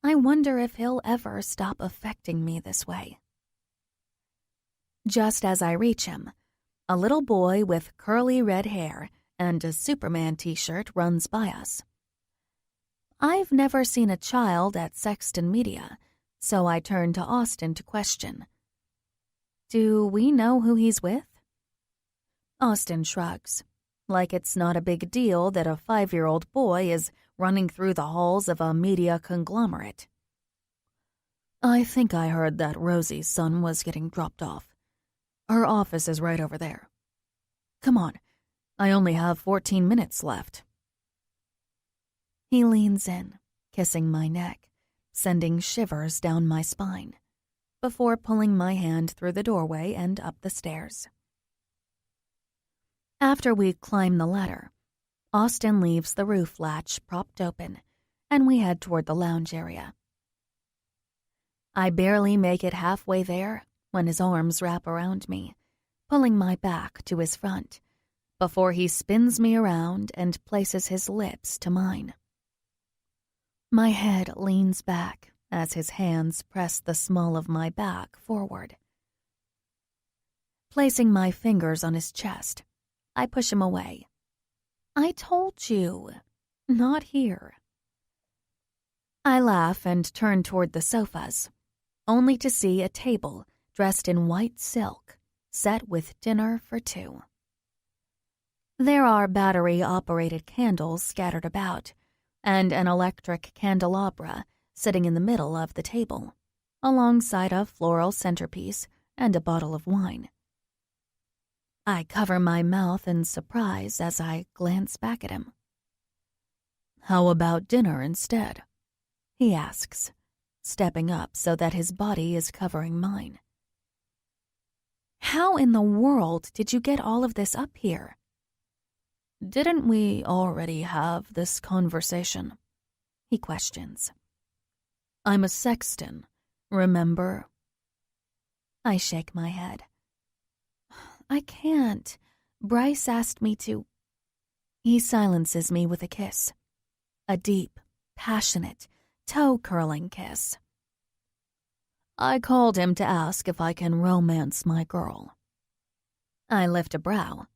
I wonder if he'll ever stop affecting me this way. Just as I reach him, a little boy with curly red hair and a Superman t-shirt runs by us. I've never seen a child at Sexton Media, so I turn to Austin to question. Do we know who he's with? Austin shrugs, like it's not a big deal that a 5-year-old boy is running through the halls of a media conglomerate. I think I heard that Rosie's son was getting dropped off. Her office is right over there. Come on, I only have 14 minutes left. He leans in, kissing my neck, sending shivers down my spine, before pulling my hand through the doorway and up the stairs. After we climb the ladder, Austin leaves the roof latch propped open, and we head toward the lounge area. I barely make it halfway there when his arms wrap around me, pulling my back to his front, before he spins me around and places his lips to mine. My head leans back as his hands press the small of my back forward. Placing my fingers on his chest, I push him away. I told you, not here. I laugh and turn toward the sofas, only to see a table dressed in white silk, set with dinner for two. There are battery-operated candles scattered about, and an electric candelabra sitting in the middle of the table, alongside a floral centerpiece and a bottle of wine. I cover my mouth in surprise as I glance back at him. "How about dinner instead?" he asks, stepping up so that his body is covering mine. "How in the world did you get all of this up here?" "Didn't we already have this conversation?" he questions. "I'm a sexton, remember?" I shake my head. "I can't. Bryce asked me to." He silences me with a kiss. A deep, passionate, toe-curling kiss. "I called him to ask if I can romance my girl." I lift a brow.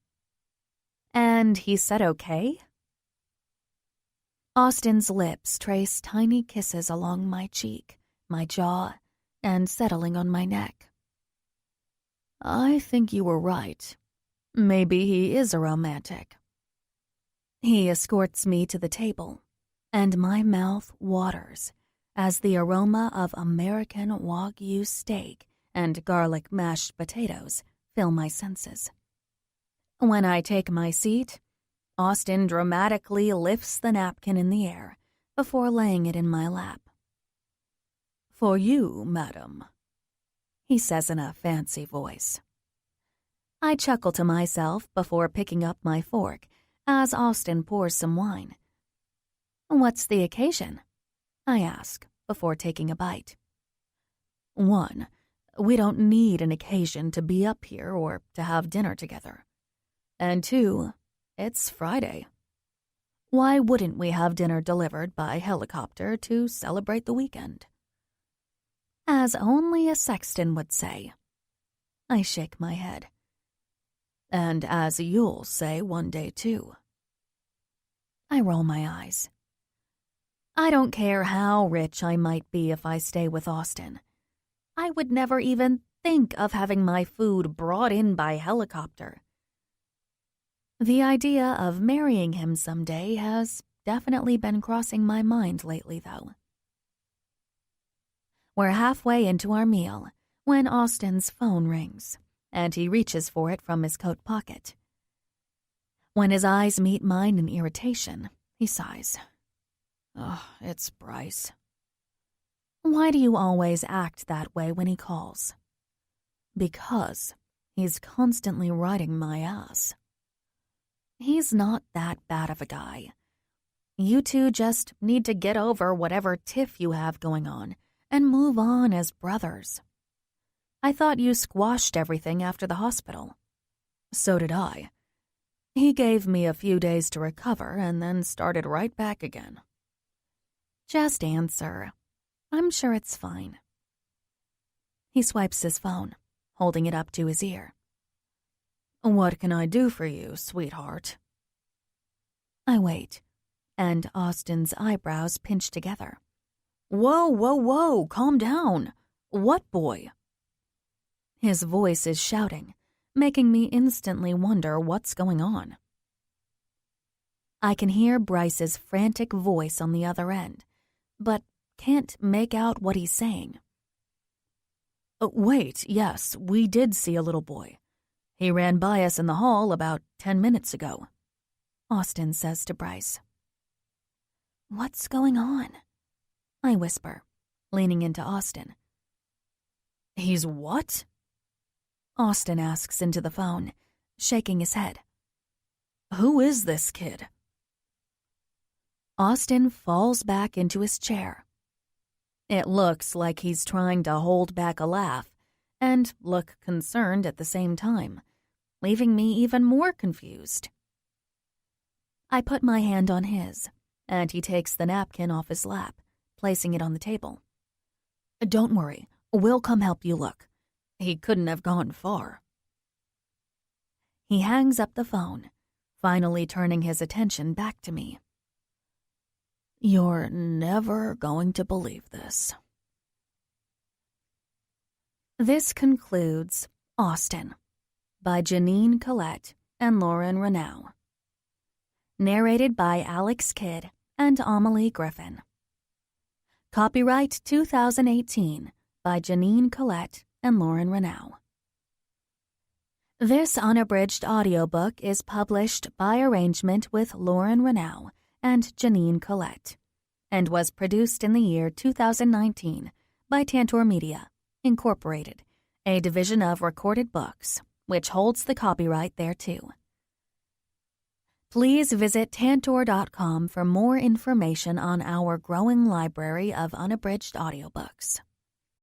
"And he said okay?" Austin's lips trace tiny kisses along my cheek, my jaw, and settling on my neck. "I think you were right. Maybe he is a romantic." He escorts me to the table, and my mouth waters as the aroma of American Wagyu steak and garlic mashed potatoes fill my senses. When I take my seat, Austin dramatically lifts the napkin in the air before laying it in my lap. "For you, madam," he says in a fancy voice. I chuckle to myself before picking up my fork as Austin pours some wine. "What's the occasion?" I ask before taking a bite. "One, we don't need an occasion to be up here or to have dinner together. And two, it's Friday. Why wouldn't we have dinner delivered by helicopter to celebrate the weekend?" As only a sexton would say. I shake my head. "And as you'll say one day too." I roll my eyes. I don't care how rich I might be if I stay with Austin. I would never even think of having my food brought in by helicopter. The idea of marrying him someday has definitely been crossing my mind lately, though. We're halfway into our meal when Austin's phone rings, and he reaches for it from his coat pocket. When his eyes meet mine in irritation, he sighs. "Oh, it's Bryce." "Why do you always act that way when he calls?" "Because he's constantly riding my ass." "He's not that bad of a guy. You two just need to get over whatever tiff you have going on and move on as brothers. I thought you squashed everything after the hospital." "So did I. He gave me a few days to recover and then started right back again." "Just answer. I'm sure it's fine." He swipes his phone, holding it up to his ear. "What can I do for you, sweetheart?" I wait, and Austin's eyebrows pinch together. "Whoa, whoa, whoa, calm down. What boy?" His voice is shouting, making me instantly wonder what's going on. I can hear Bryce's frantic voice on the other end, but can't make out what he's saying. "Wait, yes, we did see a little boy. He ran by us in the hall about 10 minutes ago," Austin says to Bryce. "What's going on?" I whisper, leaning into Austin. "He's what?" Austin asks into the phone, shaking his head. "Who is this kid?" Austin falls back into his chair. It looks like he's trying to hold back a laugh and look concerned at the same time, leaving me even more confused. I put my hand on his, and he takes the napkin off his lap, placing it on the table. Don't worry, we'll come help you look. He couldn't have gone far. He hangs up the phone, finally turning his attention back to me. You're never going to believe this. This concludes Austin by Jeannine, Colette, and Lauren Renaud. Narrated by Alex Kidd and Amelie Griffin. Copyright 2018 by Jeannine, Colette, and Lauren Renaud. This unabridged audiobook is published by arrangement with Lauren Renaud and Jeannine Colette, and was produced in the year 2019 by Tantor Media, Incorporated, a division of Recorded Books, which holds the copyright thereto. Please visit Tantor.com for more information on our growing library of unabridged audiobooks.